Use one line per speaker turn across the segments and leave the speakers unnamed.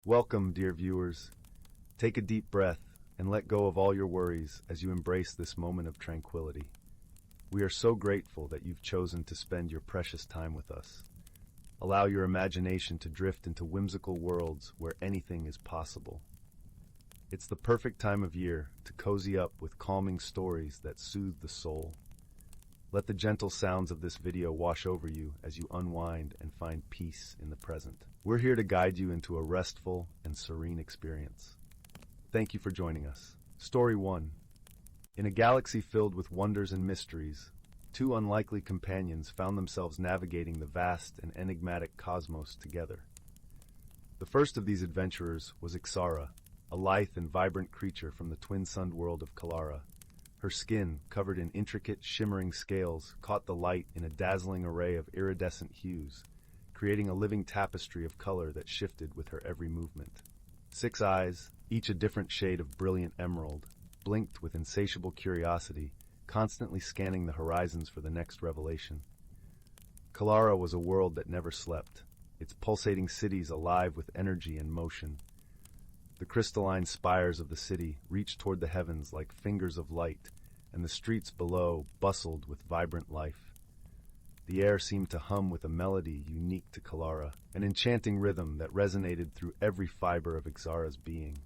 Welcome, dear viewers. Take a deep breath and let go of all your worries as you embrace this moment of tranquility. We are so grateful that you've chosen to spend your precious time with us. Allow your imagination to drift into whimsical worlds where anything is possible. It's the perfect time of year to cozy up with calming stories that soothe the soul. Let the gentle sounds of this video wash over you as you unwind and find peace in the present. We're here to guide you into a restful and serene experience. Thank you for joining us. Story 1. In a galaxy filled with wonders and mysteries, two unlikely companions found themselves navigating the vast and enigmatic cosmos together. The first of these adventurers was Ixara, a lithe and vibrant creature from the twin-sunned world of Kalara. Her skin, covered in intricate, shimmering scales, caught the light in a dazzling array of iridescent hues, creating a living tapestry of color that shifted with her every movement. 6 eyes, each a different shade of brilliant emerald, blinked with insatiable curiosity, constantly scanning the horizons for the next revelation. Kalara was a world that never slept, its pulsating cities alive with energy and motion. The crystalline spires of the city reached toward the heavens like fingers of light, and the streets below bustled with vibrant life. The air seemed to hum with a melody unique to Kalara, an enchanting rhythm that resonated through every fiber of Ixara's being.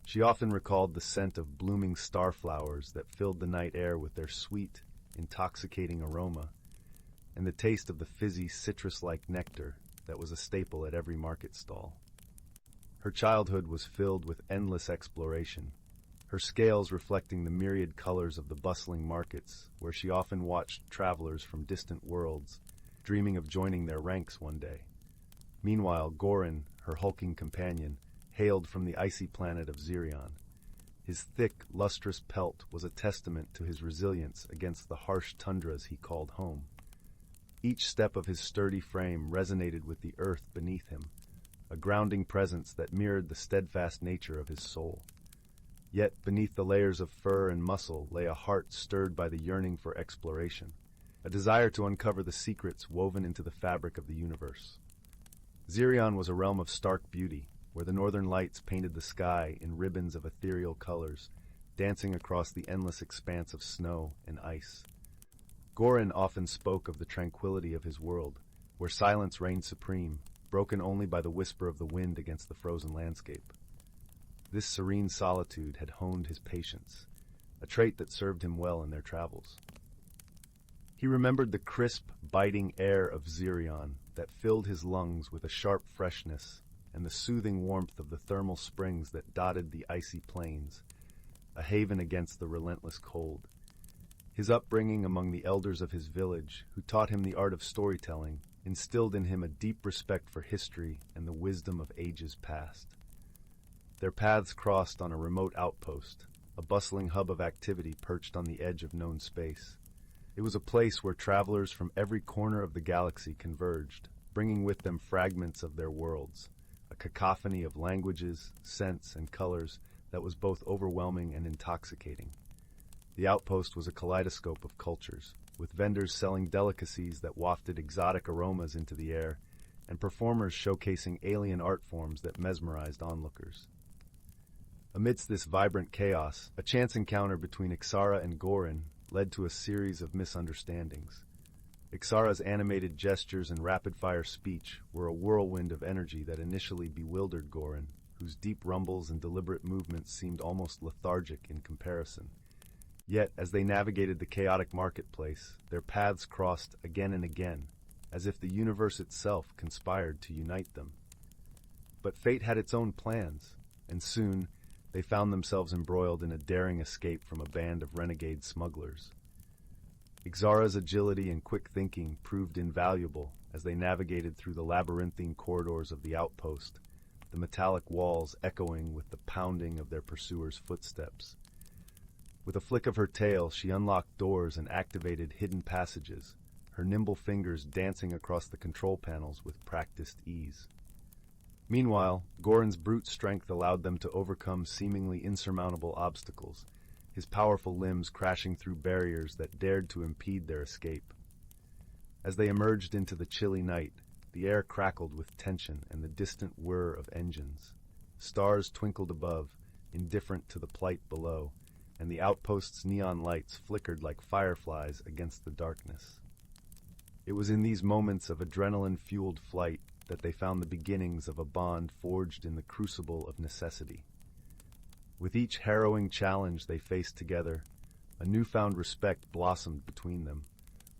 She often recalled the scent of blooming starflowers that filled the night air with their sweet, intoxicating aroma, and the taste of the fizzy, citrus-like nectar that was a staple at every market stall. Her childhood was filled with endless exploration, her scales reflecting the myriad colors of the bustling markets, where she often watched travelers from distant worlds, dreaming of joining their ranks one day. Meanwhile, Gorin, her hulking companion, hailed from the icy planet of Zyrion. His thick, lustrous pelt was a testament to his resilience against the harsh tundras he called home. Each step of his sturdy frame resonated with the earth beneath him, a grounding presence that mirrored the steadfast nature of his soul. Yet beneath the layers of fur and muscle lay a heart stirred by the yearning for exploration, a desire to uncover the secrets woven into the fabric of the universe. Zyrion was a realm of stark beauty, where the northern lights painted the sky in ribbons of ethereal colors, dancing across the endless expanse of snow and ice. Gorin often spoke of the tranquility of his world, where silence reigned supreme, broken only by the whisper of the wind against the frozen landscape. This serene solitude had honed his patience, a trait that served him well in their travels. He remembered the crisp, biting air of Zyrion that filled his lungs with a sharp freshness and the soothing warmth of the thermal springs that dotted the icy plains, a haven against the relentless cold. His upbringing among the elders of his village, who taught him the art of storytelling, instilled in him a deep respect for history and the wisdom of ages past. Their paths crossed on a remote outpost, a bustling hub of activity perched on the edge of known space. It was a place where travelers from every corner of the galaxy converged, bringing with them fragments of their worlds, a cacophony of languages, scents, and colors that was both overwhelming and intoxicating. The outpost was a kaleidoscope of cultures, with vendors selling delicacies that wafted exotic aromas into the air, and performers showcasing alien art forms that mesmerized onlookers. Amidst this vibrant chaos, a chance encounter between Ixara and Gorin led to a series of misunderstandings. Ixara's animated gestures and rapid-fire speech were a whirlwind of energy that initially bewildered Gorin, whose deep rumbles and deliberate movements seemed almost lethargic in comparison. Yet, as they navigated the chaotic marketplace, their paths crossed again and again, as if the universe itself conspired to unite them. But fate had its own plans, and soon they found themselves embroiled in a daring escape from a band of renegade smugglers. Ixara's agility and quick thinking proved invaluable as they navigated through the labyrinthine corridors of the outpost, the metallic walls echoing with the pounding of their pursuers' footsteps. With a flick of her tail, she unlocked doors and activated hidden passages, her nimble fingers dancing across the control panels with practiced ease. Meanwhile, Gorin's brute strength allowed them to overcome seemingly insurmountable obstacles, his powerful limbs crashing through barriers that dared to impede their escape. As they emerged into the chilly night, The air crackled with tension and the distant whir of engines. Stars twinkled above, indifferent to the plight below, and the outpost's neon lights flickered like fireflies against the darkness. It was in these moments of adrenaline-fueled flight that they found the beginnings of a bond forged in the crucible of necessity. With each harrowing challenge they faced together, a newfound respect blossomed between them,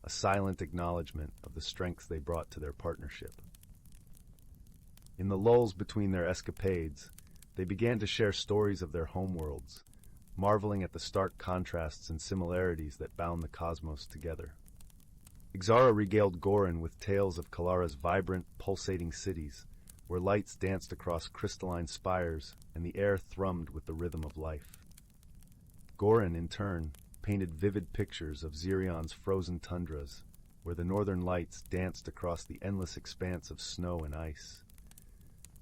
a silent acknowledgement of the strengths they brought to their partnership. In the lulls between their escapades, they began to share stories of their homeworlds, marveling at the stark contrasts and similarities that bound the cosmos together. Xara regaled Gorin with tales of Kalara's vibrant, pulsating cities, where lights danced across crystalline spires and the air thrummed with the rhythm of life. Gorin, in turn, painted vivid pictures of Zyrion's frozen tundras, where the northern lights danced across the endless expanse of snow and ice.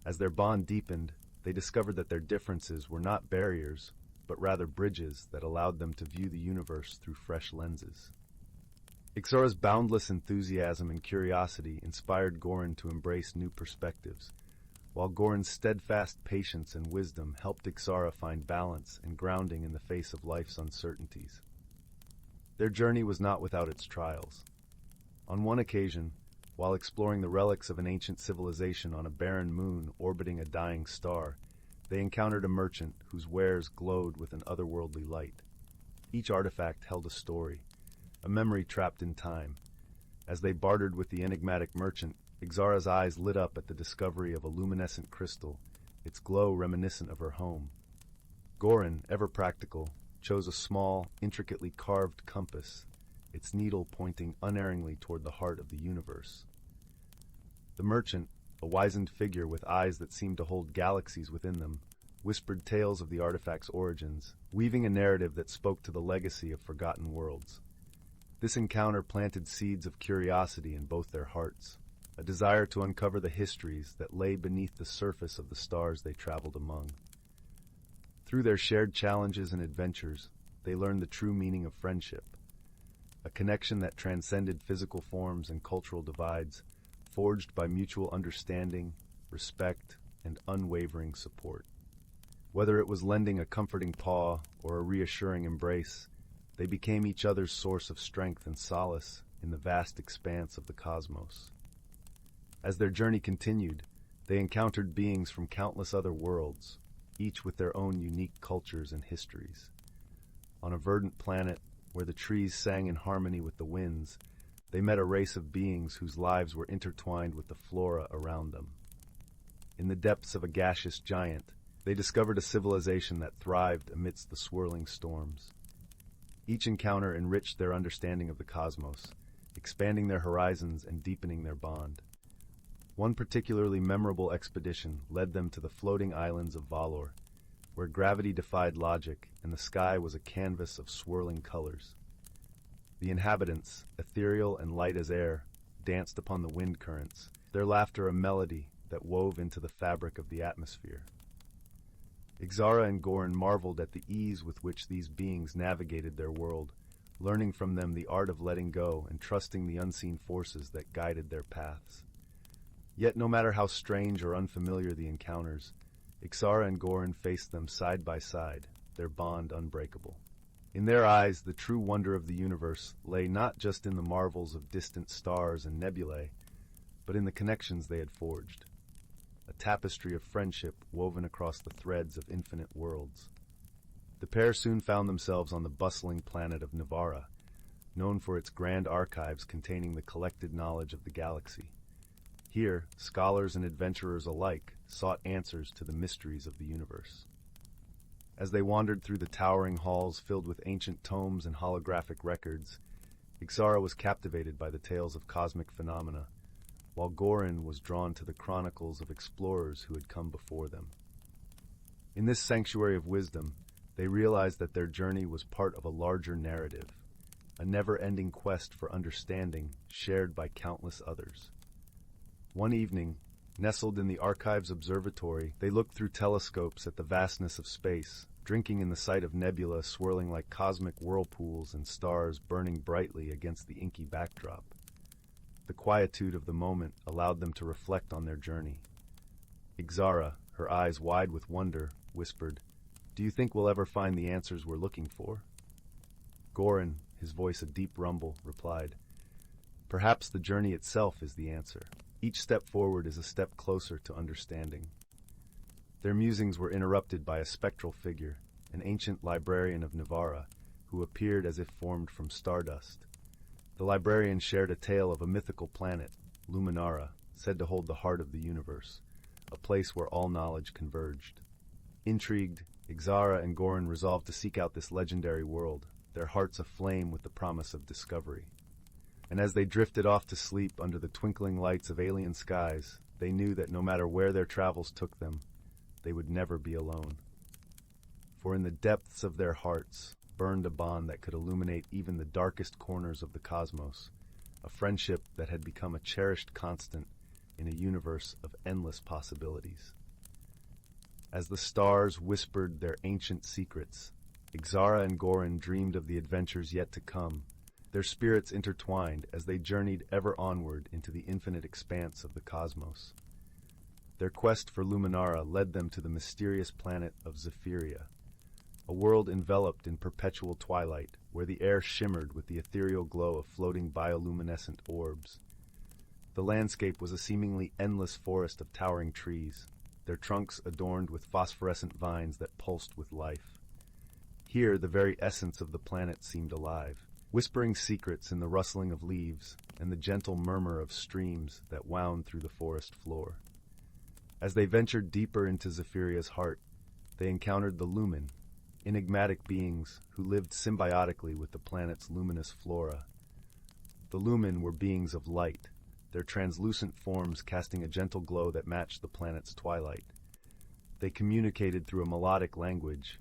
As their bond deepened, they discovered that their differences were not barriers, but rather bridges that allowed them to view the universe through fresh lenses. Ixara's boundless enthusiasm and curiosity inspired Gorin to embrace new perspectives, while Gorin's steadfast patience and wisdom helped Ixara find balance and grounding in the face of life's uncertainties. Their journey was not without its trials. On one occasion, while exploring the relics of an ancient civilization on a barren moon orbiting a dying star, they encountered a merchant whose wares glowed with an otherworldly light. Each artifact held a story, a memory trapped in time. As they bartered with the enigmatic merchant, Ixara's eyes lit up at the discovery of a luminescent crystal, its glow reminiscent of her home. Gorin, ever practical, chose a small, intricately carved compass, its needle pointing unerringly toward the heart of the universe. The merchant, a wizened figure with eyes that seemed to hold galaxies within them, whispered tales of the artifact's origins, weaving a narrative that spoke to the legacy of forgotten worlds. This encounter planted seeds of curiosity in both their hearts, a desire to uncover the histories that lay beneath the surface of the stars they traveled among. Through their shared challenges and adventures, they learned the true meaning of friendship, a connection that transcended physical forms and cultural divides, forged by mutual understanding, respect, and unwavering support. Whether it was lending a comforting paw or a reassuring embrace, they became each other's source of strength and solace in the vast expanse of the cosmos. As their journey continued, they encountered beings from countless other worlds, each with their own unique cultures and histories. On a verdant planet, where the trees sang in harmony with the winds, they met a race of beings whose lives were intertwined with the flora around them. In the depths of a gaseous giant, they discovered a civilization that thrived amidst the swirling storms. Each encounter enriched their understanding of the cosmos, expanding their horizons and deepening their bond. One particularly memorable expedition led them to the floating islands of Valor, where gravity defied logic and the sky was a canvas of swirling colors. The inhabitants, ethereal and light as air, danced upon the wind currents, their laughter a melody that wove into the fabric of the atmosphere. Ixara and Gorin marveled at the ease with which these beings navigated their world, learning from them the art of letting go and trusting the unseen forces that guided their paths. Yet no matter how strange or unfamiliar the encounters, Ixara and Gorin faced them side by side, their bond unbreakable. In their eyes, the true wonder of the universe lay not just in the marvels of distant stars and nebulae, but in the connections they had forged. A tapestry of friendship woven across the threads of infinite worlds. The pair soon found themselves on the bustling planet of Nara, known for its grand archives containing the collected knowledge of the galaxy. Here, scholars and adventurers alike sought answers to the mysteries of the universe. As they wandered through the towering halls filled with ancient tomes and holographic records, Ixara was captivated by the tales of cosmic phenomena, while Gorin was drawn to the chronicles of explorers who had come before them. In this sanctuary of wisdom, they realized that their journey was part of a larger narrative, a never-ending quest for understanding shared by countless others. One evening, nestled in the Archives Observatory, they looked through telescopes at the vastness of space, drinking in the sight of nebula swirling like cosmic whirlpools and stars burning brightly against the inky backdrop. The quietude of the moment allowed them to reflect on their journey. Ixara, her eyes wide with wonder, whispered, "Do you think we'll ever find the answers we're looking for?" Gorin, his voice a deep rumble, replied, "Perhaps the journey itself is the answer. Each step forward is a step closer to understanding." Their musings were interrupted by a spectral figure, an ancient librarian of Nivara, who appeared as if formed from stardust. The librarian shared a tale of a mythical planet, Luminara, said to hold the heart of the universe, a place where all knowledge converged. Intrigued, Ixara and Gorin resolved to seek out this legendary world, their hearts aflame with the promise of discovery. And as they drifted off to sleep under the twinkling lights of alien skies, they knew that no matter where their travels took them, they would never be alone. For in the depths of their hearts burned a bond that could illuminate even the darkest corners of the cosmos, a friendship that had become a cherished constant in a universe of endless possibilities. As the stars whispered their ancient secrets, Ixara and Gorin dreamed of the adventures yet to come, their spirits intertwined as they journeyed ever onward into the infinite expanse of the cosmos. Their quest for Luminara led them to the mysterious planet of Zephyria, a world enveloped in perpetual twilight, where the air shimmered with the ethereal glow of floating bioluminescent orbs. The landscape was a seemingly endless forest of towering trees, their trunks adorned with phosphorescent vines that pulsed with life. Here, the very essence of the planet seemed alive, whispering secrets in the rustling of leaves and the gentle murmur of streams that wound through the forest floor. As they ventured deeper into Zephyria's heart, they encountered the lumen, enigmatic beings who lived symbiotically with the planet's luminous flora. The lumen were beings of light, their translucent forms casting a gentle glow that matched the planet's twilight. They communicated through a melodic language,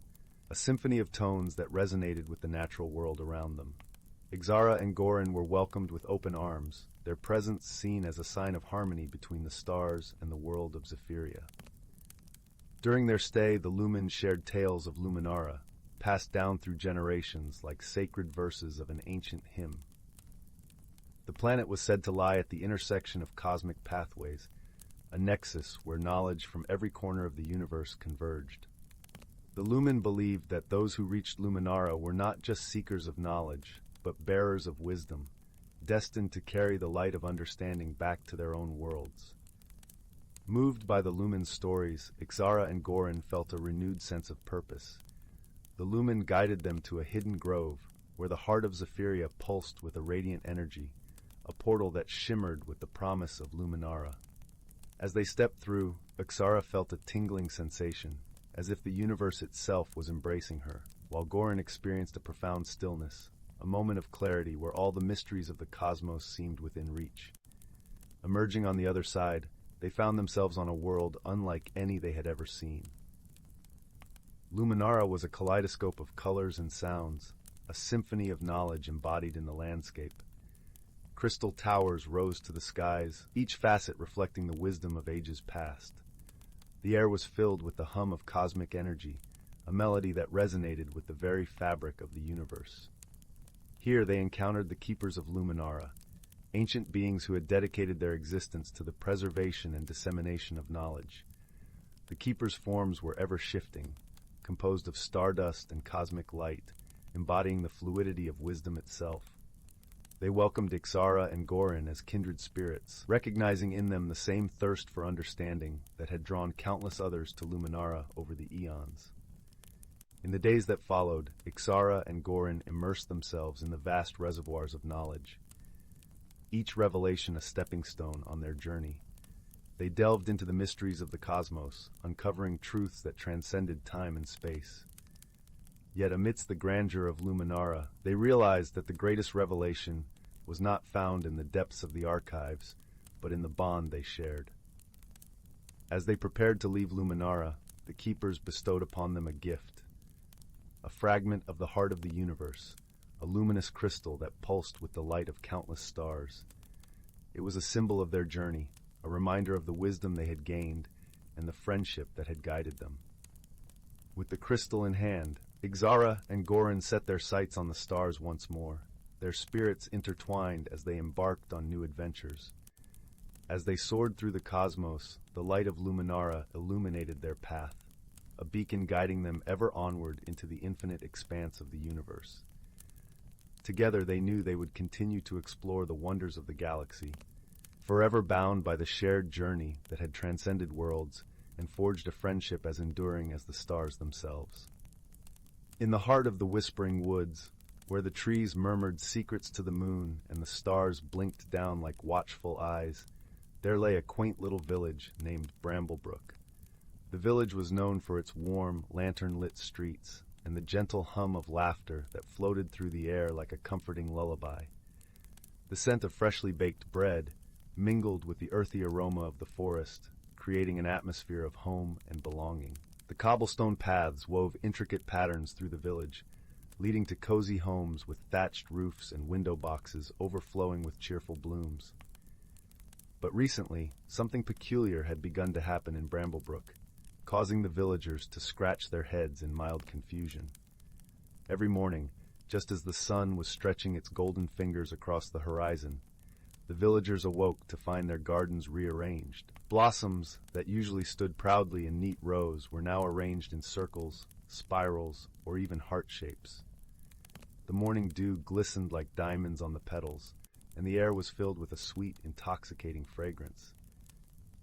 a symphony of tones that resonated with the natural world around them. Ixara and Gorin were welcomed with open arms, their presence seen as a sign of harmony between the stars and the world of Zephyria. During their stay, the Lumen shared tales of Luminara, passed down through generations like sacred verses of an ancient hymn. The planet was said to lie at the intersection of cosmic pathways, a nexus where knowledge from every corner of the universe converged. The Lumen believed that those who reached Luminara were not just seekers of knowledge, but bearers of wisdom, destined to carry the light of understanding back to their own worlds. Moved by the Lumen's stories, Ixara and Gorin felt a renewed sense of purpose. The Lumen guided them to a hidden grove, where the heart of Zephyria pulsed with a radiant energy, a portal that shimmered with the promise of Luminara. As they stepped through, Ixara felt a tingling sensation, as if the universe itself was embracing her, while Gorin experienced a profound stillness, a moment of clarity where all the mysteries of the cosmos seemed within reach. Emerging on the other side, they found themselves on a world unlike any they had ever seen. Luminara was a kaleidoscope of colors and sounds, a symphony of knowledge embodied in the landscape. Crystal towers rose to the skies, each facet reflecting the wisdom of ages past. The air was filled with the hum of cosmic energy, a melody that resonated with the very fabric of the universe. Here they encountered the keepers of Luminara, ancient beings who had dedicated their existence to the preservation and dissemination of knowledge. The keepers' forms were ever-shifting, composed of stardust and cosmic light, embodying the fluidity of wisdom itself. They welcomed Ixara and Gorin as kindred spirits, recognizing in them the same thirst for understanding that had drawn countless others to Luminara over the eons. In the days that followed, Ixara and Gorin immersed themselves in the vast reservoirs of knowledge, each revelation a stepping stone on their journey. They delved into the mysteries of the cosmos, uncovering truths that transcended time and space. Yet amidst the grandeur of Luminara, they realized that the greatest revelation was not found in the depths of the archives, but in the bond they shared. As they prepared to leave Luminara, the keepers bestowed upon them a gift, a fragment of the heart of the universe, a luminous crystal that pulsed with the light of countless stars. It was a symbol of their journey, a reminder of the wisdom they had gained and the friendship that had guided them. With the crystal in hand, Ixara and Gorin set their sights on the stars once more. their spirits intertwined as they embarked on new adventures. As they soared through the cosmos, the light of Luminara illuminated their path, a beacon guiding them ever onward into the infinite expanse of the universe. Together they knew they would continue to explore the wonders of the galaxy, forever bound by the shared journey that had transcended worlds and forged a friendship as enduring as the stars themselves. In the heart of the whispering woods, where the trees murmured secrets to the moon and the stars blinked down like watchful eyes, there lay a quaint little village named Bramblebrook. The village was known for its warm, lantern-lit streets and the gentle hum of laughter that floated through the air like a comforting lullaby. The scent of freshly baked bread mingled with the earthy aroma of the forest, creating an atmosphere of home and belonging. The cobblestone paths wove intricate patterns through the village, leading to cozy homes with thatched roofs and window boxes overflowing with cheerful blooms. But recently, something peculiar had begun to happen in Bramblebrook, causing the villagers to scratch their heads in mild confusion. Every morning, just as the sun was stretching its golden fingers across the horizon, the villagers awoke to find their gardens rearranged. Blossoms that usually stood proudly in neat rows were now arranged in circles, spirals, or even heart shapes. The morning dew glistened like diamonds on the petals, and the air was filled with a sweet, intoxicating fragrance.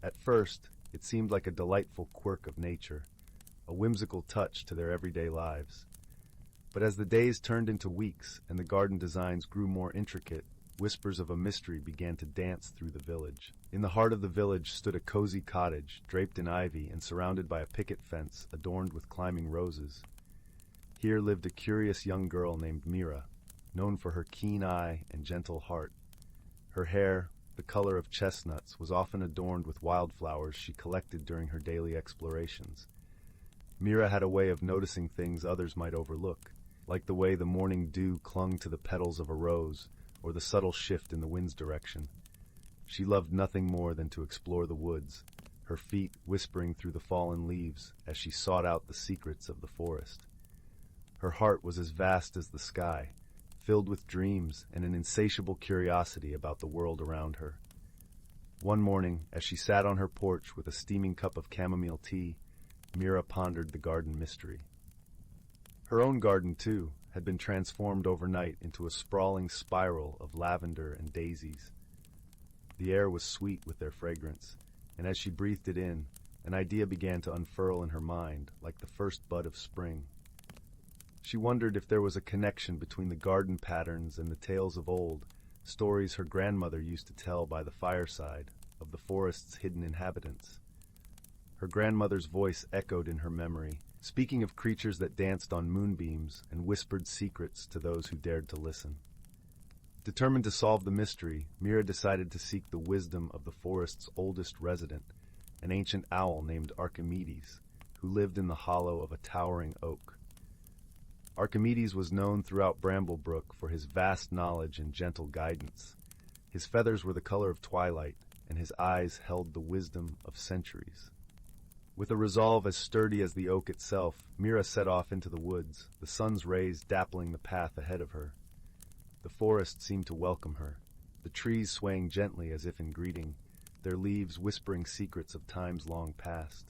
At first, it seemed like a delightful quirk of nature, a whimsical touch to their everyday lives. But as the days turned into weeks and the garden designs grew more intricate, whispers of a mystery began to dance through the village. In the heart of the village stood a cozy cottage, draped in ivy and surrounded by a picket fence adorned with climbing roses. Here lived a curious young girl named Meera, known for her keen eye and gentle heart. Her hair, the color of chestnuts, was often adorned with wildflowers she collected during her daily explorations. Meera had a way of noticing things others might overlook, like the way the morning dew clung to the petals of a rose, or the subtle shift in the wind's direction. She loved nothing more than to explore the woods, her feet whispering through the fallen leaves as she sought out the secrets of the forest. Her heart was as vast as the sky, filled with dreams and an insatiable curiosity about the world around her. One morning, as she sat on her porch with a steaming cup of chamomile tea, Meera pondered the garden mystery. Her own garden, too, had been transformed overnight into a sprawling spiral of lavender and daisies. The air was sweet with their fragrance, and as she breathed it in, an idea began to unfurl in her mind, like the first bud of spring. She wondered if there was a connection between the garden patterns and the tales of old, stories her grandmother used to tell by the fireside, of the forest's hidden inhabitants. Her grandmother's voice echoed in her memory, speaking of creatures that danced on moonbeams and whispered secrets to those who dared to listen. Determined to solve the mystery, Meera decided to seek the wisdom of the forest's oldest resident, an ancient owl named Archimedes, who lived in the hollow of a towering oak. Archimedes was known throughout Bramblebrook for his vast knowledge and gentle guidance. His feathers were the color of twilight, and his eyes held the wisdom of centuries. With a resolve as sturdy as the oak itself, Meera set off into the woods, the sun's rays dappling the path ahead of her. The forest seemed to welcome her, the trees swaying gently as if in greeting, their leaves whispering secrets of times long past.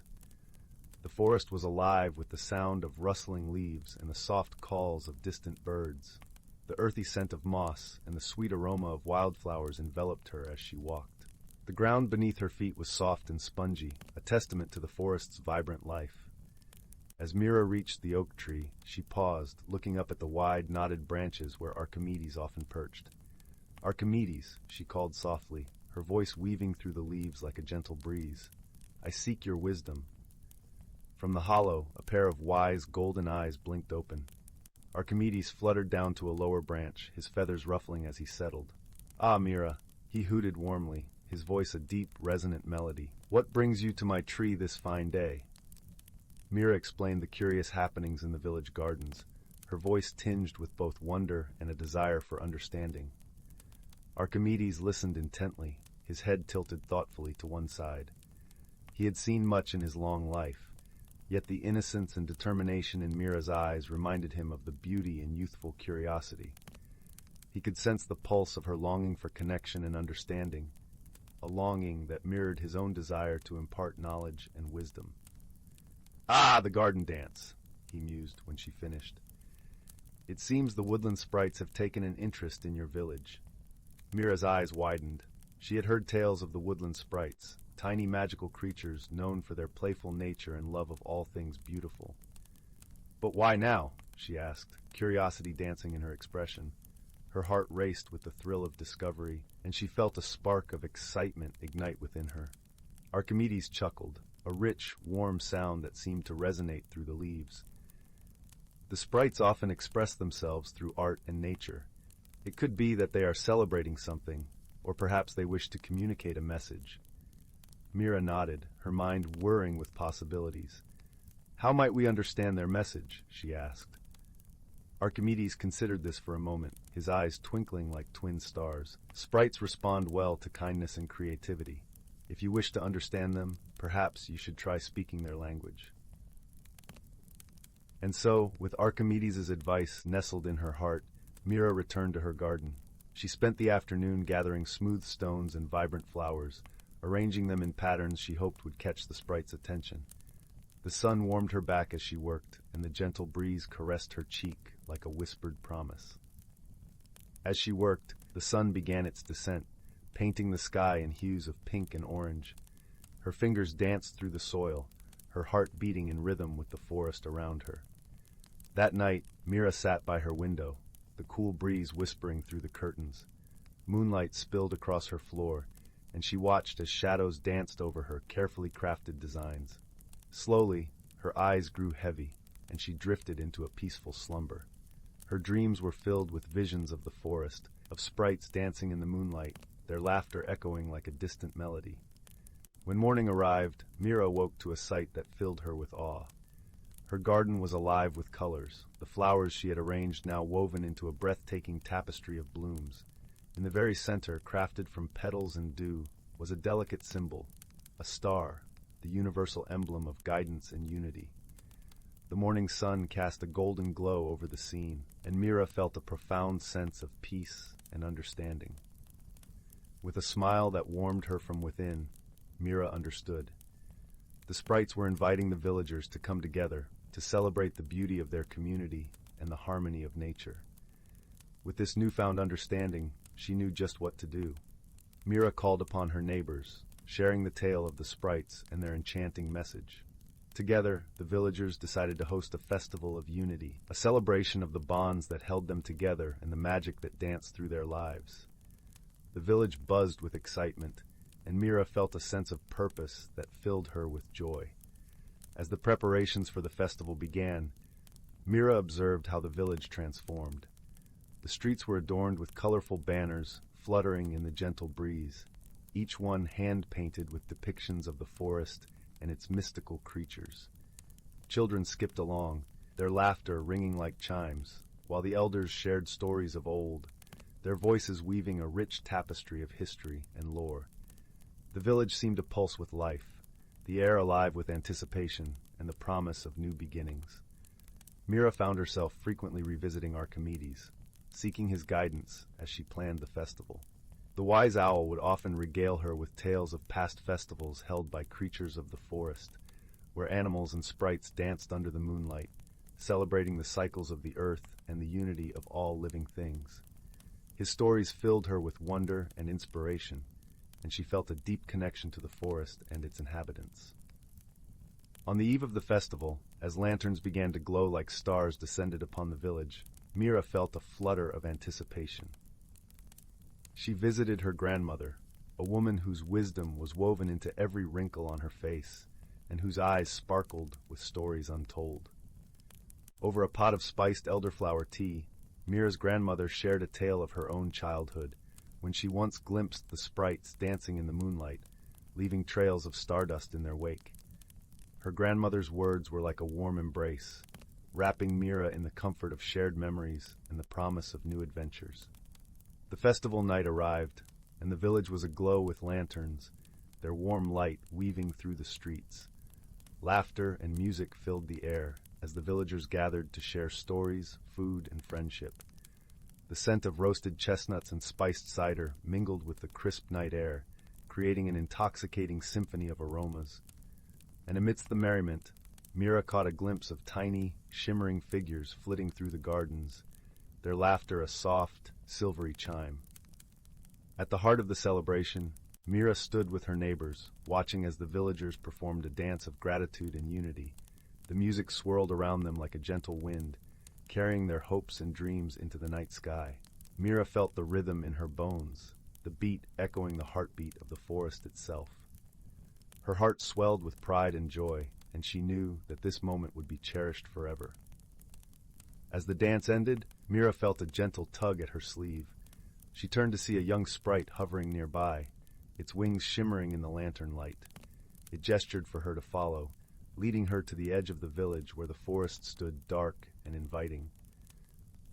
The forest was alive with the sound of rustling leaves and the soft calls of distant birds. The earthy scent of moss and the sweet aroma of wildflowers enveloped her as she walked. The ground beneath her feet was soft and spongy, a testament to the forest's vibrant life. As Meera reached the oak tree, she paused, looking up at the wide, knotted branches where Archimedes often perched. "Archimedes," she called softly, her voice weaving through the leaves like a gentle breeze. "I seek your wisdom." From the hollow, a pair of wise, golden eyes blinked open. Archimedes fluttered down to a lower branch, his feathers ruffling as he settled. "Ah, Meera," he hooted warmly, his voice a deep, resonant melody. "What brings you to my tree this fine day?" Meera explained the curious happenings in the village gardens, her voice tinged with both wonder and a desire for understanding. Archimedes listened intently, his head tilted thoughtfully to one side. He had seen much in his long life, yet the innocence and determination in Meera's eyes reminded him of the beauty and youthful curiosity. He could sense the pulse of her longing for connection and understanding, a longing that mirrored his own desire to impart knowledge and wisdom. "Ah, the garden dance," he mused when she finished. "It seems the woodland sprites have taken an interest in your village." Meera's eyes widened. She had heard tales of the woodland sprites, tiny magical creatures known for their playful nature and love of all things beautiful. "But why now?" she asked, curiosity dancing in her expression. Her heart raced with the thrill of discovery, and she felt a spark of excitement ignite within her. Archimedes chuckled, a rich, warm sound that seemed to resonate through the leaves. The sprites often express themselves through art and nature. It could be that they are celebrating something, or perhaps they wish to communicate a message. Meera nodded, her mind whirring with possibilities. "How might we understand their message?" she asked. Archimedes considered this for a moment, his eyes twinkling like twin stars. "Sprites respond well to kindness and creativity. If you wish to understand them, perhaps you should try speaking their language." And so, with Archimedes' advice nestled in her heart, Meera returned to her garden. She spent the afternoon gathering smooth stones and vibrant flowers, arranging them in patterns she hoped would catch the sprite's attention. The sun warmed her back as she worked, and the gentle breeze caressed her cheek like a whispered promise. As she worked, the sun began its descent, painting the sky in hues of pink and orange. Her fingers danced through the soil, her heart beating in rhythm with the forest around her. That night, Meera sat by her window, the cool breeze whispering through the curtains. Moonlight spilled across her floor, and she watched as shadows danced over her carefully crafted designs. Slowly, her eyes grew heavy, and she drifted into a peaceful slumber. Her dreams were filled with visions of the forest, of sprites dancing in the moonlight, their laughter echoing like a distant melody. When morning arrived, Meera woke to a sight that filled her with awe. Her garden was alive with colors, the flowers she had arranged now woven into a breathtaking tapestry of blooms. In the very center, crafted from petals and dew, was a delicate symbol, a star, the universal emblem of guidance and unity. The morning sun cast a golden glow over the scene, and Meera felt a profound sense of peace and understanding. With a smile that warmed her from within, Meera understood. The sprites were inviting the villagers to come together, to celebrate the beauty of their community and the harmony of nature. With this newfound understanding, she knew just what to do. Meera called upon her neighbors, sharing the tale of the sprites and their enchanting message. Together, the villagers decided to host a festival of unity, a celebration of the bonds that held them together and the magic that danced through their lives. The village buzzed with excitement, and Meera felt a sense of purpose that filled her with joy. As the preparations for the festival began, Meera observed how the village transformed. The streets were adorned with colorful banners, fluttering in the gentle breeze, each one hand-painted with depictions of the forest and its mystical creatures. Children skipped along, their laughter ringing like chimes, while the elders shared stories of old, their voices weaving a rich tapestry of history and lore. The village seemed to pulse with life, the air alive with anticipation and the promise of new beginnings. Meera found herself frequently revisiting Archimedes, seeking his guidance as she planned the festival. The wise owl would often regale her with tales of past festivals held by creatures of the forest, where animals and sprites danced under the moonlight, celebrating the cycles of the earth and the unity of all living things. His stories filled her with wonder and inspiration, and she felt a deep connection to the forest and its inhabitants. On the eve of the festival, as lanterns began to glow like stars descended upon the village, Meera felt a flutter of anticipation. She visited her grandmother, a woman whose wisdom was woven into every wrinkle on her face, and whose eyes sparkled with stories untold. Over a pot of spiced elderflower tea, Meera's grandmother shared a tale of her own childhood, when she once glimpsed the sprites dancing in the moonlight, leaving trails of stardust in their wake. Her grandmother's words were like a warm embrace, wrapping Meera in the comfort of shared memories and the promise of new adventures. The festival night arrived, and the village was aglow with lanterns, their warm light weaving through the streets. Laughter and music filled the air as the villagers gathered to share stories, food, and friendship. The scent of roasted chestnuts and spiced cider mingled with the crisp night air, creating an intoxicating symphony of aromas. And amidst the merriment, Meera caught a glimpse of tiny, shimmering figures flitting through the gardens, their laughter a soft, silvery chime. At the heart of the celebration, Meera stood with her neighbors, watching as the villagers performed a dance of gratitude and unity. The music swirled around them like a gentle wind, carrying their hopes and dreams into the night sky. Meera felt the rhythm in her bones, the beat echoing the heartbeat of the forest itself. Her heart swelled with pride and joy, and she knew that this moment would be cherished forever. As the dance ended, Meera felt a gentle tug at her sleeve. She turned to see a young sprite hovering nearby, its wings shimmering in the lantern light. It gestured for her to follow, leading her to the edge of the village where the forest stood dark and inviting.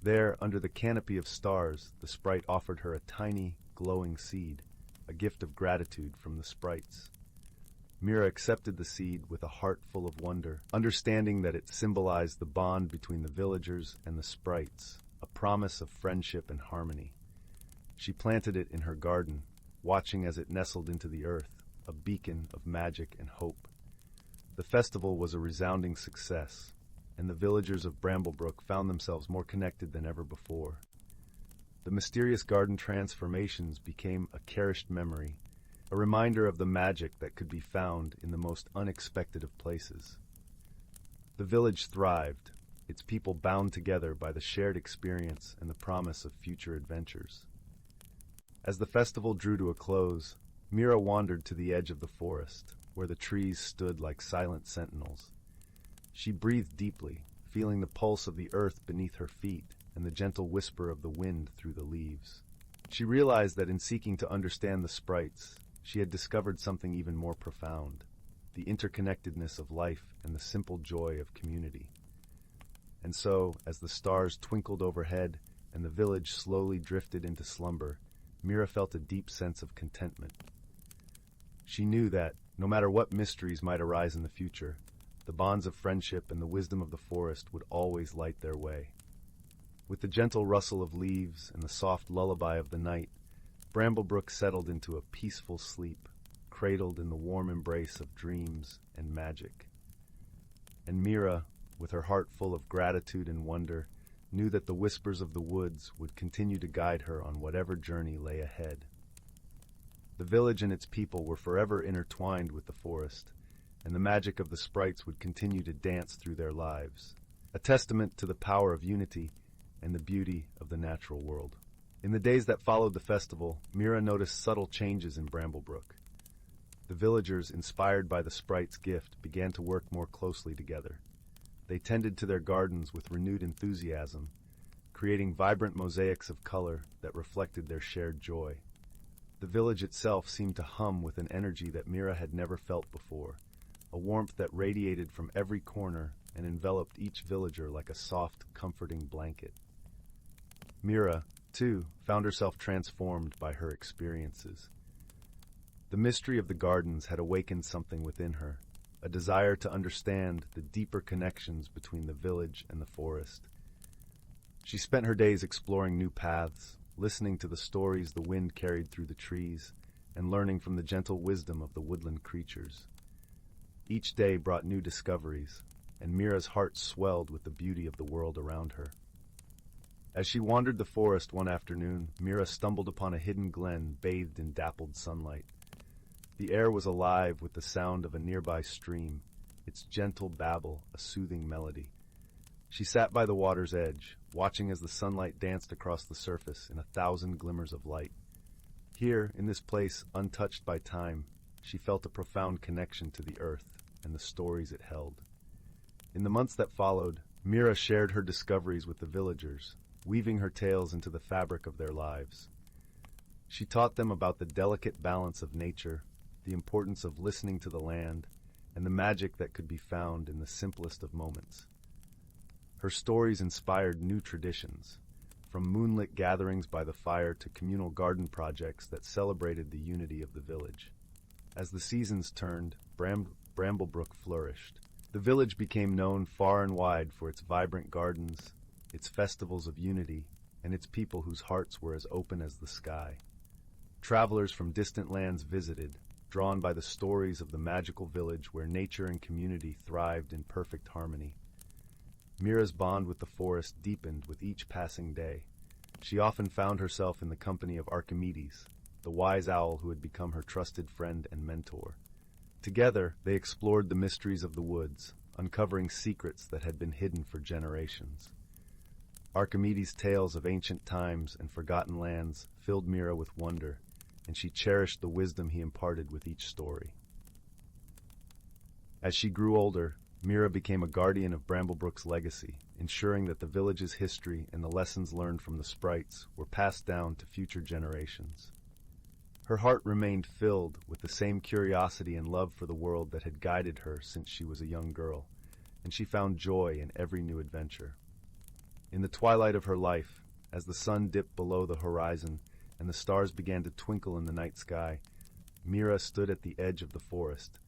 There, under the canopy of stars, the sprite offered her a tiny, glowing seed, a gift of gratitude from the sprites. Meera accepted the seed with a heart full of wonder, understanding that it symbolized the bond between the villagers and the sprites, a promise of friendship and harmony. She planted it in her garden, watching as it nestled into the earth, a beacon of magic and hope. The festival was a resounding success, and the villagers of Bramblebrook found themselves more connected than ever before. The mysterious garden transformations became a cherished memory, a reminder of the magic that could be found in the most unexpected of places. The village thrived, its people bound together by the shared experience and the promise of future adventures. As the festival drew to a close, Meera wandered to the edge of the forest, where the trees stood like silent sentinels. She breathed deeply, feeling the pulse of the earth beneath her feet and the gentle whisper of the wind through the leaves. She realized that in seeking to understand the sprites, she had discovered something even more profound, the interconnectedness of life and the simple joy of community. And so, as the stars twinkled overhead and the village slowly drifted into slumber, Meera felt a deep sense of contentment. She knew that, no matter what mysteries might arise in the future, the bonds of friendship and the wisdom of the forest would always light their way. With the gentle rustle of leaves and the soft lullaby of the night, Bramblebrook settled into a peaceful sleep, cradled in the warm embrace of dreams and magic. And Meera, with her heart full of gratitude and wonder, knew that the whispers of the woods would continue to guide her on whatever journey lay ahead. The village and its people were forever intertwined with the forest, and the magic of the sprites would continue to dance through their lives, a testament to the power of unity and the beauty of the natural world. In the days that followed the festival, Meera noticed subtle changes in Bramblebrook. The villagers, inspired by the sprite's gift, began to work more closely together. They tended to their gardens with renewed enthusiasm, creating vibrant mosaics of color that reflected their shared joy. The village itself seemed to hum with an energy that Meera had never felt before, a warmth that radiated from every corner and enveloped each villager like a soft, comforting blanket. Meera, too, found herself transformed by her experiences. The mystery of the gardens had awakened something within her, a desire to understand the deeper connections between the village and the forest. She spent her days exploring new paths, listening to the stories the wind carried through the trees, and learning from the gentle wisdom of the woodland creatures. Each day brought new discoveries, and Meera's heart swelled with the beauty of the world around her. As she wandered the forest one afternoon, Meera stumbled upon a hidden glen bathed in dappled sunlight. The air was alive with the sound of a nearby stream, its gentle babble a soothing melody. She sat by the water's edge, watching as the sunlight danced across the surface in 1,000 glimmers of light. Here, in this place untouched by time, she felt a profound connection to the earth and the stories it held. In the months that followed, Meera shared her discoveries with the villagers, weaving her tales into the fabric of their lives. She taught them about the delicate balance of nature, the importance of listening to the land, and the magic that could be found in the simplest of moments. Her stories inspired new traditions, from moonlit gatherings by the fire to communal garden projects that celebrated the unity of the village. As the seasons turned, Bramblebrook flourished. The village became known far and wide for its vibrant gardens, its festivals of unity, and its people whose hearts were as open as the sky. Travelers from distant lands visited, drawn by the stories of the magical village where nature and community thrived in perfect harmony. Meera's bond with the forest deepened with each passing day. She often found herself in the company of Archimedes, the wise owl who had become her trusted friend and mentor. Together, they explored the mysteries of the woods, uncovering secrets that had been hidden for generations. Archimedes' tales of ancient times and forgotten lands filled Meera with wonder, and she cherished the wisdom he imparted with each story. As she grew older, Meera became a guardian of Bramblebrook's legacy, ensuring that the village's history and the lessons learned from the sprites were passed down to future generations. Her heart remained filled with the same curiosity and love for the world that had guided her since she was a young girl, and she found joy in every new adventure. In the twilight of her life, as the sun dipped below the horizon and the stars began to twinkle in the night sky, Meera stood at the edge of the forest,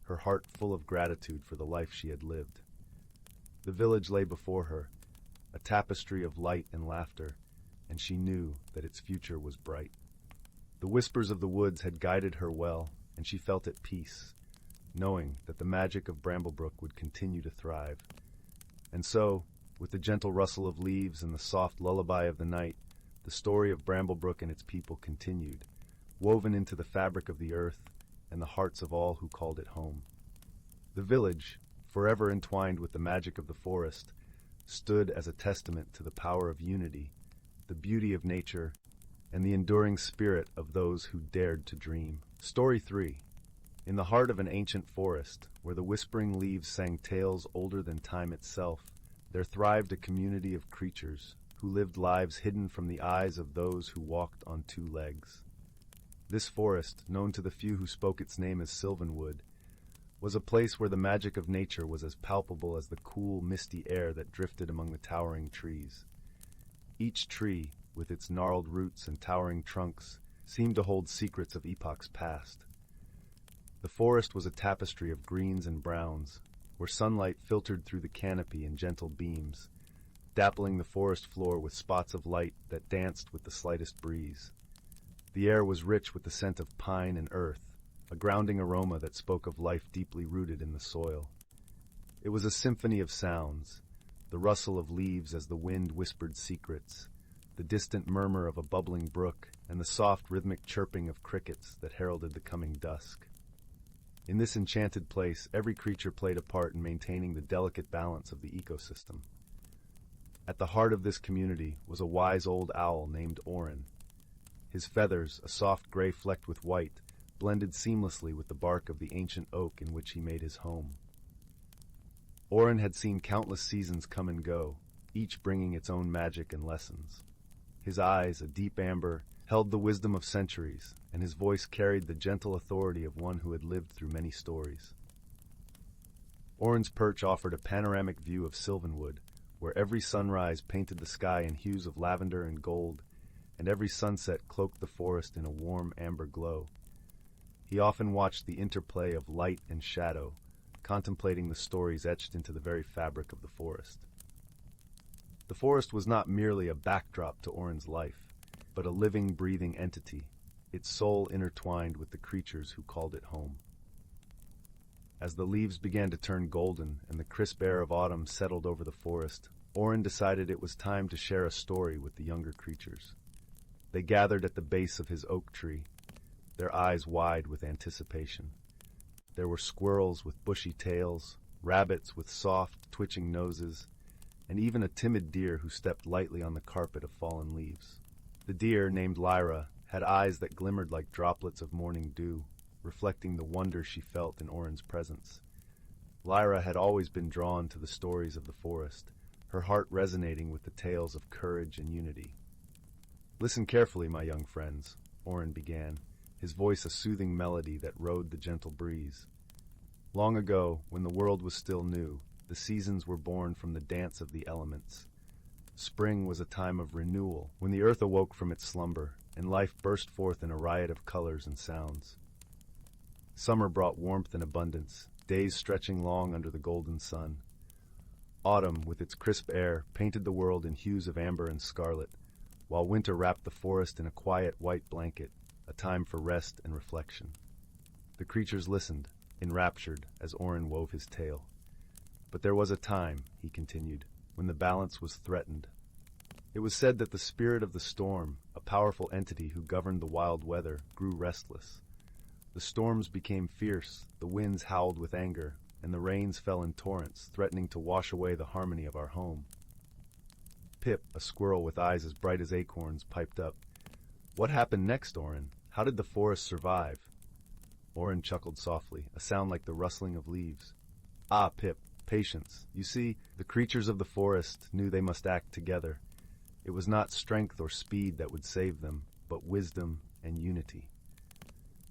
her heart full of gratitude for the life she had lived. The village lay before her, a tapestry of light and laughter, and she knew that its future was bright. The whispers of the woods had guided her well, and she felt at peace, knowing that the magic of Bramblebrook would continue to thrive. And so, with the gentle rustle of leaves and the soft lullaby of the night, the story of Bramblebrook and its people continued, woven into the fabric of the earth and the hearts of all who called it home. The village, forever entwined with the magic of the forest, stood as a testament to the power of unity, the beauty of nature, and the enduring spirit of those who dared to dream. Story 3. In the heart of an ancient forest, where the whispering leaves sang tales older than time itself, there thrived a community of creatures who lived lives hidden from the eyes of those who walked on two legs. This forest, known to the few who spoke its name as Silven Wood, was a place where the magic of nature was as palpable as the cool, misty air that drifted among the towering trees. Each tree, with its gnarled roots and towering trunks, seemed to hold secrets of epochs past. The forest was a tapestry of greens and browns, where sunlight filtered through the canopy in gentle beams, dappling the forest floor with spots of light that danced with the slightest breeze. The air was rich with the scent of pine and earth, a grounding aroma that spoke of life deeply rooted in the soil. It was a symphony of sounds, the rustle of leaves as the wind whispered secrets, the distant murmur of a bubbling brook, and the soft rhythmic chirping of crickets that heralded the coming dusk. In this enchanted place, every creature played a part in maintaining the delicate balance of the ecosystem. At the heart of this community was a wise old owl named Goryn. His feathers, a soft gray flecked with white, blended seamlessly with the bark of the ancient oak in which he made his home. Goryn had seen countless seasons come and go, each bringing its own magic and lessons. His eyes, a deep amber, held the wisdom of centuries, and his voice carried the gentle authority of one who had lived through many stories. Goryn's perch offered a panoramic view of Silven Wood, where every sunrise painted the sky in hues of lavender and gold, and every sunset cloaked the forest in a warm amber glow. He often watched the interplay of light and shadow, contemplating the stories etched into the very fabric of the forest. The forest was not merely a backdrop to Goryn's life, but a living, breathing entity, its soul intertwined with the creatures who called it home. As the leaves began to turn golden and the crisp air of autumn settled over the forest, Goryn decided it was time to share a story with the younger creatures. They gathered at the base of his oak tree, their eyes wide with anticipation. There were squirrels with bushy tails, rabbits with soft, twitching noses, and even a timid deer who stepped lightly on the carpet of fallen leaves. The deer, named Lyla, had eyes that glimmered like droplets of morning dew, reflecting the wonder she felt in Goryn's presence. Lyra had always been drawn to the stories of the forest, her heart resonating with the tales of courage and unity. "Listen carefully, my young friends," Goryn began, his voice a soothing melody that rode the gentle breeze. "Long ago, when the world was still new, the seasons were born from the dance of the elements. Spring was a time of renewal, when the earth awoke from its slumber, and life burst forth in a riot of colors and sounds. Summer brought warmth and abundance, days stretching long under the golden sun. Autumn, with its crisp air, painted the world in hues of amber and scarlet, while winter wrapped the forest in a quiet white blanket, a time for rest and reflection. The creatures listened, enraptured, as Orin wove his tale. But there was a time, he continued, when the balance was threatened. It was said that the spirit of the storm, a powerful entity who governed the wild weather, grew restless. The storms became fierce, the winds howled with anger, and the rains fell in torrents, threatening to wash away the harmony of our home. Pip, a squirrel with eyes as bright as acorns, piped up. "What happened next, Orin? How did the forest survive?" Orin chuckled softly, a sound like the rustling of leaves. "Ah, Pip, patience. You see, the creatures of the forest knew they must act together. It was not strength or speed that would save them, but wisdom and unity.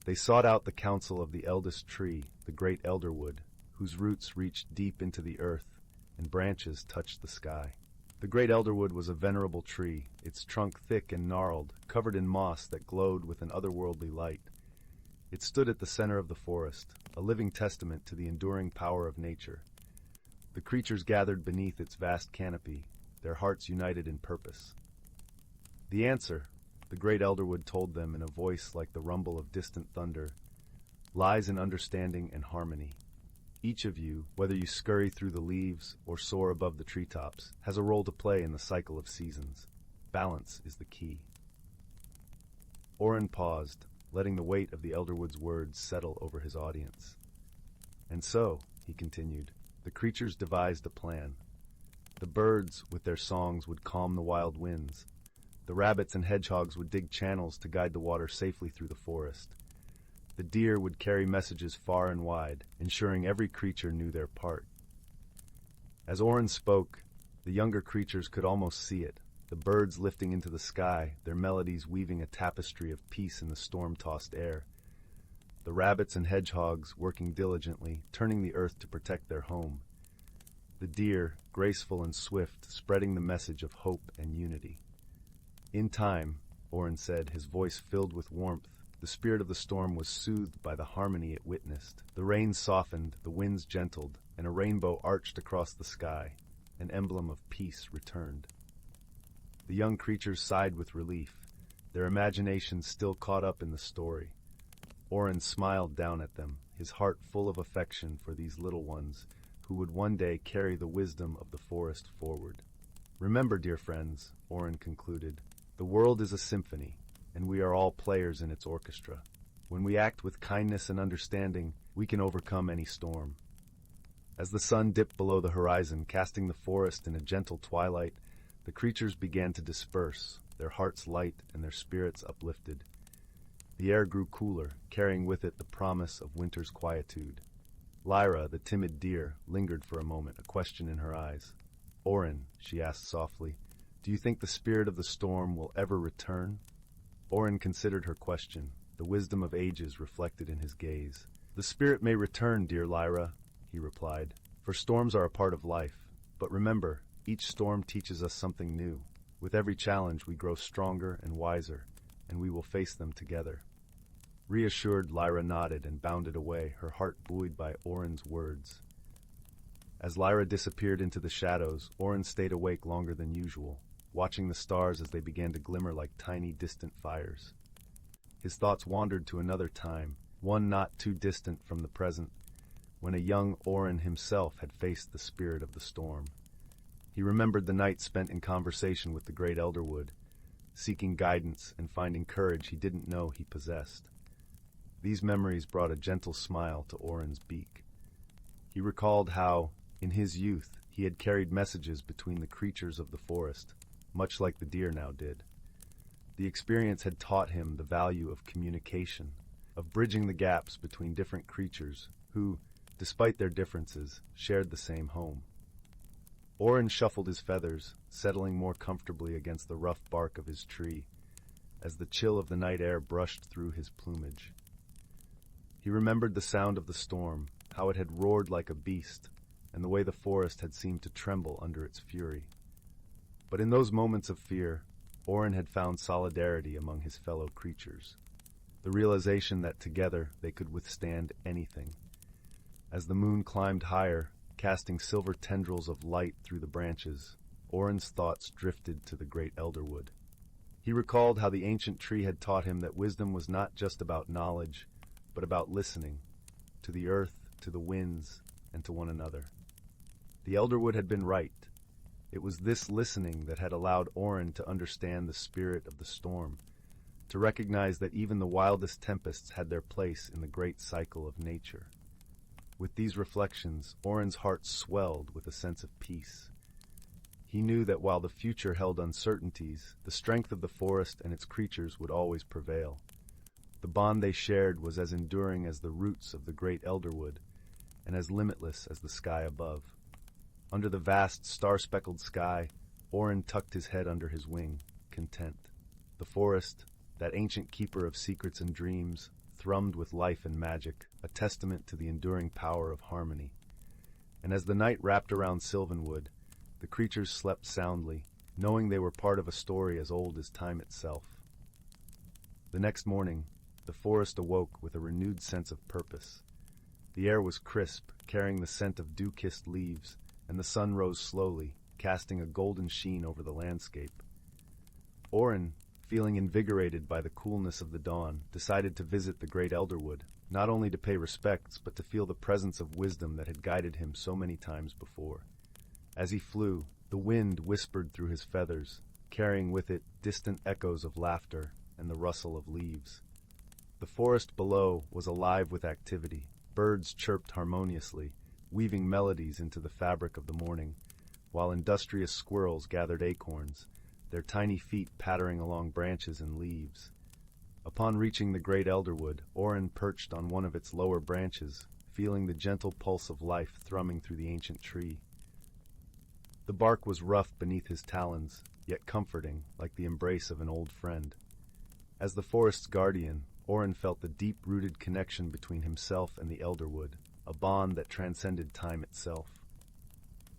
They sought out the counsel of the eldest tree, the great elderwood, whose roots reached deep into the earth and branches touched the sky. The great elderwood was a venerable tree, its trunk thick and gnarled, covered in moss that glowed with an otherworldly light. It stood at the center of the forest, a living testament to the enduring power of nature. The creatures gathered beneath its vast canopy, their hearts united in purpose. The answer, the great elderwood told them in a voice like the rumble of distant thunder, lies in understanding and harmony. Each of you, whether you scurry through the leaves or soar above the treetops, has a role to play in the cycle of seasons. Balance is the key." Orin paused, letting the weight of the elderwood's words settle over his audience. "And so," he continued, "the creatures devised a plan. The birds, with their songs, would calm the wild winds. The rabbits and hedgehogs would dig channels to guide the water safely through the forest. The deer would carry messages far and wide, ensuring every creature knew their part." As Orin spoke, the younger creatures could almost see it, the birds lifting into the sky, their melodies weaving a tapestry of peace in the storm-tossed air. The rabbits and hedgehogs working diligently, turning the earth to protect their home. The deer, graceful and swift, spreading the message of hope and unity. In time, Orin said, his voice filled with warmth, the spirit of the storm was soothed by the harmony it witnessed. The rains softened, the winds gentled, and a rainbow arched across the sky. An emblem of peace returned. The young creatures sighed with relief, their imaginations still caught up in the story. Orin smiled down at them, his heart full of affection for these little ones who would one day carry the wisdom of the forest forward. "Remember, dear friends," Orin concluded, "the world is a symphony, and we are all players in its orchestra. When we act with kindness and understanding, we can overcome any storm." As the sun dipped below the horizon, casting the forest in a gentle twilight, the creatures began to disperse, their hearts light and their spirits uplifted. The air grew cooler, carrying with it the promise of winter's quietude. Lyra, the timid deer, lingered for a moment, a question in her eyes. "Orin," she asked softly, "do you think the spirit of the storm will ever return?" Orin considered her question, the wisdom of ages reflected in his gaze. "The spirit may return, dear Lyra," he replied, "for storms are a part of life. But remember, each storm teaches us something new. With every challenge we grow stronger and wiser, and we will face them together." Reassured, Lyra nodded and bounded away, her heart buoyed by Orin's words. As Lyra disappeared into the shadows, Orin stayed awake longer than usual, watching the stars as they began to glimmer like tiny, distant fires. His thoughts wandered to another time, one not too distant from the present, when a young Orin himself had faced the spirit of the storm. He remembered the night spent in conversation with the great elderwood, seeking guidance and finding courage he didn't know he possessed. These memories brought a gentle smile to Orin's beak. He recalled how, in his youth, he had carried messages between the creatures of the forest, much like the deer now did. The experience had taught him the value of communication, of bridging the gaps between different creatures who, despite their differences, shared the same home. Orin shuffled his feathers, settling more comfortably against the rough bark of his tree, as the chill of the night air brushed through his plumage. He remembered the sound of the storm, how it had roared like a beast, and the way the forest had seemed to tremble under its fury. But in those moments of fear, Orin had found solidarity among his fellow creatures, the realization that together they could withstand anything. As the moon climbed higher, casting silver tendrils of light through the branches, Orin's thoughts drifted to the great elderwood. He recalled how the ancient tree had taught him that wisdom was not just about knowledge, but about listening, to the earth, to the winds, and to one another. The Elderwood had been right. It was this listening that had allowed Orin to understand the spirit of the storm, to recognize that even the wildest tempests had their place in the great cycle of nature. With these reflections, Orin's heart swelled with a sense of peace. He knew that while the future held uncertainties, the strength of the forest and its creatures would always prevail. The bond they shared was as enduring as the roots of the great Elderwood, and as limitless as the sky above. Under the vast, star-speckled sky, Orin tucked his head under his wing, content. The forest, that ancient keeper of secrets and dreams, thrummed with life and magic, a testament to the enduring power of harmony. And as the night wrapped around Silven Wood, the creatures slept soundly, knowing they were part of a story as old as time itself. The next morning, the forest awoke with a renewed sense of purpose. The air was crisp, carrying the scent of dew-kissed leaves, and the sun rose slowly, casting a golden sheen over the landscape. Orin, feeling invigorated by the coolness of the dawn, decided to visit the great Elderwood, not only to pay respects, but to feel the presence of wisdom that had guided him so many times before. As he flew, the wind whispered through his feathers, carrying with it distant echoes of laughter and the rustle of leaves. The forest below was alive with activity. Birds chirped harmoniously, weaving melodies into the fabric of the morning, while industrious squirrels gathered acorns, their tiny feet pattering along branches and leaves. Upon reaching the great Elderwood, Orin perched on one of its lower branches, feeling the gentle pulse of life thrumming through the ancient tree. The bark was rough beneath his talons, yet comforting, like the embrace of an old friend. As the forest's guardian, Orin felt the deep-rooted connection between himself and the Elderwood, a bond that transcended time itself.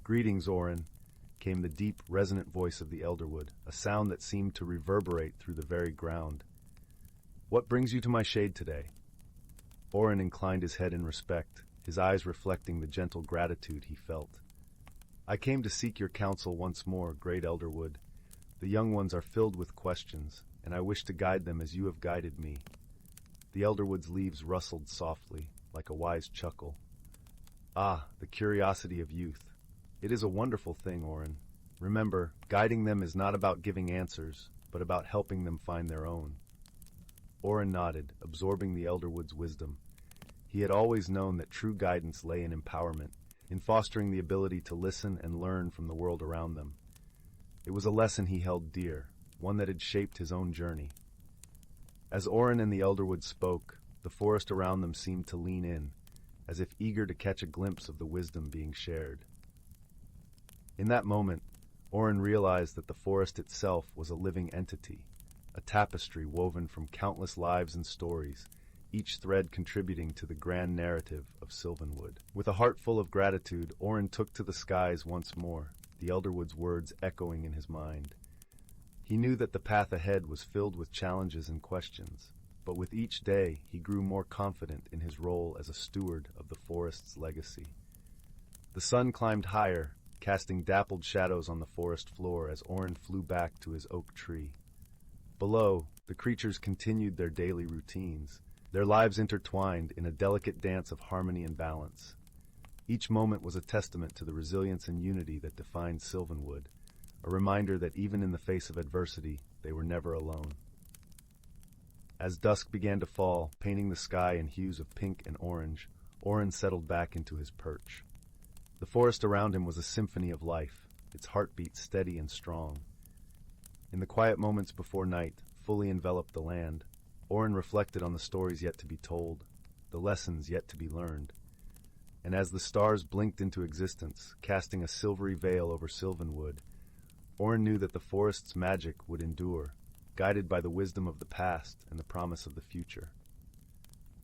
"Greetings, Orin," came the deep, resonant voice of the Elderwood, a sound that seemed to reverberate through the very ground. "What brings you to my shade today?" Orin inclined his head in respect, his eyes reflecting the gentle gratitude he felt. "I came to seek your counsel once more, great Elderwood. The young ones are filled with questions, and I wish to guide them as you have guided me." The Elderwood's leaves rustled softly, like a wise chuckle. "Ah, the curiosity of youth. It is a wonderful thing, Orin. Remember, guiding them is not about giving answers, but about helping them find their own." Orin nodded, absorbing the Elderwood's wisdom. He had always known that true guidance lay in empowerment, in fostering the ability to listen and learn from the world around them. It was a lesson he held dear, one that had shaped his own journey. As Orin and the Elderwood spoke, the forest around them seemed to lean in, as if eager to catch a glimpse of the wisdom being shared. In that moment, Orin realized that the forest itself was a living entity, a tapestry woven from countless lives and stories, each thread contributing to the grand narrative of Silven Wood. With a heart full of gratitude, Orin took to the skies once more, the Elderwood's words echoing in his mind. He knew that the path ahead was filled with challenges and questions, but with each day he grew more confident in his role as a steward of the forest's legacy. The sun climbed higher, casting dappled shadows on the forest floor as Orin flew back to his oak tree. Below, the creatures continued their daily routines, their lives intertwined in a delicate dance of harmony and balance. Each moment was a testament to the resilience and unity that defined Silven Wood, a reminder that even in the face of adversity, they were never alone. As dusk began to fall, painting the sky in hues of pink and orange, Orin settled back into his perch. The forest around him was a symphony of life, its heartbeat steady and strong. In the quiet moments before night fully enveloped the land, Orin reflected on the stories yet to be told, the lessons yet to be learned. And as the stars blinked into existence, casting a silvery veil over Silven Wood, Orin knew that the forest's magic would endure, guided by the wisdom of the past and the promise of the future.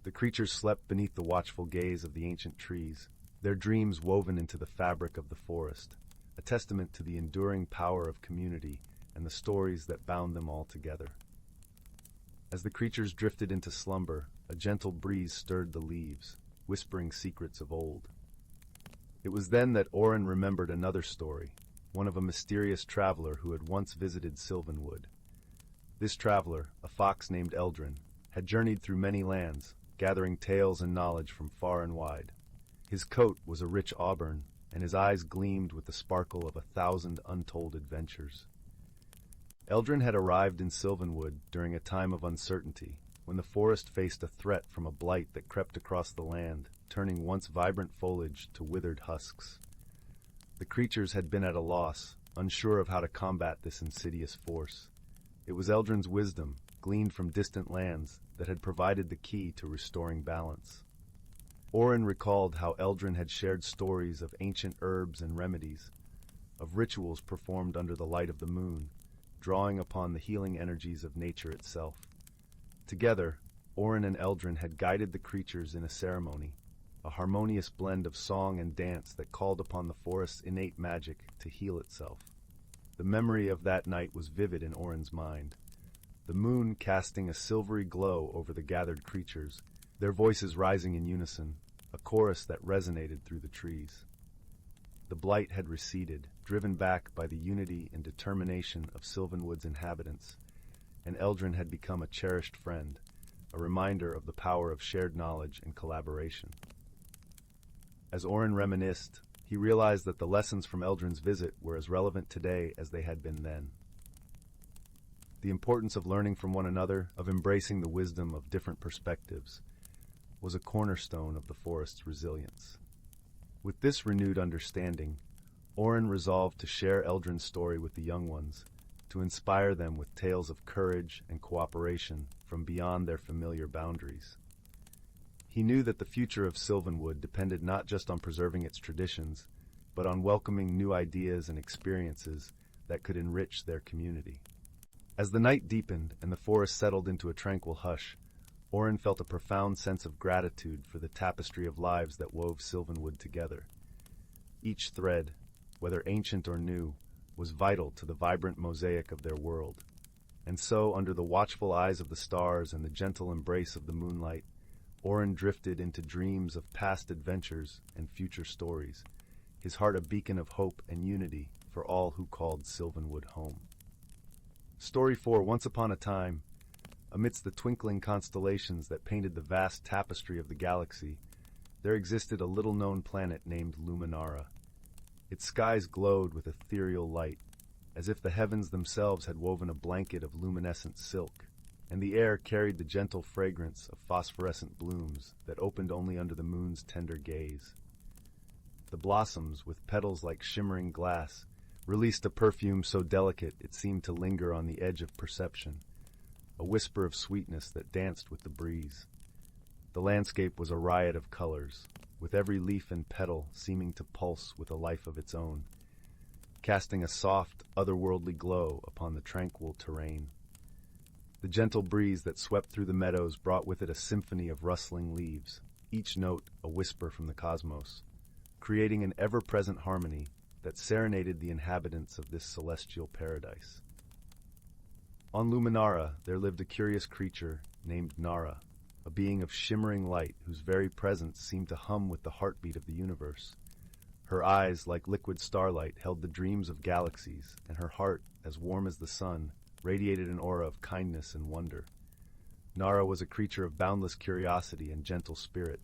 The creatures slept beneath the watchful gaze of the ancient trees, their dreams woven into the fabric of the forest, a testament to the enduring power of community and the stories that bound them all together. As the creatures drifted into slumber, a gentle breeze stirred the leaves, whispering secrets of old. It was then that Orin remembered another story, one of a mysterious traveler who had once visited Silven Wood. This traveler, a fox named Eldrin, had journeyed through many lands, gathering tales and knowledge from far and wide. His coat was a rich auburn, and his eyes gleamed with the sparkle of 1,000 untold adventures. Eldrin had arrived in Silven Wood during a time of uncertainty, when the forest faced a threat from a blight that crept across the land, turning once vibrant foliage to withered husks. The creatures had been at a loss, unsure of how to combat this insidious force. It was Eldrin's wisdom, gleaned from distant lands, that had provided the key to restoring balance. Orin recalled how Eldrin had shared stories of ancient herbs and remedies, of rituals performed under the light of the moon, drawing upon the healing energies of nature itself. Together, Orin and Eldrin had guided the creatures in a ceremony, a harmonious blend of song and dance that called upon the forest's innate magic to heal itself. The memory of that night was vivid in Orin's mind, the moon casting a silvery glow over the gathered creatures, their voices rising in unison, a chorus that resonated through the trees. The blight had receded, driven back by the unity and determination of Silven Wood's inhabitants, and Eldrin had become a cherished friend, a reminder of the power of shared knowledge and collaboration. As Orin reminisced, he realized that the lessons from Eldrin's visit were as relevant today as they had been then. The importance of learning from one another, of embracing the wisdom of different perspectives, was a cornerstone of the forest's resilience. With this renewed understanding, Orin resolved to share Eldrin's story with the young ones, to inspire them with tales of courage and cooperation from beyond their familiar boundaries. He knew that the future of Silven Wood depended not just on preserving its traditions, but on welcoming new ideas and experiences that could enrich their community. As the night deepened and the forest settled into a tranquil hush, Orin felt a profound sense of gratitude for the tapestry of lives that wove Silven Wood together. Each thread, whether ancient or new, was vital to the vibrant mosaic of their world. And so, under the watchful eyes of the stars and the gentle embrace of the moonlight, Orin drifted into dreams of past adventures and future stories, his heart a beacon of hope and unity for all who called Silven Wood home. Story 4. Once upon a time, amidst the twinkling constellations that painted the vast tapestry of the galaxy, there existed a little-known planet named Luminara. Its skies glowed with ethereal light, as if the heavens themselves had woven a blanket of luminescent silk, and the air carried the gentle fragrance of phosphorescent blooms that opened only under the moon's tender gaze. The blossoms, with petals like shimmering glass, released a perfume so delicate it seemed to linger on the edge of perception, a whisper of sweetness that danced with the breeze. The landscape was a riot of colors, with every leaf and petal seeming to pulse with a life of its own, casting a soft, otherworldly glow upon the tranquil terrain. The gentle breeze that swept through the meadows brought with it a symphony of rustling leaves, each note a whisper from the cosmos, creating an ever-present harmony that serenaded the inhabitants of this celestial paradise. On Luminara, there lived a curious creature named Nara, a being of shimmering light whose very presence seemed to hum with the heartbeat of the universe. Her eyes, like liquid starlight, held the dreams of galaxies, and her heart, as warm as the sun, radiated an aura of kindness and wonder. Nara was a creature of boundless curiosity and gentle spirit,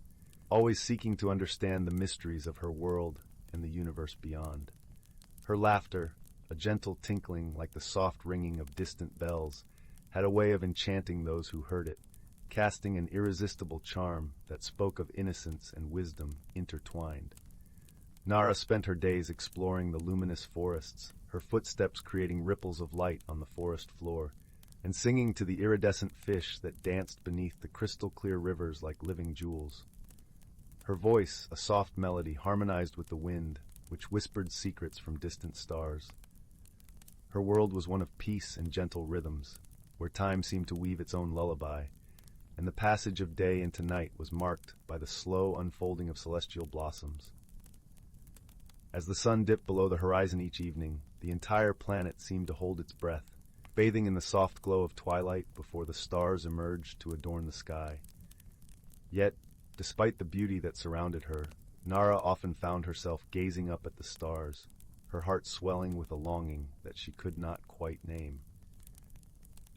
always seeking to understand the mysteries of her world and the universe beyond. Her laughter, a gentle tinkling like the soft ringing of distant bells, had a way of enchanting those who heard it, casting an irresistible charm that spoke of innocence and wisdom intertwined. Nara spent her days exploring the luminous forests, her footsteps creating ripples of light on the forest floor, and singing to the iridescent fish that danced beneath the crystal-clear rivers like living jewels. Her voice, a soft melody, harmonized with the wind, which whispered secrets from distant stars. Her world was one of peace and gentle rhythms, where time seemed to weave its own lullaby, and the passage of day into night was marked by the slow unfolding of celestial blossoms. As the sun dipped below the horizon each evening, the entire planet seemed to hold its breath, bathing in the soft glow of twilight before the stars emerged to adorn the sky. Yet, despite the beauty that surrounded her, Nara often found herself gazing up at the stars, her heart swelling with a longing that she could not quite name.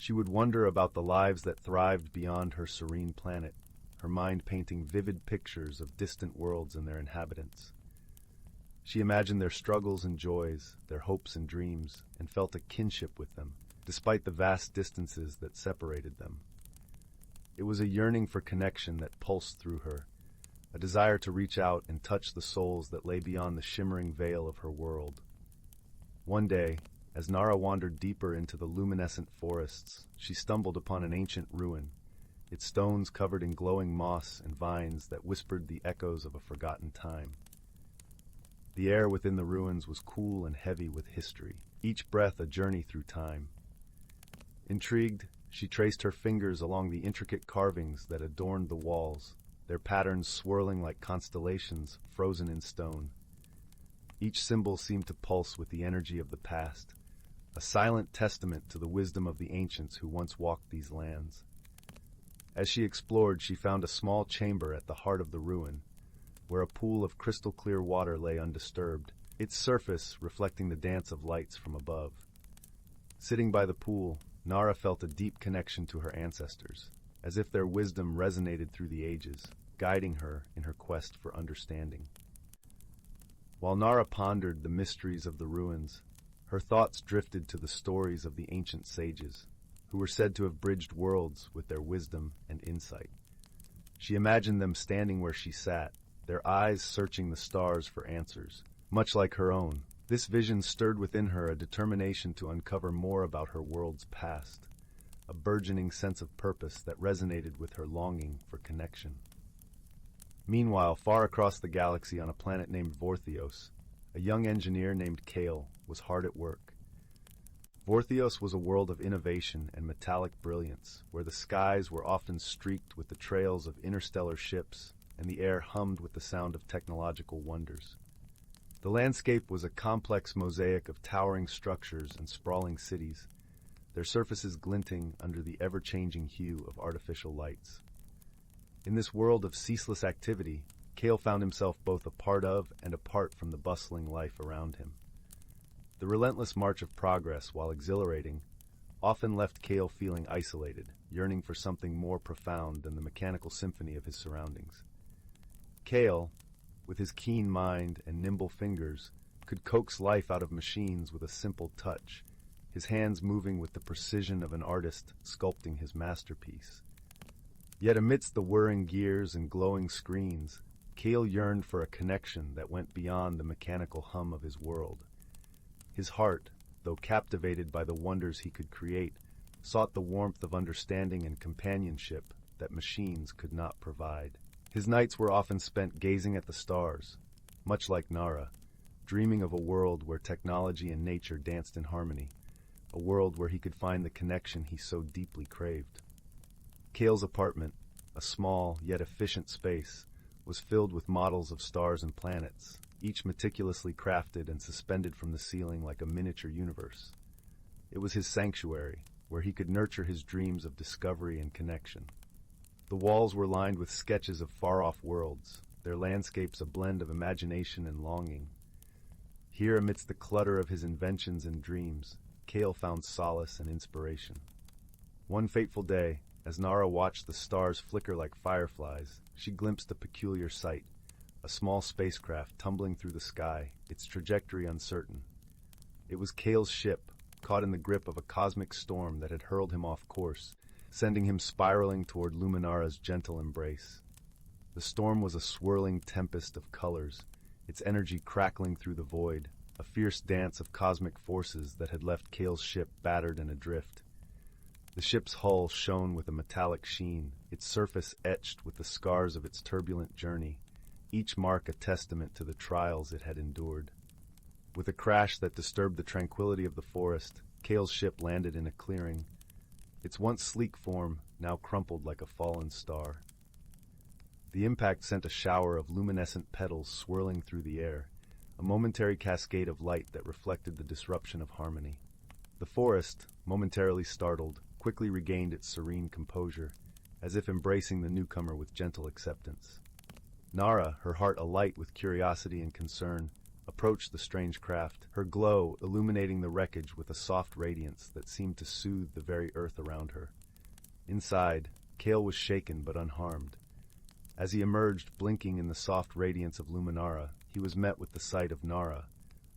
She would wonder about the lives that thrived beyond her serene planet, her mind painting vivid pictures of distant worlds and their inhabitants. She imagined their struggles and joys, their hopes and dreams, and felt a kinship with them, despite the vast distances that separated them. It was a yearning for connection that pulsed through her, a desire to reach out and touch the souls that lay beyond the shimmering veil of her world. One day, as Nara wandered deeper into the luminescent forests, she stumbled upon an ancient ruin, its stones covered in glowing moss and vines that whispered the echoes of a forgotten time. The air within the ruins was cool and heavy with history, each breath a journey through time. Intrigued, she traced her fingers along the intricate carvings that adorned the walls, their patterns swirling like constellations frozen in stone. Each symbol seemed to pulse with the energy of the past, a silent testament to the wisdom of the ancients who once walked these lands. As she explored, she found a small chamber at the heart of the ruin, where a pool of crystal-clear water lay undisturbed, its surface reflecting the dance of lights from above. Sitting by the pool, Nara felt a deep connection to her ancestors, as if their wisdom resonated through the ages, guiding her in her quest for understanding. While Nara pondered the mysteries of the ruins, her thoughts drifted to the stories of the ancient sages, who were said to have bridged worlds with their wisdom and insight. She imagined them standing where she sat, their eyes searching the stars for answers, much like her own. This vision stirred within her a determination to uncover more about her world's past, a burgeoning sense of purpose that resonated with her longing for connection. Meanwhile, far across the galaxy on a planet named Vorthios, a young engineer named Kale was hard at work. Vorthios was a world of innovation and metallic brilliance, where the skies were often streaked with the trails of interstellar ships and the air hummed with the sound of technological wonders. The landscape was a complex mosaic of towering structures and sprawling cities, their surfaces glinting under the ever-changing hue of artificial lights. In this world of ceaseless activity, Kale found himself both a part of and apart from the bustling life around him. The relentless march of progress, while exhilarating, often left Kale feeling isolated, yearning for something more profound than the mechanical symphony of his surroundings. Kale, with his keen mind and nimble fingers, could coax life out of machines with a simple touch, his hands moving with the precision of an artist sculpting his masterpiece. Yet amidst the whirring gears and glowing screens, Kale yearned for a connection that went beyond the mechanical hum of his world. His heart, though captivated by the wonders he could create, sought the warmth of understanding and companionship that machines could not provide. His nights were often spent gazing at the stars, much like Nara, dreaming of a world where technology and nature danced in harmony, a world where he could find the connection he so deeply craved. Kale's apartment, a small yet efficient space, was filled with models of stars and planets, each meticulously crafted and suspended from the ceiling like a miniature universe. It was his sanctuary, where he could nurture his dreams of discovery and connection. The walls were lined with sketches of far-off worlds, their landscapes a blend of imagination and longing. Here, amidst the clutter of his inventions and dreams, Kale found solace and inspiration. One fateful day, as Nara watched the stars flicker like fireflies, she glimpsed a peculiar sight, a small spacecraft tumbling through the sky, its trajectory uncertain. It was Kale's ship, caught in the grip of a cosmic storm that had hurled him off course, sending him spiraling toward Luminara's gentle embrace. The storm was a swirling tempest of colors, its energy crackling through the void, a fierce dance of cosmic forces that had left Kale's ship battered and adrift. The ship's hull shone with a metallic sheen, its surface etched with the scars of its turbulent journey, each mark a testament to the trials it had endured. With a crash that disturbed the tranquility of the forest, Kale's ship landed in a clearing, its once sleek form now crumpled like a fallen star. The impact sent a shower of luminescent petals swirling through the air, a momentary cascade of light that reflected the disruption of harmony. The forest, momentarily startled, quickly regained its serene composure, as if embracing the newcomer with gentle acceptance. Nara, her heart alight with curiosity and concern, approached the strange craft, her glow illuminating the wreckage with a soft radiance that seemed to soothe the very earth around her. Inside, Kale was shaken but unharmed. As he emerged, blinking in the soft radiance of Luminara, he was met with the sight of Nara,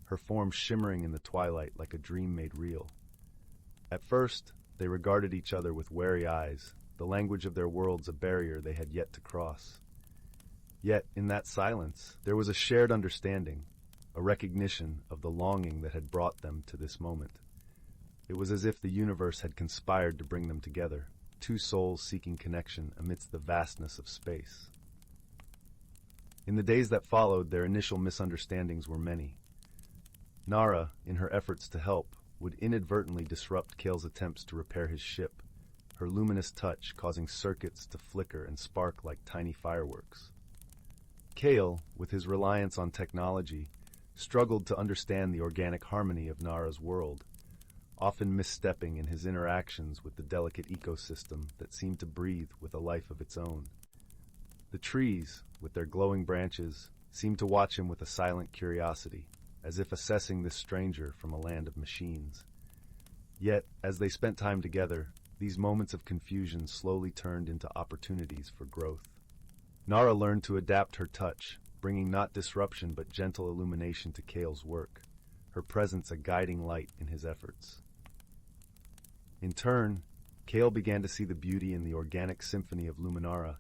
her form shimmering in the twilight like a dream made real. At first, they regarded each other with wary eyes, the language of their worlds a barrier they had yet to cross. Yet, in that silence, there was a shared understanding, a recognition of the longing that had brought them to this moment. It was as if the universe had conspired to bring them together, two souls seeking connection amidst the vastness of space. In the days that followed, their initial misunderstandings were many. Nara, in her efforts to help, would inadvertently disrupt Kale's attempts to repair his ship, her luminous touch causing circuits to flicker and spark like tiny fireworks. Kale, with his reliance on technology, struggled to understand the organic harmony of Nara's world, often misstepping in his interactions with the delicate ecosystem that seemed to breathe with a life of its own. The trees, with their glowing branches, seemed to watch him with a silent curiosity, as if assessing this stranger from a land of machines. Yet, as they spent time together, these moments of confusion slowly turned into opportunities for growth. Nara learned to adapt her touch, bringing not disruption but gentle illumination to Kale's work, her presence a guiding light in his efforts. In turn, Kale began to see the beauty in the organic symphony of Luminara,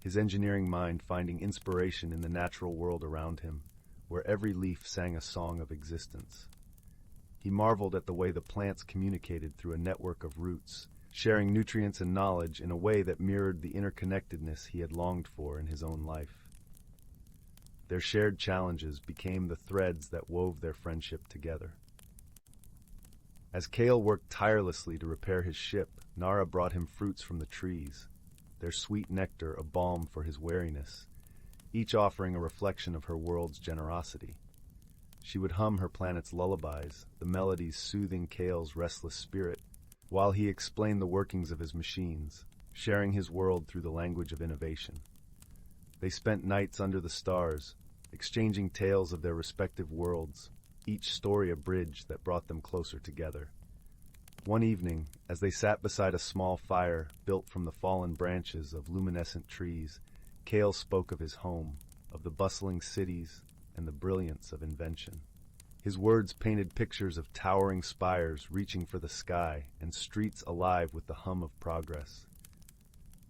his engineering mind finding inspiration in the natural world around him, where every leaf sang a song of existence. He marveled at the way the plants communicated through a network of roots, sharing nutrients and knowledge in a way that mirrored the interconnectedness he had longed for in his own life. Their shared challenges became the threads that wove their friendship together. As Kale worked tirelessly to repair his ship, Nara brought him fruits from the trees, their sweet nectar a balm for his weariness, each offering a reflection of her world's generosity. She would hum her planet's lullabies, the melodies soothing Kale's restless spirit, while he explained the workings of his machines, sharing his world through the language of innovation. They spent nights under the stars, exchanging tales of their respective worlds, each story a bridge that brought them closer together. One evening, as they sat beside a small fire built from the fallen branches of luminescent trees, Kale spoke of his home, of the bustling cities, and the brilliance of invention. His words painted pictures of towering spires reaching for the sky and streets alive with the hum of progress.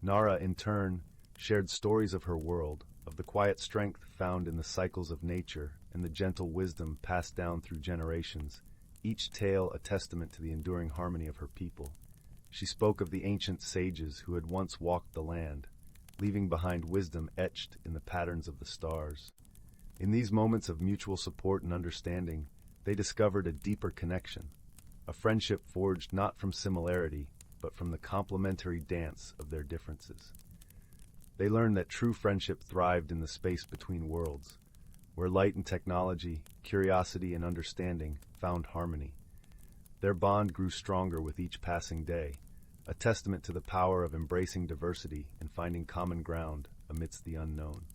Nara, in turn, shared stories of her world, of the quiet strength found in the cycles of nature and the gentle wisdom passed down through generations, each tale a testament to the enduring harmony of her people. She spoke of the ancient sages who had once walked the land, leaving behind wisdom etched in the patterns of the stars. In these moments of mutual support and understanding, they discovered a deeper connection, a friendship forged not from similarity, but from the complementary dance of their differences. They learned that true friendship thrived in the space between worlds, where light and technology, curiosity and understanding found harmony. Their bond grew stronger with each passing day, a testament to the power of embracing diversity and finding common ground amidst the unknown.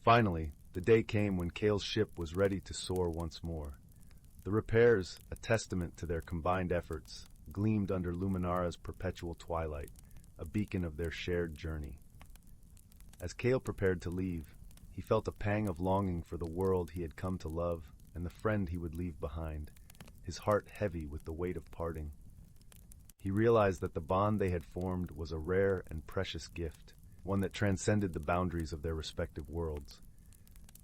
Finally, the day came when Kale's ship was ready to soar once more. The repairs, a testament to their combined efforts, gleamed under Luminara's perpetual twilight, a beacon of their shared journey. As Kale prepared to leave, he felt a pang of longing for the world he had come to love and the friend he would leave behind, his heart heavy with the weight of parting. He realized that the bond they had formed was a rare and precious gift, one that transcended the boundaries of their respective worlds.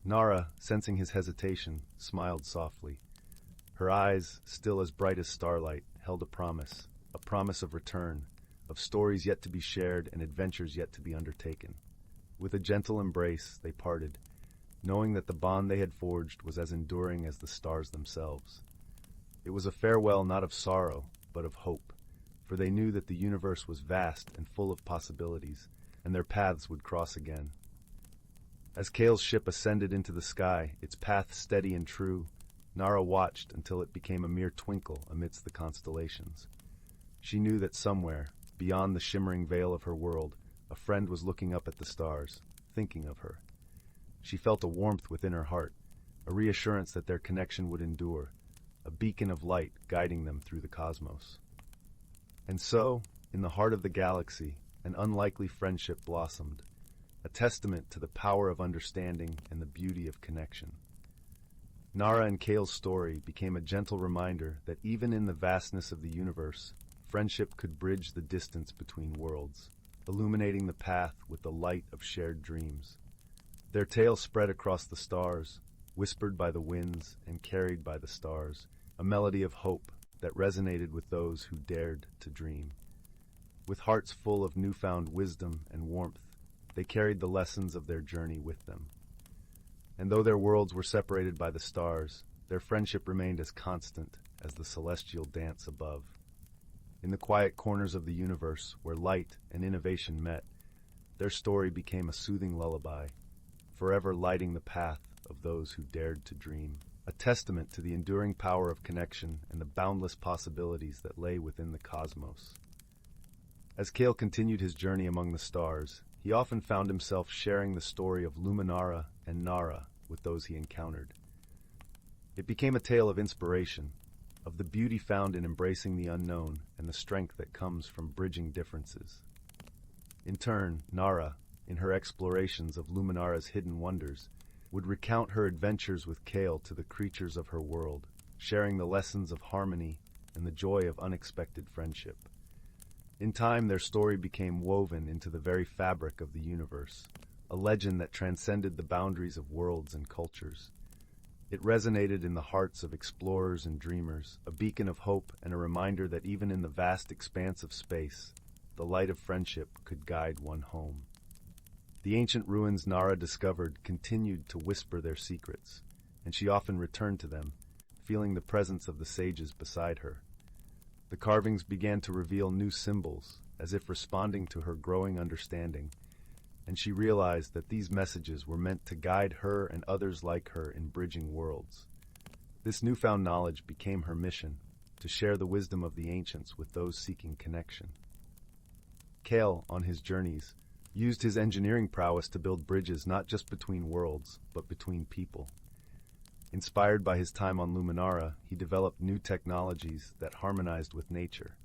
Nara, sensing his hesitation, smiled softly. Her eyes, still as bright as starlight, held a promise of return, of stories yet to be shared and adventures yet to be undertaken. With a gentle embrace, they parted, knowing that the bond they had forged was as enduring as the stars themselves. It was a farewell not of sorrow, but of hope, for they knew that the universe was vast and full of possibilities, and their paths would cross again. As Kale's ship ascended into the sky, its path steady and true, Nara watched until it became a mere twinkle amidst the constellations. She knew that somewhere, beyond the shimmering veil of her world, a friend was looking up at the stars, thinking of her. She felt a warmth within her heart, a reassurance that their connection would endure, a beacon of light guiding them through the cosmos. And so, in the heart of the galaxy, an unlikely friendship blossomed, a testament to the power of understanding and the beauty of connection. Nara and Kale's story became a gentle reminder that even in the vastness of the universe, friendship could bridge the distance between worlds, illuminating the path with the light of shared dreams. Their tale spread across the stars, whispered by the winds and carried by the stars, a melody of hope that resonated with those who dared to dream. With hearts full of newfound wisdom and warmth, they carried the lessons of their journey with them. And though their worlds were separated by the stars, their friendship remained as constant as the celestial dance above. In the quiet corners of the universe, where light and innovation met, their story became a soothing lullaby, forever lighting the path of those who dared to dream, a testament to the enduring power of connection and the boundless possibilities that lay within the cosmos. As Kale continued his journey among the stars, he often found himself sharing the story of Luminara and Nara with those he encountered. It became a tale of inspiration, of the beauty found in embracing the unknown and the strength that comes from bridging differences. In turn, Nara, in her explorations of Luminara's hidden wonders, would recount her adventures with Kale to the creatures of her world, sharing the lessons of harmony and the joy of unexpected friendship. In time, their story became woven into the very fabric of the universe, a legend that transcended the boundaries of worlds and cultures. It resonated in the hearts of explorers and dreamers, a beacon of hope and a reminder that even in the vast expanse of space, the light of friendship could guide one home. The ancient ruins Nara discovered continued to whisper their secrets, and she often returned to them, feeling the presence of the sages beside her. The carvings began to reveal new symbols, as if responding to her growing understanding, and she realized that these messages were meant to guide her and others like her in bridging worlds. This newfound knowledge became her mission, to share the wisdom of the ancients with those seeking connection. Kale, on his journeys, used his engineering prowess to build bridges not just between worlds, but between people. Inspired by his time on Luminara, he developed new technologies that harmonized with nature,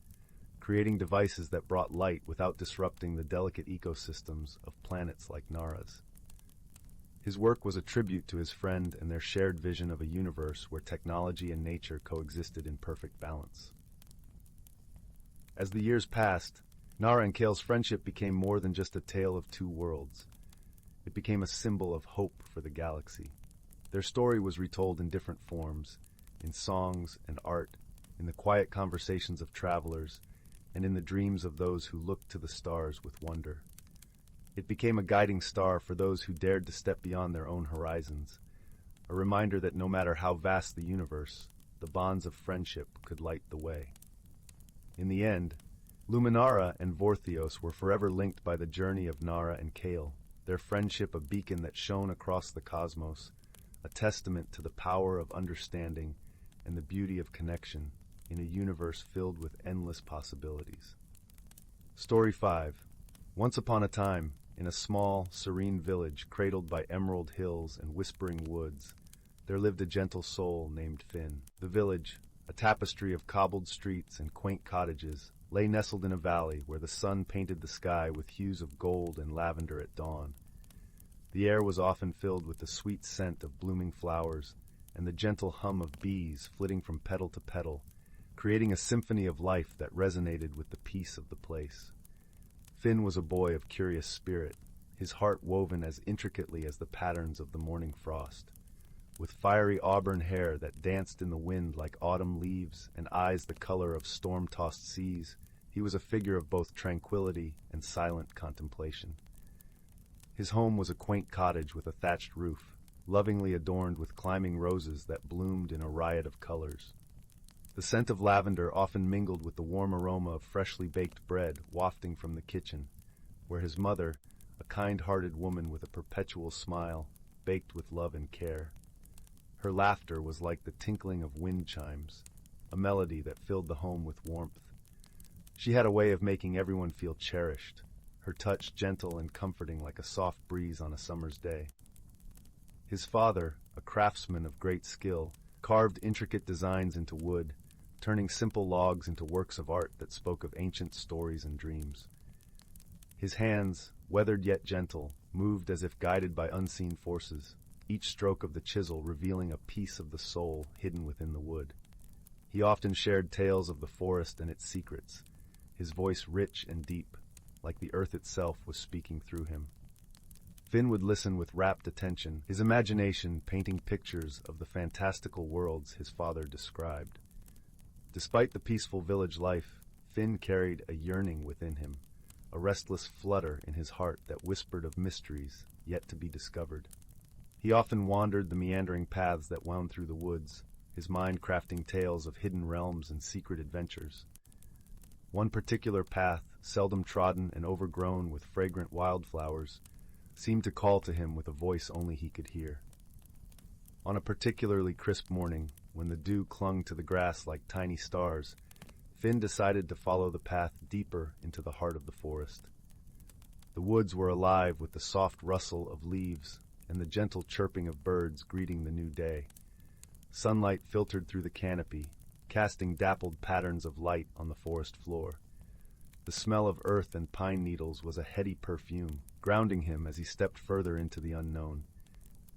creating devices that brought light without disrupting the delicate ecosystems of planets like Nara's. His work was a tribute to his friend and their shared vision of a universe where technology and nature coexisted in perfect balance. As the years passed, Nara and Kale's friendship became more than just a tale of two worlds. It became a symbol of hope for the galaxy. Their story was retold in different forms, in songs and art, in the quiet conversations of travelers, and in the dreams of those who looked to the stars with wonder. It became a guiding star for those who dared to step beyond their own horizons, a reminder that no matter how vast the universe, the bonds of friendship could light the way. In the end, Luminara and Vorthios were forever linked by the journey of Nara and Kale, their friendship a beacon that shone across the cosmos, a testament to the power of understanding and the beauty of connection in a universe filled with endless possibilities. Story 5. Once upon a time, in a small, serene village cradled by emerald hills and whispering woods, there lived a gentle soul named Finn. The village, a tapestry of cobbled streets and quaint cottages, lay nestled in a valley where the sun painted the sky with hues of gold and lavender at dawn. The air was often filled with the sweet scent of blooming flowers and the gentle hum of bees flitting from petal to petal, creating a symphony of life that resonated with the peace of the place. Finn was a boy of curious spirit, his heart woven as intricately as the patterns of the morning frost. With fiery auburn hair that danced in the wind like autumn leaves and eyes the color of storm-tossed seas, he was a figure of both tranquility and silent contemplation. His home was a quaint cottage with a thatched roof, lovingly adorned with climbing roses that bloomed in a riot of colors. The scent of lavender often mingled with the warm aroma of freshly baked bread wafting from the kitchen, where his mother, a kind-hearted woman with a perpetual smile, baked with love and care. Her laughter was like the tinkling of wind chimes, a melody that filled the home with warmth. She had a way of making everyone feel cherished, her touch gentle and comforting like a soft breeze on a summer's day. His father, a craftsman of great skill, carved intricate designs into wood, turning simple logs into works of art that spoke of ancient stories and dreams. His hands, weathered yet gentle, moved as if guided by unseen forces, each stroke of the chisel revealing a piece of the soul hidden within the wood. He often shared tales of the forest and its secrets, his voice rich and deep, like the earth itself was speaking through him. Finn would listen with rapt attention, his imagination painting pictures of the fantastical worlds his father described. Despite the peaceful village life, Finn carried a yearning within him, a restless flutter in his heart that whispered of mysteries yet to be discovered. He often wandered the meandering paths that wound through the woods, his mind crafting tales of hidden realms and secret adventures. One particular path, seldom trodden and overgrown with fragrant wildflowers, seemed to call to him with a voice only he could hear. On a particularly crisp morning, when the dew clung to the grass like tiny stars, Finn decided to follow the path deeper into the heart of the forest. The woods were alive with the soft rustle of leaves and the gentle chirping of birds greeting the new day. Sunlight filtered through the canopy, casting dappled patterns of light on the forest floor. The smell of earth and pine needles was a heady perfume, grounding him as he stepped further into the unknown.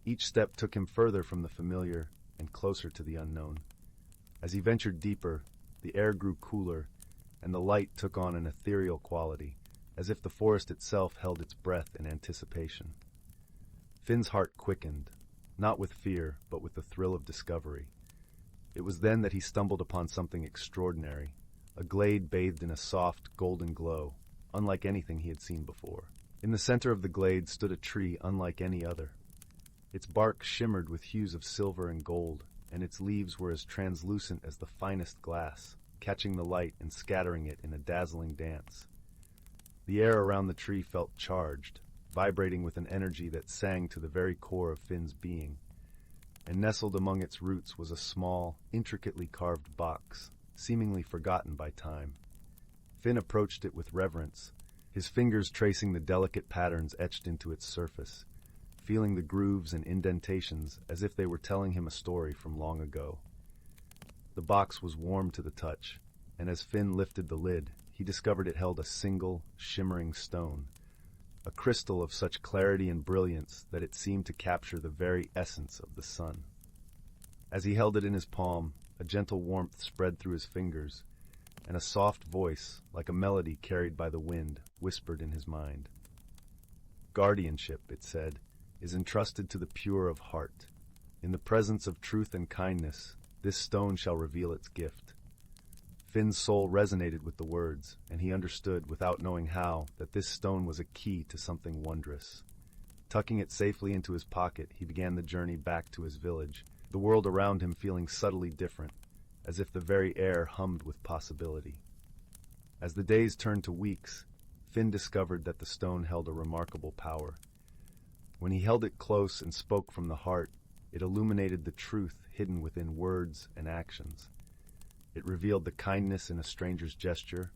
Each step took him further from the familiar and closer to the unknown. As he ventured deeper, the air grew cooler, and the light took on an ethereal quality, as if the forest itself held its breath in anticipation. Finn's heart quickened, not with fear, but with the thrill of discovery. It was then that he stumbled upon something extraordinary, a glade bathed in a soft, golden glow, unlike anything he had seen before. In the center of the glade stood a tree unlike any other. Its bark shimmered with hues of silver and gold, and its leaves were as translucent as the finest glass, catching the light and scattering it in a dazzling dance. The air around the tree felt charged, vibrating with an energy that sang to the very core of Finn's being, and nestled among its roots was a small, intricately carved box, seemingly forgotten by time. Finn approached it with reverence, his fingers tracing the delicate patterns etched into its surface, feeling the grooves and indentations as if they were telling him a story from long ago. The box was warm to the touch, and as Finn lifted the lid, he discovered it held a single, shimmering stone, a crystal of such clarity and brilliance that it seemed to capture the very essence of the sun. As he held it in his palm, a gentle warmth spread through his fingers, and a soft voice, like a melody carried by the wind, whispered in his mind. Guardianship, it said, is entrusted to the pure of heart. In the presence of truth and kindness, this stone shall reveal its gift. Finn's soul resonated with the words, and he understood, without knowing how, that this stone was a key to something wondrous. Tucking it safely into his pocket, he began the journey back to his village, the world around him feeling subtly different, as if the very air hummed with possibility. As the days turned to weeks, Finn discovered that the stone held a remarkable power. When he held it close and spoke from the heart, it illuminated the truth hidden within words and actions. It revealed the kindness in a stranger's gesture,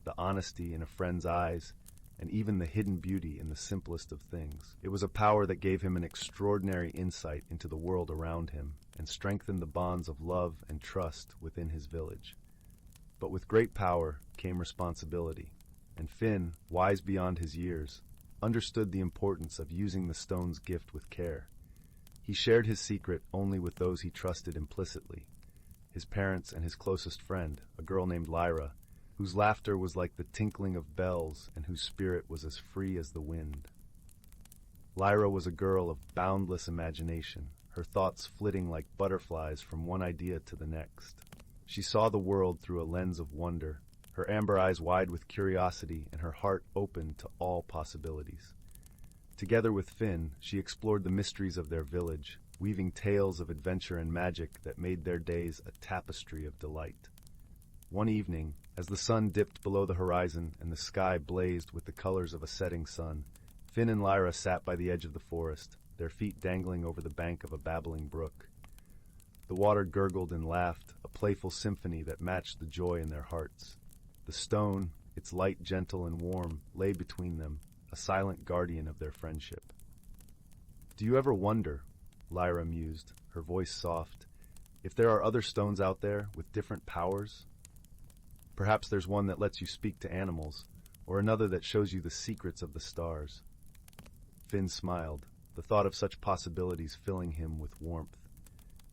the honesty in a friend's eyes, and even the hidden beauty in the simplest of things. It was a power that gave him an extraordinary insight into the world around him and strengthened the bonds of love and trust within his village. But with great power came responsibility, and Finn, wise beyond his years, understood the importance of using the stone's gift with care. He shared his secret only with those he trusted implicitly, his parents and his closest friend, a girl named Lyla, whose laughter was like the tinkling of bells and whose spirit was as free as the wind. Lyra was a girl of boundless imagination, her thoughts flitting like butterflies from one idea to the next. She saw the world through a lens of wonder, her amber eyes wide with curiosity and her heart open to all possibilities. Together with Finn, she explored the mysteries of their village, weaving tales of adventure and magic that made their days a tapestry of delight. One evening, as the sun dipped below the horizon and the sky blazed with the colors of a setting sun, Finn and Lyra sat by the edge of the forest, their feet dangling over the bank of a babbling brook. The water gurgled and laughed, a playful symphony that matched the joy in their hearts. The stone, its light gentle and warm, lay between them, a silent guardian of their friendship. Do you ever wonder, Lyra mused, her voice soft. If there are other stones out there with different powers, perhaps there's one that lets you speak to animals, or another that shows you the secrets of the stars. Finn smiled, the thought of such possibilities filling him with warmth.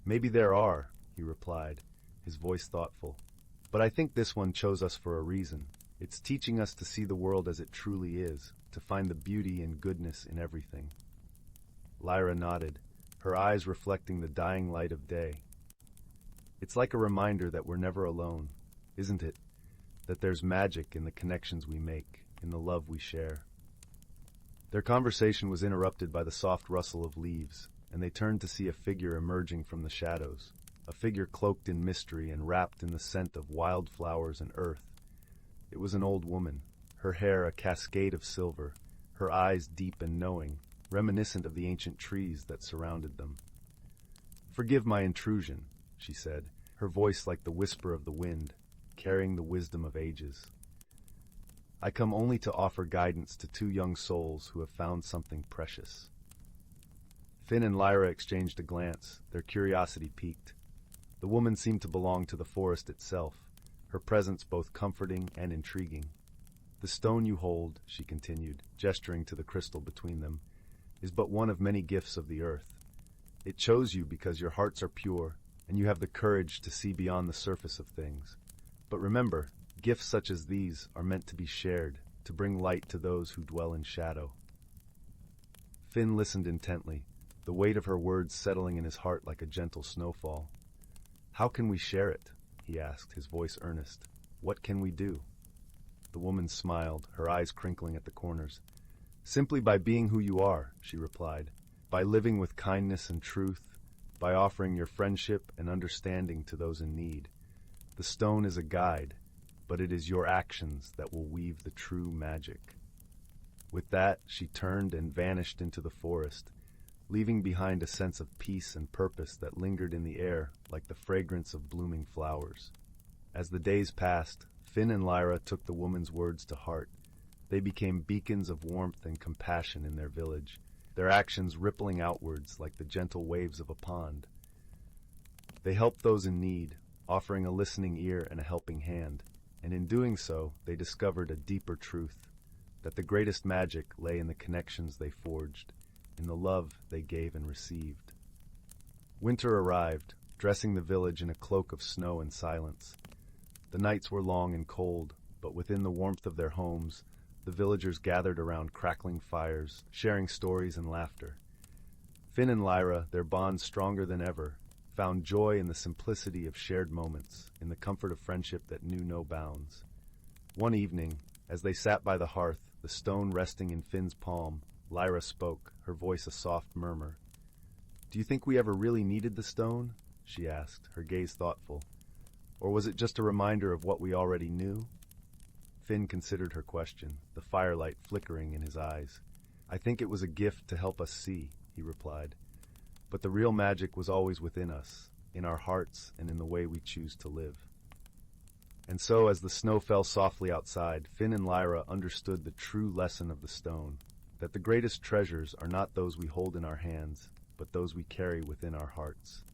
Maybe there are, he replied, his voice thoughtful. But I think this one chose us for a reason. It's teaching us to see the world as it truly is, to find the beauty and goodness in everything. Lyra nodded, her eyes reflecting the dying light of day. It's like a reminder that we're never alone, isn't it? That there's magic in the connections we make, in the love we share. Their conversation was interrupted by the soft rustle of leaves, and they turned to see a figure emerging from the shadows, a figure cloaked in mystery and wrapped in the scent of wildflowers and earth. It was an old woman, her hair a cascade of silver, her eyes deep and knowing, reminiscent of the ancient trees that surrounded them. "Forgive my intrusion," she said, her voice like the whisper of the wind, carrying the wisdom of ages. "I come only to offer guidance to two young souls who have found something precious." Finn and Lyra exchanged a glance, their curiosity piqued. The woman seemed to belong to the forest itself, her presence both comforting and intriguing. "The stone you hold," she continued, gesturing to the crystal between them, "is but one of many gifts of the earth. It chose you because your hearts are pure, and you have the courage to see beyond the surface of things. But remember, gifts such as these are meant to be shared, to bring light to those who dwell in shadow." Finn listened intently, the weight of her words settling in his heart like a gentle snowfall. "How can we share it?" he asked, his voice earnest. "What can we do?" The woman smiled, her eyes crinkling at the corners. "Simply by being who you are," she replied, "by living with kindness and truth, by offering your friendship and understanding to those in need. The stone is a guide, but it is your actions that will weave the true magic." With that, she turned and vanished into the forest, leaving behind a sense of peace and purpose that lingered in the air like the fragrance of blooming flowers. As the days passed, Finn and Lyra took the woman's words to heart. They became beacons of warmth and compassion in their village, their actions rippling outwards like the gentle waves of a pond. They helped those in need, offering a listening ear and a helping hand, and in doing so, they discovered a deeper truth, that the greatest magic lay in the connections they forged, in the love they gave and received. Winter arrived, dressing the village in a cloak of snow and silence. The nights were long and cold, but within the warmth of their homes, the villagers gathered around crackling fires, sharing stories and laughter. Finn and Lyra, their bond stronger than ever, found joy in the simplicity of shared moments, in the comfort of friendship that knew no bounds. One evening, as they sat by the hearth, the stone resting in Finn's palm, Lyra spoke, her voice a soft murmur. "Do you think we ever really needed the stone?" she asked, her gaze thoughtful. "Or was it just a reminder of what we already knew?" Finn considered her question, the firelight flickering in his eyes. "I think it was a gift to help us see," he replied. "But the real magic was always within us, in our hearts and in the way we choose to live." And so, as the snow fell softly outside, Finn and Lyra understood the true lesson of the stone, that the greatest treasures are not those we hold in our hands, but those we carry within our hearts.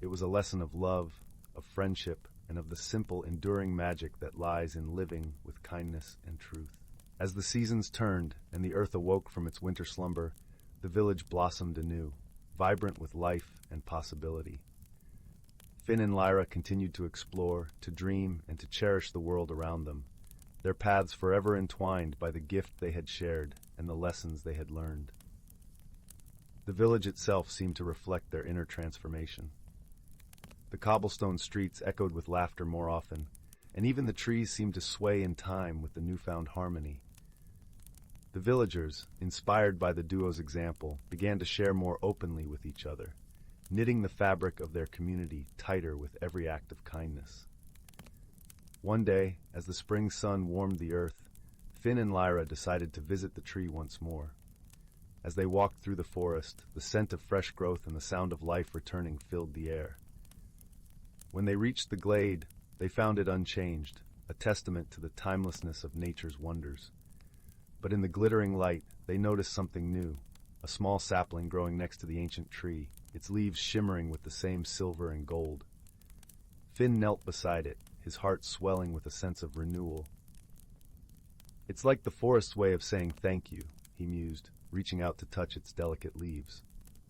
It was a lesson of love, of friendship, and of the simple, enduring magic that lies in living with kindness and truth. As the seasons turned and the earth awoke from its winter slumber, the village blossomed anew, vibrant with life and possibility. Finn and Lyra continued to explore, to dream, and to cherish the world around them, their paths forever entwined by the gift they had shared and the lessons they had learned. The village itself seemed to reflect their inner transformation. The cobblestone streets echoed with laughter more often, and even the trees seemed to sway in time with the newfound harmony. The villagers, inspired by the duo's example, began to share more openly with each other, knitting the fabric of their community tighter with every act of kindness. One day, as the spring sun warmed the earth, Finn and Lyra decided to visit the tree once more. As they walked through the forest, the scent of fresh growth and the sound of life returning filled the air. When they reached the glade, they found it unchanged, a testament to the timelessness of nature's wonders. But in the glittering light, they noticed something new, a small sapling growing next to the ancient tree, its leaves shimmering with the same silver and gold. Finn knelt beside it, his heart swelling with a sense of renewal. "It's like the forest's way of saying thank you," he mused, reaching out to touch its delicate leaves.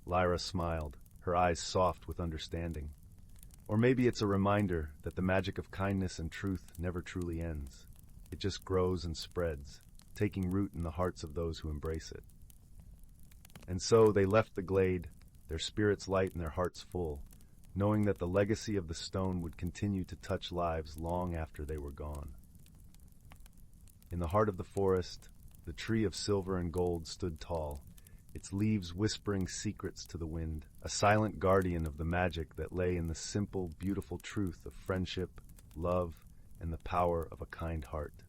Lyra smiled, her eyes soft with understanding. "Or maybe it's a reminder that the magic of kindness and truth never truly ends. It just grows and spreads, taking root in the hearts of those who embrace it." And so they left the glade, their spirits light and their hearts full, knowing that the legacy of the stone would continue to touch lives long after they were gone. In the heart of the forest, the tree of silver and gold stood tall, its leaves whispering secrets to the wind, a silent guardian of the magic that lay in the simple, beautiful truth of friendship, love, and the power of a kind heart.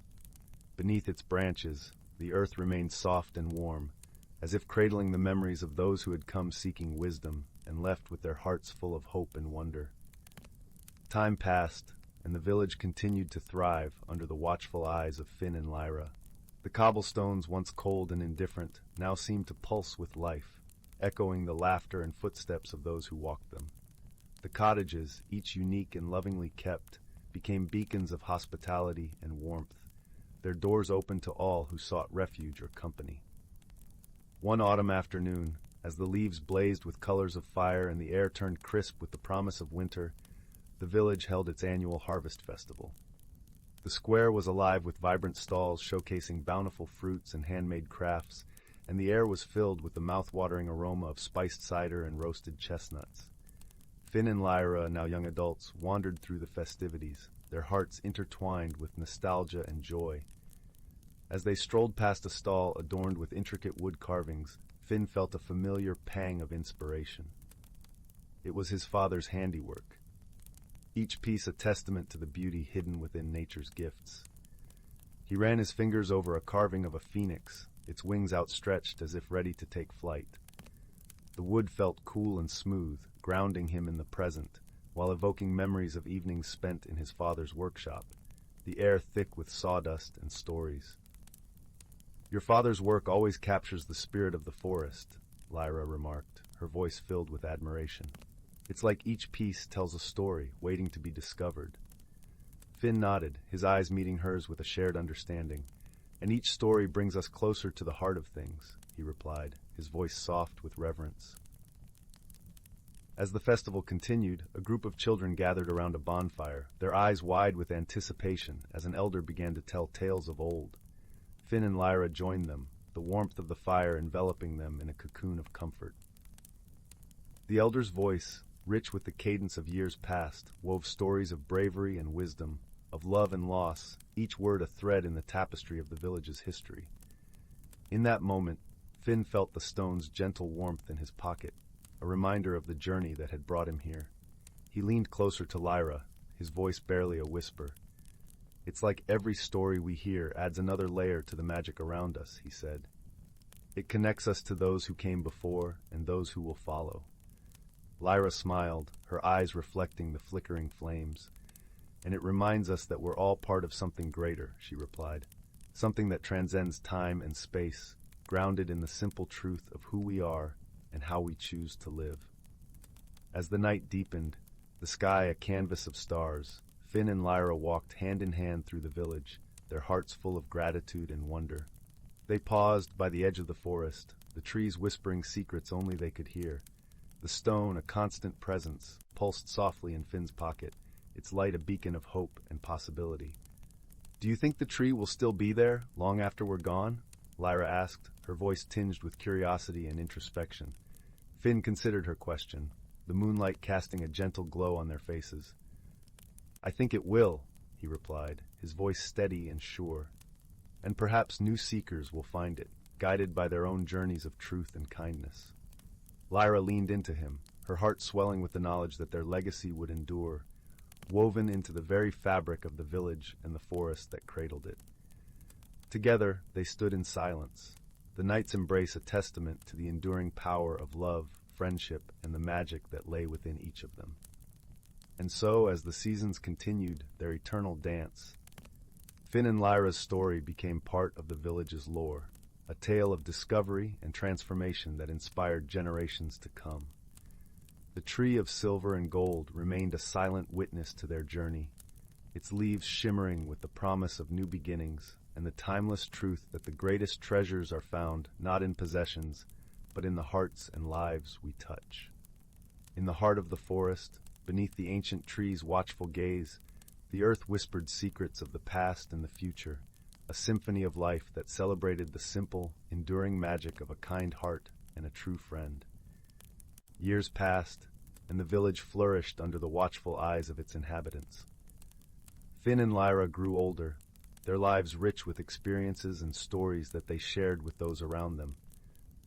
Beneath its branches, the earth remained soft and warm, as if cradling the memories of those who had come seeking wisdom and left with their hearts full of hope and wonder. Time passed, and the village continued to thrive under the watchful eyes of Finn and Lyra. The cobblestones, once cold and indifferent, now seemed to pulse with life, echoing the laughter and footsteps of those who walked them. The cottages, each unique and lovingly kept, became beacons of hospitality and warmth, their doors open to all who sought refuge or company. One autumn afternoon, as the leaves blazed with colors of fire and the air turned crisp with the promise of winter, the village held its annual harvest festival. The square was alive with vibrant stalls showcasing bountiful fruits and handmade crafts, and the air was filled with the mouth-watering aroma of spiced cider and roasted chestnuts. Finn and Lyra, now young adults, wandered through the festivities, their hearts intertwined with nostalgia and joy. As they strolled past a stall adorned with intricate wood carvings, Finn felt a familiar pang of inspiration. It was his father's handiwork, each piece a testament to the beauty hidden within nature's gifts. He ran his fingers over a carving of a phoenix, its wings outstretched as if ready to take flight. The wood felt cool and smooth, grounding him in the present, while evoking memories of evenings spent in his father's workshop, the air thick with sawdust and stories. "Your father's work always captures the spirit of the forest," Lyra remarked, her voice filled with admiration. "It's like each piece tells a story, waiting to be discovered." Finn nodded, his eyes meeting hers with a shared understanding. "And each story brings us closer to the heart of things," he replied, his voice soft with reverence. As the festival continued, a group of children gathered around a bonfire, their eyes wide with anticipation as an elder began to tell tales of old. Finn and Lyra joined them, the warmth of the fire enveloping them in a cocoon of comfort. The elder's voice, rich with the cadence of years past, wove stories of bravery and wisdom, of love and loss, each word a thread in the tapestry of the village's history. In that moment, Finn felt the stone's gentle warmth in his pocket, a reminder of the journey that had brought him here. He leaned closer to Lyra, his voice barely a whisper. "It's like every story we hear adds another layer to the magic around us," he said. "It connects us to those who came before and those who will follow." Lyra smiled, her eyes reflecting the flickering flames. "And it reminds us that we're all part of something greater," she replied. "Something that transcends time and space, grounded in the simple truth of who we are and how we choose to live." As the night deepened, the sky a canvas of stars, Finn and Lyra walked hand in hand through the village, their hearts full of gratitude and wonder. They paused by the edge of the forest, the trees whispering secrets only they could hear. The stone, a constant presence, pulsed softly in Finn's pocket, its light a beacon of hope and possibility. "Do you think the tree will still be there, long after we're gone?" Lyra asked, her voice tinged with curiosity and introspection. Finn considered her question, the moonlight casting a gentle glow on their faces. "I think it will," he replied, his voice steady and sure. "And perhaps new seekers will find it, guided by their own journeys of truth and kindness." Lyra leaned into him, her heart swelling with the knowledge that their legacy would endure, woven into the very fabric of the village and the forest that cradled it. Together, they stood in silence, the night's embrace a testament to the enduring power of love, friendship, and the magic that lay within each of them. And so, as the seasons continued their eternal dance, Finn and Lyra's story became part of the village's lore, a tale of discovery and transformation that inspired generations to come. The tree of silver and gold remained a silent witness to their journey, its leaves shimmering with the promise of new beginnings and the timeless truth that the greatest treasures are found not in possessions, but in the hearts and lives we touch. In the heart of the forest, beneath the ancient tree's watchful gaze, the earth whispered secrets of the past and the future, a symphony of life that celebrated the simple, enduring magic of a kind heart and a true friend. Years passed, and the village flourished under the watchful eyes of its inhabitants. Finn and Lyra grew older, their lives rich with experiences and stories that they shared with those around them.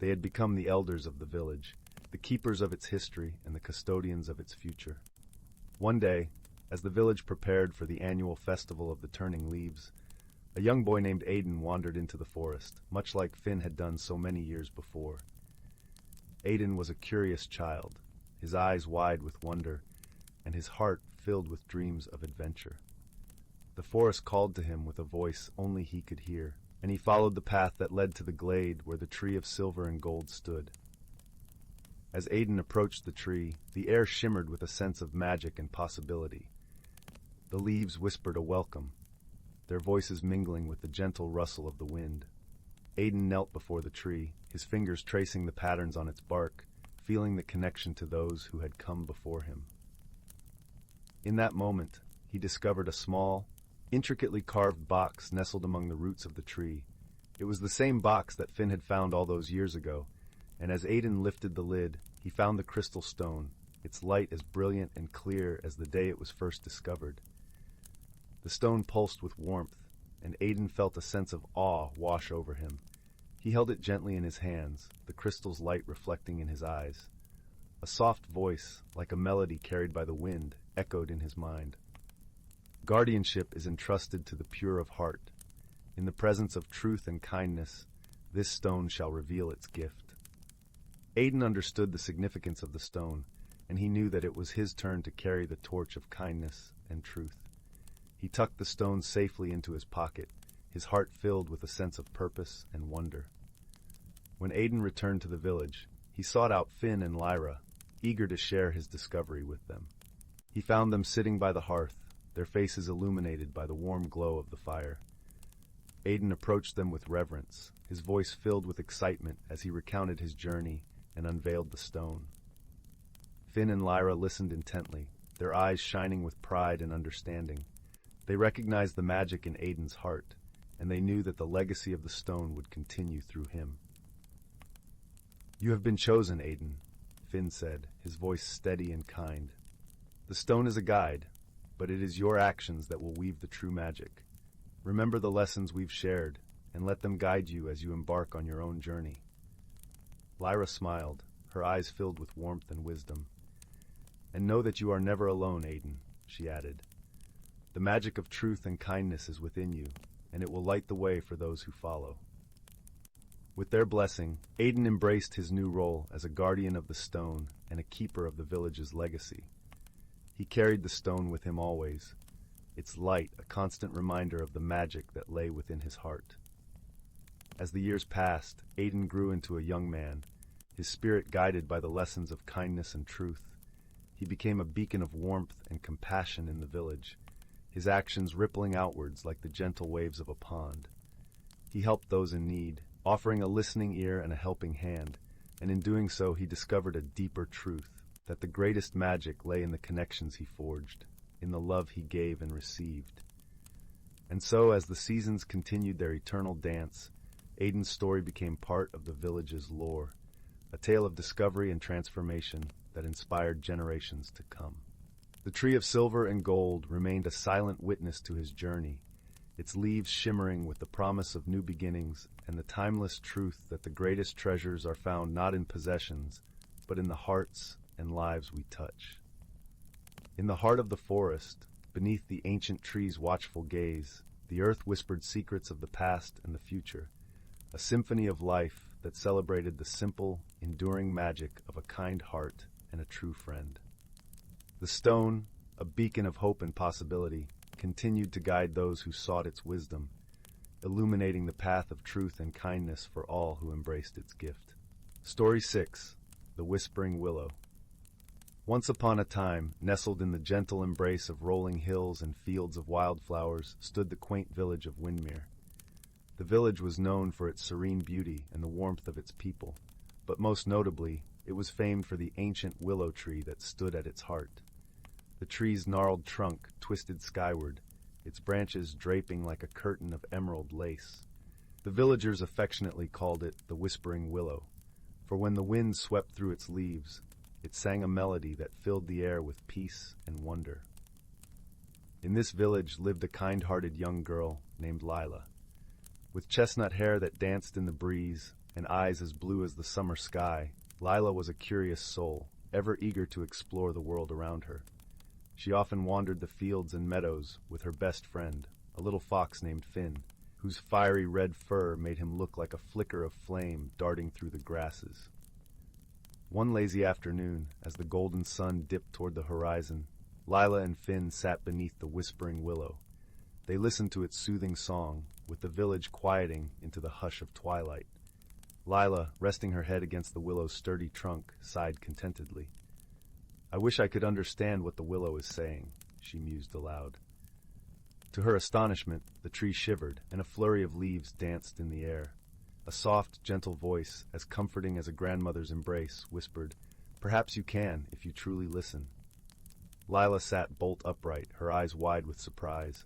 They had become the elders of the village, the keepers of its history and the custodians of its future. One day, as the village prepared for the annual festival of the turning leaves, a young boy named Aiden wandered into the forest, much like Finn had done so many years before. Aiden was a curious child, his eyes wide with wonder, and his heart filled with dreams of adventure. The forest called to him with a voice only he could hear, and he followed the path that led to the glade where the tree of silver and gold stood. As Aiden approached the tree, the air shimmered with a sense of magic and possibility. The leaves whispered a welcome, their voices mingling with the gentle rustle of the wind. Aiden knelt before the tree, his fingers tracing the patterns on its bark, feeling the connection to those who had come before him. In that moment, he discovered a small, intricately carved box nestled among the roots of the tree. It was the same box that Finn had found all those years ago, and as Aiden lifted the lid, he found the crystal stone, its light as brilliant and clear as the day it was first discovered. The stone pulsed with warmth, and Aiden felt a sense of awe wash over him. He held it gently in his hands, the crystal's light reflecting in his eyes. A soft voice, like a melody carried by the wind, echoed in his mind. Guardianship is entrusted to the pure of heart. In the presence of truth and kindness, this stone shall reveal its gift. Aiden understood the significance of the stone, and he knew that it was his turn to carry the torch of kindness and truth. He tucked the stone safely into his pocket, his heart filled with a sense of purpose and wonder. When Aiden returned to the village, he sought out Finn and Lyra, eager to share his discovery with them. He found them sitting by the hearth, their faces illuminated by the warm glow of the fire. Aiden approached them with reverence, his voice filled with excitement as he recounted his journey and unveiled the stone. Finn and Lyra listened intently, their eyes shining with pride and understanding. They recognized the magic in Aiden's heart, and they knew that the legacy of the stone would continue through him. "You have been chosen, Aiden," Finn said, his voice steady and kind. "The stone is a guide, but it is your actions that will weave the true magic. Remember the lessons we've shared, and let them guide you as you embark on your own journey." Lyra smiled, her eyes filled with warmth and wisdom. "And know that you are never alone, Aiden," she added. "The magic of truth and kindness is within you, and it will light the way for those who follow." With their blessing, Aiden embraced his new role as a guardian of the stone and a keeper of the village's legacy. He carried the stone with him always, its light a constant reminder of the magic that lay within his heart. As the years passed, Aiden grew into a young man, his spirit guided by the lessons of kindness and truth. He became a beacon of warmth and compassion in the village, his actions rippling outwards like the gentle waves of a pond. He helped those in need, offering a listening ear and a helping hand, and in doing so he discovered a deeper truth, that the greatest magic lay in the connections he forged, in the love he gave and received. And so, as the seasons continued their eternal dance, Aiden's story became part of the village's lore, a tale of discovery and transformation that inspired generations to come. The tree of silver and gold remained a silent witness to his journey, its leaves shimmering with the promise of new beginnings and the timeless truth that the greatest treasures are found not in possessions, but in the hearts and lives we touch. In the heart of the forest, beneath the ancient tree's watchful gaze, the earth whispered secrets of the past and the future, a symphony of life that celebrated the simple, enduring magic of a kind heart and a true friend. The stone, a beacon of hope and possibility, continued to guide those who sought its wisdom. illuminating the path of truth and kindness for all who embraced its gift. Story 6. The Whispering Willow. Once upon a time, nestled in the gentle embrace of rolling hills and fields of wildflowers, stood the quaint village of Windmere. The village was known for its serene beauty and the warmth of its people, but most notably, it was famed for the ancient willow tree that stood at its heart. The tree's gnarled trunk twisted skyward, its branches draping like a curtain of emerald lace. The villagers affectionately called it the Whispering Willow, for when the wind swept through its leaves, it sang a melody that filled the air with peace and wonder. In this village lived a kind-hearted young girl named Lyla. With chestnut hair that danced in the breeze and eyes as blue as the summer sky, Lyla was a curious soul, ever eager to explore the world around her. She often wandered the fields and meadows with her best friend, a little fox named Finn, whose fiery red fur made him look like a flicker of flame darting through the grasses. One lazy afternoon, as the golden sun dipped toward the horizon, Lyla and Finn sat beneath the Whispering Willow. They listened to its soothing song, with the village quieting into the hush of twilight. Lyla, resting her head against the willow's sturdy trunk, sighed contentedly. "I wish I could understand what the willow is saying," she mused aloud. To her astonishment, the tree shivered, and a flurry of leaves danced in the air. A soft, gentle voice, as comforting as a grandmother's embrace, whispered, "Perhaps you can, if you truly listen." Lyla sat bolt upright, her eyes wide with surprise.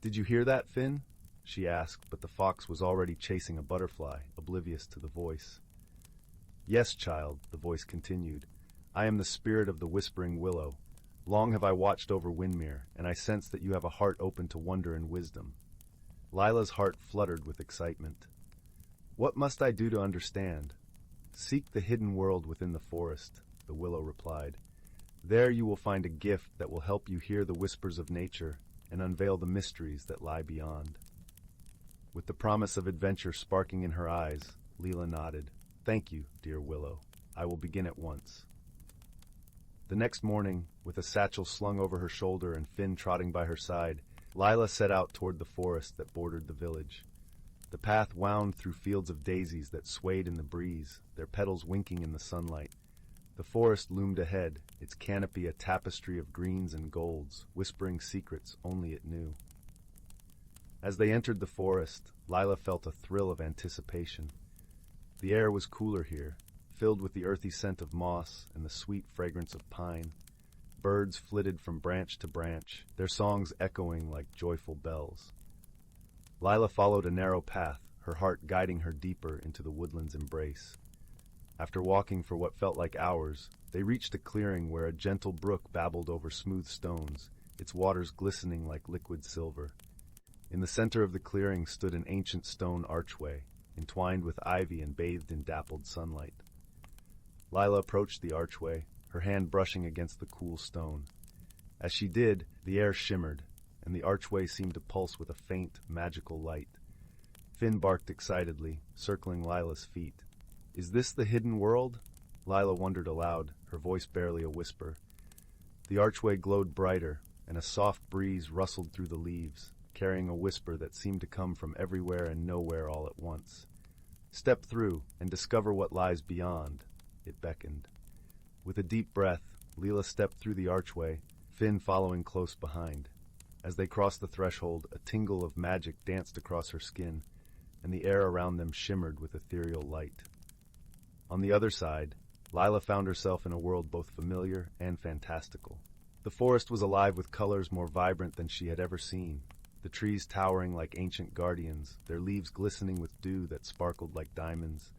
"Did you hear that, Finn?" she asked, but the fox was already chasing a butterfly, oblivious to the voice. "Yes, child," the voice continued. "I am the spirit of the Whispering Willow. Long have I watched over Windmere, and I sense that you have a heart open to wonder and wisdom." Lyla's heart fluttered with excitement. "What must I do to understand?" "Seek the hidden world within the forest," the willow replied. "There you will find a gift that will help you hear the whispers of nature and unveil the mysteries that lie beyond." With the promise of adventure sparking in her eyes, Lyla nodded. "Thank you, dear willow. I will begin at once." The next morning, with a satchel slung over her shoulder and Finn trotting by her side, Lyla set out toward the forest that bordered the village. The path wound through fields of daisies that swayed in the breeze, their petals winking in the sunlight. The forest loomed ahead, its canopy a tapestry of greens and golds, whispering secrets only it knew. As they entered the forest, Lyla felt a thrill of anticipation. The air was cooler here, filled with the earthy scent of moss and the sweet fragrance of pine. Birds flitted from branch to branch, their songs echoing like joyful bells. Lyla followed a narrow path, her heart guiding her deeper into the woodland's embrace. After walking for what felt like hours, they reached a clearing where a gentle brook babbled over smooth stones, its waters glistening like liquid silver. In the center of the clearing stood an ancient stone archway, entwined with ivy and bathed in dappled sunlight. Lyla approached the archway, her hand brushing against the cool stone. As she did, the air shimmered, and the archway seemed to pulse with a faint, magical light. Finn barked excitedly, circling Lila's feet. "Is this the hidden world?" Lyla wondered aloud, her voice barely a whisper. The archway glowed brighter, and a soft breeze rustled through the leaves, carrying a whisper that seemed to come from everywhere and nowhere all at once. "Step through and discover what lies beyond," it beckoned. With a deep breath, Lyla stepped through the archway, Finn following close behind. As they crossed the threshold, a tingle of magic danced across her skin, and the air around them shimmered with ethereal light. On the other side, Lyla found herself in a world both familiar and fantastical. The forest was alive with colors more vibrant than she had ever seen, the trees towering like ancient guardians, their leaves glistening with dew that sparkled like diamonds.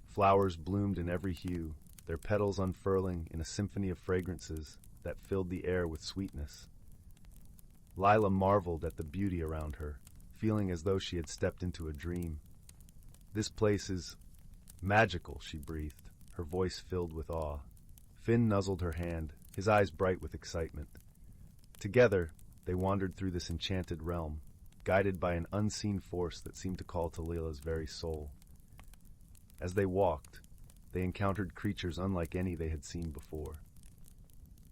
Flowers bloomed in every hue, their petals unfurling in a symphony of fragrances that filled the air with sweetness. Lyla marveled at the beauty around her, feeling as though she had stepped into a dream. "This place is magical," she breathed, her voice filled with awe. Finn nuzzled her hand, his eyes bright with excitement. Together, they wandered through this enchanted realm, guided by an unseen force that seemed to call to Lyla's very soul. As they walked, they encountered creatures unlike any they had seen before.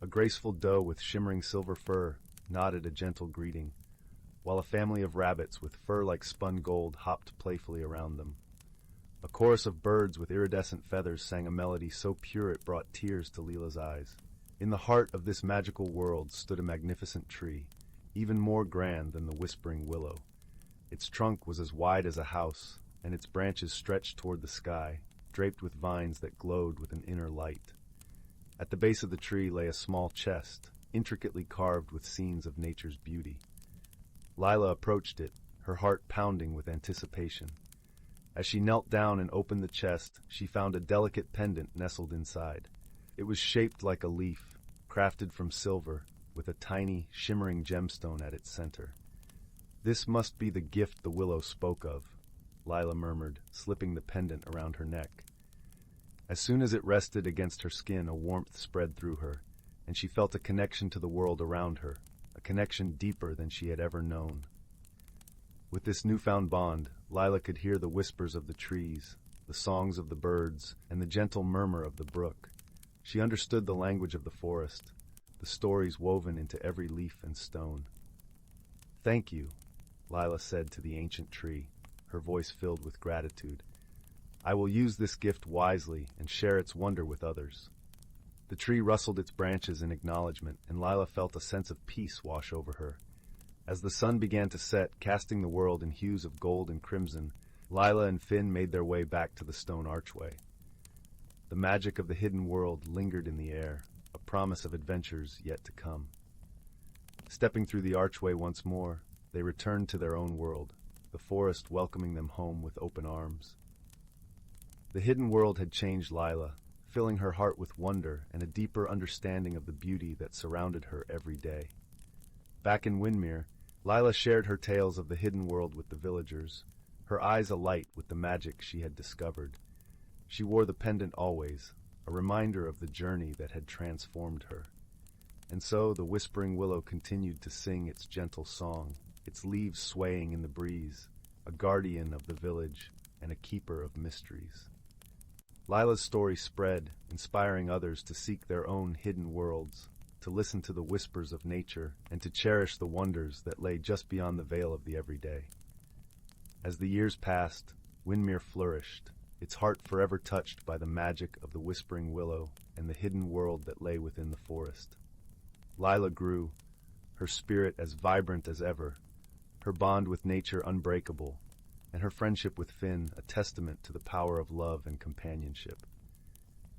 A graceful doe with shimmering silver fur nodded a gentle greeting, while a family of rabbits with fur like spun gold hopped playfully around them. A chorus of birds with iridescent feathers sang a melody so pure it brought tears to Lyla's eyes. In the heart of this magical world stood a magnificent tree, even more grand than the whispering willow. Its trunk was as wide as a house, and its branches stretched toward the sky, draped with vines that glowed with an inner light. At the base of the tree lay a small chest, intricately carved with scenes of nature's beauty. Lyla approached it, her heart pounding with anticipation. As she knelt down and opened the chest, she found a delicate pendant nestled inside. It was shaped like a leaf, crafted from silver, with a tiny, shimmering gemstone at its center. "This must be the gift the willow spoke of," Lyla murmured, slipping the pendant around her neck. As soon as it rested against her skin, a warmth spread through her, and she felt a connection to the world around her, a connection deeper than she had ever known. With this newfound bond, Lyla could hear the whispers of the trees, the songs of the birds, and the gentle murmur of the brook. She understood the language of the forest, the stories woven into every leaf and stone. "Thank you," Lyla said to the ancient tree, her voice filled with gratitude. "I will use this gift wisely and share its wonder with others." The tree rustled its branches in acknowledgement, and Lyla felt a sense of peace wash over her. As the sun began to set, casting the world in hues of gold and crimson, Lyla and Finn made their way back to the stone archway. The magic of the hidden world lingered in the air, a promise of adventures yet to come. Stepping through the archway once more, they returned to their own world, the forest welcoming them home with open arms. The hidden world had changed Lyla, filling her heart with wonder and a deeper understanding of the beauty that surrounded her every day. Back in Windmere, Lyla shared her tales of the hidden world with the villagers, her eyes alight with the magic she had discovered. She wore the pendant always, a reminder of the journey that had transformed her. And so the whispering willow continued to sing its gentle song, its leaves swaying in the breeze, a guardian of the village and a keeper of mysteries. Lyla's story spread, inspiring others to seek their own hidden worlds, to listen to the whispers of nature, and to cherish the wonders that lay just beyond the veil of the everyday. As the years passed, Windmere flourished, its heart forever touched by the magic of the whispering willow and the hidden world that lay within the forest. Lyla grew, her spirit as vibrant as ever, her bond with nature unbreakable, and her friendship with Finn a testament to the power of love and companionship.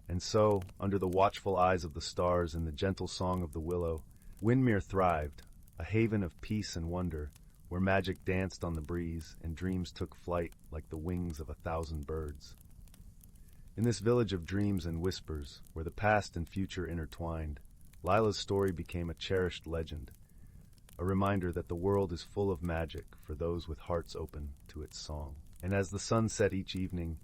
And so, under the watchful eyes of the stars and the gentle song of the willow, Windmere thrived, a haven of peace and wonder, where magic danced on the breeze and dreams took flight like the wings of 1,000 birds. In this village of dreams and whispers, where the past and future intertwined, Lyla's story became a cherished legend, a reminder that the world is full of magic for those with hearts open to its song. And as the sun set each evening,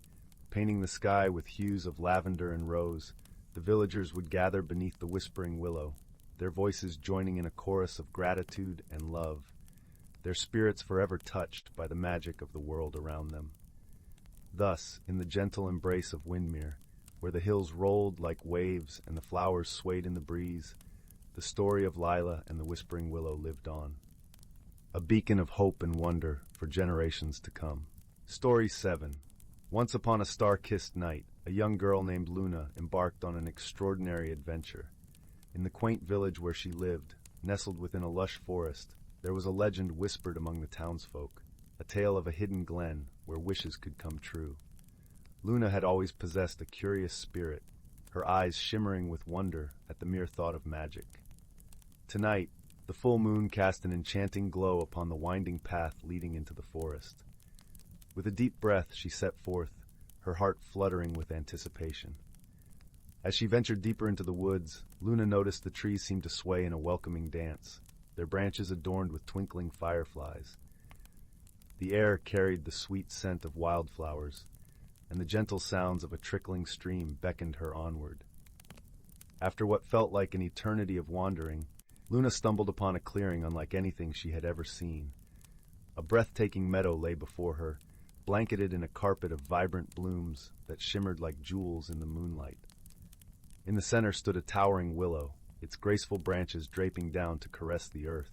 painting the sky with hues of lavender and rose, the villagers would gather beneath the whispering willow, their voices joining in a chorus of gratitude and love, their spirits forever touched by the magic of the world around them. Thus, in the gentle embrace of Windmere, where the hills rolled like waves and the flowers swayed in the breeze, the story of Lyla and the whispering willow lived on, a beacon of hope and wonder for generations to come. Story 7. Once upon a star-kissed night, a young girl named Luna embarked on an extraordinary adventure. In the quaint village where she lived, nestled within a lush forest, there was a legend whispered among the townsfolk, a tale of a hidden glen where wishes could come true. Luna had always possessed a curious spirit, her eyes shimmering with wonder at the mere thought of magic. Tonight, the full moon cast an enchanting glow upon the winding path leading into the forest. With a deep breath, she set forth, her heart fluttering with anticipation. As she ventured deeper into the woods, Luna noticed the trees seemed to sway in a welcoming dance, their branches adorned with twinkling fireflies. The air carried the sweet scent of wildflowers, and the gentle sounds of a trickling stream beckoned her onward. After what felt like an eternity of wandering, Luna stumbled upon a clearing unlike anything she had ever seen. A breathtaking meadow lay before her, blanketed in a carpet of vibrant blooms that shimmered like jewels in the moonlight. In the center stood a towering willow, its graceful branches draping down to caress the earth.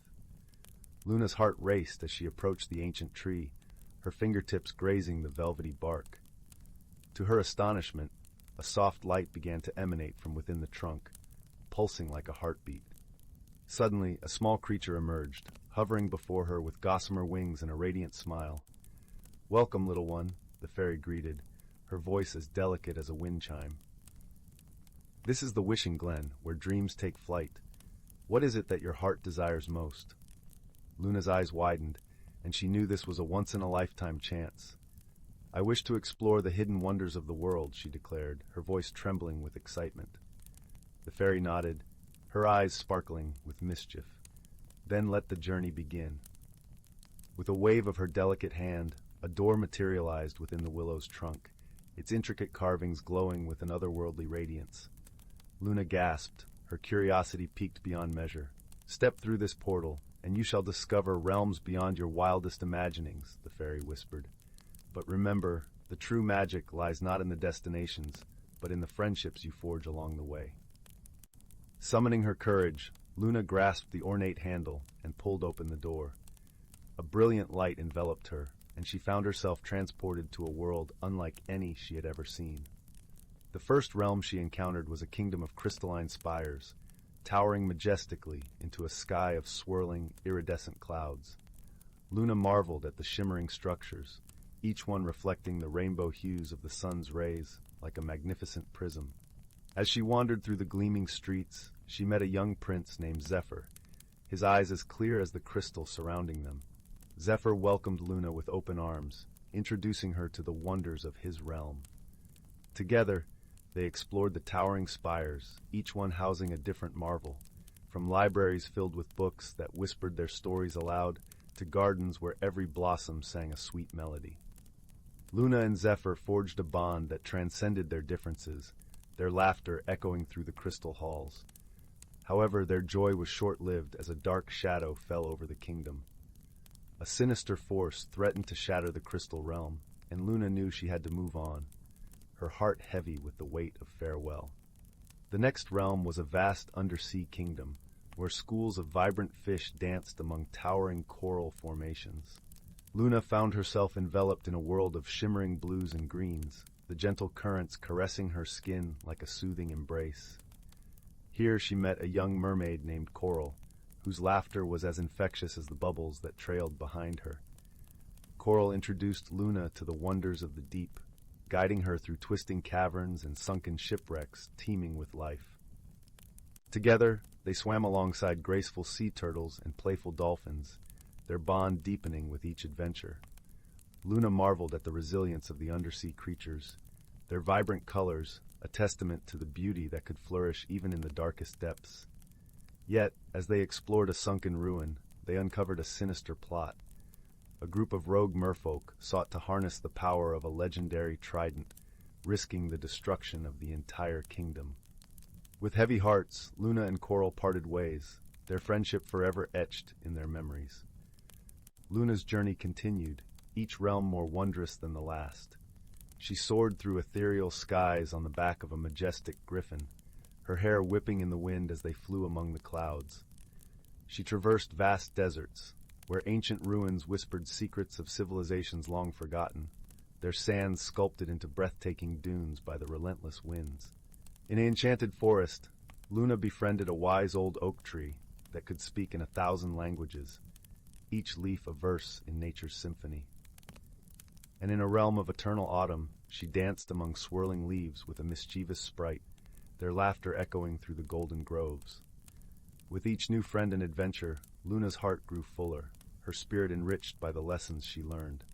Luna's heart raced as she approached the ancient tree, her fingertips grazing the velvety bark. To her astonishment, a soft light began to emanate from within the trunk, pulsing like a heartbeat. Suddenly, a small creature emerged, hovering before her with gossamer wings and a radiant smile. "Welcome, little one," the fairy greeted, her voice as delicate as a wind chime. "This is the Wishing Glen, where dreams take flight. What is it that your heart desires most?" Luna's eyes widened, and she knew this was a once-in-a-lifetime chance. "I wish to explore the hidden wonders of the world," she declared, her voice trembling with excitement. The fairy nodded, her eyes sparkling with mischief. "Then let the journey begin." With a wave of her delicate hand, a door materialized within the willow's trunk, its intricate carvings glowing with an otherworldly radiance. Luna gasped, her curiosity piqued beyond measure. "Step through this portal, and you shall discover realms beyond your wildest imaginings," the fairy whispered. "But remember, the true magic lies not in the destinations, but in the friendships you forge along the way." Summoning her courage, Luna grasped the ornate handle and pulled open the door. A brilliant light enveloped her, and she found herself transported to a world unlike any she had ever seen. The first realm she encountered was a kingdom of crystalline spires, towering majestically into a sky of swirling, iridescent clouds. Luna marveled at the shimmering structures, each one reflecting the rainbow hues of the sun's rays like a magnificent prism. As she wandered through the gleaming streets, she met a young prince named Zephyr, his eyes as clear as the crystal surrounding them. Zephyr welcomed Luna with open arms, introducing her to the wonders of his realm. Together, they explored the towering spires, each one housing a different marvel, from libraries filled with books that whispered their stories aloud to gardens where every blossom sang a sweet melody. Luna and Zephyr forged a bond that transcended their differences, their laughter echoing through the crystal halls. However, their joy was short-lived as a dark shadow fell over the kingdom. A sinister force threatened to shatter the crystal realm, and Luna knew she had to move on, her heart heavy with the weight of farewell. The next realm was a vast undersea kingdom, where schools of vibrant fish danced among towering coral formations. Luna found herself enveloped in a world of shimmering blues and greens, the gentle currents caressing her skin like a soothing embrace. Here she met a young mermaid named Coral, whose laughter was as infectious as the bubbles that trailed behind her. Coral introduced Luna to the wonders of the deep, guiding her through twisting caverns and sunken shipwrecks teeming with life. Together, they swam alongside graceful sea turtles and playful dolphins, their bond deepening with each adventure. Luna marveled at the resilience of the undersea creatures, their vibrant colors, a testament to the beauty that could flourish even in the darkest depths. Yet, as they explored a sunken ruin, they uncovered a sinister plot. A group of rogue merfolk sought to harness the power of a legendary trident, risking the destruction of the entire kingdom. With heavy hearts, Luna and Coral parted ways, their friendship forever etched in their memories. Luna's journey continued, each realm more wondrous than the last. She soared through ethereal skies on the back of a majestic griffin, her hair whipping in the wind as they flew among the clouds. She traversed vast deserts, where ancient ruins whispered secrets of civilizations long forgotten, their sands sculpted into breathtaking dunes by the relentless winds. In an enchanted forest, Luna befriended a wise old oak tree that could speak in 1,000 languages, each leaf a verse in nature's symphony. And in a realm of eternal autumn, she danced among swirling leaves with a mischievous sprite, their laughter echoing through the golden groves. With each new friend and adventure, Luna's heart grew fuller, her spirit enriched by the lessons she learned.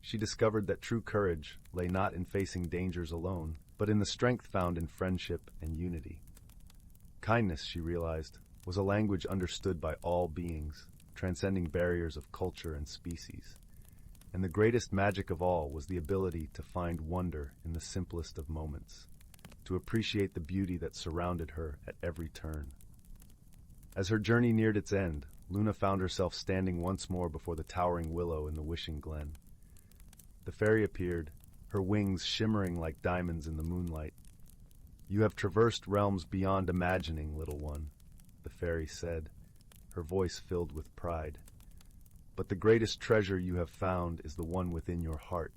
She discovered that true courage lay not in facing dangers alone, but in the strength found in friendship and unity. Kindness, she realized, was a language understood by all beings, transcending barriers of culture and species. And the greatest magic of all was the ability to find wonder in the simplest of moments, to appreciate the beauty that surrounded her at every turn. As her journey neared its end, Luna found herself standing once more before the towering willow in the Wishing Glen. The fairy appeared, her wings shimmering like diamonds in the moonlight. "You have traversed realms beyond imagining, little one," the fairy said, her voice filled with pride. But the greatest treasure you have found is the one within your heart,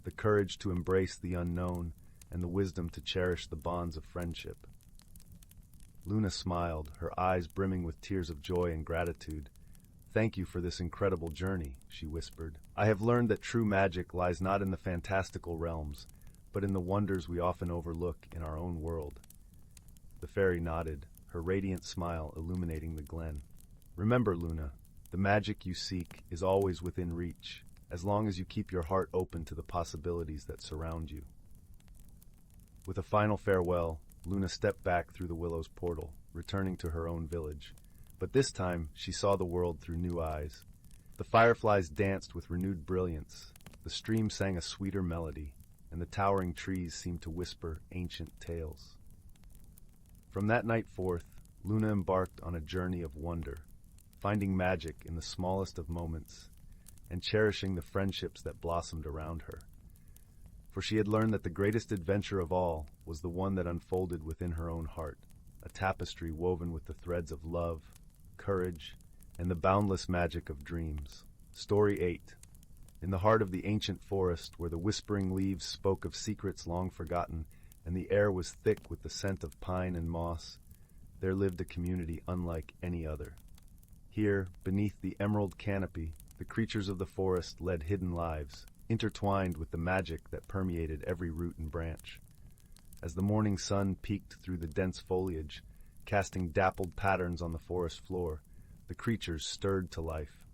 the courage to embrace the unknown and the wisdom to cherish the bonds of friendship. Luna smiled, her eyes brimming with tears of joy and gratitude. "Thank you for this incredible journey," she whispered. "I have learned that true magic lies not in the fantastical realms, but in the wonders we often overlook in our own world." The fairy nodded, her radiant smile illuminating the glen. "Remember, Luna, the magic you seek is always within reach, as long as you keep your heart open to the possibilities that surround you." With a final farewell, Luna stepped back through the Willow's portal, returning to her own village. But this time, she saw the world through new eyes. The fireflies danced with renewed brilliance, the stream sang a sweeter melody, and the towering trees seemed to whisper ancient tales. From that night forth, Luna embarked on a journey of wonder, finding magic in the smallest of moments, and cherishing the friendships that blossomed around her. For she had learned that the greatest adventure of all was the one that unfolded within her own heart, a tapestry woven with the threads of love, courage, and the boundless magic of dreams. Story 8. In the heart of the ancient forest, where the whispering leaves spoke of secrets long forgotten, and the air was thick with the scent of pine and moss, there lived a community unlike any other. Here, beneath the emerald canopy, the creatures of the forest led hidden lives, intertwined with the magic that permeated every root and branch. As the morning sun peeked through the dense foliage, casting dappled patterns on the forest floor, the creatures stirred to life.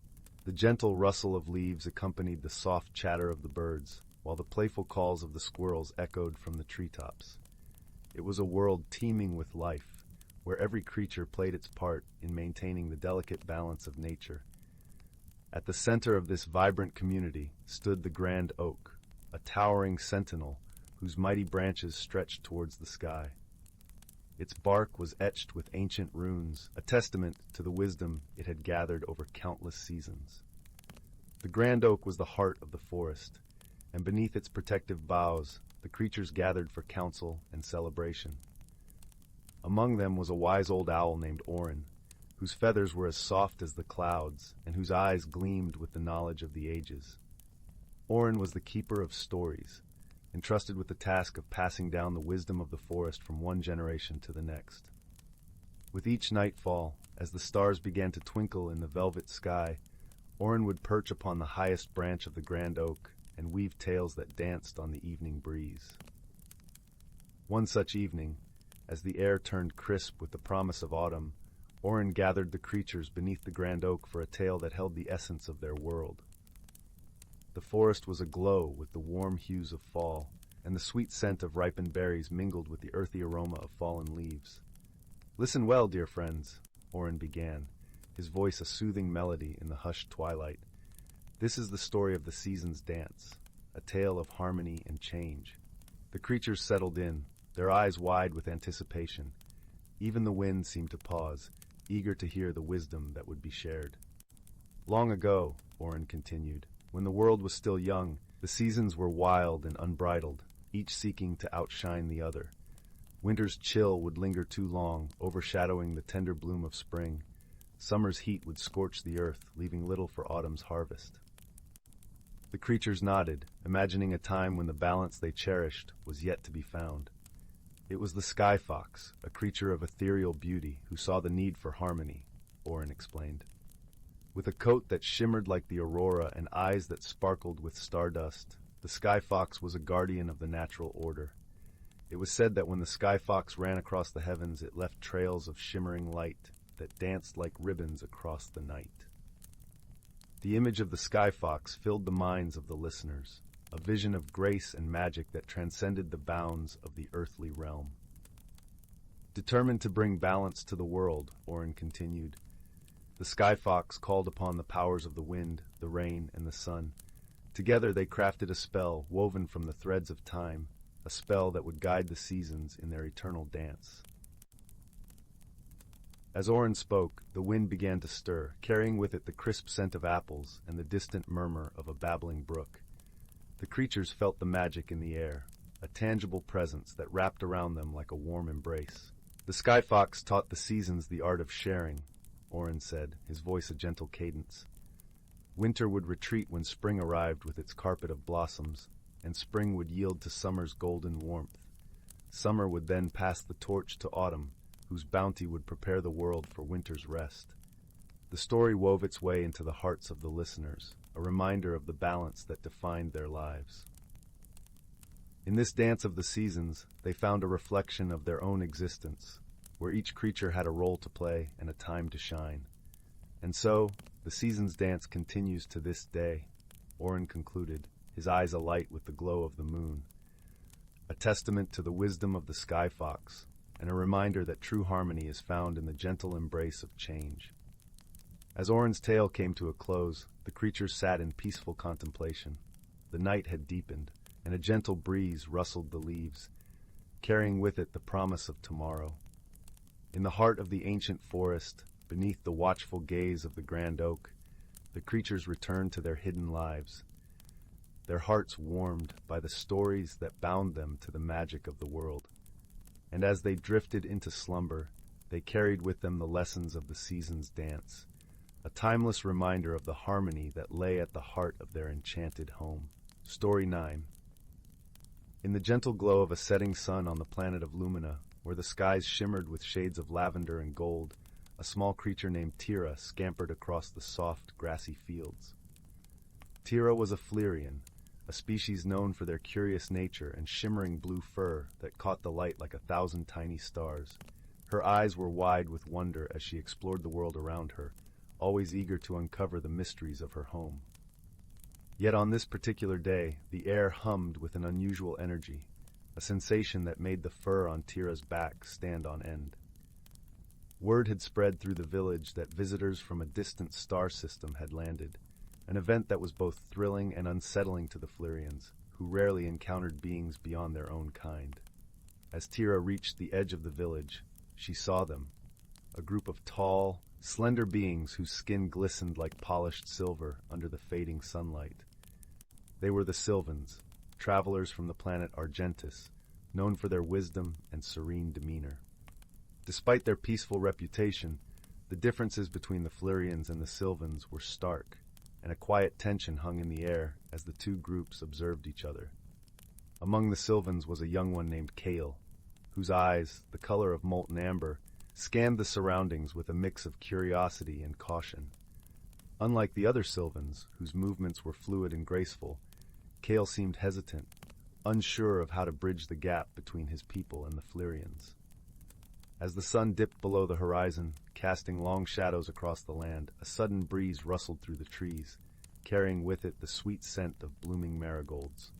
The gentle rustle of leaves accompanied the soft chatter of the birds, while the playful calls of the squirrels echoed from the treetops. It was a world teeming with life, where every creature played its part in maintaining the delicate balance of nature. At the center of this vibrant community stood the grand oak, a towering sentinel whose mighty branches stretched towards the sky. Its bark was etched with ancient runes, a testament to the wisdom it had gathered over countless seasons. The grand oak was the heart of the forest, and beneath its protective boughs, the creatures gathered for council and celebration. Among them was a wise old owl named Orin, whose feathers were as soft as the clouds, and whose eyes gleamed with the knowledge of the ages. Orin was the keeper of stories, entrusted with the task of passing down the wisdom of the forest from one generation to the next. With each nightfall, as the stars began to twinkle in the velvet sky, Orin would perch upon the highest branch of the grand oak and weave tales that danced on the evening breeze. One such evening, as the air turned crisp with the promise of autumn, Orin gathered the creatures beneath the grand oak for a tale that held the essence of their world. The forest was aglow with the warm hues of fall, and the sweet scent of ripened berries mingled with the earthy aroma of fallen leaves. "Listen well, dear friends," Orin began, his voice a soothing melody in the hushed twilight. "This is the story of the season's dance, a tale of harmony and change." The creatures settled in, their eyes wide with anticipation. Even the wind seemed to pause, eager to hear the wisdom that would be shared. "Long ago," Orin continued, "when the world was still young, the seasons were wild and unbridled, each seeking to outshine the other. Winter's chill would linger too long, overshadowing the tender bloom of spring. Summer's heat would scorch the earth, leaving little for autumn's harvest." The creatures nodded, imagining a time when the balance they cherished was yet to be found. "It was the sky fox, a creature of ethereal beauty, who saw the need for harmony," Orin explained. With a coat that shimmered like the aurora and eyes that sparkled with stardust, the sky fox was a guardian of the natural order. It was said that when the sky fox ran across the heavens, it left trails of shimmering light that danced like ribbons across the night. The image of the sky fox filled the minds of the listeners, a vision of grace and magic that transcended the bounds of the earthly realm. Determined to bring balance to the world, Orin continued, the sky fox called upon the powers of the wind, the rain, and the sun. Together they crafted a spell woven from the threads of time, a spell that would guide the seasons in their eternal dance. As Orin spoke, the wind began to stir, carrying with it the crisp scent of apples and the distant murmur of a babbling brook. The creatures felt the magic in the air, a tangible presence that wrapped around them like a warm embrace. "The sky fox taught the seasons the art of sharing," Orin said, his voice a gentle cadence. Winter would retreat when spring arrived with its carpet of blossoms, and spring would yield to summer's golden warmth. Summer would then pass the torch to autumn, whose bounty would prepare the world for winter's rest. The story wove its way into the hearts of the listeners, a reminder of the balance that defined their lives. In this dance of the seasons, they found a reflection of their own existence, where each creature had a role to play and a time to shine. And so, the seasons dance continues to this day, Orin concluded, his eyes alight with the glow of the moon. A testament to the wisdom of the sky fox, and a reminder that true harmony is found in the gentle embrace of change. As Orin's tale came to a close, the creatures sat in peaceful contemplation. The night had deepened, and a gentle breeze rustled the leaves, carrying with it the promise of tomorrow. In the heart of the ancient forest, beneath the watchful gaze of the grand oak, the creatures returned to their hidden lives, their hearts warmed by the stories that bound them to the magic of the world. And as they drifted into slumber, they carried with them the lessons of the season's dance, a timeless reminder of the harmony that lay at the heart of their enchanted home. Story 9. In the gentle glow of a setting sun on the planet of Lumina, where the skies shimmered with shades of lavender and gold, a small creature named Tira scampered across the soft, grassy fields. Tira was a Flerian, a species known for their curious nature and shimmering blue fur that caught the light like 1,000 tiny stars. Her eyes were wide with wonder as she explored the world around her, always eager to uncover the mysteries of her home. Yet on this particular day, the air hummed with an unusual energy, a sensation that made the fur on Tira's back stand on end. Word had spread through the village that visitors from a distant star system had landed, an event that was both thrilling and unsettling to the Flerians, who rarely encountered beings beyond their own kind. As Tira reached the edge of the village, she saw them, a group of tall, slender beings whose skin glistened like polished silver under the fading sunlight. They were the Silvens, travelers from the planet Argentis, known for their wisdom and serene demeanor. Despite their peaceful reputation, the differences between the Flerians and the Silvens were stark, and a quiet tension hung in the air as the two groups observed each other. Among the Silvens was a young one named Kale, whose eyes, the color of molten amber, scanned the surroundings with a mix of curiosity and caution. Unlike the other Silvens, whose movements were fluid and graceful, Kale seemed hesitant, unsure of how to bridge the gap between his people and the Flerians. As the sun dipped below the horizon, casting long shadows across the land, a sudden breeze rustled through the trees, carrying with it the sweet scent of blooming marigolds.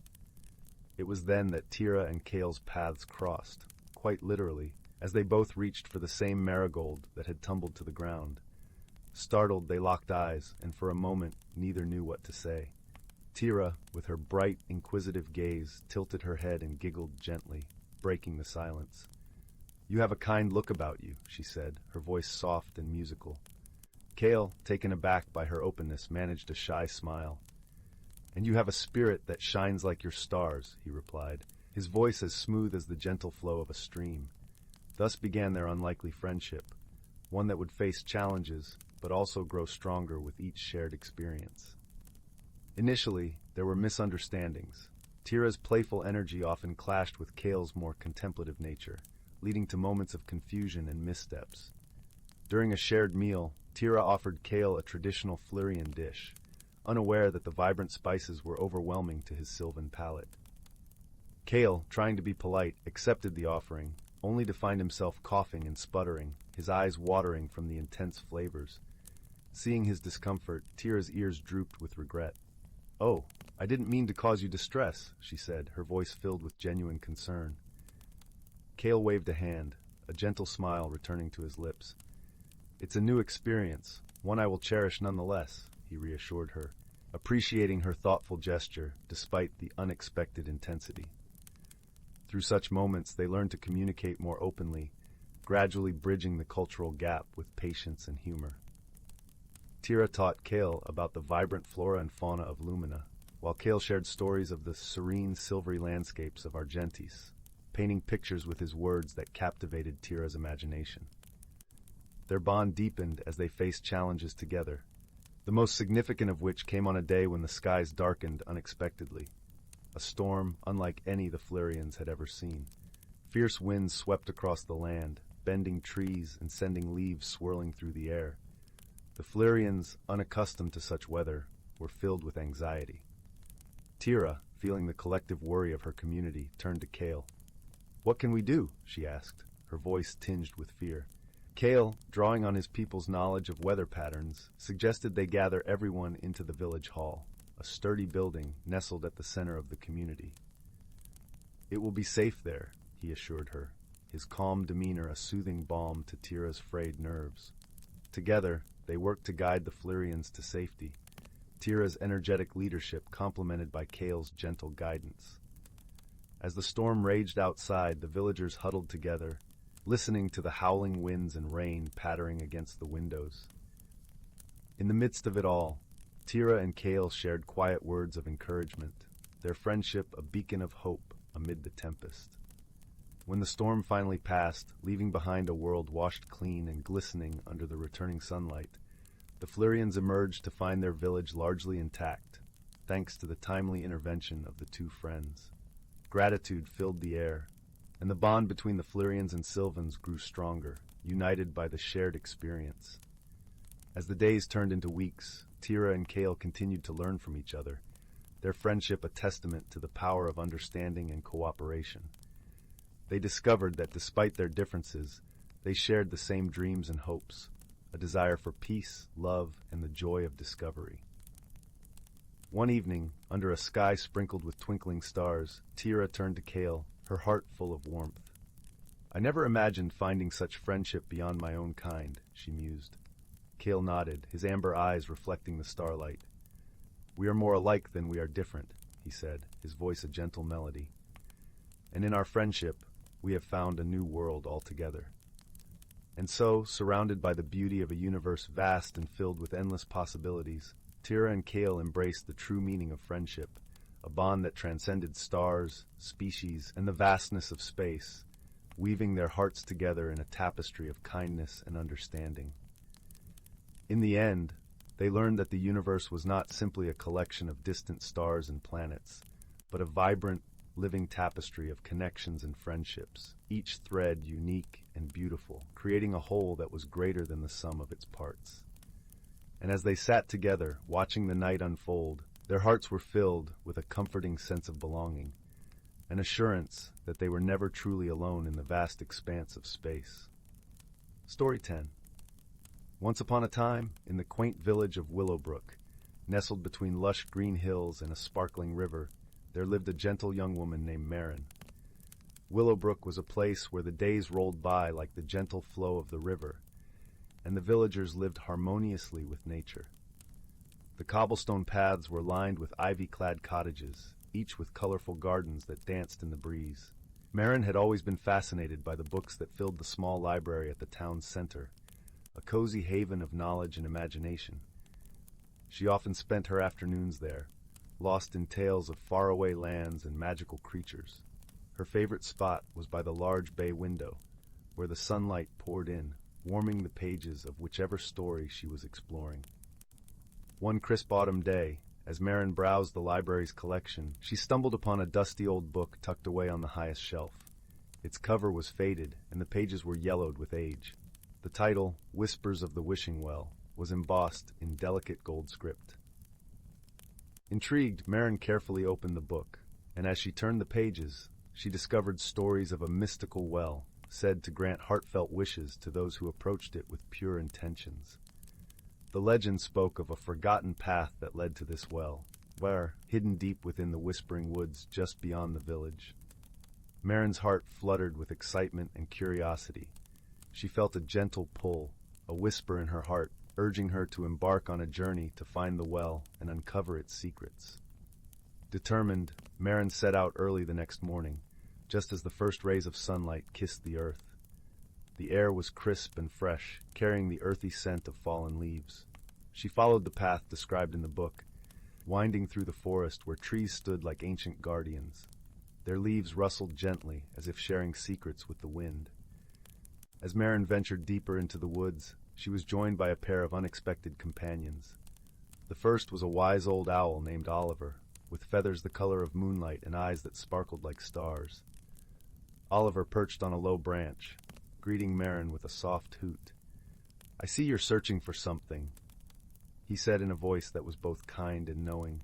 It was then that Tira and Kale's paths crossed, quite literally, as they both reached for the same marigold that had tumbled to the ground. Startled, they locked eyes, and for a moment neither knew what to say. Tira, with her bright, inquisitive gaze, tilted her head and giggled gently, breaking the silence. "You have a kind look about you," she said, her voice soft and musical. Kale, taken aback by her openness, managed a shy smile. "And you have a spirit that shines like your stars," he replied, his voice as smooth as the gentle flow of a stream. Thus began their unlikely friendship, one that would face challenges, but also grow stronger with each shared experience. Initially, there were misunderstandings. Tira's playful energy often clashed with Kale's more contemplative nature, leading to moments of confusion and missteps. During a shared meal, Tira offered Kale a traditional Flerian dish, unaware that the vibrant spices were overwhelming to his sylvan palate. Kale, trying to be polite, accepted the offering, only to find himself coughing and sputtering, his eyes watering from the intense flavors. Seeing his discomfort, Tira's ears drooped with regret. "Oh, I didn't mean to cause you distress," she said, her voice filled with genuine concern. Kale waved a hand, a gentle smile returning to his lips. "It's a new experience, one I will cherish nonetheless," he reassured her, appreciating her thoughtful gesture despite the unexpected intensity. Through such moments, they learned to communicate more openly, gradually bridging the cultural gap with patience and humor. Tira taught Kale about the vibrant flora and fauna of Lumina, while Kale shared stories of the serene, silvery landscapes of Argentis, painting pictures with his words that captivated Tira's imagination. Their bond deepened as they faced challenges together. the most significant of which came on a day when the skies darkened unexpectedly. A storm unlike any the Florians had ever seen. Fierce winds swept across the land, bending trees and sending leaves swirling through the air. The Florians, unaccustomed to such weather, were filled with anxiety. Tira, feeling the collective worry of her community, turned to Kale. "What can we do?" she asked, her voice tinged with fear. Kale, drawing on his people's knowledge of weather patterns, suggested they gather everyone into the village hall, a sturdy building nestled at the center of the community. "It will be safe there," he assured her, his calm demeanor a soothing balm to Tira's frayed nerves. Together, they worked to guide the Florians to safety, Tira's energetic leadership complemented by Kale's gentle guidance. As the storm raged outside, the villagers huddled together, listening to the howling winds and rain pattering against the windows. In the midst of it all, Tira and Kale shared quiet words of encouragement, their friendship a beacon of hope amid the tempest. When the storm finally passed, leaving behind a world washed clean and glistening under the returning sunlight, the Florians emerged to find their village largely intact, thanks to the timely intervention of the two friends. Gratitude filled the air, and the bond between the Florians and Silvens grew stronger, united by the shared experience. As the days turned into weeks, Tira and Kale continued to learn from each other, their friendship a testament to the power of understanding and cooperation. They discovered that despite their differences, they shared the same dreams and hopes, a desire for peace, love, and the joy of discovery. One evening, under a sky sprinkled with twinkling stars, Tira turned to Kale, her heart full of warmth. "I never imagined finding such friendship beyond my own kind," she mused. Kale nodded, his amber eyes reflecting the starlight. "We are more alike than we are different," he said, his voice a gentle melody. "And in our friendship, we have found a new world altogether." And so, surrounded by the beauty of a universe vast and filled with endless possibilities, Tira and Kale embraced the true meaning of friendship, a bond that transcended stars, species, and the vastness of space, weaving their hearts together in a tapestry of kindness and understanding. In the end, they learned that the universe was not simply a collection of distant stars and planets, but a vibrant, living tapestry of connections and friendships, each thread unique and beautiful, creating a whole that was greater than the sum of its parts. And as they sat together, watching the night unfold, their hearts were filled with a comforting sense of belonging, an assurance that they were never truly alone in the vast expanse of space. Story 10. Once upon a time, in the quaint village of Willowbrook, nestled between lush green hills and a sparkling river, there lived a gentle young woman named Nara. Willowbrook was a place where the days rolled by like the gentle flow of the river, and the villagers lived harmoniously with nature. The cobblestone paths were lined with ivy-clad cottages, each with colorful gardens that danced in the breeze. Nara had always been fascinated by the books that filled the small library at the town's center, a cozy haven of knowledge and imagination. She often spent her afternoons there, lost in tales of faraway lands and magical creatures. Her favorite spot was by the large bay window, where the sunlight poured in, warming the pages of whichever story she was exploring. One crisp autumn day, as Nara browsed the library's collection, she stumbled upon a dusty old book tucked away on the highest shelf. Its cover was faded, and the pages were yellowed with age. The title, Whispers of the Wishing Well, was embossed in delicate gold script. Intrigued, Nara carefully opened the book, and as she turned the pages, she discovered stories of a mystical well, said to grant heartfelt wishes to those who approached it with pure intentions. The legend spoke of a forgotten path that led to this well, where, hidden deep within the whispering woods just beyond the village. Nara's heart fluttered with excitement and curiosity. She felt a gentle pull, a whisper in her heart, urging her to embark on a journey to find the well and uncover its secrets. Determined, Nara set out early the next morning, just as the first rays of sunlight kissed the earth. The air was crisp and fresh, carrying the earthy scent of fallen leaves. She followed the path described in the book, winding through the forest where trees stood like ancient guardians. Their leaves rustled gently, as if sharing secrets with the wind. As Nara ventured deeper into the woods, she was joined by a pair of unexpected companions. The first was a wise old owl named Oliver, with feathers the color of moonlight and eyes that sparkled like stars. Oliver perched on a low branch, greeting Marin with a soft hoot. "I see you're searching for something," he said in a voice that was both kind and knowing.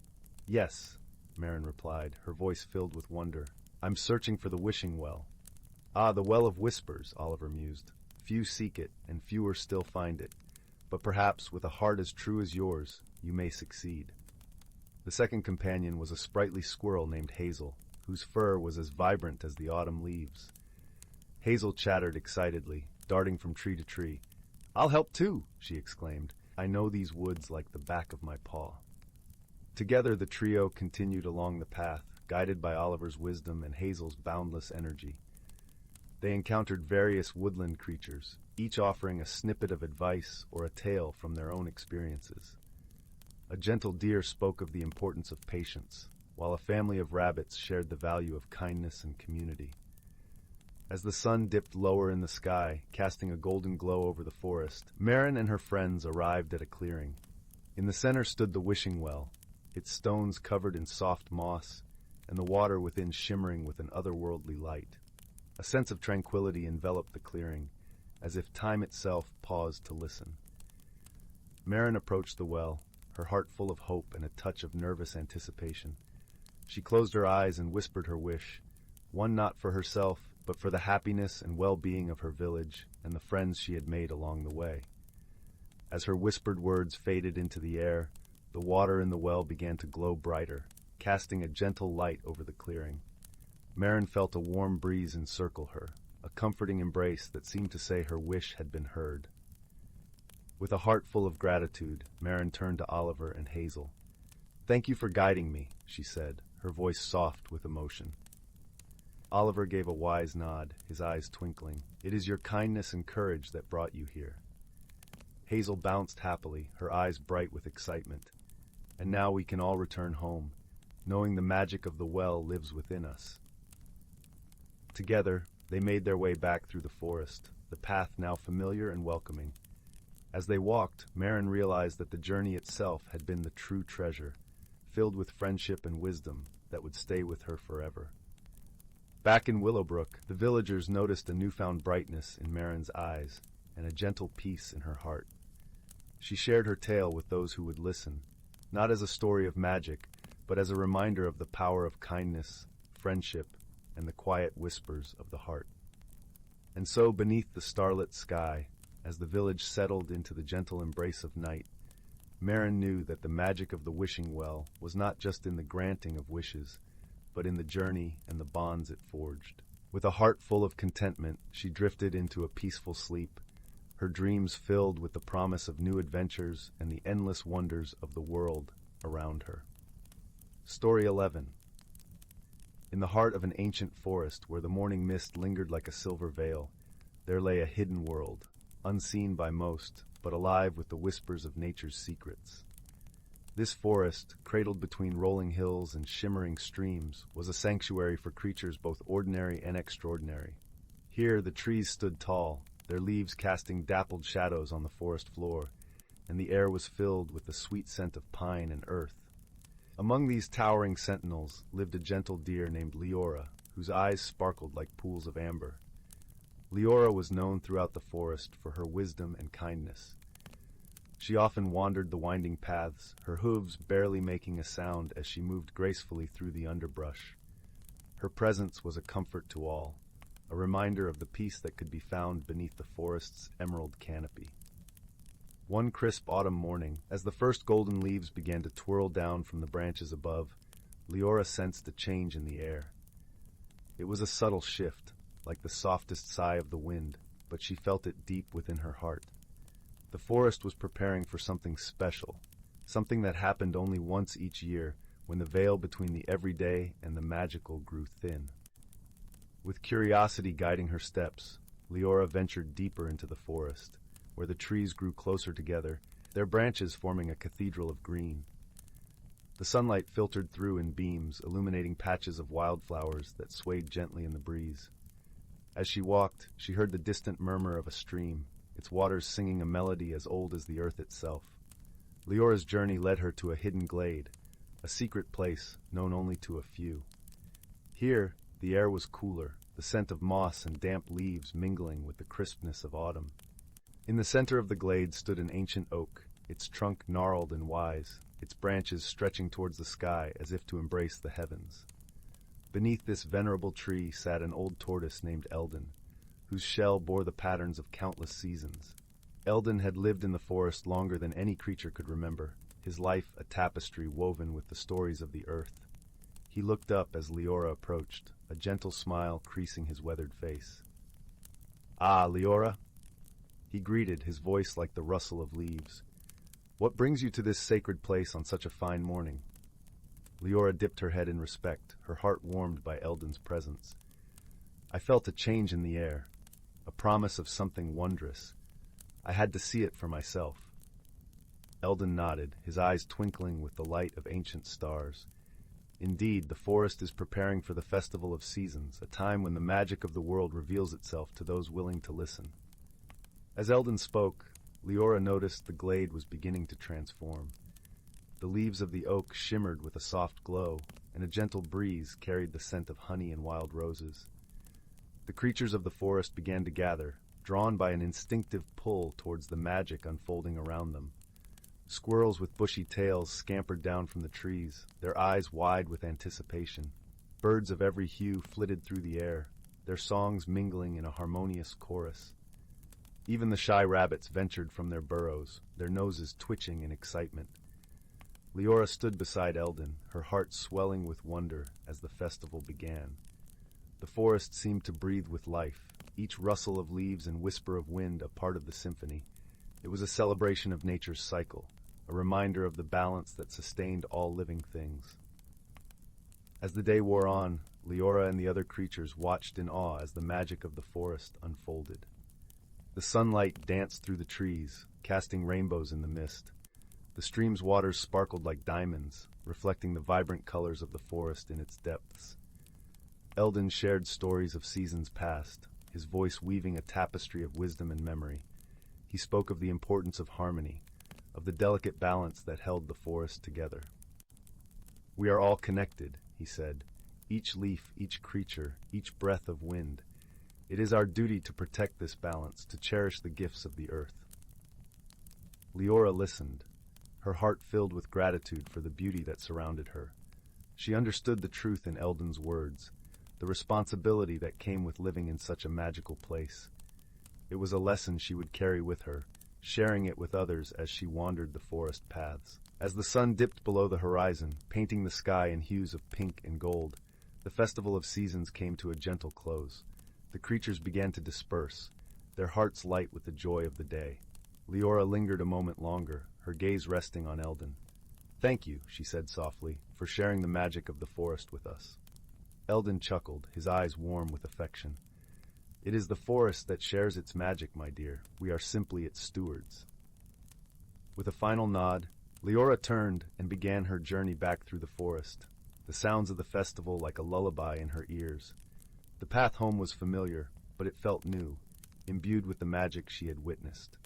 "Yes," Marin replied, her voice filled with wonder. "I'm searching for the wishing well." "Ah, the well of whispers," Oliver mused. "Few seek it, and fewer still find it. But perhaps, with a heart as true as yours, you may succeed." The second companion was a sprightly squirrel named Hazel, whose fur was as vibrant as the autumn leaves. Hazel chattered excitedly, darting from tree to tree. "I'll help too," she exclaimed. "I know these woods like the back of my paw." Together the trio continued along the path, guided by Oliver's wisdom and Hazel's boundless energy. They encountered various woodland creatures, each offering a snippet of advice or a tale from their own experiences. A gentle deer spoke of the importance of patience, while a family of rabbits shared the value of kindness and community. As the sun dipped lower in the sky, casting a golden glow over the forest, Marin and her friends arrived at a clearing. In the center stood the wishing well, its stones covered in soft moss, and the water within shimmering with an otherworldly light. A sense of tranquility enveloped the clearing, as if time itself paused to listen. Marin approached the well, her heart full of hope and a touch of nervous anticipation. She closed her eyes and whispered her wish, one not for herself, but for the happiness and well-being of her village and the friends she had made along the way. As her whispered words faded into the air, the water in the well began to glow brighter, casting a gentle light over the clearing. Marin felt a warm breeze encircle her, a comforting embrace that seemed to say her wish had been heard. With a heart full of gratitude, Marin turned to Oliver and Hazel. "Thank you for guiding me," she said, her voice soft with emotion. Oliver gave a wise nod, his eyes twinkling. "It is your kindness and courage that brought you here." Hazel bounced happily, her eyes bright with excitement. "And now we can all return home, knowing the magic of the well lives within us." Together, they made their way back through the forest, the path now familiar and welcoming. As they walked, Marin realized that the journey itself had been the true treasure, filled with friendship and wisdom that would stay with her forever. Back in Willowbrook, the villagers noticed a newfound brightness in Marin's eyes and a gentle peace in her heart. She shared her tale with those who would listen, not as a story of magic, but as a reminder of the power of kindness, friendship, and the quiet whispers of the heart. And so, beneath the starlit sky, as the village settled into the gentle embrace of night, Marin knew that the magic of the wishing well was not just in the granting of wishes, but in the journey and the bonds it forged. With a heart full of contentment, she drifted into a peaceful sleep, her dreams filled with the promise of new adventures and the endless wonders of the world around her. Story 11. In the heart of an ancient forest where the morning mist lingered like a silver veil, there lay a hidden world, unseen by most, but alive with the whispers of nature's secrets. This forest, cradled between rolling hills and shimmering streams, was a sanctuary for creatures both ordinary and extraordinary. Here the trees stood tall, their leaves casting dappled shadows on the forest floor, and the air was filled with the sweet scent of pine and earth. Among these towering sentinels lived a gentle deer named Leora, whose eyes sparkled like pools of amber. Leora was known throughout the forest for her wisdom and kindness. She often wandered the winding paths, her hooves barely making a sound as she moved gracefully through the underbrush. Her presence was a comfort to all, a reminder of the peace that could be found beneath the forest's emerald canopy. One crisp autumn morning, as the first golden leaves began to twirl down from the branches above, Leora sensed a change in the air. It was a subtle shift, like the softest sigh of the wind, but she felt it deep within her heart. The forest was preparing for something special, something that happened only once each year, when the veil between the everyday and the magical grew thin. With curiosity guiding her steps, Leora ventured deeper into the forest, where the trees grew closer together, their branches forming a cathedral of green. The sunlight filtered through in beams, illuminating patches of wildflowers that swayed gently in the breeze. As she walked, she heard the distant murmur of a stream, its waters singing a melody as old as the earth itself. Leora's journey led her to a hidden glade, a secret place known only to a few. Here, the air was cooler, the scent of moss and damp leaves mingling with the crispness of autumn. In the center of the glade stood an ancient oak, its trunk gnarled and wise, its branches stretching towards the sky as if to embrace the heavens. Beneath this venerable tree sat an old tortoise named Eldon, whose shell bore the patterns of countless seasons. Eldon had lived in the forest longer than any creature could remember, his life a tapestry woven with the stories of the earth. He looked up as Leora approached, a gentle smile creasing his weathered face. "Ah, Leora," he greeted, his voice like the rustle of leaves. "What brings you to this sacred place on such a fine morning?" Leora dipped her head in respect, her heart warmed by Eldon's presence. "I felt a change in the air, a promise of something wondrous. I had to see it for myself." Eldon nodded, his eyes twinkling with the light of ancient stars. Indeed, the forest is preparing for the Festival of Seasons, a time when the magic of the world reveals itself to those willing to listen. As Eldon spoke, Leora noticed the glade was beginning to transform. The leaves of the oak shimmered with a soft glow, and a gentle breeze carried the scent of honey and wild roses. The creatures of the forest began to gather, drawn by an instinctive pull towards the magic unfolding around them. Squirrels with bushy tails scampered down from the trees, their eyes wide with anticipation. Birds of every hue flitted through the air, their songs mingling in a harmonious chorus. Even the shy rabbits ventured from their burrows, their noses twitching in excitement. Leora stood beside Eldon, her heart swelling with wonder as the festival began. The forest seemed to breathe with life, each rustle of leaves and whisper of wind a part of the symphony. It was a celebration of nature's cycle, a reminder of the balance that sustained all living things. As the day wore on, Leora and the other creatures watched in awe as the magic of the forest unfolded. The sunlight danced through the trees, casting rainbows in the mist. The stream's waters sparkled like diamonds, reflecting the vibrant colors of the forest in its depths. Eldon shared stories of seasons past, his voice weaving a tapestry of wisdom and memory. He spoke of the importance of harmony, of the delicate balance that held the forest together. "We are all connected," he said, "each leaf, each creature, each breath of wind. It is our duty to protect this balance, to cherish the gifts of the earth." Leora listened, her heart filled with gratitude for the beauty that surrounded her. She understood the truth in Eldon's words, the responsibility that came with living in such a magical place. It was a lesson she would carry with her, sharing it with others as she wandered the forest paths. As the sun dipped below the horizon, painting the sky in hues of pink and gold, the Festival of Seasons came to a gentle close. The creatures began to disperse, their hearts light with the joy of the day. Leora lingered a moment longer, her gaze resting on Eldon. "Thank you," she said softly, "for sharing the magic of the forest with us." Eldon chuckled, his eyes warm with affection. "It is the forest that shares its magic, my dear. We are simply its stewards." With a final nod, Leora turned and began her journey back through the forest, the sounds of the festival like a lullaby in her ears. The path home was familiar, but it felt new, imbued with the magic she had witnessed.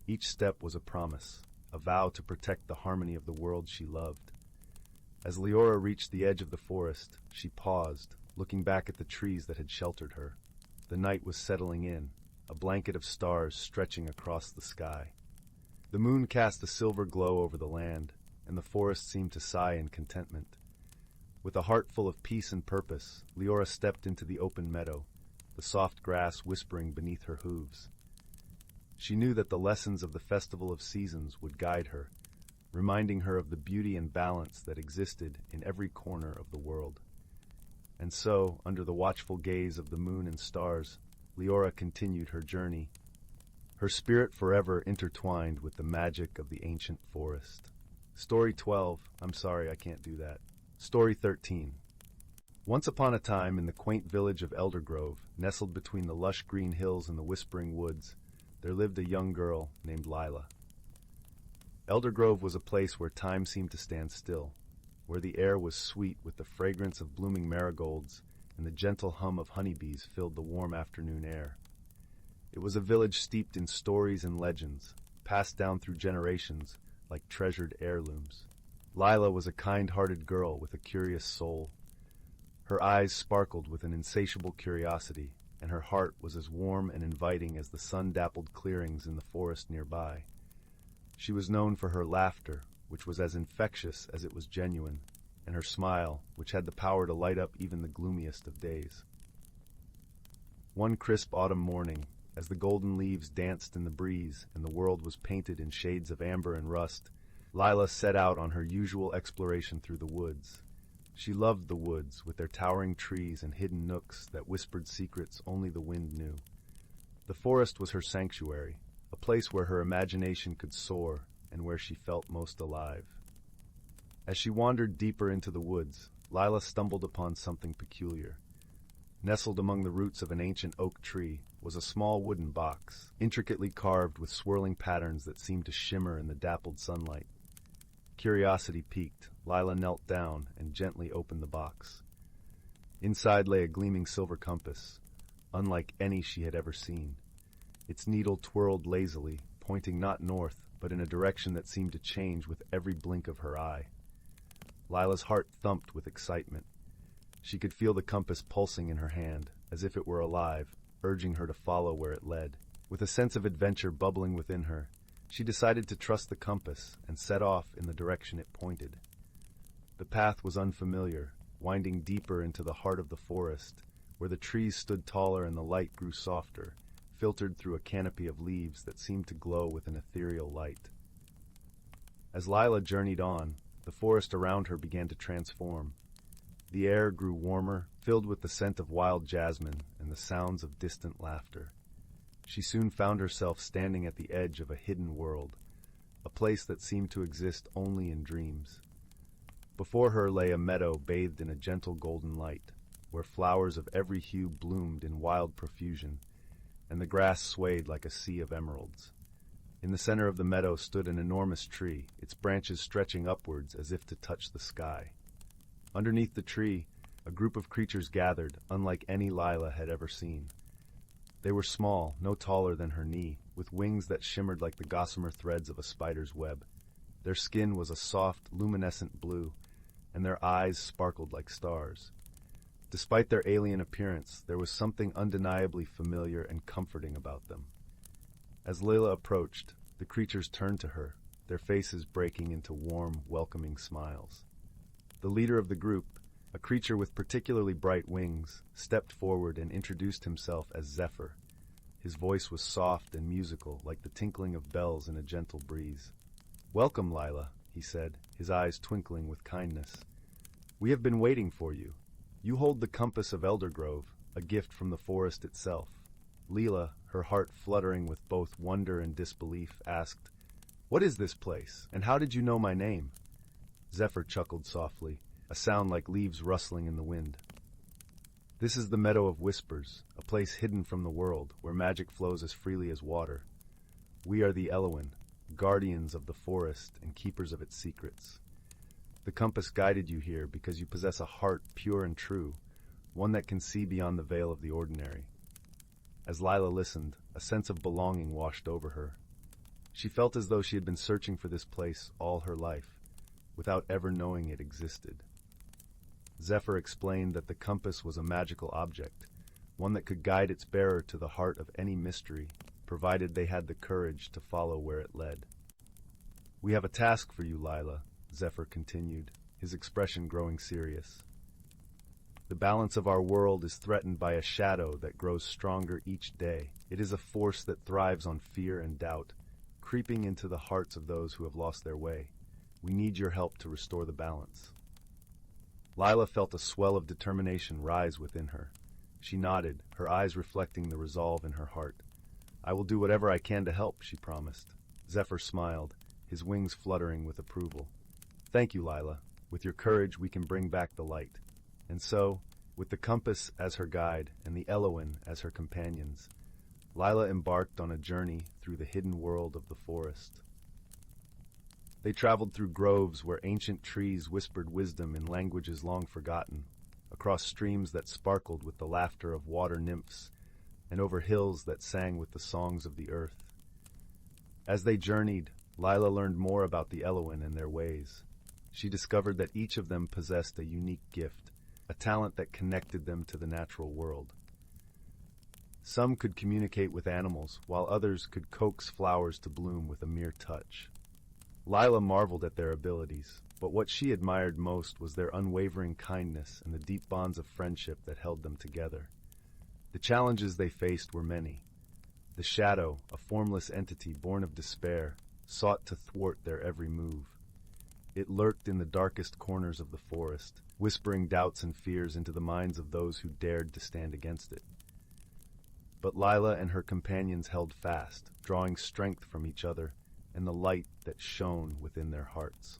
Each step was a promise, a vow to protect the harmony of the world she loved. As Leora reached the edge of the forest, she paused, looking back at the trees that had sheltered her. The night was settling in, a blanket of stars stretching across the sky. The moon cast a silver glow over the land, and the forest seemed to sigh in contentment. With a heart full of peace and purpose, Leora stepped into the open meadow, the soft grass whispering beneath her hooves. She knew that the lessons of the Festival of Seasons would guide her, reminding her of the beauty and balance that existed in every corner of the world. And so, under the watchful gaze of the moon and stars, Leora continued her journey, her spirit forever intertwined with the magic of the ancient forest. Story 12. I'm sorry, I can't do that. Story 13. Once upon a time, in the quaint village of Eldergrove, nestled between the lush green hills and the whispering woods, there lived a young girl named Lyla. Eldergrove was a place where time seemed to stand still, where the air was sweet with the fragrance of blooming marigolds and the gentle hum of honeybees filled the warm afternoon air. It was a village steeped in stories and legends, passed down through generations, like treasured heirlooms. Lyla was a kind-hearted girl with a curious soul. Her eyes sparkled with an insatiable curiosity, and her heart was as warm and inviting as the sun-dappled clearings in the forest nearby. She was known for her laughter, which was as infectious as it was genuine, and her smile, which had the power to light up even the gloomiest of days. One crisp autumn morning, as the golden leaves danced in the breeze and the world was painted in shades of amber and rust, Lyla set out on her usual exploration through the woods. She loved the woods, with their towering trees and hidden nooks that whispered secrets only the wind knew. The forest was her sanctuary, a place where her imagination could soar and where she felt most alive. As she wandered deeper into the woods, Lyla stumbled upon something peculiar. Nestled among the roots of an ancient oak tree was a small wooden box, intricately carved with swirling patterns that seemed to shimmer in the dappled sunlight. Curiosity piqued, Lyla knelt down and gently opened the box. Inside lay a gleaming silver compass, unlike any she had ever seen. Its needle twirled lazily, pointing not north, but in a direction that seemed to change with every blink of her eye. Lyla's heart thumped with excitement. She could feel the compass pulsing in her hand, as if it were alive, urging her to follow where it led. With a sense of adventure bubbling within her, she decided to trust the compass and set off in the direction it pointed. The path was unfamiliar, winding deeper into the heart of the forest, where the trees stood taller and the light grew softer, filtered through a canopy of leaves that seemed to glow with an ethereal light. As Lyla journeyed on, the forest around her began to transform. The air grew warmer, filled with the scent of wild jasmine and the sounds of distant laughter. She soon found herself standing at the edge of a hidden world, a place that seemed to exist only in dreams. Before her lay a meadow bathed in a gentle golden light, where flowers of every hue bloomed in wild profusion, and the grass swayed like a sea of emeralds. In the center of the meadow stood an enormous tree, its branches stretching upwards as if to touch the sky. Underneath the tree, a group of creatures gathered, unlike any Lyla had ever seen. They were small, no taller than her knee, with wings that shimmered like the gossamer threads of a spider's web. Their skin was a soft, luminescent blue, and their eyes sparkled like stars. Despite their alien appearance, there was something undeniably familiar and comforting about them. As Lyla approached, the creatures turned to her, their faces breaking into warm, welcoming smiles. The leader of the group, a creature with particularly bright wings, stepped forward and introduced himself as Zephyr. His voice was soft and musical, like the tinkling of bells in a gentle breeze. "Welcome, Lyla," he said, his eyes twinkling with kindness. "We have been waiting for you. You hold the compass of Eldergrove, a gift from the forest itself." Lyla, her heart fluttering with both wonder and disbelief, asked, "What is this place, and how did you know my name?" Zephyr chuckled softly, a sound like leaves rustling in the wind. "This is the Meadow of Whispers, a place hidden from the world, where magic flows as freely as water. We are the Elowen, guardians of the forest and keepers of its secrets. The compass guided you here because you possess a heart pure and true, one that can see beyond the veil of the ordinary." As Lyla listened, a sense of belonging washed over her. She felt as though she had been searching for this place all her life, without ever knowing it existed. Zephyr explained that the compass was a magical object, one that could guide its bearer to the heart of any mystery, provided they had the courage to follow where it led. "We have a task for you, Lyla," Zephyr continued, his expression growing serious. "The balance of our world is threatened by a shadow that grows stronger each day. It is a force that thrives on fear and doubt, creeping into the hearts of those who have lost their way. We need your help to restore the balance." Lyla felt a swell of determination rise within her. She nodded, her eyes reflecting the resolve in her heart. "I will do whatever I can to help," she promised. Zephyr smiled, his wings fluttering with approval. "Thank you, Lyla. With your courage, we can bring back the light." And so, with the compass as her guide and the Elowen as her companions, Lyla embarked on a journey through the hidden world of the forest. They traveled through groves where ancient trees whispered wisdom in languages long forgotten, across streams that sparkled with the laughter of water nymphs, and over hills that sang with the songs of the earth. As they journeyed, Lyla learned more about the Eloin and their ways. She discovered that each of them possessed a unique gift, a talent that connected them to the natural world. Some could communicate with animals, while others could coax flowers to bloom with a mere touch. Lyla marveled at their abilities, but what she admired most was their unwavering kindness and the deep bonds of friendship that held them together. The challenges they faced were many. The shadow, a formless entity born of despair, sought to thwart their every move. It lurked in the darkest corners of the forest, whispering doubts and fears into the minds of those who dared to stand against it. But Lyla and her companions held fast, drawing strength from each other and the light that shone within their hearts.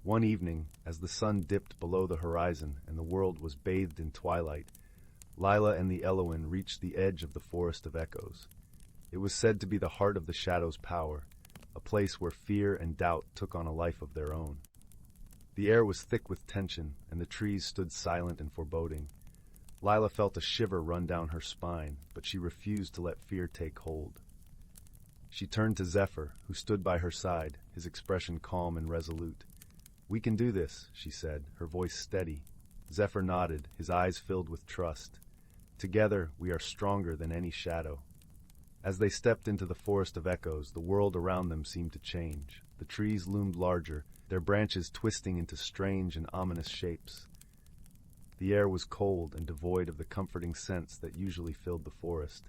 One evening, as the sun dipped below the horizon and the world was bathed in twilight, Lyla and the Eloin reached the edge of the Forest of Echoes. It was said to be the heart of the Shadow's power, a place where fear and doubt took on a life of their own. The air was thick with tension, and the trees stood silent and foreboding. Lyla felt a shiver run down her spine, but she refused to let fear take hold. She turned to Zephyr, who stood by her side, his expression calm and resolute. "We can do this," she said, her voice steady. Zephyr nodded, his eyes filled with trust. "Together, we are stronger than any shadow." As they stepped into the Forest of Echoes, the world around them seemed to change. The trees loomed larger, their branches twisting into strange and ominous shapes. The air was cold and devoid of the comforting scents that usually filled the forest.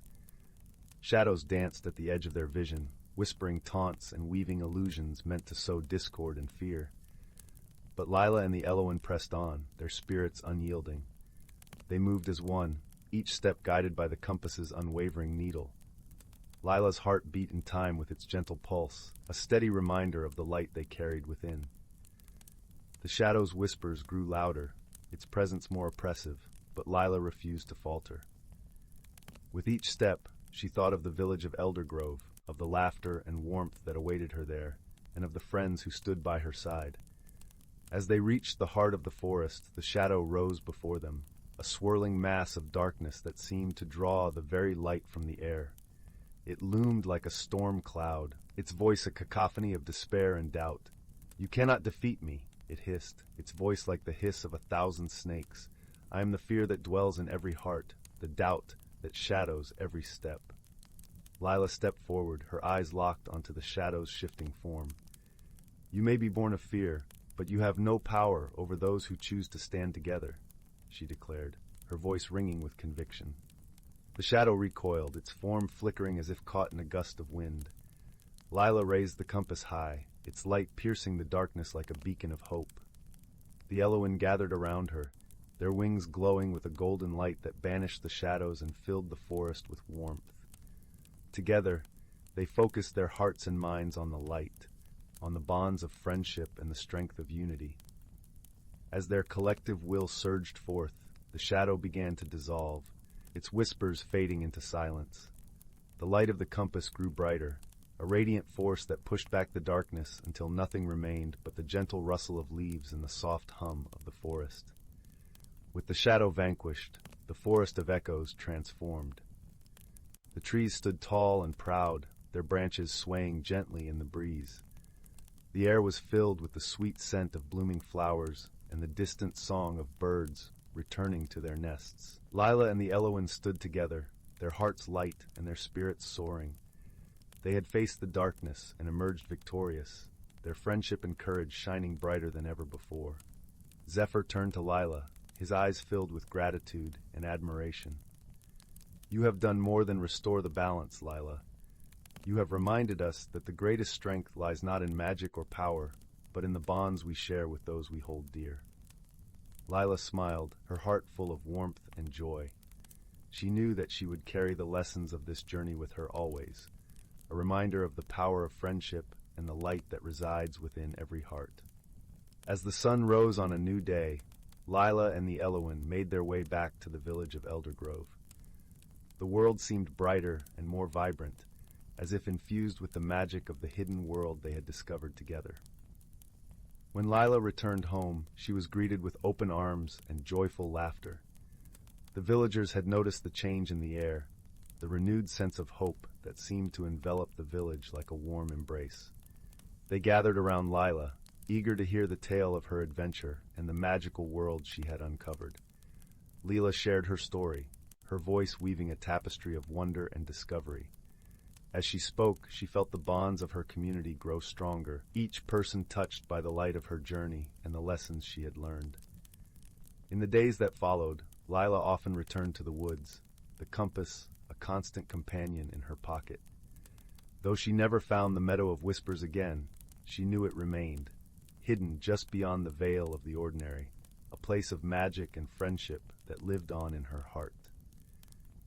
Shadows danced at the edge of their vision, whispering taunts and weaving illusions meant to sow discord and fear. But Lyla and the Eloin pressed on, their spirits unyielding. They moved as one, each step guided by the compass's unwavering needle. Lyla's heart beat in time with its gentle pulse, a steady reminder of the light they carried within. The shadow's whispers grew louder, its presence more oppressive, but Lyla refused to falter. With each step, she thought of the village of Eldergrove, of the laughter and warmth that awaited her there, and of the friends who stood by her side. As they reached the heart of the forest, the shadow rose before them, a swirling mass of darkness that seemed to draw the very light from the air. It loomed like a storm cloud, its voice a cacophony of despair and doubt. "You cannot defeat me," it hissed, its voice like the hiss of 1,000 snakes. "I am the fear that dwells in every heart, the doubt that shadows every step." Lyla stepped forward, her eyes locked onto the shadow's shifting form. "You may be born of fear, but you have no power over those who choose to stand together," she declared, her voice ringing with conviction. The shadow recoiled, its form flickering as if caught in a gust of wind. Lyla raised the compass high, its light piercing the darkness like a beacon of hope. The Eloin gathered around her, their wings glowing with a golden light that banished the shadows and filled the forest with warmth. Together, they focused their hearts and minds on the light, on the bonds of friendship and the strength of unity. As their collective will surged forth, the shadow began to dissolve, its whispers fading into silence. The light of the compass grew brighter, a radiant force that pushed back the darkness until nothing remained but the gentle rustle of leaves and the soft hum of the forest. With the shadow vanquished, the Forest of Echoes transformed. The trees stood tall and proud, their branches swaying gently in the breeze. The air was filled with the sweet scent of blooming flowers and the distant song of birds returning to their nests. Lyla and the Eloin stood together, their hearts light and their spirits soaring. They had faced the darkness and emerged victorious, their friendship and courage shining brighter than ever before. Zephyr turned to Lyla, his eyes filled with gratitude and admiration. "You have done more than restore the balance, Lyla. You have reminded us that the greatest strength lies not in magic or power, but in the bonds we share with those we hold dear." Lyla smiled, her heart full of warmth and joy. She knew that she would carry the lessons of this journey with her always, a reminder of the power of friendship and the light that resides within every heart. As the sun rose on a new day, Lyla and the Eloin made their way back to the village of Eldergrove. The world seemed brighter and more vibrant, as if infused with the magic of the hidden world they had discovered together. When Lyla returned home, she was greeted with open arms and joyful laughter. The villagers had noticed the change in the air, the renewed sense of hope that seemed to envelop the village like a warm embrace. They gathered around Lyla, eager to hear the tale of her adventure and the magical world she had uncovered. Lyla shared her story, her voice weaving a tapestry of wonder and discovery. As she spoke, she felt the bonds of her community grow stronger, each person touched by the light of her journey and the lessons she had learned. In the days that followed, Lyla often returned to the woods, the compass a constant companion in her pocket. Though she never found the Meadow of Whispers again, she knew it remained, hidden just beyond the veil of the ordinary, a place of magic and friendship that lived on in her heart.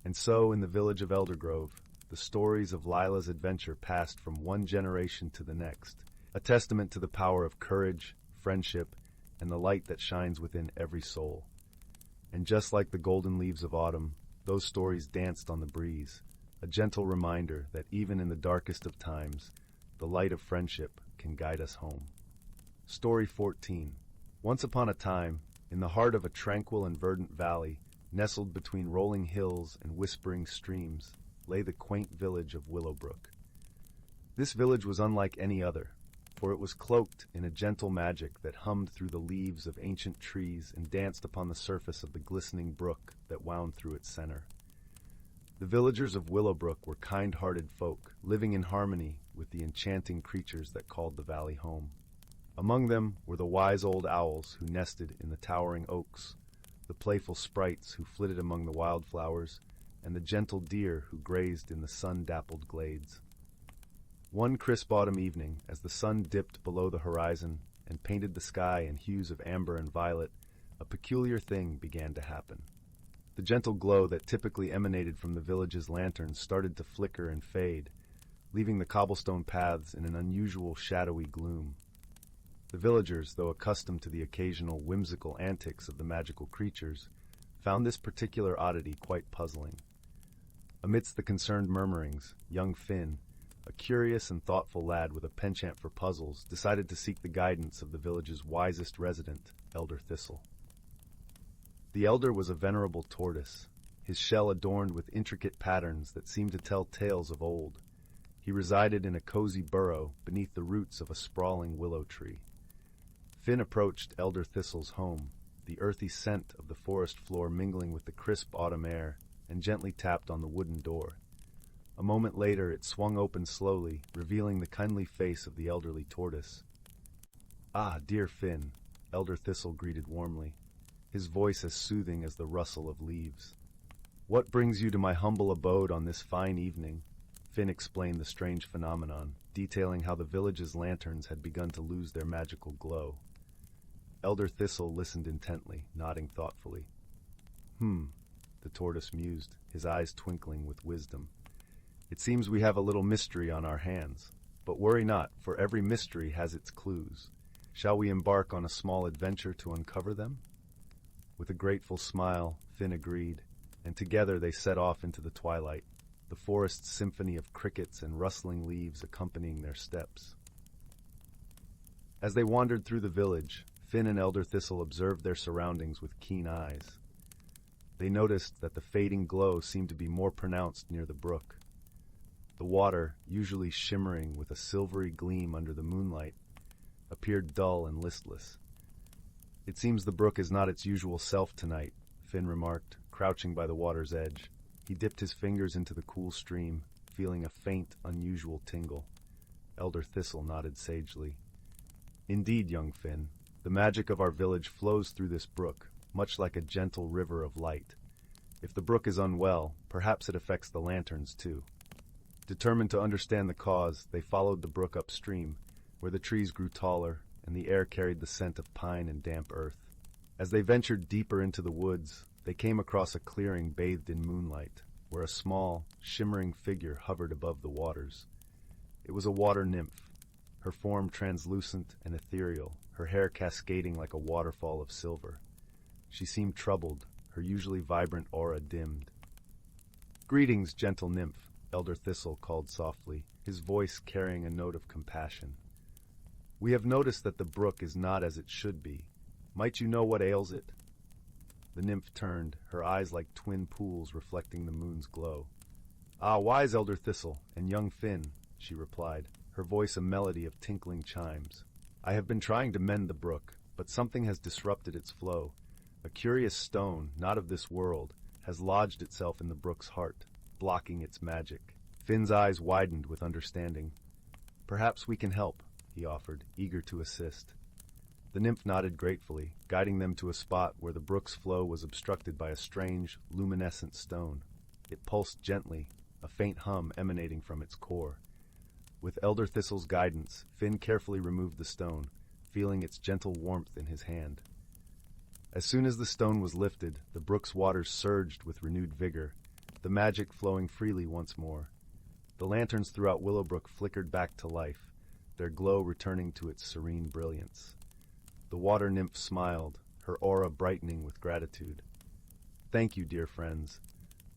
And so, in the village of Eldergrove, the stories of Lyla's adventure passed from one generation to the next, a testament to the power of courage, friendship, and the light that shines within every soul. And just like the golden leaves of autumn, those stories danced on the breeze, a gentle reminder that even in the darkest of times, the light of friendship can guide us home. Story 14. Once upon a time, in the heart of a tranquil and verdant valley, nestled between rolling hills and whispering streams, lay the quaint village of Willowbrook. This village was unlike any other, for it was cloaked in a gentle magic that hummed through the leaves of ancient trees and danced upon the surface of the glistening brook that wound through its center. The villagers of Willowbrook were kind-hearted folk, living in harmony with the enchanting creatures that called the valley home. Among them were the wise old owls who nested in the towering oaks, the playful sprites who flitted among the wildflowers, and the gentle deer who grazed in the sun-dappled glades. One crisp autumn evening, as the sun dipped below the horizon and painted the sky in hues of amber and violet, a peculiar thing began to happen. The gentle glow that typically emanated from the village's lanterns started to flicker and fade, leaving the cobblestone paths in an unusual shadowy gloom. The villagers, though accustomed to the occasional whimsical antics of the magical creatures, found this particular oddity quite puzzling. Amidst the concerned murmurings, young Finn, a curious and thoughtful lad with a penchant for puzzles, decided to seek the guidance of the village's wisest resident, Elder Thistle. The elder was a venerable tortoise, his shell adorned with intricate patterns that seemed to tell tales of old. He resided in a cozy burrow beneath the roots of a sprawling willow tree. Finn approached Elder Thistle's home, the earthy scent of the forest floor mingling with the crisp autumn air, and gently tapped on the wooden door. A moment later it swung open slowly, revealing the kindly face of the elderly tortoise. "Ah, dear Finn," Elder Thistle greeted warmly, his voice as soothing as the rustle of leaves. "What brings you to my humble abode on this fine evening?" Finn explained the strange phenomenon, detailing how the village's lanterns had begun to lose their magical glow. Elder Thistle listened intently, nodding thoughtfully. The tortoise mused, his eyes twinkling with wisdom. "It seems we have a little mystery on our hands. But worry not, for every mystery has its clues. Shall we embark on a small adventure to uncover them?" With a grateful smile, Finn agreed, and together they set off into the twilight, the forest's symphony of crickets and rustling leaves accompanying their steps. As they wandered through the village, Finn and Elder Thistle observed their surroundings with keen eyes. They noticed that the fading glow seemed to be more pronounced near the brook. The water, usually shimmering with a silvery gleam under the moonlight, appeared dull and listless. "It seems the brook is not its usual self tonight," Finn remarked, crouching by the water's edge. He dipped his fingers into the cool stream, feeling a faint, unusual tingle. Elder Thistle nodded sagely. "Indeed, young Finn, the magic of our village flows through this brook, much like a gentle river of light. If the brook is unwell, perhaps it affects the lanterns too." Determined to understand the cause, they followed the brook upstream, where the trees grew taller and the air carried the scent of pine and damp earth. As they ventured deeper into the woods, they came across a clearing bathed in moonlight, where a small, shimmering figure hovered above the waters. It was a water nymph, her form translucent and ethereal, her hair cascading like a waterfall of silver. She seemed troubled, her usually vibrant aura dimmed. "Greetings, gentle nymph," Elder Thistle called softly, his voice carrying a note of compassion. "We have noticed that the brook is not as it should be. Might you know what ails it?" The nymph turned, her eyes like twin pools reflecting the moon's glow. "Ah, wise Elder Thistle and young Finn," she replied, her voice a melody of tinkling chimes. "I have been trying to mend the brook, but something has disrupted its flow. A curious stone, not of this world, has lodged itself in the brook's heart, blocking its magic." Finn's eyes widened with understanding. "Perhaps we can help," he offered, eager to assist. The nymph nodded gratefully, guiding them to a spot where the brook's flow was obstructed by a strange, luminescent stone. It pulsed gently, a faint hum emanating from its core. With Elder Thistle's guidance, Finn carefully removed the stone, feeling its gentle warmth in his hand. As soon as the stone was lifted, the brook's waters surged with renewed vigor, the magic flowing freely once more. The lanterns throughout Willowbrook flickered back to life, their glow returning to its serene brilliance. The water nymph smiled, her aura brightening with gratitude. "Thank you, dear friends.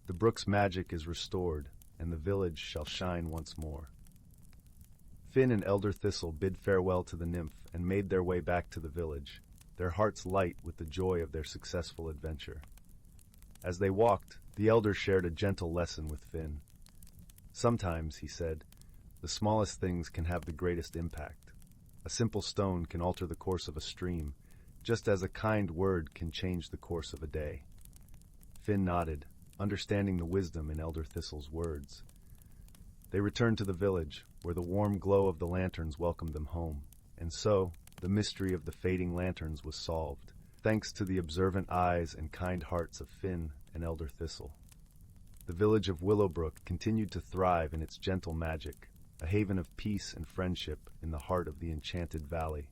The brook's magic is restored, and the village shall shine once more." Finn and Elder Thistle bid farewell to the nymph and made their way back to the village, their hearts light with the joy of their successful adventure. As they walked, the elder shared a gentle lesson with Finn. "Sometimes," he said, "the smallest things can have the greatest impact. A simple stone can alter the course of a stream, just as a kind word can change the course of a day." Finn nodded, understanding the wisdom in Elder Thistle's words. They returned to the village, where the warm glow of the lanterns welcomed them home, and so the mystery of the fading lanterns was solved, thanks to the observant eyes and kind hearts of Finn and Elder Thistle. The village of Willowbrook continued to thrive in its gentle magic, a haven of peace and friendship in the heart of the enchanted valley.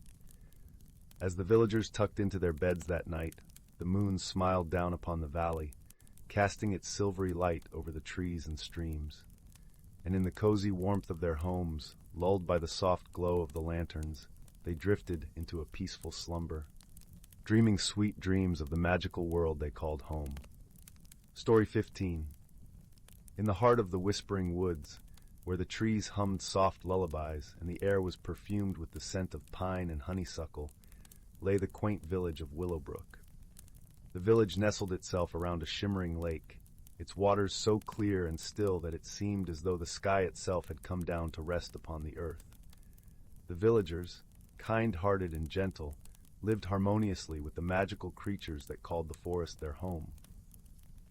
As the villagers tucked into their beds that night, the moon smiled down upon the valley, casting its silvery light over the trees and streams. And in the cozy warmth of their homes, lulled by the soft glow of the lanterns, they drifted into a peaceful slumber, dreaming sweet dreams of the magical world they called home. Story 15. In the heart of the whispering woods, where the trees hummed soft lullabies and the air was perfumed with the scent of pine and honeysuckle, lay the quaint village of Willowbrook. The village nestled itself around a shimmering lake, its waters so clear and still that it seemed as though the sky itself had come down to rest upon the earth. The villagers, kind-hearted and gentle, lived harmoniously with the magical creatures that called the forest their home.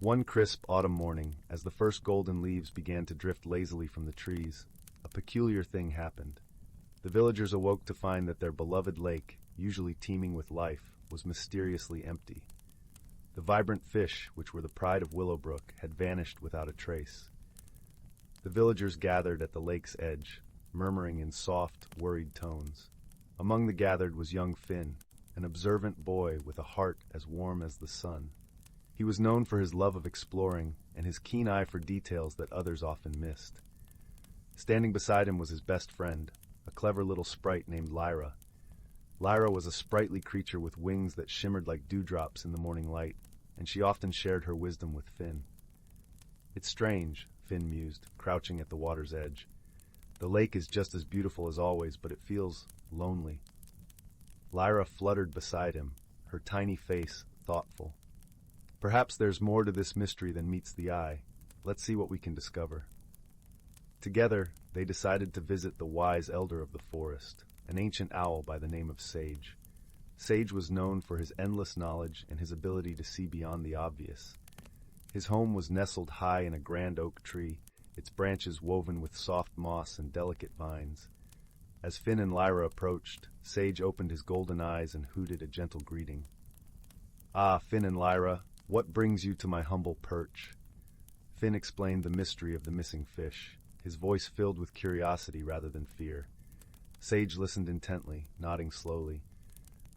One crisp autumn morning, as the first golden leaves began to drift lazily from the trees, a peculiar thing happened. The villagers awoke to find that their beloved lake, usually teeming with life, was mysteriously empty. The vibrant fish, which were the pride of Willowbrook, had vanished without a trace. The villagers gathered at the lake's edge, murmuring in soft, worried tones. Among the gathered was young Finn, an observant boy with a heart as warm as the sun. He was known for his love of exploring and his keen eye for details that others often missed. Standing beside him was his best friend, a clever little sprite named Lyra. Lyra was a sprightly creature with wings that shimmered like dewdrops in the morning light, and she often shared her wisdom with Finn. "It's strange," Finn mused, crouching at the water's edge. "The lake is just as beautiful as always, but it feels lonely." Lyra fluttered beside him, her tiny face thoughtful. "Perhaps there's more to this mystery than meets the eye. Let's see what we can discover." Together, they decided to visit the wise elder of the forest, an ancient owl by the name of Sage. Sage was known for his endless knowledge and his ability to see beyond the obvious. His home was nestled high in a grand oak tree, its branches woven with soft moss and delicate vines. As Finn and Lyra approached, Sage opened his golden eyes and hooted a gentle greeting. "Ah, Finn and Lyra, what brings you to my humble perch?" Finn explained the mystery of the missing fish, his voice filled with curiosity rather than fear. Sage listened intently, nodding slowly.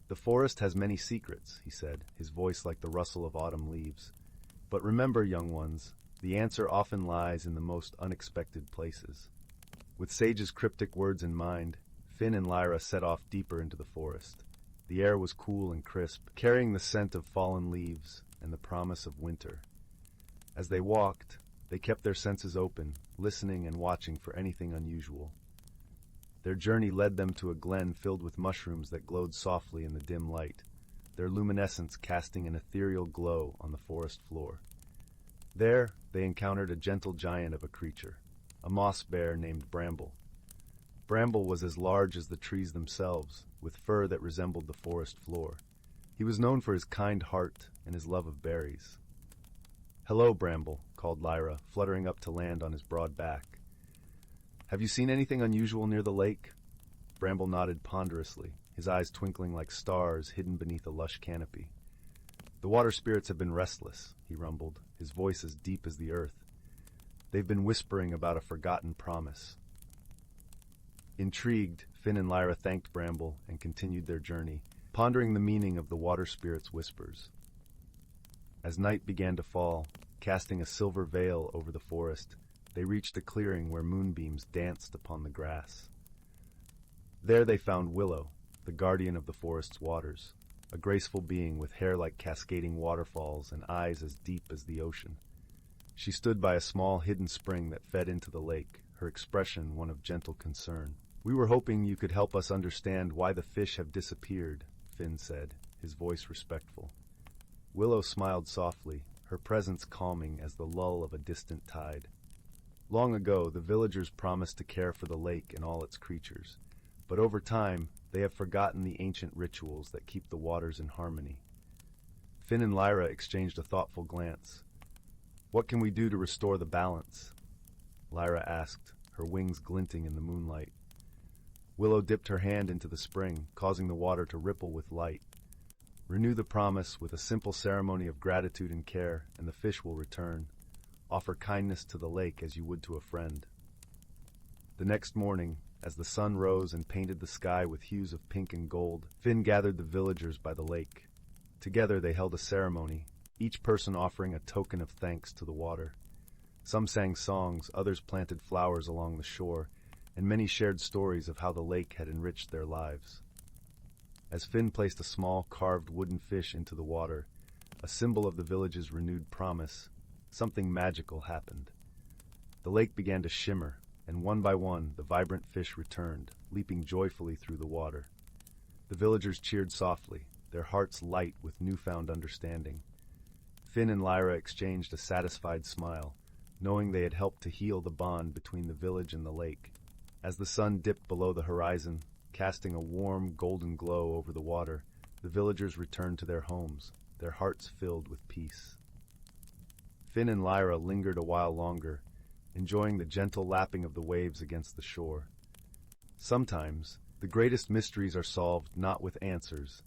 "The forest has many secrets," he said, his voice like the rustle of autumn leaves. "But remember, young ones, the answer often lies in the most unexpected places." With Sage's cryptic words in mind, Finn and Lyra set off deeper into the forest. The air was cool and crisp, carrying the scent of fallen leaves and the promise of winter. As they walked, they kept their senses open, listening and watching for anything unusual. Their journey led them to a glen filled with mushrooms that glowed softly in the dim light, their luminescence casting an ethereal glow on the forest floor. There, they encountered a gentle giant of a creature, a moss bear named Bramble. Bramble was as large as the trees themselves, with fur that resembled the forest floor. He was known for his kind heart and his love of berries. "Hello, Bramble," called Lyra, fluttering up to land on his broad back. "Have you seen anything unusual near the lake?" Bramble nodded ponderously, his eyes twinkling like stars hidden beneath a lush canopy. "The water spirits have been restless," he rumbled, his voice as deep as the earth. "They've been whispering about a forgotten promise." Intrigued, Finn and Lyra thanked Bramble and continued their journey, pondering the meaning of the water spirits' whispers. As night began to fall, casting a silver veil over the forest, they reached a clearing where moonbeams danced upon the grass. There they found Willow, the guardian of the forest's waters, a graceful being with hair like cascading waterfalls and eyes as deep as the ocean. She stood by a small hidden spring that fed into the lake, her expression one of gentle concern. "We were hoping you could help us understand why the fish have disappeared," Finn said, his voice respectful. Willow smiled softly, her presence calming as the lull of a distant tide. "Long ago, the villagers promised to care for the lake and all its creatures, but over time, they have forgotten the ancient rituals that keep the waters in harmony." Finn and Lyra exchanged a thoughtful glance. "What can we do to restore the balance?" Lyra asked, her wings glinting in the moonlight. Willow dipped her hand into the spring, causing the water to ripple with light. "Renew the promise with a simple ceremony of gratitude and care, and the fish will return. Offer kindness to the lake as you would to a friend." The next morning, as the sun rose and painted the sky with hues of pink and gold, Finn gathered the villagers by the lake. Together they held a ceremony, each person offering a token of thanks to the water. Some sang songs, others planted flowers along the shore, and many shared stories of how the lake had enriched their lives. As Finn placed a small carved wooden fish into the water, a symbol of the village's renewed promise, something magical happened. The lake began to shimmer, and one by one the vibrant fish returned, leaping joyfully through the water. The villagers cheered softly, their hearts light with newfound understanding. Finn and Lyra exchanged a satisfied smile, knowing they had helped to heal the bond between the village and the lake. As the sun dipped below the horizon, casting a warm, golden glow over the water, the villagers returned to their homes, their hearts filled with peace. Finn and Lyra lingered a while longer, enjoying the gentle lapping of the waves against the shore. Sometimes, the greatest mysteries are solved not with answers,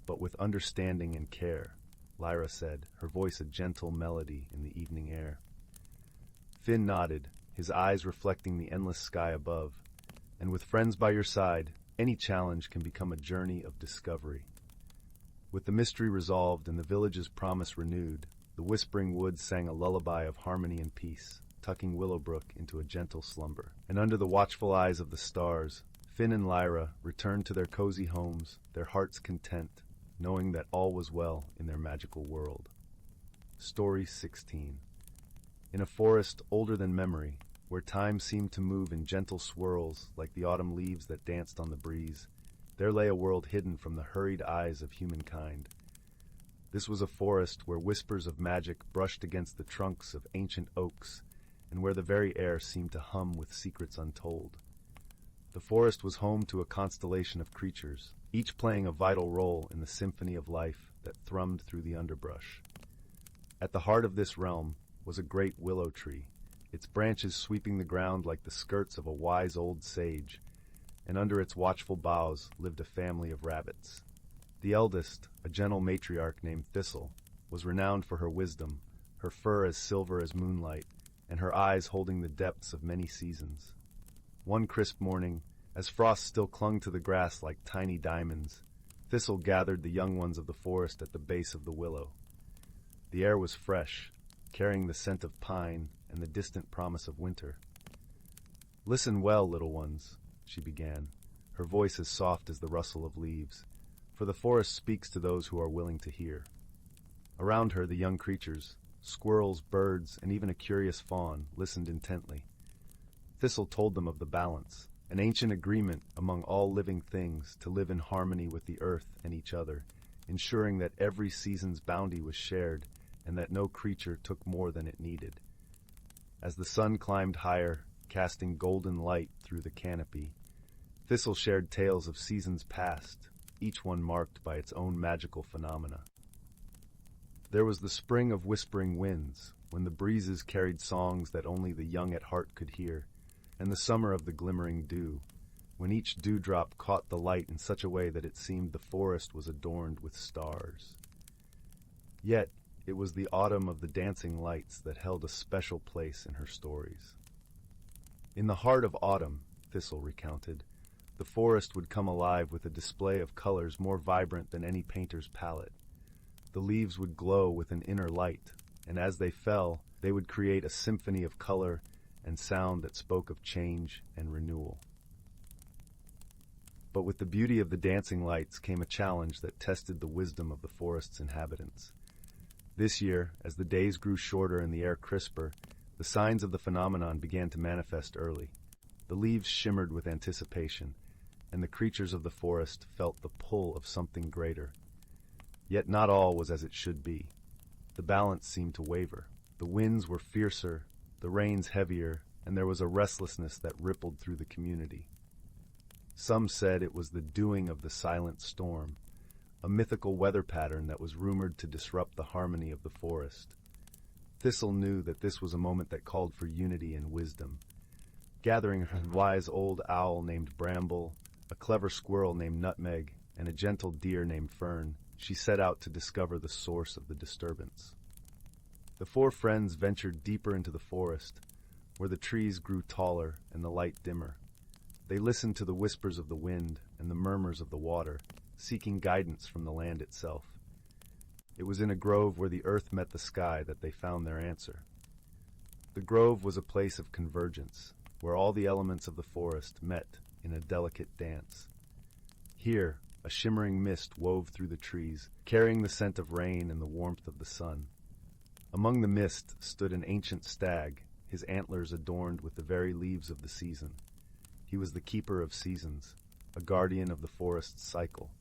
but with understanding and care, Lyra said, her voice a gentle melody in the evening air. Finn nodded, his eyes reflecting the endless sky above, and with friends by your side, any challenge can become a journey of discovery. With the mystery resolved and the village's promise renewed, the whispering woods sang a lullaby of harmony and peace, tucking Willowbrook into a gentle slumber. And under the watchful eyes of the stars, Finn and Lyra returned to their cozy homes, their hearts content, knowing that all was well in their magical world. Story 16. In a forest older than memory, where time seemed to move in gentle swirls like the autumn leaves that danced on the breeze, there lay a world hidden from the hurried eyes of humankind. This was a forest where whispers of magic brushed against the trunks of ancient oaks, and where the very air seemed to hum with secrets untold. The forest was home to a constellation of creatures, each playing a vital role in the symphony of life that thrummed through the underbrush. At the heart of this realm was a great willow tree, its branches sweeping the ground like the skirts of a wise old sage, and under its watchful boughs lived a family of rabbits. The eldest, a gentle matriarch named Thistle, was renowned for her wisdom, her fur as silver as moonlight, and her eyes holding the depths of many seasons. One crisp morning, as frost still clung to the grass like tiny diamonds, Thistle gathered the young ones of the forest at the base of the willow. The air was fresh, carrying the scent of pine and the distant promise of winter. "Listen well, little ones," she began, her voice as soft as the rustle of leaves, for the forest speaks to those who are willing to hear. Around her the young creatures, squirrels, birds, and even a curious fawn, listened intently. Thistle told them of the balance, an ancient agreement among all living things to live in harmony with the earth and each other, ensuring that every season's bounty was shared and that no creature took more than it needed. As the sun climbed higher, casting golden light through the canopy, Thistle shared tales of seasons past, each one marked by its own magical phenomena. There was the spring of whispering winds, when the breezes carried songs that only the young at heart could hear, and the summer of the glimmering dew, when each dewdrop caught the light in such a way that it seemed the forest was adorned with stars. Yet, it was the autumn of the dancing lights that held a special place in her stories. In the heart of autumn, Thistle recounted, the forest would come alive with a display of colors more vibrant than any painter's palette. The leaves would glow with an inner light, and as they fell, they would create a symphony of color and sound that spoke of change and renewal. But with the beauty of the dancing lights came a challenge that tested the wisdom of the forest's inhabitants. This year, as the days grew shorter and the air crisper, the signs of the phenomenon began to manifest early. The leaves shimmered with anticipation, and the creatures of the forest felt the pull of something greater. Yet not all was as it should be. The balance seemed to waver. The winds were fiercer, the rains heavier, and there was a restlessness that rippled through the community. Some said it was the doing of the silent storm, a mythical weather pattern that was rumored to disrupt the harmony of the forest. Thistle knew that this was a moment that called for unity and wisdom. Gathering her wise old owl named Bramble, a clever squirrel named Nutmeg, and a gentle deer named Fern, she set out to discover the source of the disturbance. The four friends ventured deeper into the forest, where the trees grew taller and the light dimmer. They listened to the whispers of the wind and the murmurs of the water, seeking guidance from the land itself. It was in a grove where the earth met the sky that they found their answer. The grove was a place of convergence, where all the elements of the forest met in a delicate dance. Here, a shimmering mist wove through the trees, carrying the scent of rain and the warmth of the sun. Among the mist stood an ancient stag, his antlers adorned with the very leaves of the season. He was the keeper of seasons, a guardian of the forest's cycle.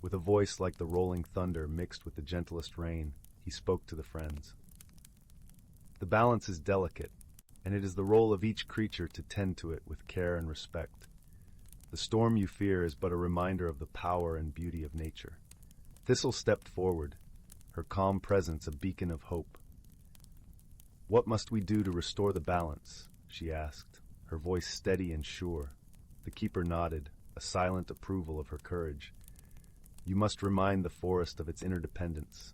With a voice like the rolling thunder mixed with the gentlest rain, he spoke to the friends. The balance is delicate, and it is the role of each creature to tend to it with care and respect. The storm you fear is but a reminder of the power and beauty of nature. Thistle stepped forward, her calm presence a beacon of hope. "What must we do to restore the balance?" she asked, her voice steady and sure. The keeper nodded, a silent approval of her courage. "You must remind the forest of its interdependence.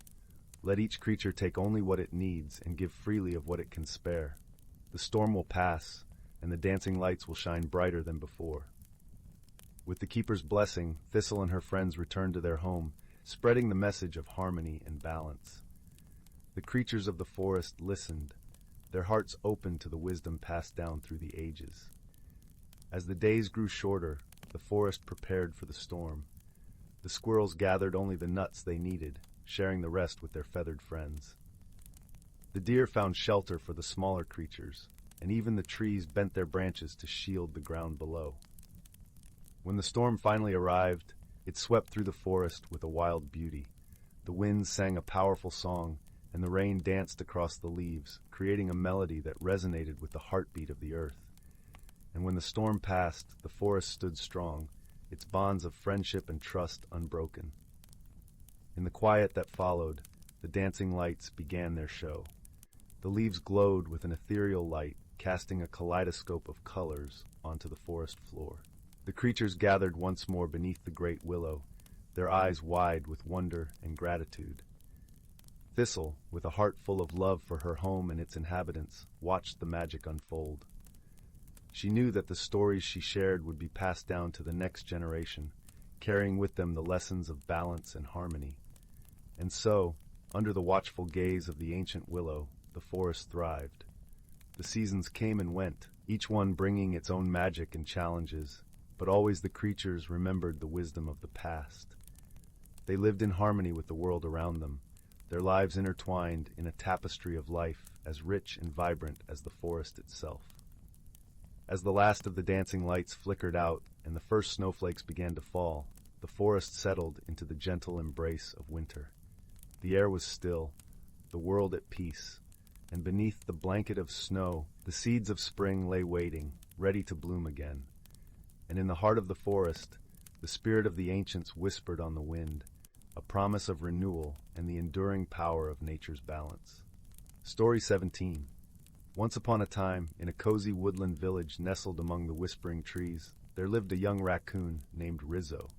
Let each creature take only what it needs and give freely of what it can spare. The storm will pass, and the dancing lights will shine brighter than before." With the keeper's blessing, Thistle and her friends returned to their home, spreading the message of harmony and balance. The creatures of the forest listened, their hearts open to the wisdom passed down through the ages. As the days grew shorter, the forest prepared for the storm. The squirrels gathered only the nuts they needed, sharing the rest with their feathered friends. The deer found shelter for the smaller creatures, and even the trees bent their branches to shield the ground below. When the storm finally arrived, it swept through the forest with a wild beauty. The winds sang a powerful song, and the rain danced across the leaves, creating a melody that resonated with the heartbeat of the earth. And when the storm passed, the forest stood strong, its bonds of friendship and trust unbroken. In the quiet that followed, the dancing lights began their show. The leaves glowed with an ethereal light, casting a kaleidoscope of colors onto the forest floor. The creatures gathered once more beneath the great willow, their eyes wide with wonder and gratitude. Thistle, with a heart full of love for her home and its inhabitants, watched the magic unfold. She knew that the stories she shared would be passed down to the next generation, carrying with them the lessons of balance and harmony. And so, under the watchful gaze of the ancient willow, the forest thrived. The seasons came and went, each one bringing its own magic and challenges, but always the creatures remembered the wisdom of the past. They lived in harmony with the world around them, their lives intertwined in a tapestry of life as rich and vibrant as the forest itself. As the last of the dancing lights flickered out and the first snowflakes began to fall, the forest settled into the gentle embrace of winter. The air was still, the world at peace, and beneath the blanket of snow, the seeds of spring lay waiting, ready to bloom again. and in the heart of the forest, the spirit of the ancients whispered on the wind, a promise of renewal and the enduring power of nature's balance. Story 17. Once upon a time, in a cozy woodland village nestled among the whispering trees, there lived a young raccoon named Rizzo.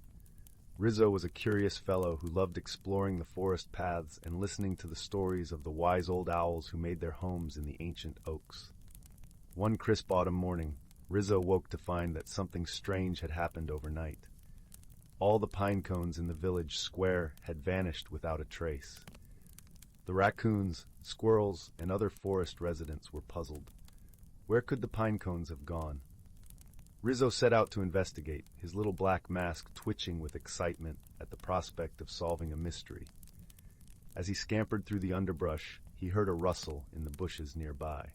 Rizzo was a curious fellow who loved exploring the forest paths and listening to the stories of the wise old owls who made their homes in the ancient oaks. One crisp autumn morning, Rizzo woke to find that something strange had happened overnight. All the pine cones in the village square had vanished without a trace. The raccoons, squirrels, and other forest residents were puzzled. Where could the pine cones have gone? Rizzo set out to investigate, his little black mask twitching with excitement at the prospect of solving a mystery. As he scampered through the underbrush, he heard a rustle in the bushes nearby.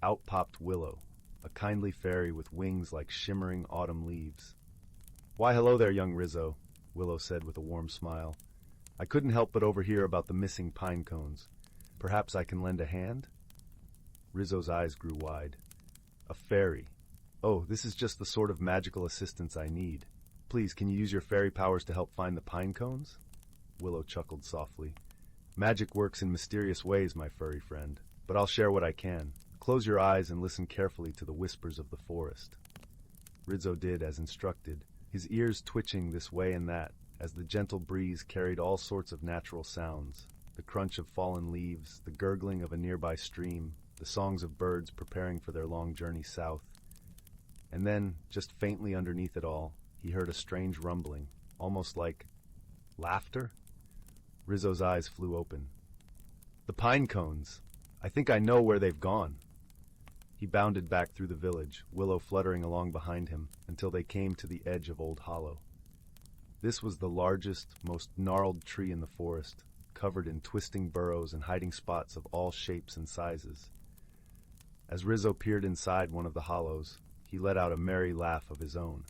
Out popped Willow, a kindly fairy with wings like shimmering autumn leaves. "Why, hello there, young Rizzo," Willow said with a warm smile. "I couldn't help but overhear about the missing pine cones. Perhaps I can lend a hand?" Rizzo's eyes grew wide. "A fairy? Oh, this is just the sort of magical assistance I need. Please, can you use your fairy powers to help find the pine cones?" Willow chuckled softly. "Magic works in mysterious ways, my furry friend, but I'll share what I can. Close your eyes and listen carefully to the whispers of the forest." Rizzo did as instructed, his ears twitching this way and that, as the gentle breeze carried all sorts of natural sounds, the crunch of fallen leaves, the gurgling of a nearby stream, the songs of birds preparing for their long journey south. And then, just faintly underneath it all, he heard a strange rumbling, almost like laughter. Rizzo's eyes flew open. "The pine cones! I think I know where they've gone." He bounded back through the village, Willow fluttering along behind him, until they came to the edge of Old Hollow. This was the largest, most gnarled tree in the forest, covered in twisting burrows and hiding spots of all shapes and sizes. As Rizzo peered inside one of the hollows, he let out a merry laugh of his own.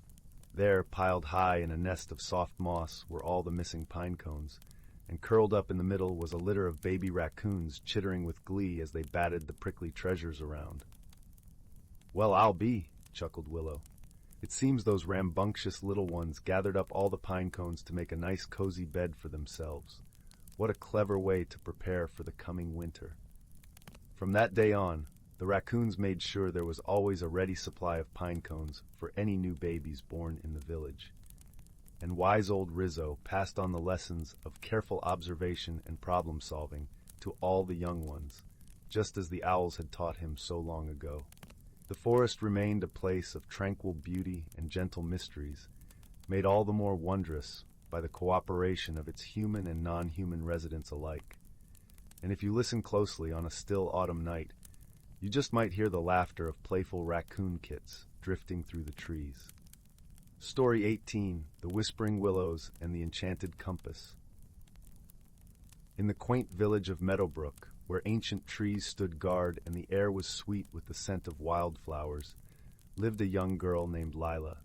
There, piled high in a nest of soft moss, were all the missing pine cones, and curled up in the middle was a litter of baby raccoons chittering with glee as they batted the prickly treasures around. "Well, I'll be," chuckled Willow. "It seems those rambunctious little ones gathered up all the pine cones to make a nice cozy bed for themselves. What a clever way to prepare for the coming winter." From that day on, the raccoons made sure there was always a ready supply of pine cones for any new babies born in the village. And wise old Rizzo passed on the lessons of careful observation and problem-solving to all the young ones, just as the owls had taught him so long ago. The forest remained a place of tranquil beauty and gentle mysteries, made all the more wondrous by the cooperation of its human and non-human residents alike. And if you listen closely on a still autumn night, you just might hear the laughter of playful raccoon kits drifting through the trees. Story 18, The Whispering Willows and the Enchanted Compass. In the quaint village of Meadowbrook, where ancient trees stood guard and the air was sweet with the scent of wildflowers, lived a young girl named Lyla.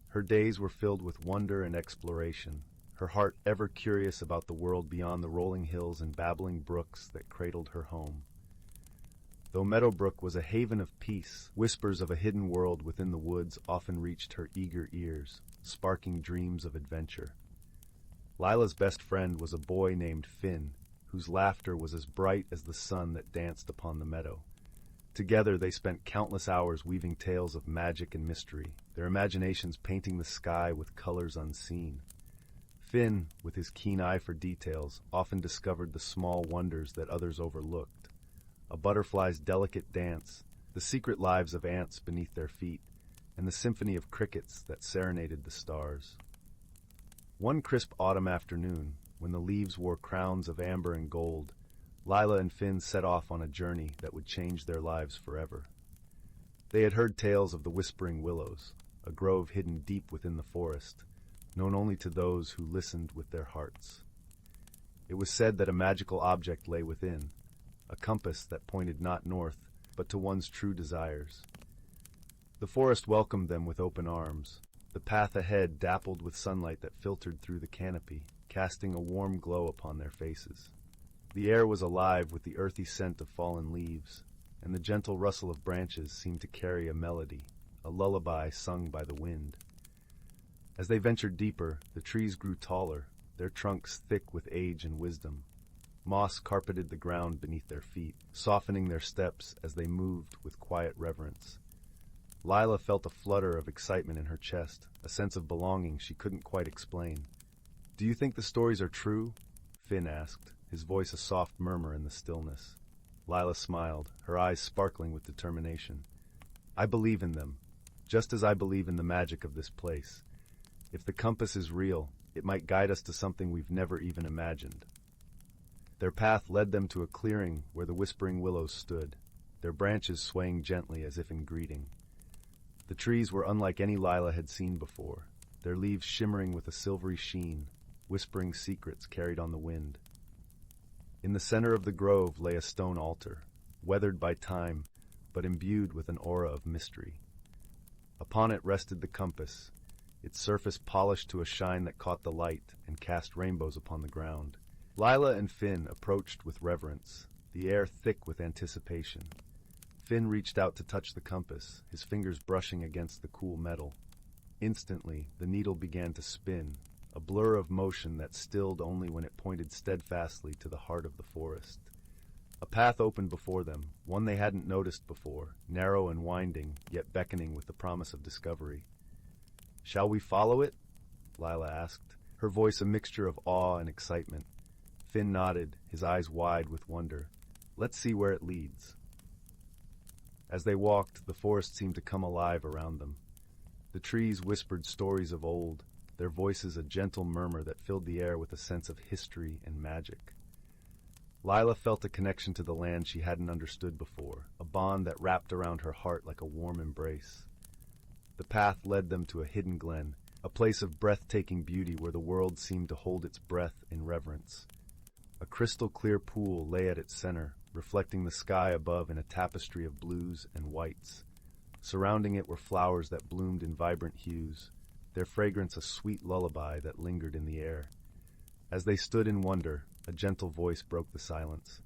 Her days were filled with wonder and exploration, her heart ever curious about the world beyond the rolling hills and babbling brooks that cradled her home. Though Meadowbrook was a haven of peace, whispers of a hidden world within the woods often reached her eager ears, sparking dreams of adventure. Lyla's best friend was a boy named Finn, whose laughter was as bright as the sun that danced upon the meadow. Together they spent countless hours weaving tales of magic and mystery, their imaginations painting the sky with colors unseen. Finn, with his keen eye for details, often discovered the small wonders that others overlooked. A butterfly's delicate dance, the secret lives of ants beneath their feet, and the symphony of crickets that serenaded the stars. One crisp autumn afternoon, when the leaves wore crowns of amber and gold, Lyla and Finn set off on a journey that would change their lives forever. They had heard tales of the Whispering Willows, a grove hidden deep within the forest, known only to those who listened with their hearts. It was said that a magical object lay within, a compass that pointed not north, but to one's true desires. The forest welcomed them with open arms. The path ahead dappled with sunlight that filtered through the canopy, casting a warm glow upon their faces. The air was alive with the earthy scent of fallen leaves, and the gentle rustle of branches seemed to carry a melody, a lullaby sung by the wind. As they ventured deeper, the trees grew taller, their trunks thick with age and wisdom. Moss carpeted the ground beneath their feet, softening their steps as they moved with quiet reverence. Lyla felt a flutter of excitement in her chest, a sense of belonging she couldn't quite explain. "Do you think the stories are true?" Finn asked, his voice a soft murmur in the stillness. Lyla smiled, her eyes sparkling with determination. "I believe in them, just as I believe in the magic of this place. If the compass is real, it might guide us to something we've never even imagined." Their path led them to a clearing where the whispering willows stood, their branches swaying gently as if in greeting. The trees were unlike any Lyla had seen before, their leaves shimmering with a silvery sheen, whispering secrets carried on the wind. In the center of the grove lay a stone altar, weathered by time, but imbued with an aura of mystery. Upon it rested the compass, its surface polished to a shine that caught the light and cast rainbows upon the ground. Lyla and Finn approached with reverence, the air thick with anticipation. Finn reached out to touch the compass, his fingers brushing against the cool metal. Instantly, the needle began to spin, a blur of motion that stilled only when it pointed steadfastly to the heart of the forest. A path opened before them, one they hadn't noticed before, narrow and winding, yet beckoning with the promise of discovery. "Shall we follow it?" Lyla asked, her voice a mixture of awe and excitement. Finn nodded, his eyes wide with wonder. "Let's see where it leads." As they walked, the forest seemed to come alive around them. The trees whispered stories of old, their voices a gentle murmur that filled the air with a sense of history and magic. Lyla felt a connection to the land she hadn't understood before, a bond that wrapped around her heart like a warm embrace. The path led them to a hidden glen, a place of breathtaking beauty where the world seemed to hold its breath in reverence. A crystal-clear pool lay at its center, reflecting the sky above in a tapestry of blues and whites. Surrounding it were flowers that bloomed in vibrant hues, their fragrance a sweet lullaby that lingered in the air. As they stood in wonder, a gentle voice broke the silence.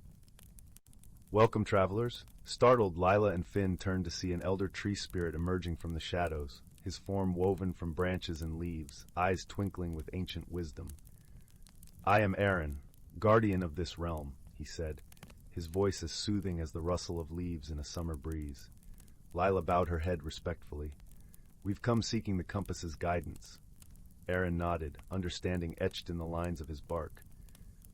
"Welcome, travelers." Startled, Lyla and Finn turned to see an elder tree spirit emerging from the shadows, his form woven from branches and leaves, eyes twinkling with ancient wisdom. "I am Aaron, guardian of this realm," he said, his voice as soothing as the rustle of leaves in a summer breeze. Lyla bowed her head respectfully. "We've come seeking the compass's guidance." Aaron nodded, understanding etched in the lines of his bark.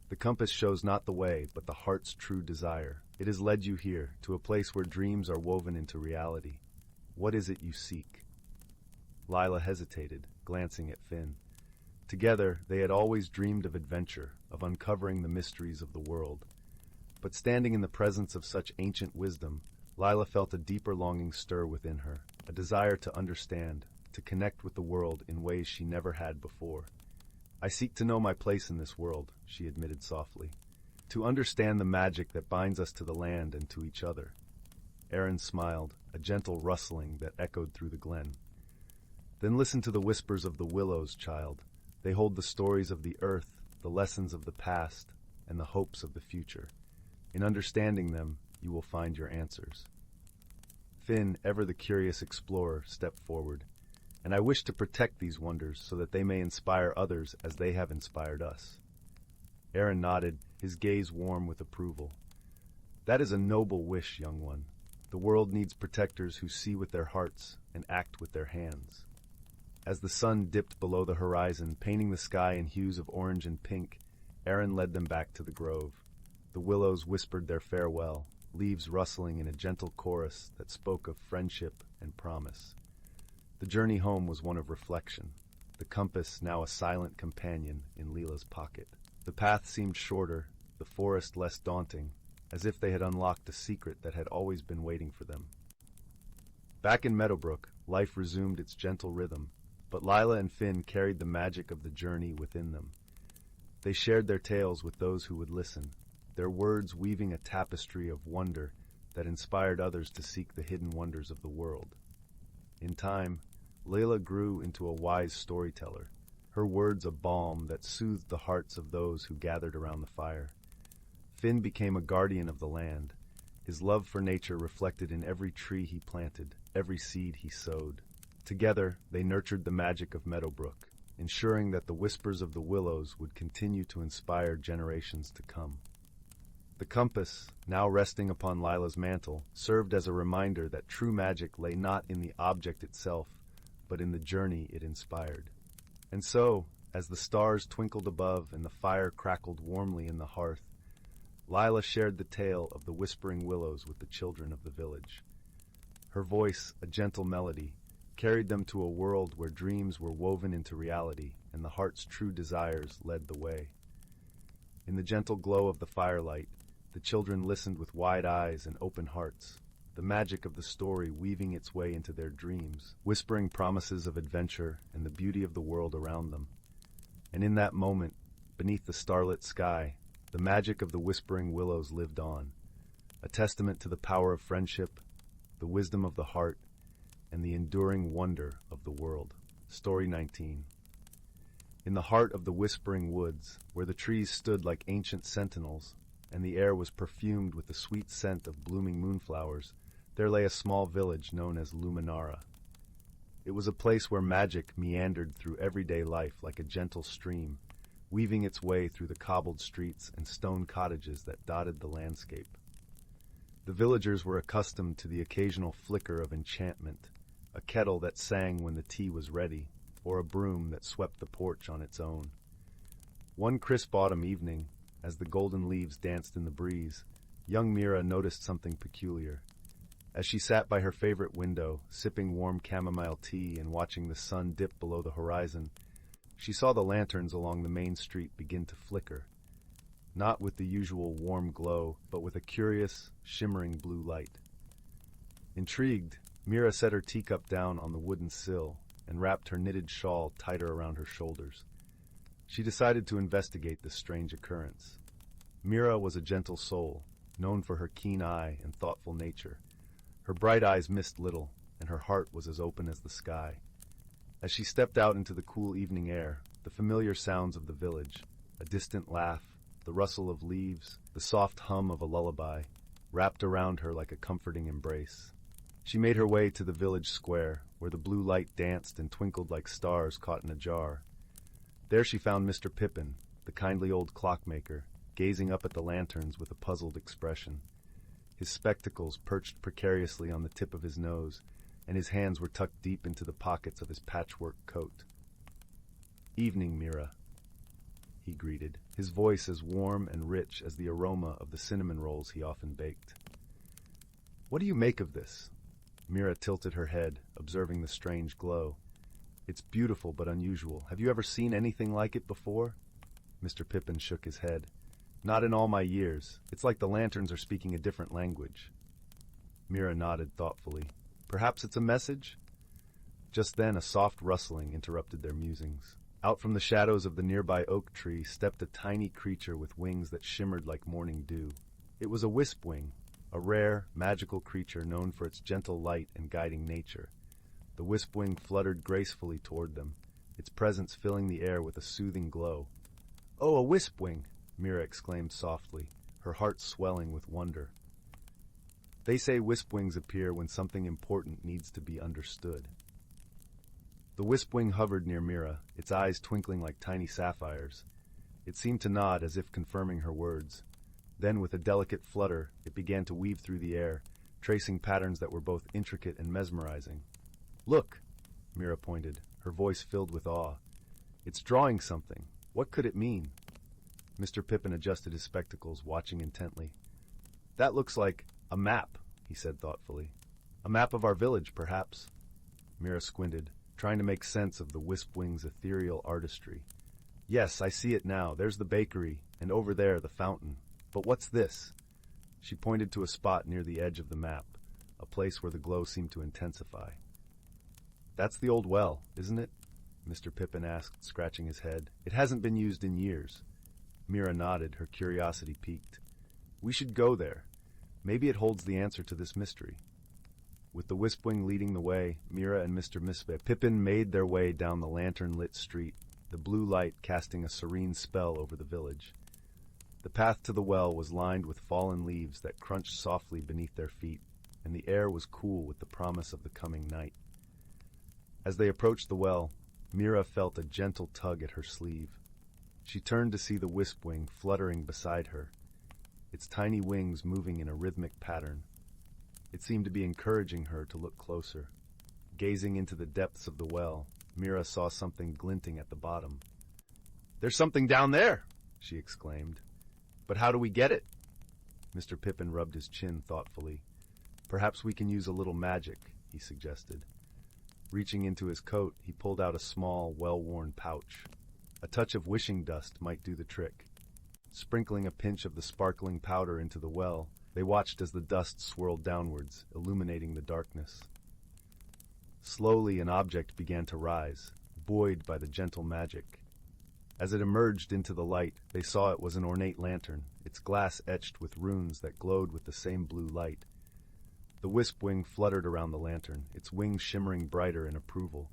"The compass shows not the way, but the heart's true desire. It has led you here, to a place where dreams are woven into reality. What is it you seek?" Lyla hesitated, glancing at Finn. Together, they had always dreamed of adventure, of uncovering the mysteries of the world. But standing in the presence of such ancient wisdom, Lyla felt a deeper longing stir within her, a desire to understand, to connect with the world in ways she never had before. "I seek to know my place in this world," she admitted softly, "to understand the magic that binds us to the land and to each other." Aaron smiled, a gentle rustling that echoed through the glen. "Then listen to the whispers of the willows, child. They hold the stories of the earth, the lessons of the past, and the hopes of the future. In understanding them, you will find your answers." Finn, ever the curious explorer, stepped forward. "And I wish to protect these wonders so that they may inspire others as they have inspired us." Aaron nodded, his gaze warm with approval. "That is a noble wish, young one. The world needs protectors who see with their hearts and act with their hands." As the sun dipped below the horizon, painting the sky in hues of orange and pink, Aaron led them back to the grove. The willows whispered their farewell, leaves rustling in a gentle chorus that spoke of friendship and promise. The journey home was one of reflection, the compass now a silent companion in Lila's pocket. The path seemed shorter, the forest less daunting, as if they had unlocked a secret that had always been waiting for them. Back in Meadowbrook, life resumed its gentle rhythm, but Lyla and Finn carried the magic of the journey within them. They shared their tales with those who would listen, their words weaving a tapestry of wonder that inspired others to seek the hidden wonders of the world. In time, Lyla grew into a wise storyteller, her words a balm that soothed the hearts of those who gathered around the fire. Finn became a guardian of the land, his love for nature reflected in every tree he planted, every seed he sowed. Together, they nurtured the magic of Meadowbrook, ensuring that the whispers of the willows would continue to inspire generations to come. The compass, now resting upon Lyla's mantle, served as a reminder that true magic lay not in the object itself, but in the journey it inspired. And so, as the stars twinkled above and the fire crackled warmly in the hearth, Lyla shared the tale of the whispering willows with the children of the village. Her voice, a gentle melody, carried them to a world where dreams were woven into reality and the heart's true desires led the way. In the gentle glow of the firelight, the children listened with wide eyes and open hearts, the magic of the story weaving its way into their dreams, whispering promises of adventure and the beauty of the world around them. And in that moment, beneath the starlit sky, the magic of the whispering willows lived on, a testament to the power of friendship, the wisdom of the heart, and the enduring wonder of the world. Story 19. In the heart of the whispering woods, where the trees stood like ancient sentinels, and the air was perfumed with the sweet scent of blooming moonflowers, there lay a small village known as Luminara. It was a place where magic meandered through everyday life like a gentle stream, weaving its way through the cobbled streets and stone cottages that dotted the landscape. The villagers were accustomed to the occasional flicker of enchantment, a kettle that sang when the tea was ready, or a broom that swept the porch on its own. One crisp autumn evening, as the golden leaves danced in the breeze, young Meera noticed something peculiar. As she sat by her favorite window, sipping warm chamomile tea and watching the sun dip below the horizon, she saw the lanterns along the main street begin to flicker, not with the usual warm glow, but with a curious, shimmering blue light. Intrigued, Meera set her teacup down on the wooden sill and wrapped her knitted shawl tighter around her shoulders. She decided to investigate this strange occurrence. Meera was a gentle soul, known for her keen eye and thoughtful nature. Her bright eyes missed little, and her heart was as open as the sky. As she stepped out into the cool evening air, the familiar sounds of the village, a distant laugh, the rustle of leaves, the soft hum of a lullaby, wrapped around her like a comforting embrace. She made her way to the village square, where the blue light danced and twinkled like stars caught in a jar. There she found Mr. Pippin, the kindly old clockmaker, gazing up at the lanterns with a puzzled expression. His spectacles perched precariously on the tip of his nose, and his hands were tucked deep into the pockets of his patchwork coat. "Evening, Meera," he greeted, his voice as warm and rich as the aroma of the cinnamon rolls he often baked. "What do you make of this?" Meera tilted her head, observing the strange glow. "It's beautiful but unusual. Have you ever seen anything like it before?" Mr. Pippin shook his head. "Not in all my years. It's like the lanterns are speaking a different language." Meera nodded thoughtfully. "Perhaps it's a message?" Just then a soft rustling interrupted their musings. Out from the shadows of the nearby oak tree stepped a tiny creature with wings that shimmered like morning dew. It was a wispwing, a rare, magical creature known for its gentle light and guiding nature. The wispwing fluttered gracefully toward them, its presence filling the air with a soothing glow. "Oh, a wispwing!" Meera exclaimed softly, her heart swelling with wonder. They say wispwings appear when something important needs to be understood. The wispwing hovered near Meera, its eyes twinkling like tiny sapphires. It seemed to nod as if confirming her words. Then, with a delicate flutter, it began to weave through the air, tracing patterns that were both intricate and mesmerizing. "Look!" Meera pointed, her voice filled with awe. "It's drawing something. What could it mean?" Mr. Pippin adjusted his spectacles, watching intently. "That looks like a map," he said thoughtfully. "A map of our village, perhaps." Meera squinted, trying to make sense of the wispwing's ethereal artistry. "Yes, I see it now. There's the bakery, and over there the fountain. But what's this?" She pointed to a spot near the edge of the map, a place where the glow seemed to intensify. "That's the old well, isn't it?" Mr. Pippin asked, scratching his head. "It hasn't been used in years." Meera nodded, her curiosity piqued. "We should go there. Maybe it holds the answer to this mystery." With the wispwing leading the way, Meera and Mr. Pippin made their way down the lantern-lit street, the blue light casting a serene spell over the village. The path to the well was lined with fallen leaves that crunched softly beneath their feet, and the air was cool with the promise of the coming night. As they approached the well, Meera felt a gentle tug at her sleeve. She turned to see the wispwing fluttering beside her, its tiny wings moving in a rhythmic pattern. It seemed to be encouraging her to look closer. Gazing into the depths of the well, Meera saw something glinting at the bottom. "There's something down there!" she exclaimed. "But how do we get it?" Mr. Pippin rubbed his chin thoughtfully. "Perhaps we can use a little magic," he suggested. Reaching into his coat, he pulled out a small, well-worn pouch. A touch of wishing dust might do the trick. Sprinkling a pinch of the sparkling powder into the well, they watched as the dust swirled downwards, illuminating the darkness. Slowly an object began to rise, buoyed by the gentle magic. As it emerged into the light, they saw it was an ornate lantern, its glass etched with runes that glowed with the same blue light. The wispwing fluttered around the lantern, its wings shimmering brighter in approval.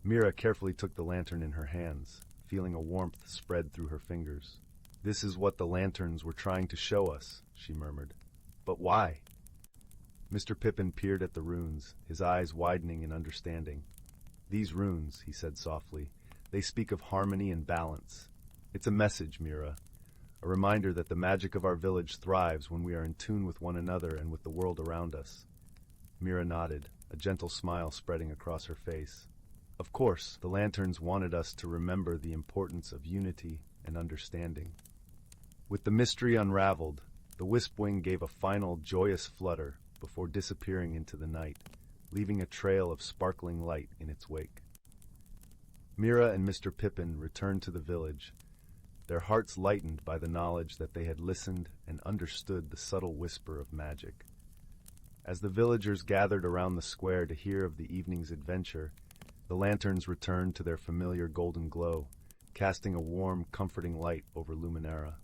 Meera carefully took the lantern in her hands, feeling a warmth spread through her fingers. "This is what the lanterns were trying to show us," she murmured. "But why?" Mr. Pippin peered at the runes, his eyes widening in understanding. "These runes," he said softly, "they speak of harmony and balance. It's a message, Meera, a reminder that the magic of our village thrives when we are in tune with one another and with the world around us." Meera nodded, a gentle smile spreading across her face. "Of course, the lanterns wanted us to remember the importance of unity and understanding." With the mystery unraveled, the wispwing gave a final joyous flutter before disappearing into the night, leaving a trail of sparkling light in its wake. Meera and Mr. Pippin returned to the village, their hearts lightened by the knowledge that they had listened and understood the subtle whisper of magic. As the villagers gathered around the square to hear of the evening's adventure, the lanterns returned to their familiar golden glow, casting a warm, comforting light over Luminara.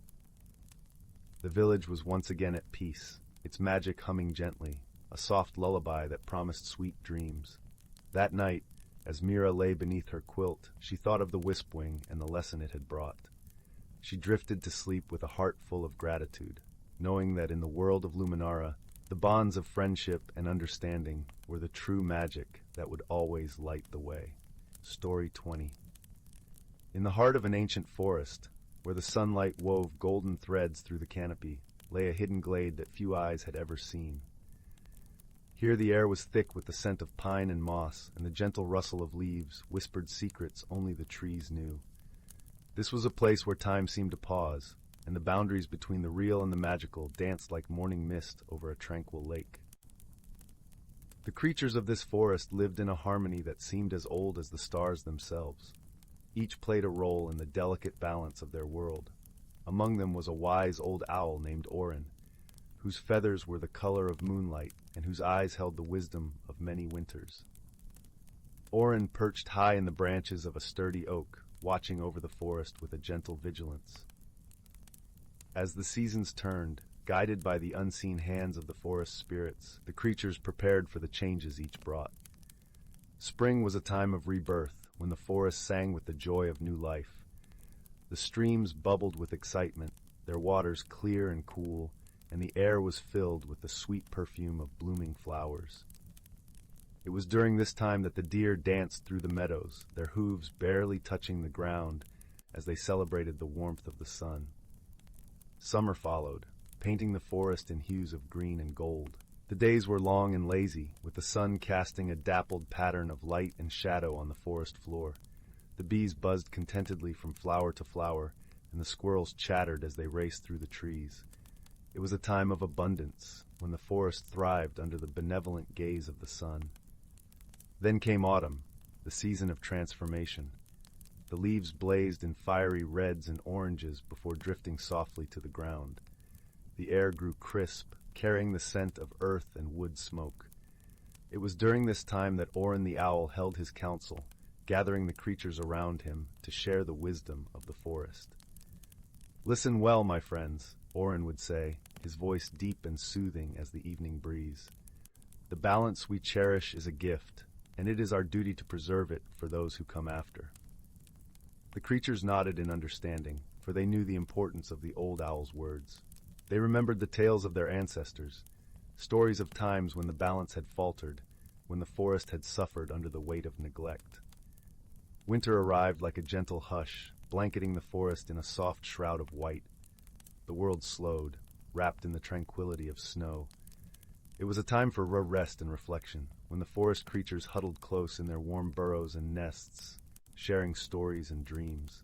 The village was once again at peace, its magic humming gently, a soft lullaby that promised sweet dreams. That night, as Meera lay beneath her quilt, she thought of the wispwing and the lesson it had brought. She drifted to sleep with a heart full of gratitude, knowing that in the world of Luminara, the bonds of friendship and understanding were the true magic that would always light the way. Story 20. In the heart of an ancient forest, where the sunlight wove golden threads through the canopy, lay a hidden glade that few eyes had ever seen. Here the air was thick with the scent of pine and moss, and the gentle rustle of leaves whispered secrets only the trees knew. This was a place where time seemed to pause, and the boundaries between the real and the magical danced like morning mist over a tranquil lake. The creatures of this forest lived in a harmony that seemed as old as the stars themselves. Each played a role in the delicate balance of their world. Among them was a wise old owl named Orin, whose feathers were the color of moonlight and whose eyes held the wisdom of many winters. Orin perched high in the branches of a sturdy oak, watching over the forest with a gentle vigilance. As the seasons turned, guided by the unseen hands of the forest spirits, the creatures prepared for the changes each brought. Spring was a time of rebirth, when the forest sang with the joy of new life. The streams bubbled with excitement, their waters clear and cool, and the air was filled with the sweet perfume of blooming flowers. It was during this time that the deer danced through the meadows, their hooves barely touching the ground as they celebrated the warmth of the sun. Summer followed, painting the forest in hues of green and gold. The days were long and lazy, with the sun casting a dappled pattern of light and shadow on the forest floor. The bees buzzed contentedly from flower to flower, and the squirrels chattered as they raced through the trees. It was a time of abundance, when the forest thrived under the benevolent gaze of the sun. Then came autumn, the season of transformation. The leaves blazed in fiery reds and oranges before drifting softly to the ground. The air grew crisp, carrying the scent of earth and wood smoke. It was during this time that Orin the owl held his council, gathering the creatures around him to share the wisdom of the forest. "Listen well, my friends," Orin would say, his voice deep and soothing as the evening breeze. "The balance we cherish is a gift, and it is our duty to preserve it for those who come after." The creatures nodded in understanding, for they knew the importance of the old owl's words. They remembered the tales of their ancestors, stories of times when the balance had faltered, when the forest had suffered under the weight of neglect. Winter arrived like a gentle hush, blanketing the forest in a soft shroud of white. The world slowed, wrapped in the tranquility of snow. It was a time for rest and reflection, when the forest creatures huddled close in their warm burrows and nests, sharing stories and dreams.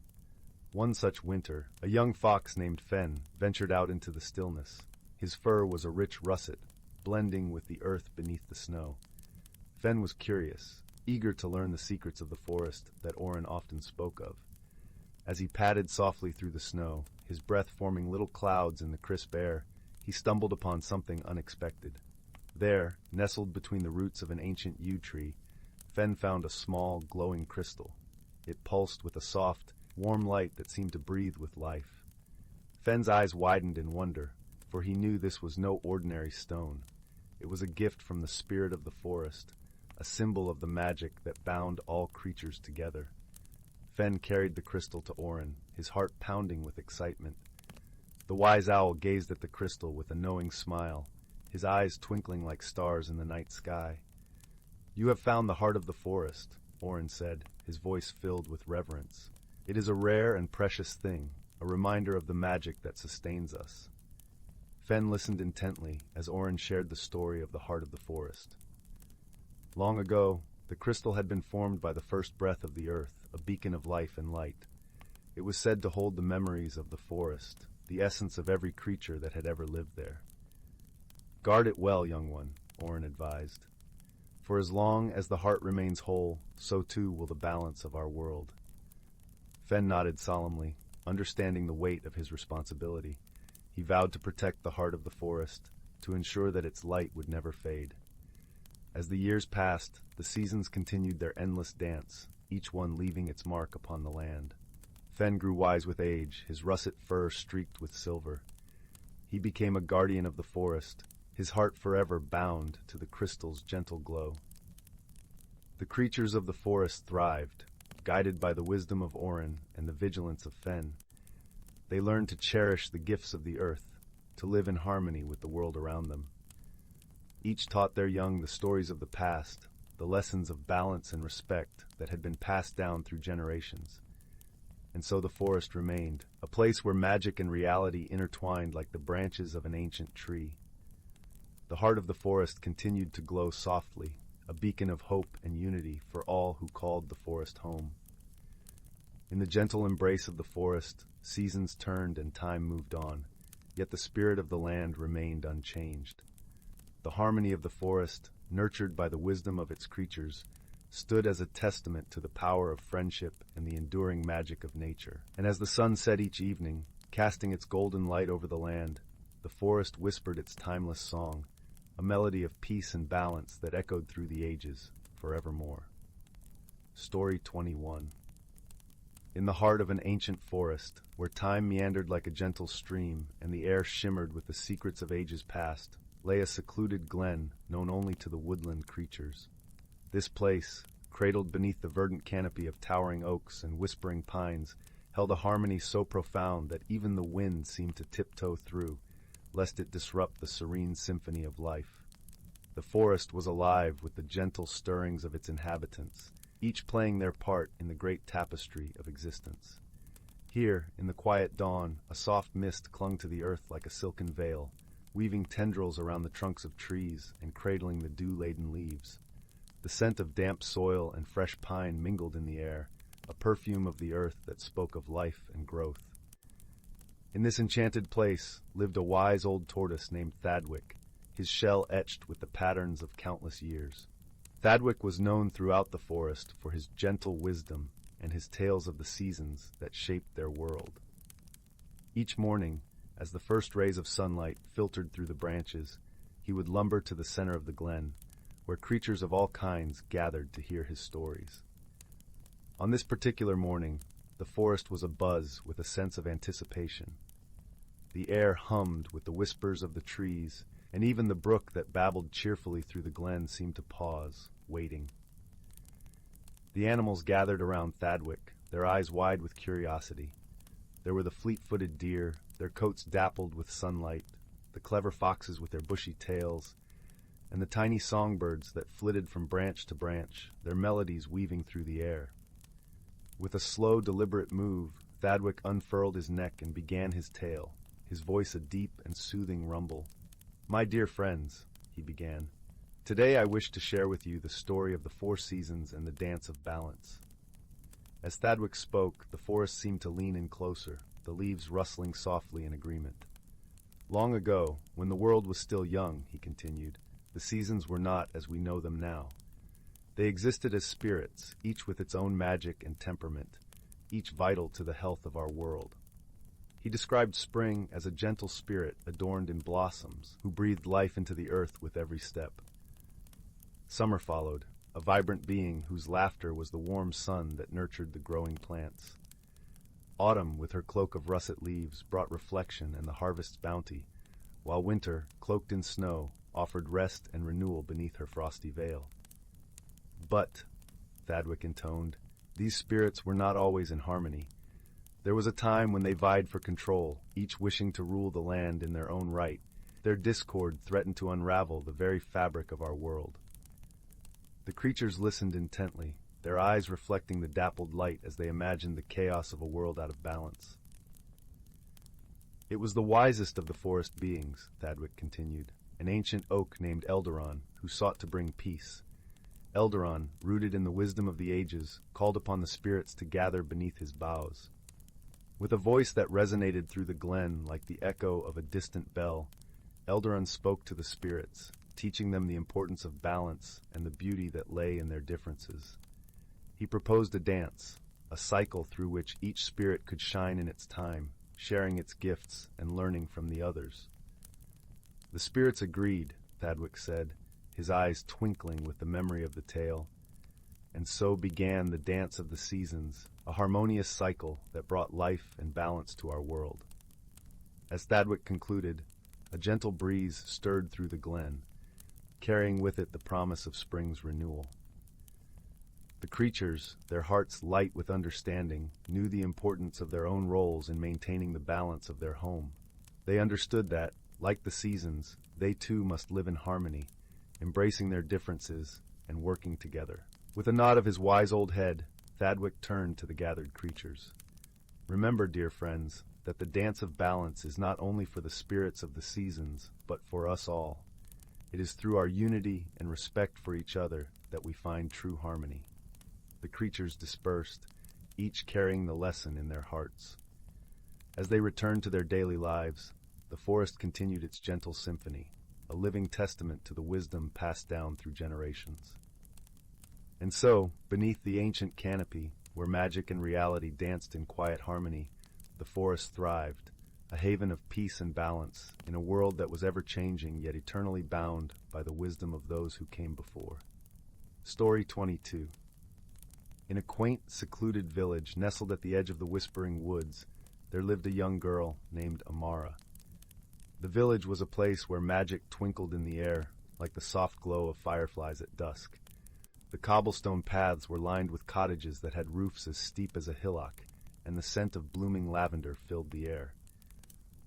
One such winter, a young fox named Fen ventured out into the stillness. His fur was a rich russet, blending with the earth beneath the snow. Fen was curious, eager to learn the secrets of the forest that Orin often spoke of. As he padded softly through the snow, his breath forming little clouds in the crisp air, he stumbled upon something unexpected. There, nestled between the roots of an ancient yew tree, Fen found a small, glowing crystal. It pulsed with a soft, warm light that seemed to breathe with life. Fen's eyes widened in wonder, for he knew this was no ordinary stone. It was a gift from the spirit of the forest, a symbol of the magic that bound all creatures together. Fen carried the crystal to Orin, his heart pounding with excitement. The wise owl gazed at the crystal with a knowing smile, his eyes twinkling like stars in the night sky. "You have found the heart of the forest," Orin said, his voice filled with reverence. "It is a rare and precious thing, a reminder of the magic that sustains us." Fen listened intently as Orin shared the story of the heart of the forest. Long ago, the crystal had been formed by the first breath of the earth, a beacon of life and light. It was said to hold the memories of the forest, the essence of every creature that had ever lived there. "Guard it well, young one," Orin advised. "For as long as the heart remains whole, so too will the balance of our world." Fen nodded solemnly, understanding the weight of his responsibility. He vowed to protect the heart of the forest, to ensure that its light would never fade. As the years passed, the seasons continued their endless dance, each one leaving its mark upon the land. Fen grew wise with age, his russet fur streaked with silver. He became a guardian of the forest, his heart forever bound to the crystal's gentle glow. The creatures of the forest thrived, guided by the wisdom of Orin and the vigilance of Fen. They learned to cherish the gifts of the earth, to live in harmony with the world around them. Each taught their young the stories of the past, the lessons of balance and respect that had been passed down through generations. And so the forest remained, a place where magic and reality intertwined like the branches of an ancient tree. The heart of the forest continued to glow softly, a beacon of hope and unity for all who called the forest home. In the gentle embrace of the forest, seasons turned and time moved on, yet the spirit of the land remained unchanged. The harmony of the forest, nurtured by the wisdom of its creatures, stood as a testament to the power of friendship and the enduring magic of nature. And as the sun set each evening, casting its golden light over the land, the forest whispered its timeless song, a melody of peace and balance that echoed through the ages, forevermore. Story 21. In the heart of an ancient forest, where time meandered like a gentle stream and the air shimmered with the secrets of ages past, lay a secluded glen known only to the woodland creatures. This place, cradled beneath the verdant canopy of towering oaks and whispering pines, held a harmony so profound that even the wind seemed to tiptoe through, lest it disrupt the serene symphony of life. The forest was alive with the gentle stirrings of its inhabitants, each playing their part in the great tapestry of existence. Here, in the quiet dawn, a soft mist clung to the earth like a silken veil, weaving tendrils around the trunks of trees and cradling the dew-laden leaves. The scent of damp soil and fresh pine mingled in the air, a perfume of the earth that spoke of life and growth. In this enchanted place lived a wise old tortoise named Thadwick, his shell etched with the patterns of countless years. Thadwick was known throughout the forest for his gentle wisdom and his tales of the seasons that shaped their world. Each morning, as the first rays of sunlight filtered through the branches, he would lumber to the center of the glen, where creatures of all kinds gathered to hear his stories. On this particular morning, the forest was abuzz with a sense of anticipation. The air hummed with the whispers of the trees, and even the brook that babbled cheerfully through the glen seemed to pause, waiting. The animals gathered around Thadwick, their eyes wide with curiosity. There were the fleet-footed deer, their coats dappled with sunlight, the clever foxes with their bushy tails, and the tiny songbirds that flitted from branch to branch, their melodies weaving through the air. With a slow, deliberate move, Thadwick unfurled his neck and began his tale, his voice a deep and soothing rumble. "My dear friends," he began, "today I wish to share with you the story of the four seasons and the dance of balance." As Thadwick spoke, the forest seemed to lean in closer, the leaves rustling softly in agreement. "Long ago, when the world was still young," he continued, "the seasons were not as we know them now. They existed as spirits, each with its own magic and temperament, each vital to the health of our world. He described spring as a gentle spirit adorned in blossoms, who breathed life into the earth with every step. Summer followed, a vibrant being whose laughter was the warm sun that nurtured the growing plants. Autumn, with her cloak of russet leaves, brought reflection and the harvest's bounty, while winter, cloaked in snow, offered rest and renewal beneath her frosty veil. But, Thadwick intoned, these spirits were not always in harmony. There was a time when they vied for control, each wishing to rule the land in their own right. Their discord threatened to unravel the very fabric of our world. The creatures listened intently, their eyes reflecting the dappled light as they imagined the chaos of a world out of balance. "It was the wisest of the forest beings," Thadwick continued, "an ancient oak named Eldaron, who sought to bring peace. Eldaron, rooted in the wisdom of the ages, called upon the spirits to gather beneath his boughs. With a voice that resonated through the glen like the echo of a distant bell, Eldaron spoke to the spirits, teaching them the importance of balance and the beauty that lay in their differences. He proposed a dance, a cycle through which each spirit could shine in its time, sharing its gifts and learning from the others. The spirits agreed," Thadwick said, his eyes twinkling with the memory of the tale. And so began the dance of the seasons, a harmonious cycle that brought life and balance to our world. As Thadwick concluded, a gentle breeze stirred through the glen, carrying with it the promise of spring's renewal. The creatures, their hearts light with understanding, knew the importance of their own roles in maintaining the balance of their home. They understood that, like the seasons, they too must live in harmony, embracing their differences and working together. With a nod of his wise old head, Thadwick turned to the gathered creatures. "Remember, dear friends, that the dance of balance is not only for the spirits of the seasons, but for us all. It is through our unity and respect for each other that we find true harmony." The creatures dispersed, each carrying the lesson in their hearts. As they returned to their daily lives, the forest continued its gentle symphony, a living testament to the wisdom passed down through generations. And so, beneath the ancient canopy, where magic and reality danced in quiet harmony, the forest thrived, a haven of peace and balance, in a world that was ever-changing yet eternally bound by the wisdom of those who came before. Story 22. In a quaint, secluded village nestled at the edge of the whispering woods, there lived a young girl named Amara. The village was a place where magic twinkled in the air, like the soft glow of fireflies at dusk. The cobblestone paths were lined with cottages that had roofs as steep as a hillock, and the scent of blooming lavender filled the air.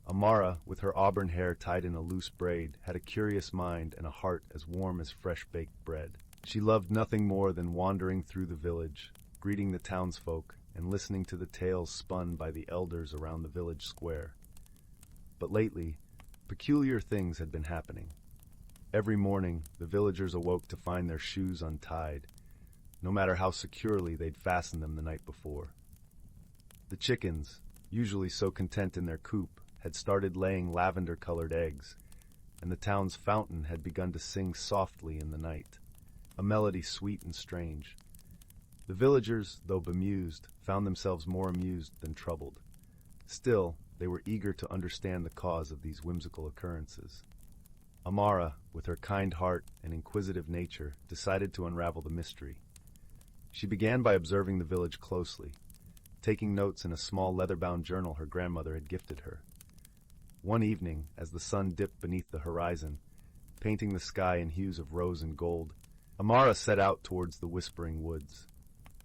Amara, with her auburn hair tied in a loose braid, had a curious mind and a heart as warm as fresh-baked bread. She loved nothing more than wandering through the village, greeting the townsfolk, and listening to the tales spun by the elders around the village square. But lately, peculiar things had been happening. Every morning, the villagers awoke to find their shoes untied, no matter how securely they'd fastened them the night before. The chickens, usually so content in their coop, had started laying lavender-colored eggs, and the town's fountain had begun to sing softly in the night, a melody sweet and strange. The villagers, though bemused, found themselves more amused than troubled. Still, they were eager to understand the cause of these whimsical occurrences. Amara, with her kind heart and inquisitive nature, decided to unravel the mystery. She began by observing the village closely, taking notes in a small leather-bound journal her grandmother had gifted her. One evening, as the sun dipped beneath the horizon, painting the sky in hues of rose and gold, Amara set out towards the whispering woods.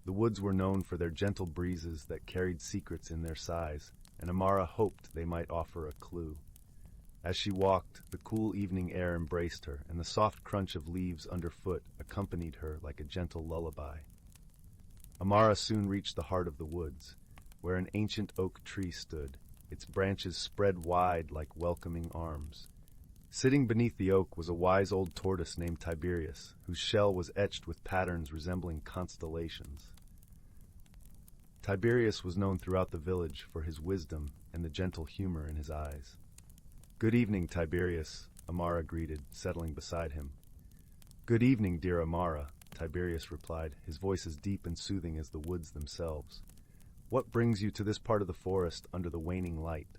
The woods were known for their gentle breezes that carried secrets in their sighs, and Amara hoped they might offer a clue. As she walked, the cool evening air embraced her, and the soft crunch of leaves underfoot accompanied her like a gentle lullaby. Amara soon reached the heart of the woods, where an ancient oak tree stood, its branches spread wide like welcoming arms. Sitting beneath the oak was a wise old tortoise named Tiberius, whose shell was etched with patterns resembling constellations. Tiberius was known throughout the village for his wisdom and the gentle humor in his eyes. "Good evening, Tiberius," Amara greeted, settling beside him. "Good evening, dear Amara," Tiberius replied, his voice as deep and soothing as the woods themselves. "What brings you to this part of the forest under the waning light?"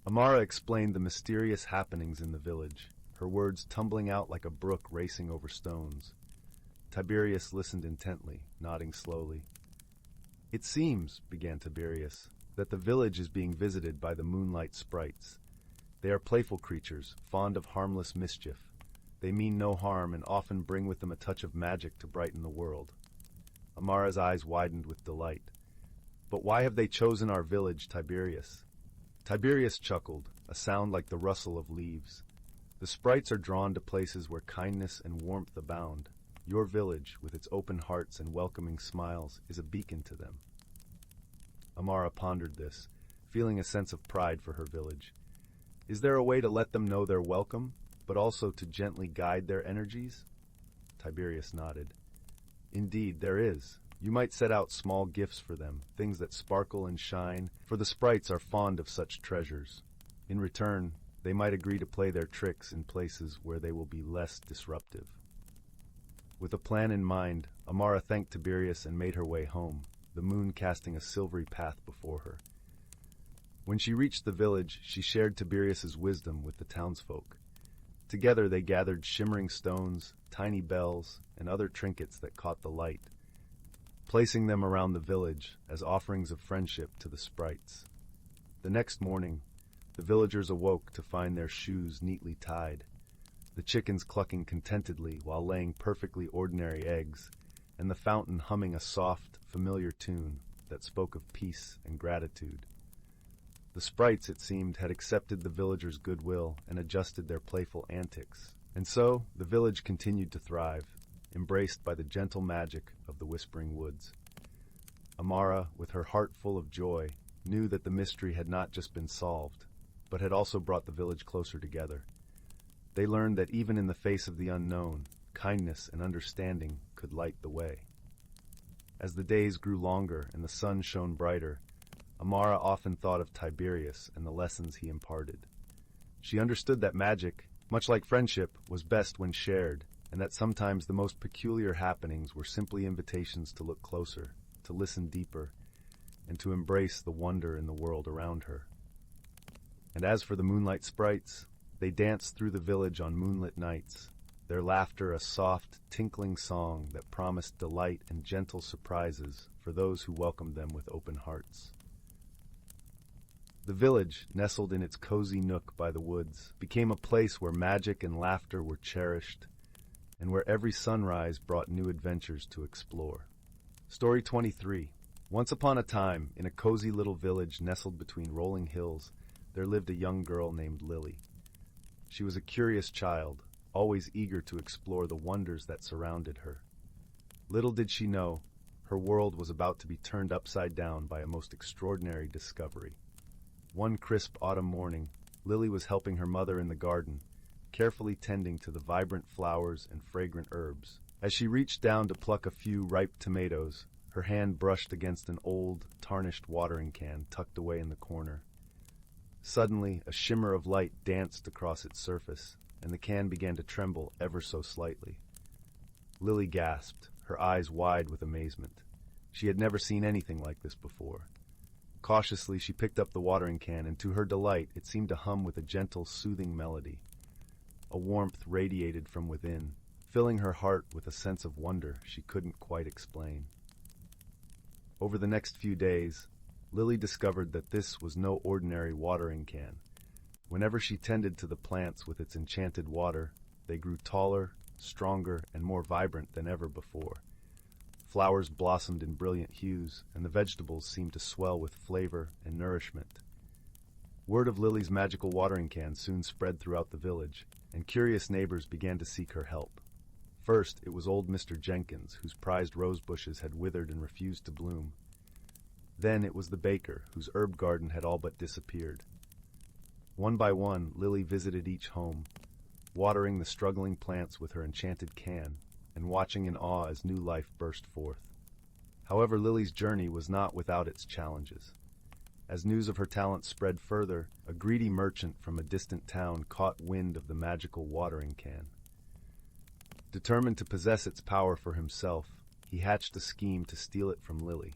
Amara explained the mysterious happenings in the village, her words tumbling out like a brook racing over stones. Tiberius listened intently, nodding slowly. "It seems," began Tiberius, "that the village is being visited by the moonlight sprites. They are playful creatures, fond of harmless mischief. They mean no harm and often bring with them a touch of magic to brighten the world." Amara's eyes widened with delight. "But why have they chosen our village, Tiberius?" Tiberius chuckled, a sound like the rustle of leaves. "The sprites are drawn to places where kindness and warmth abound. Your village, with its open hearts and welcoming smiles, is a beacon to them." Amara pondered this, feeling a sense of pride for her village. Is there a way to let them know they're welcome, but also to gently guide their energies? Tiberius nodded. "Indeed, there is. You might set out small gifts for them, things that sparkle and shine, for the sprites are fond of such treasures. In return, they might agree to play their tricks in places where they will be less disruptive." With a plan in mind, Amara thanked Tiberius and made her way home, the moon casting a silvery path before her. When she reached the village, she shared Tiberius's wisdom with the townsfolk. Together they gathered shimmering stones, tiny bells, and other trinkets that caught the light, placing them around the village as offerings of friendship to the sprites. The next morning, the villagers awoke to find their shoes neatly tied, the chickens clucking contentedly while laying perfectly ordinary eggs, and the fountain humming a soft, familiar tune that spoke of peace and gratitude. The sprites, it seemed, had accepted the villagers' goodwill and adjusted their playful antics, and so the village continued to thrive, embraced by the gentle magic of the whispering woods. Amara, with her heart full of joy, knew that the mystery had not just been solved, but had also brought the village closer together. They learned that even in the face of the unknown, kindness and understanding could light the way. As the days grew longer and the sun shone brighter, Amara often thought of Tiberius and the lessons he imparted. She understood that magic, much like friendship, was best when shared, and that sometimes the most peculiar happenings were simply invitations to look closer, to listen deeper, and to embrace the wonder in the world around her. And as for the moonlight sprites, they danced through the village on moonlit nights, their laughter a soft, tinkling song that promised delight and gentle surprises for those who welcomed them with open hearts. The village, nestled in its cozy nook by the woods, became a place where magic and laughter were cherished, and where every sunrise brought new adventures to explore. Story 23. Once upon a time, in a cozy little village nestled between rolling hills, there lived a young girl named Lily. She was a curious child, always eager to explore the wonders that surrounded her. Little did she know, her world was about to be turned upside down by a most extraordinary discovery. One crisp autumn morning, Lily was helping her mother in the garden, carefully tending to the vibrant flowers and fragrant herbs. As she reached down to pluck a few ripe tomatoes, her hand brushed against an old, tarnished watering can tucked away in the corner. Suddenly, a shimmer of light danced across its surface, and the can began to tremble ever so slightly. Lily gasped, her eyes wide with amazement. She had never seen anything like this before. Cautiously, she picked up the watering can, and to her delight, it seemed to hum with a gentle, soothing melody. A warmth radiated from within, filling her heart with a sense of wonder she couldn't quite explain. Over the next few days, Lily discovered that this was no ordinary watering can. Whenever she tended to the plants with its enchanted water, they grew taller, stronger, and more vibrant than ever before. Flowers blossomed in brilliant hues, and the vegetables seemed to swell with flavor and nourishment. Word of Lily's magical watering can soon spread throughout the village, and curious neighbors began to seek her help. First, it was old Mr. Jenkins, whose prized rose bushes had withered and refused to bloom. Then it was the baker, whose herb garden had all but disappeared. One by one, Lily visited each home, watering the struggling plants with her enchanted can, and watching in awe as new life burst forth. However, Lily's journey was not without its challenges. As news of her talent spread further, a greedy merchant from a distant town caught wind of the magical watering can. Determined to possess its power for himself, he hatched a scheme to steal it from Lily.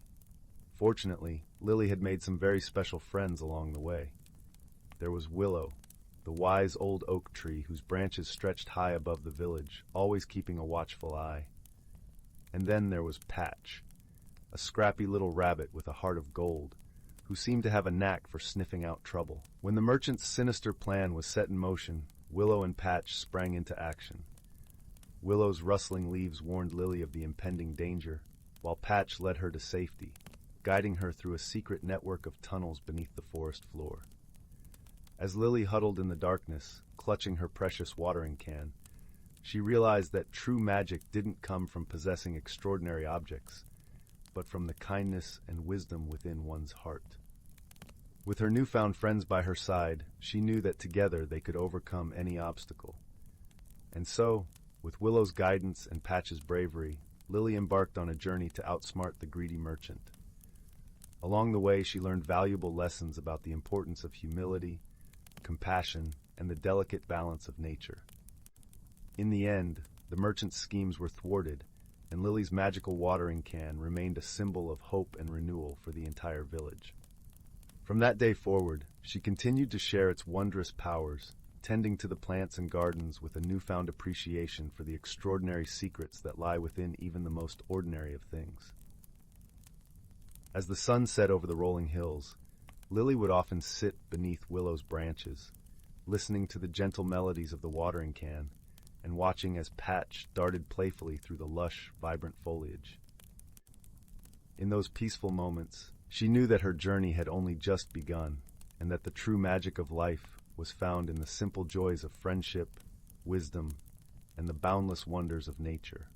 Fortunately, Lily had made some very special friends along the way. There was Willow, the wise old oak tree whose branches stretched high above the village, always keeping a watchful eye. And then there was Patch, a scrappy little rabbit with a heart of gold, who seemed to have a knack for sniffing out trouble. When the merchant's sinister plan was set in motion, Willow and Patch sprang into action. Willow's rustling leaves warned Lily of the impending danger, while Patch led her to safety, guiding her through a secret network of tunnels beneath the forest floor. As Lily huddled in the darkness, clutching her precious watering can, she realized that true magic didn't come from possessing extraordinary objects, but from the kindness and wisdom within one's heart. With her newfound friends by her side, she knew that together they could overcome any obstacle. And so, with Willow's guidance and Patch's bravery, Lily embarked on a journey to outsmart the greedy merchant. Along the way, she learned valuable lessons about the importance of humility, compassion, and the delicate balance of nature. In the end, the merchant's schemes were thwarted, and Lily's magical watering can remained a symbol of hope and renewal for the entire village. From that day forward, she continued to share its wondrous powers, tending to the plants and gardens with a newfound appreciation for the extraordinary secrets that lie within even the most ordinary of things. As the sun set over the rolling hills, Lily would often sit beneath Willow's branches, listening to the gentle melodies of the watering can and watching as Patch darted playfully through the lush, vibrant foliage. In those peaceful moments, she knew that her journey had only just begun, and that the true magic of life was found in the simple joys of friendship, wisdom, and the boundless wonders of nature.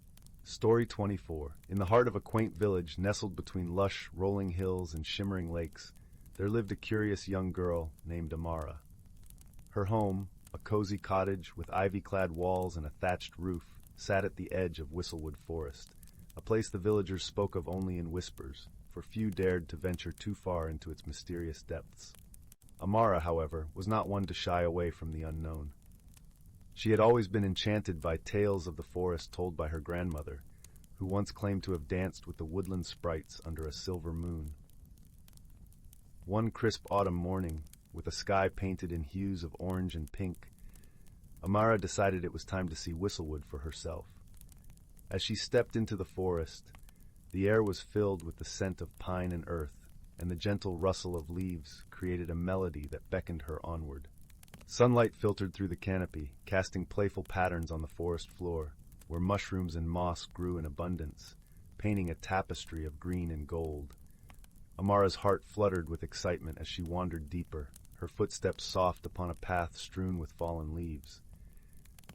Story 24. In the heart of a quaint village nestled between lush, rolling hills and shimmering lakes, there lived a curious young girl named Amara. Her home, a cozy cottage with ivy-clad walls and a thatched roof, sat at the edge of Whistlewood Forest, a place the villagers spoke of only in whispers, for few dared to venture too far into its mysterious depths. Amara, however, was not one to shy away from the unknown. She had always been enchanted by tales of the forest told by her grandmother, who once claimed to have danced with the woodland sprites under a silver moon. One crisp autumn morning, with a sky painted in hues of orange and pink, Amara decided it was time to see Whistlewood for herself. As she stepped into the forest, the air was filled with the scent of pine and earth, and the gentle rustle of leaves created a melody that beckoned her onward. Sunlight filtered through the canopy, casting playful patterns on the forest floor, where mushrooms and moss grew in abundance, painting a tapestry of green and gold. Amara's heart fluttered with excitement as she wandered deeper, her footsteps soft upon a path strewn with fallen leaves.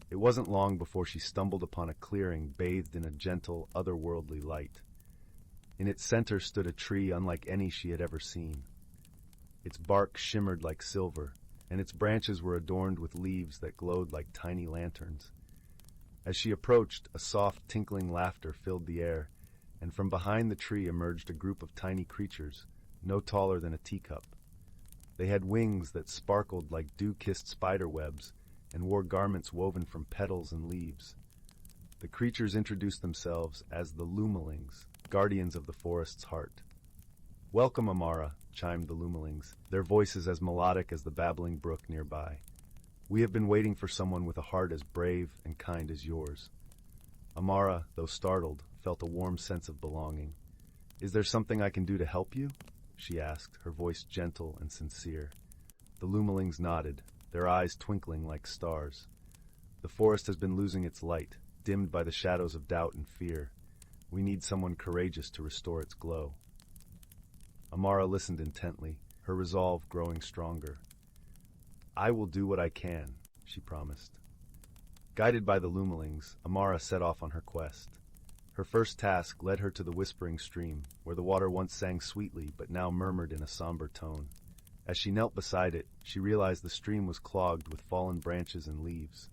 It wasn't long before she stumbled upon a clearing bathed in a gentle, otherworldly light. In its center stood a tree unlike any she had ever seen. Its bark shimmered like silver, and its branches were adorned with leaves that glowed like tiny lanterns. As she approached, a soft, tinkling laughter filled the air, and from behind the tree emerged a group of tiny creatures, no taller than a teacup. They had wings that sparkled like dew-kissed spider webs, and wore garments woven from petals and leaves. The creatures introduced themselves as the Lumelings, guardians of the forest's heart. "Welcome, Amara," chimed the Lumelings, their voices as melodic as the babbling brook nearby. "We have been waiting for someone with a heart as brave and kind as yours." Amara, though startled, felt a warm sense of belonging. "Is there something I can do to help you?" she asked, her voice gentle and sincere. The Lumelings nodded, their eyes twinkling like stars. "The forest has been losing its light, dimmed by the shadows of doubt and fear. We need someone courageous to restore its glow. Amara listened intently, her resolve growing stronger. I will do what I can, she promised. Guided by the Lumelings, Amara set off on her quest. Her first task led her to the Whispering Stream, where the water once sang sweetly but now murmured in a somber tone. As she knelt beside it, she realized the stream was clogged with fallen branches and leaves.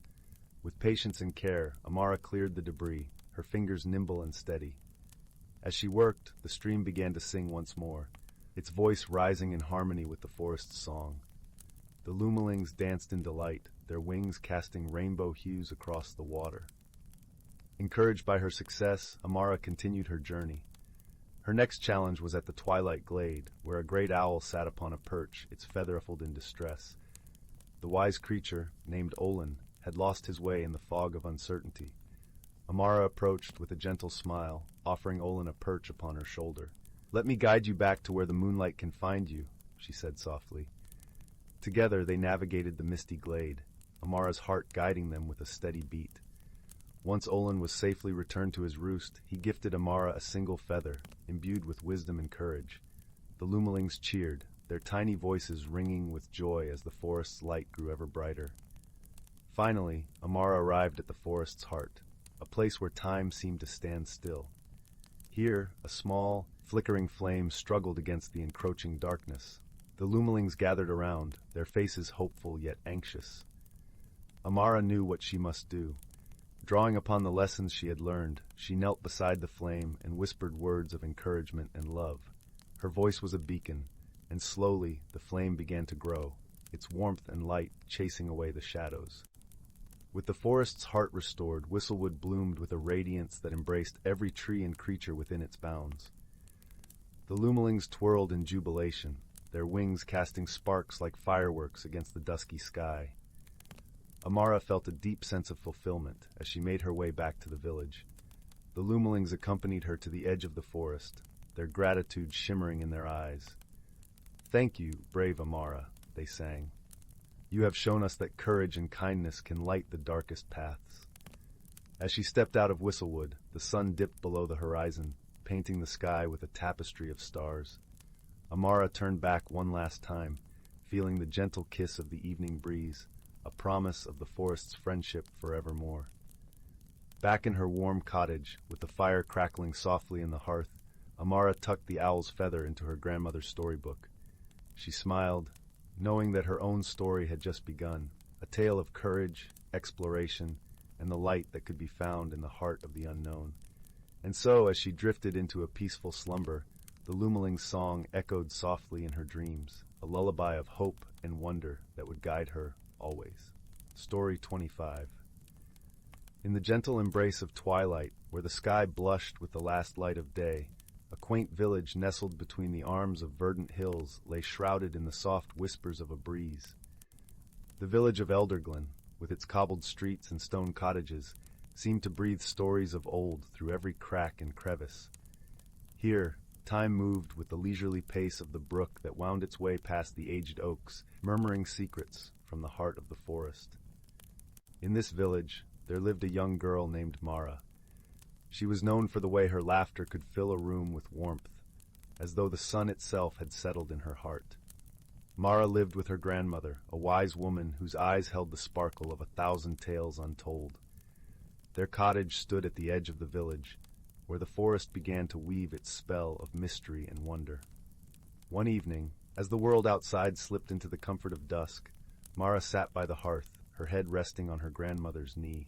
With patience and care, Amara cleared the debris, her fingers nimble and steady. As she worked, the stream began to sing once more, its voice rising in harmony with the forest's song. The Lumelings danced in delight, their wings casting rainbow hues across the water. Encouraged by her success, Amara continued her journey. Her next challenge was at the Twilight Glade, where a great owl sat upon a perch, its feather ruffled in distress. The wise creature, named Olin, had lost his way in the fog of uncertainty. Amara approached with a gentle smile, offering Olin a perch upon her shoulder. "Let me guide you back to where the moonlight can find you," she said softly. Together they navigated the misty glade, Amara's heart guiding them with a steady beat. Once Olin was safely returned to his roost, he gifted Amara a single feather, imbued with wisdom and courage. The Lumelings cheered, their tiny voices ringing with joy as the forest's light grew ever brighter. Finally, Amara arrived at the forest's heart, a place where time seemed to stand still. Here, a small, flickering flame struggled against the encroaching darkness. The Lumelings gathered around, their faces hopeful yet anxious. Amara knew what she must do. Drawing upon the lessons she had learned, she knelt beside the flame and whispered words of encouragement and love. Her voice was a beacon, and slowly the flame began to grow, its warmth and light chasing away the shadows. With the forest's heart restored, Whistlewood bloomed with a radiance that embraced every tree and creature within its bounds. The Lumelings twirled in jubilation, their wings casting sparks like fireworks against the dusky sky. Amara felt a deep sense of fulfillment as she made her way back to the village. The Lumelings accompanied her to the edge of the forest, their gratitude shimmering in their eyes. "Thank you, brave Amara," they sang. "You have shown us that courage and kindness can light the darkest paths." As she stepped out of Whistlewood, the sun dipped below the horizon, painting the sky with a tapestry of stars. Amara turned back one last time, feeling the gentle kiss of the evening breeze, a promise of the forest's friendship forevermore. Back in her warm cottage, with the fire crackling softly in the hearth, Amara tucked the owl's feather into her grandmother's storybook. She smiled, knowing that her own story had just begun, a tale of courage, exploration, and the light that could be found in the heart of the unknown. And so, as she drifted into a peaceful slumber, the Lumeling's song echoed softly in her dreams, a lullaby of hope and wonder that would guide her always. Story 25. In the gentle embrace of twilight, where the sky blushed with the last light of day, a quaint village nestled between the arms of verdant hills lay shrouded in the soft whispers of a breeze. The village of Elderglen, with its cobbled streets and stone cottages, seemed to breathe stories of old through every crack and crevice. Here, time moved with the leisurely pace of the brook that wound its way past the aged oaks, murmuring secrets from the heart of the forest. In this village, there lived a young girl named Mara. She was known for the way her laughter could fill a room with warmth, as though the sun itself had settled in her heart. Mara lived with her grandmother, a wise woman whose eyes held the sparkle of 1,000 tales untold. Their cottage stood at the edge of the village, where the forest began to weave its spell of mystery and wonder. One evening, as the world outside slipped into the comfort of dusk, Mara sat by the hearth, her head resting on her grandmother's knee.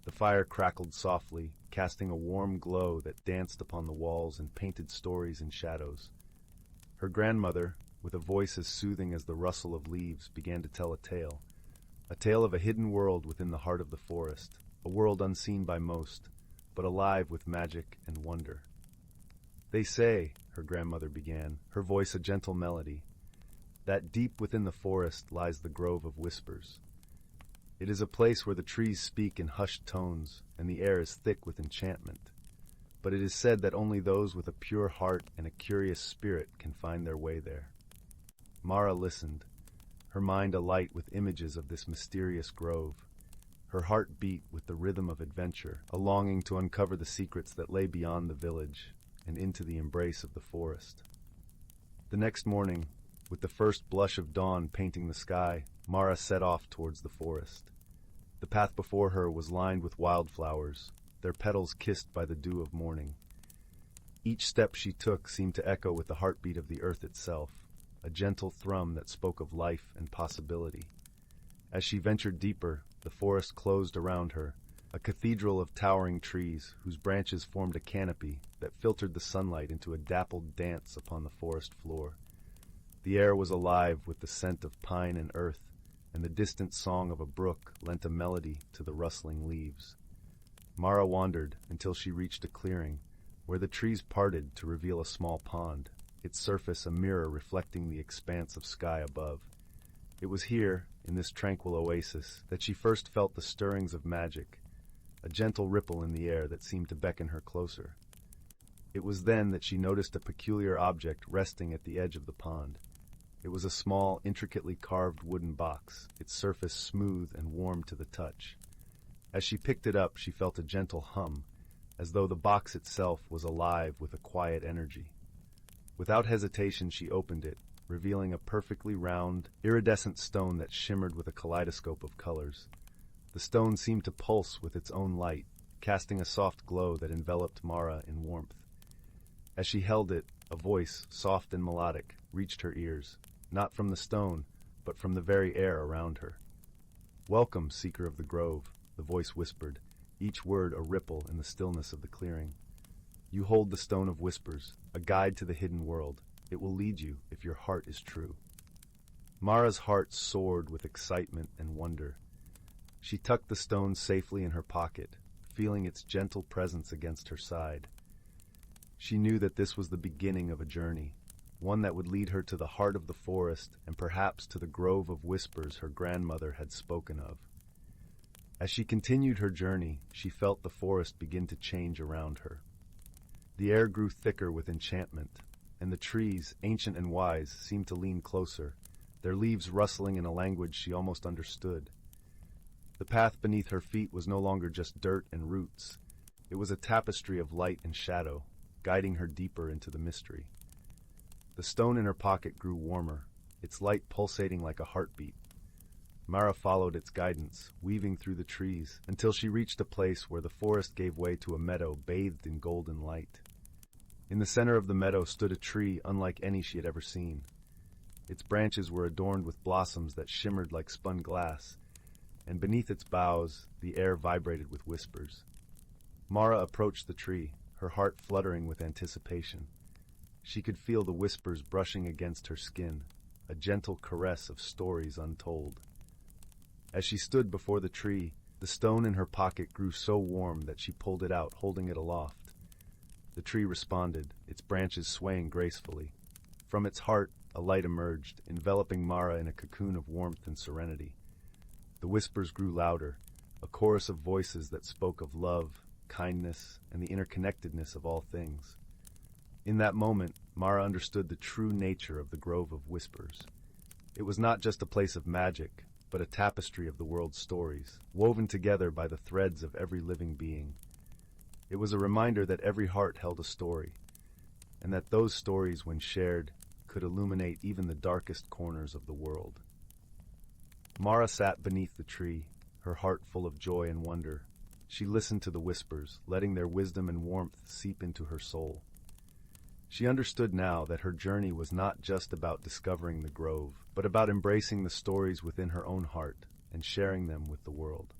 The fire crackled softly, casting a warm glow that danced upon the walls and painted stories in shadows. Her grandmother, with a voice as soothing as the rustle of leaves, began to tell a tale of a hidden world within the heart of the forest, a world unseen by most, but alive with magic and wonder. "They say," her grandmother began, her voice a gentle melody, "that deep within the forest lies the Grove of Whispers. It is a place where the trees speak in hushed tones, and the air is thick with enchantment. But it is said that only those with a pure heart and a curious spirit can find their way there." Mara listened, her mind alight with images of this mysterious grove. Her heart beat with the rhythm of adventure, a longing to uncover the secrets that lay beyond the village and into the embrace of the forest. The next morning, with the first blush of dawn painting the sky, Mara set off towards the forest. The path before her was lined with wildflowers, their petals kissed by the dew of morning. Each step she took seemed to echo with the heartbeat of the earth itself, a gentle thrum that spoke of life and possibility. As she ventured deeper, the forest closed around her, a cathedral of towering trees whose branches formed a canopy that filtered the sunlight into a dappled dance upon the forest floor. The air was alive with the scent of pine and earth, and the distant song of a brook lent a melody to the rustling leaves. Mara wandered until she reached a clearing, where the trees parted to reveal a small pond, its surface a mirror reflecting the expanse of sky above. It was here, in this tranquil oasis, that she first felt the stirrings of magic, a gentle ripple in the air that seemed to beckon her closer. It was then that she noticed a peculiar object resting at the edge of the pond. It was a small, intricately carved wooden box, its surface smooth and warm to the touch. As she picked it up, she felt a gentle hum, as though the box itself was alive with a quiet energy. Without hesitation, she opened it, revealing a perfectly round, iridescent stone that shimmered with a kaleidoscope of colors. The stone seemed to pulse with its own light, casting a soft glow that enveloped Mara in warmth. As she held it, a voice, soft and melodic, reached her ears, not from the stone, but from the very air around her. "Welcome, seeker of the grove," the voice whispered, each word a ripple in the stillness of the clearing. "You hold the stone of whispers, a guide to the hidden world. It will lead you if your heart is true." Mara's heart soared with excitement and wonder. She tucked the stone safely in her pocket, feeling its gentle presence against her side. She knew that this was the beginning of a journey, one that would lead her to the heart of the forest and perhaps to the grove of whispers her grandmother had spoken of. As she continued her journey, she felt the forest begin to change around her. The air grew thicker with enchantment, and the trees, ancient and wise, seemed to lean closer, their leaves rustling in a language she almost understood. The path beneath her feet was no longer just dirt and roots. It was a tapestry of light and shadow, guiding her deeper into the mystery. The stone in her pocket grew warmer, its light pulsating like a heartbeat. Mara followed its guidance, weaving through the trees, until she reached a place where the forest gave way to a meadow bathed in golden light. In the center of the meadow stood a tree unlike any she had ever seen. Its branches were adorned with blossoms that shimmered like spun glass, and beneath its boughs the air vibrated with whispers. Mara approached the tree, her heart fluttering with anticipation. She could feel the whispers brushing against her skin, a gentle caress of stories untold. As she stood before the tree, the stone in her pocket grew so warm that she pulled it out, holding it aloft. The tree responded, its branches swaying gracefully. From its heart, a light emerged, enveloping Mara in a cocoon of warmth and serenity. The whispers grew louder, a chorus of voices that spoke of love, kindness, and the interconnectedness of all things. In that moment, Mara understood the true nature of the Grove of Whispers. It was not just a place of magic, but a tapestry of the world's stories, woven together by the threads of every living being. It was a reminder that every heart held a story, and that those stories, when shared, could illuminate even the darkest corners of the world. Mara sat beneath the tree, her heart full of joy and wonder. She listened to the whispers, letting their wisdom and warmth seep into her soul. She understood now that her journey was not just about discovering the grove, but about embracing the stories within her own heart and sharing them with the world.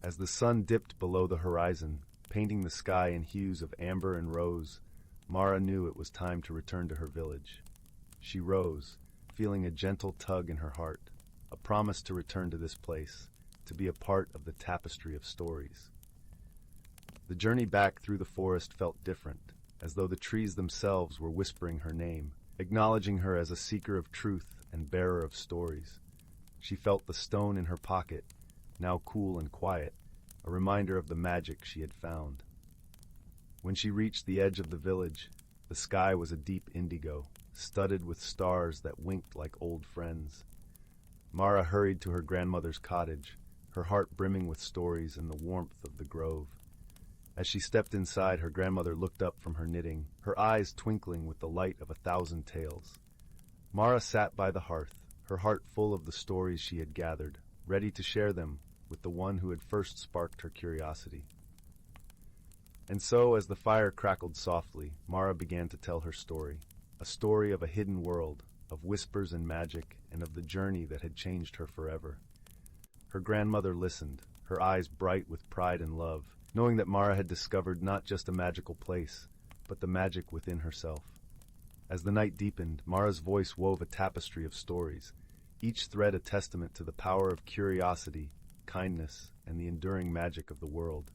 As the sun dipped below the horizon, painting the sky in hues of amber and rose, Mara knew it was time to return to her village. She rose, feeling a gentle tug in her heart, a promise to return to this place, to be a part of the tapestry of stories. The journey back through the forest felt different, as though the trees themselves were whispering her name, acknowledging her as a seeker of truth and bearer of stories. She felt the stone in her pocket, now cool and quiet, a reminder of the magic she had found. When she reached the edge of the village, the sky was a deep indigo, studded with stars that winked like old friends. Mara hurried to her grandmother's cottage, her heart brimming with stories and the warmth of the grove. As she stepped inside, her grandmother looked up from her knitting, her eyes twinkling with the light of 1,000 tales. Mara sat by the hearth, her heart full of the stories she had gathered, ready to share them with the one who had first sparked her curiosity. And so, as the fire crackled softly, Mara began to tell her story, a story of a hidden world, of whispers and magic, and of the journey that had changed her forever. Her grandmother listened, her eyes bright with pride and love, knowing that Mara had discovered not just a magical place, but the magic within herself. As the night deepened, Mara's voice wove a tapestry of stories, each thread a testament to the power of curiosity, kindness, and the enduring magic of the world.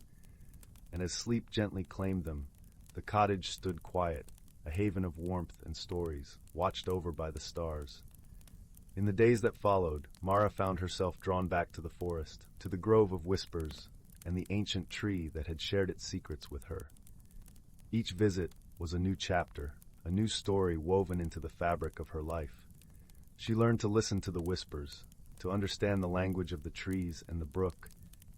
And as sleep gently claimed them, the cottage stood quiet, a haven of warmth and stories, watched over by the stars. In the days that followed, Mara found herself drawn back to the forest, to the grove of whispers, and the ancient tree that had shared its secrets with her. Each visit was a new chapter, a new story woven into the fabric of her life. She learned to listen to the whispers, to understand the language of the trees and the brook,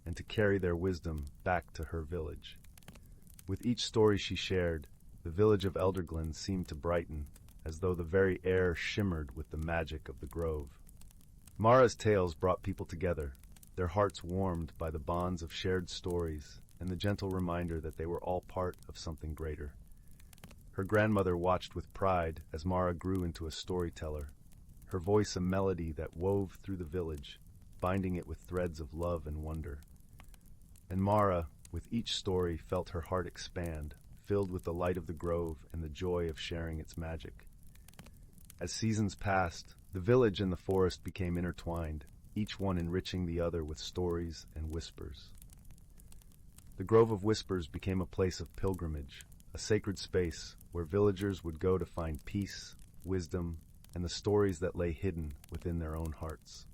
and to carry their wisdom back to her village. With each story she shared, the village of Elderglen seemed to brighten, as though the very air shimmered with the magic of the grove. Mara's tales brought people together, their hearts warmed by the bonds of shared stories and the gentle reminder that they were all part of something greater. Her grandmother watched with pride as Mara grew into a storyteller, her voice a melody that wove through the village, binding it with threads of love and wonder. And Mara, with each story, felt her heart expand, filled with the light of the grove and the joy of sharing its magic. As seasons passed, the village and the forest became intertwined, each one enriching the other with stories and whispers. The Grove of Whispers became a place of pilgrimage, a sacred space where villagers would go to find peace, wisdom, and the stories that lay hidden within their own hearts.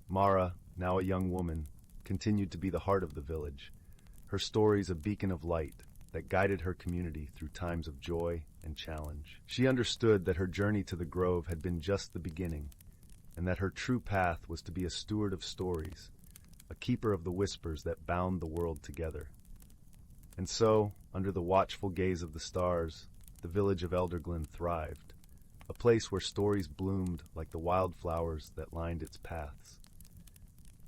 Mara, now a young woman, continued to be the heart of the village, her stories a beacon of light that guided her community through times of joy and challenge. She understood that her journey to the grove had been just the beginning, and that her true path was to be a steward of stories, a keeper of the whispers that bound the world together. And so, under the watchful gaze of the stars, the village of Elderglen thrived, a place where stories bloomed like the wildflowers that lined its paths.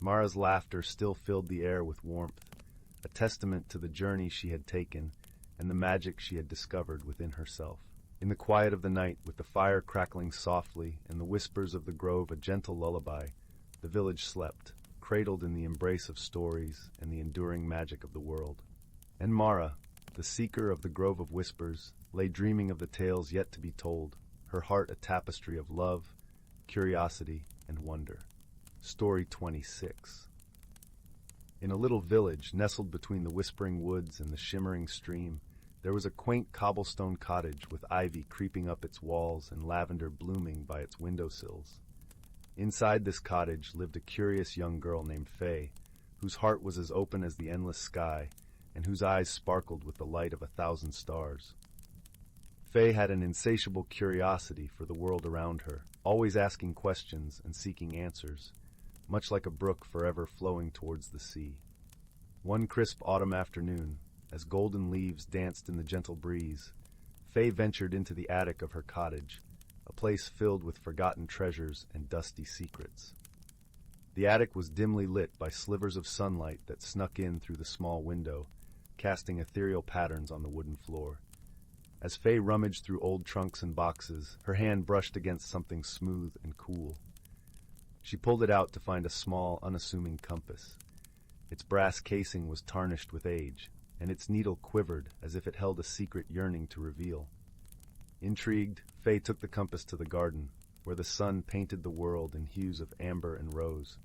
Mara's laughter still filled the air with warmth, a testament to the journey she had taken and the magic she had discovered within herself. In the quiet of the night, with the fire crackling softly and the whispers of the grove a gentle lullaby, the village slept, cradled in the embrace of stories and the enduring magic of the world. And Mara, the seeker of the Grove of Whispers, lay dreaming of the tales yet to be told, her heart a tapestry of love, curiosity, and wonder. Story 26. In a little village nestled between the whispering woods and the shimmering stream, there was a quaint cobblestone cottage with ivy creeping up its walls and lavender blooming by its windowsills. Inside this cottage lived a curious young girl named Faye, whose heart was as open as the endless sky, and whose eyes sparkled with the light of 1,000 stars. Faye had an insatiable curiosity for the world around her, always asking questions and seeking answers, much like a brook forever flowing towards the sea. One crisp autumn afternoon, as golden leaves danced in the gentle breeze, Faye ventured into the attic of her cottage, a place filled with forgotten treasures and dusty secrets. The attic was dimly lit by slivers of sunlight that snuck in through the small window, casting ethereal patterns on the wooden floor. As Faye rummaged through old trunks and boxes, her hand brushed against something smooth and cool. She pulled it out to find a small, unassuming compass. Its brass casing was tarnished with age, and its needle quivered as if it held a secret yearning to reveal. Intrigued, Faye took the compass to the garden, where the sun painted the world in hues of amber and rose.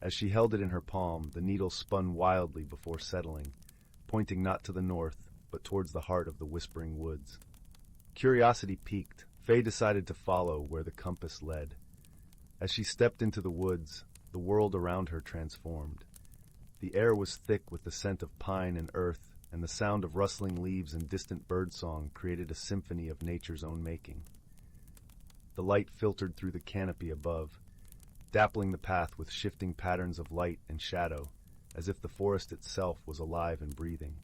As she held it in her palm, the needle spun wildly before settling, pointing not to the north, but towards the heart of the whispering woods. Curiosity piqued, Faye decided to follow where the compass led. As she stepped into the woods, the world around her transformed. The air was thick with the scent of pine and earth, and the sound of rustling leaves and distant birdsong created a symphony of nature's own making. The light filtered through the canopy above, dappling the path with shifting patterns of light and shadow, as if the forest itself was alive and breathing.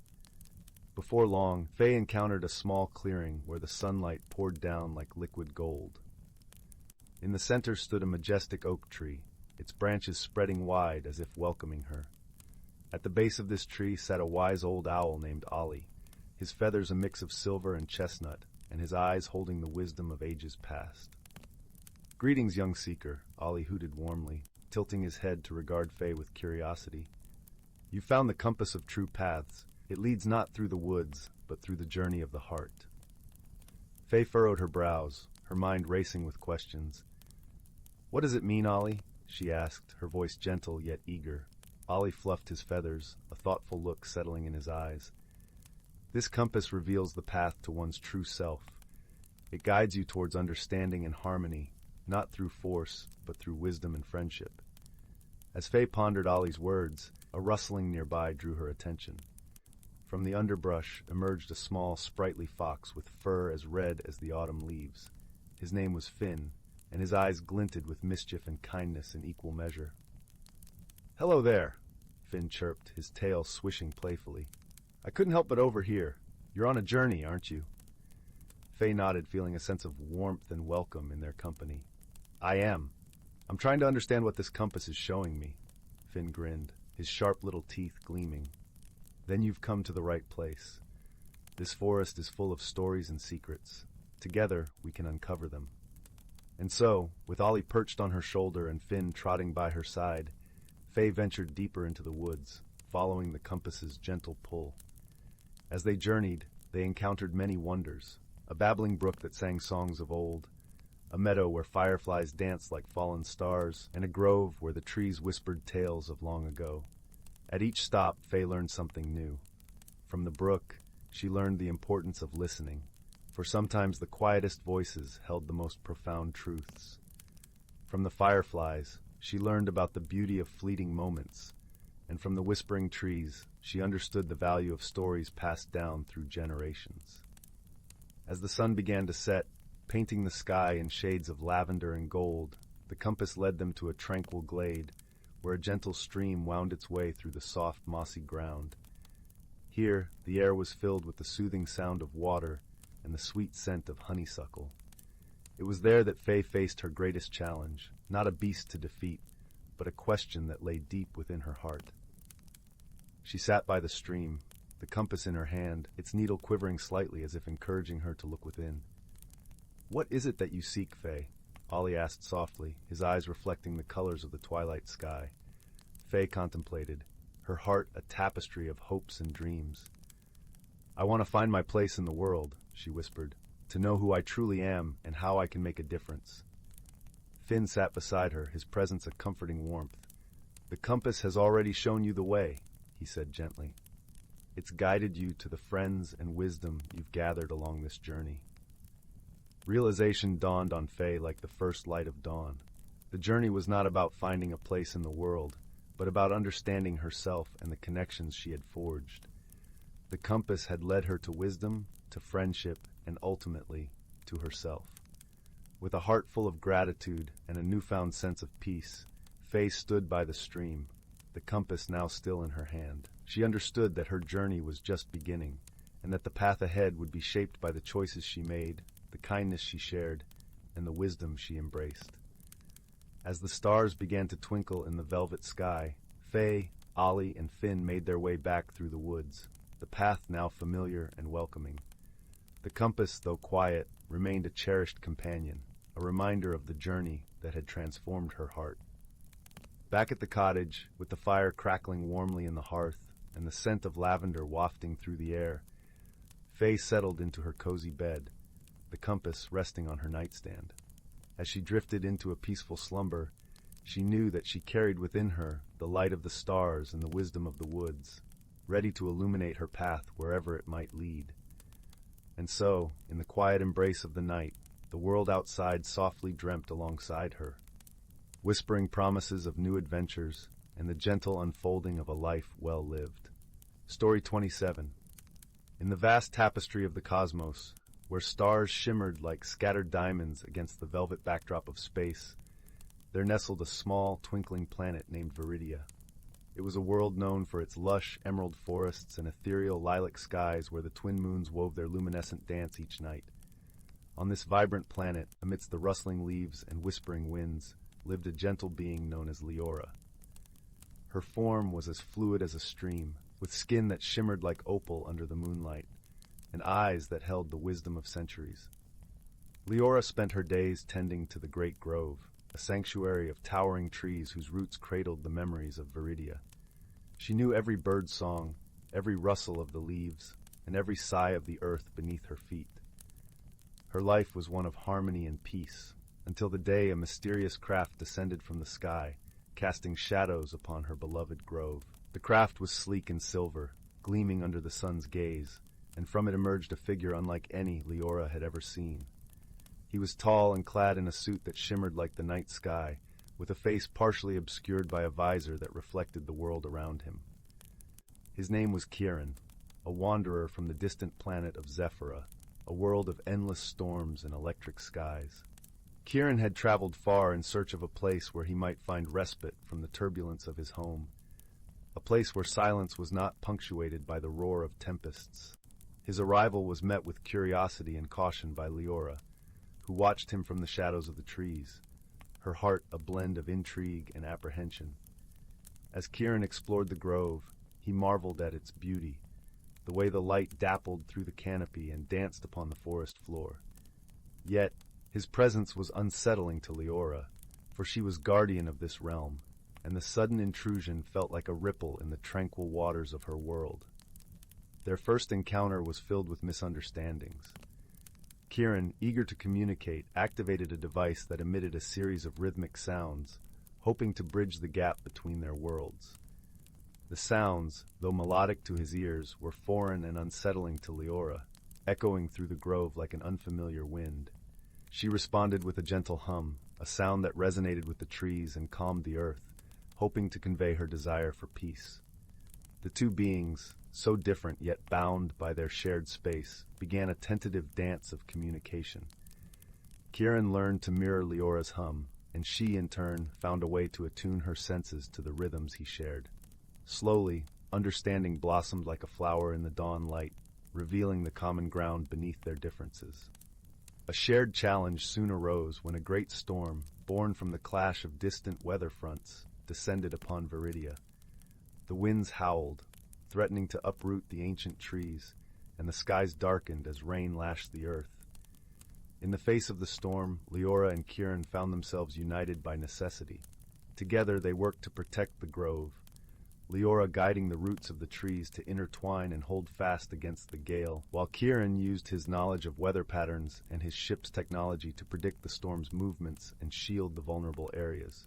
Before long, Faye encountered a small clearing where the sunlight poured down like liquid gold. In the center stood a majestic oak tree, its branches spreading wide as if welcoming her. At the base of this tree sat a wise old owl named Ollie, his feathers a mix of silver and chestnut, and his eyes holding the wisdom of ages past. "Greetings, young seeker," Ollie hooted warmly, tilting his head to regard Faye with curiosity. "You found the compass of true paths. It leads not through the woods, but through the journey of the heart." Faye furrowed her brows, her mind racing with questions. "What does it mean, Ollie?" she asked, her voice gentle yet eager. Ollie fluffed his feathers, a thoughtful look settling in his eyes. "This compass reveals the path to one's true self. It guides you towards understanding and harmony, not through force, but through wisdom and friendship." As Faye pondered Ollie's words, a rustling nearby drew her attention. From the underbrush emerged a small, sprightly fox with fur as red as the autumn leaves. His name was Finn, and his eyes glinted with mischief and kindness in equal measure. "Hello there," Finn chirped, his tail swishing playfully. "I couldn't help but overhear. You're on a journey, aren't you?" Faye nodded, feeling a sense of warmth and welcome in their company. "I am. I'm trying to understand what this compass is showing me." Finn grinned, his sharp little teeth gleaming. "Then you've come to the right place. This forest is full of stories and secrets. Together, we can uncover them." And so, with Ollie perched on her shoulder and Finn trotting by her side, Faye ventured deeper into the woods, following the compass's gentle pull. As they journeyed, they encountered many wonders: a babbling brook that sang songs of old, a meadow where fireflies danced like fallen stars, and a grove where the trees whispered tales of long ago. At each stop, Faye learned something new. From the brook, she learned the importance of listening, for sometimes the quietest voices held the most profound truths. From the fireflies, she learned about the beauty of fleeting moments, and from the whispering trees, she understood the value of stories passed down through generations. As the sun began to set, painting the sky in shades of lavender and gold, the compass led them to a tranquil glade, where a gentle stream wound its way through the soft, mossy ground. Here, the air was filled with the soothing sound of water and the sweet scent of honeysuckle. It was there that Faye faced her greatest challenge, not a beast to defeat, but a question that lay deep within her heart. She sat by the stream, the compass in her hand, its needle quivering slightly as if encouraging her to look within. "What is it that you seek, Faye?" Ollie asked softly, his eyes reflecting the colors of the twilight sky. Faye contemplated, her heart a tapestry of hopes and dreams. "I want to find my place in the world," she whispered, "to know who I truly am and how I can make a difference." Finn sat beside her, his presence a comforting warmth. "The compass has already shown you the way," he said gently. "It's guided you to the friends and wisdom you've gathered along this journey." Realization dawned on Faye like the first light of dawn. The journey was not about finding a place in the world, but about understanding herself and the connections she had forged. The compass had led her to wisdom, to friendship, and ultimately, to herself. With a heart full of gratitude and a newfound sense of peace, Faye stood by the stream, the compass now still in her hand. She understood that her journey was just beginning, and that the path ahead would be shaped by the choices she made, the kindness she shared, and the wisdom she embraced. As the stars began to twinkle in the velvet sky, Faye, Ollie, and Finn made their way back through the woods, the path now familiar and welcoming. The compass, though quiet, remained a cherished companion, a reminder of the journey that had transformed her heart. Back at the cottage, with the fire crackling warmly in the hearth and the scent of lavender wafting through the air, Faye settled into her cozy bed, the compass resting on her nightstand. As she drifted into a peaceful slumber, she knew that she carried within her the light of the stars and the wisdom of the woods, ready to illuminate her path wherever it might lead. And so, in the quiet embrace of the night, the world outside softly dreamt alongside her, whispering promises of new adventures and the gentle unfolding of a life well lived. Story 27. In the vast tapestry of the cosmos, where stars shimmered like scattered diamonds against the velvet backdrop of space, there nestled a small, twinkling planet named Viridia. It was a world known for its lush, emerald forests and ethereal lilac skies where the twin moons wove their luminescent dance each night. On this vibrant planet, amidst the rustling leaves and whispering winds, lived a gentle being known as Leora. Her form was as fluid as a stream, with skin that shimmered like opal under the moonlight, and eyes that held the wisdom of centuries. Leora spent her days tending to the great grove, a sanctuary of towering trees whose roots cradled the memories of Viridia. She knew every bird's song, every rustle of the leaves, and every sigh of the earth beneath her feet. Her life was one of harmony and peace, until the day a mysterious craft descended from the sky, casting shadows upon her beloved grove. The craft was sleek and silver, gleaming under the sun's gaze, and from it emerged a figure unlike any Leora had ever seen. He was tall and clad in a suit that shimmered like the night sky, with a face partially obscured by a visor that reflected the world around him. His name was Kieran, a wanderer from the distant planet of Ixara, a world of endless storms and electric skies. Kieran had traveled far in search of a place where he might find respite from the turbulence of his home, a place where silence was not punctuated by the roar of tempests. His arrival was met with curiosity and caution by Leora, who watched him from the shadows of the trees, her heart a blend of intrigue and apprehension. As Kieran explored the grove, he marveled at its beauty, the way the light dappled through the canopy and danced upon the forest floor. Yet, his presence was unsettling to Leora, for she was guardian of this realm, and the sudden intrusion felt like a ripple in the tranquil waters of her world. Their first encounter was filled with misunderstandings. Kieran, eager to communicate, activated a device that emitted a series of rhythmic sounds, hoping to bridge the gap between their worlds. The sounds, though melodic to his ears, were foreign and unsettling to Leora, echoing through the grove like an unfamiliar wind. She responded with a gentle hum, a sound that resonated with the trees and calmed the earth, hoping to convey her desire for peace. The two beings, so different yet bound by their shared space, began a tentative dance of communication. Kieran learned to mirror Leora's hum, and she, in turn, found a way to attune her senses to the rhythms he shared. Slowly, understanding blossomed like a flower in the dawn light, revealing the common ground beneath their differences. A shared challenge soon arose when a great storm, born from the clash of distant weather fronts, descended upon Viridia. The winds howled, threatening to uproot the ancient trees, and the skies darkened as rain lashed the earth. In the face of the storm, Leora and Kieran found themselves united by necessity. Together they worked to protect the grove, Leora guiding the roots of the trees to intertwine and hold fast against the gale, while Kieran used his knowledge of weather patterns and his ship's technology to predict the storm's movements and shield the vulnerable areas.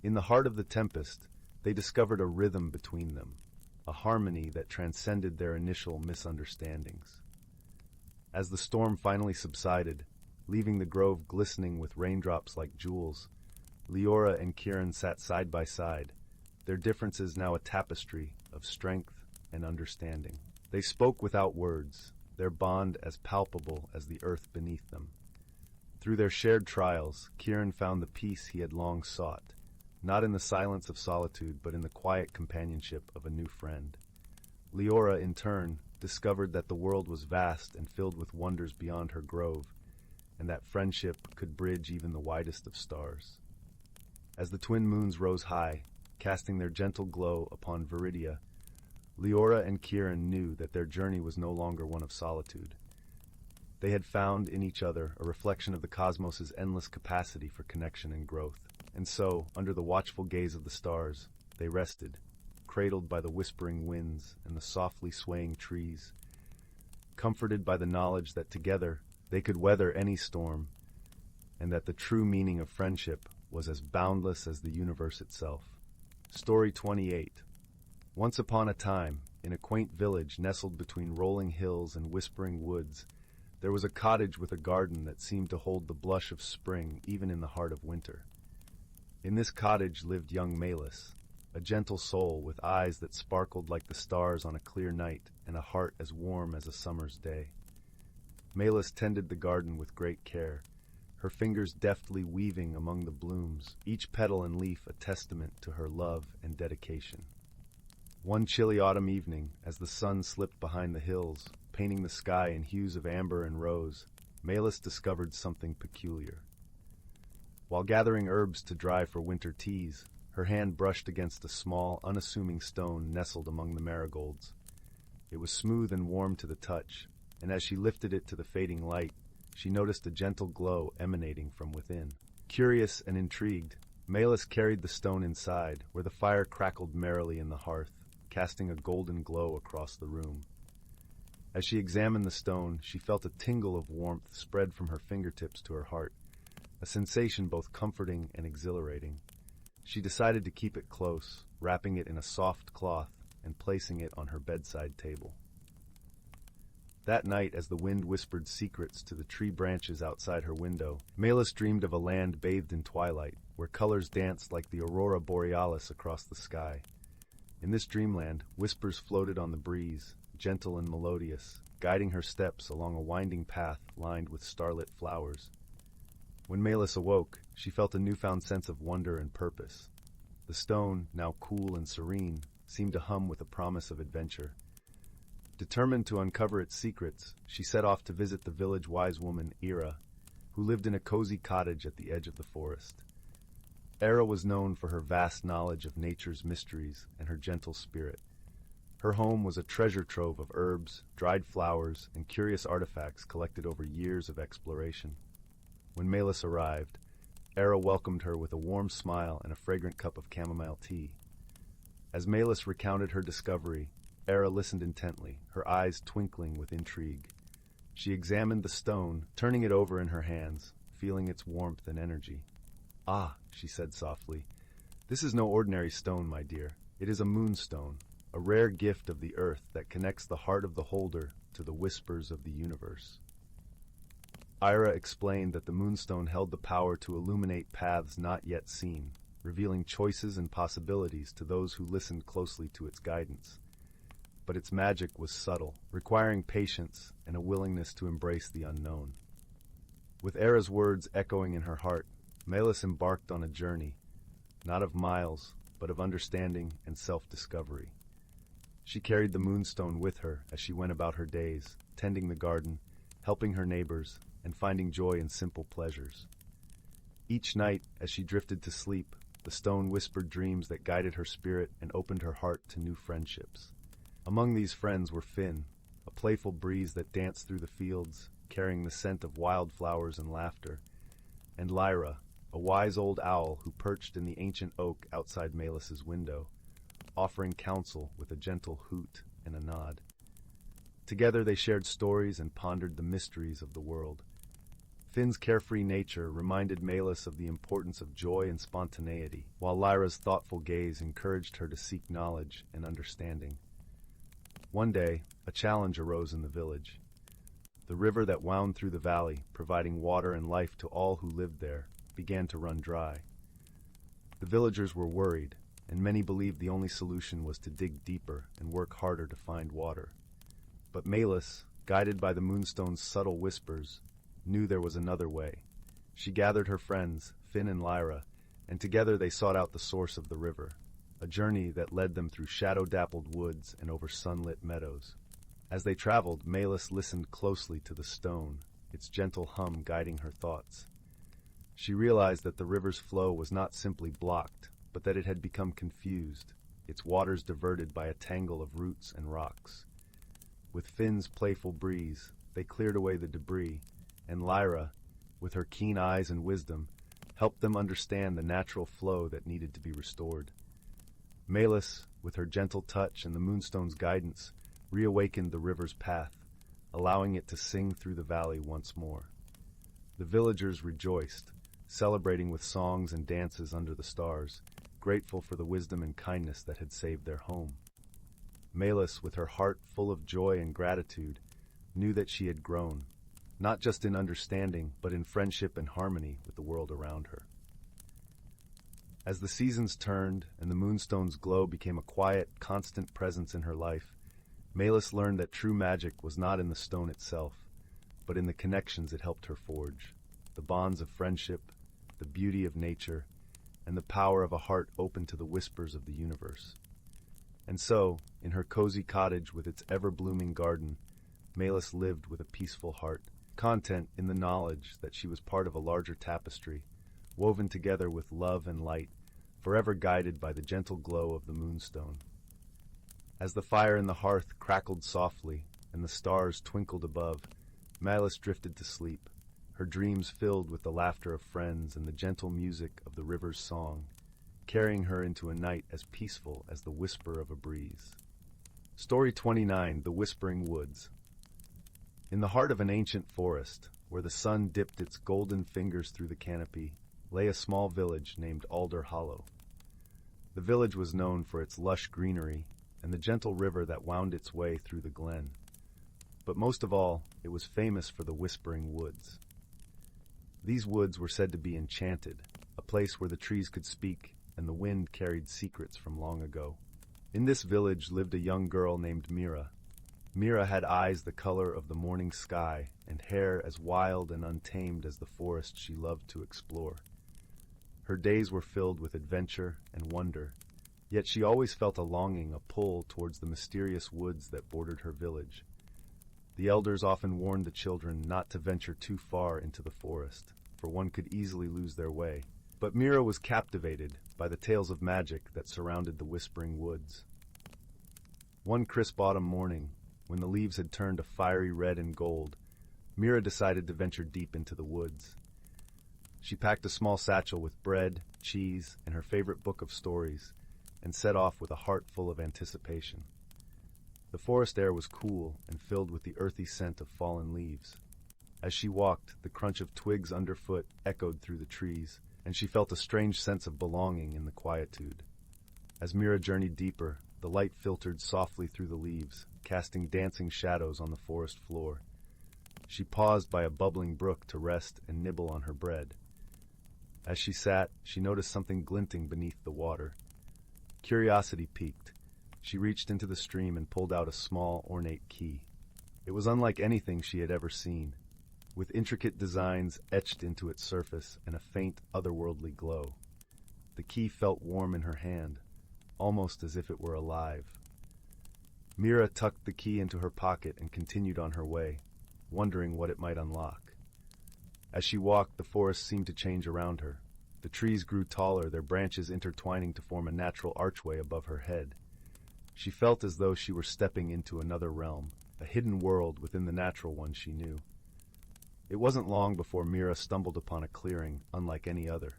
In the heart of the tempest, they discovered a rhythm between them, a harmony that transcended their initial misunderstandings. As the storm finally subsided, leaving the grove glistening with raindrops like jewels, Leora and Kieran sat side by side, their differences now a tapestry of strength and understanding. They spoke without words, their bond as palpable as the earth beneath them. Through their shared trials, Kieran found the peace he had long sought, not in the silence of solitude, but in the quiet companionship of a new friend. Leora, in turn, discovered that the world was vast and filled with wonders beyond her grove, and that friendship could bridge even the widest of stars. As the twin moons rose high, casting their gentle glow upon Viridia, Leora and Kieran knew that their journey was no longer one of solitude. They had found in each other a reflection of the cosmos's endless capacity for connection and growth. And so, under the watchful gaze of the stars, they rested, cradled by the whispering winds and the softly swaying trees, comforted by the knowledge that together they could weather any storm, and that the true meaning of friendship was as boundless as the universe itself. Story 28. Once upon a time, in a quaint village nestled between rolling hills and whispering woods, there was a cottage with a garden that seemed to hold the blush of spring even in the heart of winter. In this cottage lived young Malus, a gentle soul with eyes that sparkled like the stars on a clear night and a heart as warm as a summer's day. Malus tended the garden with great care, her fingers deftly weaving among the blooms, each petal and leaf a testament to her love and dedication. One chilly autumn evening, as the sun slipped behind the hills, painting the sky in hues of amber and rose, Melis discovered something peculiar. While gathering herbs to dry for winter teas, her hand brushed against a small, unassuming stone nestled among the marigolds. It was smooth and warm to the touch, and as she lifted it to the fading light, she noticed a gentle glow emanating from within. Curious and intrigued, Melis carried the stone inside, where the fire crackled merrily in the hearth, casting a golden glow across the room. As she examined the stone, she felt a tingle of warmth spread from her fingertips to her heart, a sensation both comforting and exhilarating. She decided to keep it close, wrapping it in a soft cloth and placing it on her bedside table. That night, as the wind whispered secrets to the tree branches outside her window, Melis dreamed of a land bathed in twilight, where colors danced like the aurora borealis across the sky. In this dreamland, whispers floated on the breeze, gentle and melodious, guiding her steps along a winding path lined with starlit flowers. When Melis awoke, she felt a newfound sense of wonder and purpose. The stone, now cool and serene, seemed to hum with a promise of adventure. Determined to uncover its secrets, she set off to visit the village wise woman, Ixara, who lived in a cozy cottage at the edge of the forest. Xara was known for her vast knowledge of nature's mysteries and her gentle spirit. Her home was a treasure trove of herbs, dried flowers, and curious artifacts collected over years of exploration. When Melis arrived, Xara welcomed her with a warm smile and a fragrant cup of chamomile tea. As Melis recounted her discovery, Xara listened intently, her eyes twinkling with intrigue. She examined the stone, turning it over in her hands, feeling its warmth and energy. "Ah," she said softly, "this is no ordinary stone, my dear. It is a moonstone, a rare gift of the earth that connects the heart of the holder to the whispers of the universe." Ixara explained that the moonstone held the power to illuminate paths not yet seen, revealing choices and possibilities to those who listened closely to its guidance. But its magic was subtle, requiring patience and a willingness to embrace the unknown. With Xara's words echoing in her heart, Melis embarked on a journey, not of miles, but of understanding and self-discovery. She carried the moonstone with her as she went about her days, tending the garden, helping her neighbors, and finding joy in simple pleasures. Each night, as she drifted to sleep, the stone whispered dreams that guided her spirit and opened her heart to new friendships. Among these friends were Finn, a playful breeze that danced through the fields, carrying the scent of wildflowers and laughter, and Lyra, a wise old owl who perched in the ancient oak outside Melis's window, offering counsel with a gentle hoot and a nod. Together they shared stories and pondered the mysteries of the world. Finn's carefree nature reminded Melis of the importance of joy and spontaneity, while Lyra's thoughtful gaze encouraged her to seek knowledge and understanding. One day, a challenge arose in the village. The river that wound through the valley, providing water and life to all who lived there, began to run dry. The villagers were worried, and many believed the only solution was to dig deeper and work harder to find water. But Melis, guided by the moonstone's subtle whispers, knew there was another way. She gathered her friends, Finn and Lyra, and together they sought out the source of the river, a journey that led them through shadow-dappled woods and over sunlit meadows. As they traveled, Melis listened closely to the stone, its gentle hum guiding her thoughts. She realized that the river's flow was not simply blocked, but that it had become confused, its waters diverted by a tangle of roots and rocks. With Finn's playful breeze, they cleared away the debris, and Lyra, with her keen eyes and wisdom, helped them understand the natural flow that needed to be restored. Melis, with her gentle touch and the moonstone's guidance, reawakened the river's path, allowing it to sing through the valley once more. The villagers rejoiced, celebrating with songs and dances under the stars, grateful for the wisdom and kindness that had saved their home. Melis, with her heart full of joy and gratitude, knew that she had grown, not just in understanding, but in friendship and harmony with the world around her. As the seasons turned and the moonstone's glow became a quiet, constant presence in her life, Melis learned that true magic was not in the stone itself, but in the connections it helped her forge. the bonds of friendship, the beauty of nature, and the power of a heart open to the whispers of the universe. And so, in her cozy cottage with its ever-blooming garden, Melis lived with a peaceful heart, content in the knowledge that she was part of a larger tapestry, woven together with love and light, forever guided by the gentle glow of the moonstone. As the fire in the hearth crackled softly and the stars twinkled above, Melis drifted to sleep, her dreams filled with the laughter of friends and the gentle music of the river's song, carrying her into a night as peaceful as the whisper of a breeze. Story 29, The Whispering Woods. In the heart of an ancient forest, where the sun dipped its golden fingers through the canopy, lay a small village named Alder Hollow. The village was known for its lush greenery and the gentle river that wound its way through the glen. But most of all, it was famous for the Whispering Woods. These woods were said to be enchanted, a place where the trees could speak and the wind carried secrets from long ago. In this village lived a young girl named Meera. Meera had eyes the color of the morning sky and hair as wild and untamed as the forest she loved to explore. Her days were filled with adventure and wonder, yet she always felt a longing, a pull towards the mysterious woods that bordered her village. The elders often warned the children not to venture too far into the forest, for one could easily lose their way. But Meera was captivated by the tales of magic that surrounded the Whispering Woods. One crisp autumn morning, when the leaves had turned a fiery red and gold, Meera decided to venture deep into the woods. She packed a small satchel with bread, cheese, and her favorite book of stories, and set off with a heart full of anticipation. The forest air was cool and filled with the earthy scent of fallen leaves. As she walked, the crunch of twigs underfoot echoed through the trees, and she felt a strange sense of belonging in the quietude. As Meera journeyed deeper, the light filtered softly through the leaves, casting dancing shadows on the forest floor. She paused by a bubbling brook to rest and nibble on her bread. As she sat, she noticed something glinting beneath the water. Curiosity piqued. She reached into the stream and pulled out a small, ornate key. It was unlike anything she had ever seen, with intricate designs etched into its surface and a faint, otherworldly glow. The key felt warm in her hand, almost as if it were alive. Meera tucked the key into her pocket and continued on her way, wondering what it might unlock. As she walked, the forest seemed to change around her. The trees grew taller, their branches intertwining to form a natural archway above her head. She felt as though she were stepping into another realm, a hidden world within the natural one she knew. It wasn't long before Meera stumbled upon a clearing unlike any other.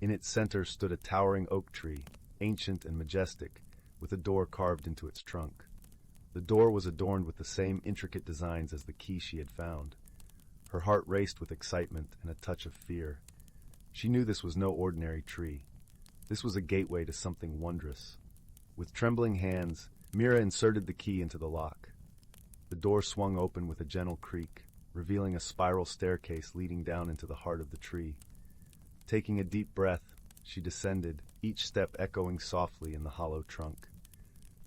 In its center stood a towering oak tree, ancient and majestic, with a door carved into its trunk. The door was adorned with the same intricate designs as the key she had found. Her heart raced with excitement and a touch of fear. She knew this was no ordinary tree. This was a gateway to something wondrous. With trembling hands, Meera inserted the key into the lock. The door swung open with a gentle creak, revealing a spiral staircase leading down into the heart of the tree. Taking a deep breath, she descended, each step echoing softly in the hollow trunk.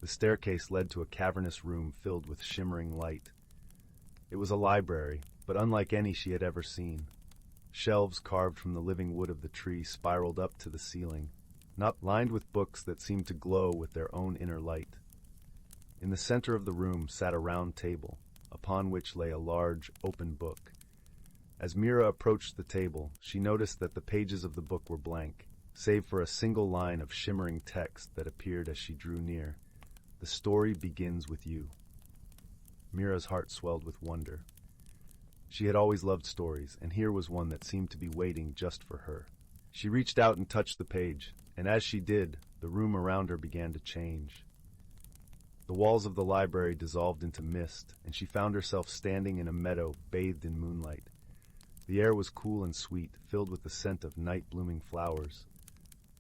The staircase led to a cavernous room filled with shimmering light. It was a library, but unlike any she had ever seen. Shelves carved from the living wood of the tree spiraled up to the ceiling, not lined with books that seemed to glow with their own inner light. In the center of the room sat a round table, upon which lay a large, open book. As Meera approached the table, she noticed that the pages of the book were blank, save for a single line of shimmering text that appeared as she drew near. "The story begins with you." Meera's heart swelled with wonder. She had always loved stories, and here was one that seemed to be waiting just for her. She reached out and touched the page, and as she did, the room around her began to change. The walls of the library dissolved into mist, and she found herself standing in a meadow bathed in moonlight. The air was cool and sweet, filled with the scent of night-blooming flowers.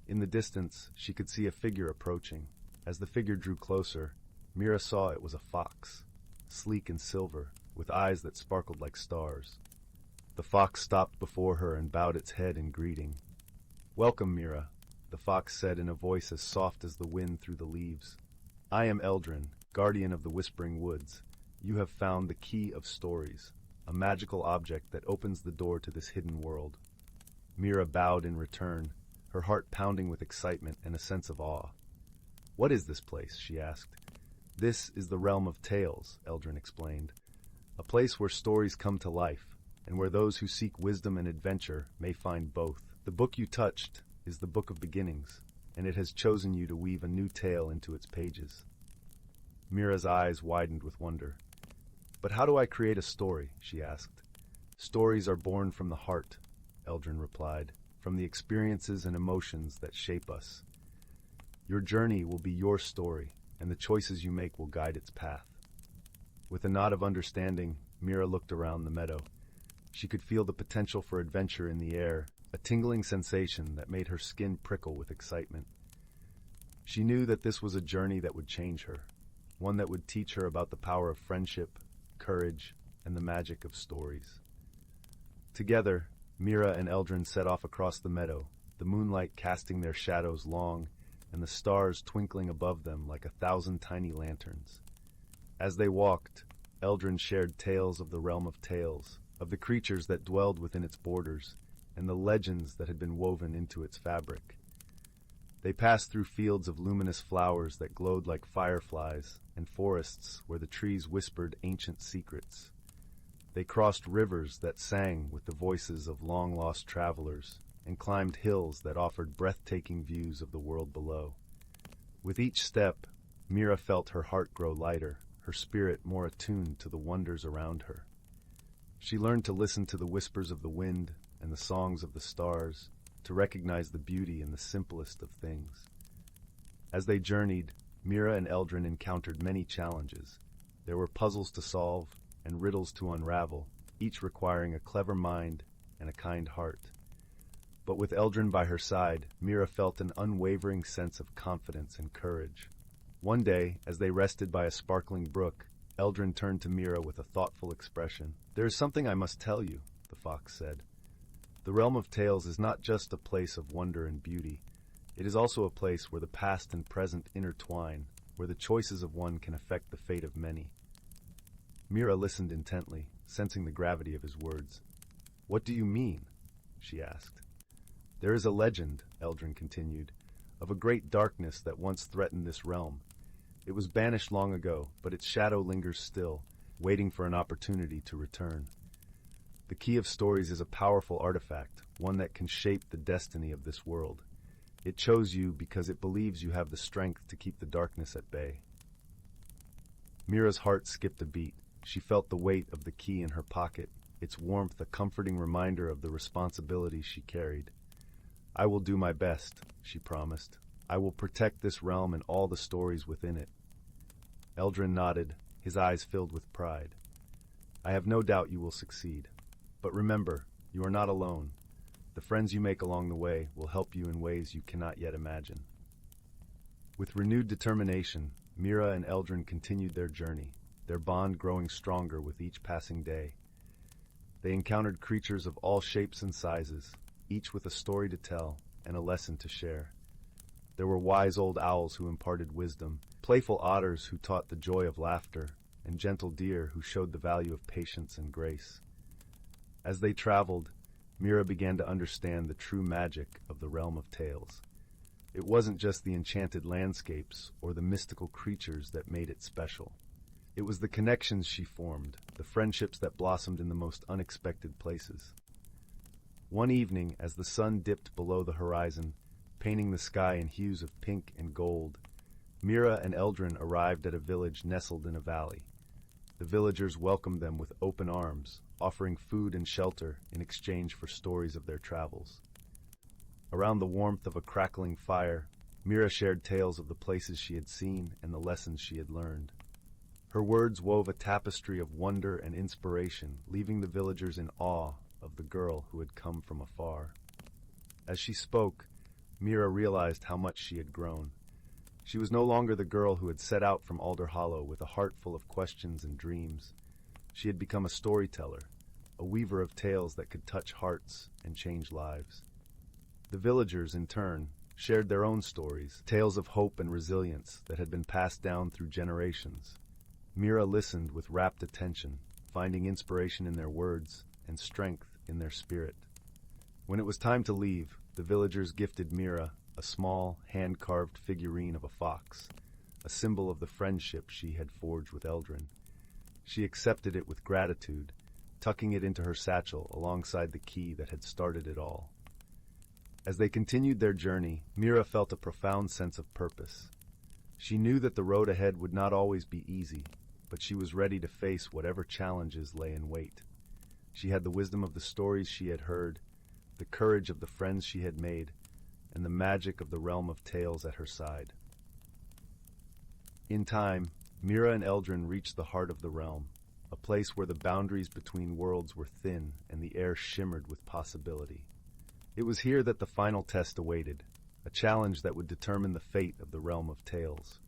In the distance, she could see a figure approaching. As the figure drew closer, Meera saw it was a fox, sleek and silver, with eyes that sparkled like stars. The fox stopped before her and bowed its head in greeting. "Welcome, Meera," the fox said in a voice as soft as the wind through the leaves. "I am Eldrin, guardian of the Whispering Woods. You have found the key of stories." a magical object that opens the door to this hidden world. Meera bowed in return, her heart pounding with excitement and a sense of awe. "What is this place?" she asked. "This is the realm of tales," Eldrin explained. "A place where stories come to life, and where those who seek wisdom and adventure may find both. The book you touched is the Book of Beginnings, and it has chosen you to weave a new tale into its pages." Mira's eyes widened with wonder. "But how do I create a story?" she asked. "Stories are born from the heart," Eldrin replied, "from the experiences and emotions that shape us. Your journey will be your story, and the choices you make will guide its path." With a nod of understanding, Meera looked around the meadow. She could feel the potential for adventure in the air, a tingling sensation that made her skin prickle with excitement. She knew that this was a journey that would change her, one that would teach her about the power of friendship, courage, and the magic of stories. Together, Meera and Eldrin set off across the meadow, the moonlight casting their shadows long, and the stars twinkling above them like 1,000 tiny lanterns. As they walked, Eldrin shared tales of the realm of tales, of the creatures that dwelled within its borders, and the legends that had been woven into its fabric. They passed through fields of luminous flowers that glowed like fireflies, and forests where the trees whispered ancient secrets. They crossed rivers that sang with the voices of long-lost travelers, and climbed hills that offered breathtaking views of the world below. With each step, Meera felt her heart grow lighter, her spirit more attuned to the wonders around her. She learned to listen to the whispers of the wind and the songs of the stars, to recognize the beauty in the simplest of things. As they journeyed, Meera and Eldrin encountered many challenges. There were puzzles to solve and riddles to unravel, each requiring a clever mind and a kind heart. But with Eldrin by her side, Meera felt an unwavering sense of confidence and courage. One day, as they rested by a sparkling brook, Eldrin turned to Meera with a thoughtful expression. "There is something I must tell you," the fox said. "The realm of tales is not just a place of wonder and beauty. It is also a place where the past and present intertwine, where the choices of one can affect the fate of many." Meera listened intently, sensing the gravity of his words. "What do you mean?" she asked. "There is a legend," Eldrin continued, "of a great darkness that once threatened this realm. It was banished long ago, but its shadow lingers still, waiting for an opportunity to return. The key of stories is a powerful artifact, one that can shape the destiny of this world. It chose you because it believes you have the strength to keep the darkness at bay." Mira's heart skipped a beat. She felt the weight of the key in her pocket, its warmth a comforting reminder of the responsibility she carried. "I will do my best," she promised. "I will protect this realm and all the stories within it." Eldrin nodded, his eyes filled with pride. "I have no doubt you will succeed. But remember, you are not alone. The friends you make along the way will help you in ways you cannot yet imagine." With renewed determination, Meera and Eldrin continued their journey, their bond growing stronger with each passing day. They encountered creatures of all shapes and sizes, each with a story to tell and a lesson to share. There were wise old owls who imparted wisdom, playful otters who taught the joy of laughter, and gentle deer who showed the value of patience and grace. As they traveled, Meera began to understand the true magic of the realm of tales. It wasn't just the enchanted landscapes or the mystical creatures that made it special. It was the connections she formed, the friendships that blossomed in the most unexpected places. One evening, as the sun dipped below the horizon, painting the sky in hues of pink and gold, Meera and Eldrin arrived at a village nestled in a valley. The villagers welcomed them with open arms, offering food and shelter in exchange for stories of their travels. Around the warmth of a crackling fire, Meera shared tales of the places she had seen and the lessons she had learned. Her words wove a tapestry of wonder and inspiration, leaving the villagers in awe of the girl who had come from afar. As she spoke, Meera realized how much she had grown. She was no longer the girl who had set out from Alder Hollow with a heart full of questions and dreams. She had become a storyteller, a weaver of tales that could touch hearts and change lives. The villagers, in turn, shared their own stories, tales of hope and resilience that had been passed down through generations. Meera listened with rapt attention, finding inspiration in their words and strength in their spirit. When it was time to leave, the villagers gifted Meera a small, hand-carved figurine of a fox, a symbol of the friendship she had forged with Eldrin. She accepted it with gratitude, tucking it into her satchel alongside the key that had started it all. As they continued their journey, Meera felt a profound sense of purpose. She knew that the road ahead would not always be easy, but she was ready to face whatever challenges lay in wait. She had the wisdom of the stories she had heard, the courage of the friends she had made, and the magic of the realm of tales at her side. In time, Meera and Eldrin reached the heart of the realm, a place where the boundaries between worlds were thin and the air shimmered with possibility. It was here that the final test awaited, a challenge that would determine the fate of the realm of tales.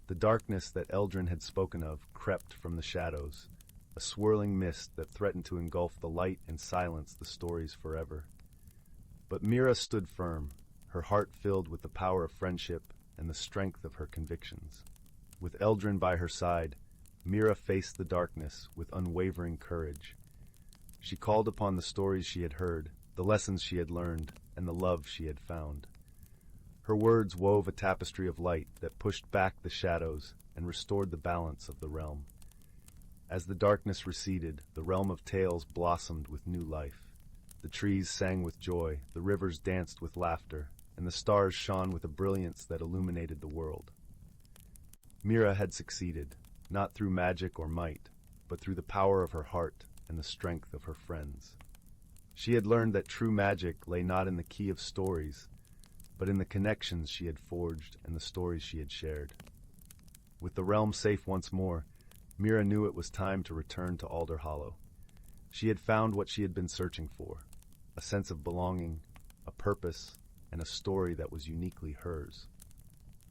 The darkness that Eldrin had spoken of crept from the shadows, a swirling mist that threatened to engulf the light and silence the stories forever. But Meera stood firm, her heart filled with the power of friendship and the strength of her convictions. With Eldrin by her side, Meera faced the darkness with unwavering courage. She called upon the stories she had heard, the lessons she had learned, and the love she had found. Her words wove a tapestry of light that pushed back the shadows and restored the balance of the realm. As the darkness receded, the realm of tales blossomed with new life. The trees sang with joy, the rivers danced with laughter, and the stars shone with a brilliance that illuminated the world. Meera had succeeded, not through magic or might, but through the power of her heart and the strength of her friends. She had learned that true magic lay not in the key of stories, but in the connections she had forged and the stories she had shared. With the realm safe once more, Meera knew it was time to return to Alder Hollow. She had found what she had been searching for, a sense of belonging, a purpose, and a story that was uniquely hers.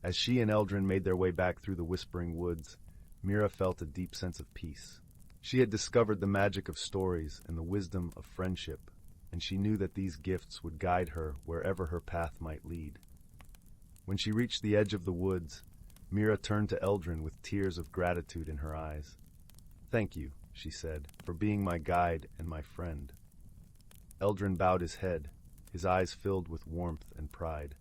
As she and Eldrin made their way back through the whispering woods, Meera felt a deep sense of peace. She had discovered the magic of stories and the wisdom of friendship, and she knew that these gifts would guide her wherever her path might lead. When she reached the edge of the woods, Meera turned to Eldrin with tears of gratitude in her eyes. "Thank you," she said, "for being my guide and my friend." Eldrin bowed his head, his eyes filled with warmth and pride.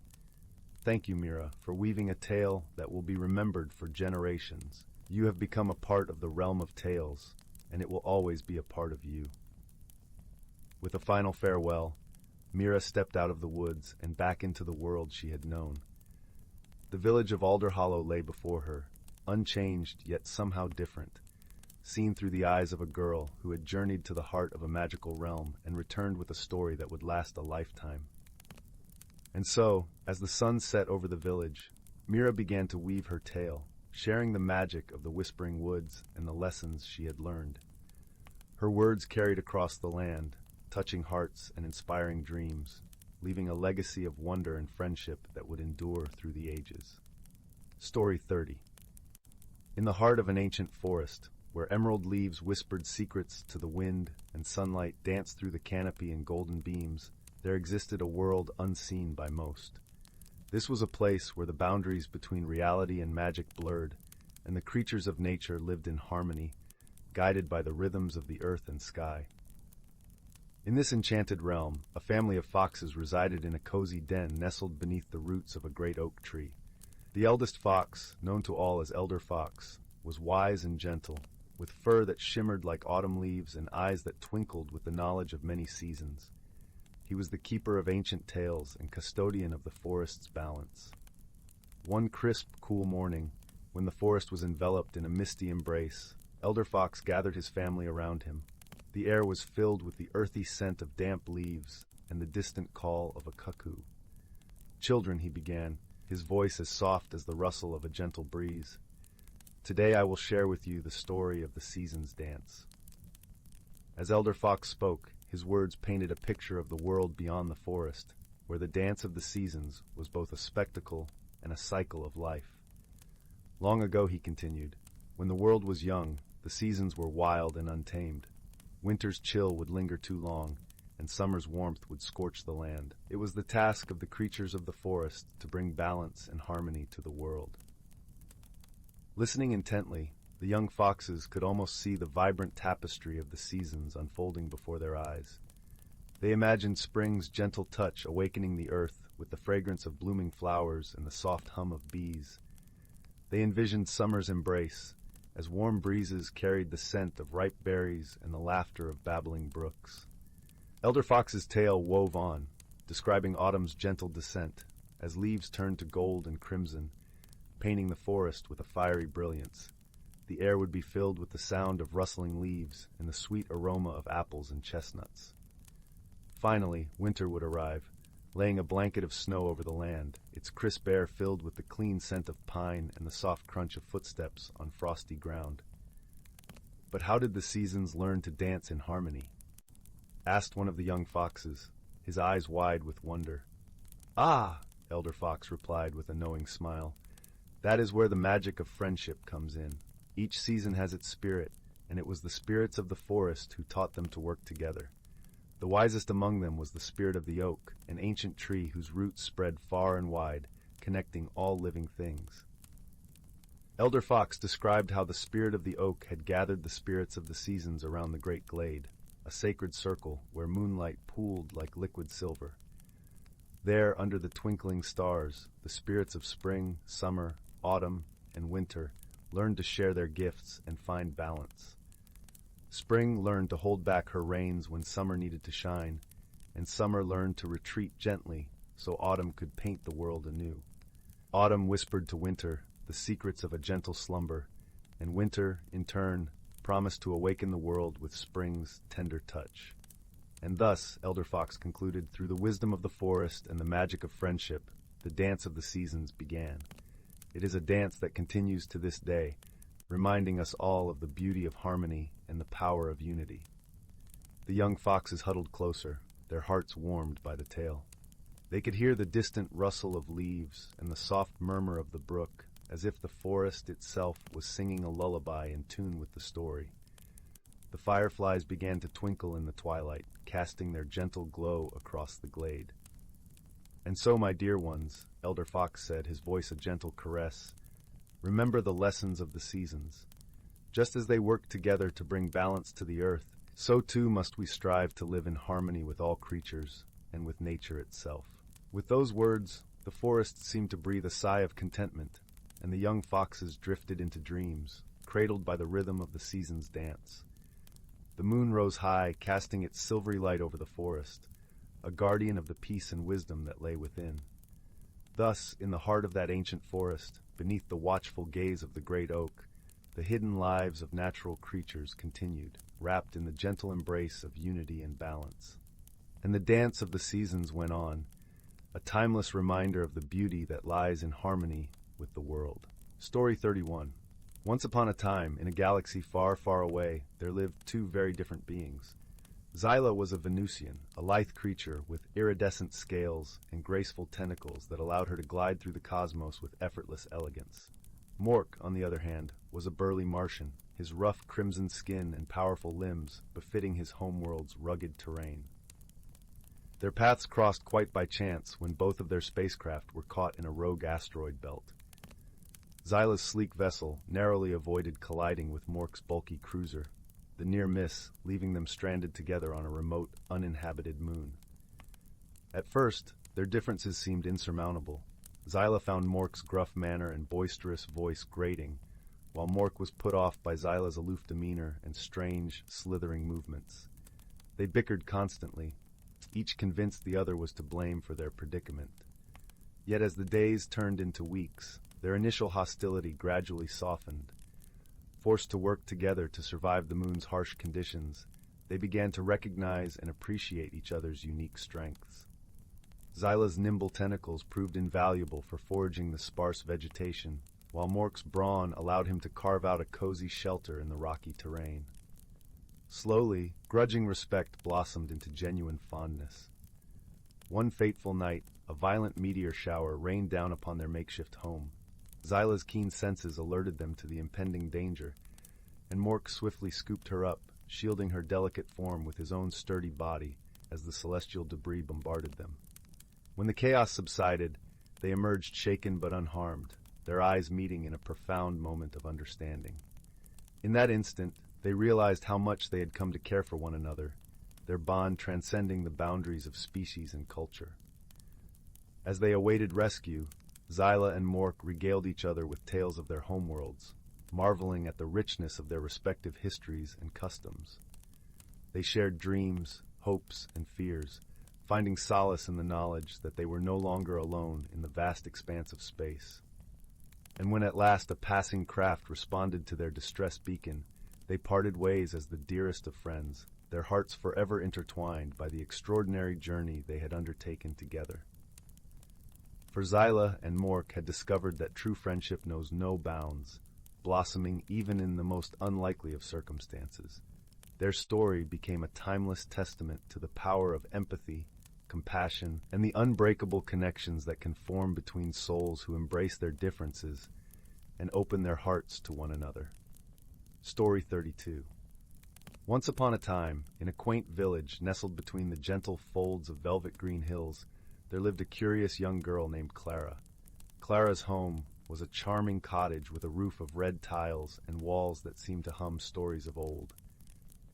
"Thank you, Meera, for weaving a tale that will be remembered for generations. You have become a part of the realm of tales, and it will always be a part of you." With a final farewell, Meera stepped out of the woods and back into the world she had known. The village of Alder Hollow lay before her, unchanged yet somehow different, seen through the eyes of a girl who had journeyed to the heart of a magical realm and returned with a story that would last a lifetime. And so, as the sun set over the village, Meera began to weave her tale, sharing the magic of the whispering woods and the lessons she had learned. Her words carried across the land, touching hearts and inspiring dreams, leaving a legacy of wonder and friendship that would endure through the ages. Story 30. In the heart of an ancient forest, where emerald leaves whispered secrets to the wind and sunlight danced through the canopy in golden beams, there existed a world unseen by most. This was a place where the boundaries between reality and magic blurred, and the creatures of nature lived in harmony, guided by the rhythms of the earth and sky. In this enchanted realm, a family of foxes resided in a cozy den nestled beneath the roots of a great oak tree. The eldest fox, known to all as Elder Fox, was wise and gentle, with fur that shimmered like autumn leaves and eyes that twinkled with the knowledge of many seasons. He was the keeper of ancient tales and custodian of the forest's balance. One crisp, cool morning, when the forest was enveloped in a misty embrace, Elder Fox gathered his family around him. The air was filled with the earthy scent of damp leaves and the distant call of a cuckoo. "Children," he began, his voice as soft as the rustle of a gentle breeze, "today I will share with you the story of the seasons dance." As Elder Fox spoke, his words painted a picture of the world beyond the forest, where the dance of the seasons was both a spectacle and a cycle of life. Long ago, he continued, when the world was young, the seasons were wild and untamed. Winter's chill would linger too long, and summer's warmth would scorch the land. It was the task of the creatures of the forest to bring balance and harmony to the world. Listening intently, The young foxes could almost see the vibrant tapestry of the seasons unfolding before their eyes. They imagined spring's gentle touch awakening the earth with the fragrance of blooming flowers and the soft hum of bees. They envisioned summer's embrace, as warm breezes carried the scent of ripe berries and the laughter of babbling brooks. Elder Fox's tale wove on, describing autumn's gentle descent, as leaves turned to gold and crimson, painting the forest with a fiery brilliance. The air would be filled with the sound of rustling leaves and the sweet aroma of apples and chestnuts. Finally, winter would arrive, laying a blanket of snow over the land, its crisp air filled with the clean scent of pine and the soft crunch of footsteps on frosty ground. But how did the seasons learn to dance in harmony? Asked one of the young foxes, his eyes wide with wonder. Ah, Elder Fox replied with a knowing smile. That is where the magic of friendship comes in. Each season has its spirit, and it was the spirits of the forest who taught them to work together. The wisest among them was the spirit of the oak, an ancient tree whose roots spread far and wide, connecting all living things. Elder Fox described how the spirit of the oak had gathered the spirits of the seasons around the great glade, a sacred circle where moonlight pooled like liquid silver. There, under the twinkling stars, the spirits of spring, summer, autumn, and winter learned to share their gifts and find balance. Spring learned to hold back her reins when summer needed to shine, and summer learned to retreat gently so autumn could paint the world anew. Autumn whispered to winter the secrets of a gentle slumber, and winter, in turn, promised to awaken the world with spring's tender touch. And thus, Elder Fox concluded, through the wisdom of the forest and the magic of friendship, the dance of the seasons began. It is a dance that continues to this day, reminding us all of the beauty of harmony and the power of unity. The young foxes huddled closer, their hearts warmed by the tale. They could hear the distant rustle of leaves and the soft murmur of the brook, as if the forest itself was singing a lullaby in tune with the story. The fireflies began to twinkle in the twilight, casting their gentle glow across the glade. And so, my dear ones, Elder Fox said, his voice a gentle caress, remember the lessons of the seasons. Just as they work together to bring balance to the earth, so too must we strive to live in harmony with all creatures and with nature itself. With those words, the forest seemed to breathe a sigh of contentment, and the young foxes drifted into dreams, cradled by the rhythm of the season's dance. The moon rose high, casting its silvery light over the forest, a guardian of the peace and wisdom that lay within. Thus, in the heart of that ancient forest, beneath the watchful gaze of the great oak, the hidden lives of natural creatures continued, wrapped in the gentle embrace of unity and balance. And the dance of the seasons went on, a timeless reminder of the beauty that lies in harmony with the world. Story 31. Once upon a time, in a galaxy far, far away, there lived two very different beings. Zyla was a Venusian, a lithe creature with iridescent scales and graceful tentacles that allowed her to glide through the cosmos with effortless elegance. Mork, on the other hand, was a burly Martian, his rough crimson skin and powerful limbs befitting his homeworld's rugged terrain. Their paths crossed quite by chance when both of their spacecraft were caught in a rogue asteroid belt. Zyla's sleek vessel narrowly avoided colliding with Mork's bulky cruiser, the near miss leaving them stranded together on a remote, uninhabited moon. At first, their differences seemed insurmountable. Zyla found Mork's gruff manner and boisterous voice grating, while Mork was put off by Zyla's aloof demeanor and strange, slithering movements. They bickered constantly, each convinced the other was to blame for their predicament. Yet as the days turned into weeks, their initial hostility gradually softened. Forced to work together to survive the moon's harsh conditions, they began to recognize and appreciate each other's unique strengths. Zyla's nimble tentacles proved invaluable for foraging the sparse vegetation, while Mork's brawn allowed him to carve out a cozy shelter in the rocky terrain. Slowly, grudging respect blossomed into genuine fondness. One fateful night, a violent meteor shower rained down upon their makeshift home. Zyla's keen senses alerted them to the impending danger, and Mork swiftly scooped her up, shielding her delicate form with his own sturdy body as the celestial debris bombarded them. When the chaos subsided, they emerged shaken but unharmed, their eyes meeting in a profound moment of understanding. In that instant, they realized how much they had come to care for one another, their bond transcending the boundaries of species and culture. As they awaited rescue, Zyla and Mork regaled each other with tales of their homeworlds, marveling at the richness of their respective histories and customs. They shared dreams, hopes, and fears, finding solace in the knowledge that they were no longer alone in the vast expanse of space. And when at last a passing craft responded to their distress beacon, they parted ways as the dearest of friends, their hearts forever intertwined by the extraordinary journey they had undertaken together. For Zyla and Mork had discovered that true friendship knows no bounds, blossoming even in the most unlikely of circumstances. Their story became a timeless testament to the power of empathy, compassion, and the unbreakable connections that can form between souls who embrace their differences and open their hearts to one another. Story 32. Once upon a time, in a quaint village nestled between the gentle folds of velvet green hills, there lived a curious young girl named Clara. Clara's home was a charming cottage with a roof of red tiles and walls that seemed to hum stories of old.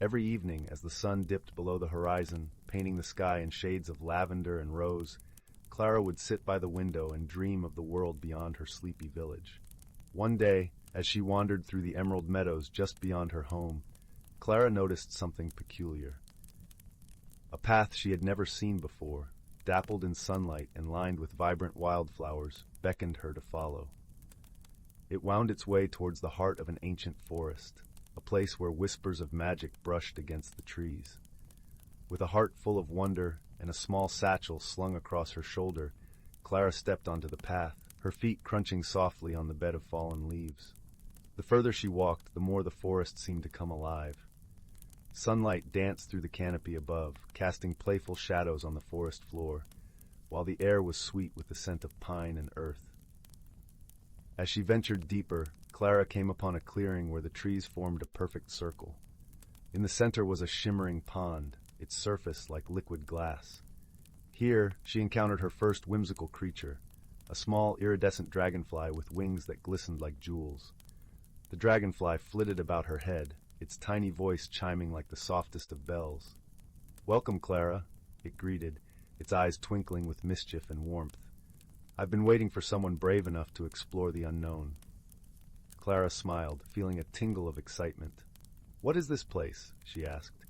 Every evening, as the sun dipped below the horizon, painting the sky in shades of lavender and rose, Clara would sit by the window and dream of the world beyond her sleepy village. One day, as she wandered through the emerald meadows just beyond her home, Clara noticed something peculiar. A path she had never seen before, dappled in sunlight and lined with vibrant wildflowers, beckoned her to follow. It wound its way towards the heart of an ancient forest, a place where whispers of magic brushed against the trees. With a heart full of wonder and a small satchel slung across her shoulder, Clara stepped onto the path, her feet crunching softly on the bed of fallen leaves. The further she walked, the more the forest seemed to come alive. Sunlight danced through the canopy above, casting playful shadows on the forest floor, while the air was sweet with the scent of pine and earth. As she ventured deeper, Clara came upon a clearing where the trees formed a perfect circle. In the center was a shimmering pond, its surface like liquid glass. Here, she encountered her first whimsical creature, a small iridescent dragonfly with wings that glistened like jewels. The dragonfly flitted about her head, its tiny voice chiming like the softest of bells. "Welcome, Clara," it greeted, its eyes twinkling with mischief and warmth. "I've been waiting for someone brave enough to explore the unknown." Clara smiled, feeling a tingle of excitement. "What is this place?" she asked.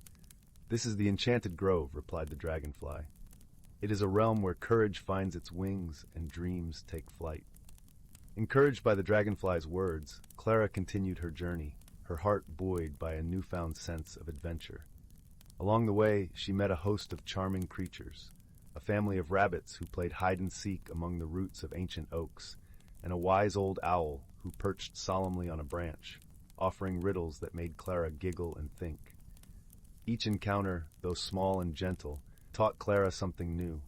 "This is the Enchanted Grove," replied the dragonfly. "It is a realm where courage finds its wings and dreams take flight." Encouraged by the dragonfly's words, Clara continued her journey, her heart buoyed by a newfound sense of adventure. Along the way, she met a host of charming creatures, a family of rabbits who played hide-and-seek among the roots of ancient oaks, and a wise old owl who perched solemnly on a branch, offering riddles that made Clara giggle and think. Each encounter, though small and gentle, taught Clara something new.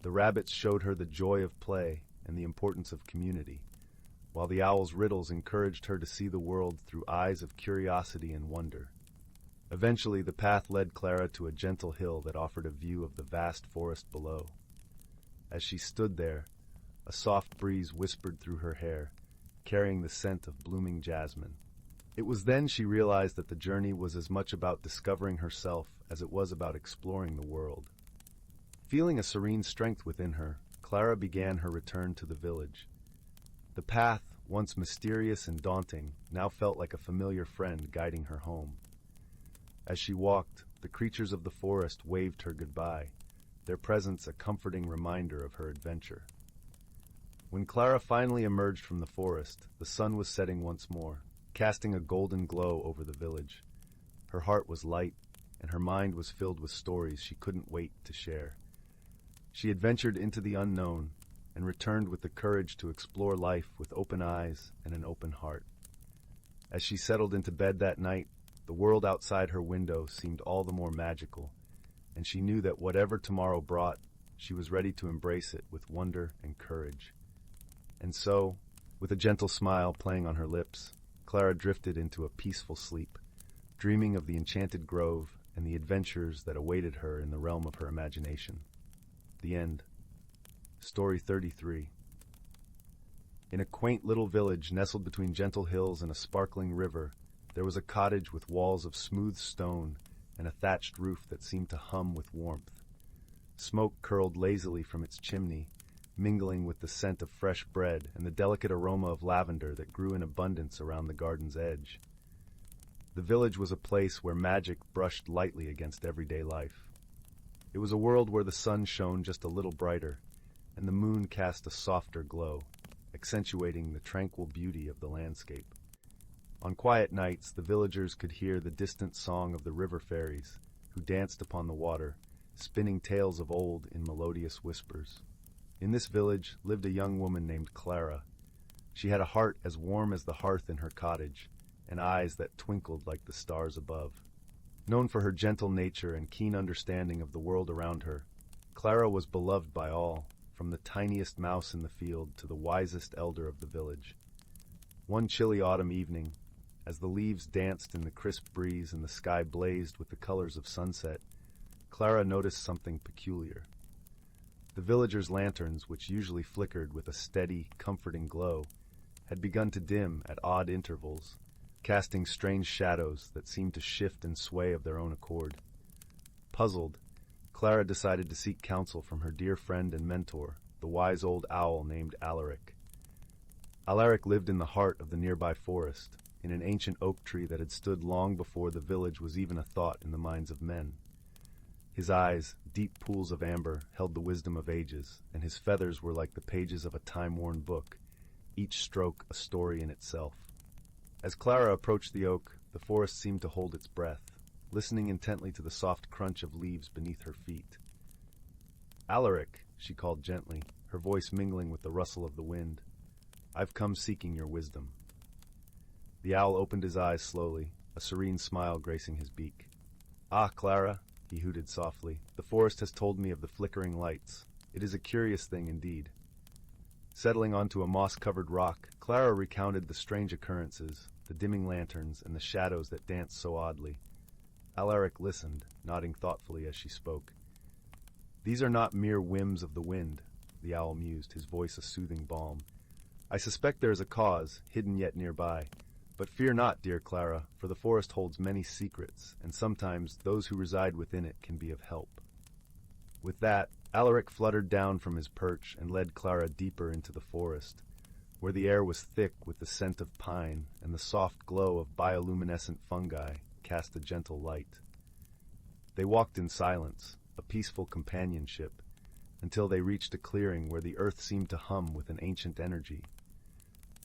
The rabbits showed her the joy of play and the importance of community, while the owl's riddles encouraged her to see the world through eyes of curiosity and wonder. Eventually, the path led Clara to a gentle hill that offered a view of the vast forest below. As she stood there, a soft breeze whispered through her hair, carrying the scent of blooming jasmine. It was then she realized that the journey was as much about discovering herself as it was about exploring the world. Feeling a serene strength within her, Clara began her return to the village. The path, once mysterious and daunting, now felt like a familiar friend guiding her home. As she walked, the creatures of the forest waved her goodbye, their presence a comforting reminder of her adventure. When Clara finally emerged from the forest, the sun was setting once more, casting a golden glow over the village. Her heart was light, and her mind was filled with stories she couldn't wait to share. She adventured into the unknown and returned with the courage to explore life with open eyes and an open heart. As she settled into bed that night, the world outside her window seemed all the more magical, and she knew that whatever tomorrow brought, she was ready to embrace it with wonder and courage. And so, with a gentle smile playing on her lips, Clara drifted into a peaceful sleep, dreaming of the enchanted grove and the adventures that awaited her in the realm of her imagination. The end. Story 33. In a quaint little village nestled between gentle hills and a sparkling river, There was a cottage with walls of smooth stone and a thatched roof that seemed to hum with warmth. Smoke curled lazily from its chimney, mingling with the scent of fresh bread and the delicate aroma of lavender that grew in abundance around the garden's edge. The village was a place where magic brushed lightly against everyday life. It was a world where the sun shone just a little brighter, and the moon cast a softer glow, accentuating the tranquil beauty of the landscape. On quiet nights, the villagers could hear the distant song of the river fairies, who danced upon the water, spinning tales of old in melodious whispers. In this village lived a young woman named Kalara. She had a heart as warm as the hearth in her cottage, and eyes that twinkled like the stars above. Known for her gentle nature and keen understanding of the world around her, Kalara was beloved by all, from the tiniest mouse in the field to the wisest elder of the village. One chilly autumn evening, as the leaves danced in the crisp breeze and the sky blazed with the colors of sunset, Kalara noticed something peculiar. The villagers' lanterns, which usually flickered with a steady, comforting glow, had begun to dim at odd intervals, casting strange shadows that seemed to shift and sway of their own accord. Puzzled, Kalara decided to seek counsel from her dear friend and mentor, the wise old owl named Alaric. Alaric lived in the heart of the nearby forest, in an ancient oak tree that had stood long before the village was even a thought in the minds of men. His eyes, deep pools of amber, held the wisdom of ages, and his feathers were like the pages of a time-worn book, each stroke a story in itself. As Kalara approached the oak, the forest seemed to hold its breath, listening intently to the soft crunch of leaves beneath her feet. "Alaric," she called gently, her voice mingling with the rustle of the wind, "I've come seeking your wisdom." The owl opened his eyes slowly, a serene smile gracing his beak. "Ah, Kalara," he hooted softly, "the forest has told me of the flickering lights. It is a curious thing indeed." Settling onto a moss-covered rock, Kalara recounted the strange occurrences, the dimming lanterns, and the shadows that danced so oddly. Alaric listened, nodding thoughtfully as she spoke. "These are not mere whims of the wind," the owl mused, his voice a soothing balm. "I suspect there is a cause, hidden yet nearby. But fear not, dear Xara, for the forest holds many secrets, and sometimes those who reside within it can be of help." With that, Alaric fluttered down from his perch and led Xara deeper into the forest, where the air was thick with the scent of pine and the soft glow of bioluminescent fungi cast a gentle light. They walked in silence, a peaceful companionship, until they reached a clearing where the earth seemed to hum with an ancient energy.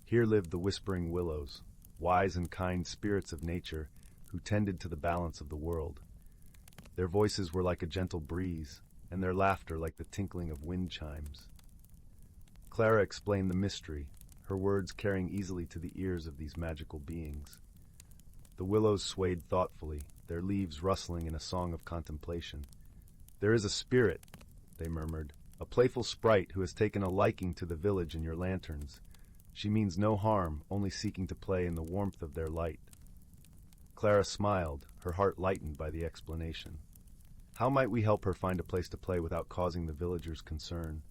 Here lived the whispering willows, wise and kind spirits of nature who tended to the balance of the world. Their voices were like a gentle breeze, and their laughter like the tinkling of wind chimes. Xara explained the mystery, her words carrying easily to the ears of these magical beings. The willows swayed thoughtfully, their leaves rustling in a song of contemplation. "There is a spirit," they murmured, "a playful sprite who has taken a liking to the village and your lanterns. She means no harm, only seeking to play in the warmth of their light." Xara smiled, her heart lightened by the explanation. How might we help her find a place to play without causing the villagers concern?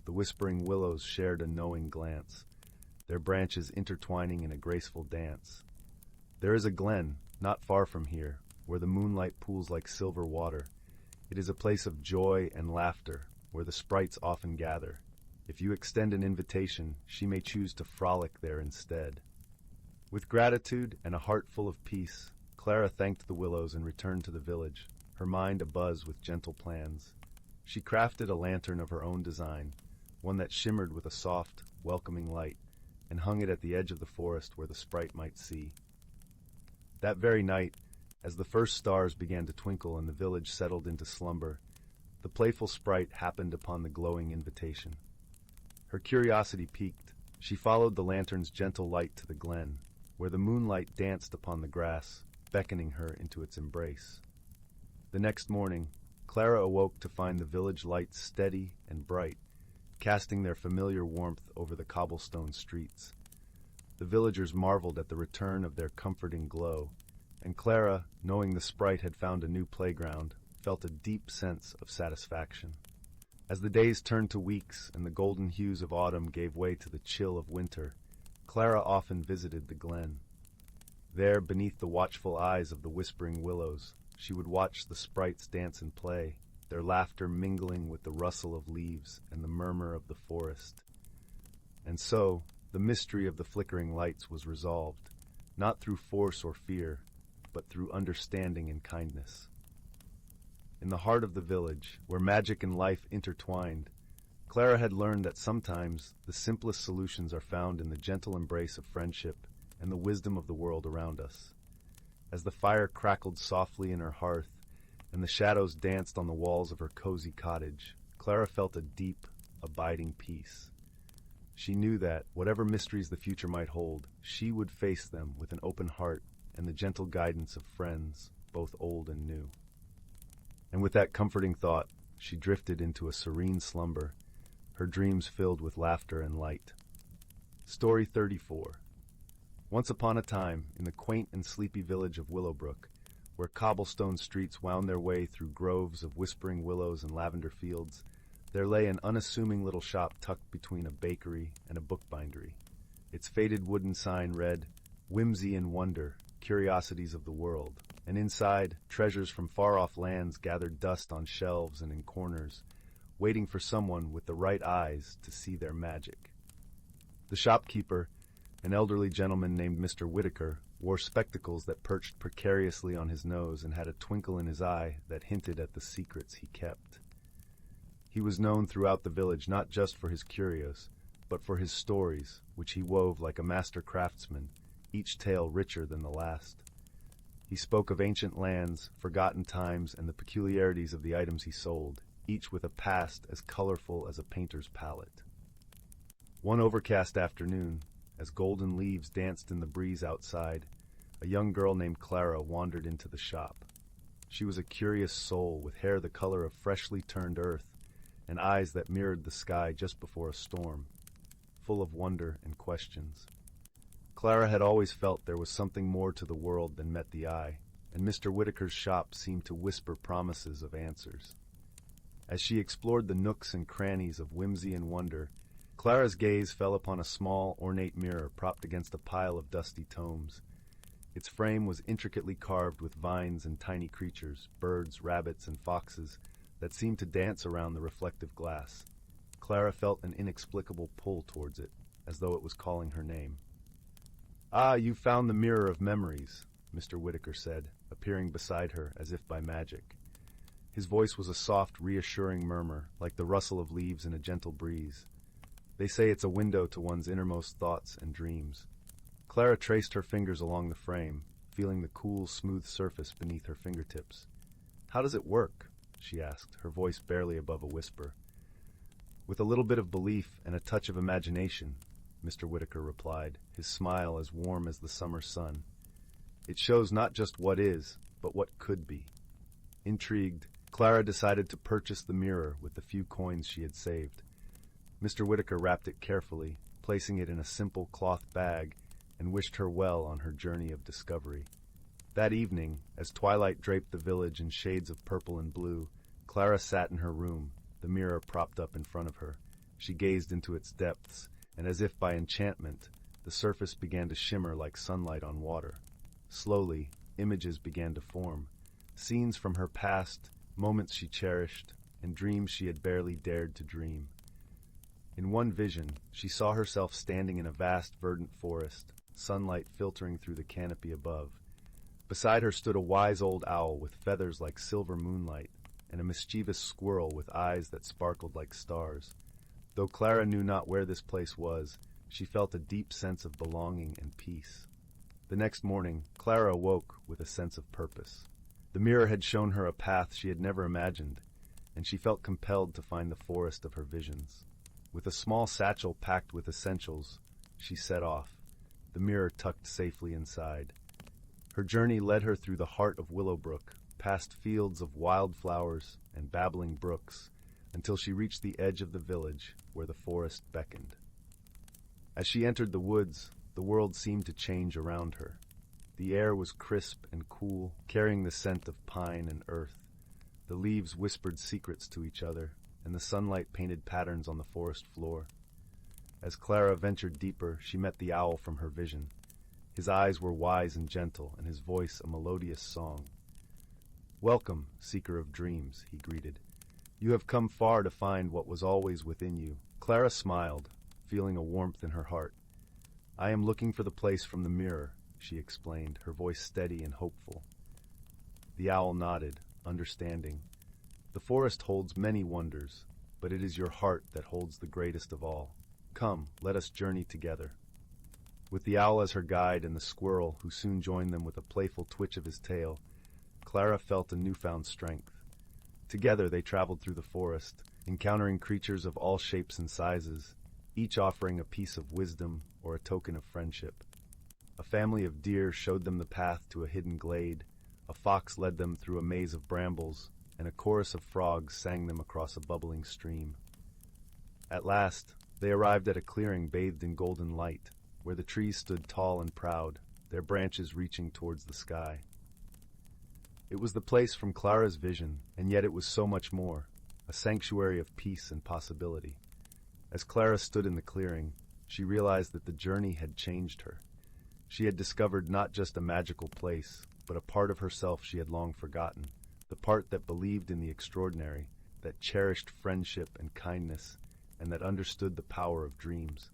The whispering willows shared a knowing glance, their branches intertwining in a graceful dance. "There is a glen, not far from here, where the moonlight pools like silver water. It is a place of joy and laughter, where the sprites often gather. If you extend an invitation, she may choose to frolic there instead." With gratitude and a heart full of peace, Xara thanked the willows and returned to the village, her mind abuzz with gentle plans. She crafted a lantern of her own design, one that shimmered with a soft, welcoming light, and hung it at the edge of the forest where the sprite might see. That very night, as the first stars began to twinkle and the village settled into slumber, the playful sprite happened upon the glowing invitation. Her curiosity piqued. She followed the lantern's gentle light to the glen, where the moonlight danced upon the grass, beckoning her into its embrace. The next morning, Xara awoke to find the village lights steady and bright, casting their familiar warmth over the cobblestone streets. The villagers marveled at the return of their comforting glow, and Xara, knowing the sprite had found a new playground, felt a deep sense of satisfaction. As the days turned to weeks and the golden hues of autumn gave way to the chill of winter, Xara often visited the glen. There, beneath the watchful eyes of the whispering willows, she would watch the sprites dance and play, their laughter mingling with the rustle of leaves and the murmur of the forest. And so, the mystery of the flickering lights was resolved, not through force or fear, but through understanding and kindness. In the heart of the village, where magic and life intertwined, Xara had learned that sometimes the simplest solutions are found in the gentle embrace of friendship and the wisdom of the world around us. As the fire crackled softly in her hearth and the shadows danced on the walls of her cozy cottage, Xara felt a deep, abiding peace. She knew that, whatever mysteries the future might hold, she would face them with an open heart and the gentle guidance of friends, both old and new. And with that comforting thought, she drifted into a serene slumber, her dreams filled with laughter and light. Story 34. Once upon a time, in the quaint and sleepy village of Willowbrook, where cobblestone streets wound their way through groves of whispering willows and lavender fields, there lay an unassuming little shop tucked between a bakery and a bookbindery. Its faded wooden sign read, "Whimsy and Wonder, Curiosities of the World," and inside, treasures from far-off lands gathered dust on shelves and in corners, waiting for someone with the right eyes to see their magic. The shopkeeper, an elderly gentleman named Mr. Whitaker, wore spectacles that perched precariously on his nose and had a twinkle in his eye that hinted at the secrets he kept. He was known throughout the village not just for his curios, but for his stories, which he wove like a master craftsman, each tale richer than the last. He spoke of ancient lands, forgotten times, and the peculiarities of the items he sold, each with a past as colorful as a painter's palette. One overcast afternoon, as golden leaves danced in the breeze outside, a young girl named Xara wandered into the shop. She was a curious soul with hair the color of freshly turned earth and eyes that mirrored the sky just before a storm, full of wonder and questions. Xara had always felt there was something more to the world than met the eye, and Mr. Whitaker's shop seemed to whisper promises of answers. As she explored the nooks and crannies of whimsy and wonder, Xara's gaze fell upon a small, ornate mirror propped against a pile of dusty tomes. Its frame was intricately carved with vines and tiny creatures, birds, rabbits, and foxes, that seemed to dance around the reflective glass. Xara felt an inexplicable pull towards it, as though it was calling her name. "Ah, you've found the mirror of memories," Mr. Whitaker said, appearing beside her as if by magic. His voice was a soft, reassuring murmur, like the rustle of leaves in a gentle breeze. "They say it's a window to one's innermost thoughts and dreams." Xara traced her fingers along the frame, feeling the cool, smooth surface beneath her fingertips. "How does it work?" she asked, her voice barely above a whisper. "With a little bit of belief and a touch of imagination," Mr. Whitaker replied, his smile as warm as the summer sun. "It shows not just what is, but what could be." Intrigued, Xara decided to purchase the mirror with the few coins she had saved. Mr. Whitaker wrapped it carefully, placing it in a simple cloth bag, and wished her well on her journey of discovery. That evening, as twilight draped the village in shades of purple and blue, Xara sat in her room, the mirror propped up in front of her. She gazed into its depths, and as if by enchantment, the surface began to shimmer like sunlight on water. Slowly, images began to form, scenes from her past, moments she cherished, and dreams she had barely dared to dream. In one vision, she saw herself standing in a vast, verdant forest, sunlight filtering through the canopy above. Beside her stood a wise old owl with feathers like silver moonlight, and a mischievous squirrel with eyes that sparkled like stars. Though Xara knew not where this place was, she felt a deep sense of belonging and peace. The next morning, Xara awoke with a sense of purpose. The mirror had shown her a path she had never imagined, and she felt compelled to find the forest of her visions. With a small satchel packed with essentials, she set off, the mirror tucked safely inside. Her journey led her through the heart of Willowbrook, past fields of wildflowers and babbling brooks, until she reached the edge of the village where the forest beckoned. As she entered the woods, the world seemed to change around her. The air was crisp and cool, carrying the scent of pine and earth. The leaves whispered secrets to each other, and the sunlight painted patterns on the forest floor. As Xara ventured deeper, she met the owl from her vision. His eyes were wise and gentle, and his voice a melodious song. "Welcome, seeker of dreams," he greeted. "You have come far to find what was always within you." Clara smiled, feeling a warmth in her heart. "I am looking for the place from the mirror," she explained, her voice steady and hopeful. The owl nodded, understanding. "The forest holds many wonders, but it is your heart that holds the greatest of all. Come, let us journey together." With the owl as her guide and the squirrel, who soon joined them with a playful twitch of his tail, Clara felt a newfound strength. Together they traveled through the forest, encountering creatures of all shapes and sizes, each offering a piece of wisdom or a token of friendship. A family of deer showed them the path to a hidden glade, a fox led them through a maze of brambles, and a chorus of frogs sang them across a bubbling stream. At last, they arrived at a clearing bathed in golden light, where the trees stood tall and proud, their branches reaching towards the sky. It was the place from Clara's vision, and yet it was so much more, a sanctuary of peace and possibility. As Clara stood in the clearing, she realized that the journey had changed her. She had discovered not just a magical place, but a part of herself she had long forgotten, the part that believed in the extraordinary, that cherished friendship and kindness, and that understood the power of dreams.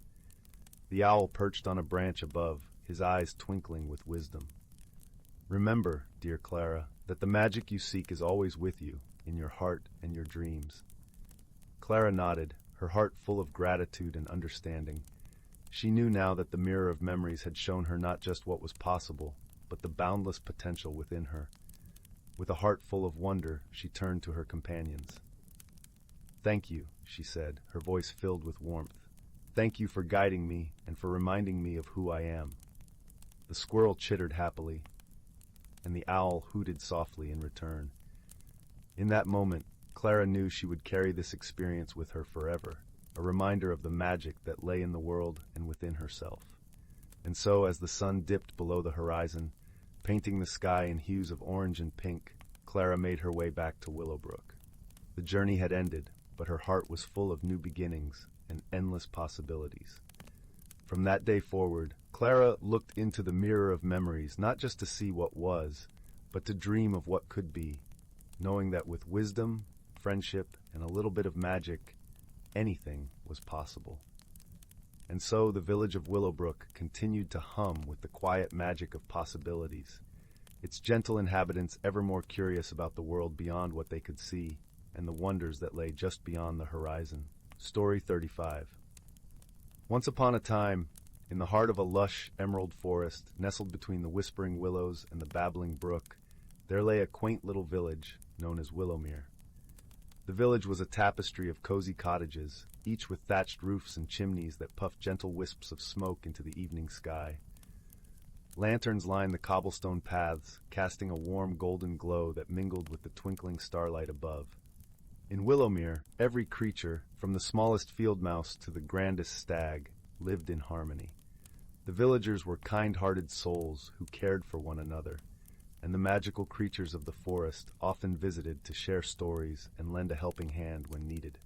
The owl perched on a branch above, his eyes twinkling with wisdom. "Remember, dear Clara, that the magic you seek is always with you, in your heart and your dreams." Clara nodded, her heart full of gratitude and understanding. She knew now that the mirror of memories had shown her not just what was possible, but the boundless potential within her. With a heart full of wonder, she turned to her companions. "Thank you," she said, her voice filled with warmth. "Thank you for guiding me and for reminding me of who I am." The squirrel chittered happily, and the owl hooted softly in return. In that moment, Clara knew she would carry this experience with her forever, a reminder of the magic that lay in the world and within herself. And so, as the sun dipped below the horizon, painting the sky in hues of orange and pink, Clara made her way back to Willowbrook. The journey had ended, but her heart was full of new beginnings and endless possibilities. From that day forward, Clara looked into the mirror of memories not just to see what was, but to dream of what could be, knowing that with wisdom, friendship, and a little bit of magic, anything was possible. And so the village of Willowbrook continued to hum with the quiet magic of possibilities, its gentle inhabitants ever more curious about the world beyond what they could see and the wonders that lay just beyond the horizon. Story 35. Once upon a time, in the heart of a lush emerald forest nestled between the whispering willows and the babbling brook, there lay a quaint little village known as Willowmere. The village was a tapestry of cozy cottages, each with thatched roofs and chimneys that puffed gentle wisps of smoke into the evening sky. Lanterns lined the cobblestone paths, casting a warm golden glow that mingled with the twinkling starlight above. In Willowmere, every creature, from the smallest field mouse to the grandest stag, lived in harmony. The villagers were kind-hearted souls who cared for one another, and the magical creatures of the forest often visited to share stories and lend a helping hand when needed.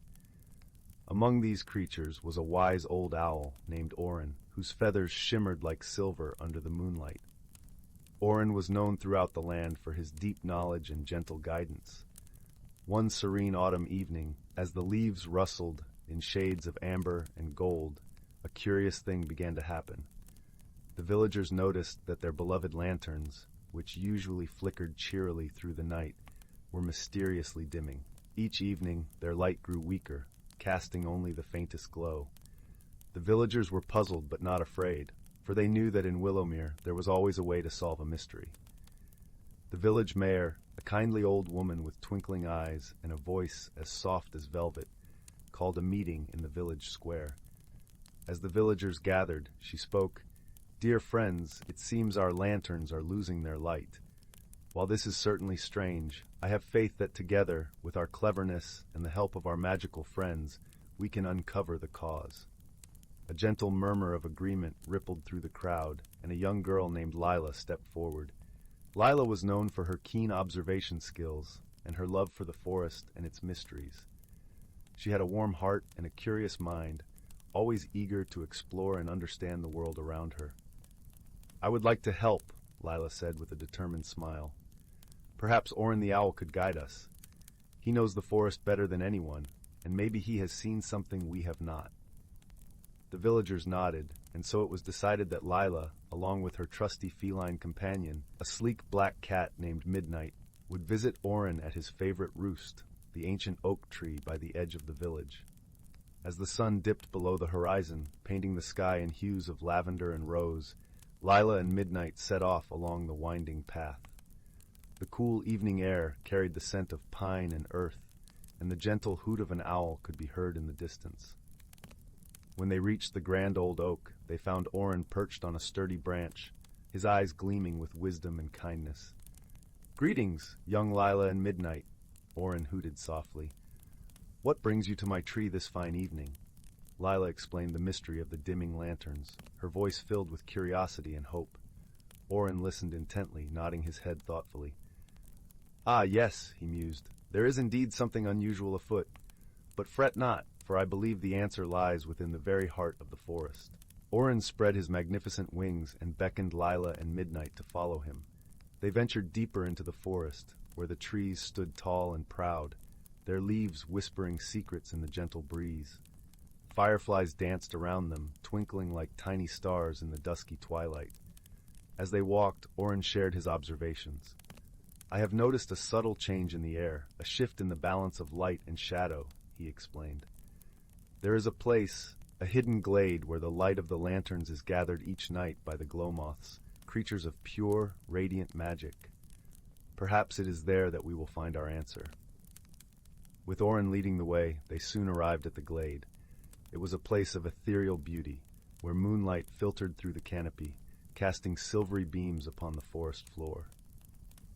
Among these creatures was a wise old owl named Goryn, whose feathers shimmered like silver under the moonlight. Goryn was known throughout the land for his deep knowledge and gentle guidance. One serene autumn evening, as the leaves rustled in shades of amber and gold, a curious thing began to happen. The villagers noticed that their beloved lanterns, which usually flickered cheerily through the night, were mysteriously dimming. Each evening, their light grew weaker, casting only the faintest glow. The villagers were puzzled but not afraid, for they knew that in Willowmere there was always a way to solve a mystery. The village mayor, a kindly old woman with twinkling eyes and a voice as soft as velvet, called a meeting in the village square. As the villagers gathered, she spoke, "Dear friends, it seems our lanterns are losing their light. While this is certainly strange, I have faith that together, with our cleverness and the help of our magical friends, we can uncover the cause." A gentle murmur of agreement rippled through the crowd, and a young girl named Lyla stepped forward. Lyla was known for her keen observation skills and her love for the forest and its mysteries. She had a warm heart and a curious mind, always eager to explore and understand the world around her. I would like to help, Lyla said with a determined smile. Perhaps Orin the Owl could guide us. He knows the forest better than anyone, and maybe he has seen something we have not. The villagers nodded, and so it was decided that Lyla, along with her trusty feline companion, a sleek black cat named Midnight, would visit Orin at his favorite roost, the ancient oak tree by the edge of the village. As the sun dipped below the horizon, painting the sky in hues of lavender and rose, Lyla and Midnight set off along the winding path. The cool evening air carried the scent of pine and earth, and the gentle hoot of an owl could be heard in the distance. When they reached the grand old oak, they found Orin perched on a sturdy branch, his eyes gleaming with wisdom and kindness. "Greetings, young Lyla and Midnight," Orin hooted softly. "What brings you to my tree this fine evening?" Lyla explained the mystery of the dimming lanterns, her voice filled with curiosity and hope. Orin listened intently, nodding his head thoughtfully. "Ah, yes," he mused, "there is indeed something unusual afoot. But fret not, for I believe the answer lies within the very heart of the forest." Orin spread his magnificent wings and beckoned Lyla and Midnight to follow him. They ventured deeper into the forest, where the trees stood tall and proud, their leaves whispering secrets in the gentle breeze. Fireflies danced around them, twinkling like tiny stars in the dusky twilight. As they walked, Orin shared his observations. "I have noticed a subtle change in the air, a shift in the balance of light and shadow," he explained. "There is a place, a hidden glade where the light of the lanterns is gathered each night by the glow-moths, creatures of pure, radiant magic. Perhaps it is there that we will find our answer." With Orin leading the way, they soon arrived at the glade. It was a place of ethereal beauty, where moonlight filtered through the canopy, casting silvery beams upon the forest floor.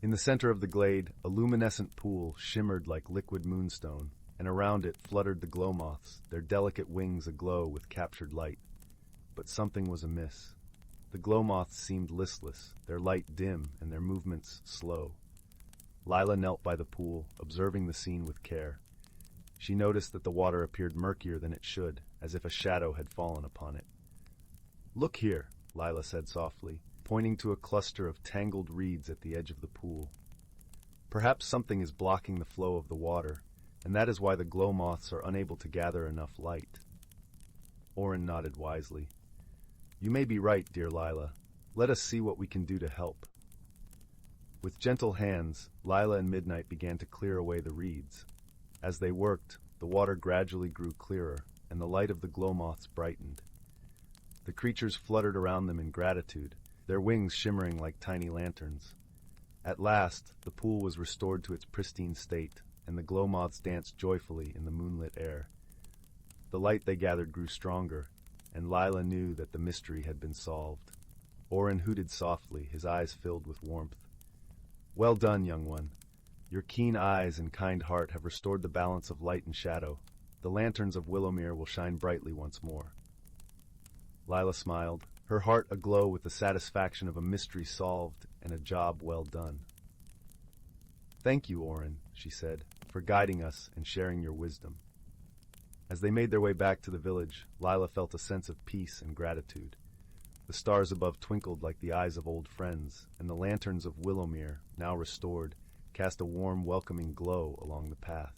In the center of the glade, a luminescent pool shimmered like liquid moonstone, and around it fluttered the glow-moths, their delicate wings aglow with captured light. But something was amiss. The glow-moths seemed listless, their light dim and their movements slow. Lyla knelt by the pool, observing the scene with care. She noticed that the water appeared murkier than it should, as if a shadow had fallen upon it. "Look here," Lyla said softly, pointing to a cluster of tangled reeds at the edge of the pool. "Perhaps something is blocking the flow of the water, and that is why the glow-moths are unable to gather enough light." Orin nodded wisely. "You may be right, dear Lyla. Let us see what we can do to help." With gentle hands, Lyla and Midnight began to clear away the reeds. As they worked, the water gradually grew clearer, and the light of the glow-moths brightened. The creatures fluttered around them in gratitude, their wings shimmering like tiny lanterns. At last, the pool was restored to its pristine state, and the glow-moths danced joyfully in the moonlit air. The light they gathered grew stronger, and Lyla knew that the mystery had been solved. Orin hooted softly, his eyes filled with warmth. "Well done, young one. Your keen eyes and kind heart have restored the balance of light and shadow. The lanterns of Willowmere will shine brightly once more." Lyla smiled, her heart aglow with the satisfaction of a mystery solved and a job well done. "Thank you, Orin," she said, "for guiding us and sharing your wisdom." As they made their way back to the village, Lyla felt a sense of peace and gratitude. The stars above twinkled like the eyes of old friends, and the lanterns of Willowmere, now restored, cast a warm, welcoming glow along the path.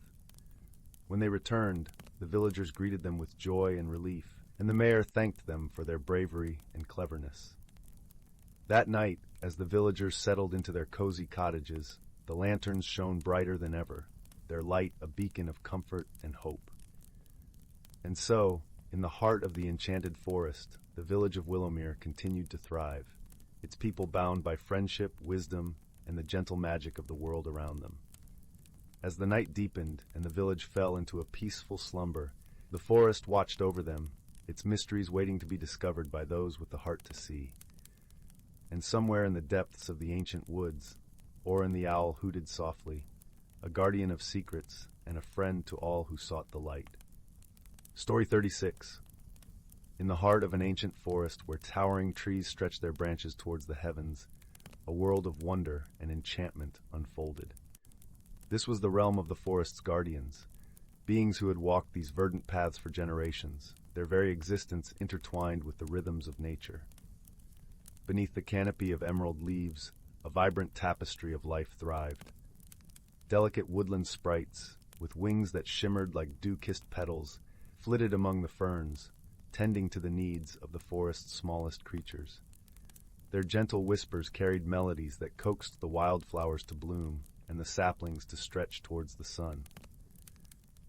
When they returned, the villagers greeted them with joy and relief, and the mayor thanked them for their bravery and cleverness. That night, as the villagers settled into their cozy cottages, the lanterns shone brighter than ever, their light a beacon of comfort and hope. And so, in the heart of the enchanted forest, the village of Willowmere continued to thrive, its people bound by friendship, wisdom, and the gentle magic of the world around them. As the night deepened and the village fell into a peaceful slumber, the forest watched over them, its mysteries waiting to be discovered by those with the heart to see. And somewhere in the depths of the ancient woods, Orin the Owl hooted softly, a guardian of secrets and a friend to all who sought the light. Story 36. In the heart of an ancient forest where towering trees stretched their branches towards the heavens, a world of wonder and enchantment unfolded. This was the realm of the forest's guardians, beings who had walked these verdant paths for generations, their very existence intertwined with the rhythms of nature. Beneath the canopy of emerald leaves, a vibrant tapestry of life thrived. Delicate woodland sprites, with wings that shimmered like dew-kissed petals, flitted among the ferns, tending to the needs of the forest's smallest creatures. Their gentle whispers carried melodies that coaxed the wildflowers to bloom and the saplings to stretch towards the sun.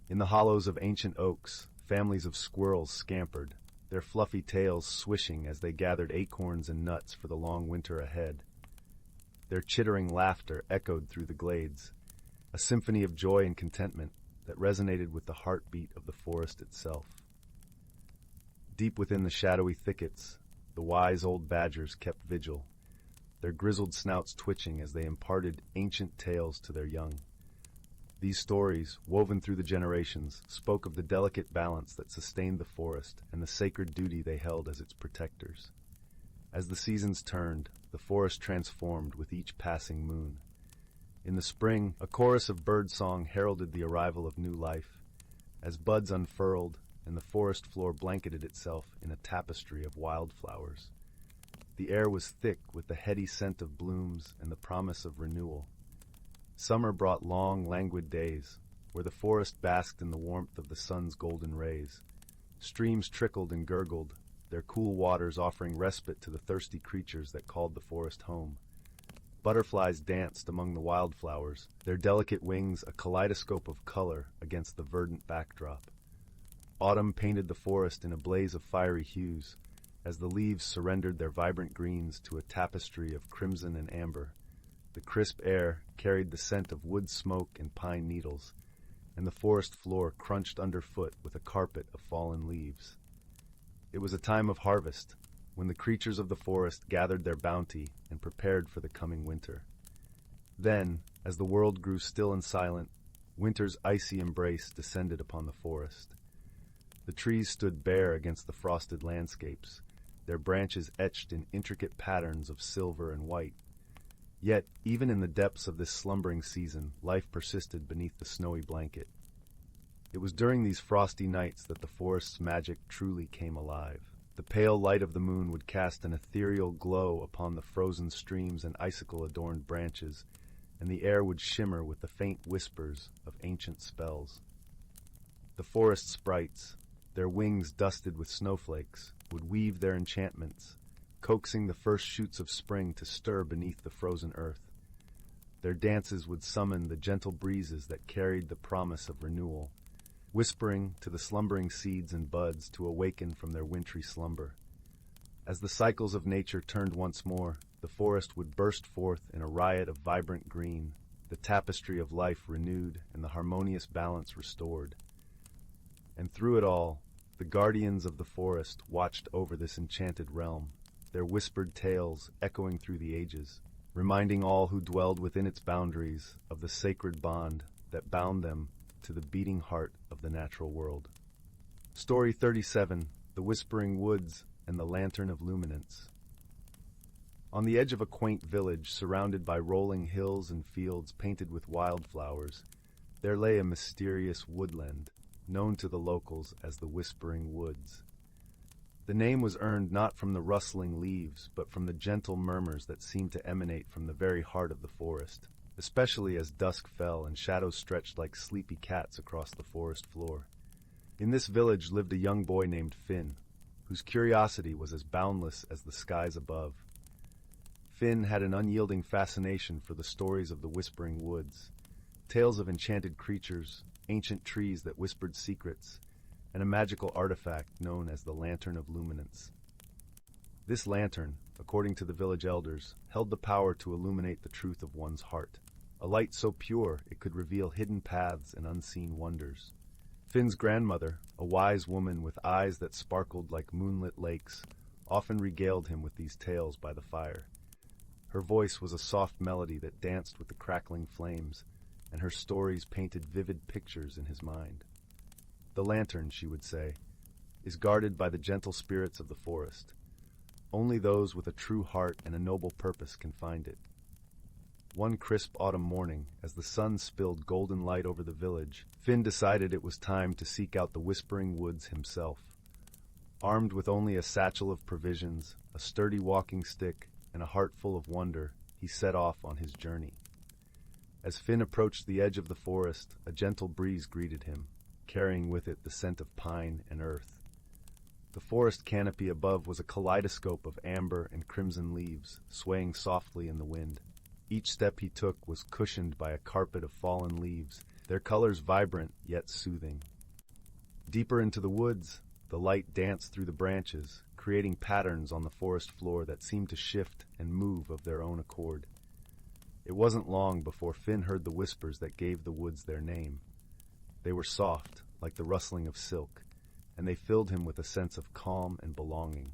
In the hollows of ancient oaks, families of squirrels scampered, their fluffy tails swishing as they gathered acorns and nuts for the long winter ahead. Their chittering laughter echoed through the glades, a symphony of joy and contentment that resonated with the heartbeat of the forest itself. Deep within the shadowy thickets, the wise old badgers kept vigil, their grizzled snouts twitching as they imparted ancient tales to their young. These stories, woven through the generations, spoke of the delicate balance that sustained the forest and the sacred duty they held as its protectors. As the seasons turned, the forest transformed with each passing moon. In the spring, a chorus of birdsong heralded the arrival of new life, as buds unfurled and the forest floor blanketed itself in a tapestry of wildflowers. The air was thick with the heady scent of blooms and the promise of renewal. Summer brought long, languid days, where the forest basked in the warmth of the sun's golden rays. Streams trickled and gurgled, their cool waters offering respite to the thirsty creatures that called the forest home. Butterflies danced among the wildflowers, their delicate wings a kaleidoscope of color against the verdant backdrop. Autumn painted the forest in a blaze of fiery hues, as the leaves surrendered their vibrant greens to a tapestry of crimson and amber. The crisp air carried the scent of wood smoke and pine needles, and the forest floor crunched underfoot with a carpet of fallen leaves. It was a time of harvest, when the creatures of the forest gathered their bounty and prepared for the coming winter. Then, as the world grew still and silent, winter's icy embrace descended upon the forest. The trees stood bare against the frosted landscapes, their branches etched in intricate patterns of silver and white. Yet, even in the depths of this slumbering season, life persisted beneath the snowy blanket. It was during these frosty nights that the forest's magic truly came alive. The pale light of the moon would cast an ethereal glow upon the frozen streams and icicle-adorned branches, and the air would shimmer with the faint whispers of ancient spells. The forest sprites, their wings dusted with snowflakes, would weave their enchantments, coaxing the first shoots of spring to stir beneath the frozen earth. Their dances would summon the gentle breezes that carried the promise of renewal, whispering to the slumbering seeds and buds to awaken from their wintry slumber. As the cycles of nature turned once more, the forest would burst forth in a riot of vibrant green, the tapestry of life renewed and the harmonious balance restored. And through it all, the guardians of the forest watched over this enchanted realm, their whispered tales echoing through the ages, reminding all who dwelled within its boundaries of the sacred bond that bound them to the beating heart of the natural world. Story 37, The Whispering Woods and the Lantern of Luminance. On the edge of a quaint village surrounded by rolling hills and fields painted with wildflowers, there lay a mysterious woodland, known to the locals as the Whispering Woods. The name was earned not from the rustling leaves, but from the gentle murmurs that seemed to emanate from the very heart of the forest, especially as dusk fell and shadows stretched like sleepy cats across the forest floor. In this village lived a young boy named Finn, whose curiosity was as boundless as the skies above. Finn had an unyielding fascination for the stories of the Whispering Woods, tales of enchanted creatures, ancient trees that whispered secrets, and a magical artifact known as the Lantern of Luminance. This lantern, according to the village elders, held the power to illuminate the truth of one's heart, a light so pure it could reveal hidden paths and unseen wonders. Finn's grandmother, a wise woman with eyes that sparkled like moonlit lakes, often regaled him with these tales by the fire. Her voice was a soft melody that danced with the crackling flames, and her stories painted vivid pictures in his mind. The lantern, she would say, is guarded by the gentle spirits of the forest. Only those with a true heart and a noble purpose can find it. One crisp autumn morning, as the sun spilled golden light over the village, Finn decided it was time to seek out the Whispering Woods himself. Armed with only a satchel of provisions, a sturdy walking stick, and a heart full of wonder, he set off on his journey. As Finn approached the edge of the forest, a gentle breeze greeted him, carrying with it the scent of pine and earth. The forest canopy above was a kaleidoscope of amber and crimson leaves, swaying softly in the wind. Each step he took was cushioned by a carpet of fallen leaves, their colors vibrant yet soothing. Deeper into the woods, the light danced through the branches, creating patterns on the forest floor that seemed to shift and move of their own accord. It wasn't long before Finn heard the whispers that gave the woods their name. They were soft, like the rustling of silk, and they filled him with a sense of calm and belonging.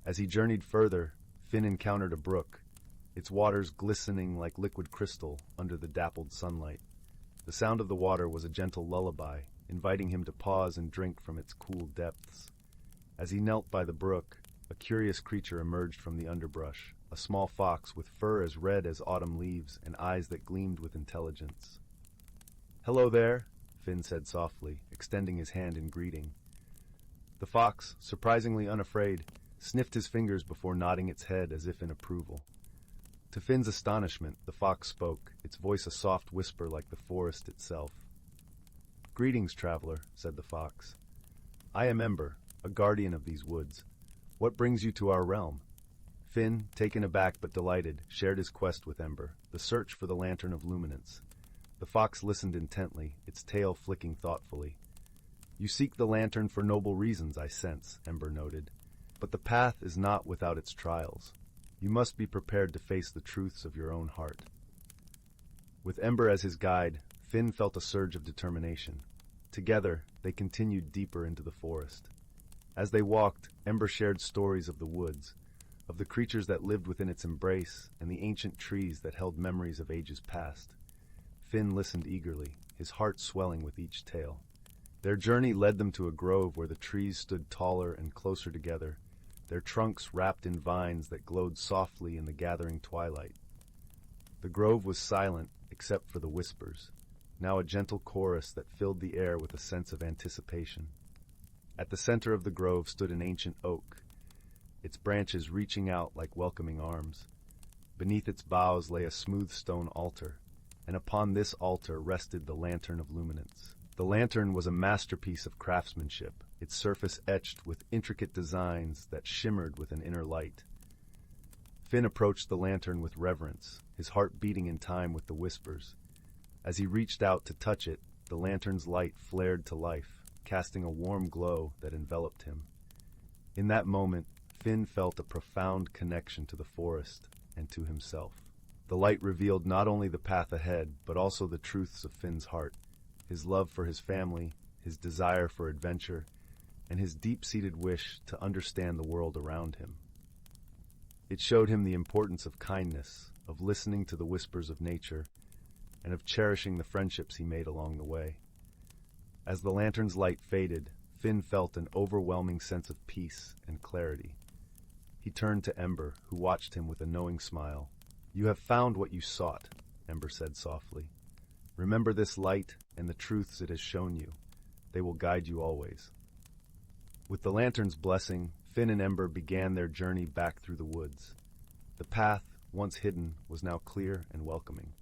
As he journeyed further, Finn encountered a brook, its waters glistening like liquid crystal under the dappled sunlight. The sound of the water was a gentle lullaby, inviting him to pause and drink from its cool depths. As he knelt by the brook, a curious creature emerged from the underbrush, a small fox with fur as red as autumn leaves and eyes that gleamed with intelligence. "Hello there," Finn said softly, extending his hand in greeting. The fox, surprisingly unafraid, sniffed his fingers before nodding its head as if in approval. To Finn's astonishment, the fox spoke, its voice a soft whisper like the forest itself. "Greetings, traveler," said the fox. "I am Ember, a guardian of these woods. What brings you to our realm?" Finn, taken aback but delighted, shared his quest with Ember, the search for the Lantern of Luminance. The fox listened intently, its tail flicking thoughtfully. "You seek the lantern for noble reasons, I sense," Ember noted. "But the path is not without its trials. You must be prepared to face the truths of your own heart." With Ember as his guide, Finn felt a surge of determination. Together, they continued deeper into the forest. As they walked, Ember shared stories of the woods, of the creatures that lived within its embrace, and the ancient trees that held memories of ages past. Finn listened eagerly, his heart swelling with each tale. Their journey led them to a grove where the trees stood taller and closer together, their trunks wrapped in vines that glowed softly in the gathering twilight. The grove was silent, except for the whispers, now a gentle chorus that filled the air with a sense of anticipation. At the center of the grove stood an ancient oak, its branches reaching out like welcoming arms. Beneath its boughs lay a smooth stone altar, and upon this altar rested the Lantern of Luminance. The lantern was a masterpiece of craftsmanship, its surface etched with intricate designs that shimmered with an inner light. Finn approached the lantern with reverence, his heart beating in time with the whispers. As he reached out to touch it, the lantern's light flared to life, casting a warm glow that enveloped him. In that moment, Finn felt a profound connection to the forest and to himself. The light revealed not only the path ahead, but also the truths of Finn's heart, his love for his family, his desire for adventure, and his deep-seated wish to understand the world around him. It showed him the importance of kindness, of listening to the whispers of nature, and of cherishing the friendships he made along the way. As the lantern's light faded, Finn felt an overwhelming sense of peace and clarity. He turned to Ember, who watched him with a knowing smile. "You have found what you sought," Ember said softly. "Remember this light and the truths it has shown you. They will guide you always." With the lantern's blessing, Finn and Ember began their journey back through the woods. The path, once hidden, was now clear and welcoming.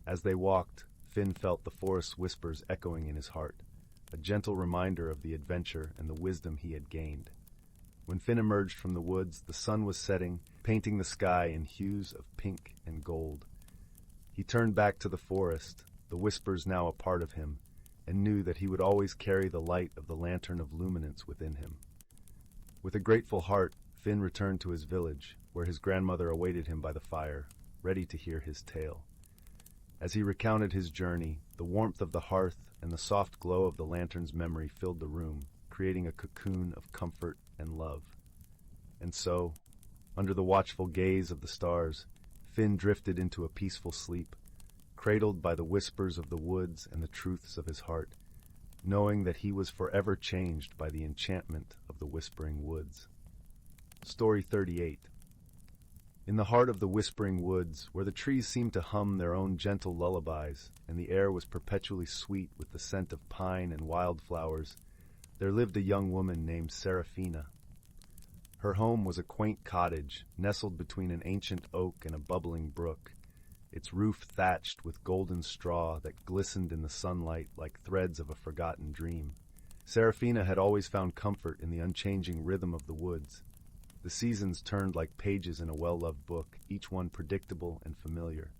As they walked, Finn felt the forest's whispers echoing in his heart, a gentle reminder of the adventure and the wisdom he had gained. When Finn emerged from the woods, the sun was setting, painting the sky in hues of pink and gold. He turned back to the forest, the whispers now a part of him, and knew that he would always carry the light of the Lantern of Luminance within him. With a grateful heart, Finn returned to his village, where his grandmother awaited him by the fire, ready to hear his tale. As he recounted his journey, the warmth of the hearth and the soft glow of the lantern's memory filled the room, creating a cocoon of comfort and love. And so, under the watchful gaze of the stars, Finn drifted into a peaceful sleep, cradled by the whispers of the woods and the truths of his heart, knowing that he was forever changed by the enchantment of the Whispering Woods. Story 38. In the heart of the Whispering Woods, where the trees seemed to hum their own gentle lullabies, and the air was perpetually sweet with the scent of pine and wildflowers, there lived a young woman named Seraphina. Her home was a quaint cottage, nestled between an ancient oak and a bubbling brook, its roof thatched with golden straw that glistened in the sunlight like threads of a forgotten dream. Seraphina had always found comfort in the unchanging rhythm of the woods. The seasons turned like pages in a well-loved book, each one predictable and familiar.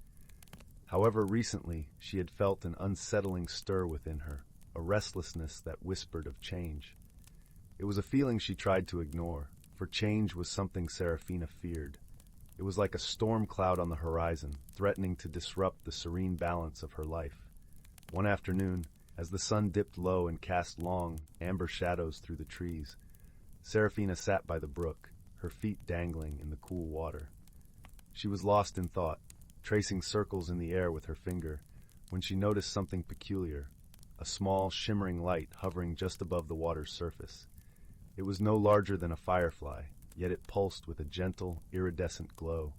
However, recently she had felt an unsettling stir within her, a restlessness that whispered of change. It was a feeling she tried to ignore, for change was something Seraphina feared. It was like a storm cloud on the horizon, threatening to disrupt the serene balance of her life. One afternoon, as the sun dipped low and cast long, amber shadows through the trees, Seraphina sat by the brook, her feet dangling in the cool water. She was lost in thought, tracing circles in the air with her finger, when she noticed something peculiar, a small, shimmering light hovering just above the water's surface. It was no larger than a firefly, yet it pulsed with a gentle, iridescent glow.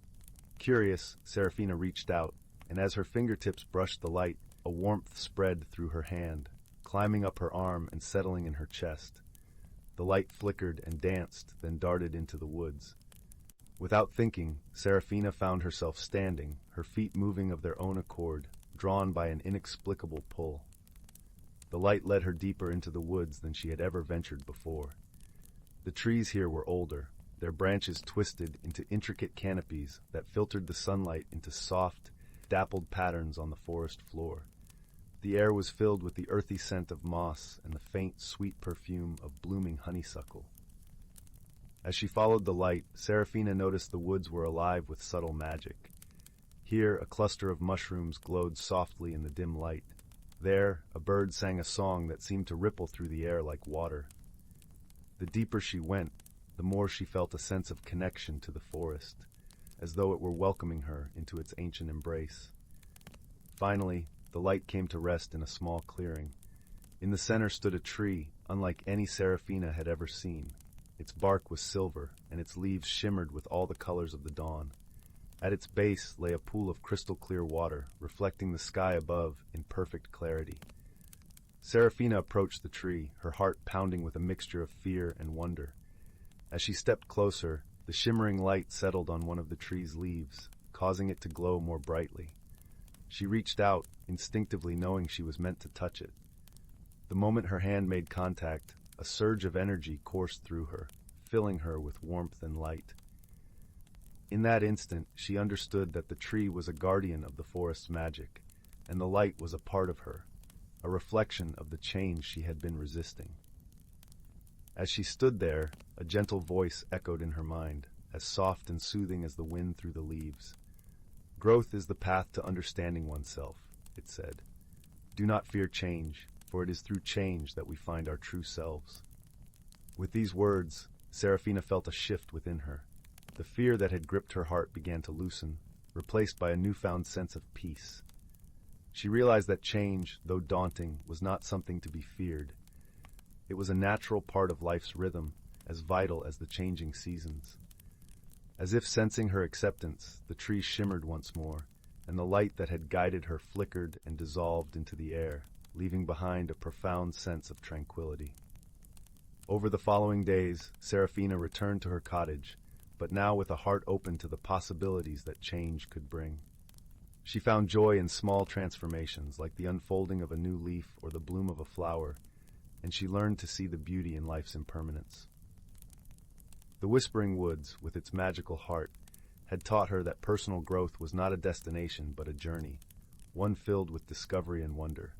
Curious, Seraphina reached out, and as her fingertips brushed the light, a warmth spread through her hand, climbing up her arm and settling in her chest. The light flickered and danced, then darted into the woods. Without thinking, Seraphina found herself standing, her feet moving of their own accord, drawn by an inexplicable pull. The light led her deeper into the woods than she had ever ventured before. The trees here were older, their branches twisted into intricate canopies that filtered the sunlight into soft, dappled patterns on the forest floor. The air was filled with the earthy scent of moss and the faint, sweet perfume of blooming honeysuckle. As she followed the light, Seraphina noticed the woods were alive with subtle magic. Here, a cluster of mushrooms glowed softly in the dim light. There, a bird sang a song that seemed to ripple through the air like water. The deeper she went, the more she felt a sense of connection to the forest, as though it were welcoming her into its ancient embrace. Finally, the light came to rest in a small clearing. In the center stood a tree, unlike any Seraphina had ever seen. Its bark was silver, and its leaves shimmered with all the colors of the dawn. At its base lay a pool of crystal-clear water, reflecting the sky above in perfect clarity. Seraphina approached the tree, her heart pounding with a mixture of fear and wonder. As she stepped closer, the shimmering light settled on one of the tree's leaves, causing it to glow more brightly. She reached out, instinctively knowing she was meant to touch it. The moment her hand made contact, a surge of energy coursed through her, filling her with warmth and light. In that instant, she understood that the tree was a guardian of the forest's magic, and the light was a part of her, a reflection of the change she had been resisting. As she stood there, a gentle voice echoed in her mind, as soft and soothing as the wind through the leaves. "Growth is the path to understanding oneself," it said. "Do not fear change, for it is through change that we find our true selves." With these words, Seraphina felt a shift within her. The fear that had gripped her heart began to loosen, replaced by a newfound sense of peace. She realized that change, though daunting, was not something to be feared. It was a natural part of life's rhythm, as vital as the changing seasons. As if sensing her acceptance, the tree shimmered once more, and the light that had guided her flickered and dissolved into the air, leaving behind a profound sense of tranquility. Over the following days, Seraphina returned to her cottage, but now with a heart open to the possibilities that change could bring. She found joy in small transformations, like the unfolding of a new leaf or the bloom of a flower, and she learned to see the beauty in life's impermanence. The Whispering Woods, with its magical heart, had taught her that personal growth was not a destination but a journey, one filled with discovery and wonder.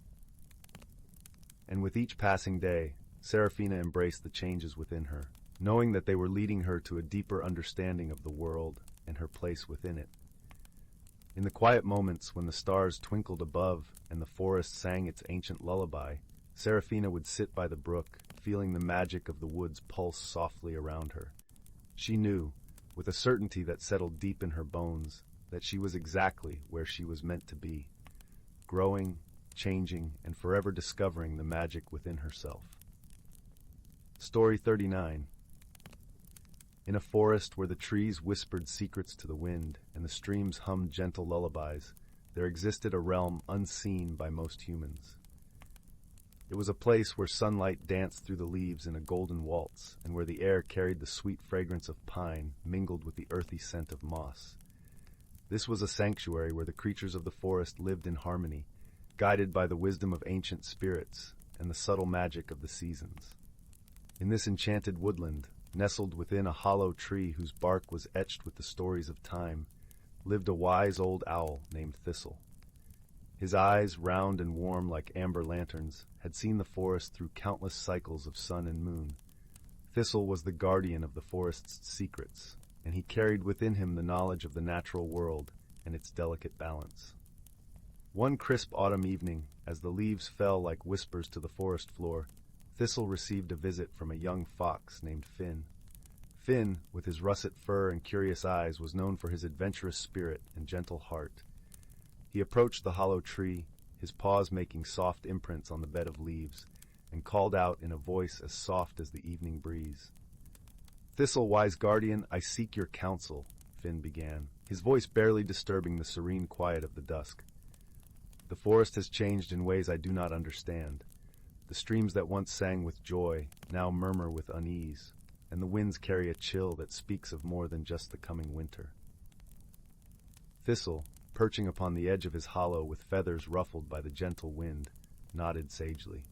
And with each passing day, Seraphina embraced the changes within her, knowing that they were leading her to a deeper understanding of the world and her place within it. In the quiet moments when the stars twinkled above and the forest sang its ancient lullaby, Seraphina would sit by the brook, feeling the magic of the woods pulse softly around her. She knew, with a certainty that settled deep in her bones, that she was exactly where she was meant to be, growing, changing, and forever discovering the magic within herself. Story 39. In a forest where the trees whispered secrets to the wind and the streams hummed gentle lullabies, there existed a realm unseen by most humans. It was a place where sunlight danced through the leaves in a golden waltz, and where the air carried the sweet fragrance of pine mingled with the earthy scent of moss. This was a sanctuary where the creatures of the forest lived in harmony, guided by the wisdom of ancient spirits and the subtle magic of the seasons. In this enchanted woodland, nestled within a hollow tree whose bark was etched with the stories of time, lived a wise old owl named Thistle. His eyes, round and warm like amber lanterns, had seen the forest through countless cycles of sun and moon. Thistle was the guardian of the forest's secrets, and he carried within him the knowledge of the natural world and its delicate balance. One crisp autumn evening, as the leaves fell like whispers to the forest floor, Thistle received a visit from a young fox named Finn. Finn, with his russet fur and curious eyes, was known for his adventurous spirit and gentle heart. He approached the hollow tree, his paws making soft imprints on the bed of leaves, and called out in a voice as soft as the evening breeze. "Thistle, wise guardian, I seek your counsel," Finn began, his voice barely disturbing the serene quiet of the dusk. "The forest has changed in ways I do not understand. The streams that once sang with joy now murmur with unease, and the winds carry a chill that speaks of more than just the coming winter." Thistle, perching upon the edge of his hollow with feathers ruffled by the gentle wind, nodded sagely.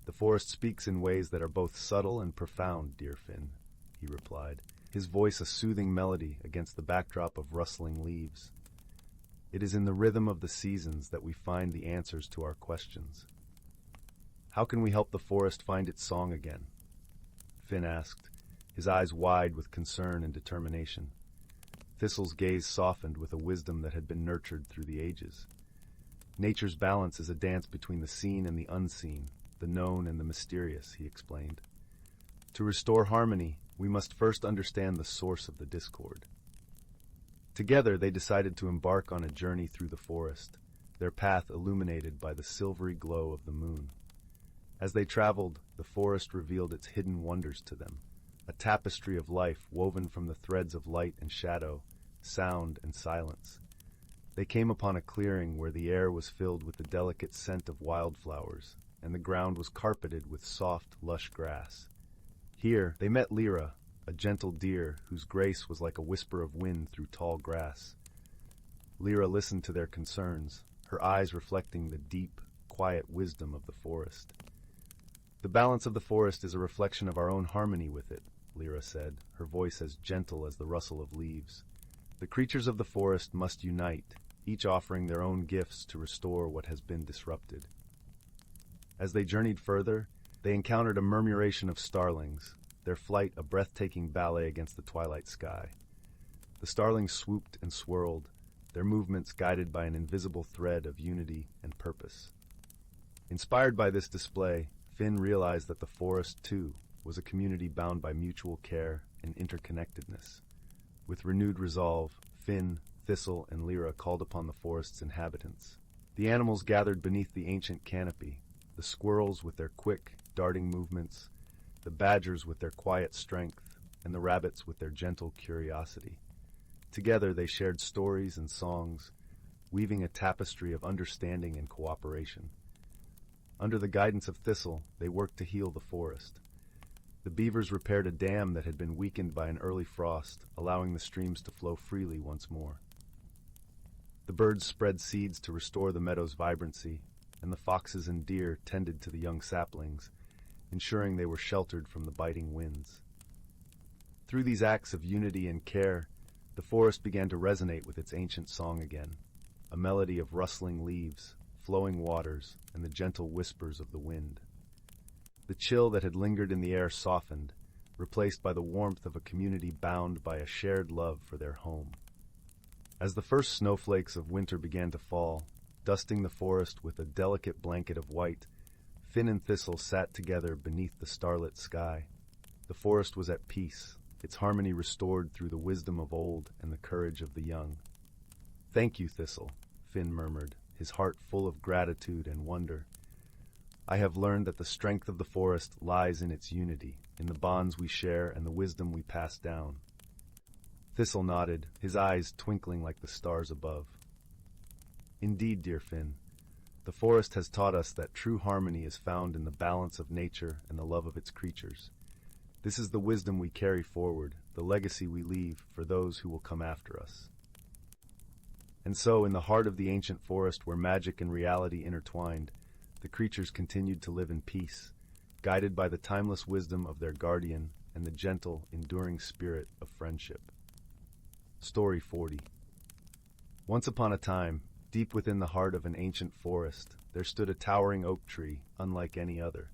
"The forest speaks in ways that are both subtle and profound, dear Finn," he replied, his voice a soothing melody against the backdrop of rustling leaves. "It is in the rhythm of the seasons that we find the answers to our questions." "How can we help the forest find its song again?" Finn asked, his eyes wide with concern and determination. Thistle's gaze softened with a wisdom that had been nurtured through the ages. "Nature's balance is a dance between the seen and the unseen, the known and the mysterious," he explained. "To restore harmony, we must first understand the source of the discord." Together they decided to embark on a journey through the forest, their path illuminated by the silvery glow of the moon. As they traveled, the forest revealed its hidden wonders to them, a tapestry of life woven from the threads of light and shadow, sound and silence. They came upon a clearing where the air was filled with the delicate scent of wildflowers, and the ground was carpeted with soft, lush grass. Here they met Lyra, a gentle deer whose grace was like a whisper of wind through tall grass. Lyra listened to their concerns, her eyes reflecting the deep, quiet wisdom of the forest. "The balance of the forest is a reflection of our own harmony with it," Lyra said, her voice as gentle as the rustle of leaves. "The creatures of the forest must unite, each offering their own gifts to restore what has been disrupted." As they journeyed further, they encountered a murmuration of starlings, their flight a breathtaking ballet against the twilight sky. The starlings swooped and swirled, their movements guided by an invisible thread of unity and purpose. Inspired by this display, Finn realized that the forest, too, was a community bound by mutual care and interconnectedness. With renewed resolve, Finn, Thistle, and Lyra called upon the forest's inhabitants. The animals gathered beneath the ancient canopy, the squirrels with their quick, darting movements, the badgers with their quiet strength, and the rabbits with their gentle curiosity. Together they shared stories and songs, weaving a tapestry of understanding and cooperation. Under the guidance of Thistle, they worked to heal the forest. The beavers repaired a dam that had been weakened by an early frost, allowing the streams to flow freely once more. The birds spread seeds to restore the meadow's vibrancy, and the foxes and deer tended to the young saplings, ensuring they were sheltered from the biting winds. Through these acts of unity and care, the forest began to resonate with its ancient song again, a melody of rustling leaves, flowing waters, and the gentle whispers of the wind. The chill that had lingered in the air softened, replaced by the warmth of a community bound by a shared love for their home. As the first snowflakes of winter began to fall, dusting the forest with a delicate blanket of white, Finn and Thistle sat together beneath the starlit sky. The forest was at peace, its harmony restored through the wisdom of old and the courage of the young. "Thank you, Thistle," Finn murmured, his heart full of gratitude and wonder. "I have learned that the strength of the forest lies in its unity, in the bonds we share and the wisdom we pass down." Thistle nodded, his eyes twinkling like the stars above. "Indeed, dear Finn, The forest has taught us that true harmony is found in the balance of nature and the love of its creatures. This is the wisdom we carry forward, the legacy we leave for those who will come after us. And so, in the heart of the ancient forest where magic and reality intertwined, the creatures continued to live in peace, guided by the timeless wisdom of their guardian and the gentle, enduring spirit of friendship. Story 40. Once upon a time, deep within the heart of an ancient forest, there stood a towering oak tree, unlike any other.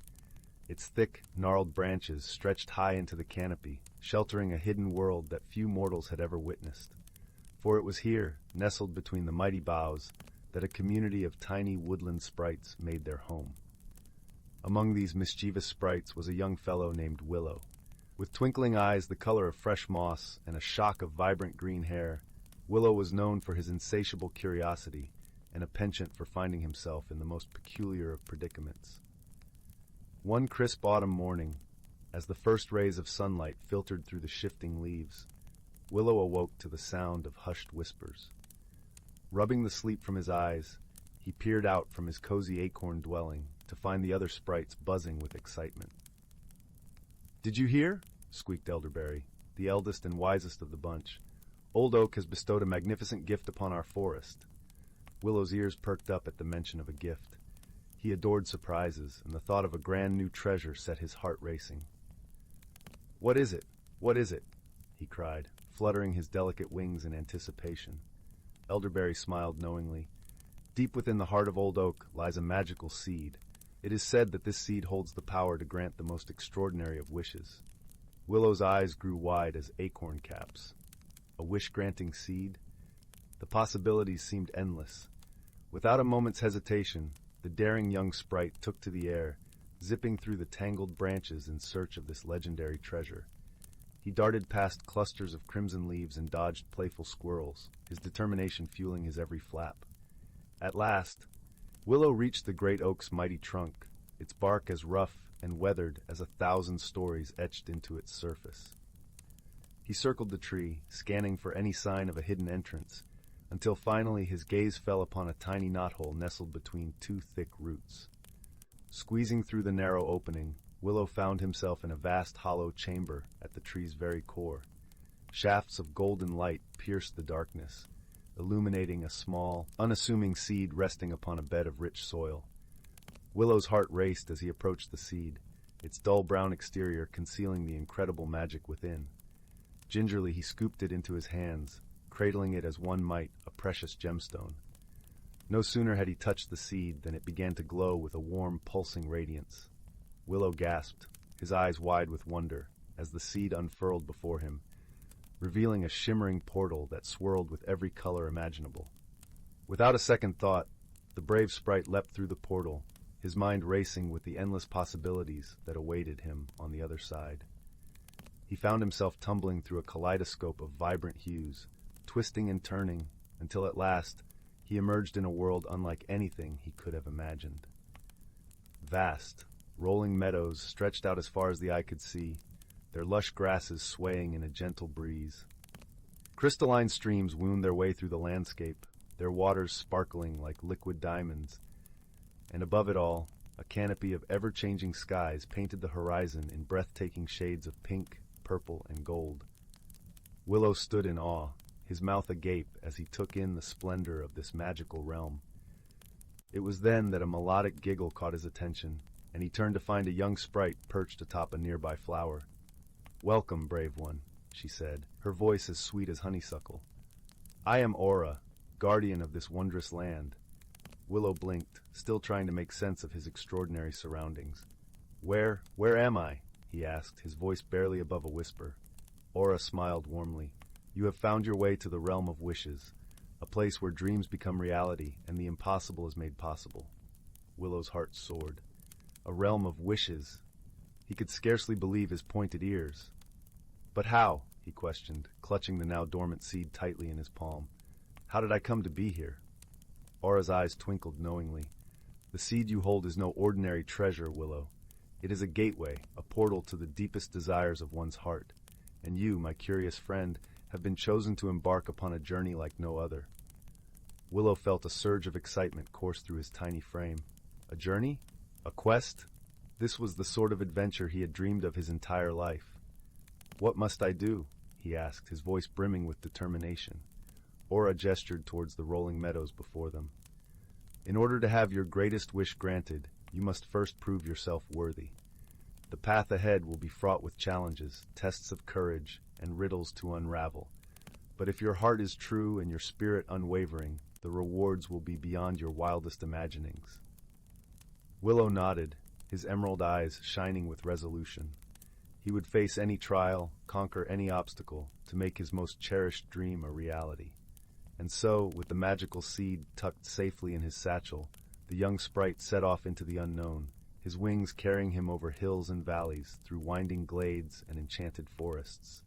Its thick, gnarled branches stretched high into the canopy, sheltering a hidden world that few mortals had ever witnessed. For it was here, nestled between the mighty boughs, that a community of tiny woodland sprites made their home. Among these mischievous sprites was a young fellow named Willow. With twinkling eyes the color of fresh moss and a shock of vibrant green hair, Willow was known for his insatiable curiosity and a penchant for finding himself in the most peculiar of predicaments. One crisp autumn morning, as the first rays of sunlight filtered through the shifting leaves, Willow awoke to the sound of hushed whispers. Rubbing the sleep from his eyes, he peered out from his cozy acorn dwelling to find the other sprites buzzing with excitement. "Did you hear?" squeaked Elderberry, the eldest and wisest of the bunch. "Old Oak has bestowed a magnificent gift upon our forest." Willow's ears perked up at the mention of a gift. He adored surprises, and the thought of a grand new treasure set his heart racing. "What is it? What is it?" he cried, fluttering his delicate wings in anticipation. Elderberry smiled knowingly. Deep within the heart of Old Oak lies a magical seed. It is said that this seed holds the power to grant the most extraordinary of wishes. Willow's eyes grew wide as acorn caps. A wish-granting seed? The possibilities seemed endless. Without a moment's hesitation, the daring young sprite took to the air, zipping through the tangled branches in search of this legendary treasure. He darted past clusters of crimson leaves and dodged playful squirrels, his determination fueling his every flap. At last, Willow reached the great oak's mighty trunk, its bark as rough and weathered as 1,000 stories etched into its surface. He circled the tree, scanning for any sign of a hidden entrance, until finally his gaze fell upon a tiny knothole nestled between two thick roots. Squeezing through the narrow opening, Willow found himself in a vast hollow chamber at the tree's very core. Shafts of golden light pierced the darkness, illuminating a small, unassuming seed resting upon a bed of rich soil. Willow's heart raced as he approached the seed, its dull brown exterior concealing the incredible magic within. Gingerly he scooped it into his hands, cradling it as one might a precious gemstone. No sooner had he touched the seed than it began to glow with a warm, pulsing radiance. Willow gasped, his eyes wide with wonder, as the seed unfurled before him, revealing a shimmering portal that swirled with every color imaginable. Without a second thought, the brave sprite leapt through the portal, his mind racing with the endless possibilities that awaited him on the other side. He found himself tumbling through a kaleidoscope of vibrant hues, twisting and turning, until at last he emerged in a world unlike anything he could have imagined. Vast, rolling meadows stretched out as far as the eye could see, their lush grasses swaying in a gentle breeze. Crystalline streams wound their way through the landscape, their waters sparkling like liquid diamonds, and above it all, a canopy of ever-changing skies painted the horizon in breathtaking shades of pink, purple, and gold. Willow stood in awe, his mouth agape as he took in the splendor of this magical realm. It was then that a melodic giggle caught his attention, and he turned to find a young sprite perched atop a nearby flower. "Welcome, brave one," she said, her voice as sweet as honeysuckle. "I am Aura, guardian of this wondrous land." Willow blinked, still trying to make sense of his extraordinary surroundings. Where am I?" he asked, his voice barely above a whisper. Aura smiled warmly. "You have found your way to the realm of wishes, a place where dreams become reality and the impossible is made possible." Willow's heart soared. A realm of wishes. He could scarcely believe his pointed ears. "But how?" he questioned, clutching the now dormant seed tightly in his palm. "How did I come to be here?" Aura's eyes twinkled knowingly. "The seed you hold is no ordinary treasure, Willow. It is a gateway, a portal to the deepest desires of one's heart. And you, my curious friend, have been chosen to embark upon a journey like no other." Willow felt a surge of excitement course through his tiny frame. A journey? A quest? This was the sort of adventure he had dreamed of his entire life. "What must I do?" he asked, his voice brimming with determination. Aura gestured towards the rolling meadows before them. "In order to have your greatest wish granted, you must first prove yourself worthy. The path ahead will be fraught with challenges, tests of courage, and riddles to unravel. But if your heart is true and your spirit unwavering, the rewards will be beyond your wildest imaginings." Willow nodded, his emerald eyes shining with resolution. He would face any trial, conquer any obstacle, to make his most cherished dream a reality. And so, with the magical seed tucked safely in his satchel, the young sprite set off into the unknown, his wings carrying him over hills and valleys, through winding glades and enchanted forests.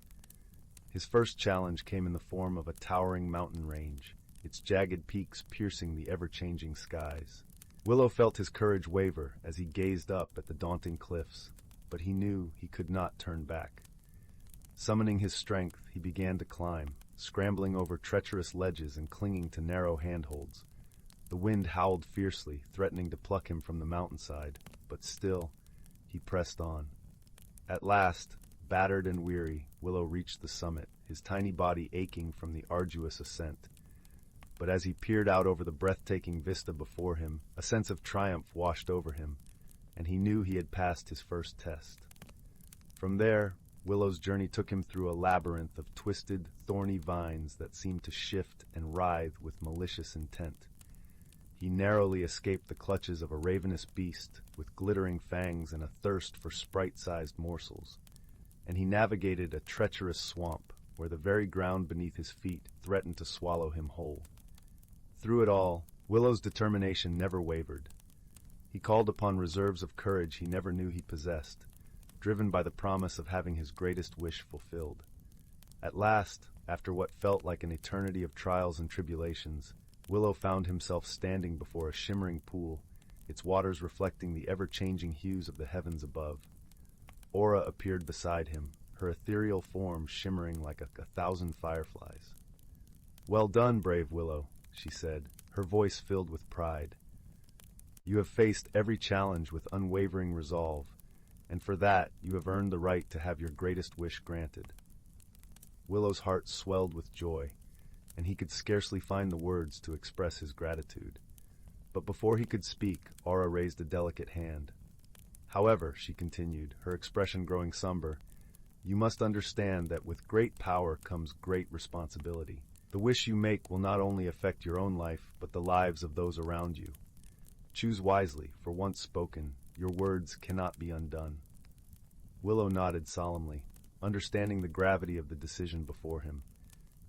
His first challenge came in the form of a towering mountain range, its jagged peaks piercing the ever-changing skies. Willow felt his courage waver as he gazed up at the daunting cliffs, but he knew he could not turn back. Summoning his strength, he began to climb, scrambling over treacherous ledges and clinging to narrow handholds. The wind howled fiercely, threatening to pluck him from the mountainside, but still, he pressed on. At last, battered and weary, Willow reached the summit, his tiny body aching from the arduous ascent. But as he peered out over the breathtaking vista before him, a sense of triumph washed over him, and he knew he had passed his first test. From there, Willow's journey took him through a labyrinth of twisted, thorny vines that seemed to shift and writhe with malicious intent. He narrowly escaped the clutches of a ravenous beast with glittering fangs and a thirst for sprite-sized morsels, and he navigated a treacherous swamp where the very ground beneath his feet threatened to swallow him whole. Through it all, Willow's determination never wavered. He called upon reserves of courage he never knew he possessed, driven by the promise of having his greatest wish fulfilled. At last, after what felt like an eternity of trials and tribulations, Willow found himself standing before a shimmering pool, its waters reflecting the ever-changing hues of the heavens above. Aura appeared beside him, her ethereal form shimmering like a thousand fireflies. "Well done, brave Willow," she said, her voice filled with pride. "You have faced every challenge with unwavering resolve, and for that you have earned the right to have your greatest wish granted." Willow's heart swelled with joy, and he could scarcely find the words to express his gratitude. But before he could speak, Aura raised a delicate hand. "However," she continued, her expression growing somber, "you must understand that with great power comes great responsibility. The wish you make will not only affect your own life, but the lives of those around you. Choose wisely, for once spoken, your words cannot be undone." Willow nodded solemnly, understanding the gravity of the decision before him.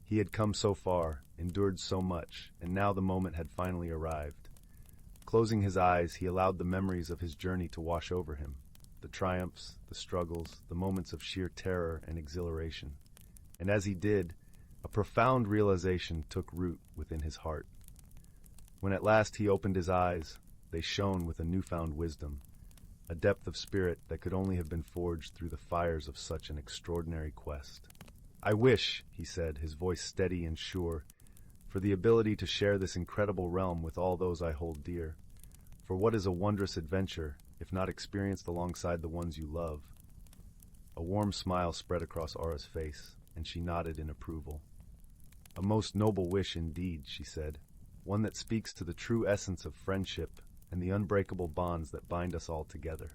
He had come so far, endured so much, and now the moment had finally arrived. Closing his eyes, he allowed the memories of his journey to wash over him, the triumphs, the struggles, the moments of sheer terror and exhilaration. And as he did, a profound realization took root within his heart. When at last he opened his eyes, they shone with a newfound wisdom, a depth of spirit that could only have been forged through the fires of such an extraordinary quest. "I wish," he said, his voice steady and sure, "for the ability to share this incredible realm with all those I hold dear. For what is a wondrous adventure, if not experienced alongside the ones you love?" A warm smile spread across Aura's face, and she nodded in approval. "A most noble wish indeed," she said, "one that speaks to the true essence of friendship and the unbreakable bonds that bind us all together."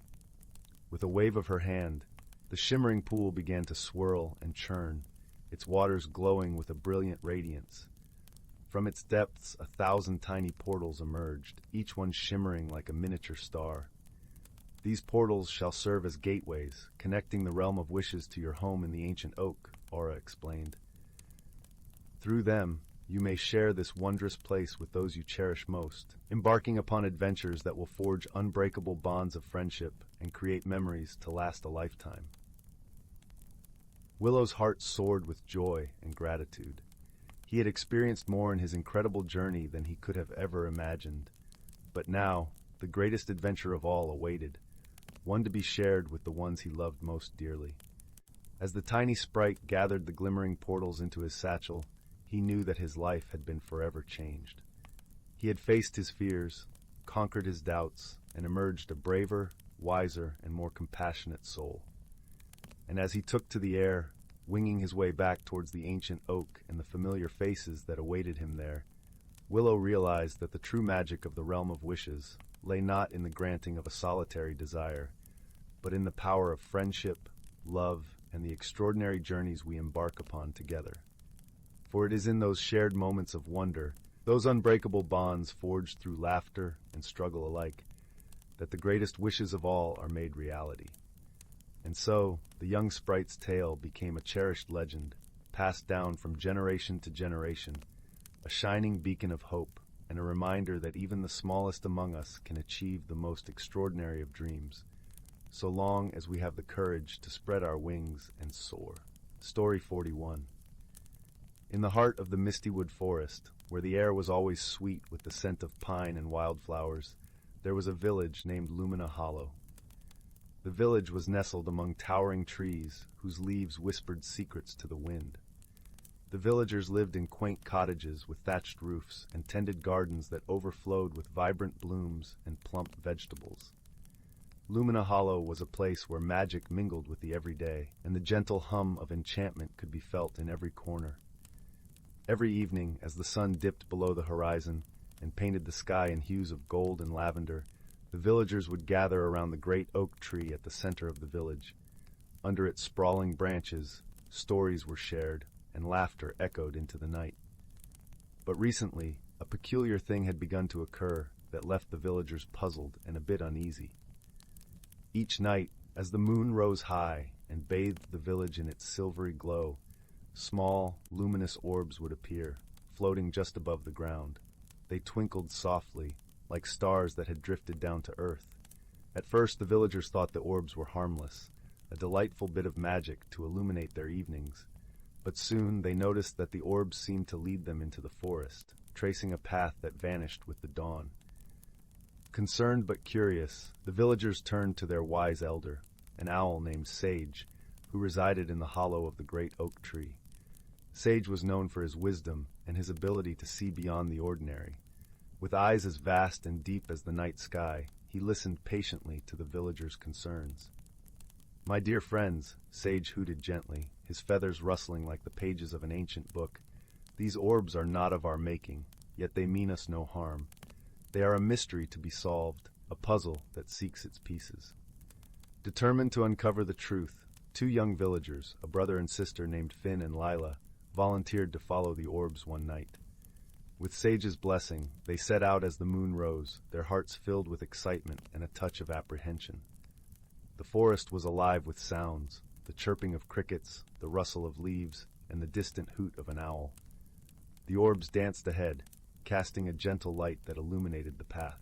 With a wave of her hand, the shimmering pool began to swirl and churn, its waters glowing with a brilliant radiance. From its depths, 1,000 tiny portals emerged, each one shimmering like a miniature star. "These portals shall serve as gateways, connecting the realm of wishes to your home in the ancient oak," Aura explained. "Through them, you may share this wondrous place with those you cherish most, embarking upon adventures that will forge unbreakable bonds of friendship and create memories to last a lifetime." Willow's heart soared with joy and gratitude. He had experienced more in his incredible journey than he could have ever imagined. But now, the greatest adventure of all awaited, one to be shared with the ones he loved most dearly. As the tiny sprite gathered the glimmering portals into his satchel, he knew that his life had been forever changed. He had faced his fears, conquered his doubts, and emerged a braver, wiser, and more compassionate soul. And as he took to the air, winging his way back towards the ancient oak and the familiar faces that awaited him there, Willow realized that the true magic of the realm of wishes lay not in the granting of a solitary desire, but in the power of friendship, love, and the extraordinary journeys we embark upon together. For it is in those shared moments of wonder, those unbreakable bonds forged through laughter and struggle alike, that the greatest wishes of all are made reality. And so, the young sprite's tale became a cherished legend, passed down from generation to generation, a shining beacon of hope, and a reminder that even the smallest among us can achieve the most extraordinary of dreams, so long as we have the courage to spread our wings and soar. Story 41. In the heart of the misty wood forest, where the air was always sweet with the scent of pine and wildflowers, there was a village named Lumina Hollow. The village was nestled among towering trees whose leaves whispered secrets to the wind. The villagers lived in quaint cottages with thatched roofs and tended gardens that overflowed with vibrant blooms and plump vegetables. Lumina Hollow was a place where magic mingled with the everyday, and the gentle hum of enchantment could be felt in every corner. Every evening, as the sun dipped below the horizon and painted the sky in hues of gold and lavender, the villagers would gather around the great oak tree at the center of the village. Under its sprawling branches, stories were shared, and laughter echoed into the night. But recently, a peculiar thing had begun to occur that left the villagers puzzled and a bit uneasy. Each night, as the moon rose high and bathed the village in its silvery glow, small, luminous orbs would appear, floating just above the ground. They twinkled softly, like stars that had drifted down to earth. At first, the villagers thought the orbs were harmless, a delightful bit of magic to illuminate their evenings. But soon they noticed that the orbs seemed to lead them into the forest, tracing a path that vanished with the dawn. Concerned but curious, the villagers turned to their wise elder, an owl named Sage, who resided in the hollow of the great oak tree. Sage was known for his wisdom and his ability to see beyond the ordinary. With eyes as vast and deep as the night sky, he listened patiently to the villagers' concerns. "My dear friends," Sage hooted gently, his feathers rustling like the pages of an ancient book, "these orbs are not of our making, yet they mean us no harm. They are a mystery to be solved, a puzzle that seeks its pieces." Determined to uncover the truth, two young villagers, a brother and sister named Finn and Lyla, volunteered to follow the orbs one night. With Sage's blessing, they set out as the moon rose, their hearts filled with excitement and a touch of apprehension. The forest was alive with sounds, the chirping of crickets, the rustle of leaves, and the distant hoot of an owl. The orbs danced ahead, casting a gentle light that illuminated the path.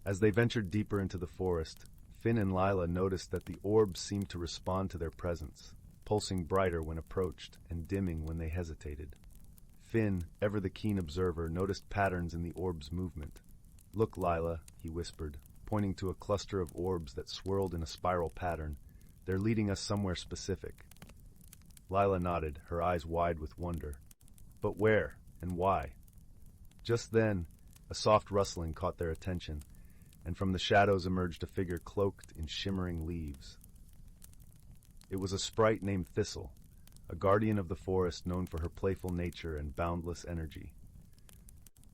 As they ventured deeper into the forest, Finn and Lyla noticed that the orbs seemed to respond to their presence, pulsing brighter when approached and dimming when they hesitated. Finn, ever the keen observer, noticed patterns in the orb's movement. "Look, Lyla," he whispered, pointing to a cluster of orbs that swirled in a spiral pattern. "They're leading us somewhere specific." Lyla nodded, her eyes wide with wonder. "But where, and why?" Just then, a soft rustling caught their attention, and from the shadows emerged a figure cloaked in shimmering leaves. It was a sprite named Thistle, a guardian of the forest known for her playful nature and boundless energy.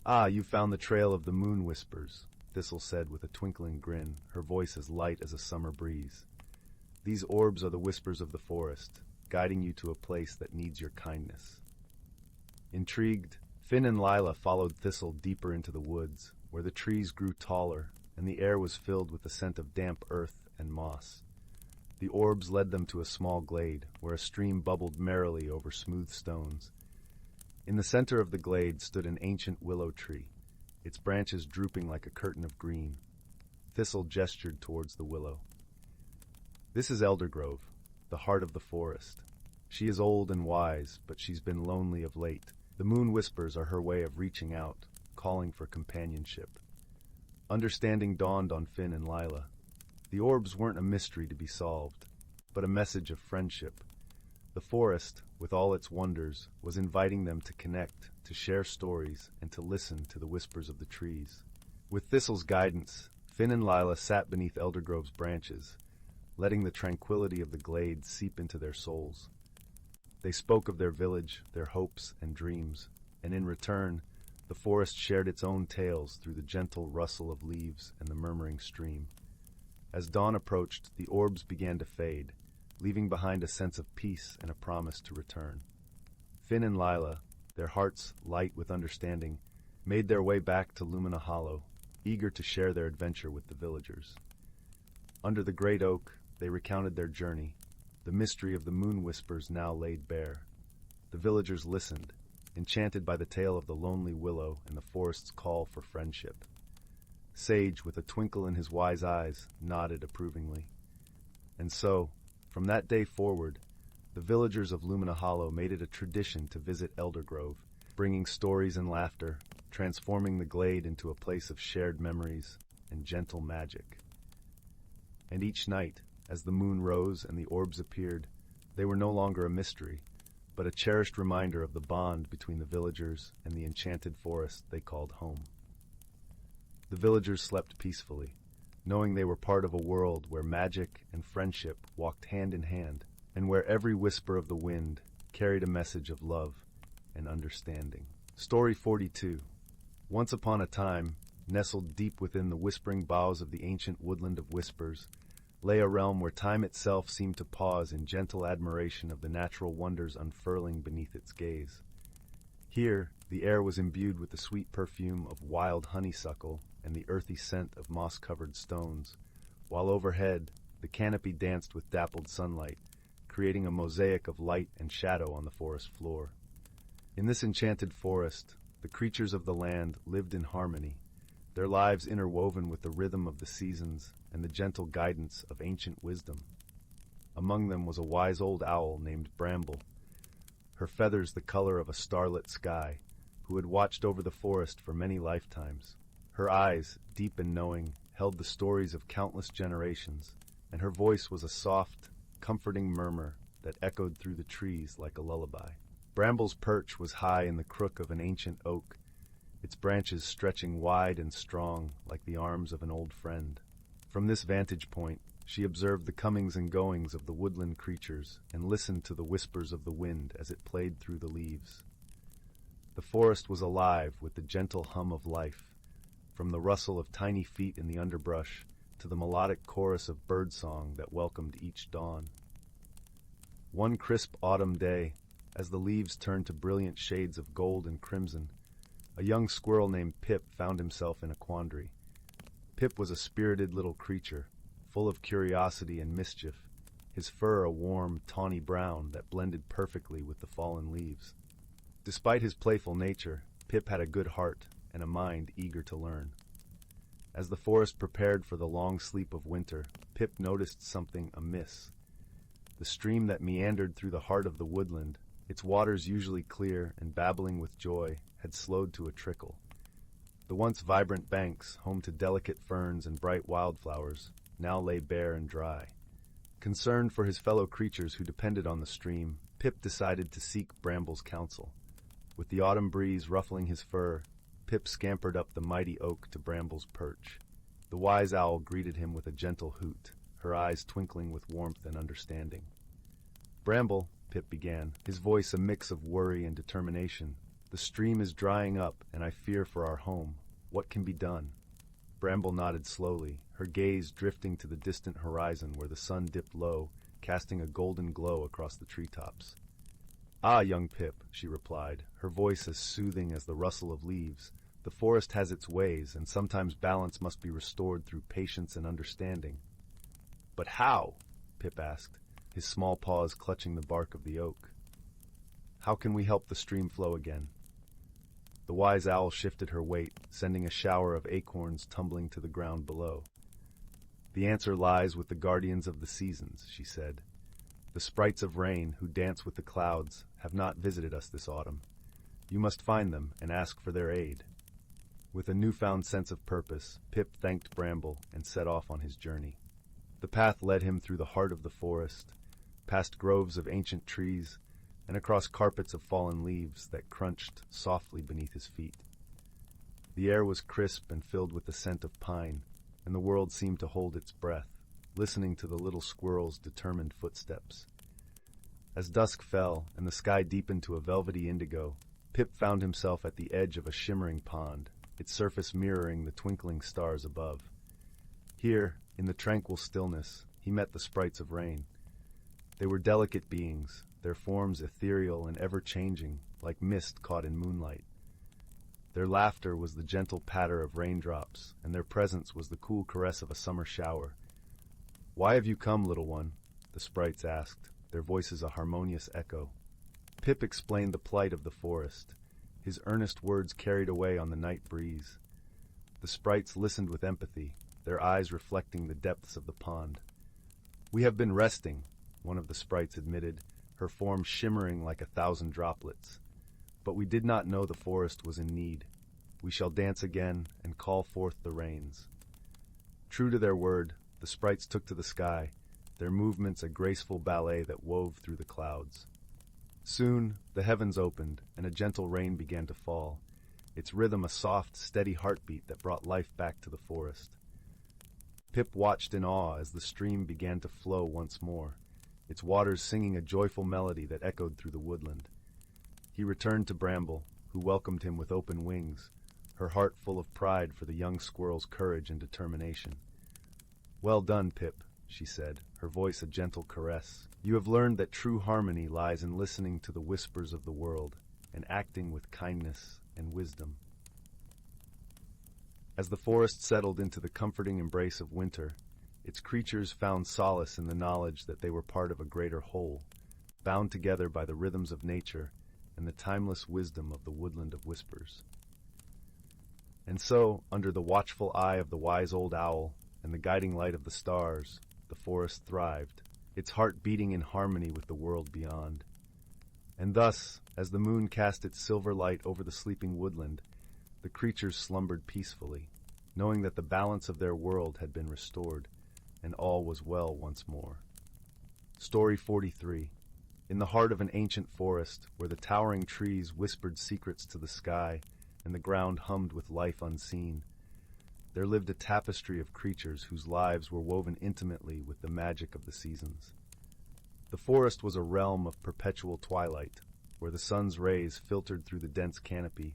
"Ah, you've found the trail of the moon whispers," Thistle said with a twinkling grin, her voice as light as a summer breeze. "These orbs are the whispers of the forest, guiding you to a place that needs your kindness." Intrigued, Finn and Lyla followed Thistle deeper into the woods, where the trees grew taller and the air was filled with the scent of damp earth and moss. The orbs led them to a small glade, where a stream bubbled merrily over smooth stones. In the center of the glade stood an ancient willow tree, its branches drooping like a curtain of green. Thistle gestured towards the willow. "This is Eldergrove, the heart of the forest. She is old and wise, but she's been lonely of late. The moon whispers are her way of reaching out, calling for companionship." Understanding dawned on Finn and Lyla. The orbs weren't a mystery to be solved, but a message of friendship. The forest, with all its wonders, was inviting them to connect, to share stories, and to listen to the whispers of the trees. With Thistle's guidance, Finn and Lyla sat beneath Eldergrove's branches, letting the tranquility of the glade seep into their souls. They spoke of their village, their hopes and dreams, and in return, the forest shared its own tales through the gentle rustle of leaves and the murmuring stream. As dawn approached, the orbs began to fade, leaving behind a sense of peace and a promise to return. Finn and Lyla, their hearts light with understanding, made their way back to Lumina Hollow, eager to share their adventure with the villagers. Under the great oak, they recounted their journey, the mystery of the moon whispers now laid bare. The villagers listened, enchanted by the tale of the lonely willow and the forest's call for friendship. Sage, with a twinkle in his wise eyes, nodded approvingly. And so, from that day forward, the villagers of Lumina Hollow made it a tradition to visit Eldergrove, bringing stories and laughter, transforming the glade into a place of shared memories and gentle magic. And each night, as the moon rose and the orbs appeared, they were no longer a mystery, but a cherished reminder of the bond between the villagers and the enchanted forest they called home. The villagers slept peacefully, knowing they were part of a world where magic and friendship walked hand in hand, and where every whisper of the wind carried a message of love and understanding. Story 42. Once upon a time, nestled deep within the whispering boughs of the ancient woodland of whispers, lay a realm where time itself seemed to pause in gentle admiration of the natural wonders unfurling beneath its gaze. Here, the air was imbued with the sweet perfume of wild honeysuckle and the earthy scent of moss-covered stones, while overhead, the canopy danced with dappled sunlight, creating a mosaic of light and shadow on the forest floor. In this enchanted forest, the creatures of the land lived in harmony, their lives interwoven with the rhythm of the seasons and the gentle guidance of ancient wisdom. Among them was a wise old owl named Bramble, her feathers the color of a starlit sky, who had watched over the forest for many lifetimes. Her eyes, deep and knowing, held the stories of countless generations, and her voice was a soft, comforting murmur that echoed through the trees like a lullaby. Bramble's perch was high in the crook of an ancient oak, its branches stretching wide and strong like the arms of an old friend. From this vantage point, she observed the comings and goings of the woodland creatures and listened to the whispers of the wind as it played through the leaves. The forest was alive with the gentle hum of life, from the rustle of tiny feet in the underbrush to the melodic chorus of birdsong that welcomed each dawn. One crisp autumn day, as the leaves turned to brilliant shades of gold and crimson, a young squirrel named Pip found himself in a quandary. Pip was a spirited little creature, full of curiosity and mischief, his fur a warm, tawny brown that blended perfectly with the fallen leaves. Despite his playful nature, Pip had a good heart and a mind eager to learn. As the forest prepared for the long sleep of winter, Pip noticed something amiss. The stream that meandered through the heart of the woodland, its waters usually clear and babbling with joy, had slowed to a trickle. The once vibrant banks, home to delicate ferns and bright wildflowers, now lay bare and dry. Concerned for his fellow creatures who depended on the stream, Pip decided to seek Bramble's counsel. With the autumn breeze ruffling his fur, Pip scampered up the mighty oak to Bramble's perch. The wise owl greeted him with a gentle hoot, her eyes twinkling with warmth and understanding. "Bramble," Pip began, his voice a mix of worry and determination, "the stream is drying up, and I fear for our home. What can be done?" Bramble nodded slowly, her gaze drifting to the distant horizon where the sun dipped low, casting a golden glow across the treetops. "Ah, young Pip," she replied, her voice as soothing as the rustle of leaves, "the forest has its ways, and sometimes balance must be restored through patience and understanding." "But how?" Pip asked, his small paws clutching the bark of the oak. "How can we help the stream flow again?" The wise owl shifted her weight, sending a shower of acorns tumbling to the ground below. "The answer lies with the guardians of the seasons," she said. "The sprites of rain, who dance with the clouds, have not visited us this autumn. You must find them and ask for their aid." With a newfound sense of purpose, Pip thanked Bramble and set off on his journey. The path led him through the heart of the forest, past groves of ancient trees, and across carpets of fallen leaves that crunched softly beneath his feet. The air was crisp and filled with the scent of pine, and the world seemed to hold its breath, listening to the little squirrel's determined footsteps. As dusk fell and the sky deepened to a velvety indigo, Pip found himself at the edge of a shimmering pond, its surface mirroring the twinkling stars above. Here, in the tranquil stillness, he met the sprites of rain. They were delicate beings, their forms ethereal and ever-changing, like mist caught in moonlight. Their laughter was the gentle patter of raindrops, and their presence was the cool caress of a summer shower. "Why have you come, little one?" the sprites asked, their voices a harmonious echo. Pip explained the plight of the forest, his earnest words carried away on the night breeze. The sprites listened with empathy, their eyes reflecting the depths of the pond. "We have been resting," one of the sprites admitted, her form shimmering like 1,000 droplets. "But we did not know the forest was in need. We shall dance again and call forth the rains." True to their word, the sprites took to the sky, their movements a graceful ballet that wove through the clouds. Soon, the heavens opened, and a gentle rain began to fall, its rhythm a soft, steady heartbeat that brought life back to the forest. Pip watched in awe as the stream began to flow once more, its waters singing a joyful melody that echoed through the woodland. He returned to Bramble, who welcomed him with open wings, her heart full of pride for the young squirrel's courage and determination. "Well done, Pip," she said, her voice a gentle caress. "You have learned that true harmony lies in listening to the whispers of the world and acting with kindness and wisdom." As the forest settled into the comforting embrace of winter, its creatures found solace in the knowledge that they were part of a greater whole, bound together by the rhythms of nature and the timeless wisdom of the woodland of whispers. And so, under the watchful eye of the wise old owl and the guiding light of the stars, the forest thrived, its heart beating in harmony with the world beyond. And thus, as the moon cast its silver light over the sleeping woodland, the creatures slumbered peacefully, knowing that the balance of their world had been restored, and all was well once more. Story 43. In the heart of an ancient forest, where the towering trees whispered secrets to the sky, and the ground hummed with life unseen, there lived a tapestry of creatures whose lives were woven intimately with the magic of the seasons. The forest was a realm of perpetual twilight, where the sun's rays filtered through the dense canopy,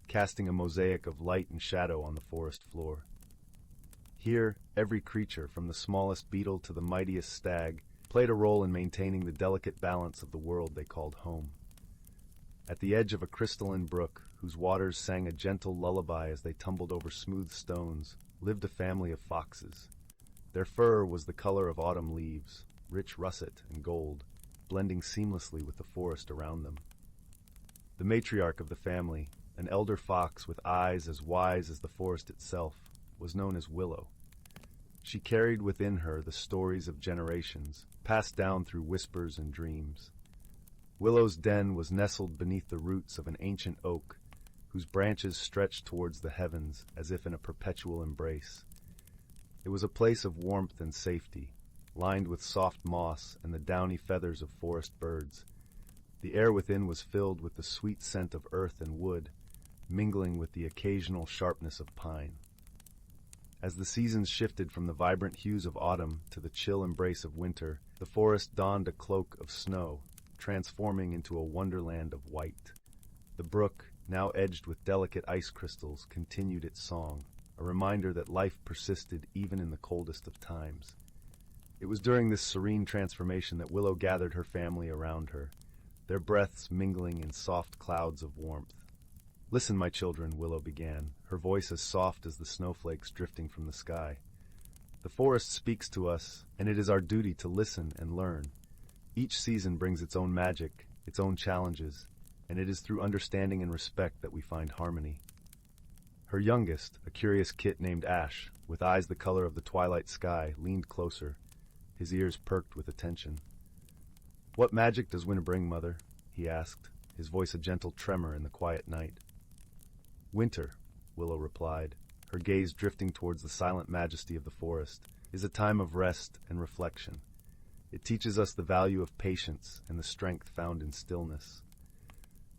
casting a mosaic of light and shadow on the forest floor. Here, every creature, from the smallest beetle to the mightiest stag, played a role in maintaining the delicate balance of the world they called home. At the edge of a crystalline brook, whose waters sang a gentle lullaby as they tumbled over smooth stones, lived a family of foxes. Their fur was the color of autumn leaves, rich russet and gold, blending seamlessly with the forest around them. The matriarch of the family, an elder fox with eyes as wise as the forest itself, was known as Willow. She carried within her the stories of generations, passed down through whispers and dreams. Willow's den was nestled beneath the roots of an ancient oak, whose branches stretched towards the heavens as if in a perpetual embrace. It was a place of warmth and safety, lined with soft moss and the downy feathers of forest birds. The air within was filled with the sweet scent of earth and wood, mingling with the occasional sharpness of pine. As the seasons shifted from the vibrant hues of autumn to the chill embrace of winter, the forest donned a cloak of snow, transforming into a wonderland of white. The brook, now edged with delicate ice crystals, continued its song, a reminder that life persisted even in the coldest of times. It was during this serene transformation that Willow gathered her family around her, their breaths mingling in soft clouds of warmth. "Listen, my children," Willow began, her voice as soft as the snowflakes drifting from the sky. "The forest speaks to us, and it is our duty to listen and learn. Each season brings its own magic, its own challenges, and it is through understanding and respect that we find harmony." Her youngest, a curious kit named Ash, with eyes the color of the twilight sky, leaned closer, his ears perked with attention. "What magic does winter bring, Mother?" he asked, his voice a gentle tremor in the quiet night. "Winter," Willow replied, her gaze drifting towards the silent majesty of the forest, "is a time of rest and reflection. It teaches us the value of patience and the strength found in stillness.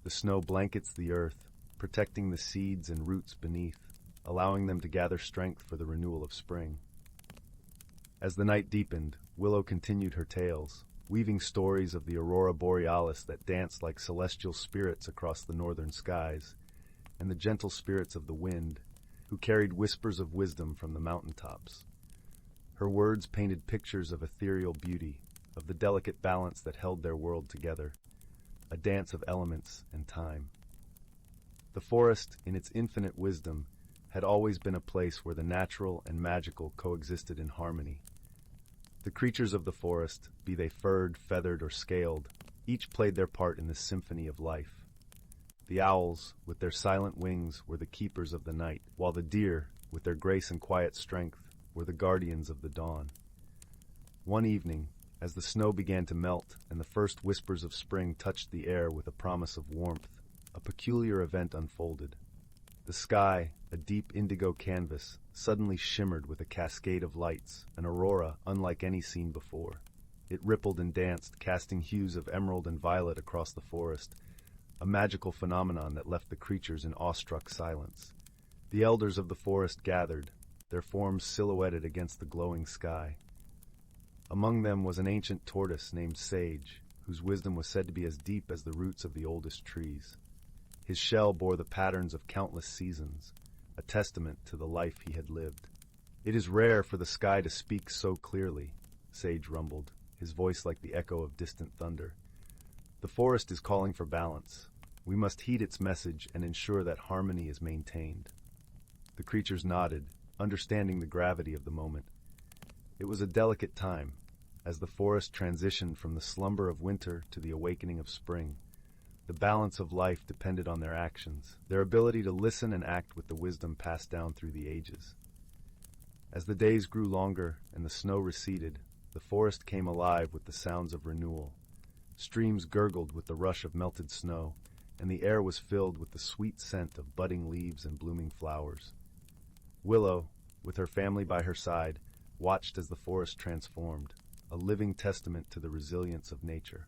The snow blankets the earth, protecting the seeds and roots beneath, allowing them to gather strength for the renewal of spring. As the night deepened, Willow continued her tales, weaving stories of the aurora borealis that danced like celestial spirits across the northern skies, and the gentle spirits of the wind, who carried whispers of wisdom from the mountaintops. Her words painted pictures of ethereal beauty, of the delicate balance that held their world together, a dance of elements and time. The forest, in its infinite wisdom, had always been a place where the natural and magical coexisted in harmony. The creatures of the forest, be they furred, feathered, or scaled, each played their part in this symphony of life. The owls, with their silent wings, were the keepers of the night, while the deer, with their grace and quiet strength, were the guardians of the dawn. One evening, as the snow began to melt and the first whispers of spring touched the air with a promise of warmth, a peculiar event unfolded. The sky, a deep indigo canvas, suddenly shimmered with a cascade of lights, an aurora unlike any seen before. It rippled and danced, casting hues of emerald and violet across the forest, a magical phenomenon that left the creatures in awestruck silence. The elders of the forest gathered, their forms silhouetted against the glowing sky. Among them was an ancient tortoise named Sage, whose wisdom was said to be as deep as the roots of the oldest trees. His shell bore the patterns of countless seasons, a testament to the life he had lived. "It is rare for the sky to speak so clearly," Sage rumbled, his voice like the echo of distant thunder. "The forest is calling for balance. We must heed its message and ensure that harmony is maintained." The creatures nodded, understanding the gravity of the moment. It was a delicate time, as the forest transitioned from the slumber of winter to the awakening of spring. The balance of life depended on their actions, their ability to listen and act with the wisdom passed down through the ages. As the days grew longer and the snow receded, the forest came alive with the sounds of renewal. Streams gurgled with the rush of melted snow, and the air was filled with the sweet scent of budding leaves and blooming flowers. Willow, with her family by her side, watched as the forest transformed, a living testament to the resilience of nature.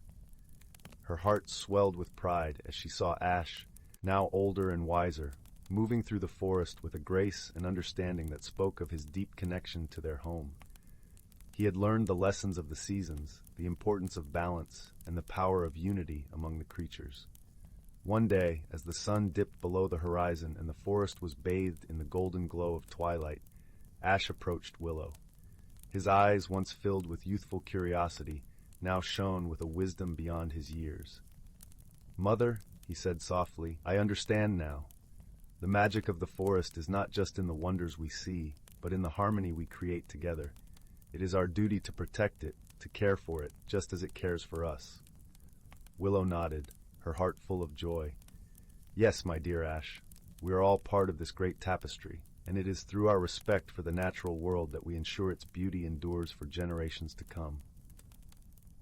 Her heart swelled with pride as she saw Ash, now older and wiser, moving through the forest with a grace and understanding that spoke of his deep connection to their home. He had learned the lessons of the seasons, the importance of balance, and the power of unity among the creatures. One day, as the sun dipped below the horizon and the forest was bathed in the golden glow of twilight, Ash approached Willow. His eyes, once filled with youthful curiosity, now shone with a wisdom beyond his years. "Mother," he said softly, "I understand now. The magic of the forest is not just in the wonders we see, but in the harmony we create together. It is our duty to protect it, to care for it, just as it cares for us." Willow nodded, her heart full of joy. "Yes, my dear Ash, we are all part of this great tapestry, and it is through our respect for the natural world that we ensure its beauty endures for generations to come."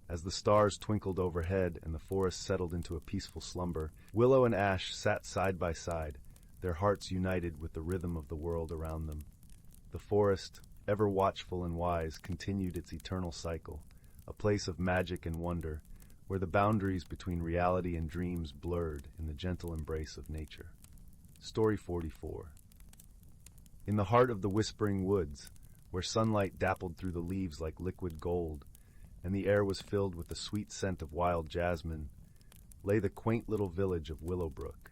As the stars twinkled overhead and the forest settled into a peaceful slumber, Willow and Ash sat side by side, their hearts united with the rhythm of the world around them. The forest, ever watchful and wise, continued its eternal cycle, a place of magic and wonder, where the boundaries between reality and dreams blurred in the gentle embrace of nature. Story 44. In the heart of the whispering woods, where sunlight dappled through the leaves like liquid gold, and the air was filled with the sweet scent of wild jasmine, lay the quaint little village of Willowbrook.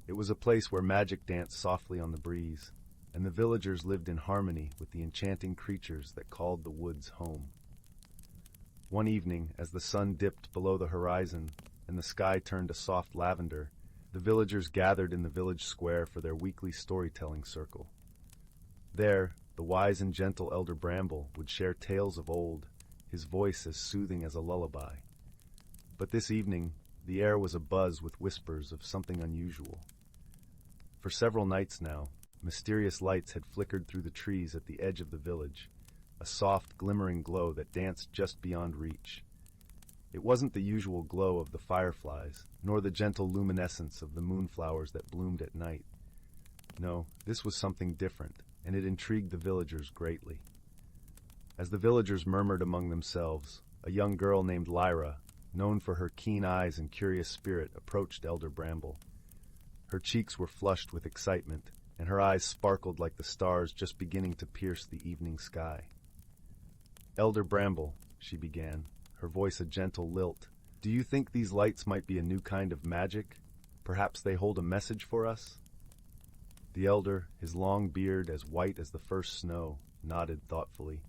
It was a place where magic danced softly on the breeze, and the villagers lived in harmony with the enchanting creatures that called the woods home. One evening, as the sun dipped below the horizon and the sky turned a soft lavender, the villagers gathered in the village square for their weekly storytelling circle. There, the wise and gentle Elder Bramble would share tales of old, his voice as soothing as a lullaby. But this evening, the air was abuzz with whispers of something unusual. For several nights now, mysterious lights had flickered through the trees at the edge of the village, a soft, glimmering glow that danced just beyond reach. It wasn't the usual glow of the fireflies, nor the gentle luminescence of the moonflowers that bloomed at night. No, this was something different, and it intrigued the villagers greatly. As the villagers murmured among themselves, a young girl named Lyra, known for her keen eyes and curious spirit, approached Elder Bramble. Her cheeks were flushed with excitement, and her eyes sparkled like the stars just beginning to pierce the evening sky. "Elder Bramble," she began, her voice a gentle lilt, "do you think these lights might be a new kind of magic? Perhaps they hold a message for us?" The elder, his long beard as white as the first snow, nodded thoughtfully.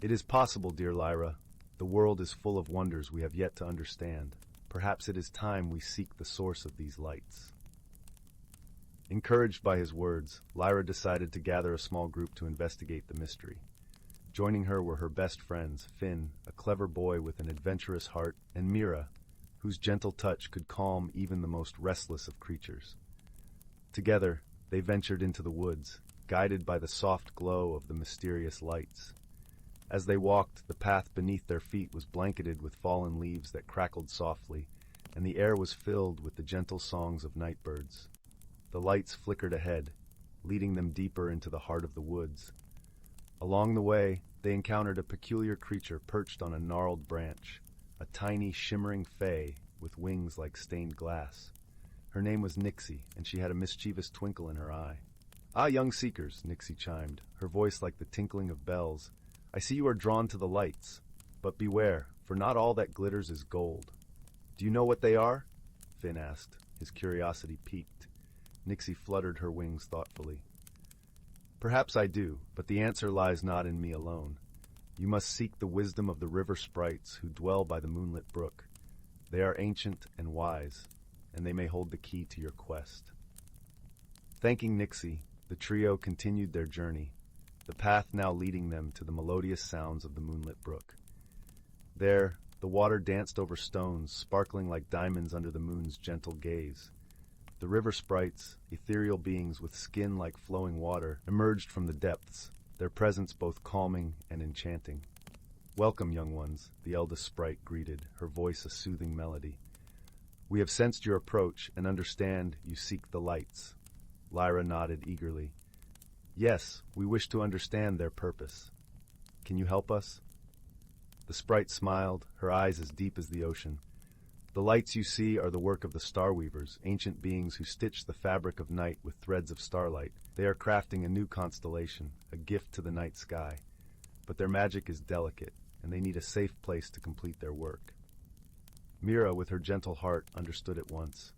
"It is possible, dear Lyra. The world is full of wonders we have yet to understand. Perhaps it is time we seek the source of these lights." Encouraged by his words, Lyra decided to gather a small group to investigate the mystery. Joining her were her best friends, Finn, a clever boy with an adventurous heart, and Meera, whose gentle touch could calm even the most restless of creatures. Together, they ventured into the woods, guided by the soft glow of the mysterious lights. As they walked, the path beneath their feet was blanketed with fallen leaves that crackled softly, and the air was filled with the gentle songs of night birds. The lights flickered ahead, leading them deeper into the heart of the woods. Along the way, they encountered a peculiar creature perched on a gnarled branch, a tiny, shimmering fae with wings like stained glass. Her name was Nixie, and she had a mischievous twinkle in her eye. "Ah, young seekers," Nixie chimed, her voice like the tinkling of bells, "I see you are drawn to the lights. But beware, for not all that glitters is gold." "Do you know what they are?" Finn asked, his curiosity piqued. Nixie fluttered her wings thoughtfully. "Perhaps I do, but the answer lies not in me alone. You must seek the wisdom of the river sprites who dwell by the moonlit brook. They are ancient and wise, and they may hold the key to your quest." Thanking Nixie, the trio continued their journey, the path now leading them to the melodious sounds of the moonlit brook. There, the water danced over stones, sparkling like diamonds under the moon's gentle gaze. The river sprites, ethereal beings with skin like flowing water, emerged from the depths, their presence both calming and enchanting. "Welcome, young ones," the eldest sprite greeted, her voice a soothing melody. "We have sensed your approach and understand you seek the lights." Lyra nodded eagerly. "Yes, we wish to understand their purpose. Can you help us?" The sprite smiled, her eyes as deep as the ocean. "The lights you see are the work of the Starweavers, ancient beings who stitch the fabric of night with threads of starlight. They are crafting a new constellation, a gift to the night sky. But their magic is delicate, and they need a safe place to complete their work." Meera, with her gentle heart, understood at once.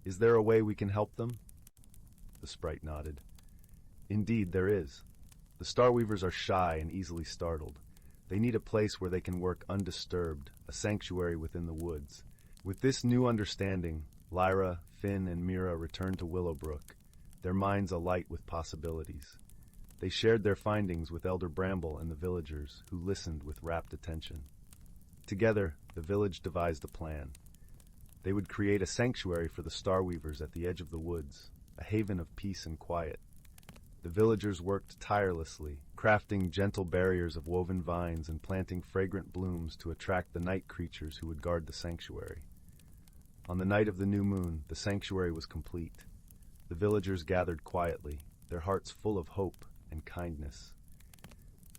"Is there a way we can help them?" The sprite nodded. "Indeed, there is. The Starweavers are shy and easily startled. They need a place where they can work undisturbed, a sanctuary within the woods. With this new understanding, Lyra, Finn, and Meera returned to Willowbrook, their minds alight with possibilities. They shared their findings with Elder Bramble and the villagers, who listened with rapt attention. Together, the village devised a plan. They would create a sanctuary for the Starweavers at the edge of the woods, a haven of peace and quiet. The villagers worked tirelessly, crafting gentle barriers of woven vines and planting fragrant blooms to attract the night creatures who would guard the sanctuary. On the night of the new moon, the sanctuary was complete. The villagers gathered quietly, their hearts full of hope and kindness.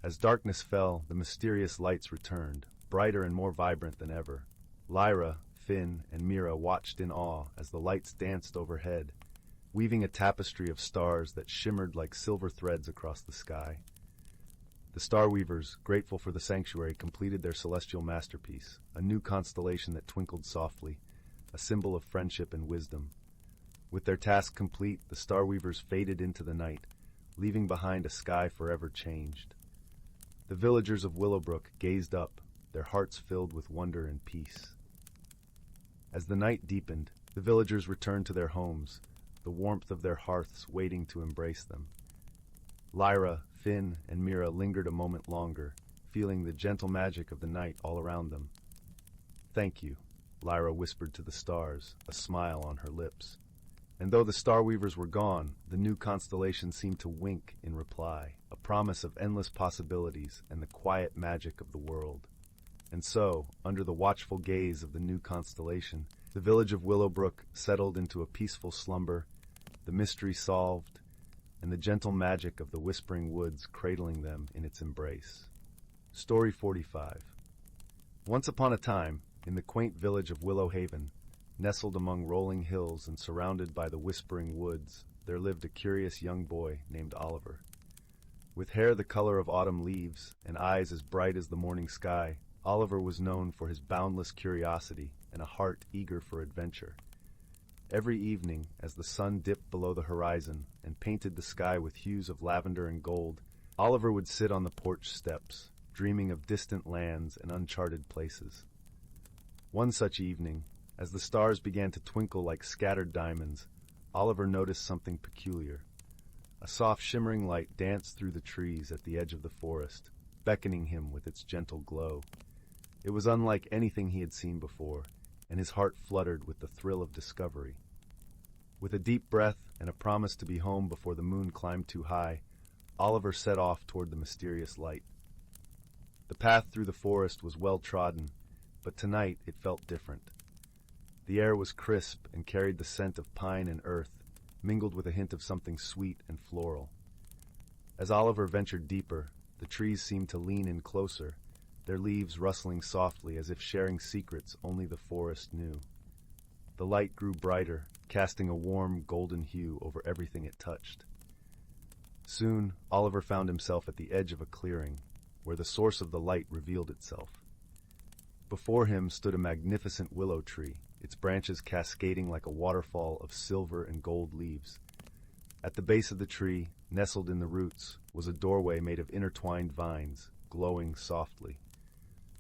As darkness fell, the mysterious lights returned, brighter and more vibrant than ever. Lyra, Finn, and Meera watched in awe as the lights danced overhead, weaving a tapestry of stars that shimmered like silver threads across the sky. The Starweavers, grateful for the sanctuary, completed their celestial masterpiece, a new constellation that twinkled softly, a symbol of friendship and wisdom. With their task complete, the Starweavers faded into the night, leaving behind a sky forever changed. The villagers of Willowbrook gazed up, their hearts filled with wonder and peace. As the night deepened, the villagers returned to their homes, the warmth of their hearths waiting to embrace them. Lyra, Finn, and Meera lingered a moment longer, feeling the gentle magic of the night all around them. "Thank you," Lyra whispered to the stars, a smile on her lips. And though the Starweavers were gone, the new constellation seemed to wink in reply, a promise of endless possibilities and the quiet magic of the world. And so, under the watchful gaze of the new constellation, the village of Willowbrook settled into a peaceful slumber, the mystery solved, and the gentle magic of the whispering woods cradling them in its embrace. Story 45. Once upon a time, in the quaint village of Willow Haven, nestled among rolling hills and surrounded by the whispering woods, there lived a curious young boy named Oliver. With hair the color of autumn leaves and eyes as bright as the morning sky, Oliver was known for his boundless curiosity and a heart eager for adventure. Every evening, as the sun dipped below the horizon and painted the sky with hues of lavender and gold, Oliver would sit on the porch steps, dreaming of distant lands and uncharted places. One such evening, as the stars began to twinkle like scattered diamonds, Oliver noticed something peculiar. A soft shimmering light danced through the trees at the edge of the forest, beckoning him with its gentle glow. It was unlike anything he had seen before, and his heart fluttered with the thrill of discovery. With a deep breath and a promise to be home before the moon climbed too high, Oliver set off toward the mysterious light. The path through the forest was well trodden, but tonight it felt different. The air was crisp and carried the scent of pine and earth, mingled with a hint of something sweet and floral. As Oliver ventured deeper, the trees seemed to lean in closer, their leaves rustling softly as if sharing secrets only the forest knew. The light grew brighter, casting a warm, golden hue over everything it touched. Soon, Oliver found himself at the edge of a clearing, where the source of the light revealed itself. Before him stood a magnificent willow tree, its branches cascading like a waterfall of silver and gold leaves. At the base of the tree, nestled in the roots, was a doorway made of intertwined vines, glowing softly.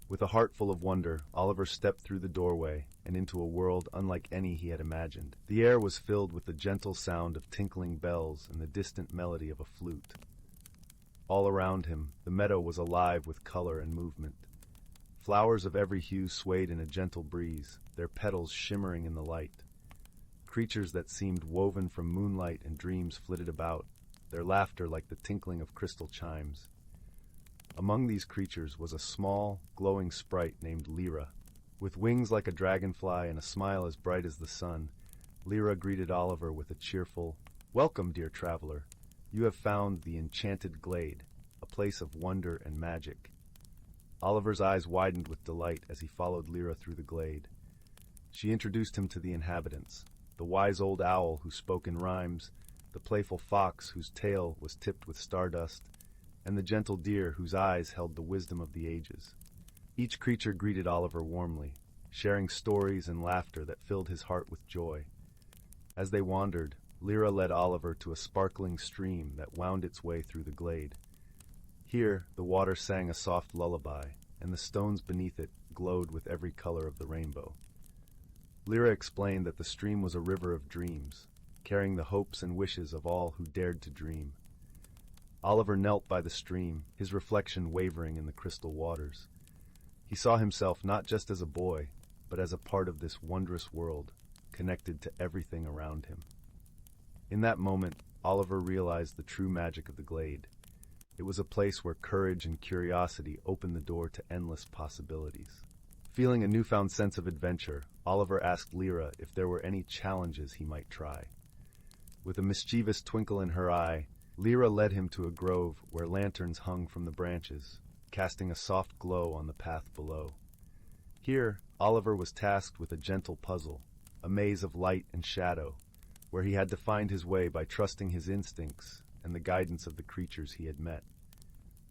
With a heart full of wonder, Oliver stepped through the doorway and into a world unlike any he had imagined. The air was filled with the gentle sound of tinkling bells and the distant melody of a flute. All around him, the meadow was alive with color and movement. Flowers of every hue swayed in a gentle breeze, their petals shimmering in the light. Creatures that seemed woven from moonlight and dreams flitted about, their laughter like the tinkling of crystal chimes. Among these creatures was a small, glowing sprite named Lyra. With wings like a dragonfly and a smile as bright as the sun, Lyra greeted Oliver with a cheerful, "Welcome, dear traveler. You have found the enchanted glade, a place of wonder and magic." Oliver's eyes widened with delight as he followed Lyra through the glade. She introduced him to the inhabitants, the wise old owl who spoke in rhymes, the playful fox whose tail was tipped with stardust, and the gentle deer whose eyes held the wisdom of the ages. Each creature greeted Oliver warmly, sharing stories and laughter that filled his heart with joy. As they wandered, Lyra led Oliver to a sparkling stream that wound its way through the glade. Here, the water sang a soft lullaby, and the stones beneath it glowed with every color of the rainbow. Lyra explained that the stream was a river of dreams, carrying the hopes and wishes of all who dared to dream. Oliver knelt by the stream, his reflection wavering in the crystal waters. He saw himself not just as a boy, but as a part of this wondrous world, connected to everything around him. In that moment, Oliver realized the true magic of the glade. It was a place where courage and curiosity opened the door to endless possibilities. Feeling a newfound sense of adventure, Oliver asked Lyra if there were any challenges he might try. With a mischievous twinkle in her eye, Lyra led him to a grove where lanterns hung from the branches, casting a soft glow on the path below. Here, Oliver was tasked with a gentle puzzle, a maze of light and shadow, where he had to find his way by trusting his instincts and the guidance of the creatures he had met.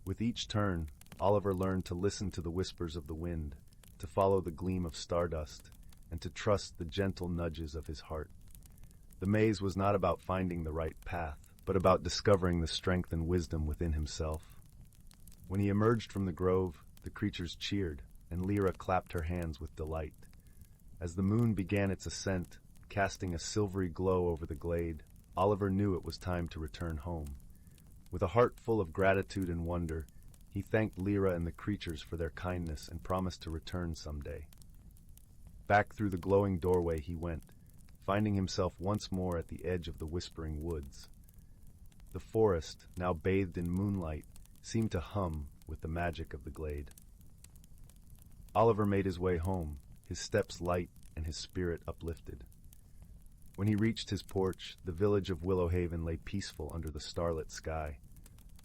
With each turn, Oliver learned to listen to the whispers of the wind, to follow the gleam of stardust, and to trust the gentle nudges of his heart. The maze was not about finding the right path, but about discovering the strength and wisdom within himself. When he emerged from the grove, the creatures cheered, and Lyra clapped her hands with delight. As the moon began its ascent, casting a silvery glow over the glade, Oliver knew it was time to return home. With a heart full of gratitude and wonder, he thanked Lyra and the creatures for their kindness and promised to return someday. Back through the glowing doorway he went, finding himself once more at the edge of the whispering woods. The forest, now bathed in moonlight, seemed to hum with the magic of the glade. Oliver made his way home, his steps light and his spirit uplifted. When he reached his porch, the village of Willow Haven lay peaceful under the starlit sky.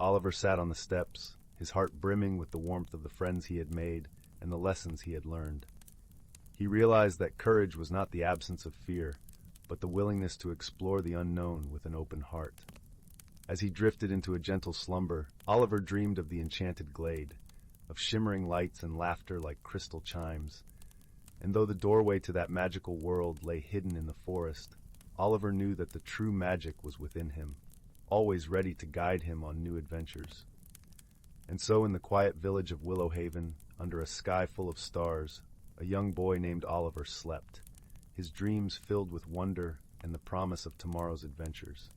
Oliver sat on the steps, his heart brimming with the warmth of the friends he had made and the lessons he had learned. He realized that courage was not the absence of fear, but the willingness to explore the unknown with an open heart. As he drifted into a gentle slumber, Oliver dreamed of the enchanted glade, of shimmering lights and laughter like crystal chimes. And though the doorway to that magical world lay hidden in the forest, Oliver knew that the true magic was within him, always ready to guide him on new adventures. And so in the quiet village of Willowhaven, under a sky full of stars, a young boy named Oliver slept, his dreams filled with wonder and the promise of tomorrow's adventures.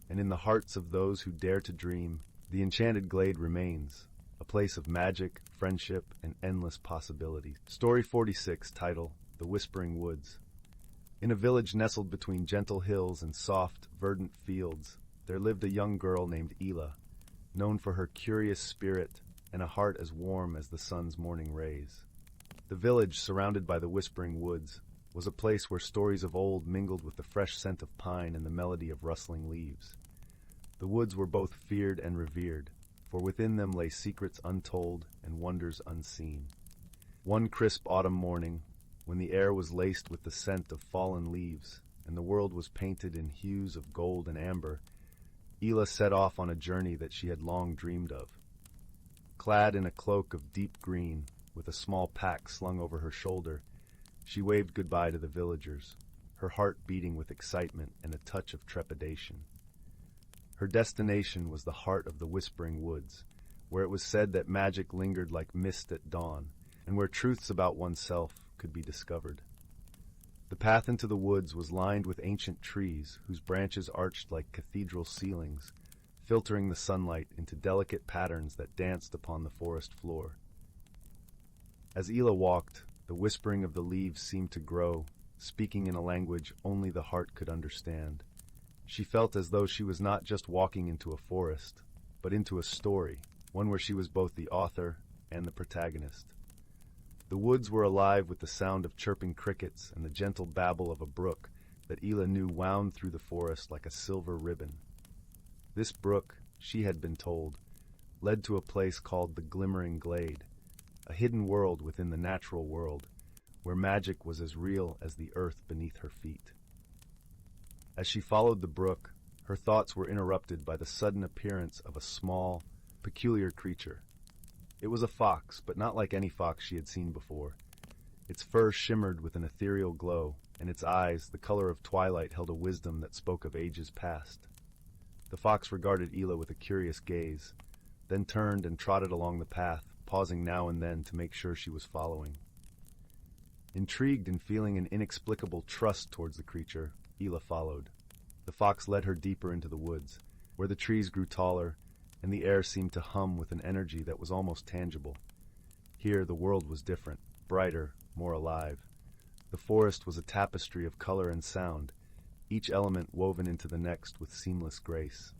And in the hearts of those who dare to dream, the enchanted glade remains, a place of magic, friendship, and endless possibilities. Story 46, title, The Whispering Woods. In a village nestled between gentle hills and soft, verdant fields, there lived a young girl named Ila, known for her curious spirit and a heart as warm as the sun's morning rays. The village, surrounded by the Whispering Woods, was a place where stories of old mingled with the fresh scent of pine and the melody of rustling leaves. The woods were both feared and revered, for within them lay secrets untold and wonders unseen. One crisp autumn morning, when the air was laced with the scent of fallen leaves and the world was painted in hues of gold and amber, Ila set off on a journey that she had long dreamed of. Clad in a cloak of deep green, with a small pack slung over her shoulder, she waved goodbye to the villagers, her heart beating with excitement and a touch of trepidation. Her destination was the heart of the Whispering Woods, where it was said that magic lingered like mist at dawn, and where truths about oneself could be discovered. The path into the woods was lined with ancient trees whose branches arched like cathedral ceilings, filtering the sunlight into delicate patterns that danced upon the forest floor. As Ila walked, the whispering of the leaves seemed to grow, speaking in a language only the heart could understand. She felt as though she was not just walking into a forest, but into a story, one where she was both the author and the protagonist. The woods were alive with the sound of chirping crickets and the gentle babble of a brook that Ila knew wound through the forest like a silver ribbon. This brook, she had been told, led to a place called the Glimmering Glade, a hidden world within the natural world, where magic was as real as the earth beneath her feet. As she followed the brook, her thoughts were interrupted by the sudden appearance of a small, peculiar creature. It was a fox, but not like any fox she had seen before. Its fur shimmered with an ethereal glow, and its eyes, the color of twilight, held a wisdom that spoke of ages past. The fox regarded Ila with a curious gaze, then turned and trotted along the path, pausing now and then to make sure she was following. Intrigued and feeling an inexplicable trust towards the creature, Ila followed. The fox led her deeper into the woods, where the trees grew taller, and the air seemed to hum with an energy that was almost tangible. Here the world was different, brighter, more alive. The forest was a tapestry of color and sound, each element woven into the next with seamless grace.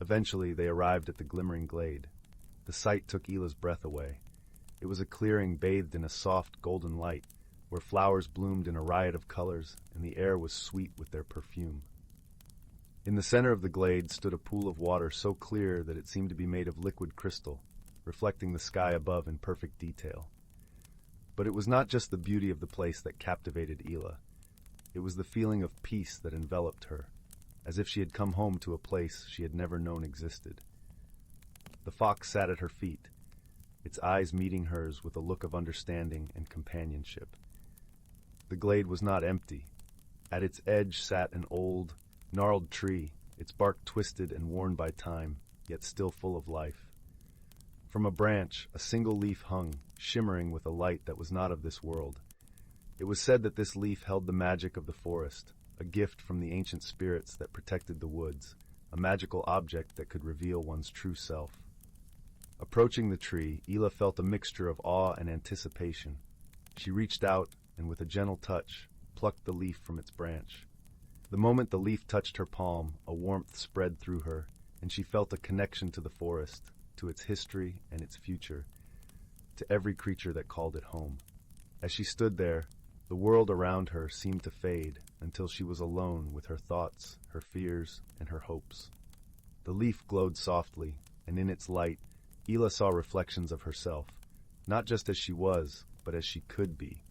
Eventually they arrived at the Glimmering Glade. The sight took Ila's breath away. It was a clearing bathed in a soft golden light, where flowers bloomed in a riot of colors, and the air was sweet with their perfume. In the center of the glade stood a pool of water so clear that it seemed to be made of liquid crystal, reflecting the sky above in perfect detail. But it was not just the beauty of the place that captivated Ila. It was the feeling of peace that enveloped her, as if she had come home to a place she had never known existed. The fox sat at her feet, its eyes meeting hers with a look of understanding and companionship. The glade was not empty. At its edge sat an old, gnarled tree, its bark twisted and worn by time, yet still full of life. From a branch, a single leaf hung, shimmering with a light that was not of this world. It was said that this leaf held the magic of the forest, a gift from the ancient spirits that protected the woods, a magical object that could reveal one's true self. Approaching the tree, Ila felt a mixture of awe and anticipation. She reached out and, with a gentle touch, plucked the leaf from its branch. The moment the leaf touched her palm, a warmth spread through her, and she felt a connection to the forest, to its history and its future, to every creature that called it home. As she stood there, the world around her seemed to fade until she was alone with her thoughts, her fears, and her hopes. The leaf glowed softly, and in its light, Ila saw reflections of herself, not just as she was, but as she could be.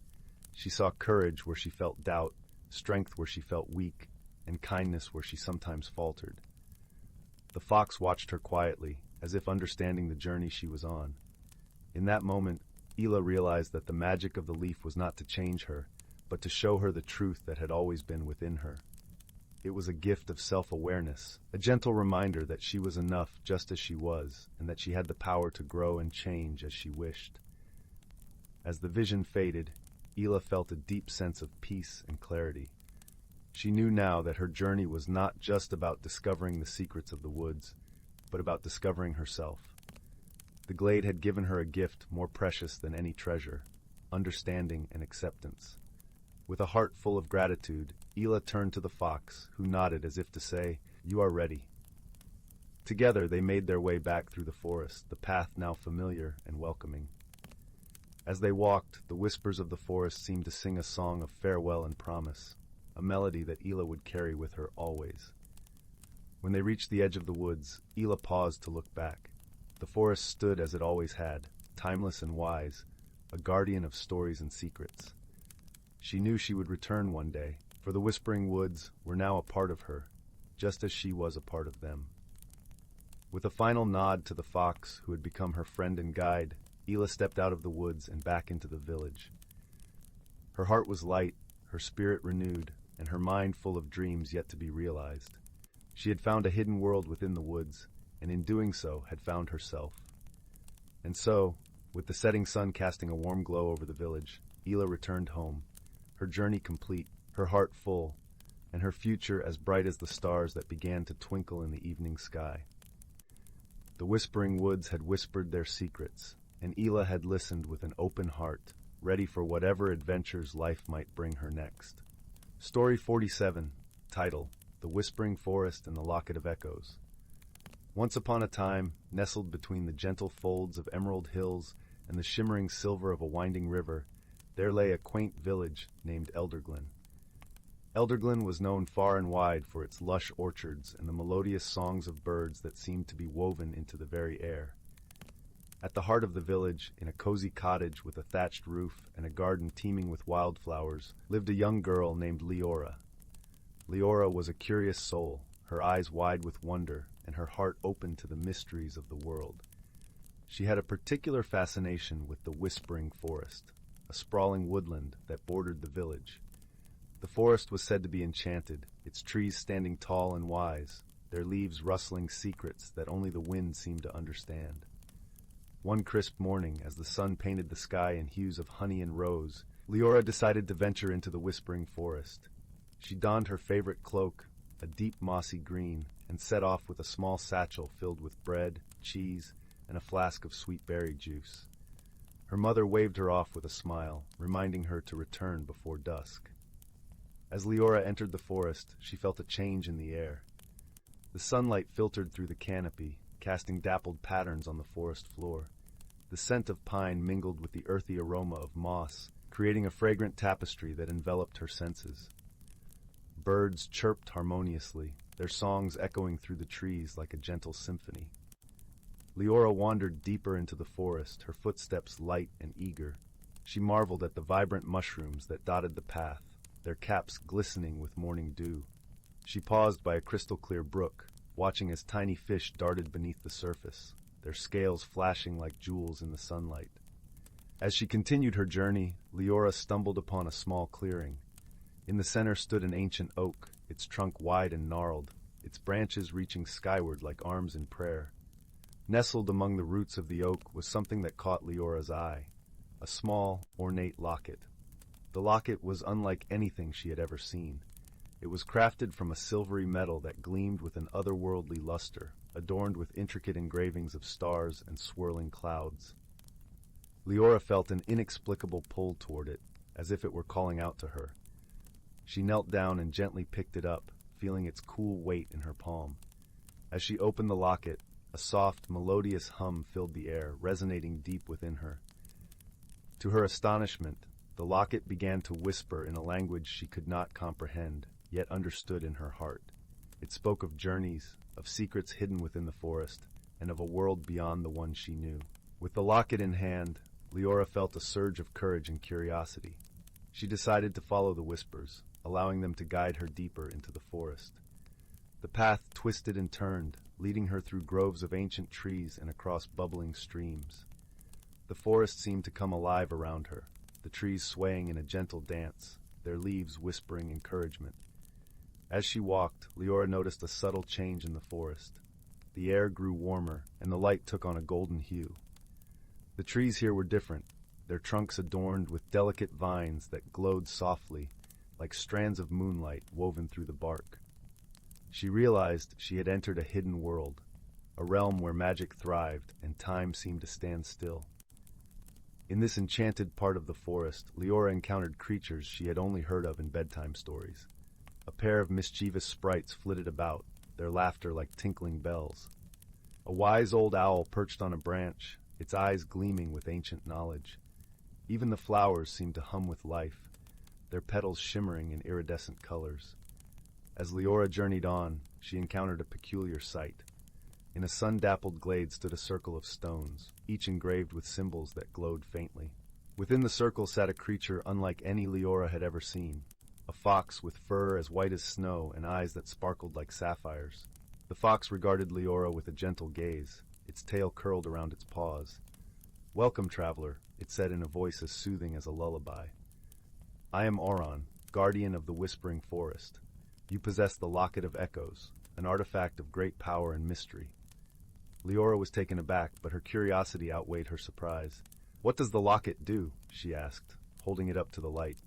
She saw courage where she felt doubt, strength where she felt weak, and kindness where she sometimes faltered. The fox watched her quietly, as if understanding the journey she was on. In that moment, Ila realized that the magic of the leaf was not to change her, but to show her the truth that had always been within her. It was a gift of self-awareness, a gentle reminder that she was enough just as she was, and that she had the power to grow and change as she wished. As the vision faded, Ila felt a deep sense of peace and clarity. She knew now that her journey was not just about discovering the secrets of the woods, but about discovering herself. The glade had given her a gift more precious than any treasure, understanding and acceptance. With a heart full of gratitude, Ila turned to the fox, who nodded as if to say, "You are ready." Together they made their way back through the forest, the path now familiar and welcoming. As they walked, the whispers of the forest seemed to sing a song of farewell and promise, a melody that Ila would carry with her always. When they reached the edge of the woods, Ila paused to look back. The forest stood as it always had, timeless and wise, a guardian of stories and secrets. She knew she would return one day, for the Whispering Woods were now a part of her, just as she was a part of them. With a final nod to the fox who had become her friend and guide, Ila stepped out of the woods and back into the village. Her heart was light, her spirit renewed, and her mind full of dreams yet to be realized. She had found a hidden world within the woods, and in doing so had found herself. And so, with the setting sun casting a warm glow over the village, Ila returned home, her journey complete, her heart full, and her future as bright as the stars that began to twinkle in the evening sky. The Whispering Woods had whispered their secrets, and Ila had listened with an open heart, ready for whatever adventures life might bring her next. Story 47, title, The Whispering Forest and the Locket of Echoes. Once upon a time, nestled between the gentle folds of emerald hills and the shimmering silver of a winding river, there lay a quaint village named Elderglen. Elderglen was known far and wide for its lush orchards and the melodious songs of birds that seemed to be woven into the very air. At the heart of the village, in a cozy cottage with a thatched roof and a garden teeming with wildflowers, lived a young girl named Leora. Leora was a curious soul, her eyes wide with wonder and her heart open to the mysteries of the world. She had a particular fascination with the Whispering Forest, a sprawling woodland that bordered the village. The forest was said to be enchanted, its trees standing tall and wise, their leaves rustling secrets that only the wind seemed to understand. One crisp morning, as the sun painted the sky in hues of honey and rose, Leora decided to venture into the Whispering Forest. She donned her favorite cloak, a deep mossy green, and set off with a small satchel filled with bread, cheese, and a flask of sweet berry juice. Her mother waved her off with a smile, reminding her to return before dusk. As Leora entered the forest, she felt a change in the air. The sunlight filtered through the canopy, casting dappled patterns on the forest floor. The scent of pine mingled with the earthy aroma of moss, creating a fragrant tapestry that enveloped her senses. Birds chirped harmoniously, their songs echoing through the trees like a gentle symphony. Leora wandered deeper into the forest, her footsteps light and eager. She marveled at the vibrant mushrooms that dotted the path, their caps glistening with morning dew. She paused by a crystal-clear brook, watching as tiny fish darted beneath the surface, their scales flashing like jewels in the sunlight. As she continued her journey, Leora stumbled upon a small clearing. In the center stood an ancient oak, its trunk wide and gnarled, its branches reaching skyward like arms in prayer. Nestled among the roots of the oak was something that caught Leora's eye, a small, ornate locket. The locket was unlike anything she had ever seen. It was crafted from a silvery metal that gleamed with an otherworldly luster, adorned with intricate engravings of stars and swirling clouds. Leora felt an inexplicable pull toward it, as if it were calling out to her. She knelt down and gently picked it up, feeling its cool weight in her palm. As she opened the locket, a soft, melodious hum filled the air, resonating deep within her. To her astonishment, the locket began to whisper in a language she could not comprehend, yet understood in her heart. It spoke of journeys, of secrets hidden within the forest, and of a world beyond the one she knew. With the locket in hand, Leora felt a surge of courage and curiosity. She decided to follow the whispers, allowing them to guide her deeper into the forest. The path twisted and turned, leading her through groves of ancient trees and across bubbling streams. The forest seemed to come alive around her, the trees swaying in a gentle dance, their leaves whispering encouragement. As she walked, Leora noticed a subtle change in the forest. The air grew warmer, and the light took on a golden hue. The trees here were different, their trunks adorned with delicate vines that glowed softly, like strands of moonlight woven through the bark. She realized she had entered a hidden world, a realm where magic thrived and time seemed to stand still. In this enchanted part of the forest, Leora encountered creatures she had only heard of in bedtime stories. A pair of mischievous sprites flitted about, their laughter like tinkling bells. A wise old owl perched on a branch, its eyes gleaming with ancient knowledge. Even the flowers seemed to hum with life, their petals shimmering in iridescent colors. As Leora journeyed on, she encountered a peculiar sight. In a sun-dappled glade stood a circle of stones, each engraved with symbols that glowed faintly. Within the circle sat a creature unlike any Leora had ever seen, a fox with fur as white as snow and eyes that sparkled like sapphires. The fox regarded Leora with a gentle gaze, its tail curled around its paws. "Welcome, traveler," it said in a voice as soothing as a lullaby. "I am Auron, guardian of the Whispering Forest. You possess the Locket of Echoes, an artifact of great power and mystery." Leora was taken aback, but her curiosity outweighed her surprise. "What does the locket do?" she asked, holding it up to the light.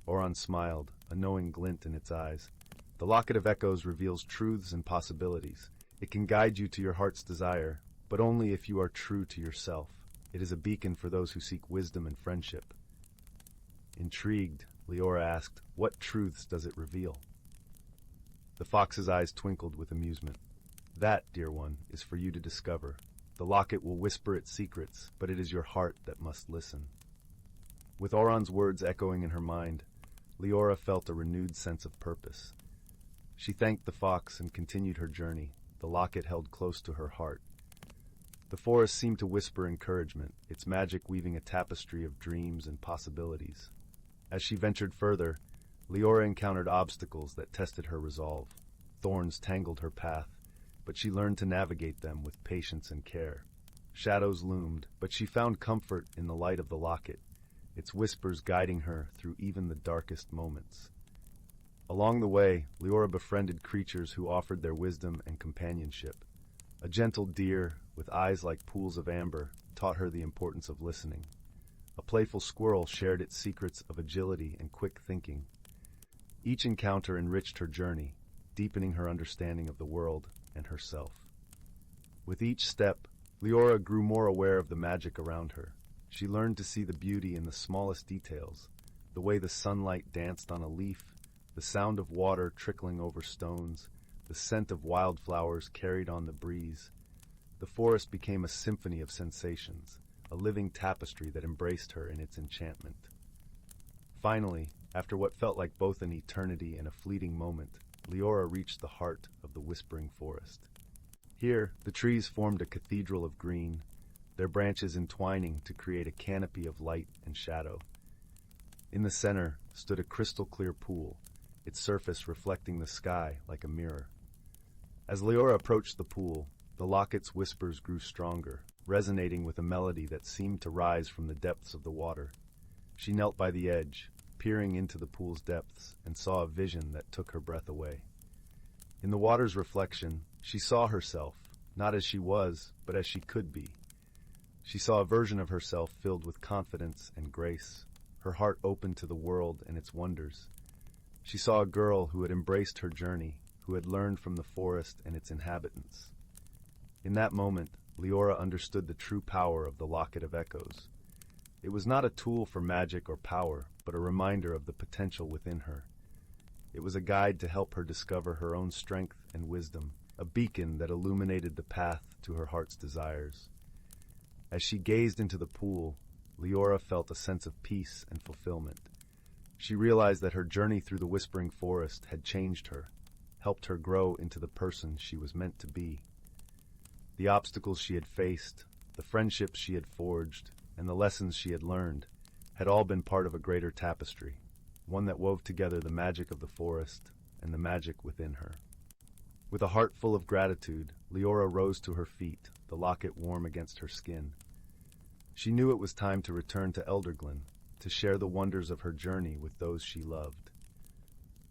Auron smiled, a knowing glint in its eyes. "The Locket of Echoes reveals truths and possibilities. It can guide you to your heart's desire, but only if you are true to yourself. It is a beacon for those who seek wisdom and friendship." Intrigued, Leora asked, "What truths does it reveal?" The fox's eyes twinkled with amusement. "That, dear one, is for you to discover. The locket will whisper its secrets, but it is your heart that must listen." With Auron's words echoing in her mind, Leora felt a renewed sense of purpose. She thanked the fox and continued her journey, the locket held close to her heart. The forest seemed to whisper encouragement, its magic weaving a tapestry of dreams and possibilities. As she ventured further, Leora encountered obstacles that tested her resolve. Thorns tangled her path, but she learned to navigate them with patience and care. Shadows loomed, but she found comfort in the light of the locket, its whispers guiding her through even the darkest moments. Along the way, Leora befriended creatures who offered their wisdom and companionship. A gentle deer, with eyes like pools of amber, taught her the importance of listening. A playful squirrel shared its secrets of agility and quick thinking. Each encounter enriched her journey, deepening her understanding of the world and herself. With each step, Leora grew more aware of the magic around her. She learned to see the beauty in the smallest details, the way the sunlight danced on a leaf, the sound of water trickling over stones, the scent of wildflowers carried on the breeze. The forest became a symphony of sensations, a living tapestry that embraced her in its enchantment. Finally, after what felt like both an eternity and a fleeting moment, Leora reached the heart of the Whispering Forest. Here, the trees formed a cathedral of green, their branches entwining to create a canopy of light and shadow. In the center stood a crystal-clear pool, its surface reflecting the sky like a mirror. As Leora approached the pool, the locket's whispers grew stronger, resonating with a melody that seemed to rise from the depths of the water. She knelt by the edge, peering into the pool's depths, and saw a vision that took her breath away. In the water's reflection, she saw herself, not as she was, but as she could be. She saw a version of herself filled with confidence and grace, her heart open to the world and its wonders. She saw a girl who had embraced her journey, who had learned from the forest and its inhabitants. In that moment, Leora understood the true power of the Locket of Echoes. It was not a tool for magic or power, but a reminder of the potential within her. It was a guide to help her discover her own strength and wisdom, a beacon that illuminated the path to her heart's desires. As she gazed into the pool, Leora felt a sense of peace and fulfillment. She realized that her journey through the Whispering Forest had changed her, helped her grow into the person she was meant to be. The obstacles she had faced, the friendships she had forged, and the lessons she had learned had all been part of a greater tapestry, one that wove together the magic of the forest and the magic within her. With a heart full of gratitude, Leora rose to her feet, the locket warm against her skin. She knew it was time to return to Elderglen, to share the wonders of her journey with those she loved.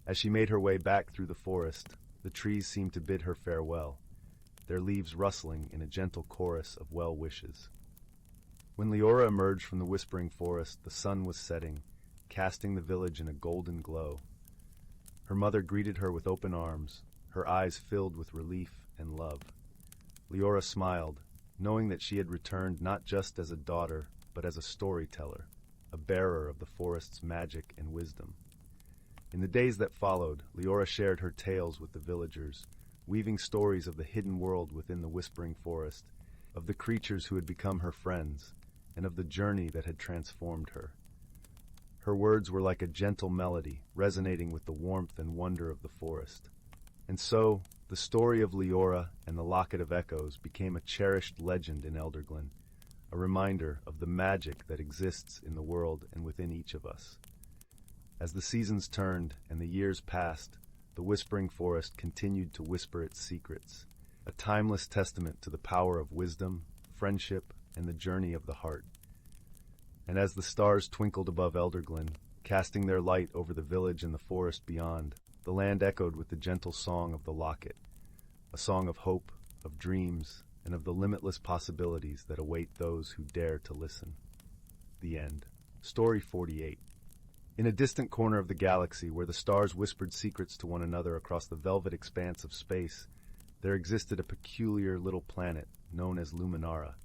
As she made her way back through the forest, the trees seemed to bid her farewell, their leaves rustling in a gentle chorus of well wishes. When Leora emerged from the whispering forest, the sun was setting, casting the village in a golden glow. Her mother greeted her with open arms, her eyes filled with relief and love. Leora smiled, knowing that she had returned not just as a daughter, but as a storyteller, a bearer of the forest's magic and wisdom. In the days that followed, Leora shared her tales with the villagers, weaving stories of the hidden world within the whispering forest, of the creatures who had become her friends, and of the journey that had transformed her. Her words were like a gentle melody, resonating with the warmth and wonder of the forest. And so, the story of Leora and the Locket of Echoes became a cherished legend in Elderglen, a reminder of the magic that exists in the world and within each of us. As the seasons turned and the years passed, the whispering forest continued to whisper its secrets, a timeless testament to the power of wisdom, friendship, and the journey of the heart. And as the stars twinkled above Elderglen, casting their light over the village and the forest beyond, the land echoed with the gentle song of the Locket, a song of hope, of dreams, and of the limitless possibilities that await those who dare to listen. The end. Story 48. In a distant corner of the galaxy, where the stars whispered secrets to one another across the velvet expanse of space, there existed a peculiar little planet known as Luminara.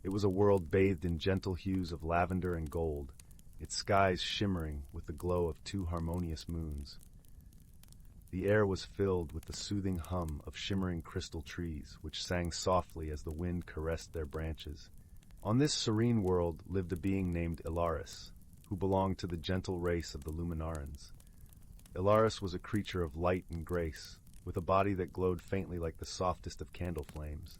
It was a world bathed in gentle hues of lavender and gold, its skies shimmering with the glow of two harmonious moons. The air was filled with the soothing hum of shimmering crystal trees, which sang softly as the wind caressed their branches. On this serene world lived a being named Ilaris, who belonged to the gentle race of the Luminarans. Ilaris was a creature of light and grace, with a body that glowed faintly like the softest of candle flames.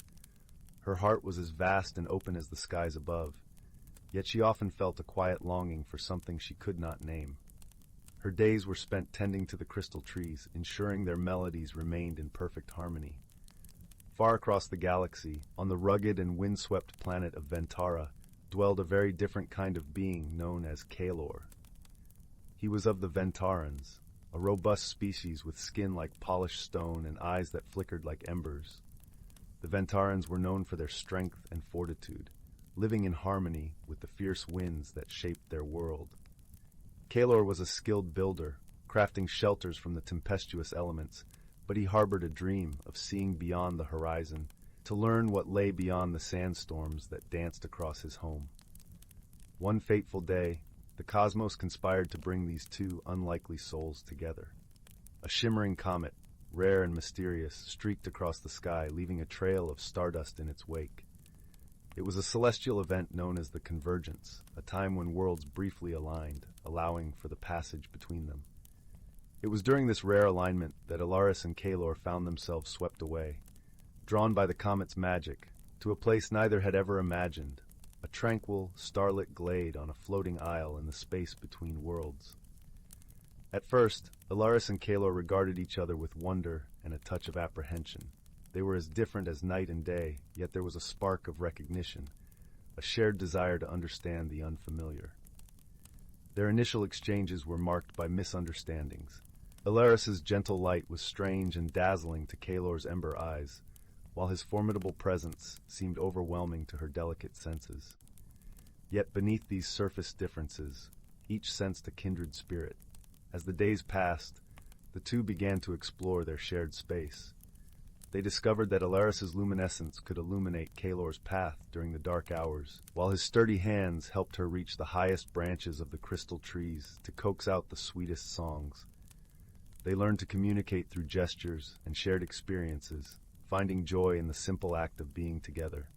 Her heart was as vast and open as the skies above, yet she often felt a quiet longing for something she could not name. Her days were spent tending to the crystal trees, ensuring their melodies remained in perfect harmony. Far across the galaxy, on the rugged and windswept planet of Ventara, dwelled a very different kind of being known as Kalor. He was of the Ventarans, a robust species with skin like polished stone and eyes that flickered like embers. The Ventarans were known for their strength and fortitude, living in harmony with the fierce winds that shaped their world. Kalor was a skilled builder, crafting shelters from the tempestuous elements, but he harbored a dream of seeing beyond the horizon, to learn what lay beyond the sandstorms that danced across his home. One fateful day, the cosmos conspired to bring these two unlikely souls together. A shimmering comet, rare and mysterious, streaked across the sky, leaving a trail of stardust in its wake. It was a celestial event known as the Convergence, a time when worlds briefly aligned, allowing for the passage between them. It was during this rare alignment that Ilaris and Kalor found themselves swept away, drawn by the comet's magic, to a place neither had ever imagined, a tranquil, starlit glade on a floating isle in the space between worlds. At first, Ilaris and Kalor regarded each other with wonder and a touch of apprehension. They were as different as night and day, yet there was a spark of recognition, a shared desire to understand the unfamiliar. Their initial exchanges were marked by misunderstandings. Ilaris's gentle light was strange and dazzling to Kalor's ember eyes, while his formidable presence seemed overwhelming to her delicate senses. Yet beneath these surface differences, each sensed a kindred spirit. As the days passed, the two began to explore their shared space. They discovered that Ilaris's luminescence could illuminate Kalor's path during the dark hours, while his sturdy hands helped her reach the highest branches of the crystal trees to coax out the sweetest songs. They learned to communicate through gestures and shared experiences, finding joy in the simple act of being together.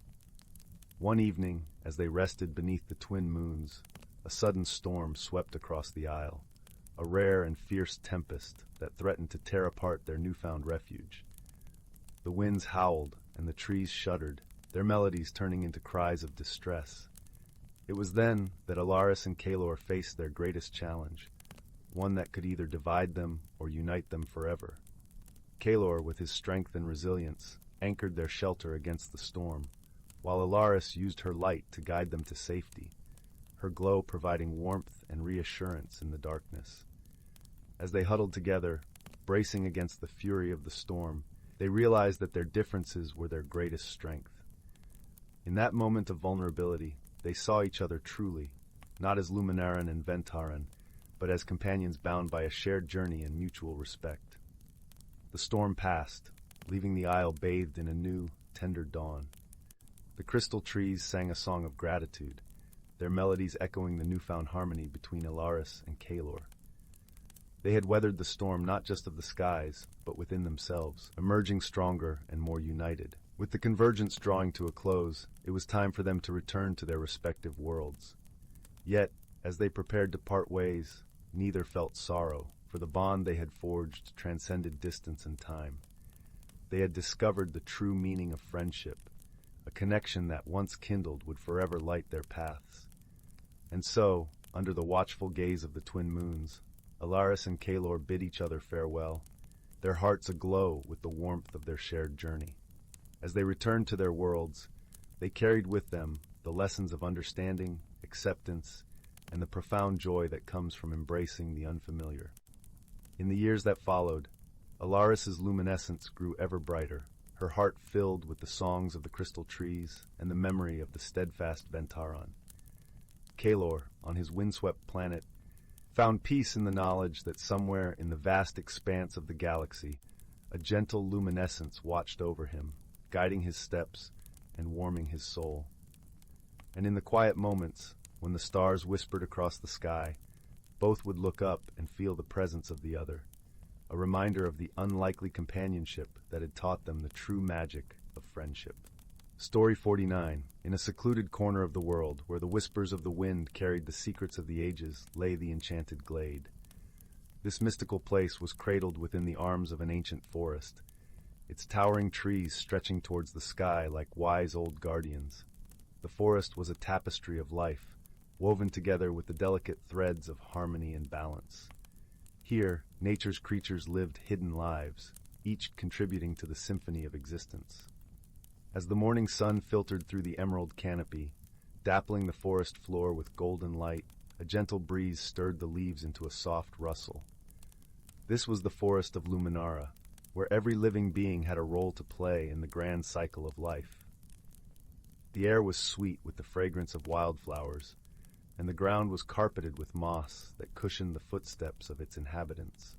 One evening, as they rested beneath the twin moons, a sudden storm swept across the isle, a rare and fierce tempest that threatened to tear apart their newfound refuge. The winds howled and the trees shuddered, their melodies turning into cries of distress. It was then that Alaris and Kalor faced their greatest challenge, one that could either divide them or unite them forever. Kalor, with his strength and resilience, anchored their shelter against the storm, while Alaris used her light to guide them to safety, her glow providing warmth and reassurance in the darkness. As they huddled together, bracing against the fury of the storm, they realized that their differences were their greatest strength. In that moment of vulnerability, they saw each other truly, not as Luminaran and Ventaran, but as companions bound by a shared journey and mutual respect. The storm passed, leaving the isle bathed in a new, tender dawn. The crystal trees sang a song of gratitude, their melodies echoing the newfound harmony between Alaris and Kalor. They had weathered the storm not just of the skies, but within themselves, emerging stronger and more united. With the convergence drawing to a close, it was time for them to return to their respective worlds. Yet, as they prepared to part ways, neither felt sorrow, for the bond they had forged transcended distance and time. They had discovered the true meaning of friendship, a connection that once kindled would forever light their paths. And so, under the watchful gaze of the twin moons, Alaris and Kalor bid each other farewell, their hearts aglow with the warmth of their shared journey. As they returned to their worlds, they carried with them the lessons of understanding, acceptance, and the profound joy that comes from embracing the unfamiliar. In the years that followed, Alaris's luminescence grew ever brighter, her heart filled with the songs of the crystal trees and the memory of the steadfast Ventaran. Kalor, on his windswept planet, found peace in the knowledge that somewhere in the vast expanse of the galaxy, a gentle luminescence watched over him, guiding his steps and warming his soul. And in the quiet moments, when the stars whispered across the sky, both would look up and feel the presence of the other, a reminder of the unlikely companionship that had taught them the true magic of friendship. Story 49. In a secluded corner of the world, where the whispers of the wind carried the secrets of the ages, lay the enchanted glade. This mystical place was cradled within the arms of an ancient forest, its towering trees stretching towards the sky like wise old guardians. The forest was a tapestry of life, woven together with the delicate threads of harmony and balance. Here, nature's creatures lived hidden lives, each contributing to the symphony of existence. As the morning sun filtered through the emerald canopy, dappling the forest floor with golden light, a gentle breeze stirred the leaves into a soft rustle. This was the forest of Luminara, where every living being had a role to play in the grand cycle of life. The air was sweet with the fragrance of wildflowers, and the ground was carpeted with moss that cushioned the footsteps of its inhabitants.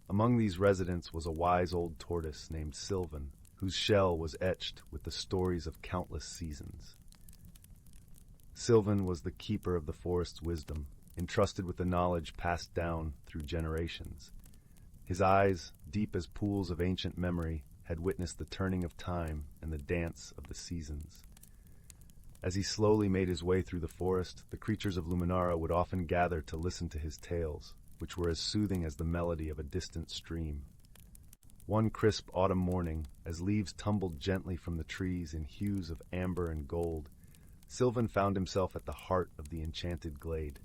Among these residents was a wise old tortoise named Silven, whose shell was etched with the stories of countless seasons. Silven was the keeper of the forest's wisdom, entrusted with the knowledge passed down through generations. His eyes, deep as pools of ancient memory, had witnessed the turning of time and the dance of the seasons. As he slowly made his way through the forest, the creatures of Luminara would often gather to listen to his tales, which were as soothing as the melody of a distant stream. One crisp autumn morning, as leaves tumbled gently from the trees in hues of amber and gold, Silven found himself at the heart of the enchanted glade.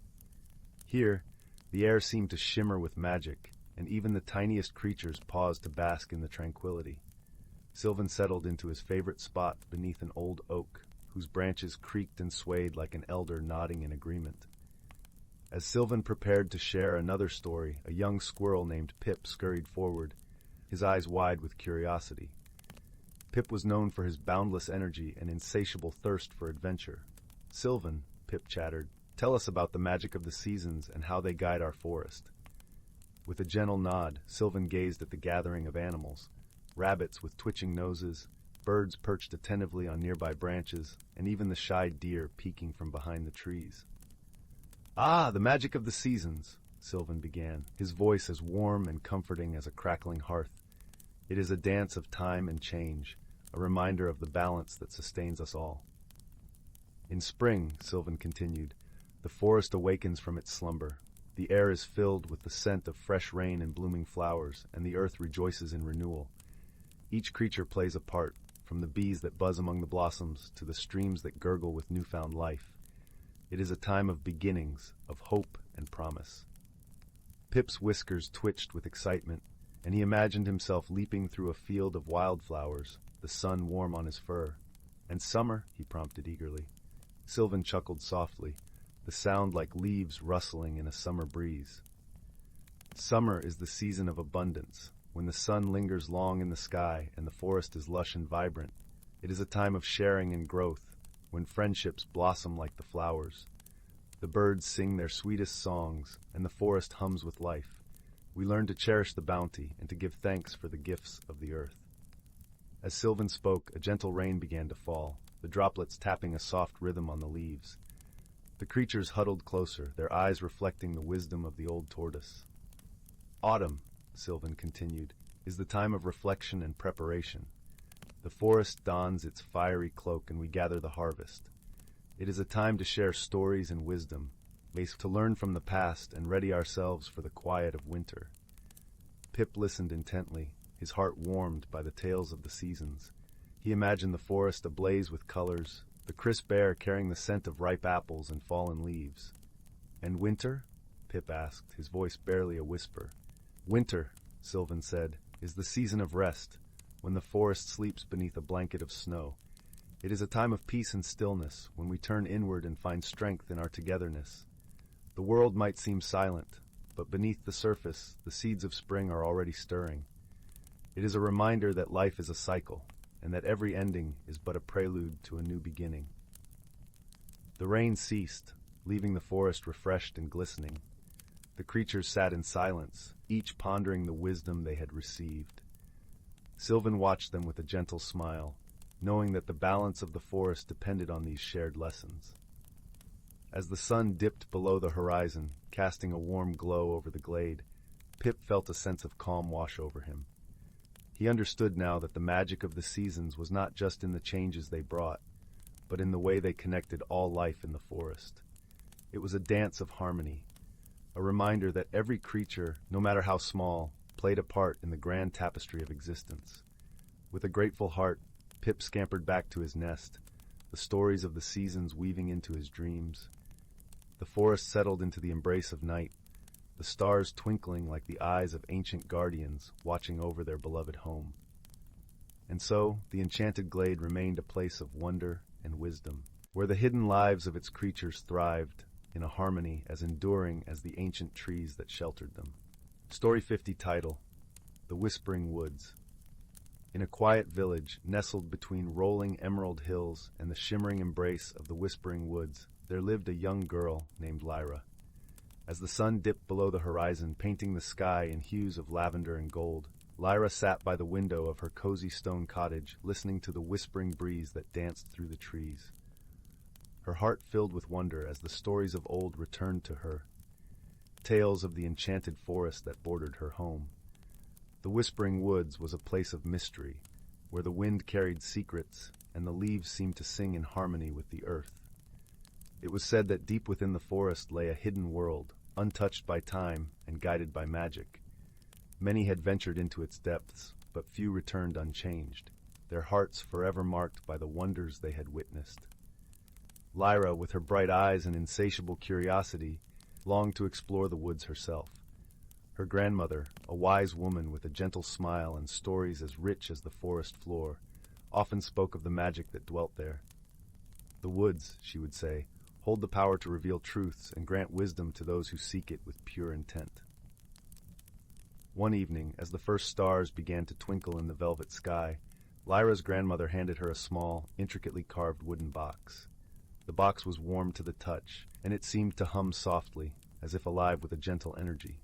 Here, the air seemed to shimmer with magic, and even the tiniest creatures paused to bask in the tranquility. Silven settled into his favorite spot beneath an old oak, whose branches creaked and swayed like an elder nodding in agreement. As Silven prepared to share another story, a young squirrel named Pip scurried forward, his eyes wide with curiosity. Pip was known for his boundless energy and insatiable thirst for adventure. "Silven," Pip chattered, "tell us about the magic of the seasons and how they guide our forest." With a gentle nod, Silven gazed at the gathering of animals, rabbits with twitching noses, birds perched attentively on nearby branches, and even the shy deer peeking from behind the trees. "Ah, the magic of the seasons," Silven began, his voice as warm and comforting as a crackling hearth. "It is a dance of time and change, a reminder of the balance that sustains us all." "In spring," Silven continued, "the forest awakens from its slumber. The air is filled with the scent of fresh rain and blooming flowers, and the earth rejoices in renewal. Each creature plays a part, from the bees that buzz among the blossoms to the streams that gurgle with newfound life. It is a time of beginnings, of hope and promise. Pip's whiskers twitched with excitement, and he imagined himself leaping through a field of wildflowers, the sun warm on his fur. "And summer?" he prompted eagerly. Silven chuckled softly, the sound like leaves rustling in a summer breeze. Summer is the season of abundance, when the sun lingers long in the sky and the forest is lush and vibrant. It is a time of sharing and growth, when friendships blossom like the flowers. The birds sing their sweetest songs, and the forest hums with life. We learn to cherish the bounty and to give thanks for the gifts of the earth. As Silven spoke, a gentle rain began to fall, the droplets tapping a soft rhythm on the leaves. The creatures huddled closer, their eyes reflecting the wisdom of the old tortoise. "Autumn," Silven continued, "is the time of reflection and preparation. The forest dons its fiery cloak and we gather the harvest. It is a time to share stories and wisdom, to learn from the past and ready ourselves for the quiet of winter." Pip listened intently, his heart warmed by the tales of the seasons. He imagined the forest ablaze with colors, the crisp air carrying the scent of ripe apples and fallen leaves. "And winter?" Pip asked, his voice barely a whisper. "Winter," Silven said, "is the season of rest, when the forest sleeps beneath a blanket of snow. It is a time of peace and stillness, when we turn inward and find strength in our togetherness. The world might seem silent, but beneath the surface, the seeds of spring are already stirring. It is a reminder that life is a cycle, and that every ending is but a prelude to a new beginning." The rain ceased, leaving the forest refreshed and glistening. The creatures sat in silence, each pondering the wisdom they had received. Silven watched them with a gentle smile, knowing that the balance of the forest depended on these shared lessons. As the sun dipped below the horizon, casting a warm glow over the glade, Pip felt a sense of calm wash over him. He understood now that the magic of the seasons was not just in the changes they brought, but in the way they connected all life in the forest. It was a dance of harmony, a reminder that every creature, no matter how small, played a part in the grand tapestry of existence. With a grateful heart, Pip scampered back to his nest, the stories of the seasons weaving into his dreams. The forest settled into the embrace of night, the stars twinkling like the eyes of ancient guardians watching over their beloved home. And so, the enchanted glade remained a place of wonder and wisdom, where the hidden lives of its creatures thrived in a harmony as enduring as the ancient trees that sheltered them. Story 50 title, The Whispering Woods. In a quiet village, nestled between rolling emerald hills and the shimmering embrace of the Whispering Woods, there lived a young girl named Lyra. As the sun dipped below the horizon, painting the sky in hues of lavender and gold, Lyra sat by the window of her cozy stone cottage, listening to the whispering breeze that danced through the trees. Her heart filled with wonder as the stories of old returned to her, tales of the enchanted forest that bordered her home. The Whispering Woods was a place of mystery, where the wind carried secrets and the leaves seemed to sing in harmony with the earth. It was said that deep within the forest lay a hidden world, untouched by time and guided by magic. Many had ventured into its depths, but few returned unchanged, their hearts forever marked by the wonders they had witnessed. Lyra, with her bright eyes and insatiable curiosity, longed to explore the woods herself. Her grandmother, a wise woman with a gentle smile and stories as rich as the forest floor, often spoke of the magic that dwelt there. "The woods," she would say, "hold the power to reveal truths and grant wisdom to those who seek it with pure intent." One evening, as the first stars began to twinkle in the velvet sky, Lyra's grandmother handed her a small, intricately carved wooden box. The box was warm to the touch, and it seemed to hum softly, as if alive with a gentle energy.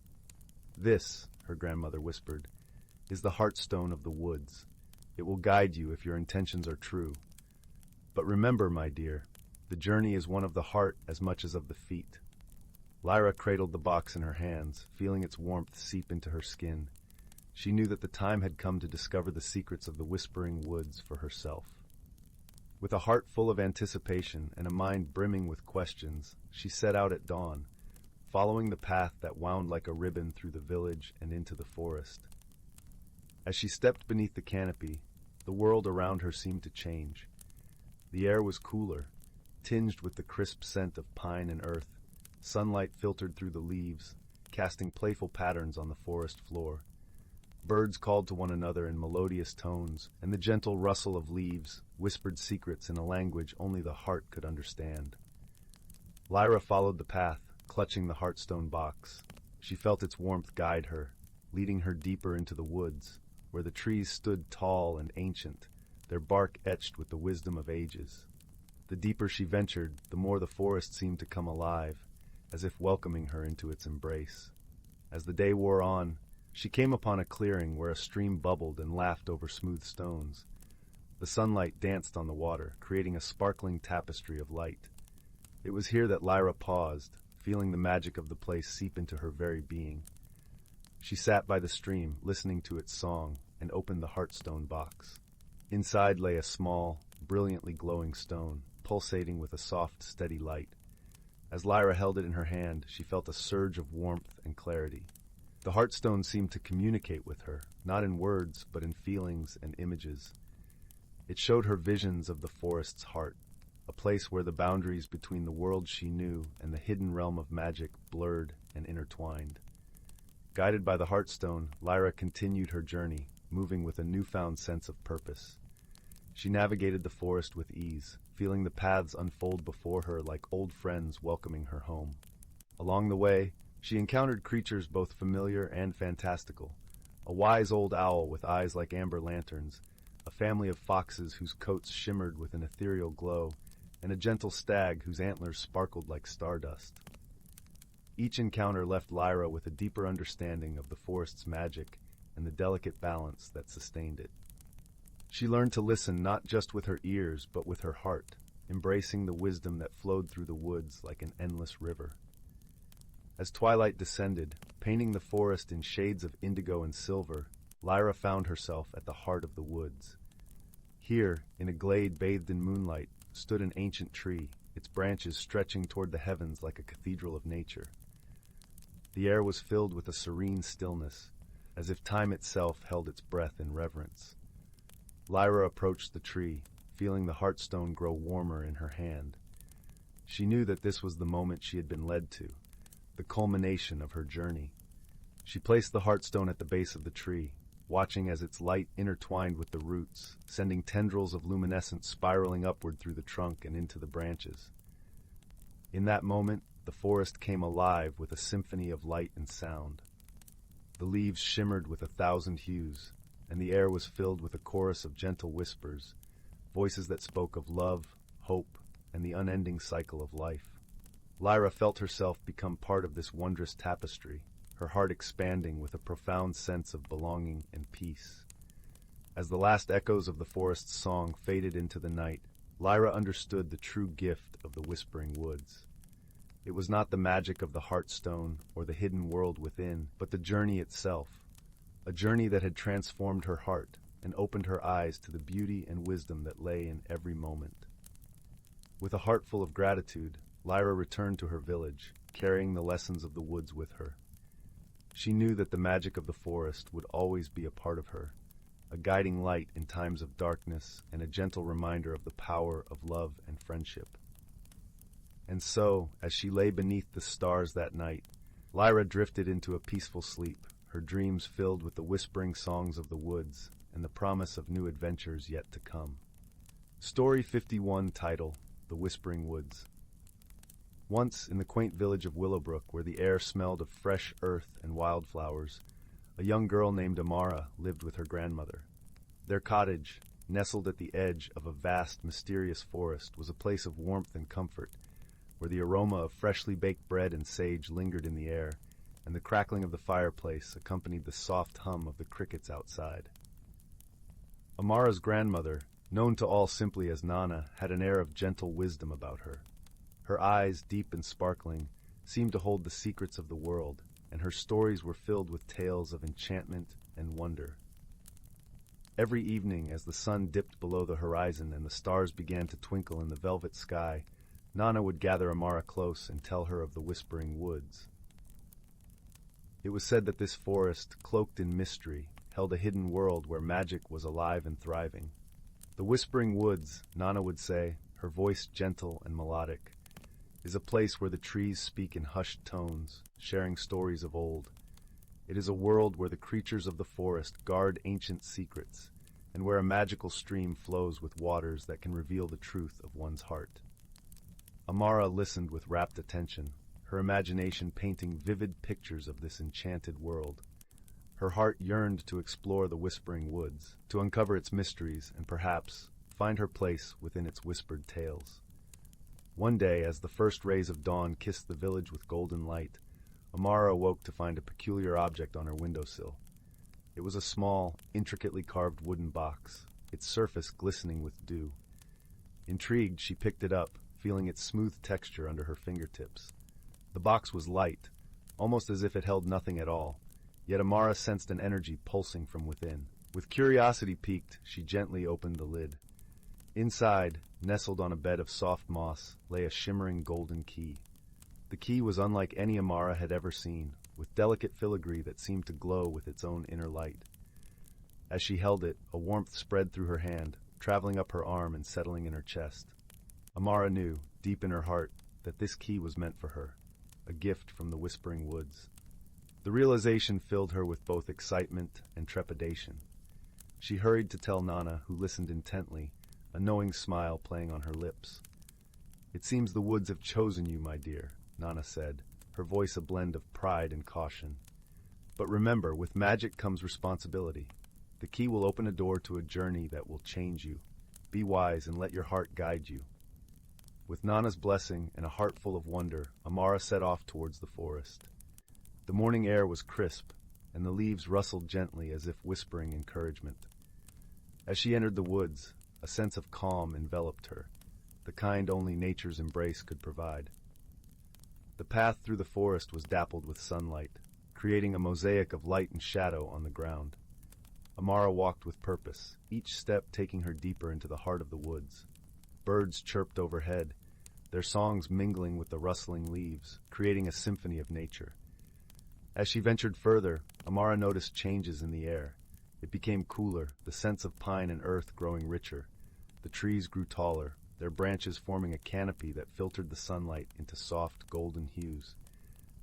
"This," her grandmother whispered, "is the heartstone of the woods. It will guide you if your intentions are true. But remember, my dear, the journey is one of the heart as much as of the feet." Lyra cradled the box in her hands, feeling its warmth seep into her skin. She knew that the time had come to discover the secrets of the Whispering Woods for herself. With a heart full of anticipation and a mind brimming with questions, she set out at dawn, following the path that wound like a ribbon through the village and into the forest. As she stepped beneath the canopy, the world around her seemed to change. The air was cooler, tinged with the crisp scent of pine and earth. Sunlight filtered through the leaves, casting playful patterns on the forest floor. Birds called to one another in melodious tones, and the gentle rustle of leaves whispered secrets in a language only the heart could understand. Lyra followed the path, clutching the heartstone box. She felt its warmth guide her, leading her deeper into the woods, where the trees stood tall and ancient, their bark etched with the wisdom of ages. The deeper she ventured, the more the forest seemed to come alive, as if welcoming her into its embrace. As the day wore on, she came upon a clearing where a stream bubbled and laughed over smooth stones. The sunlight danced on the water, creating a sparkling tapestry of light. It was here that Lyra paused, feeling the magic of the place seep into her very being. She sat by the stream, listening to its song, and opened the heartstone box. Inside lay a small, brilliantly glowing stone, pulsating with a soft, steady light. As Lyra held it in her hand, she felt a surge of warmth and clarity. The heartstone seemed to communicate with her, not in words, but in feelings and images. It showed her visions of the forest's heart, a place where the boundaries between the world she knew and the hidden realm of magic blurred and intertwined. Guided by the heartstone, Lyra continued her journey, moving with a newfound sense of purpose. She navigated the forest with ease, feeling the paths unfold before her like old friends welcoming her home. Along the way, she encountered creatures both familiar and fantastical. A wise old owl with eyes like amber lanterns, a family of foxes whose coats shimmered with an ethereal glow, and a gentle stag whose antlers sparkled like stardust. Each encounter left Lyra with a deeper understanding of the forest's magic and the delicate balance that sustained it. She learned to listen not just with her ears, but with her heart, embracing the wisdom that flowed through the woods like an endless river. As twilight descended, painting the forest in shades of indigo and silver, Lyra found herself at the heart of the woods. Here, in a glade bathed in moonlight, stood an ancient tree, its branches stretching toward the heavens like a cathedral of nature. The air was filled with a serene stillness, as if time itself held its breath in reverence. Lyra approached the tree, feeling the heartstone grow warmer in her hand. She knew that this was the moment she had been led to, the culmination of her journey. She placed the heartstone at the base of the tree, watching as its light intertwined with the roots, sending tendrils of luminescence spiraling upward through the trunk and into the branches. In that moment, the forest came alive with a symphony of light and sound. The leaves shimmered with 1,000 hues, and the air was filled with a chorus of gentle whispers, voices that spoke of love, hope, and the unending cycle of life. Lyra felt herself become part of this wondrous tapestry, her heart expanding with a profound sense of belonging and peace. As the last echoes of the forest's song faded into the night, Lyra understood the true gift of the Whispering Woods. It was not the magic of the Heartstone or the hidden world within, but the journey itself, a journey that had transformed her heart and opened her eyes to the beauty and wisdom that lay in every moment. With a heart full of gratitude, Lyra returned to her village, carrying the lessons of the woods with her. She knew that the magic of the forest would always be a part of her, a guiding light in times of darkness and a gentle reminder of the power of love and friendship. And so, as she lay beneath the stars that night, Lyra drifted into a peaceful sleep, her dreams filled with the whispering songs of the woods and the promise of new adventures yet to come. Story 51, title, The Whispering Woods. Once, in the quaint village of Willowbrook, where the air smelled of fresh earth and wildflowers, a young girl named Amara lived with her grandmother. Their cottage, nestled at the edge of a vast, mysterious forest, was a place of warmth and comfort, where the aroma of freshly baked bread and sage lingered in the air, and the crackling of the fireplace accompanied the soft hum of the crickets outside. Amara's grandmother, known to all simply as Nana, had an air of gentle wisdom about her. Her eyes, deep and sparkling, seemed to hold the secrets of the world, and her stories were filled with tales of enchantment and wonder. Every evening, as the sun dipped below the horizon and the stars began to twinkle in the velvet sky, Nana would gather Amara close and tell her of the Whispering Woods. It was said that this forest, cloaked in mystery, held a hidden world where magic was alive and thriving. The Whispering Woods, Nana would say, her voice gentle and melodic, is a place where the trees speak in hushed tones, sharing stories of old. It is a world where the creatures of the forest guard ancient secrets, and where a magical stream flows with waters that can reveal the truth of one's heart. Amara listened with rapt attention, her imagination painting vivid pictures of this enchanted world. Her heart yearned to explore the Whispering Woods, to uncover its mysteries and perhaps find her place within its whispered tales. One day, as the first rays of dawn kissed the village with golden light, Amara awoke to find a peculiar object on her windowsill. It was a small, intricately carved wooden box, its surface glistening with dew. Intrigued, she picked it up, feeling its smooth texture under her fingertips. The box was light, almost as if it held nothing at all, yet Amara sensed an energy pulsing from within. With curiosity piqued, she gently opened the lid. Inside, nestled on a bed of soft moss, lay a shimmering golden key. The key was unlike any Amara had ever seen, with delicate filigree that seemed to glow with its own inner light. As she held it, a warmth spread through her hand, traveling up her arm and settling in her chest. Amara knew, deep in her heart, that this key was meant for her, a gift from the Whispering Woods. The realization filled her with both excitement and trepidation. She hurried to tell Nana, who listened intently, a knowing smile playing on her lips. "It seems the woods have chosen you, my dear," Nana said, her voice a blend of pride and caution. "But remember, with magic comes responsibility. The key will open a door to a journey that will change you. Be wise and let your heart guide you." With Nana's blessing and a heart full of wonder, Amara set off towards the forest. The morning air was crisp, and the leaves rustled gently as if whispering encouragement. As she entered the woods, a sense of calm enveloped her, the kind only nature's embrace could provide. The path through the forest was dappled with sunlight, creating a mosaic of light and shadow on the ground. Amara walked with purpose, each step taking her deeper into the heart of the woods. Birds chirped overhead, their songs mingling with the rustling leaves, creating a symphony of nature. As she ventured further, Amara noticed changes in the air. It became cooler, the scents of pine and earth growing richer. The trees grew taller, their branches forming a canopy that filtered the sunlight into soft, golden hues.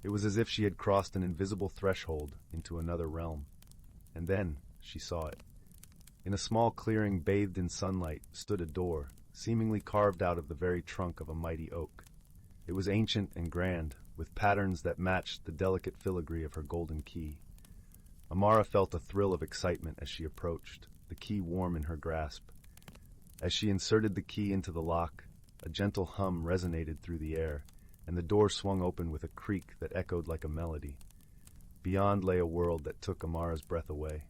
It was as if she had crossed an invisible threshold into another realm. And then she saw it. In a small clearing bathed in sunlight stood a door, seemingly carved out of the very trunk of a mighty oak. It was ancient and grand, with patterns that matched the delicate filigree of her golden key. Amara felt a thrill of excitement as she approached, the key warm in her grasp. As she inserted the key into the lock, a gentle hum resonated through the air, and the door swung open with a creak that echoed like a melody. Beyond lay a world that took Amara's breath away.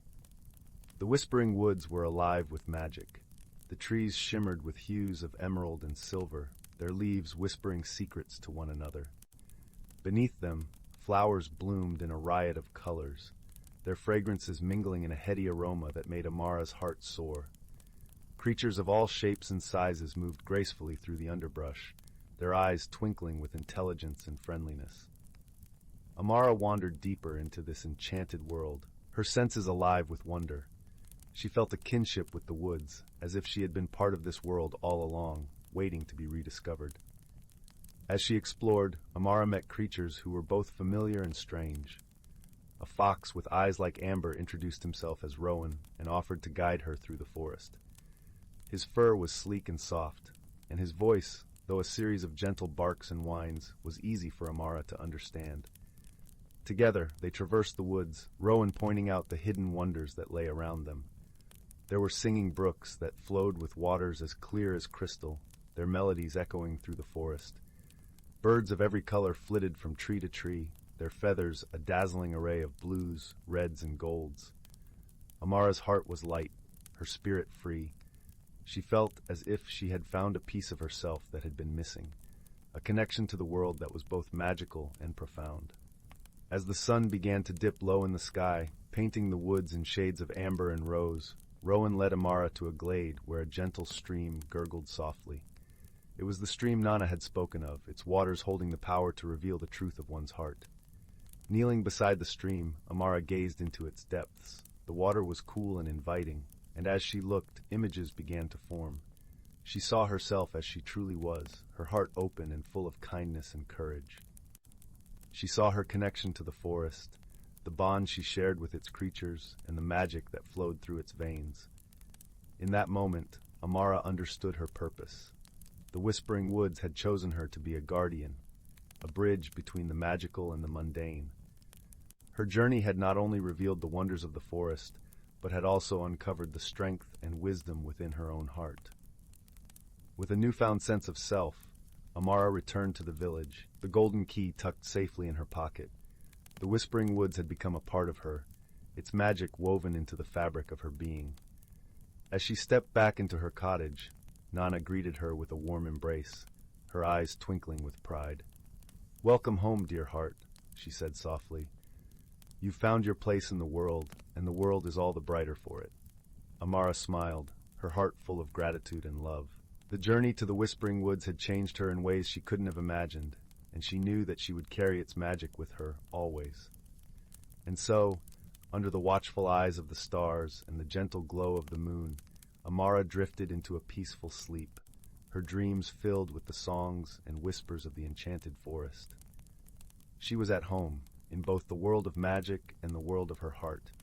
The Whispering Woods were alive with magic. The trees shimmered with hues of emerald and silver, their leaves whispering secrets to one another. Beneath them, flowers bloomed in a riot of colors, their fragrances mingling in a heady aroma that made Amara's heart soar. Creatures of all shapes and sizes moved gracefully through the underbrush, their eyes twinkling with intelligence and friendliness. Amara wandered deeper into this enchanted world, her senses alive with wonder. She felt a kinship with the woods, as if she had been part of this world all along, waiting to be rediscovered. As she explored, Amara met creatures who were both familiar and strange. A fox with eyes like amber introduced himself as Rowan and offered to guide her through the forest. His fur was sleek and soft, and his voice, though a series of gentle barks and whines, was easy for Amara to understand. Together, they traversed the woods, Rowan pointing out the hidden wonders that lay around them. There were singing brooks that flowed with waters as clear as crystal, their melodies echoing through the forest. Birds of every color flitted from tree to tree, their feathers a dazzling array of blues, reds, and golds. Amara's heart was light, her spirit free. She felt as if she had found a piece of herself that had been missing, a connection to the world that was both magical and profound. As the sun began to dip low in the sky, painting the woods in shades of amber and rose, Rowan led Amara to a glade where a gentle stream gurgled softly. It was the stream Nana had spoken of, its waters holding the power to reveal the truth of one's heart. Kneeling beside the stream, Amara gazed into its depths. The water was cool and inviting, and as she looked, images began to form. She saw herself as she truly was, her heart open and full of kindness and courage. She saw her connection to the forest, the bond she shared with its creatures, and the magic that flowed through its veins. In that moment, Amara understood her purpose. The Whispering Woods had chosen her to be a guardian, a bridge between the magical and the mundane. Her journey had not only revealed the wonders of the forest, but had also uncovered the strength and wisdom within her own heart. With a newfound sense of self, Amara returned to the village, the golden key tucked safely in her pocket. The Whispering Woods had become a part of her, its magic woven into the fabric of her being. As she stepped back into her cottage, Nana greeted her with a warm embrace, her eyes twinkling with pride. "Welcome home, dear heart," she said softly. "You've found your place in the world, and the world is all the brighter for it." Amara smiled, her heart full of gratitude and love. The journey to the Whispering Woods had changed her in ways she couldn't have imagined, and she knew that she would carry its magic with her always. And so, under the watchful eyes of the stars and the gentle glow of the moon, Amara drifted into a peaceful sleep, her dreams filled with the songs and whispers of the enchanted forest. She was at home, in both the world of magic and the world of her heart,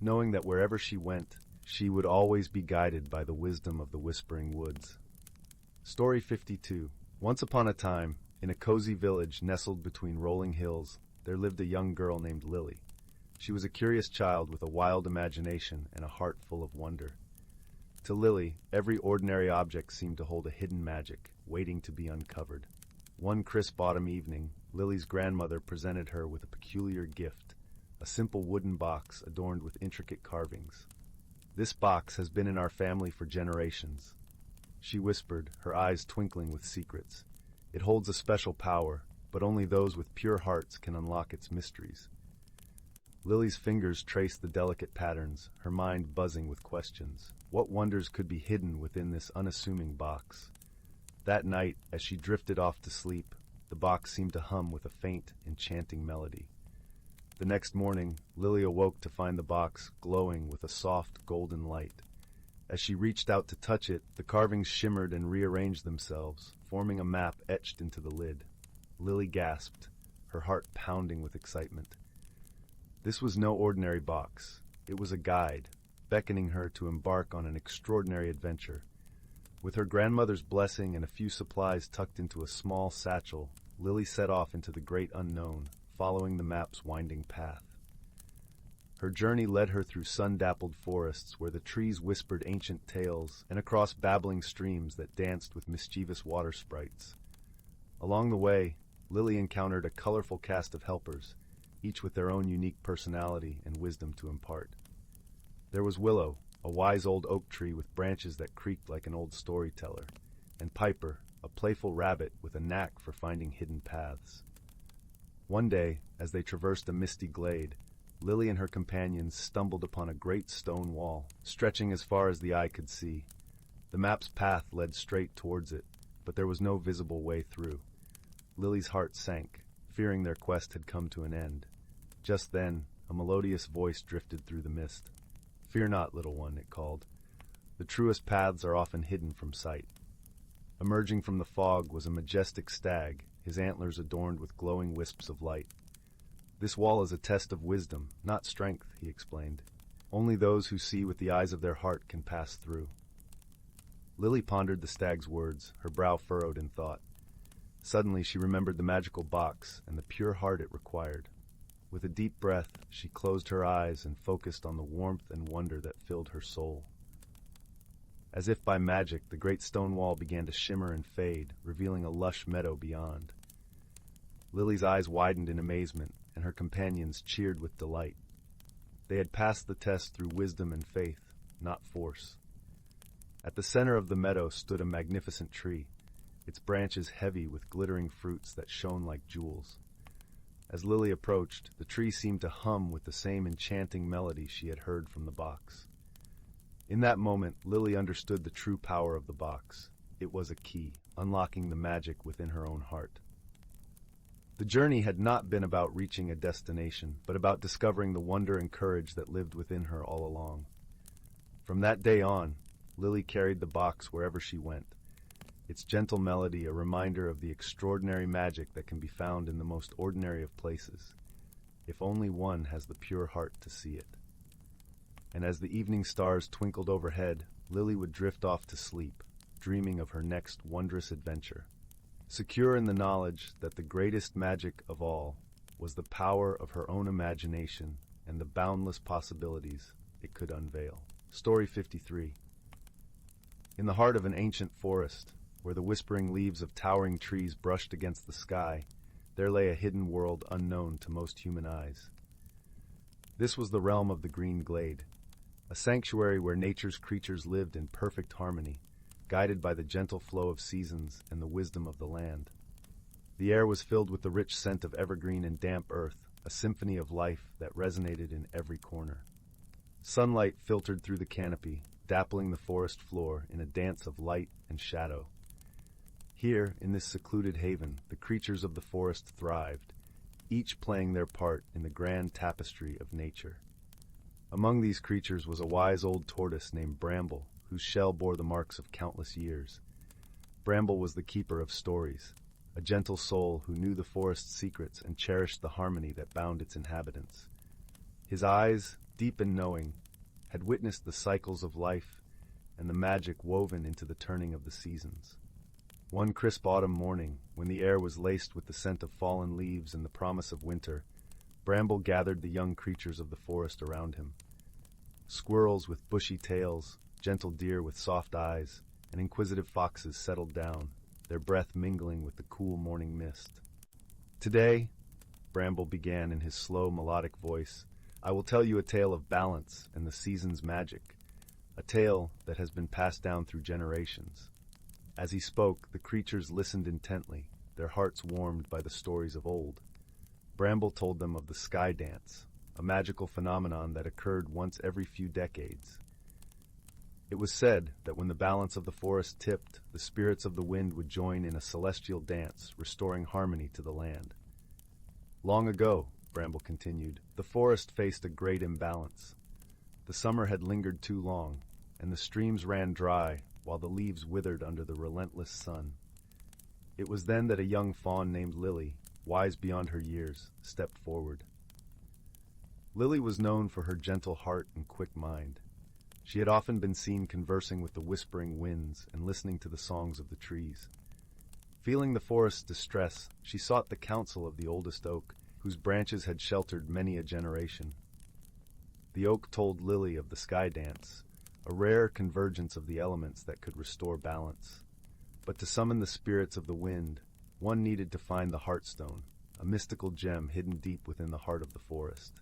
knowing that wherever she went, she would always be guided by the wisdom of the Whispering Woods. Story 52. Once upon a time, in a cozy village nestled between rolling hills, there lived a young girl named Lily. She was a curious child with a wild imagination and a heart full of wonder. To Lily, every ordinary object seemed to hold a hidden magic, waiting to be uncovered. One crisp autumn evening, Lily's grandmother presented her with a peculiar gift, a simple wooden box adorned with intricate carvings. "This box has been in our family for generations," she whispered, her eyes twinkling with secrets. "It holds a special power, but only those with pure hearts can unlock its mysteries." Lily's fingers traced the delicate patterns, her mind buzzing with questions. What wonders could be hidden within this unassuming box? That night, as she drifted off to sleep, the box seemed to hum with a faint, enchanting melody. The next morning, Lily awoke to find the box glowing with a soft, golden light. As she reached out to touch it, the carvings shimmered and rearranged themselves, forming a map etched into the lid. Lily gasped, her heart pounding with excitement. This was no ordinary box. It was a guide, beckoning her to embark on an extraordinary adventure. With her grandmother's blessing and a few supplies tucked into a small satchel, Lily set off into the great unknown, following the map's winding path. Her journey led her through sun-dappled forests where the trees whispered ancient tales and across babbling streams that danced with mischievous water sprites. Along the way, Lily encountered a colorful cast of helpers, each with their own unique personality and wisdom to impart. There was Willow, a wise old oak tree with branches that creaked like an old storyteller, and Piper, a playful rabbit with a knack for finding hidden paths. One day, as they traversed a misty glade, Lily and her companions stumbled upon a great stone wall, stretching as far as the eye could see. The map's path led straight towards it, but there was no visible way through. Lily's heart sank, fearing their quest had come to an end. Just then, a melodious voice drifted through the mist. "Fear not, little one," it called. "The truest paths are often hidden from sight." Emerging from the fog was a majestic stag, his antlers adorned with glowing wisps of light. "This wall is a test of wisdom, not strength," he explained. "Only those who see with the eyes of their heart can pass through." Lily pondered the stag's words, her brow furrowed in thought. Suddenly she remembered the magical box and the pure heart it required. With a deep breath, she closed her eyes and focused on the warmth and wonder that filled her soul. As if by magic, the great stone wall began to shimmer and fade, revealing a lush meadow beyond. Lily's eyes widened in amazement, and her companions cheered with delight. They had passed the test through wisdom and faith, not force. At the center of the meadow stood a magnificent tree, its branches heavy with glittering fruits that shone like jewels. As Lily approached, the tree seemed to hum with the same enchanting melody she had heard from the box. In that moment, Lily understood the true power of the box. It was a key, unlocking the magic within her own heart. The journey had not been about reaching a destination, but about discovering the wonder and courage that lived within her all along. From that day on, Lily carried the box wherever she went, its gentle melody a reminder of the extraordinary magic that can be found in the most ordinary of places, if only one has the pure heart to see it. And as the evening stars twinkled overhead, Lily would drift off to sleep, dreaming of her next wondrous adventure, secure in the knowledge that the greatest magic of all was the power of her own imagination and the boundless possibilities it could unveil. Story 53. In the heart of an ancient forest, where the whispering leaves of towering trees brushed against the sky, there lay a hidden world unknown to most human eyes. This was the realm of the Green Glade, a sanctuary where nature's creatures lived in perfect harmony, guided by the gentle flow of seasons and the wisdom of the land. The air was filled with the rich scent of evergreen and damp earth, a symphony of life that resonated in every corner. Sunlight filtered through the canopy, dappling the forest floor in a dance of light and shadow. Here, in this secluded haven, the creatures of the forest thrived, each playing their part in the grand tapestry of nature. Among these creatures was a wise old tortoise named Bramble, whose shell bore the marks of countless years. Bramble was the keeper of stories, a gentle soul who knew the forest's secrets and cherished the harmony that bound its inhabitants. His eyes, deep and knowing, had witnessed the cycles of life and the magic woven into the turning of the seasons. One crisp autumn morning, when the air was laced with the scent of fallen leaves and the promise of winter, Bramble gathered the young creatures of the forest around him. Squirrels with bushy tails, gentle deer with soft eyes, and inquisitive foxes settled down, their breath mingling with the cool morning mist. "Today," Bramble began in his slow, melodic voice, "I will tell you a tale of balance and the season's magic, a tale that has been passed down through generations." As he spoke, the creatures listened intently, their hearts warmed by the stories of old. Bramble told them of the sky dance, a magical phenomenon that occurred once every few decades. It was said that when the balance of the forest tipped, the spirits of the wind would join in a celestial dance, restoring harmony to the land. "Long ago," Bramble continued, "the forest faced a great imbalance. The summer had lingered too long, and the streams ran dry, while the leaves withered under the relentless sun. It was then that a young fawn named Lily, wise beyond her years, stepped forward. Lily was known for her gentle heart and quick mind. She had often been seen conversing with the whispering winds and listening to the songs of the trees. Feeling the forest's distress, she sought the counsel of the oldest oak, whose branches had sheltered many a generation. The oak told Lily of the sky dance, a rare convergence of the elements that could restore balance. But to summon the spirits of the wind, one needed to find the Heartstone, a mystical gem hidden deep within the heart of the forest.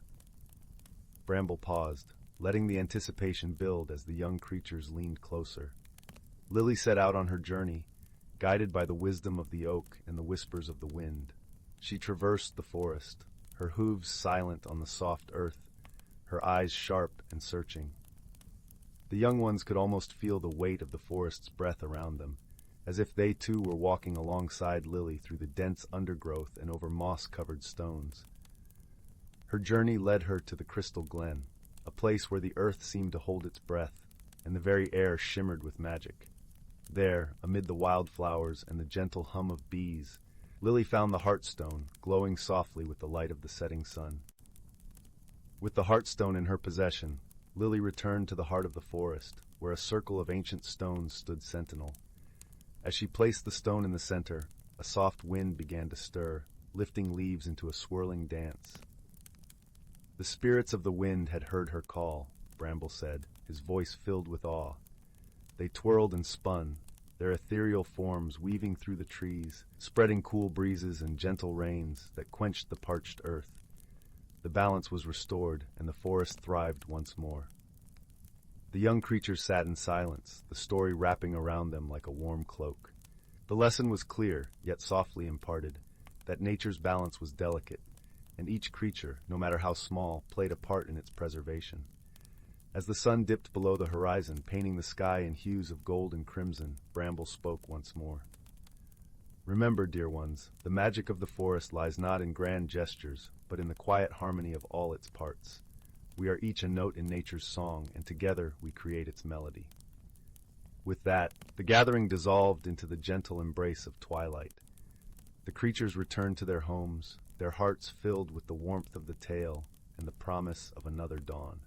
Bramble paused, letting the anticipation build as the young creatures leaned closer. Lily set out on her journey, guided by the wisdom of the oak and the whispers of the wind. She traversed the forest, her hooves silent on the soft earth, her eyes sharp and searching. The young ones could almost feel the weight of the forest's breath around them, as if they too were walking alongside Lily through the dense undergrowth and over moss-covered stones. Her journey led her to the Crystal Glen, a place where the earth seemed to hold its breath, and the very air shimmered with magic. There, amid the wildflowers and the gentle hum of bees, Lily found the Heartstone, glowing softly with the light of the setting sun. With the Heartstone in her possession, Lily returned to the heart of the forest, where a circle of ancient stones stood sentinel. As she placed the stone in the center, a soft wind began to stir, lifting leaves into a swirling dance. The spirits of the wind had heard her call, Bramble said, his voice filled with awe. They twirled and spun, their ethereal forms weaving through the trees, spreading cool breezes and gentle rains that quenched the parched earth. The balance was restored, and the forest thrived once more. The young creatures sat in silence, the story wrapping around them like a warm cloak. The lesson was clear, yet softly imparted, that nature's balance was delicate, and each creature, no matter how small, played a part in its preservation. As the sun dipped below the horizon, painting the sky in hues of gold and crimson, Bramble spoke once more. "Remember, dear ones, the magic of the forest lies not in grand gestures, but in the quiet harmony of all its parts. We are each a note in nature's song, and together we create its melody." With that, the gathering dissolved into the gentle embrace of twilight. The creatures returned to their homes, their hearts filled with the warmth of the tale and the promise of another dawn.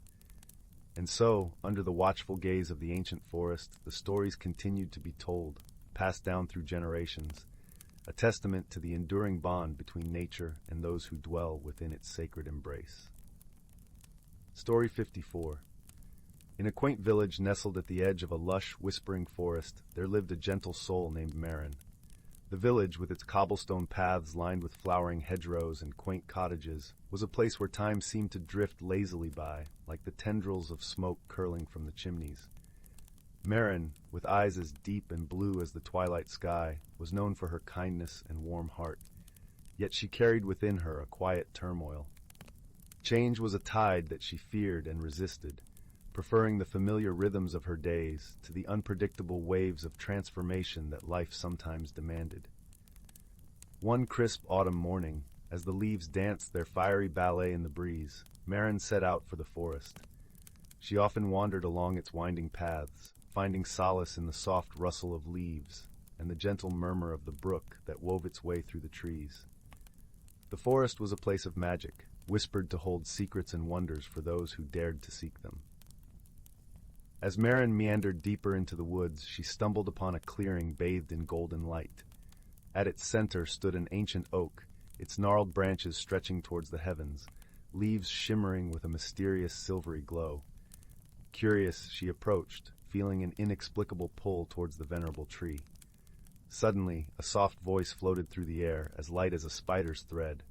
And so, under the watchful gaze of the ancient forest, the stories continued to be told, passed down through generations, a testament to the enduring bond between nature and those who dwell within its sacred embrace. Story 54. In a quaint village nestled at the edge of a lush, whispering forest, there lived a gentle soul named Marin. The village, with its cobblestone paths lined with flowering hedgerows and quaint cottages, was a place where time seemed to drift lazily by, like the tendrils of smoke curling from the chimneys. Marin, with eyes as deep and blue as the twilight sky, was known for her kindness and warm heart, yet she carried within her a quiet turmoil. Change was a tide that she feared and resisted, preferring the familiar rhythms of her days to the unpredictable waves of transformation that life sometimes demanded. One crisp autumn morning, as the leaves danced their fiery ballet in the breeze, Marin set out for the forest. She often wandered along its winding paths, finding solace in the soft rustle of leaves and the gentle murmur of the brook that wove its way through the trees. The forest was a place of magic, whispered to hold secrets and wonders for those who dared to seek them. As Marin meandered deeper into the woods, she stumbled upon a clearing bathed in golden light. At its center stood an ancient oak, its gnarled branches stretching towards the heavens, leaves shimmering with a mysterious silvery glow. Curious, she approached, feeling an inexplicable pull towards the venerable tree. Suddenly, a soft voice floated through the air, as light as a spider's thread.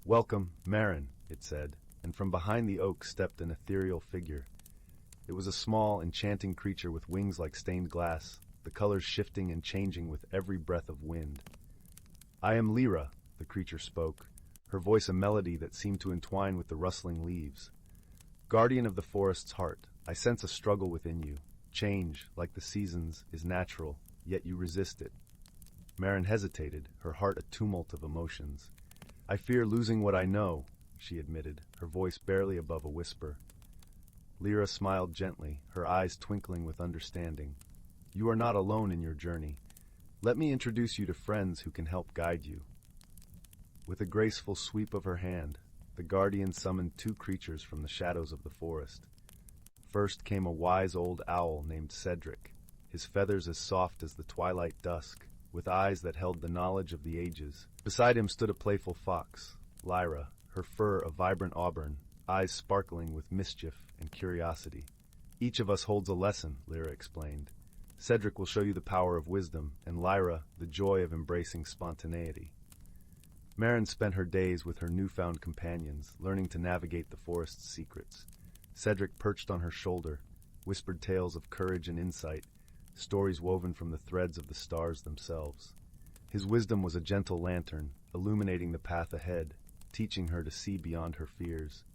"Welcome, Marin," it said, and from behind the oak stepped an ethereal figure. It was a small, enchanting creature with wings like stained glass, the colors shifting and changing with every breath of wind. "I am Lyra," the creature spoke, her voice a melody that seemed to entwine with the rustling leaves. "Guardian of the forest's heart, I sense a struggle within you. Change, like the seasons, is natural, yet you resist it." Marin hesitated, her heart a tumult of emotions. "I fear losing what I know," she admitted, her voice barely above a whisper. Lyra smiled gently, her eyes twinkling with understanding. "You are not alone in your journey. Let me introduce you to friends who can help guide you." With a graceful sweep of her hand, the guardian summoned two creatures from the shadows of the forest. First came a wise old owl named Cedric, his feathers as soft as the twilight dusk, with eyes that held the knowledge of the ages. Beside him stood a playful fox, Lyra, her fur a vibrant auburn, eyes sparkling with mischief and curiosity. "Each of us holds a lesson," Lyra explained. "Cedric will show you the power of wisdom, and Lyra, the joy of embracing spontaneity." Marin spent her days with her newfound companions, learning to navigate the forest's secrets. Cedric perched on her shoulder, whispered tales of courage and insight, stories woven from the threads of the stars themselves. His wisdom was a gentle lantern, illuminating the path ahead, teaching her to see beyond her fears.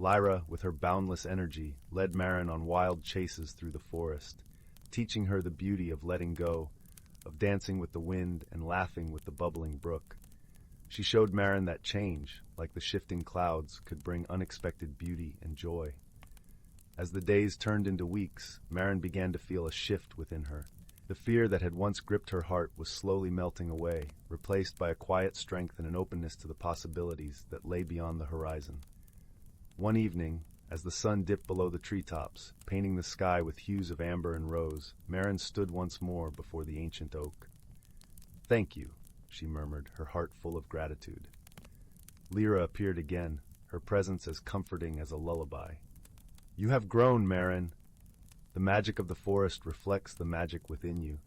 Lyra, with her boundless energy, led Marin on wild chases through the forest, teaching her the beauty of letting go, of dancing with the wind and laughing with the bubbling brook. She showed Marin that change, like the shifting clouds, could bring unexpected beauty and joy. As the days turned into weeks, Marin began to feel a shift within her. The fear that had once gripped her heart was slowly melting away, replaced by a quiet strength and an openness to the possibilities that lay beyond the horizon. One evening, as the sun dipped below the treetops, painting the sky with hues of amber and rose, Marin stood once more before the ancient oak. "Thank you," she murmured, her heart full of gratitude. Lyra appeared again, her presence as comforting as a lullaby. "You have grown, Marin. The magic of the forest reflects the magic within you.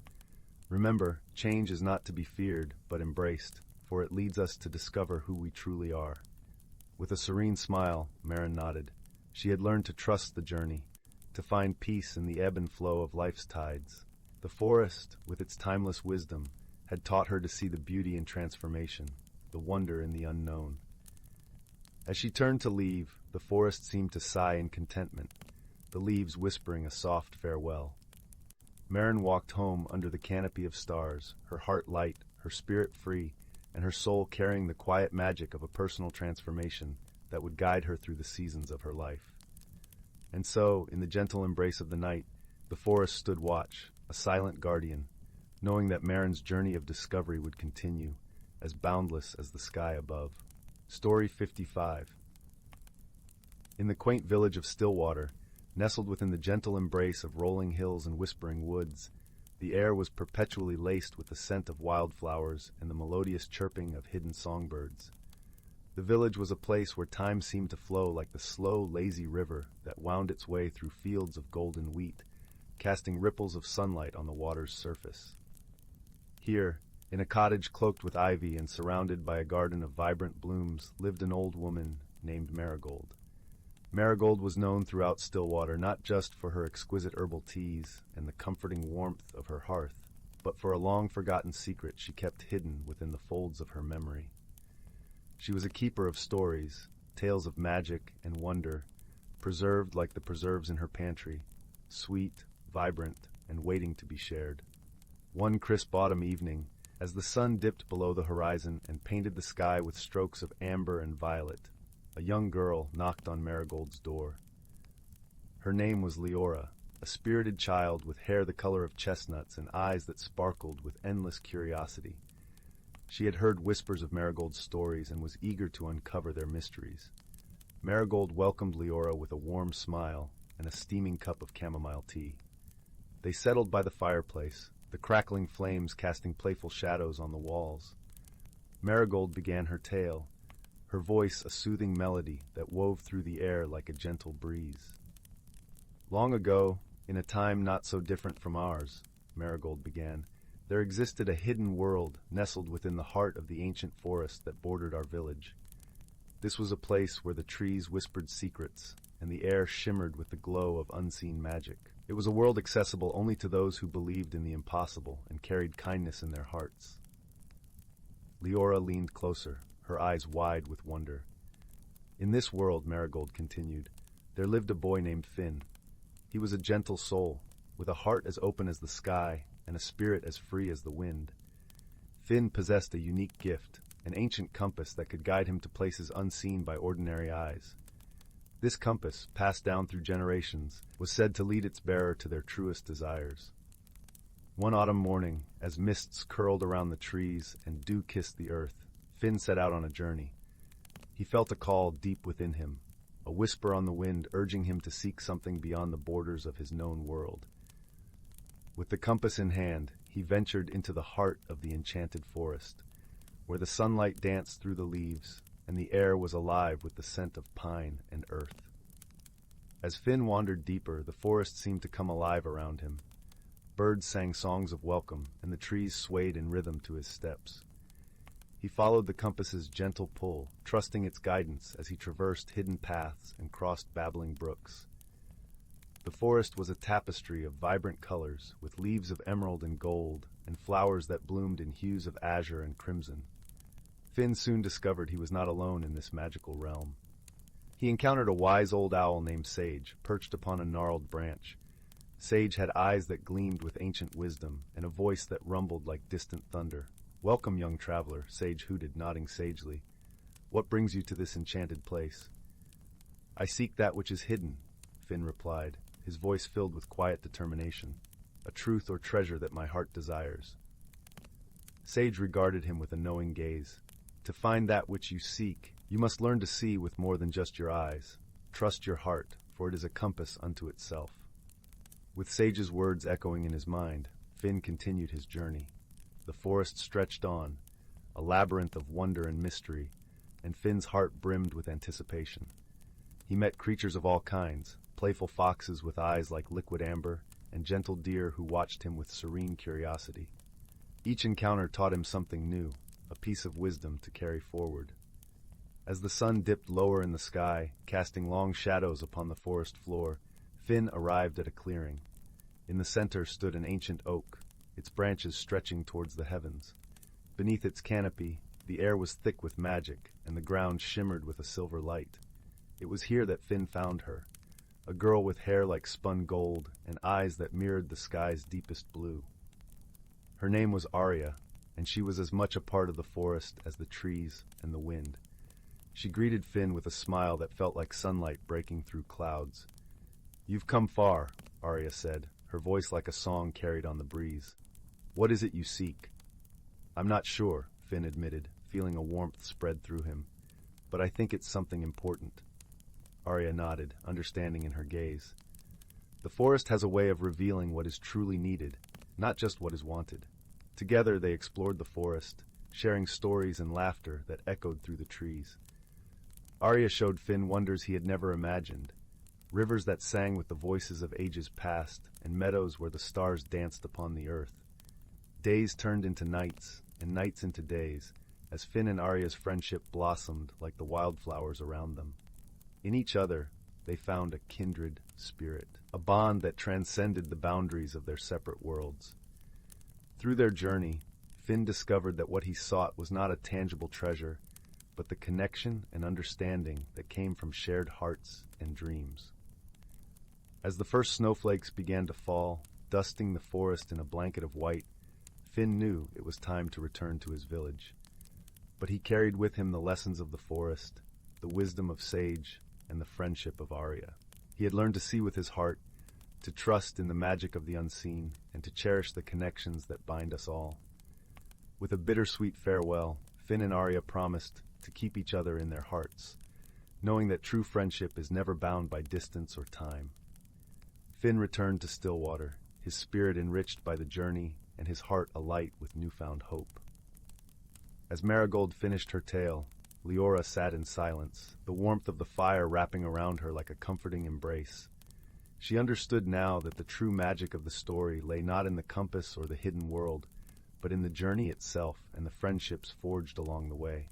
Remember, change is not to be feared, but embraced, for it leads us to discover who we truly are." With a serene smile, Marin nodded. She had learned to trust the journey, to find peace in the ebb and flow of life's tides. The forest, with its timeless wisdom, had taught her to see the beauty in transformation, the wonder in the unknown. As she turned to leave, the forest seemed to sigh in contentment, the leaves whispering a soft farewell. Marin walked home under the canopy of stars, her heart light, her spirit free, and her soul carrying the quiet magic of a personal transformation that would guide her through the seasons of her life. And so, in the gentle embrace of the night, The forest stood watch, a silent guardian, knowing that Marin's journey of discovery would continue, as boundless as the sky above. Story 55. In the quaint village of Stillwater, nestled within the gentle embrace of rolling hills and whispering woods, the air was perpetually laced with the scent of wildflowers and the melodious chirping of hidden songbirds. The village was a place where time seemed to flow like the slow, lazy river that wound its way through fields of golden wheat, casting ripples of sunlight on the water's surface. Here, in a cottage cloaked with ivy and surrounded by a garden of vibrant blooms, lived an old woman named Marigold. Marigold was known throughout Stillwater not just for her exquisite herbal teas and the comforting warmth of her hearth, but for a long-forgotten secret she kept hidden within the folds of her memory. She was a keeper of stories, tales of magic and wonder, preserved like the preserves in her pantry, sweet, vibrant, and waiting to be shared. One crisp autumn evening, as the sun dipped below the horizon and painted the sky with strokes of amber and violet, a young girl knocked on Marigold's door. Her name was Leora, a spirited child with hair the color of chestnuts and eyes that sparkled with endless curiosity. She had heard whispers of Marigold's stories and was eager to uncover their mysteries. Marigold welcomed Leora with a warm smile and a steaming cup of chamomile tea. They settled by the fireplace, the crackling flames casting playful shadows on the walls. Marigold began her tale, her voice a soothing melody that wove through the air like a gentle breeze. Long ago, in a time not so different from ours, Marigold began, there existed a hidden world nestled within the heart of the ancient forest that bordered our village. This was a place where the trees whispered secrets, and the air shimmered with the glow of unseen magic. It was a world accessible only to those who believed in the impossible and carried kindness in their hearts. Leora leaned closer, her eyes wide with wonder. In this world, Marigold continued, there lived a boy named Finn. He was a gentle soul, with a heart as open as the sky and a spirit as free as the wind. Finn possessed a unique gift, an ancient compass that could guide him to places unseen by ordinary eyes. This compass, passed down through generations, was said to lead its bearer to their truest desires. One autumn morning, as mists curled around the trees and dew kissed the earth, Finn set out on a journey. He felt a call deep within him, a whisper on the wind urging him to seek something beyond the borders of his known world. With the compass in hand, he ventured into the heart of the enchanted forest, where the sunlight danced through the leaves and the air was alive with the scent of pine and earth. As Finn wandered deeper, the forest seemed to come alive around him. Birds sang songs of welcome, and the trees swayed in rhythm to his steps. He followed the compass's gentle pull, trusting its guidance as he traversed hidden paths and crossed babbling brooks. The forest was a tapestry of vibrant colors, with leaves of emerald and gold, and flowers that bloomed in hues of azure and crimson. Finn soon discovered he was not alone in this magical realm. He encountered a wise old owl named Sage, perched upon a gnarled branch. Sage had eyes that gleamed with ancient wisdom, and a voice that rumbled like distant thunder. "Welcome, young traveler," Sage hooted, nodding sagely. "What brings you to this enchanted place?" "I seek that which is hidden," Finn replied, his voice filled with quiet determination. "A truth or treasure that my heart desires." Sage regarded him with a knowing gaze. "To find that which you seek, you must learn to see with more than just your eyes. Trust your heart, for it is a compass unto itself." With Sage's words echoing in his mind, Finn continued his journey. The forest stretched on, a labyrinth of wonder and mystery, and Finn's heart brimmed with anticipation. He met creatures of all kinds, playful foxes with eyes like liquid amber, and gentle deer who watched him with serene curiosity. Each encounter taught him something new, a piece of wisdom to carry forward. As the sun dipped lower in the sky, casting long shadows upon the forest floor, Finn arrived at a clearing. In the center stood an ancient oak, its branches stretching towards the heavens. Beneath its canopy, the air was thick with magic, and the ground shimmered with a silver light. It was here that Finn found her, a girl with hair like spun gold and eyes that mirrored the sky's deepest blue. Her name was Arya, and she was as much a part of the forest as the trees and the wind. She greeted Finn with a smile that felt like sunlight breaking through clouds. "You've come far," Arya said, her voice like a song carried on the breeze. "What is it you seek?" "I'm not sure," Finn admitted, feeling a warmth spread through him. "But I think it's something important." Arya nodded, understanding in her gaze. The forest has a way of revealing what is truly needed, not just what is wanted. Together they explored the forest, sharing stories and laughter that echoed through the trees. Arya showed Finn wonders he had never imagined, rivers that sang with the voices of ages past, and meadows where the stars danced upon the earth. Days turned into nights, and nights into days, as Finn and Arya's friendship blossomed like the wildflowers around them. In each other, they found a kindred spirit, a bond that transcended the boundaries of their separate worlds. Through their journey, Finn discovered that what he sought was not a tangible treasure, but the connection and understanding that came from shared hearts and dreams. As the first snowflakes began to fall, dusting the forest in a blanket of white, Finn knew it was time to return to his village. But he carried with him the lessons of the forest, the wisdom of sage, and the friendship of Arya. He had learned to see with his heart, to trust in the magic of the unseen, and to cherish the connections that bind us all. With a bittersweet farewell, Finn and Arya promised to keep each other in their hearts, knowing that true friendship is never bound by distance or time. Finn returned to Stillwater, his spirit enriched by the journey and his heart alight with newfound hope. As Marigold finished her tale, Leora sat in silence, the warmth of the fire wrapping around her like a comforting embrace. She understood now that the true magic of the story lay not in the compass or the hidden world, but in the journey itself and the friendships forged along the way.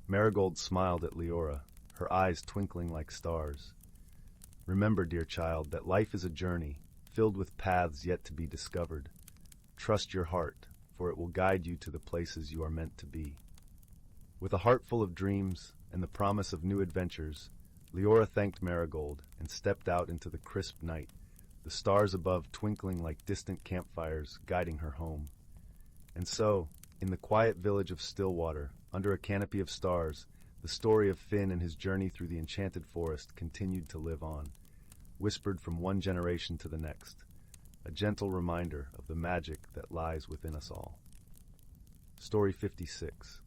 Marigold smiled at Leora, her eyes twinkling like stars. "Remember, dear child, that life is a journey, filled with paths yet to be discovered. Trust your heart, for it will guide you to the places you are meant to be." With a heart full of dreams and the promise of new adventures, Leora thanked Marigold and stepped out into the crisp night, the stars above twinkling like distant campfires guiding her home. And so, in the quiet village of Stillwater, under a canopy of stars, the story of Finn and his journey through the enchanted forest continued to live on, whispered from one generation to the next, a gentle reminder of the magic that lies within us all. Story 56.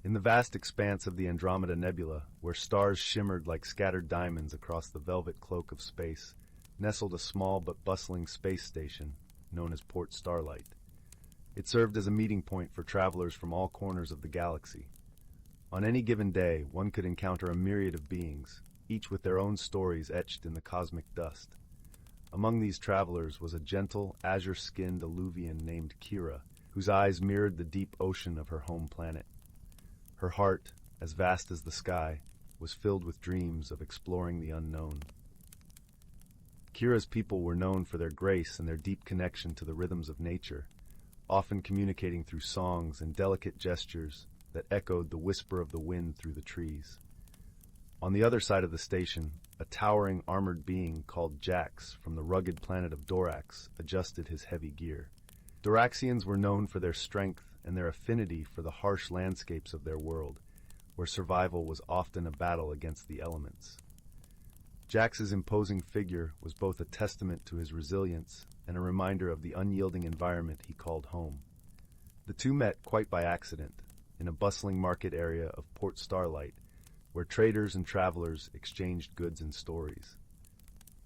In the vast expanse of the Andromeda Nebula, where stars shimmered like scattered diamonds across the velvet cloak of space, nestled a small but bustling space station known as Port Starlight. It served as a meeting point for travelers from all corners of the galaxy. On any given day, one could encounter a myriad of beings, each with their own stories etched in the cosmic dust. Among these travelers was a gentle, azure-skinned Eluvian named Kira, whose eyes mirrored the deep ocean of her home planet. Her heart, as vast as the sky, was filled with dreams of exploring the unknown. Kira's people were known for their grace and their deep connection to the rhythms of nature, often communicating through songs and delicate gestures that echoed the whisper of the wind through the trees. On the other side of the station, a towering armored being called Jax from the rugged planet of Dorax adjusted his heavy gear. Doraxians were known for their strength and their affinity for the harsh landscapes of their world, where survival was often a battle against the elements. Jax's imposing figure was both a testament to his resilience and a reminder of the unyielding environment he called home. The two met quite by accident, in a bustling market area of Port Starlight, where traders and travelers exchanged goods and stories.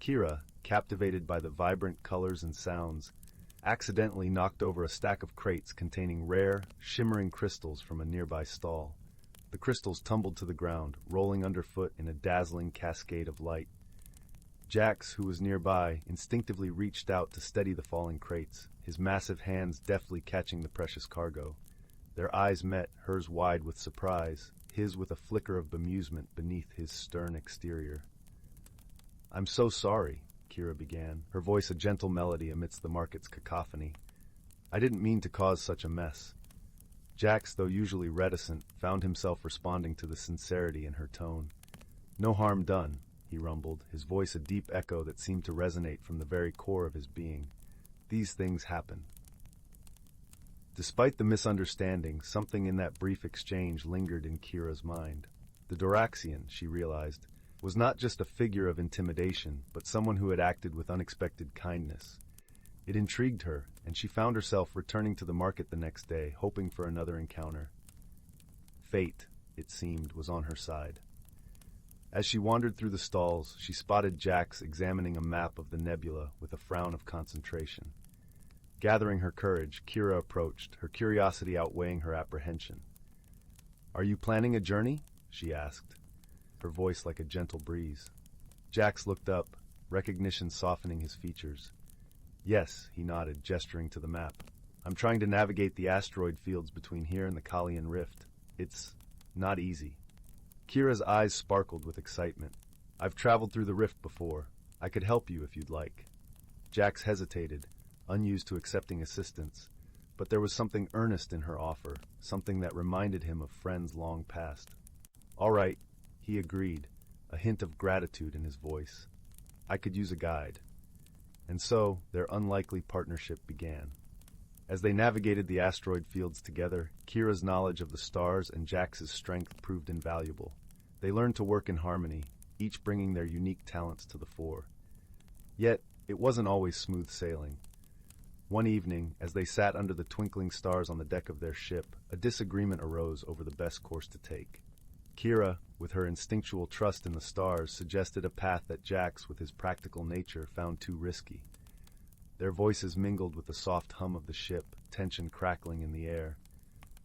Kira, captivated by the vibrant colors and sounds, accidentally knocked over a stack of crates containing rare, shimmering crystals from a nearby stall. The crystals tumbled to the ground, rolling underfoot in a dazzling cascade of light. Jax, who was nearby, instinctively reached out to steady the falling crates, his massive hands deftly catching the precious cargo. Their eyes met, hers wide with surprise, his with a flicker of bemusement beneath his stern exterior. "I'm so sorry," Kira began, her voice a gentle melody amidst the market's cacophony. "I didn't mean to cause such a mess." Jax, though usually reticent, found himself responding to the sincerity in her tone. "No harm done," he rumbled, his voice a deep echo that seemed to resonate from the very core of his being. "These things happen." Despite the misunderstanding, something in that brief exchange lingered in Kira's mind. The Doraxian, she realized, was not just a figure of intimidation, but someone who had acted with unexpected kindness. It intrigued her, and she found herself returning to the market the next day, hoping for another encounter. Fate, it seemed, was on her side. As she wandered through the stalls, she spotted Jax examining a map of the nebula with a frown of concentration. Gathering her courage, Kira approached, her curiosity outweighing her apprehension. "Are you planning a journey?" she asked, her voice like a gentle breeze. Jax looked up, recognition softening his features. "Yes," he nodded, gesturing to the map. "I'm trying to navigate the asteroid fields between here and the Kalian Rift. It's not easy." Kira's eyes sparkled with excitement. "I've traveled through the rift before. I could help you if you'd like." Jax hesitated, unused to accepting assistance, but there was something earnest in her offer, something that reminded him of friends long past. "All right," he agreed, a hint of gratitude in his voice. "I could use a guide." And so, their unlikely partnership began. As they navigated the asteroid fields together, Kira's knowledge of the stars and Jax's strength proved invaluable. They learned to work in harmony, each bringing their unique talents to the fore. Yet, it wasn't always smooth sailing. One evening, as they sat under the twinkling stars on the deck of their ship, a disagreement arose over the best course to take. Kira, with her instinctual trust in the stars, suggested a path that Jax, with his practical nature, found too risky. Their voices mingled with the soft hum of the ship, tension crackling in the air.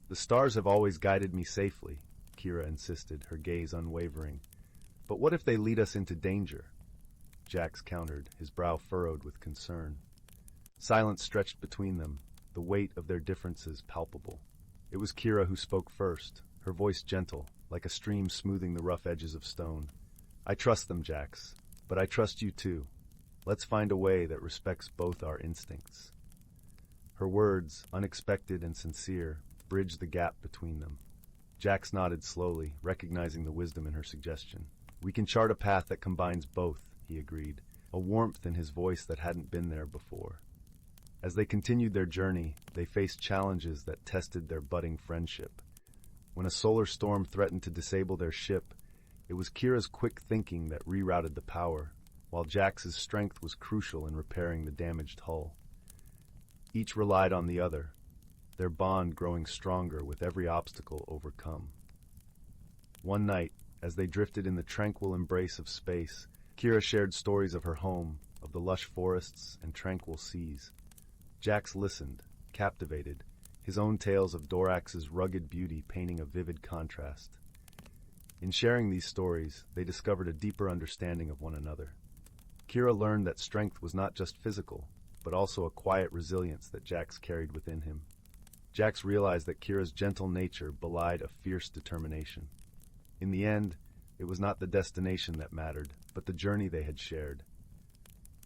"The stars have always guided me safely," Kira insisted, her gaze unwavering. "But what if they lead us into danger?" Jax countered, his brow furrowed with concern. Silence stretched between them, the weight of their differences palpable. It was Kira who spoke first, her voice gentle, like a stream smoothing the rough edges of stone. "I trust them, Jax, but I trust you too. Let's find a way that respects both our instincts." Her words, unexpected and sincere, bridged the gap between them. Jax nodded slowly, recognizing the wisdom in her suggestion. "We can chart a path that combines both," he agreed, a warmth in his voice that hadn't been there before. As they continued their journey, they faced challenges that tested their budding friendship. When a solar storm threatened to disable their ship, it was Kira's quick thinking that rerouted the power, while Jax's strength was crucial in repairing the damaged hull. Each relied on the other, their bond growing stronger with every obstacle overcome. One night, as they drifted in the tranquil embrace of space, Kira shared stories of her home, of the lush forests and tranquil seas. Jax listened, captivated, his own tales of Dorax's rugged beauty painting a vivid contrast. In sharing these stories, they discovered a deeper understanding of one another. Kira learned that strength was not just physical, but also a quiet resilience that Jax carried within him. Jax realized that Kira's gentle nature belied a fierce determination. In the end, it was not the destination that mattered, but the journey they had shared.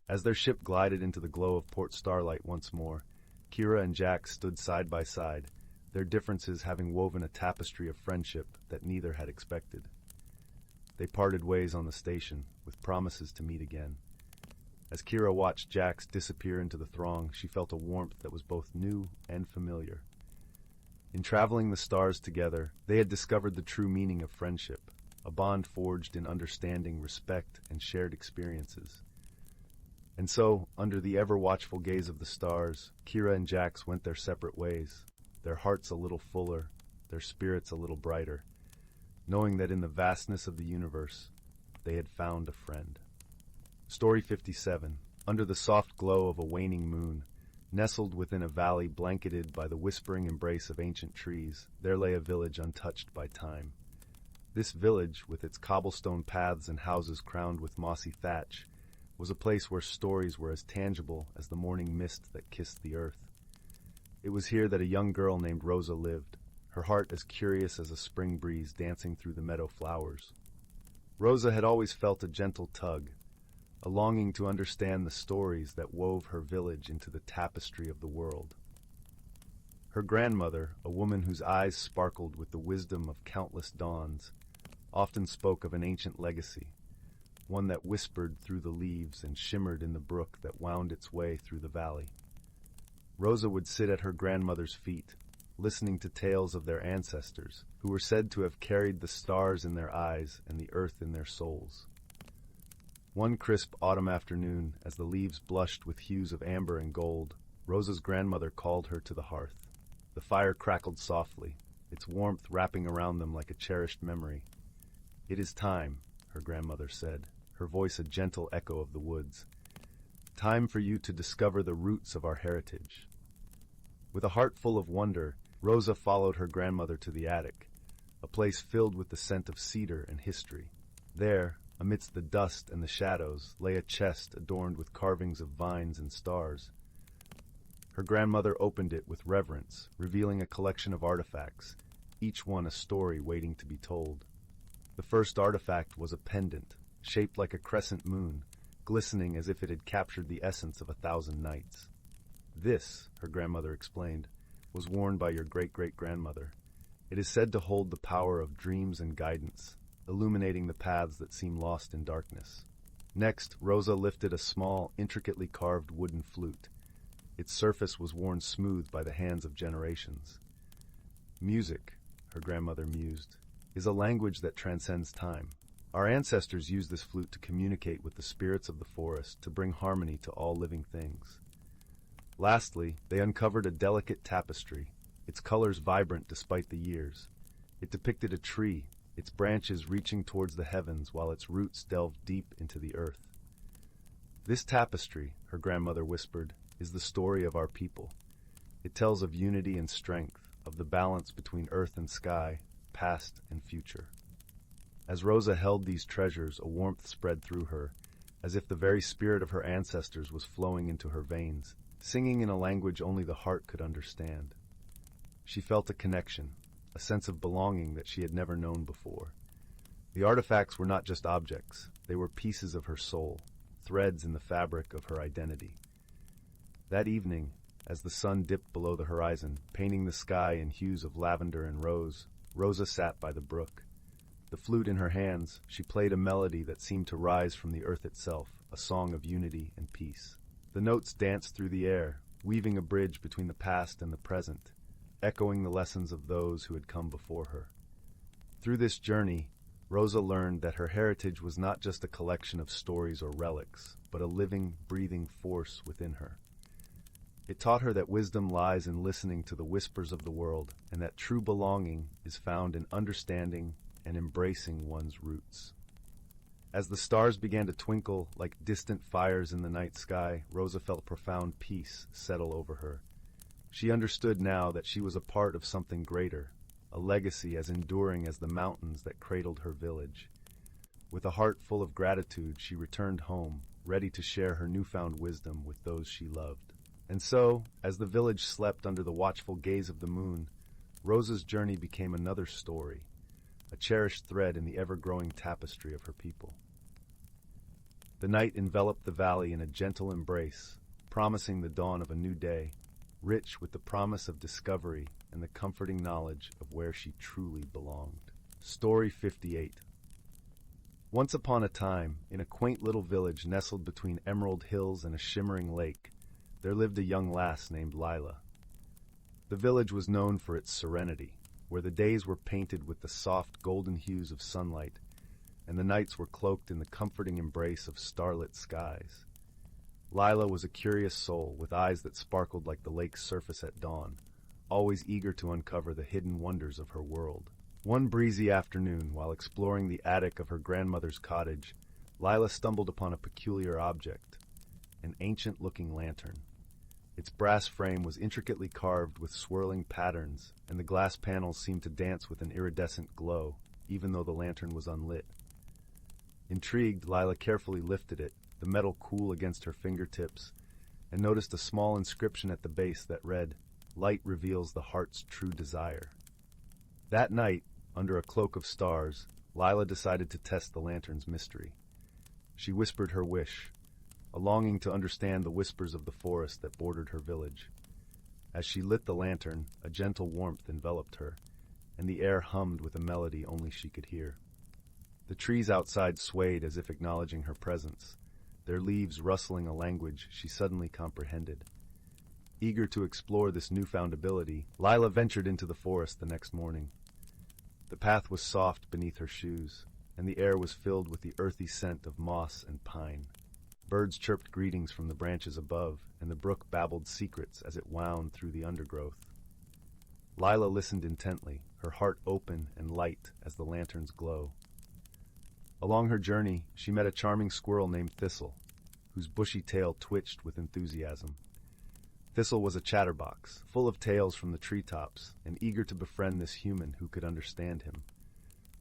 As their ship glided into the glow of port starlight once more, Kira and Jax stood side by side, their differences having woven a tapestry of friendship that neither had expected. They parted ways on the station, with promises to meet again. As Kira watched Jax disappear into the throng, she felt a warmth that was both new and familiar. In traveling the stars together, they had discovered the true meaning of friendship, a bond forged in understanding, respect, and shared experiences. And so, under the ever-watchful gaze of the stars, Kira and Jax went their separate ways, their hearts a little fuller, their spirits a little brighter, knowing that in the vastness of the universe, they had found a friend. Story 57. Under the soft glow of a waning moon, nestled within a valley blanketed by the whispering embrace of ancient trees, there lay a village untouched by time. This village, with its cobblestone paths and houses crowned with mossy thatch, was a place where stories were as tangible as the morning mist that kissed the earth. It was here that a young girl named Rosa lived, her heart as curious as a spring breeze dancing through the meadow flowers. Rosa had always felt a gentle tug, a longing to understand the stories that wove her village into the tapestry of the world. Her grandmother, a woman whose eyes sparkled with the wisdom of countless dawns, often spoke of an ancient legacy, one that whispered through the leaves and shimmered in the brook that wound its way through the valley. Rosa would sit at her grandmother's feet, listening to tales of their ancestors, who were said to have carried the stars in their eyes and the earth in their souls. One crisp autumn afternoon, as the leaves blushed with hues of amber and gold, Rosa's grandmother called her to the hearth. The fire crackled softly, its warmth wrapping around them like a cherished memory. "It is time," her grandmother said, her voice a gentle echo of the woods. "Time for you to discover the roots of our heritage." With a heart full of wonder, Rosa followed her grandmother to the attic, a place filled with the scent of cedar and history. There, amidst the dust and the shadows, lay a chest adorned with carvings of vines and stars. Her grandmother opened it with reverence, revealing a collection of artifacts, each one a story waiting to be told. The first artifact was a pendant, shaped like a crescent moon, glistening as if it had captured the essence of 1,000 nights. "This," her grandmother explained, "was worn by your great-great-grandmother. It is said to hold the power of dreams and guidance, illuminating the paths that seem lost in darkness." Next, Rosa lifted a small, intricately carved wooden flute. Its surface was worn smooth by the hands of generations. "Music," her grandmother mused, "is a language that transcends time. Our ancestors used this flute to communicate with the spirits of the forest, to bring harmony to all living things." Lastly, they uncovered a delicate tapestry, its colors vibrant despite the years. It depicted a tree, its branches reaching towards the heavens while its roots delved deep into the earth. "This tapestry," her grandmother whispered, "is the story of our people. It tells of unity and strength, of the balance between earth and sky, past and future." As Rosa held these treasures, a warmth spread through her, as if the very spirit of her ancestors was flowing into her veins, singing in a language only the heart could understand. She felt a connection, a sense of belonging that she had never known before. The artifacts were not just objects, they were pieces of her soul, threads in the fabric of her identity. That evening, as the sun dipped below the horizon, painting the sky in hues of lavender and rose, Rosa sat by the brook. The flute in her hands, she played a melody that seemed to rise from the earth itself, a song of unity and peace. The notes danced through the air, weaving a bridge between the past and the present, echoing the lessons of those who had come before her. Through this journey, Rosa learned that her heritage was not just a collection of stories or relics, but a living, breathing force within her. It taught her that wisdom lies in listening to the whispers of the world, and that true belonging is found in understanding and embracing one's roots. As the stars began to twinkle like distant fires in the night sky, Rosa felt profound peace settle over her. She understood now that she was a part of something greater, a legacy as enduring as the mountains that cradled her village. With a heart full of gratitude, she returned home, ready to share her newfound wisdom with those she loved. And so, as the village slept under the watchful gaze of the moon, Rosa's journey became another story, a cherished thread in the ever-growing tapestry of her people. The night enveloped the valley in a gentle embrace, promising the dawn of a new day, rich with the promise of discovery and the comforting knowledge of where she truly belonged. Story 58. Once upon a time, in a quaint little village nestled between emerald hills and a shimmering lake, there lived a young lass named Lyla. The village was known for its serenity, where the days were painted with the soft golden hues of sunlight, and the nights were cloaked in the comforting embrace of starlit skies. Lyla was a curious soul with eyes that sparkled like the lake's surface at dawn, always eager to uncover the hidden wonders of her world. One breezy afternoon, while exploring the attic of her grandmother's cottage, Lyla stumbled upon a peculiar object, an ancient-looking lantern. Its brass frame was intricately carved with swirling patterns, and the glass panels seemed to dance with an iridescent glow, even though the lantern was unlit. Intrigued, Lyla carefully lifted it, the metal cool against her fingertips, and noticed a small inscription at the base that read, "Light reveals the heart's true desire." That night, under a cloak of stars, Lyla decided to test the lantern's mystery. She whispered her wish, a longing to understand the whispers of the forest that bordered her village. As she lit the lantern, a gentle warmth enveloped her, and the air hummed with a melody only she could hear. The trees outside swayed as if acknowledging her presence, their leaves rustling a language she suddenly comprehended. Eager to explore this newfound ability, Lyla ventured into the forest the next morning. The path was soft beneath her shoes, and the air was filled with the earthy scent of moss and pine. Birds chirped greetings from the branches above, and the brook babbled secrets as it wound through the undergrowth. Lyla listened intently, her heart open and light as the lantern's glow. Along her journey, she met a charming squirrel named Thistle, whose bushy tail twitched with enthusiasm. Thistle was a chatterbox, full of tales from the treetops, and eager to befriend this human who could understand him.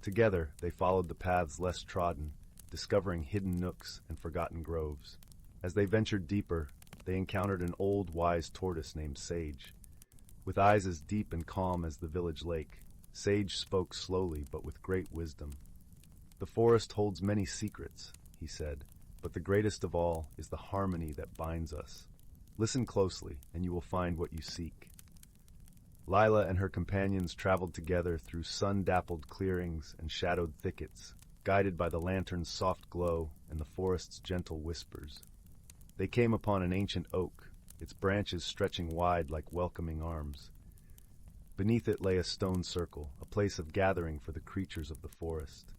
Together, they followed the paths less trodden, discovering hidden nooks and forgotten groves. As they ventured deeper, they encountered an old, wise tortoise named Sage. With eyes as deep and calm as the village lake, Sage spoke slowly but with great wisdom. "The forest holds many secrets," he said, "but the greatest of all is the harmony that binds us. Listen closely, and you will find what you seek." Lyla and her companions traveled together through sun-dappled clearings and shadowed thickets, guided by the lantern's soft glow and the forest's gentle whispers. They came upon an ancient oak, its branches stretching wide like welcoming arms. Beneath it lay a stone circle, a place of gathering for the creatures of the forest.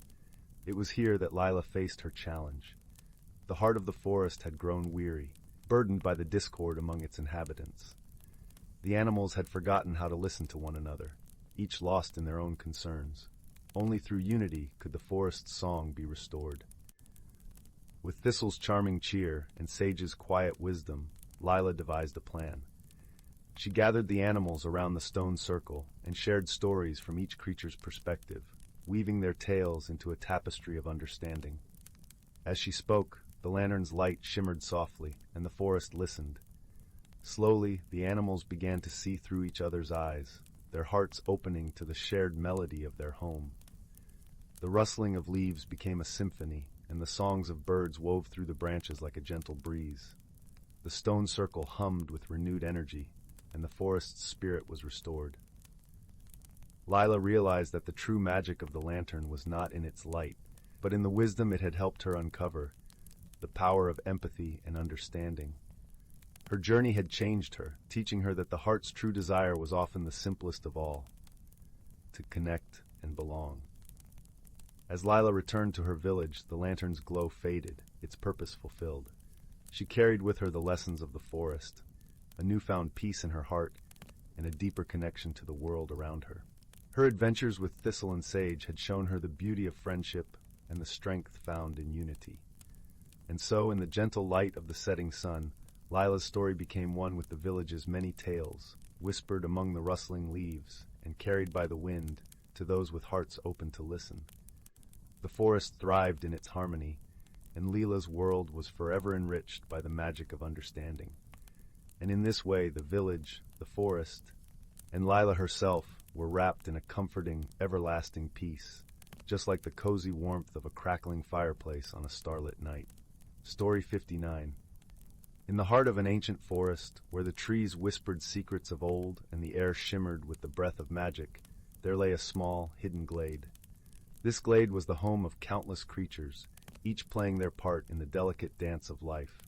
It was here that Lyla faced her challenge. The heart of the forest had grown weary, burdened by the discord among its inhabitants. The animals had forgotten how to listen to one another, each lost in their own concerns. Only through unity could the forest's song be restored. With Thistle's charming cheer and Sage's quiet wisdom, Lyla devised a plan. She gathered the animals around the stone circle and shared stories from each creature's perspective, weaving their tales into a tapestry of understanding. As she spoke, the lantern's light shimmered softly, and the forest listened. Slowly, the animals began to see through each other's eyes, their hearts opening to the shared melody of their home. The rustling of leaves became a symphony, and the songs of birds wove through the branches like a gentle breeze. The stone circle hummed with renewed energy, and the forest's spirit was restored. Lyla realized that the true magic of the lantern was not in its light, but in the wisdom it had helped her uncover, the power of empathy and understanding. Her journey had changed her, teaching her that the heart's true desire was often the simplest of all, to connect and belong. As Lyla returned to her village, the lantern's glow faded, its purpose fulfilled. She carried with her the lessons of the forest, a newfound peace in her heart, and a deeper connection to the world around her. Her adventures with Thistle and Sage had shown her the beauty of friendship and the strength found in unity. And so, in the gentle light of the setting sun, Lyla's story became one with the village's many tales, whispered among the rustling leaves and carried by the wind to those with hearts open to listen. The forest thrived in its harmony, and Lyla's world was forever enriched by the magic of understanding. And in this way, the village, the forest, and Lyla herself were wrapped in a comforting, everlasting peace, just like the cozy warmth of a crackling fireplace on a starlit night. Story 59. In the heart of an ancient forest, where the trees whispered secrets of old and the air shimmered with the breath of magic, there lay a small, hidden glade. This glade was the home of countless creatures, each playing their part in the delicate dance of life.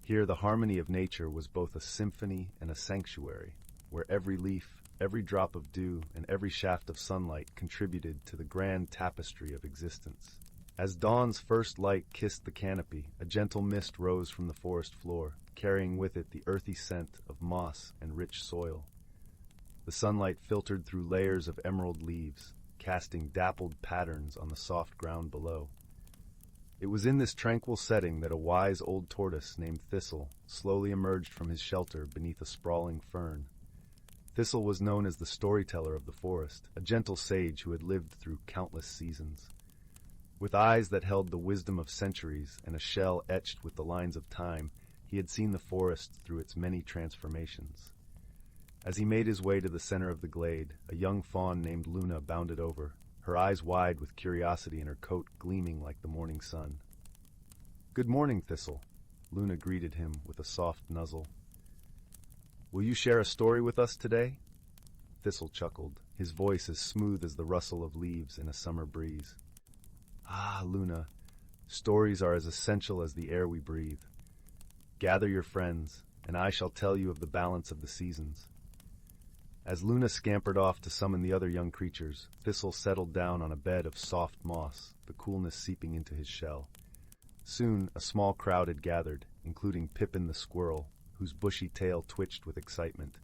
Here the harmony of nature was both a symphony and a sanctuary, where every leaf, every drop of dew, and every shaft of sunlight contributed to the grand tapestry of existence. As dawn's first light kissed the canopy, a gentle mist rose from the forest floor, carrying with it the earthy scent of moss and rich soil. The sunlight filtered through layers of emerald leaves, casting dappled patterns on the soft ground below. It was in this tranquil setting that a wise old tortoise named Thistle slowly emerged from his shelter beneath a sprawling fern. Thistle was known as the storyteller of the forest, a gentle sage who had lived through countless seasons. With eyes that held the wisdom of centuries and a shell etched with the lines of time, he had seen the forest through its many transformations. As he made his way to the center of the glade, a young fawn named Luna bounded over, her eyes wide with curiosity and her coat gleaming like the morning sun. "Good morning, Thistle," Luna greeted him with a soft nuzzle. "Will you share a story with us today?" Thistle chuckled, his voice as smooth as the rustle of leaves in a summer breeze. "Ah, Luna, stories are as essential as the air we breathe. Gather your friends, and I shall tell you of the balance of the seasons." As Luna scampered off to summon the other young creatures, Thistle settled down on a bed of soft moss, the coolness seeping into his shell. Soon, a small crowd had gathered, including Pippin the squirrel, whose bushy tail twitched with excitement,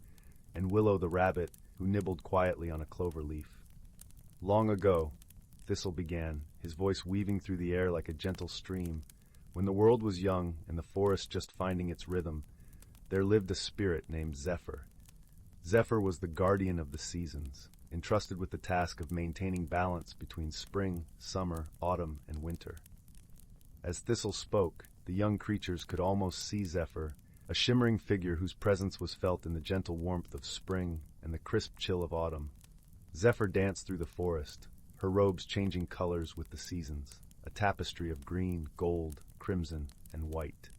and Willow the rabbit, who nibbled quietly on a clover leaf. Long ago, Thistle began, his voice weaving through the air like a gentle stream. When the world was young and the forest just finding its rhythm, there lived a spirit named Zephyr. Zephyr was the guardian of the seasons, entrusted with the task of maintaining balance between spring, summer, autumn, and winter. As Thistle spoke, the young creatures could almost see Zephyr, a shimmering figure whose presence was felt in the gentle warmth of spring and the crisp chill of autumn. Zephyr danced through the forest, her robes changing colors with the seasons, a tapestry of green, gold, crimson, and white.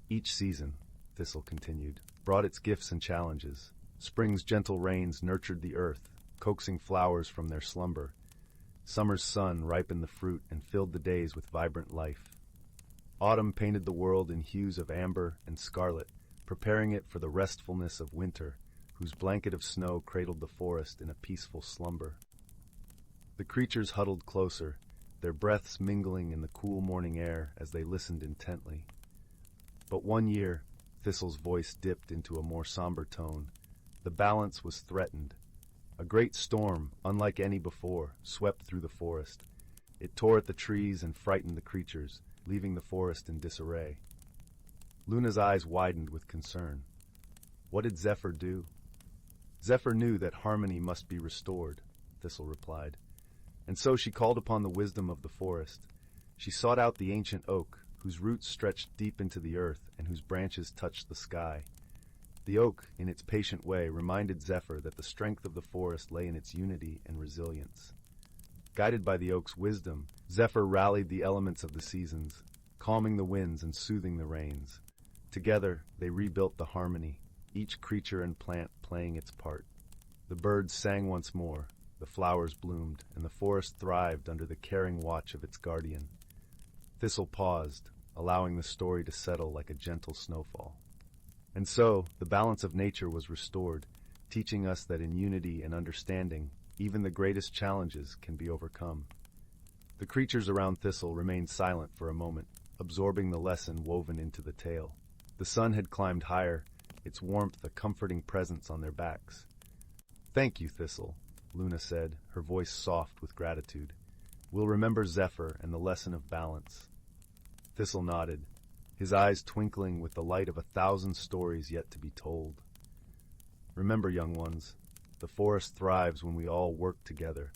Each season, Thistle continued, brought its gifts and challenges. Spring's gentle rains nurtured the earth, coaxing flowers from their slumber. Summer's sun ripened the fruit and filled the days with vibrant life. Autumn painted the world in hues of amber and scarlet, preparing it for the restfulness of winter, whose blanket of snow cradled the forest in a peaceful slumber. The creatures huddled closer, their breaths mingling in the cool morning air as they listened intently. But one year, Thistle's voice dipped into a more somber tone. The balance was threatened. A great storm, unlike any before, swept through the forest. It tore at the trees and frightened the creatures, leaving the forest in disarray. Luna's eyes widened with concern. What did Zephyr do? Zephyr knew that harmony must be restored, Thistle replied. And so she called upon the wisdom of the forest. She sought out the ancient oak, whose roots stretched deep into the earth and whose branches touched the sky. The oak, in its patient way, reminded Zephyr that the strength of the forest lay in its unity and resilience. Guided by the oak's wisdom, Zephyr rallied the elements of the seasons, calming the winds and soothing the rains. Together, they rebuilt the harmony, each creature and plant playing its part. The birds sang once more, the flowers bloomed, and the forest thrived under the caring watch of its guardian. Thistle paused, allowing the story to settle like a gentle snowfall. And so, the balance of nature was restored, teaching us that in unity and understanding, even the greatest challenges can be overcome. The creatures around Thistle remained silent for a moment, absorbing the lesson woven into the tale. The sun had climbed higher, its warmth a comforting presence on their backs. "Thank you, Thistle," Luna said, her voice soft with gratitude. "We'll remember Zephyr and the lesson of balance." Thistle nodded, his eyes twinkling with the light of 1,000 stories yet to be told. Remember, young ones, the forest thrives when we all work together,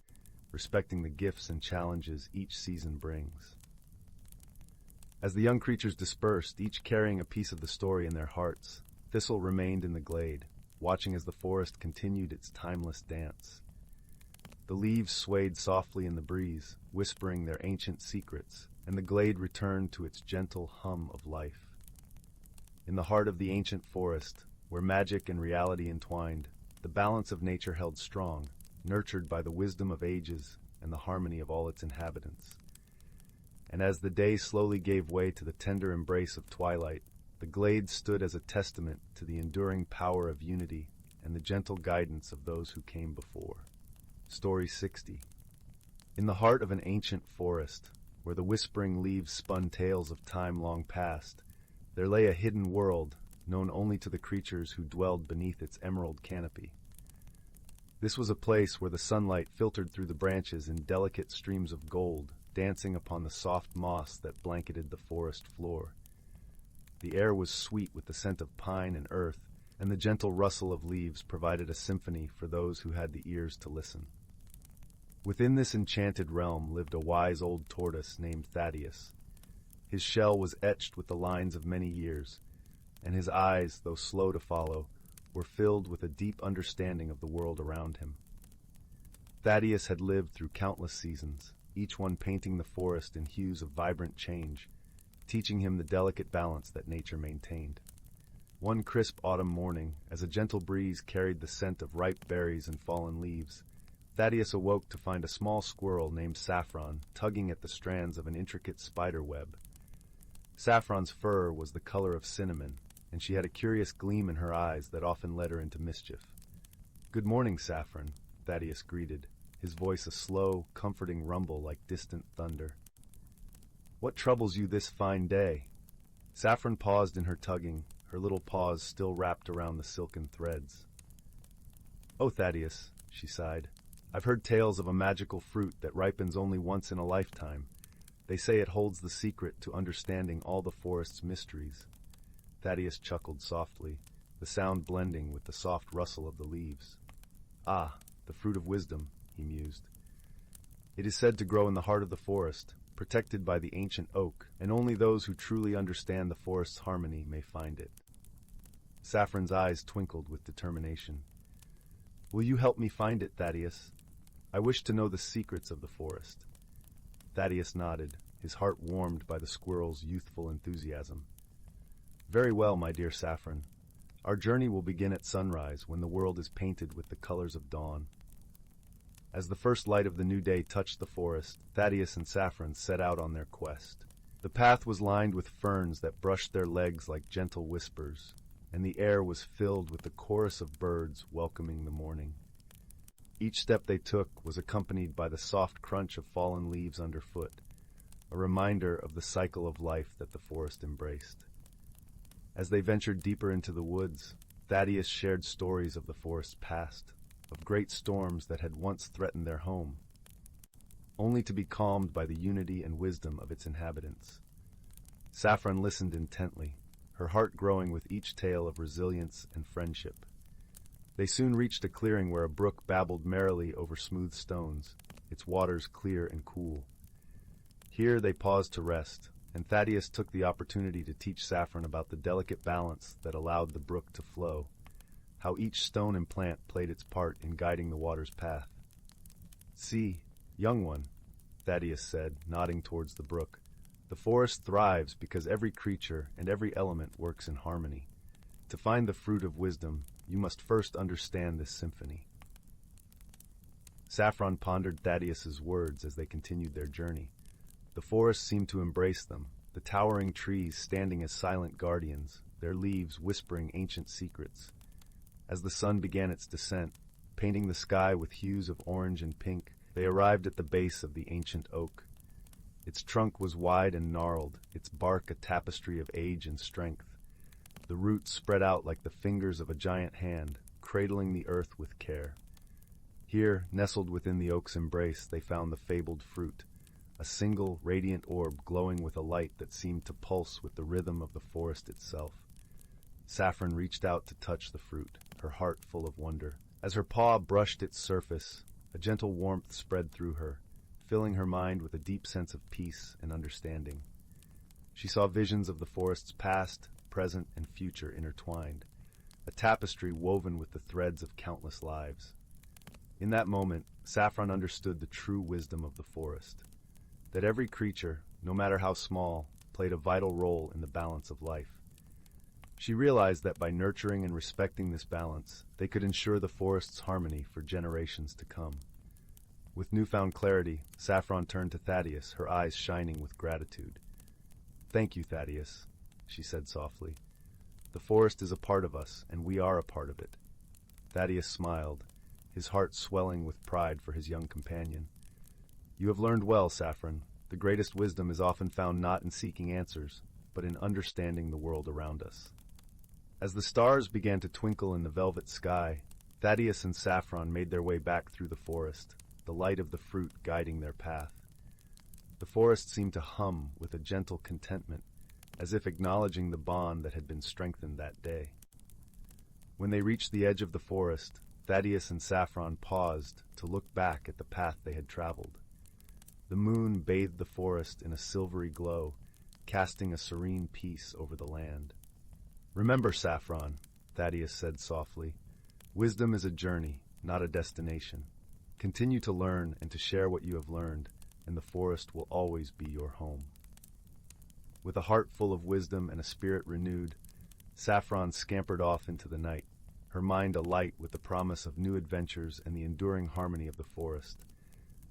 respecting the gifts and challenges each season brings. As the young creatures dispersed, each carrying a piece of the story in their hearts, Thistle remained in the glade, watching as the forest continued its timeless dance. The leaves swayed softly in the breeze, whispering their ancient secrets, and the glade returned to its gentle hum of life. In the heart of the ancient forest, where magic and reality entwined, the balance of nature held strong, nurtured by the wisdom of ages and the harmony of all its inhabitants. And as the day slowly gave way to the tender embrace of twilight, the glade stood as a testament to the enduring power of unity and the gentle guidance of those who came before. Story 60. In the heart of an ancient forest, where the whispering leaves spun tales of time long past, there lay a hidden world, known only to the creatures who dwelled beneath its emerald canopy. This was a place where the sunlight filtered through the branches in delicate streams of gold, dancing upon the soft moss that blanketed the forest floor. The air was sweet with the scent of pine and earth, and the gentle rustle of leaves provided a symphony for those who had the ears to listen. Within this enchanted realm lived a wise old tortoise named Thaddeus. His shell was etched with the lines of many years, and his eyes, though slow to follow, were filled with a deep understanding of the world around him. Thaddeus had lived through countless seasons, each one painting the forest in hues of vibrant change, teaching him the delicate balance that nature maintained. One crisp autumn morning, as a gentle breeze carried the scent of ripe berries and fallen leaves, Thaddeus awoke to find a small squirrel named Saffron tugging at the strands of an intricate spider web. Saffron's fur was the color of cinnamon, and she had a curious gleam in her eyes that often led her into mischief. Good morning, Saffron, Thaddeus greeted, his voice a slow, comforting rumble like distant thunder. What troubles you this fine day? Saffron paused in her tugging, her little paws still wrapped around the silken threads. Oh, Thaddeus, she sighed, I've heard tales of a magical fruit that ripens only once in a lifetime. They say it holds the secret to understanding all the forest's mysteries. Thaddeus chuckled softly, the sound blending with the soft rustle of the leaves. Ah, the fruit of wisdom, he mused. It is said to grow in the heart of the forest, protected by the ancient oak, and only those who truly understand the forest's harmony may find it. Saffron's eyes twinkled with determination. Will you help me find it, Thaddeus? I wish to know the secrets of the forest. Thaddeus nodded, his heart warmed by the squirrel's youthful enthusiasm. Very well, my dear Saffron. Our journey will begin at sunrise when the world is painted with the colors of dawn. As the first light of the new day touched the forest, Thaddeus and Saffron set out on their quest. The path was lined with ferns that brushed their legs like gentle whispers, and the air was filled with the chorus of birds welcoming the morning. Each step they took was accompanied by the soft crunch of fallen leaves underfoot, a reminder of the cycle of life that the forest embraced. As they ventured deeper into the woods, Thaddeus shared stories of the forest's past, of great storms that had once threatened their home, only to be calmed by the unity and wisdom of its inhabitants. Saffron listened intently, her heart growing with each tale of resilience and friendship. They soon reached a clearing where a brook babbled merrily over smooth stones, its waters clear and cool. Here they paused to rest, and Thaddeus took the opportunity to teach Saffron about the delicate balance that allowed the brook to flow, how each stone and plant played its part in guiding the water's path. See, young one, Thaddeus said, nodding towards the brook, the forest thrives because every creature and every element works in harmony. To find the fruit of wisdom, you must first understand this symphony. Saffron pondered Thaddeus's words as they continued their journey. The forest seemed to embrace them, the towering trees standing as silent guardians, their leaves whispering ancient secrets. As the sun began its descent, painting the sky with hues of orange and pink, they arrived at the base of the ancient oak. Its trunk was wide and gnarled, its bark a tapestry of age and strength. The roots spread out like the fingers of a giant hand, cradling the earth with care. Here, nestled within the oak's embrace, they found the fabled fruit, a single, radiant orb glowing with a light that seemed to pulse with the rhythm of the forest itself. Saffron reached out to touch the fruit, her heart full of wonder. As her paw brushed its surface, a gentle warmth spread through her, filling her mind with a deep sense of peace and understanding. She saw visions of the forest's past, present, and future intertwined, a tapestry woven with the threads of countless lives. In that moment, Saffron understood the true wisdom of the forest, that every creature, no matter how small, played a vital role in the balance of life. She realized that by nurturing and respecting this balance, they could ensure the forest's harmony for generations to come. With newfound clarity, Saffron turned to Thaddeus, her eyes shining with gratitude. "Thank you, Thaddeus," she said softly. "The forest is a part of us, and we are a part of it." Thaddeus smiled, his heart swelling with pride for his young companion. "You have learned well, Saffron. The greatest wisdom is often found not in seeking answers, but in understanding the world around us." As the stars began to twinkle in the velvet sky, Thaddeus and Saffron made their way back through the forest, the light of the fruit guiding their path. The forest seemed to hum with a gentle contentment, as if acknowledging the bond that had been strengthened that day. When they reached the edge of the forest, Thaddeus and Saffron paused to look back at the path they had traveled. The moon bathed the forest in a silvery glow, casting a serene peace over the land. "Remember, Saffron," Thaddeus said softly, "wisdom is a journey, not a destination. Continue to learn and to share what you have learned, and the forest will always be your home." With a heart full of wisdom and a spirit renewed, Saffron scampered off into the night, her mind alight with the promise of new adventures and the enduring harmony of the forest.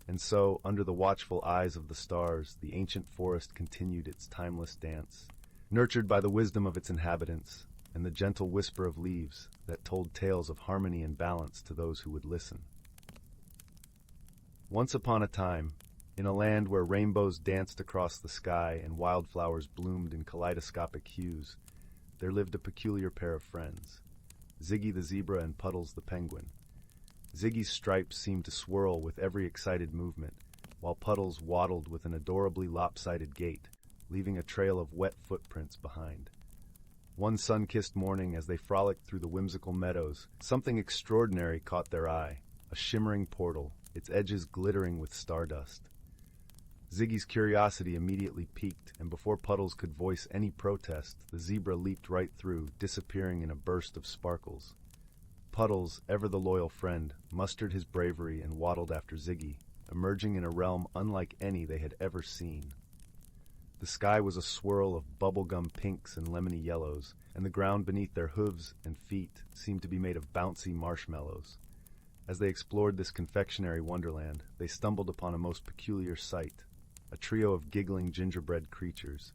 And so, under the watchful eyes of the stars, the ancient forest continued its timeless dance. Nurtured by the wisdom of its inhabitants, and the gentle whisper of leaves that told tales of harmony and balance to those who would listen. Once upon a time, in a land where rainbows danced across the sky and wildflowers bloomed in kaleidoscopic hues, there lived a peculiar pair of friends, Ziggy the zebra and Puddles the penguin. Ziggy's stripes seemed to swirl with every excited movement, while Puddles waddled with an adorably lopsided gait, leaving a trail of wet footprints behind. One sun-kissed morning, as they frolicked through the whimsical meadows, something extraordinary caught their eye, a shimmering portal, its edges glittering with stardust. Ziggy's curiosity immediately piqued, and before Puddles could voice any protest, the zebra leaped right through, disappearing in a burst of sparkles. Puddles, ever the loyal friend, mustered his bravery and waddled after Ziggy, emerging in a realm unlike any they had ever seen. The sky was a swirl of bubblegum pinks and lemony yellows, and the ground beneath their hooves and feet seemed to be made of bouncy marshmallows. As they explored this confectionery wonderland, they stumbled upon a most peculiar sight, a trio of giggling gingerbread creatures,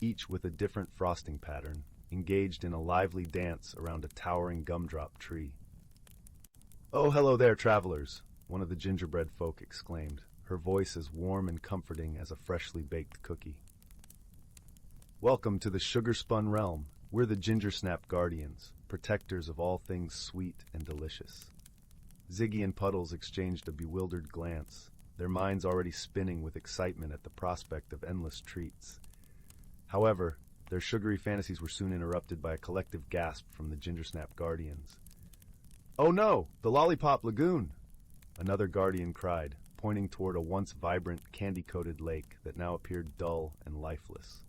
each with a different frosting pattern, engaged in a lively dance around a towering gumdrop tree. "Oh, hello there, travelers," one of the gingerbread folk exclaimed, her voice as warm and comforting as a freshly baked cookie. "Welcome to the sugar-spun realm. We're the Gingersnap Guardians, protectors of all things sweet and delicious." Ziggy and Puddles exchanged a bewildered glance, their minds already spinning with excitement at the prospect of endless treats. However, their sugary fantasies were soon interrupted by a collective gasp from the Gingersnap Guardians. "Oh no, the Lollipop Lagoon!" another Guardian cried, pointing toward a once vibrant, candy-coated lake that now appeared dull and lifeless.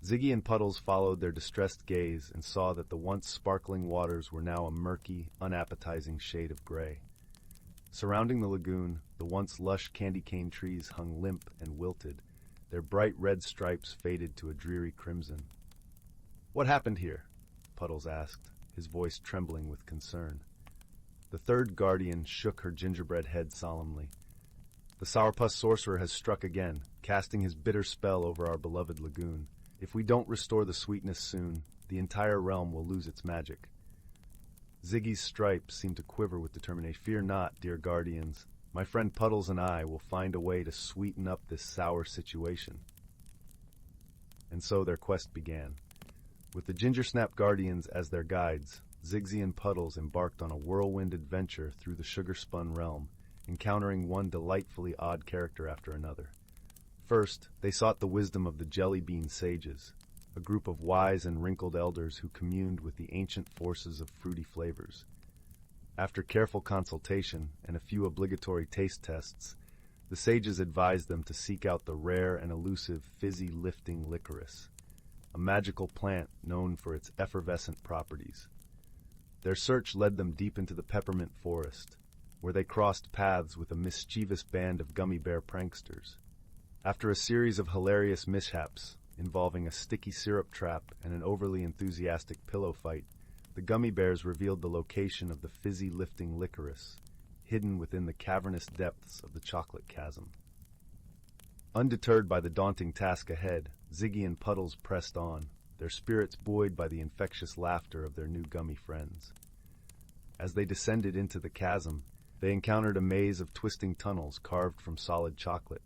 Ziggy and Puddles followed their distressed gaze and saw that the once sparkling waters were now a murky, unappetizing shade of gray. Surrounding the lagoon, the once lush candy cane trees hung limp and wilted, their bright red stripes faded to a dreary crimson. "What happened here?" Puddles asked, his voice trembling with concern. The third Guardian shook her gingerbread head solemnly. "The sourpuss sorcerer has struck again, casting his bitter spell over our beloved lagoon. If we don't restore the sweetness soon, the entire realm will lose its magic." Ziggy's stripes seemed to quiver with determination. "Fear not, dear Guardians. My friend Puddles and I will find a way to sweeten up this sour situation." And so their quest began. With the Gingersnap Guardians as their guides, Ziggy and Puddles embarked on a whirlwind adventure through the sugar-spun realm, encountering one delightfully odd character after another. First, they sought the wisdom of the Jelly Bean Sages, a group of wise and wrinkled elders who communed with the ancient forces of fruity flavors. After careful consultation and a few obligatory taste tests, the sages advised them to seek out the rare and elusive fizzy-lifting licorice, a magical plant known for its effervescent properties. Their search led them deep into the peppermint forest, where they crossed paths with a mischievous band of gummy bear pranksters. After a series of hilarious mishaps, involving a sticky syrup trap and an overly enthusiastic pillow fight, the gummy bears revealed the location of the fizzy-lifting licorice, hidden within the cavernous depths of the chocolate chasm. Undeterred by the daunting task ahead, Ziggy and Puddles pressed on, their spirits buoyed by the infectious laughter of their new gummy friends. As they descended into the chasm, they encountered a maze of twisting tunnels carved from solid chocolate,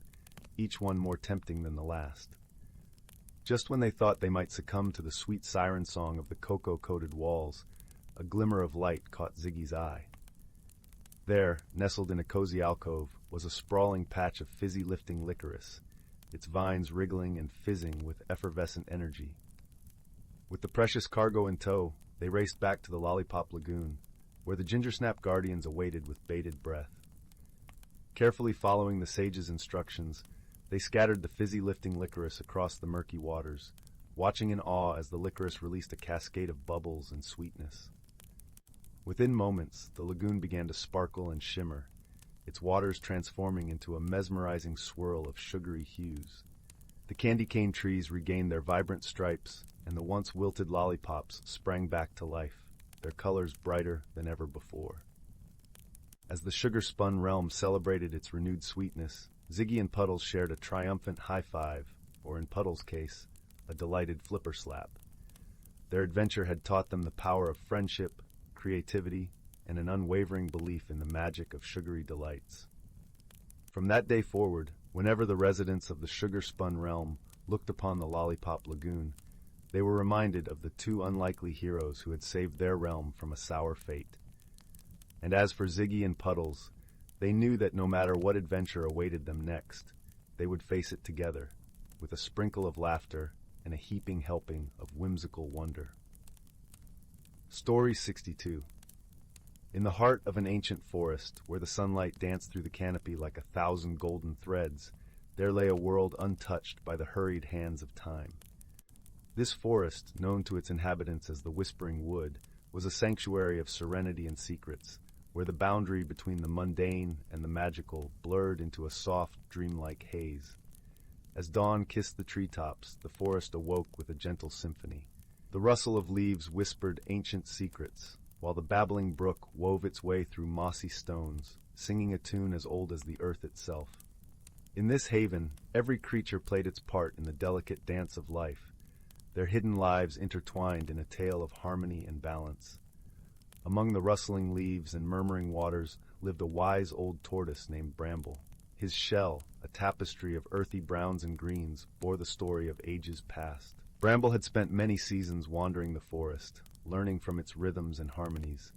each one more tempting than the last. Just when they thought they might succumb to the sweet siren song of the cocoa-coated walls, a glimmer of light caught Ziggy's eye. There, nestled in a cozy alcove, was a sprawling patch of fizzy-lifting licorice, its vines wriggling and fizzing with effervescent energy. With the precious cargo in tow, they raced back to the Lollipop Lagoon, where the Gingersnap Guardians awaited with bated breath. Carefully following the sage's instructions, they scattered the fizzy-lifting licorice across the murky waters, watching in awe as the licorice released a cascade of bubbles and sweetness. Within moments, the lagoon began to sparkle and shimmer, its waters transforming into a mesmerizing swirl of sugary hues. The candy cane trees regained their vibrant stripes, and the once wilted lollipops sprang back to life, their colors brighter than ever before. As the sugar-spun realm celebrated its renewed sweetness, Ziggy and Puddles shared a triumphant high-five, or in Puddles' case, a delighted flipper slap. Their adventure had taught them the power of friendship, creativity, and an unwavering belief in the magic of sugary delights. From that day forward, whenever the residents of the sugar-spun realm looked upon the Lollipop Lagoon, they were reminded of the two unlikely heroes who had saved their realm from a sour fate. And as for Ziggy and Puddles, they knew that no matter what adventure awaited them next, they would face it together, with a sprinkle of laughter and a heaping helping of whimsical wonder. Story 62. In the heart of an ancient forest, where the sunlight danced through the canopy like 1,000 golden threads, there lay a world untouched by the hurried hands of time. This forest, known to its inhabitants as the Whispering Wood, was a sanctuary of serenity and secrets, where the boundary between the mundane and the magical blurred into a soft, dreamlike haze. As dawn kissed the treetops, the forest awoke with a gentle symphony. The rustle of leaves whispered ancient secrets, while the babbling brook wove its way through mossy stones, singing a tune as old as the earth itself. In this haven, every creature played its part in the delicate dance of life, their hidden lives intertwined in a tale of harmony and balance. Among the rustling leaves and murmuring waters lived a wise old tortoise named Bramble. His shell, a tapestry of earthy browns and greens, bore the story of ages past. Bramble had spent many seasons wandering the forest, learning from its rhythms and harmonies.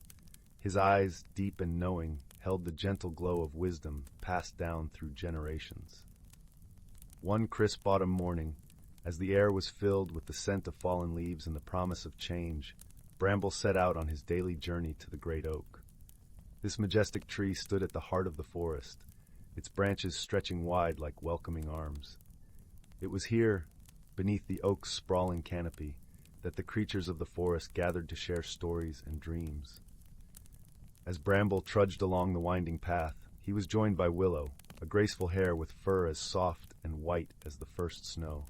His eyes, deep and knowing, held the gentle glow of wisdom passed down through generations. One crisp autumn morning, as the air was filled with the scent of fallen leaves and the promise of change, Bramble set out on his daily journey to the great oak. This majestic tree stood at the heart of the forest, its branches stretching wide like welcoming arms. It was here, beneath the oak's sprawling canopy, that the creatures of the forest gathered to share stories and dreams. As Bramble trudged along the winding path, he was joined by Willow, a graceful hare with fur as soft and white as the first snow.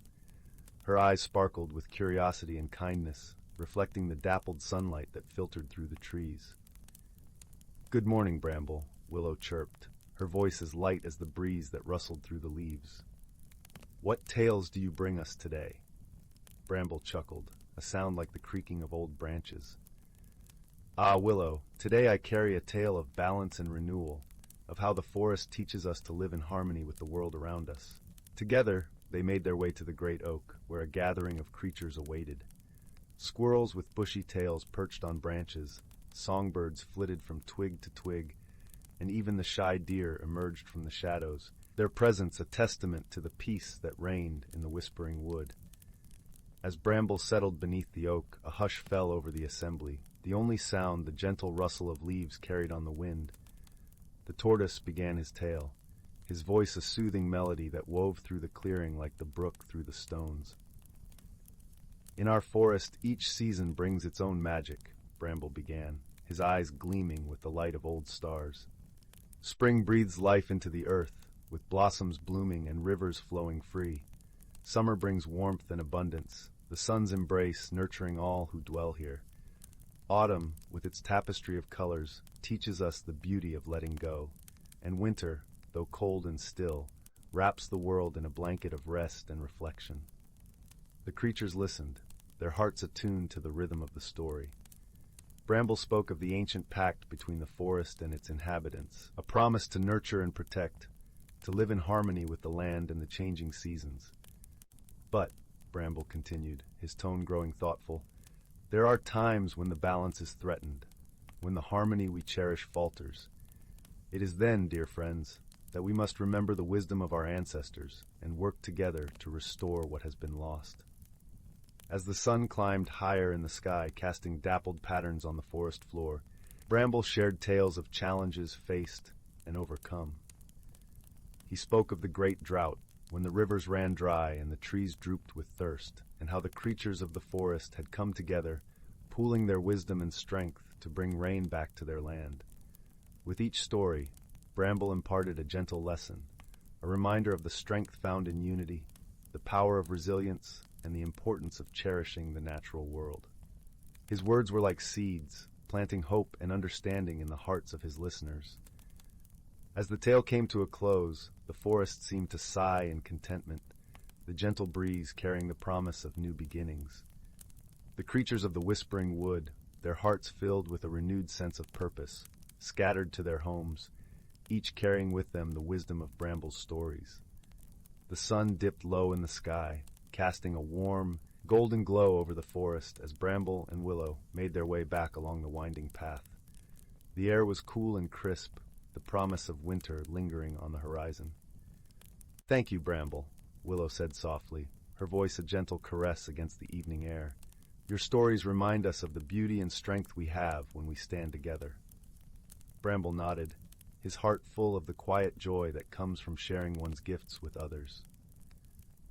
Her eyes sparkled with curiosity and kindness, reflecting the dappled sunlight that filtered through the trees. "Good morning, Bramble," Willow chirped, her voice as light as the breeze that rustled through the leaves. "What tales do you bring us today?" Bramble chuckled, a sound like the creaking of old branches. "Ah, Willow, today I carry a tale of balance and renewal, of how the forest teaches us to live in harmony with the world around us." Together, they made their way to the great oak, where a gathering of creatures awaited. Squirrels with bushy tails perched on branches, songbirds flitted from twig to twig, and even the shy deer emerged from the shadows, their presence a testament to the peace that reigned in the Whispering Wood. As Bramble settled beneath the oak, a hush fell over the assembly, the only sound the gentle rustle of leaves carried on the wind. The tortoise began his tale, his voice a soothing melody that wove through the clearing like the brook through the stones. "In our forest, each season brings its own magic," Bramble began, his eyes gleaming with the light of old stars. "Spring breathes life into the earth, with blossoms blooming and rivers flowing free. Summer brings warmth and abundance, the sun's embrace nurturing all who dwell here. Autumn, with its tapestry of colors, teaches us the beauty of letting go, and winter, though cold and still, wraps the world in a blanket of rest and reflection." The creatures listened, their hearts attuned to the rhythm of the story. Bramble spoke of the ancient pact between the forest and its inhabitants, a promise to nurture and protect, to live in harmony with the land and the changing seasons. "But," Bramble continued, his tone growing thoughtful, "there are times when the balance is threatened, when the harmony we cherish falters. It is then, dear friends, that we must remember the wisdom of our ancestors and work together to restore what has been lost." As the sun climbed higher in the sky, casting dappled patterns on the forest floor, Bramble shared tales of challenges faced and overcome. He spoke of the great drought, when the rivers ran dry and the trees drooped with thirst, and how the creatures of the forest had come together, pooling their wisdom and strength to bring rain back to their land. With each story, Bramble imparted a gentle lesson, a reminder of the strength found in unity, the power of resilience, and the importance of cherishing the natural world. His words were like seeds, planting hope and understanding in the hearts of his listeners. As the tale came to a close, the forest seemed to sigh in contentment, the gentle breeze carrying the promise of new beginnings. The creatures of the Whispering Wood, their hearts filled with a renewed sense of purpose, scattered to their homes, each carrying with them the wisdom of Bramble's stories. The sun dipped low in the sky, casting a warm, golden glow over the forest as Bramble and Willow made their way back along the winding path. The air was cool and crisp, the promise of winter lingering on the horizon. "Thank you, Bramble," Willow said softly, her voice a gentle caress against the evening air. "Your stories remind us of the beauty and strength we have when we stand together." Bramble nodded, his heart full of the quiet joy that comes from sharing one's gifts with others.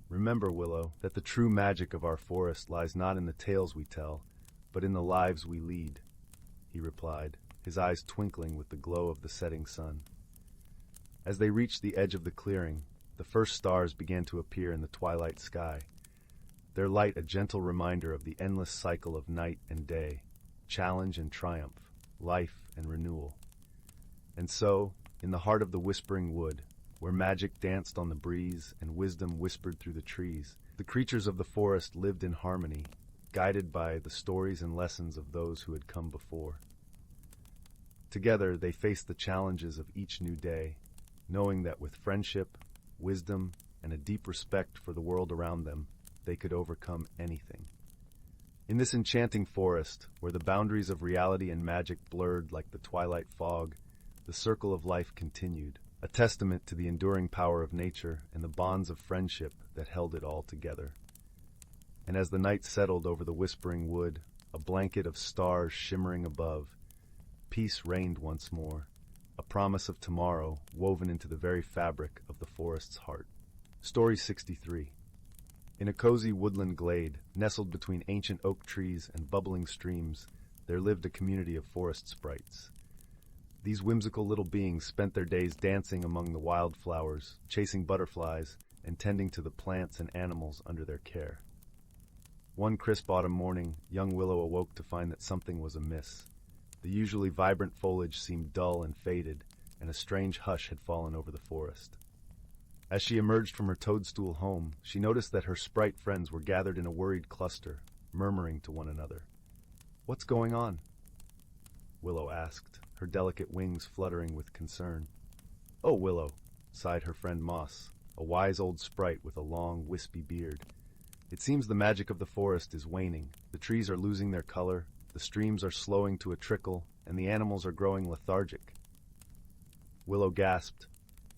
"Remember, Willow, that the true magic of our forest lies not in the tales we tell, but in the lives we lead," he replied, his eyes twinkling with the glow of the setting sun. As they reached the edge of the clearing, the first stars began to appear in the twilight sky, their light a gentle reminder of the endless cycle of night and day, challenge and triumph, life and renewal. And so, in the heart of the Whispering Wood, where magic danced on the breeze and wisdom whispered through the trees, the creatures of the forest lived in harmony, guided by the stories and lessons of those who had come before. Together, they faced the challenges of each new day, knowing that with friendship, wisdom, and a deep respect for the world around them, they could overcome anything. In this enchanting forest, where the boundaries of reality and magic blurred like the twilight fog, the circle of life continued, a testament to the enduring power of nature and the bonds of friendship that held it all together. And as the night settled over the Whispering Wood, a blanket of stars shimmering above, peace reigned once more, a promise of tomorrow woven into the very fabric of the forest's heart. Story 63. In a cozy woodland glade, nestled between ancient oak trees and bubbling streams, there lived a community of forest sprites. These whimsical little beings spent their days dancing among the wildflowers, chasing butterflies, and tending to the plants and animals under their care. One crisp autumn morning, young Willow awoke to find that something was amiss. The usually vibrant foliage seemed dull and faded, and a strange hush had fallen over the forest. As she emerged from her toadstool home, she noticed that her sprite friends were gathered in a worried cluster, murmuring to one another. "What's going on?" Willow asked, her delicate wings fluttering with concern. "Oh, Willow," sighed her friend Moss, a wise old sprite with a long, wispy beard. "It seems the magic of the forest is waning. The trees are losing their color, the streams are slowing to a trickle, and the animals are growing lethargic." Willow gasped,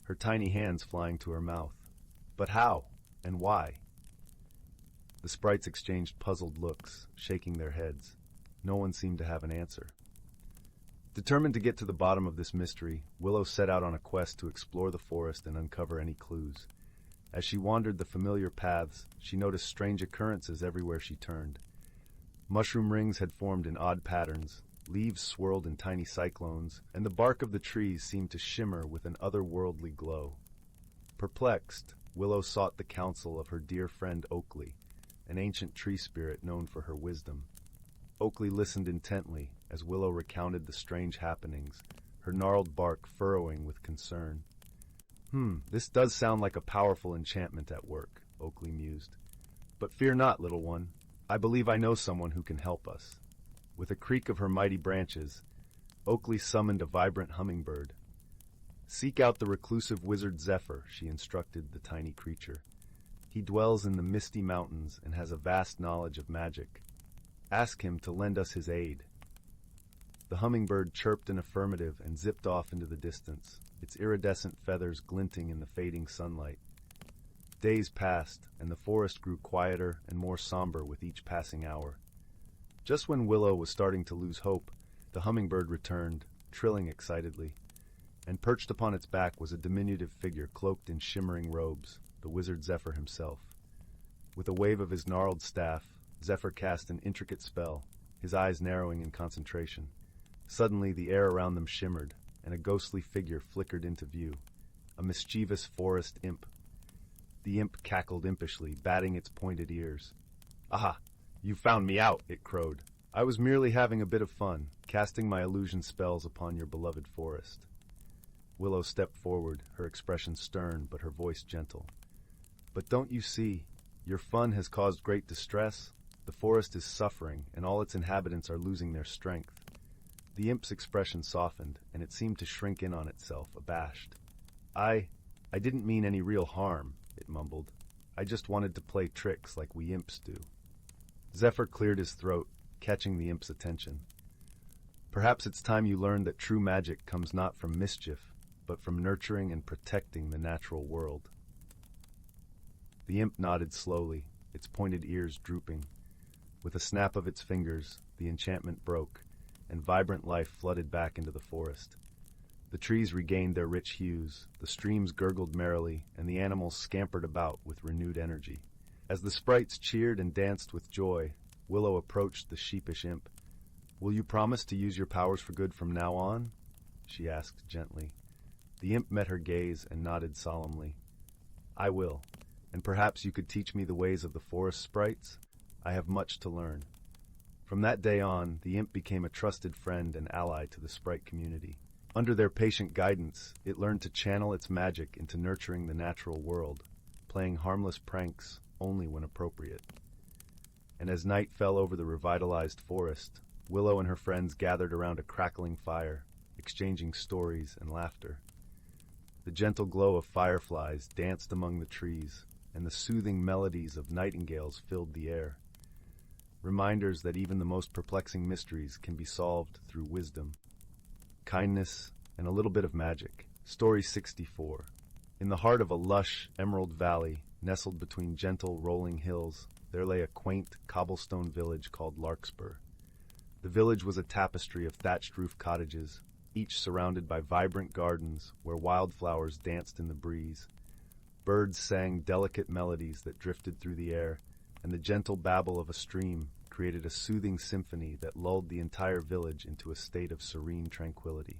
her tiny hands flying to her mouth. "But how? And why?" The sprites exchanged puzzled looks, shaking their heads. No one seemed to have an answer. Determined to get to the bottom of this mystery, Willow set out on a quest to explore the forest and uncover any clues. As she wandered the familiar paths, she noticed strange occurrences everywhere she turned. Mushroom rings had formed in odd patterns, leaves swirled in tiny cyclones, and the bark of the trees seemed to shimmer with an otherworldly glow. Perplexed, Willow sought the counsel of her dear friend Oakley, an ancient tree spirit known for her wisdom. Oakley listened intently as Willow recounted the strange happenings, her gnarled bark furrowing with concern. This does sound like a powerful enchantment at work," Oakley mused. "But fear not, little one. I believe I know someone who can help us." With a creak of her mighty branches, Oakley summoned a vibrant hummingbird. "Seek out the reclusive wizard Zephyr," she instructed the tiny creature. "He dwells in the misty mountains and has a vast knowledge of magic. Ask him to lend us his aid." The hummingbird chirped an affirmative and zipped off into the distance, its iridescent feathers glinting in the fading sunlight. Days passed, and the forest grew quieter and more somber with each passing hour. Just when Willow was starting to lose hope, the hummingbird returned, trilling excitedly, and perched upon its back was a diminutive figure cloaked in shimmering robes, the wizard Zephyr himself. With a wave of his gnarled staff, Zephyr cast an intricate spell, his eyes narrowing in concentration. Suddenly the air around them shimmered, and a ghostly figure flickered into view, a mischievous forest imp. The imp cackled impishly, batting its pointed ears. "Aha! You found me out," it crowed. "I was merely having a bit of fun, casting my illusion spells upon your beloved forest." Willow stepped forward, her expression stern but her voice gentle. "But don't you see, your fun has caused great distress? The forest is suffering, and all its inhabitants are losing their strength. The imp's expression softened, and it seemed to shrink in on itself, abashed. I didn't mean any real harm, it mumbled. I just wanted to play tricks like we imps do. Zephyr cleared his throat, catching the imp's attention. Perhaps it's time you learned that true magic comes not from mischief, but from nurturing and protecting the natural world. The imp nodded slowly, its pointed ears drooping. With a snap of its fingers, the enchantment broke, and vibrant life flooded back into the forest. The trees regained their rich hues, the streams gurgled merrily, and the animals scampered about with renewed energy. As the sprites cheered and danced with joy, Willow approached the sheepish imp. "Will you promise to use your powers for good from now on?" she asked gently. The imp met her gaze and nodded solemnly. "I will, and perhaps you could teach me the ways of the forest sprites? I have much to learn." From that day on, the imp became a trusted friend and ally to the sprite community. Under their patient guidance, it learned to channel its magic into nurturing the natural world, playing harmless pranks only when appropriate. And as night fell over the revitalized forest, Willow and her friends gathered around a crackling fire, exchanging stories and laughter. The gentle glow of fireflies danced among the trees, and the soothing melodies of nightingales filled the air. Reminders that even the most perplexing mysteries can be solved through wisdom, kindness, and a little bit of magic. Story 64. In the heart of a lush, emerald valley, nestled between gentle, rolling hills, there lay a quaint, cobblestone village called Larkspur. The village was a tapestry of thatched-roof cottages, each surrounded by vibrant gardens where wildflowers danced in the breeze. Birds sang delicate melodies that drifted through the air, and the gentle babble of a stream created a soothing symphony that lulled the entire village into a state of serene tranquility.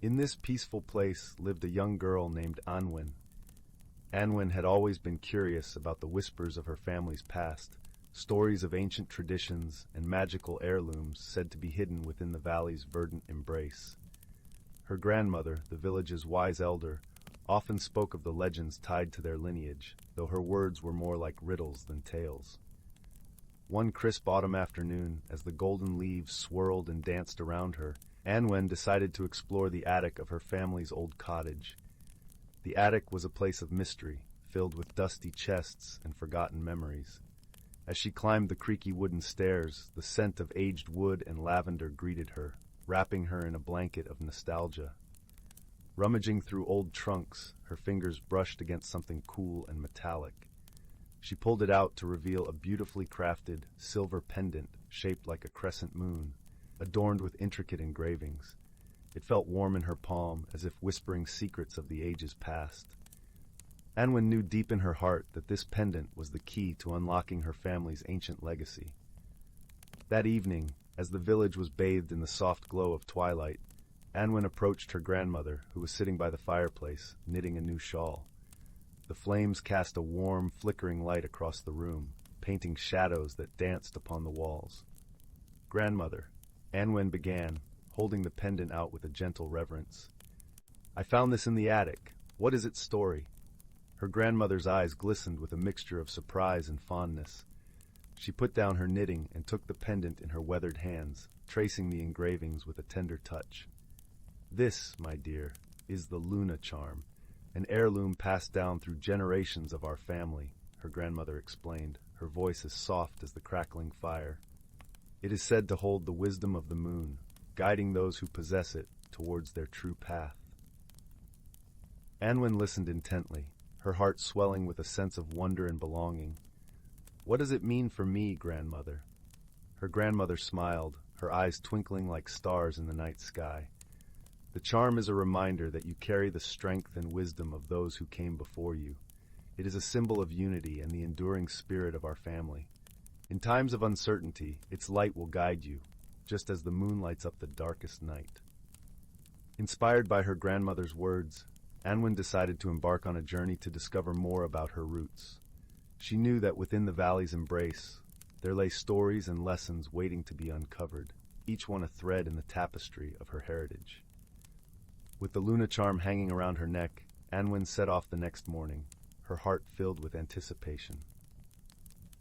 In this peaceful place lived a young girl named Anwen. Anwen had always been curious about the whispers of her family's past, stories of ancient traditions and magical heirlooms said to be hidden within the valley's verdant embrace. Her grandmother, the village's wise elder, often spoke of the legends tied to their lineage, though her words were more like riddles than tales. One crisp autumn afternoon, as the golden leaves swirled and danced around her, Anwen decided to explore the attic of her family's old cottage. The attic was a place of mystery, filled with dusty chests and forgotten memories. As she climbed the creaky wooden stairs, the scent of aged wood and lavender greeted her, wrapping her in a blanket of nostalgia. Rummaging through old trunks, her fingers brushed against something cool and metallic. She pulled it out to reveal a beautifully crafted silver pendant shaped like a crescent moon, adorned with intricate engravings. It felt warm in her palm, as if whispering secrets of the ages past. Anwen knew deep in her heart that this pendant was the key to unlocking her family's ancient legacy. That evening, as the village was bathed in the soft glow of twilight, Anwen approached her grandmother, who was sitting by the fireplace, knitting a new shawl. The flames cast a warm, flickering light across the room, painting shadows that danced upon the walls. "Grandmother," Anwen began, holding the pendant out with a gentle reverence. "I found this in the attic. What is its story?" Her grandmother's eyes glistened with a mixture of surprise and fondness. She put down her knitting and took the pendant in her weathered hands, tracing the engravings with a tender touch. "This, my dear, is the Luna charm, an heirloom passed down through generations of our family," her grandmother explained, her voice as soft as the crackling fire. "It is said to hold the wisdom of the moon, guiding those who possess it towards their true path." Anwen listened intently, her heart swelling with a sense of wonder and belonging. "What does it mean for me, grandmother?" Her grandmother smiled, her eyes twinkling like stars in the night sky. "The charm is a reminder that you carry the strength and wisdom of those who came before you. It is a symbol of unity and the enduring spirit of our family. In times of uncertainty, its light will guide you, just as the moon lights up the darkest night." Inspired by her grandmother's words, Anwen decided to embark on a journey to discover more about her roots. She knew that within the valley's embrace, there lay stories and lessons waiting to be uncovered, each one a thread in the tapestry of her heritage. With the Luna charm hanging around her neck, Anwen set off the next morning, her heart filled with anticipation.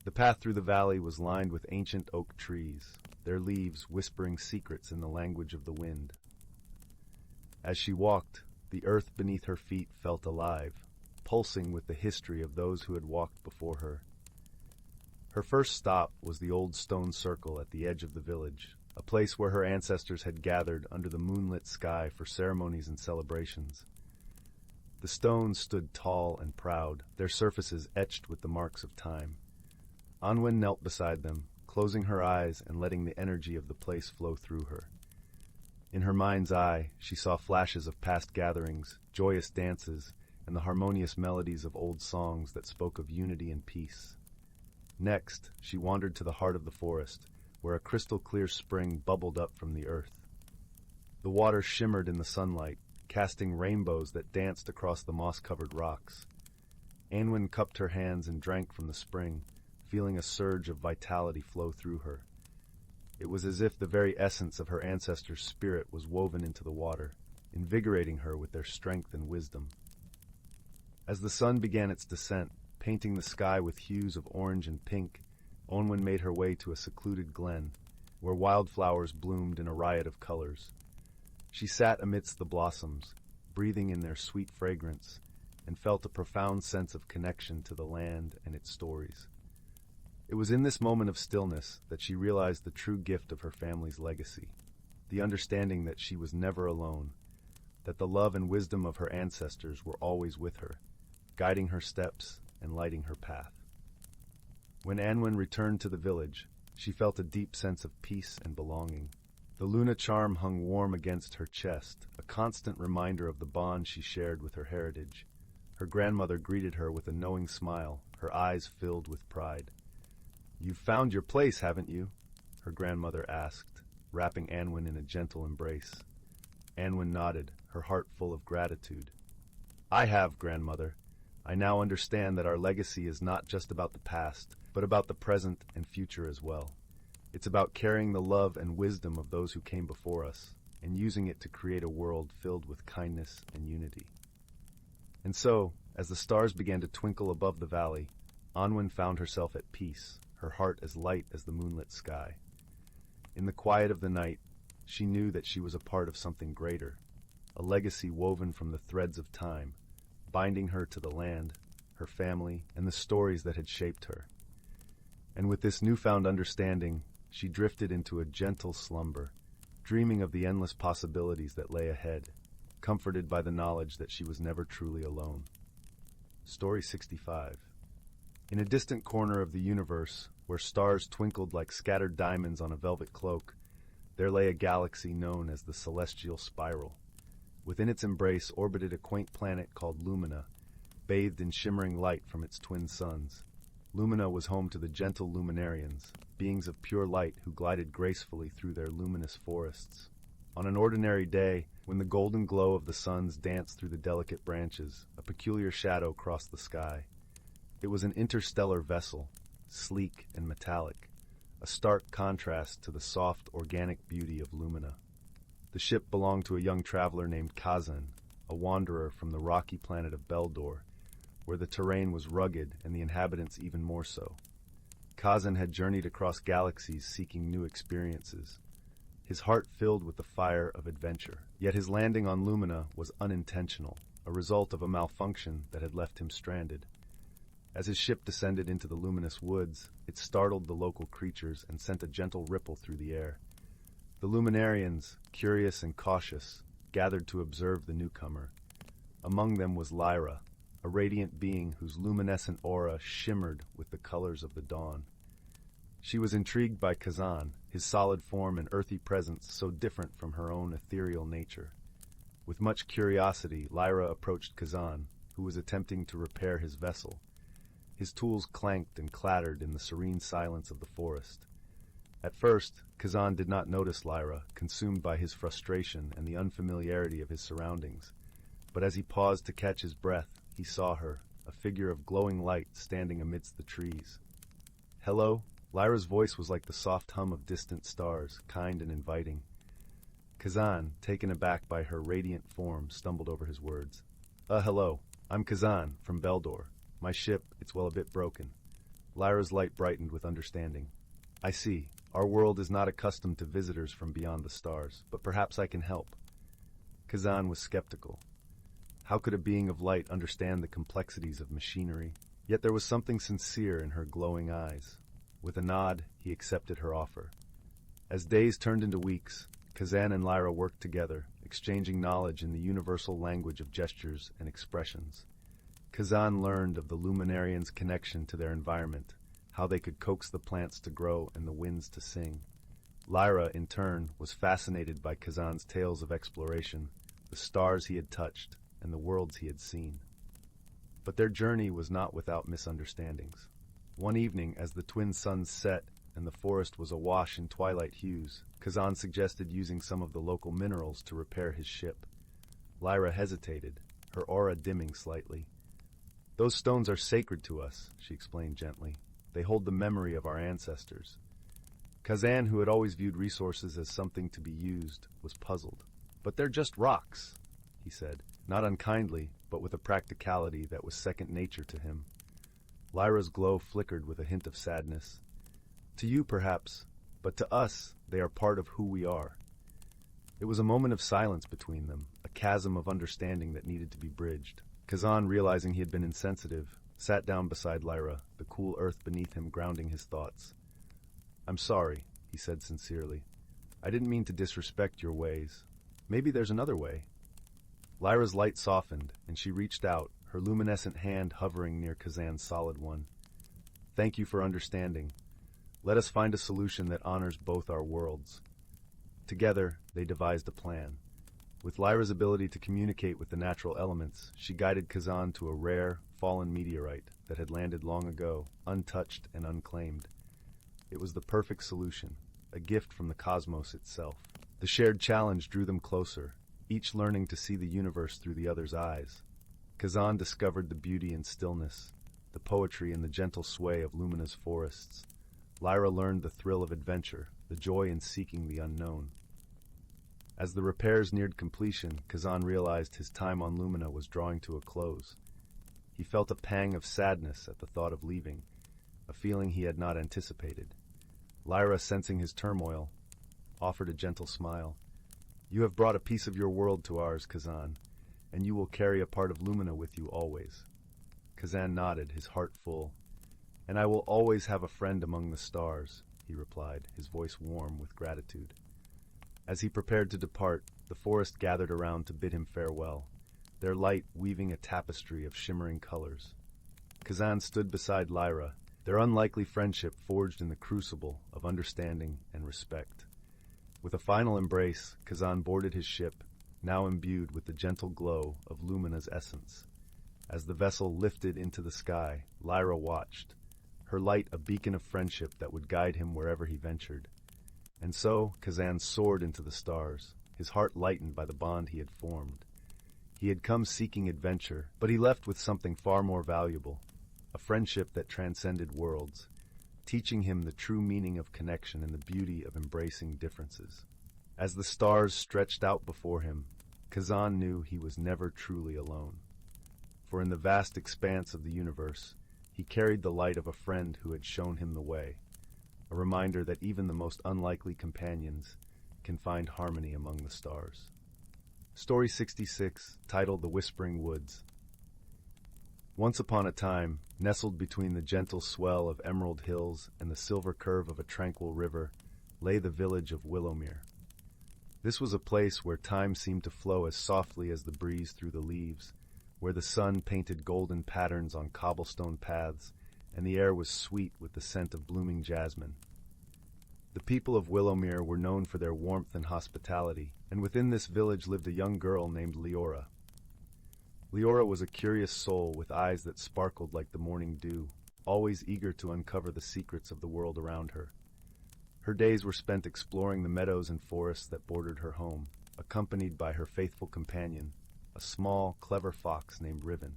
The path through the valley was lined with ancient oak trees, their leaves whispering secrets in the language of the wind. As she walked, the earth beneath her feet felt alive, pulsing with the history of those who had walked before her. Her first stop was the old stone circle at the edge of the village, a place where her ancestors had gathered under the moonlit sky for ceremonies and celebrations. The stones stood tall and proud, their surfaces etched with the marks of time. Anwen knelt beside them, closing her eyes and letting the energy of the place flow through her. In her mind's eye, she saw flashes of past gatherings, joyous dances, and the harmonious melodies of old songs that spoke of unity and peace. Next, she wandered to the heart of the forest, where a crystal-clear spring bubbled up from the earth. The water shimmered in the sunlight, casting rainbows that danced across the moss-covered rocks. Anwen cupped her hands and drank from the spring, feeling a surge of vitality flow through her. It was as if the very essence of her ancestors' spirit was woven into the water, invigorating her with their strength and wisdom. As the sun began its descent, painting the sky with hues of orange and pink, Onwin made her way to a secluded glen, where wildflowers bloomed in a riot of colors. She sat amidst the blossoms, breathing in their sweet fragrance, and felt a profound sense of connection to the land and its stories. It was in this moment of stillness that she realized the true gift of her family's legacy, the understanding that she was never alone, that the love and wisdom of her ancestors were always with her, guiding her steps and lighting her path. When Anwen returned to the village, she felt a deep sense of peace and belonging. The Luna charm hung warm against her chest, a constant reminder of the bond she shared with her heritage. Her grandmother greeted her with a knowing smile, her eyes filled with pride. "You've found your place, haven't you?" her grandmother asked, wrapping Anwen in a gentle embrace. Anwen nodded, her heart full of gratitude. "I have, grandmother. I now understand that our legacy is not just about the past, but about the present and future as well. It's about carrying the love and wisdom of those who came before us, and using it to create a world filled with kindness and unity." And so, as the stars began to twinkle above the valley, Anwen found herself at peace, her heart as light as the moonlit sky. In the quiet of the night, she knew that she was a part of something greater, a legacy woven from the threads of time, binding her to the land, her family, and the stories that had shaped her. And with this newfound understanding, she drifted into a gentle slumber, dreaming of the endless possibilities that lay ahead, comforted by the knowledge that she was never truly alone. Story 65. In a distant corner of the universe, where stars twinkled like scattered diamonds on a velvet cloak, there lay a galaxy known as the Celestial Spiral. Within its embrace orbited a quaint planet called Lumina, bathed in shimmering light from its twin suns. Lumina was home to the gentle Luminarians, beings of pure light who glided gracefully through their luminous forests. On an ordinary day, when the golden glow of the suns danced through the delicate branches, a peculiar shadow crossed the sky. It was an interstellar vessel, sleek and metallic, a stark contrast to the soft, organic beauty of Lumina. The ship belonged to a young traveler named Kazan, a wanderer from the rocky planet of Beldor, where the terrain was rugged and the inhabitants even more so. Kazan had journeyed across galaxies seeking new experiences, his heart filled with the fire of adventure. Yet his landing on Lumina was unintentional, a result of a malfunction that had left him stranded. As his ship descended into the luminous woods, it startled the local creatures and sent a gentle ripple through the air. The Luminarians, curious and cautious, gathered to observe the newcomer. Among them was Lyla, a radiant being whose luminescent aura shimmered with the colors of the dawn. She was intrigued by Kazan, his solid form and earthy presence so different from her own ethereal nature. With much curiosity, Lyra approached Kazan, who was attempting to repair his vessel. His tools clanked and clattered in the serene silence of the forest. At first, Kazan did not notice Lyra, consumed by his frustration and the unfamiliarity of his surroundings. But as he paused to catch his breath, he saw her, a figure of glowing light standing amidst the trees. "Hello?" Lyra's voice was like the soft hum of distant stars, kind and inviting. Kazan, taken aback by her radiant form, stumbled over his words. Hello. I'm Kazan, from Beldor. My ship, it's well a bit broken. Lyra's light brightened with understanding. I see. Our world is not accustomed to visitors from beyond the stars, but perhaps I can help. Kazan was skeptical. How could a being of light understand the complexities of machinery? Yet there was something sincere in her glowing eyes. With a nod, he accepted her offer. As days turned into weeks, Kazan and Lyra worked together, exchanging knowledge in the universal language of gestures and expressions. Kazan learned of the Luminarians' connection to their environment, how they could coax the plants to grow and the winds to sing. Lyra, in turn, was fascinated by Kazan's tales of exploration, the stars he had touched, and the worlds he had seen. But their journey was not without misunderstandings. One evening, as the twin suns set and the forest was awash in twilight hues, Kazan suggested using some of the local minerals to repair his ship. Lyra hesitated, her aura dimming slightly. "Those stones are sacred to us," she explained gently. "They hold the memory of our ancestors." Kazan, who had always viewed resources as something to be used, was puzzled. "But they're just rocks," he said, not unkindly, but with a practicality that was second nature to him. Lyra's glow flickered with a hint of sadness. "To you, perhaps, but to us, they are part of who we are." It was a moment of silence between them, a chasm of understanding that needed to be bridged. Kazan, realizing he had been insensitive, sat down beside Lyra, the cool earth beneath him grounding his thoughts. "I'm sorry," he said sincerely. "I didn't mean to disrespect your ways. Maybe there's another way." Lyra's light softened, and she reached out, her luminescent hand hovering near Kazan's solid one. "Thank you for understanding. Let us find a solution that honors both our worlds." Together, they devised a plan. With Lyra's ability to communicate with the natural elements, she guided Kazan to a rare, fallen meteorite that had landed long ago, untouched and unclaimed. It was the perfect solution, a gift from the cosmos itself. The shared challenge drew them closer, each learning to see the universe through the other's eyes. Kazan discovered the beauty in stillness, the poetry in the gentle sway of luminous forests. Lyra learned the thrill of adventure, the joy in seeking the unknown. As the repairs neared completion, Kazan realized his time on Lumina was drawing to a close. He felt a pang of sadness at the thought of leaving, a feeling he had not anticipated. Lyra, sensing his turmoil, offered a gentle smile. "You have brought a piece of your world to ours, Kazan, and you will carry a part of Lumina with you always." Kazan nodded, his heart full. "And I will always have a friend among the stars," he replied, his voice warm with gratitude. As he prepared to depart, the forest gathered around to bid him farewell, their light weaving a tapestry of shimmering colors. Kazan stood beside Lyra, their unlikely friendship forged in the crucible of understanding and respect. With a final embrace, Kazan boarded his ship, now imbued with the gentle glow of Lumina's essence. As the vessel lifted into the sky, Lyra watched, her light a beacon of friendship that would guide him wherever he ventured. And so Kazan soared into the stars, his heart lightened by the bond he had formed. He had come seeking adventure, but he left with something far more valuable, a friendship that transcended worlds, teaching him the true meaning of connection and the beauty of embracing differences. As the stars stretched out before him, Kazan knew he was never truly alone. For in the vast expanse of the universe, he carried the light of a friend who had shown him the way, a reminder that even the most unlikely companions can find harmony among the stars. Story 66, titled The Whispering Woods. Once upon a time, nestled between the gentle swell of emerald hills and the silver curve of a tranquil river, lay the village of Willowmere. This was a place where time seemed to flow as softly as the breeze through the leaves, where the sun painted golden patterns on cobblestone paths, and the air was sweet with the scent of blooming jasmine. The people of Willowmere were known for their warmth and hospitality, and within this village lived a young girl named Leora. Leora was a curious soul with eyes that sparkled like the morning dew, always eager to uncover the secrets of the world around her. Her days were spent exploring the meadows and forests that bordered her home, accompanied by her faithful companion, a small, clever fox named Riven.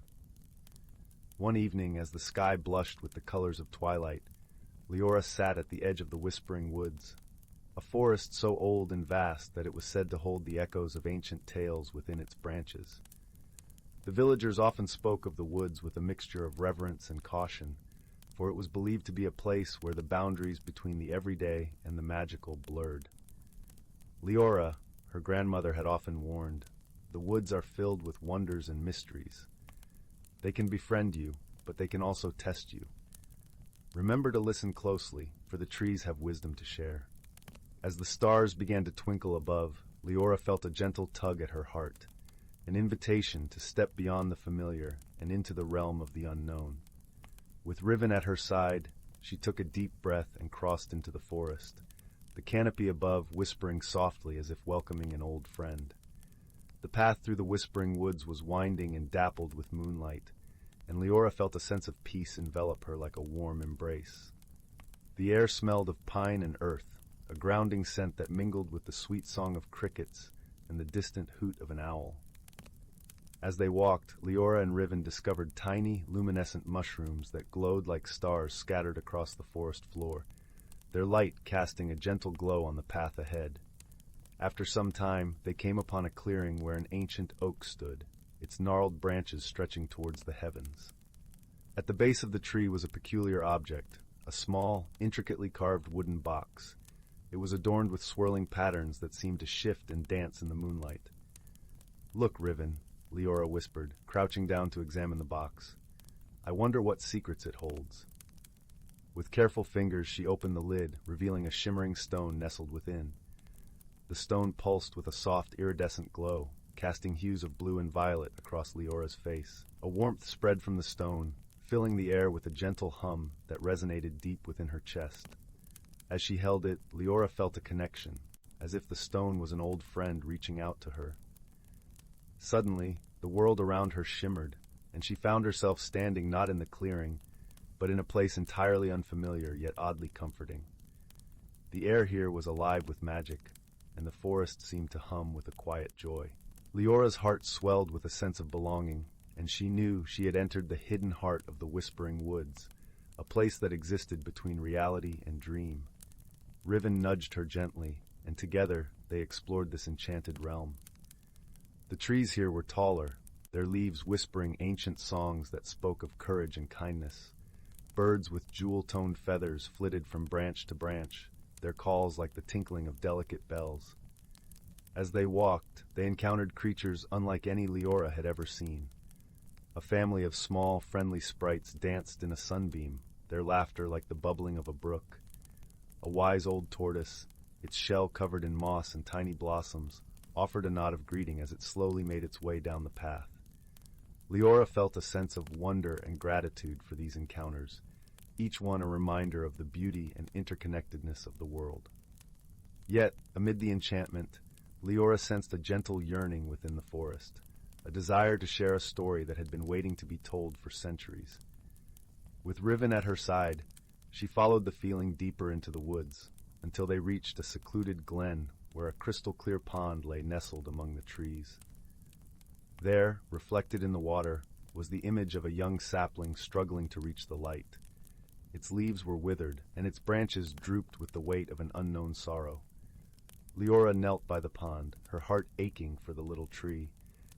One evening, as the sky blushed with the colors of twilight, Leora sat at the edge of the Whispering Woods, a forest so old and vast that it was said to hold the echoes of ancient tales within its branches. The villagers often spoke of the woods with a mixture of reverence and caution, for it was believed to be a place where the boundaries between the everyday and the magical blurred. Leora, her grandmother, had often warned, the woods are filled with wonders and mysteries. They can befriend you, but they can also test you. Remember to listen closely, for the trees have wisdom to share. As the stars began to twinkle above, Leora felt a gentle tug at her heart, an invitation to step beyond the familiar and into the realm of the unknown. With Riven at her side, she took a deep breath and crossed into the forest, the canopy above whispering softly as if welcoming an old friend. The path through the whispering woods was winding and dappled with moonlight, and Leora felt a sense of peace envelop her like a warm embrace. The air smelled of pine and earth, a grounding scent that mingled with the sweet song of crickets and the distant hoot of an owl. As they walked, Leora and Riven discovered tiny, luminescent mushrooms that glowed like stars scattered across the forest floor, their light casting a gentle glow on the path ahead. After some time, they came upon a clearing where an ancient oak stood, its gnarled branches stretching towards the heavens. At the base of the tree was a peculiar object, a small, intricately carved wooden box. It was adorned with swirling patterns that seemed to shift and dance in the moonlight. "Look, Riven," Leora whispered, crouching down to examine the box. "I wonder what secrets it holds." With careful fingers, she opened the lid, revealing a shimmering stone nestled within. The stone pulsed with a soft, iridescent glow, casting hues of blue and violet across Leora's face. A warmth spread from the stone, filling the air with a gentle hum that resonated deep within her chest. As she held it, Leora felt a connection, as if the stone was an old friend reaching out to her. Suddenly, the world around her shimmered, and she found herself standing not in the clearing, but in a place entirely unfamiliar yet oddly comforting. The air here was alive with magic, and the forest seemed to hum with a quiet joy. Leora's heart swelled with a sense of belonging, and she knew she had entered the hidden heart of the Whispering Woods, a place that existed between reality and dream. Riven nudged her gently, and together they explored this enchanted realm. The trees here were taller, their leaves whispering ancient songs that spoke of courage and kindness. Birds with jewel-toned feathers flitted from branch to branch, their calls like the tinkling of delicate bells. As they walked, they encountered creatures unlike any Leora had ever seen. A family of small, friendly sprites danced in a sunbeam, their laughter like the bubbling of a brook. A wise old tortoise, its shell covered in moss and tiny blossoms, offered a nod of greeting as it slowly made its way down the path. Leora felt a sense of wonder and gratitude for these encounters, each one a reminder of the beauty and interconnectedness of the world. Yet, amid the enchantment, Leora sensed a gentle yearning within the forest, a desire to share a story that had been waiting to be told for centuries. With Riven at her side, she followed the feeling deeper into the woods, until they reached a secluded glen where a crystal-clear pond lay nestled among the trees. There, reflected in the water, was the image of a young sapling struggling to reach the light. Its leaves were withered, and its branches drooped with the weight of an unknown sorrow. Leora knelt by the pond, her heart aching for the little tree,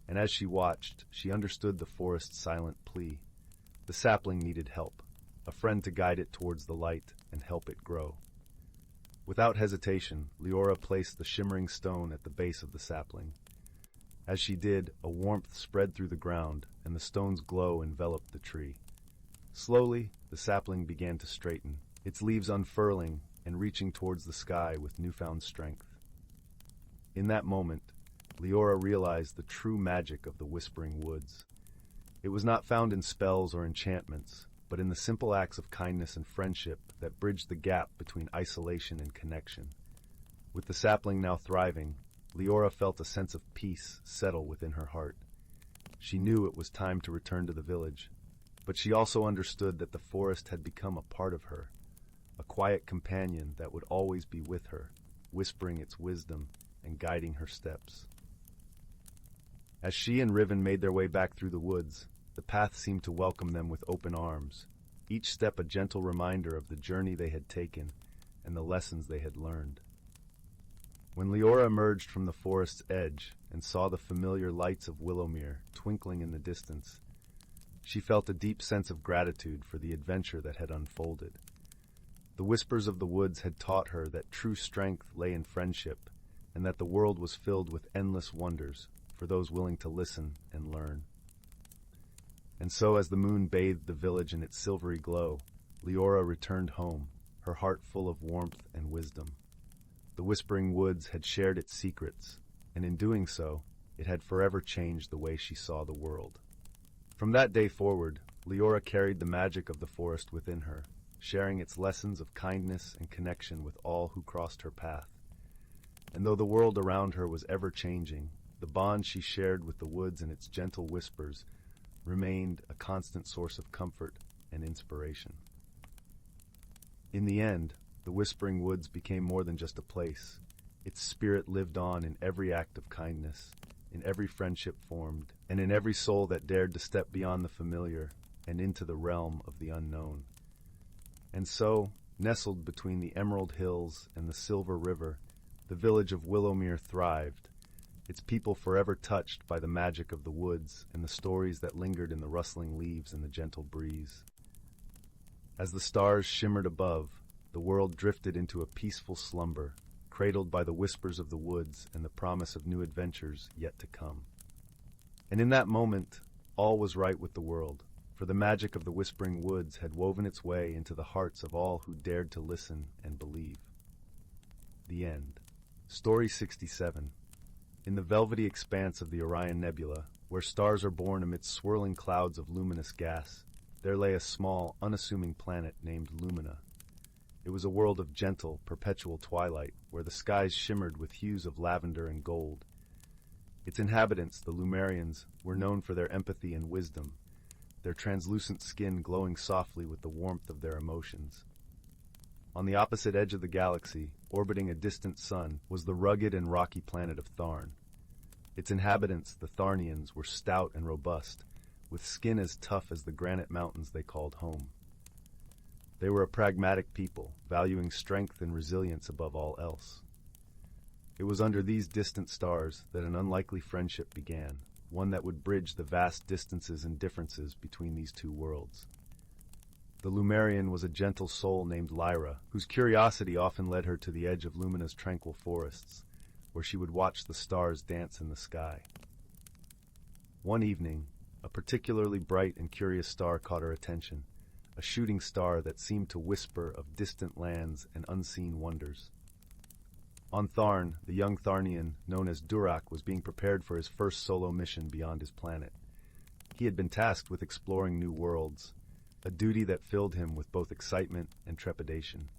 and as she watched, she understood the forest's silent plea. The sapling needed help, a friend to guide it towards the light and help it grow. Without hesitation, Leora placed the shimmering stone at the base of the sapling. As she did, a warmth spread through the ground, and the stone's glow enveloped the tree. Slowly, the sapling began to straighten, its leaves unfurling and reaching towards the sky with newfound strength. In that moment, Leora realized the true magic of the Whispering Woods. It was not found in spells or enchantments, but in the simple acts of kindness and friendship that bridged the gap between isolation and connection. With the sapling now thriving, Leora felt a sense of peace settle within her heart. She knew it was time to return to the village, but she also understood that the forest had become a part of her, a quiet companion that would always be with her, whispering its wisdom and guiding her steps. As she and Riven made their way back through the woods, the path seemed to welcome them with open arms, each step a gentle reminder of the journey they had taken and the lessons they had learned. When Leora emerged from the forest's edge and saw the familiar lights of Willowmere twinkling in the distance, She felt a deep sense of gratitude for the adventure that had unfolded. The whispers of the woods had taught her that true strength lay in friendship, and that the world was filled with endless wonders for those willing to listen and learn. And so, as the moon bathed the village in its silvery glow, Leora returned home, her heart full of warmth and wisdom. The Whispering Woods had shared its secrets, and in doing so, it had forever changed the way she saw the world. From that day forward, Leora carried the magic of the forest within her, sharing its lessons of kindness and connection with all who crossed her path. And though the world around her was ever changing, the bond she shared with the woods and its gentle whispers remained a constant source of comfort and inspiration. In the end, the Whispering Woods became more than just a place. Its spirit lived on in every act of kindness, in every friendship formed, and in every soul that dared to step beyond the familiar and into the realm of the unknown. And so, nestled between the Emerald Hills and the Silver River, the village of Willowmere thrived, its people forever touched by the magic of the woods and the stories that lingered in the rustling leaves and the gentle breeze. As the stars shimmered above, the world drifted into a peaceful slumber, cradled by the whispers of the woods and the promise of new adventures yet to come. And in that moment, all was right with the world, for the magic of the Whispering Woods had woven its way into the hearts of all who dared to listen and believe. The end. Story 67. In the velvety expanse of the Orion Nebula, where stars are born amidst swirling clouds of luminous gas, there lay a small, unassuming planet named Lumina. It was a world of gentle, perpetual twilight, where the skies shimmered with hues of lavender and gold. Its inhabitants, the Lumerians, were known for their empathy and wisdom, their translucent skin glowing softly with the warmth of their emotions. On the opposite edge of the galaxy, orbiting a distant sun, was the rugged and rocky planet of Tharn. Its inhabitants, the Tharnians, were stout and robust, with skin as tough as the granite mountains they called home. They were a pragmatic people, valuing strength and resilience above all else. It was under these distant stars that an unlikely friendship began, one that would bridge the vast distances and differences between these two worlds. The Lumerian was a gentle soul named Lyra, whose curiosity often led her to the edge of Lumina's tranquil forests, where she would watch the stars dance in the sky. One evening, a particularly bright and curious star caught her attention, a shooting star that seemed to whisper of distant lands and unseen wonders. On Tharn, the young Tharnian, known as Durak, was being prepared for his first solo mission beyond his planet. He had been tasked with exploring new worlds, a duty that filled him with both excitement and trepidation.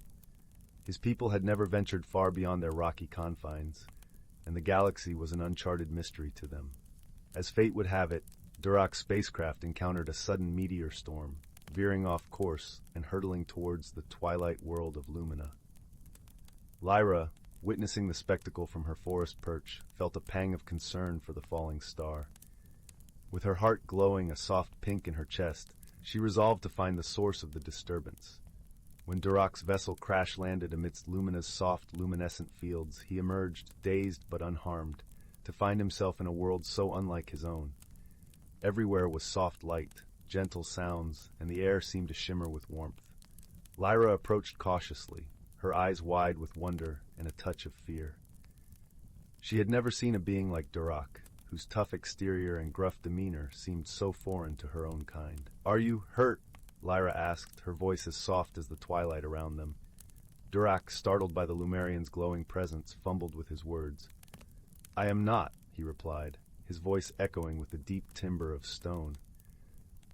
His people had never ventured far beyond their rocky confines, and the galaxy was an uncharted mystery to them. As fate would have it, Durak's spacecraft encountered a sudden meteor storm, veering off course and hurtling towards the twilight world of Lumina. Lyra, witnessing the spectacle from her forest perch, felt a pang of concern for the falling star. With her heart glowing a soft pink in her chest, she resolved to find the source of the disturbance. When Durak's vessel crash-landed amidst Lumina's soft, luminescent fields, he emerged, dazed but unharmed, to find himself in a world so unlike his own. Everywhere was soft light, gentle sounds, and the air seemed to shimmer with warmth. Lyra approached cautiously, her eyes wide with wonder and a touch of fear. She had never seen a being like Durak, whose tough exterior and gruff demeanor seemed so foreign to her own kind. "Are you hurt?" Lyra asked, her voice as soft as the twilight around them. Durak, startled by the Lumerian's glowing presence, fumbled with his words. "I am not," he replied, his voice echoing with the deep timbre of stone.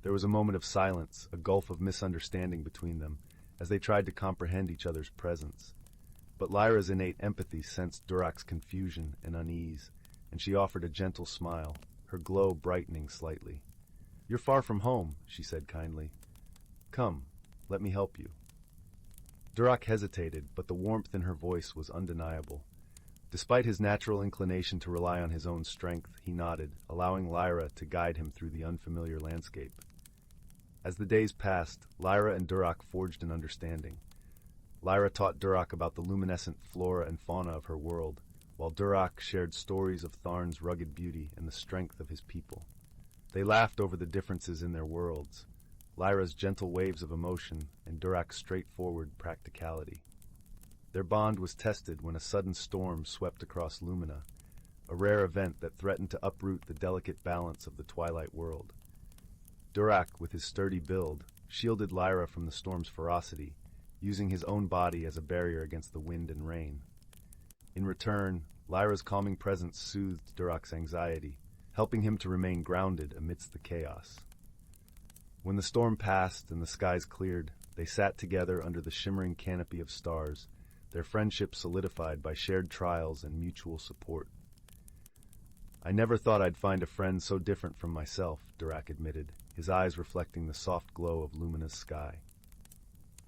There was a moment of silence, a gulf of misunderstanding between them, as they tried to comprehend each other's presence. But Lyra's innate empathy sensed Durak's confusion and unease, and she offered a gentle smile, her glow brightening slightly. "You're far from home," she said kindly. "Come, let me help you." Durak hesitated, but the warmth in her voice was undeniable. Despite his natural inclination to rely on his own strength, he nodded, allowing Lyra to guide him through the unfamiliar landscape. As the days passed, Lyra and Durak forged an understanding. Lyra taught Durak about the luminescent flora and fauna of her world, while Durak shared stories of Tharn's rugged beauty and the strength of his people. They laughed over the differences in their worlds, Lyra's gentle waves of emotion and Durak's straightforward practicality. Their bond was tested when a sudden storm swept across Lumina, a rare event that threatened to uproot the delicate balance of the twilight world. Durak, with his sturdy build, shielded Lyra from the storm's ferocity, using his own body as a barrier against the wind and rain. In return, Lyra's calming presence soothed Durak's anxiety, helping him to remain grounded amidst the chaos. When the storm passed and the skies cleared, they sat together under the shimmering canopy of stars, their friendship solidified by shared trials and mutual support. "I never thought I'd find a friend so different from myself," Durak admitted, his eyes reflecting the soft glow of Lumina's sky.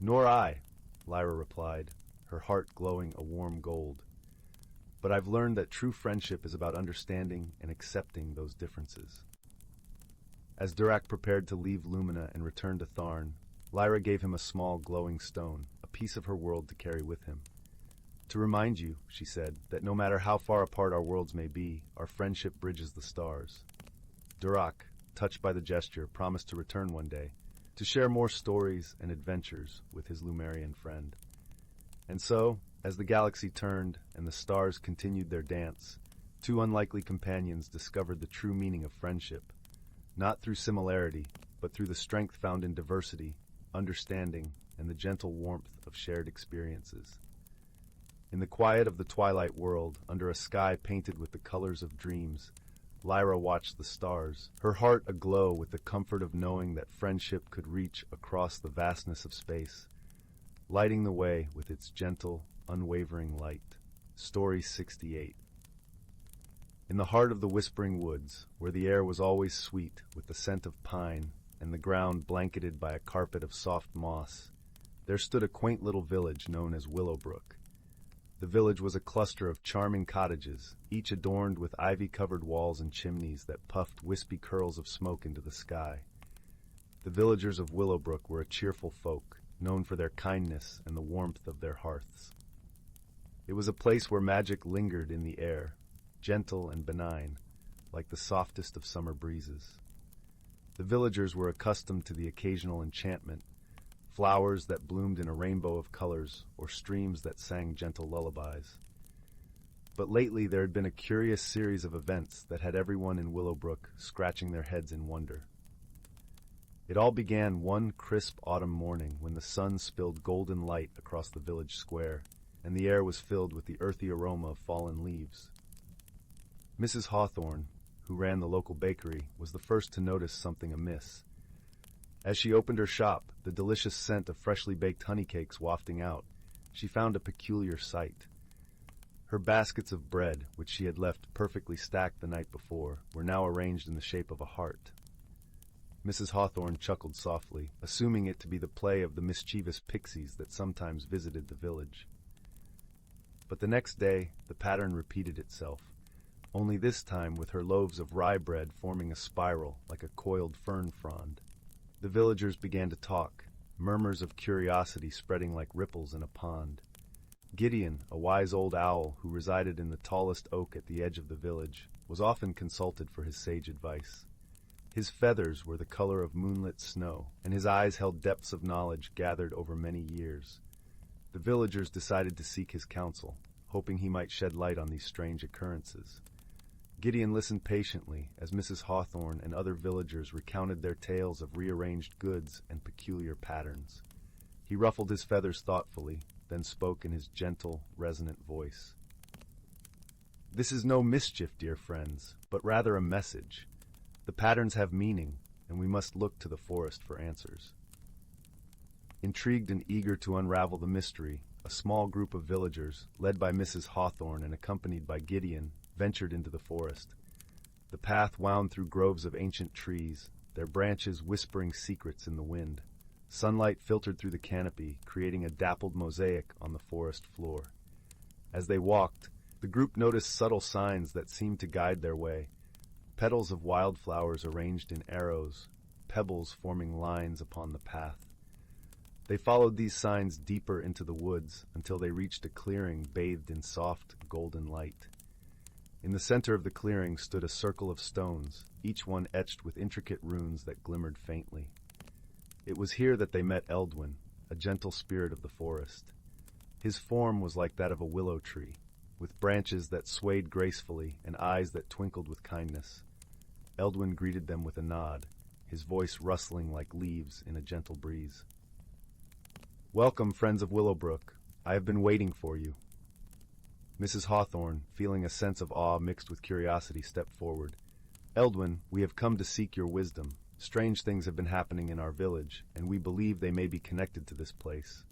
"Nor I," Lyra replied, her heart glowing a warm gold. "But I've learned that true friendship is about understanding and accepting those differences." As Durak prepared to leave Lumina and return to Tharn, Lyra gave him a small glowing stone, a piece of her world to carry with him. "To remind you," she said, "that no matter how far apart our worlds may be, our friendship bridges the stars." Durak, touched by the gesture, promised to return one day, to share more stories and adventures with his Lumerian friend. And so, as the galaxy turned and the stars continued their dance, two unlikely companions discovered the true meaning of friendship, not through similarity, but through the strength found in diversity, understanding, and the gentle warmth of shared experiences. In the quiet of the twilight world, under a sky painted with the colors of dreams, Lyra watched the stars, her heart aglow with the comfort of knowing that friendship could reach across the vastness of space, lighting the way with its gentle, unwavering light. Story 68. In the heart of the whispering woods, where the air was always sweet with the scent of pine and the ground blanketed by a carpet of soft moss, there stood a quaint little village known as Willowbrook. The village was a cluster of charming cottages, each adorned with ivy-covered walls and chimneys that puffed wispy curls of smoke into the sky. The villagers of Willowbrook were a cheerful folk, known for their kindness and the warmth of their hearths. It was a place where magic lingered in the air, gentle and benign, like the softest of summer breezes. The villagers were accustomed to the occasional enchantment, flowers that bloomed in a rainbow of colors, or streams that sang gentle lullabies. But lately there had been a curious series of events that had everyone in Willowbrook scratching their heads in wonder. It all began one crisp autumn morning when the sun spilled golden light across the village square, and the air was filled with the earthy aroma of fallen leaves. Mrs. Hawthorne, who ran the local bakery, was the first to notice something amiss. As she opened her shop, the delicious scent of freshly baked honey cakes wafting out, she found a peculiar sight. Her baskets of bread, which she had left perfectly stacked the night before, were now arranged in the shape of a heart. Mrs. Hawthorne chuckled softly, assuming it to be the play of the mischievous pixies that sometimes visited the village. But the next day, the pattern repeated itself, only this time with her loaves of rye bread forming a spiral like a coiled fern frond. The villagers began to talk, murmurs of curiosity spreading like ripples in a pond. Gideon, a wise old owl who resided in the tallest oak at the edge of the village, was often consulted for his sage advice. His feathers were the color of moonlit snow, and his eyes held depths of knowledge gathered over many years. The villagers decided to seek his counsel, hoping he might shed light on these strange occurrences. Gideon listened patiently as Mrs. Hawthorne and other villagers recounted their tales of rearranged goods and peculiar patterns. He ruffled his feathers thoughtfully, then spoke in his gentle, resonant voice. "This is no mischief, dear friends, but rather a message. The patterns have meaning, and we must look to the forest for answers." Intrigued and eager to unravel the mystery, a small group of villagers, led by Mrs. Hawthorne and accompanied by Gideon, ventured into the forest. The path wound through groves of ancient trees, their branches whispering secrets in the wind. Sunlight filtered through the canopy, creating a dappled mosaic on the forest floor. As they walked, the group noticed subtle signs that seemed to guide their way. Petals of wildflowers arranged in arrows, pebbles forming lines upon the path. They followed these signs deeper into the woods until they reached a clearing bathed in soft, golden light. In the center of the clearing stood a circle of stones, each one etched with intricate runes that glimmered faintly. It was here that they met Eldwin, a gentle spirit of the forest. His form was like that of a willow tree, with branches that swayed gracefully and eyes that twinkled with kindness. Eldwin greeted them with a nod, his voice rustling like leaves in a gentle breeze. "Welcome, friends of Willowbrook. I have been waiting for you." Mrs. Hawthorne, feeling a sense of awe mixed with curiosity, stepped forward. "Eldwin, we have come to seek your wisdom. Strange things have been happening in our village, and we believe they may be connected to this place."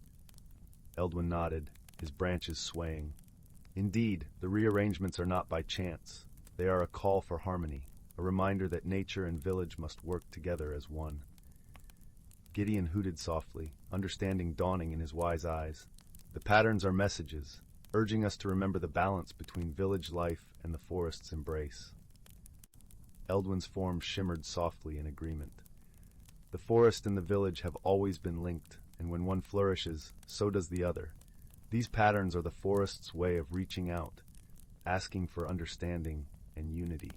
Eldwin nodded, his branches swaying. "Indeed, the rearrangements are not by chance. They are a call for harmony, a reminder that nature and village must work together as one." Gideon hooted softly, understanding dawning in his wise eyes. "The patterns are messages, urging us to remember the balance between village life and the forest's embrace." Eldwin's form shimmered softly in agreement. The forest and the village have always been linked, and when one flourishes, so does the other. These patterns are the forest's way of reaching out, asking for understanding and unity.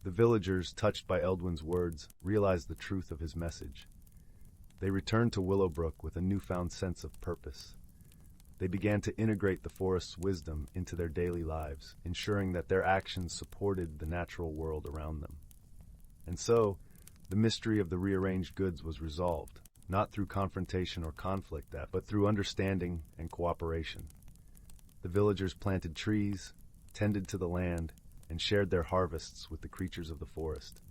The villagers, touched by Eldwin's words, realized the truth of his message. They returned to Willowbrook with a newfound sense of purpose. They began to integrate the forest's wisdom into their daily lives, ensuring that their actions supported the natural world around them. And so, the mystery of the rearranged goods was resolved, not through confrontation or conflict, but through understanding and cooperation. The villagers planted trees, tended to the land, and shared their harvests with the creatures of the forest.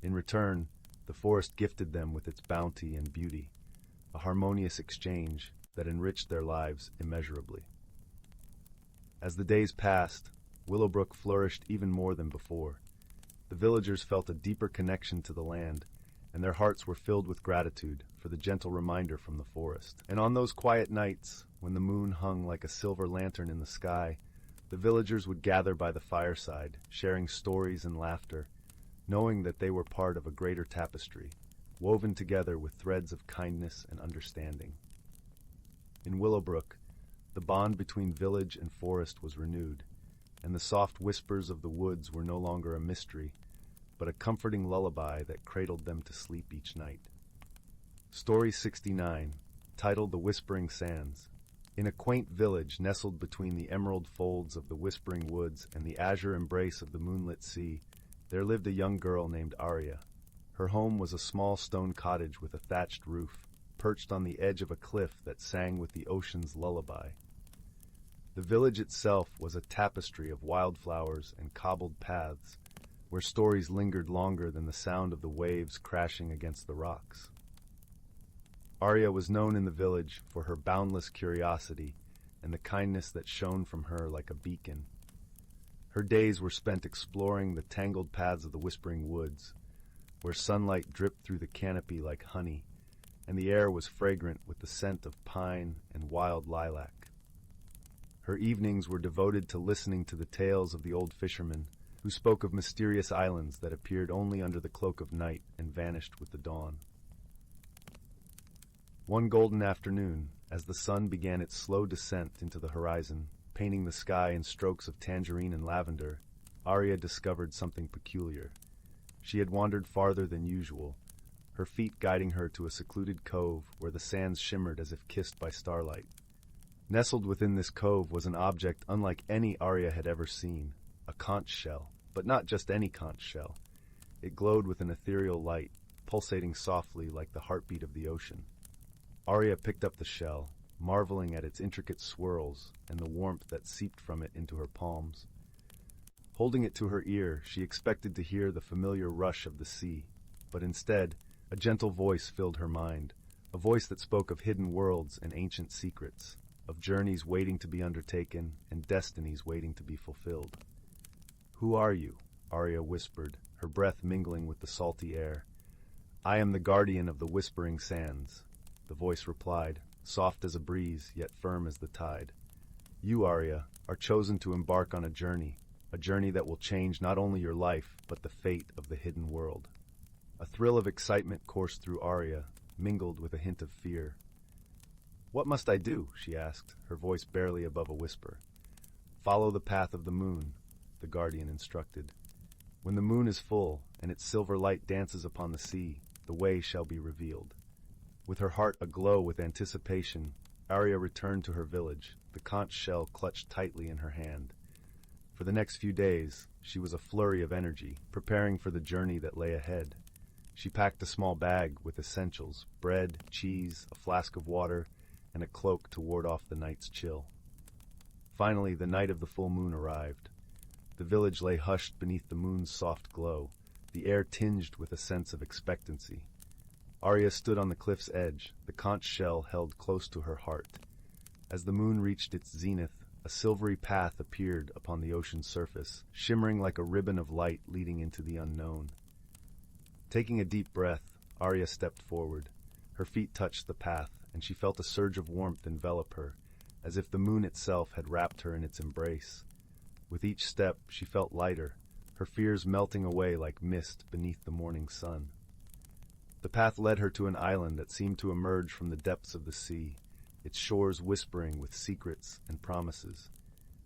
In return, the forest gifted them with its bounty and beauty, a harmonious exchange that enriched their lives immeasurably. As the days passed, Willowbrook flourished even more than before. The villagers felt a deeper connection to the land, and their hearts were filled with gratitude for the gentle reminder from the forest. And on those quiet nights, when the moon hung like a silver lantern in the sky, the villagers would gather by the fireside, sharing stories and laughter, knowing that they were part of a greater tapestry, woven together with threads of kindness and understanding. In Willowbrook, the bond between village and forest was renewed, and the soft whispers of the woods were no longer a mystery, but a comforting lullaby that cradled them to sleep each night. Story 69, titled The Whispering Sands. In a quaint village nestled between the emerald folds of the Whispering Woods and the azure embrace of the moonlit sea, there lived a young girl named Arya. Her home was a small stone cottage with a thatched roof, perched on the edge of a cliff that sang with the ocean's lullaby. The village itself was a tapestry of wildflowers and cobbled paths, where stories lingered longer than the sound of the waves crashing against the rocks. Arya was known in the village for her boundless curiosity and the kindness that shone from her like a beacon. Her days were spent exploring the tangled paths of the Whispering Woods, where sunlight dripped through the canopy like honey, and the air was fragrant with the scent of pine and wild lilac. Her evenings were devoted to listening to the tales of the old fishermen, who spoke of mysterious islands that appeared only under the cloak of night and vanished with the dawn. One golden afternoon, as the sun began its slow descent into the horizon, painting the sky in strokes of tangerine and lavender, Arya discovered something peculiar. She had wandered farther than usual, her feet guiding her to a secluded cove where the sands shimmered as if kissed by starlight. Nestled within this cove was an object unlike any Arya had ever seen, a conch shell, but not just any conch shell. It glowed with an ethereal light, pulsating softly like the heartbeat of the ocean. Arya picked up the shell, marveling at its intricate swirls and the warmth that seeped from it into her palms. Holding it to her ear, she expected to hear the familiar rush of the sea, but instead, a gentle voice filled her mind, a voice that spoke of hidden worlds and ancient secrets, of journeys waiting to be undertaken and destinies waiting to be fulfilled. "Who are you?" Arya whispered, her breath mingling with the salty air. "I am the guardian of the Whispering Sands," the voice replied, soft as a breeze, yet firm as the tide. "You, Arya, are chosen to embark on a journey that will change not only your life, but the fate of the hidden world." A thrill of excitement coursed through Arya, mingled with a hint of fear. "What must I do?" she asked, her voice barely above a whisper. "Follow the path of the moon. the guardian instructed. When the moon is full, and its silver light dances upon the sea, the way shall be revealed. With her heart aglow with anticipation, Arya returned to her village, the conch shell clutched tightly in her hand. For the next few days, she was a flurry of energy, preparing for the journey that lay ahead. She packed a small bag with essentials, bread, cheese, a flask of water, and a cloak to ward off the night's chill. Finally, the night of the full moon arrived. The village lay hushed beneath the moon's soft glow, the air tinged with a sense of expectancy. Arya stood on the cliff's edge, the conch shell held close to her heart. As the moon reached its zenith, a silvery path appeared upon the ocean's surface, shimmering like a ribbon of light leading into the unknown. Taking a deep breath, Arya stepped forward. Her feet touched the path, and she felt a surge of warmth envelop her, as if the moon itself had wrapped her in its embrace. With each step, she felt lighter, her fears melting away like mist beneath the morning sun. The path led her to an island that seemed to emerge from the depths of the sea, its shores whispering with secrets and promises.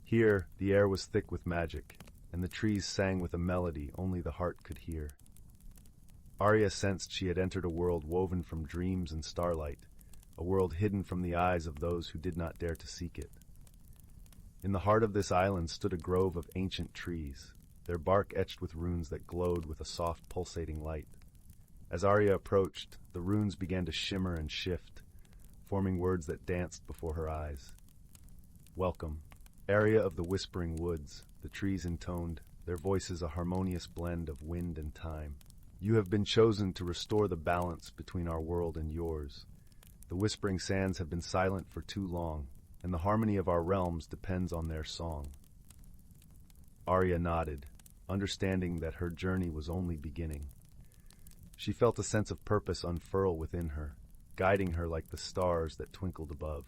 Here, the air was thick with magic, and the trees sang with a melody only the heart could hear. Arya sensed she had entered a world woven from dreams and starlight, a world hidden from the eyes of those who did not dare to seek it. In the heart of this island stood a grove of ancient trees, their bark etched with runes that glowed with a soft, pulsating light. As Arya approached, the runes began to shimmer and shift, forming words that danced before her eyes. Welcome, area of the whispering woods, the trees intoned, their voices a harmonious blend of wind and time. You have been chosen to restore the balance between our world and yours. The whispering sands have been silent for too long, and the harmony of our realms depends on their song. Arya nodded, understanding that her journey was only beginning. She felt a sense of purpose unfurl within her, guiding her like the stars that twinkled above.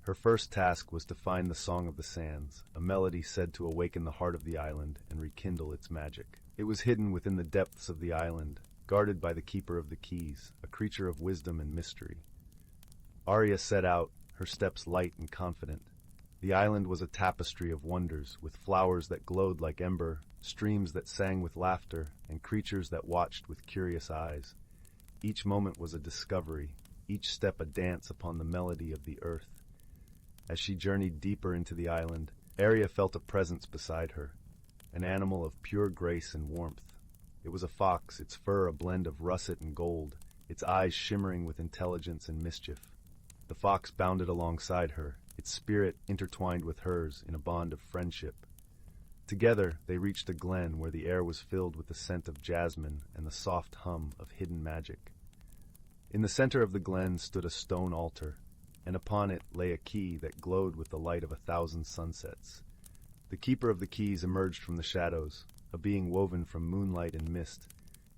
Her first task was to find the Song of the Sands, a melody said to awaken the heart of the island and rekindle its magic. It was hidden within the depths of the island, guarded by the Keeper of the Keys, a creature of wisdom and mystery. Arya set out, her steps light and confident. The island was a tapestry of wonders, with flowers that glowed like ember, streams that sang with laughter, and creatures that watched with curious eyes. Each moment was a discovery, each step a dance upon the melody of the earth. As she journeyed deeper into the island, Arya felt a presence beside her, an animal of pure grace and warmth. It was a fox, its fur a blend of russet and gold, its eyes shimmering with intelligence and mischief. The fox bounded alongside her, its spirit intertwined with hers in a bond of friendship. Together, they reached a glen where the air was filled with the scent of jasmine and the soft hum of hidden magic. In the center of the glen stood a stone altar, and upon it lay a key that glowed with the light of 1,000 sunsets. The Keeper of the Keys emerged from the shadows, a being woven from moonlight and mist.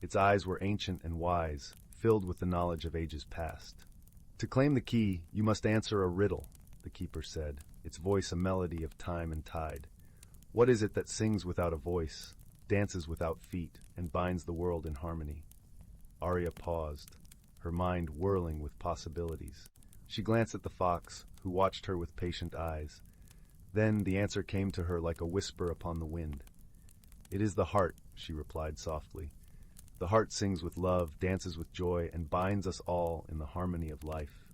Its eyes were ancient and wise, filled with the knowledge of ages past. To claim the key, you must answer a riddle, the Keeper said, its voice a melody of time and tide. What is it that sings without a voice, dances without feet, and binds the world in harmony? Arya paused, her mind whirling with possibilities. She glanced at the fox, who watched her with patient eyes. Then the answer came to her like a whisper upon the wind. It is the heart, she replied softly. The heart sings with love, dances with joy, and binds us all in the harmony of life.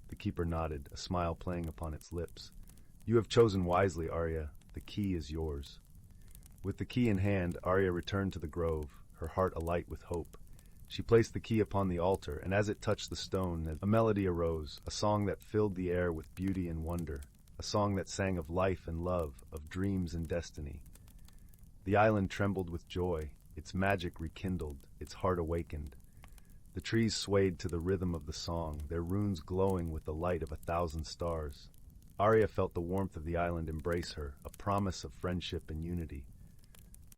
The Keeper nodded, a smile playing upon its lips. You have chosen wisely, Arya. The key is yours. With the key in hand, Arya returned to the grove, her heart alight with hope. She placed the key upon the altar, and as it touched the stone, a melody arose, a song that filled the air with beauty and wonder, a song that sang of life and love, of dreams and destiny. The island trembled with joy, its magic rekindled, its heart awakened. The trees swayed to the rhythm of the song, their runes glowing with the light of 1,000 stars. Arya felt the warmth of the island embrace her, a promise of friendship and unity.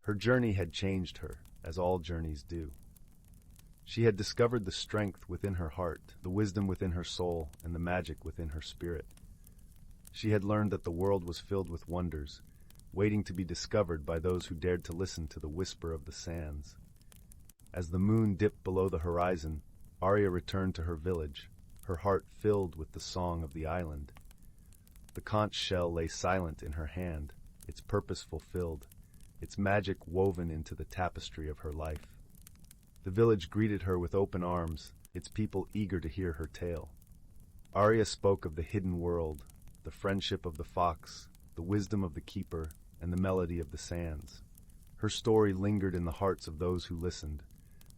Her journey had changed her, as all journeys do. She had discovered the strength within her heart, the wisdom within her soul, and the magic within her spirit. She had learned that the world was filled with wonders, waiting to be discovered by those who dared to listen to the whisper of the sands. As the moon dipped below the horizon, Arya returned to her village, her heart filled with the song of the island. The conch shell lay silent in her hand, its purpose fulfilled, its magic woven into the tapestry of her life. The village greeted her with open arms, its people eager to hear her tale. Arya spoke of the hidden world, the friendship of the fox, the wisdom of the keeper, and the melody of the sands. Her story lingered in the hearts of those who listened,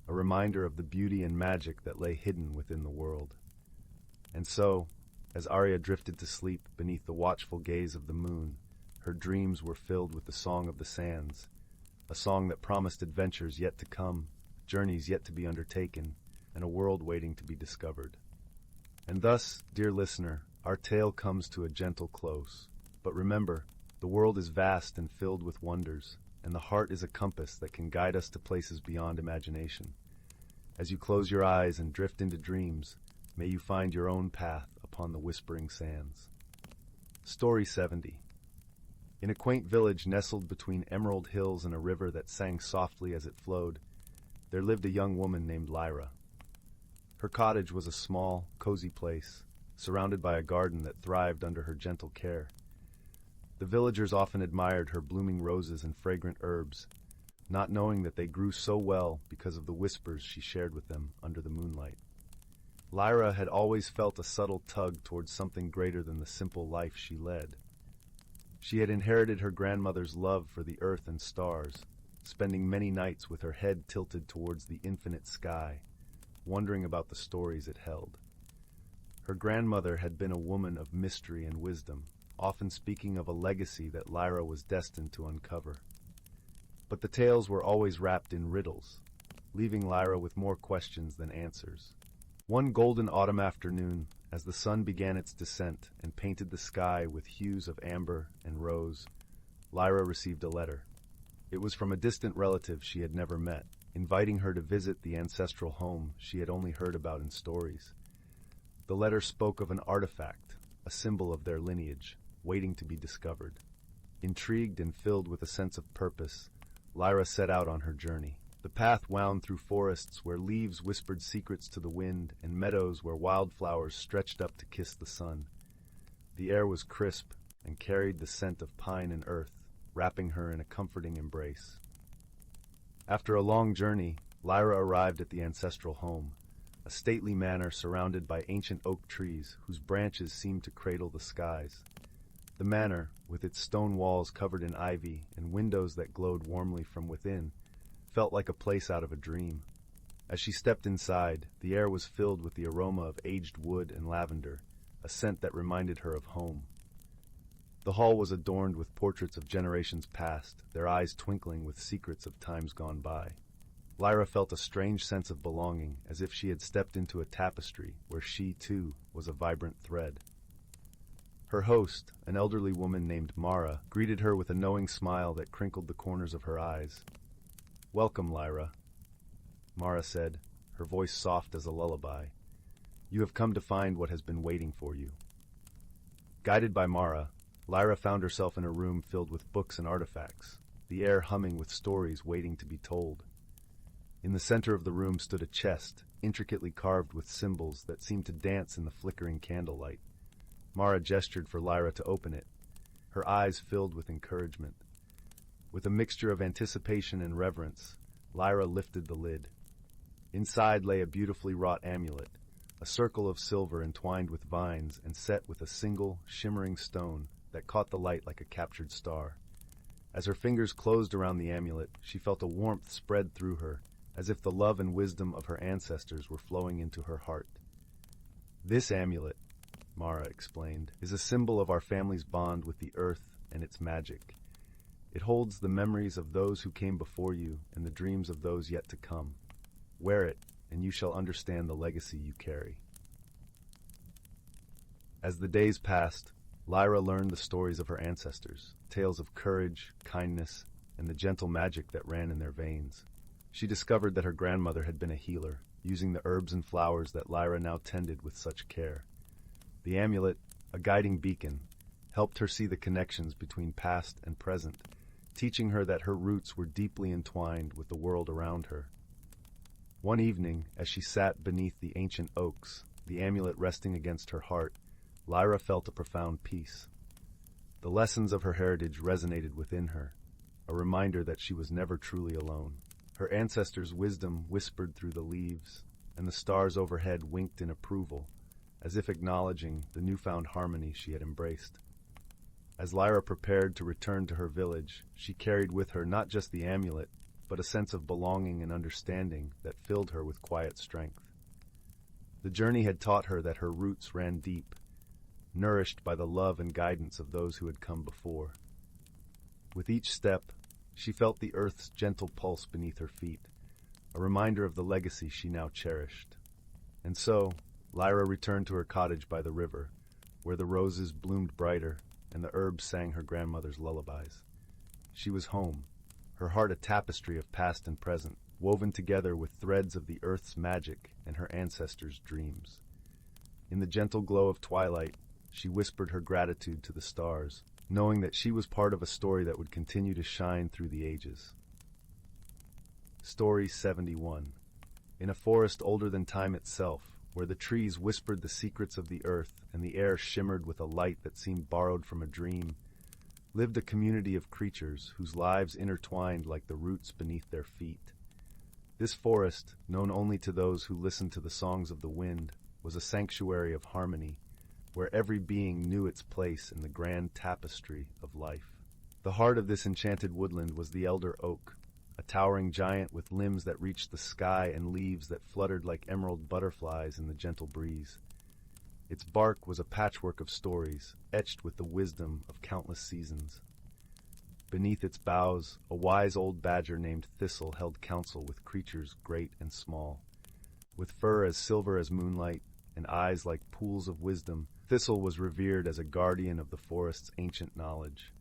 a reminder of the beauty and magic that lay hidden within the world. And so, as Arya drifted to sleep beneath the watchful gaze of the moon, her dreams were filled with the song of the sands, a song that promised adventures yet to come, journeys yet to be undertaken, and a world waiting to be discovered. And thus, dear listener, our tale comes to a gentle close. But remember, the world is vast and filled with wonders, and the heart is a compass that can guide us to places beyond imagination. As you close your eyes and drift into dreams, may you find your own path upon the whispering sands. Story 70. In a quaint village nestled between emerald hills and a river that sang softly as it flowed, there lived a young woman named Lyra. Her cottage was a small, cozy place, surrounded by a garden that thrived under her gentle care. The villagers often admired her blooming roses and fragrant herbs, not knowing that they grew so well because of the whispers she shared with them under the moonlight. Lyra had always felt a subtle tug towards something greater than the simple life she led. She had inherited her grandmother's love for the earth and stars, spending many nights with her head tilted towards the infinite sky, wondering about the stories it held. Her grandmother had been a woman of mystery and wisdom, often speaking of a legacy that Lyra was destined to uncover. But the tales were always wrapped in riddles, leaving Lyra with more questions than answers. One golden autumn afternoon, as the sun began its descent and painted the sky with hues of amber and rose, Lyra received a letter. It was from a distant relative she had never met, inviting her to visit the ancestral home she had only heard about in stories. The letter spoke of an artifact, a symbol of their lineage, waiting to be discovered. Intrigued and filled with a sense of purpose, Lyra set out on her journey. The path wound through forests where leaves whispered secrets to the wind and meadows where wildflowers stretched up to kiss the sun. The air was crisp and carried the scent of pine and earth, wrapping her in a comforting embrace. After a long journey, Lyra arrived at the ancestral home, a stately manor surrounded by ancient oak trees whose branches seemed to cradle the skies. The manor, with its stone walls covered in ivy and windows that glowed warmly from within, felt like a place out of a dream. As she stepped inside, the air was filled with the aroma of aged wood and lavender, a scent that reminded her of home. The hall was adorned with portraits of generations past, their eyes twinkling with secrets of times gone by. Lyra felt a strange sense of belonging, as if she had stepped into a tapestry where she, too, was a vibrant thread. Her host, an elderly woman named Amara, greeted her with a knowing smile that crinkled the corners of her eyes. "Welcome, Lyra," Amara said, her voice soft as a lullaby. "You have come to find what has been waiting for you." Guided by Amara, Lyra found herself in a room filled with books and artifacts, the air humming with stories waiting to be told. In the center of the room stood a chest, intricately carved with symbols that seemed to dance in the flickering candlelight. Amara gestured for Lyra to open it, her eyes filled with encouragement. With a mixture of anticipation and reverence, Lyra lifted the lid. Inside lay a beautifully wrought amulet, a circle of silver entwined with vines and set with a single, shimmering stone that caught the light like a captured star. As her fingers closed around the amulet, she felt a warmth spread through her, as if the love and wisdom of her ancestors were flowing into her heart. "This amulet," Amara explained, "is a symbol of our family's bond with the earth and its magic. It holds the memories of those who came before you and the dreams of those yet to come. Wear it, and you shall understand the legacy you carry." As the days passed, Lyra learned the stories of her ancestors, tales of courage, kindness, and the gentle magic that ran in their veins. She discovered that her grandmother had been a healer, using the herbs and flowers that Lyra now tended with such care. The amulet, a guiding beacon, helped her see the connections between past and present, teaching her that her roots were deeply entwined with the world around her. One evening, as she sat beneath the ancient oaks, the amulet resting against her heart, Lyra felt a profound peace. The lessons of her heritage resonated within her, a reminder that she was never truly alone. Her ancestors' wisdom whispered through the leaves, and the stars overhead winked in approval, as if acknowledging the newfound harmony she had embraced. As Lyra prepared to return to her village, she carried with her not just the amulet, but a sense of belonging and understanding that filled her with quiet strength. The journey had taught her that her roots ran deep, nourished by the love and guidance of those who had come before. With each step, she felt the earth's gentle pulse beneath her feet, a reminder of the legacy she now cherished. And so, Lyra returned to her cottage by the river, where the roses bloomed brighter and the herbs sang her grandmother's lullabies. She was home, her heart a tapestry of past and present, woven together with threads of the earth's magic and her ancestors' dreams. In the gentle glow of twilight, she whispered her gratitude to the stars, knowing that she was part of a story that would continue to shine through the ages. Story 71. In a forest older than time itself, where the trees whispered the secrets of the earth and the air shimmered with a light that seemed borrowed from a dream, lived a community of creatures whose lives intertwined like the roots beneath their feet. This forest, known only to those who listened to the songs of the wind, was a sanctuary of harmony, where every being knew its place in the grand tapestry of life. The heart of this enchanted woodland was the elder oak, a towering giant with limbs that reached the sky and leaves that fluttered like emerald butterflies in the gentle breeze. Its bark was a patchwork of stories, etched with the wisdom of countless seasons. Beneath its boughs, a wise old badger named Thistle held counsel with creatures great and small. With fur as silver as moonlight and eyes like pools of wisdom, Thistle was revered as a guardian of the forest's ancient knowledge.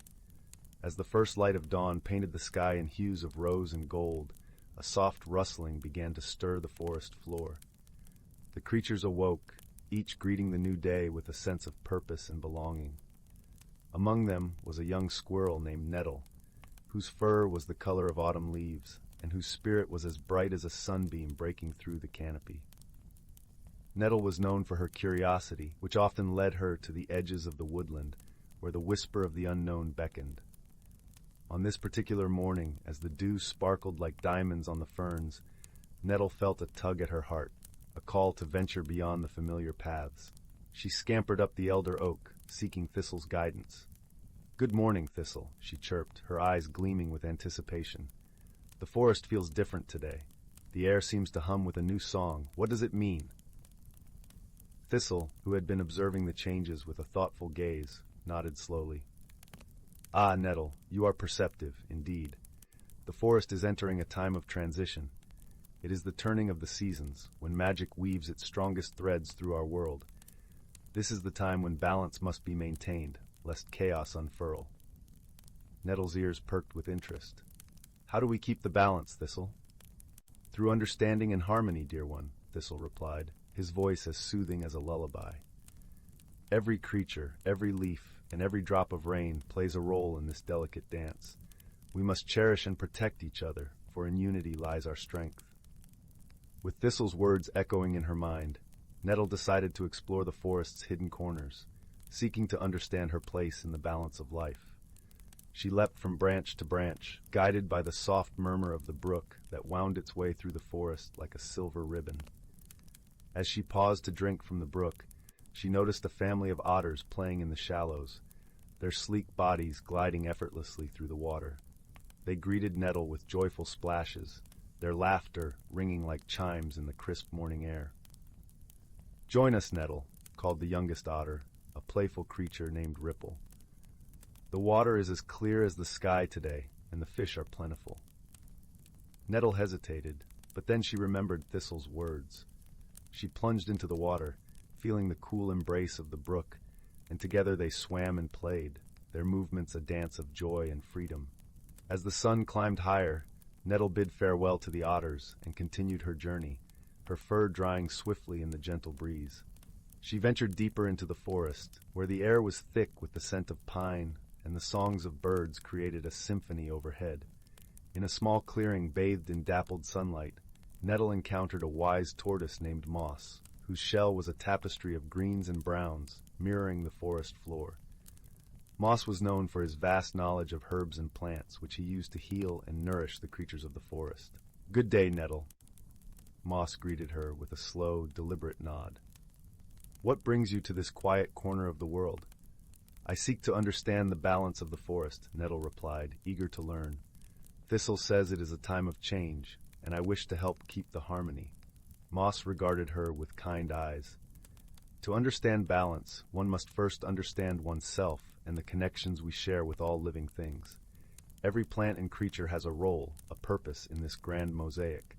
As the first light of dawn painted the sky in hues of rose and gold, a soft rustling began to stir the forest floor. The creatures awoke, each greeting the new day with a sense of purpose and belonging. Among them was a young squirrel named Nettle, whose fur was the color of autumn leaves, and whose spirit was as bright as a sunbeam breaking through the canopy. Nettle was known for her curiosity, which often led her to the edges of the woodland, where the whisper of the unknown beckoned. On this particular morning, as the dew sparkled like diamonds on the ferns, Nettle felt a tug at her heart, a call to venture beyond the familiar paths. She scampered up the elder oak, seeking Thistle's guidance. "Good morning, Thistle," she chirped, her eyes gleaming with anticipation. "The forest feels different today. The air seems to hum with a new song. What does it mean?" Thistle, who had been observing the changes with a thoughtful gaze, nodded slowly. "Ah, Nettle, you are perceptive, indeed. The forest is entering a time of transition. It is the turning of the seasons, when magic weaves its strongest threads through our world. This is the time when balance must be maintained, lest chaos unfurl." Nettle's ears perked with interest. "How do we keep the balance, Thistle?" "Through understanding and harmony, dear one," Thistle replied, his voice as soothing as a lullaby. "Every creature, every leaf, and every drop of rain plays a role in this delicate dance. We must cherish and protect each other, for in unity lies our strength." With Thistle's words echoing in her mind, Nettle decided to explore the forest's hidden corners, seeking to understand her place in the balance of life. She leapt from branch to branch, guided by the soft murmur of the brook that wound its way through the forest like a silver ribbon. As she paused to drink from the brook, she noticed a family of otters playing in the shallows, their sleek bodies gliding effortlessly through the water. They greeted Nettle with joyful splashes, their laughter ringing like chimes in the crisp morning air. "Join us, Nettle," called the youngest otter, a playful creature named Ripple. "The water is as clear as the sky today, and the fish are plentiful." Nettle hesitated, but then she remembered Thistle's words. She plunged into the water, feeling the cool embrace of the brook, and together they swam and played, their movements a dance of joy and freedom. As the sun climbed higher, Nettle bid farewell to the otters and continued her journey, her fur drying swiftly in the gentle breeze. She ventured deeper into the forest, where the air was thick with the scent of pine, and the songs of birds created a symphony overhead. In a small clearing bathed in dappled sunlight, Nettle encountered a wise tortoise named Moss, whose shell was a tapestry of greens and browns, mirroring the forest floor. Moss was known for his vast knowledge of herbs and plants, which he used to heal and nourish the creatures of the forest. "Good day, Nettle." Moss greeted her with a slow, deliberate nod. "What brings you to this quiet corner of the world?" "I seek to understand the balance of the forest," Nettle replied, eager to learn. "Thistle says it is a time of change, and I wish to help keep the harmony." Moss regarded her with kind eyes. "To understand balance, one must first understand oneself and the connections we share with all living things. Every plant and creature has a role, a purpose in this grand mosaic.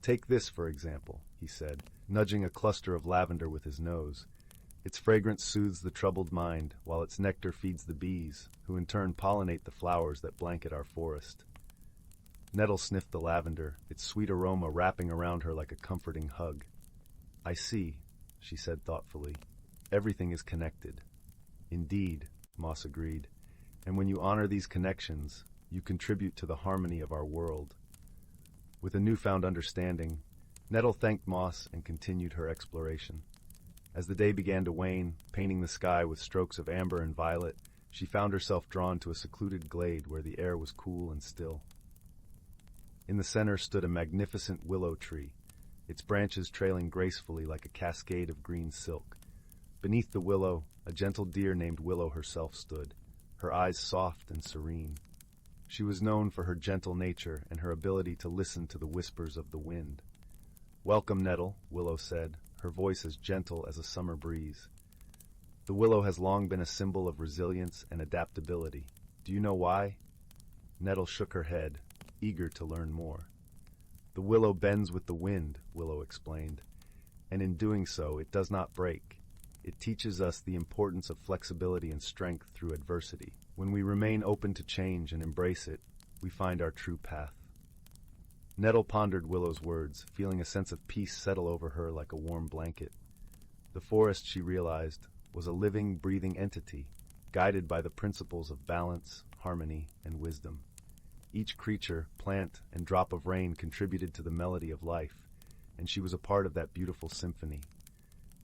Take this, for example," he said, nudging a cluster of lavender with his nose. "Its fragrance soothes the troubled mind, while its nectar feeds the bees, who in turn pollinate the flowers that blanket our forest." Nettle sniffed the lavender, its sweet aroma wrapping around her like a comforting hug. "I see," she said thoughtfully. "Everything is connected." "Indeed," Moss agreed. "And when you honor these connections, you contribute to the harmony of our world." With a newfound understanding, Nettle thanked Moss and continued her exploration. As the day began to wane, painting the sky with strokes of amber and violet, she found herself drawn to a secluded glade where the air was cool and still. In the center stood a magnificent willow tree, its branches trailing gracefully like a cascade of green silk. Beneath the willow, a gentle deer named Willow herself stood, her eyes soft and serene. She was known for her gentle nature and her ability to listen to the whispers of the wind. "Welcome, Nettle," Willow said, her voice as gentle as a summer breeze. "The willow has long been a symbol of resilience and adaptability. Do you know why?" Nettle shook her head, eager to learn more. "The willow bends with the wind," Willow explained, "and in doing so it does not break. It teaches us the importance of flexibility and strength through adversity. When we remain open to change and embrace it, we find our true path." Nettle pondered Willow's words, feeling a sense of peace settle over her like a warm blanket. The forest, she realized, was a living, breathing entity, guided by the principles of balance, harmony, and wisdom. Each creature, plant, and drop of rain contributed to the melody of life, and she was a part of that beautiful symphony.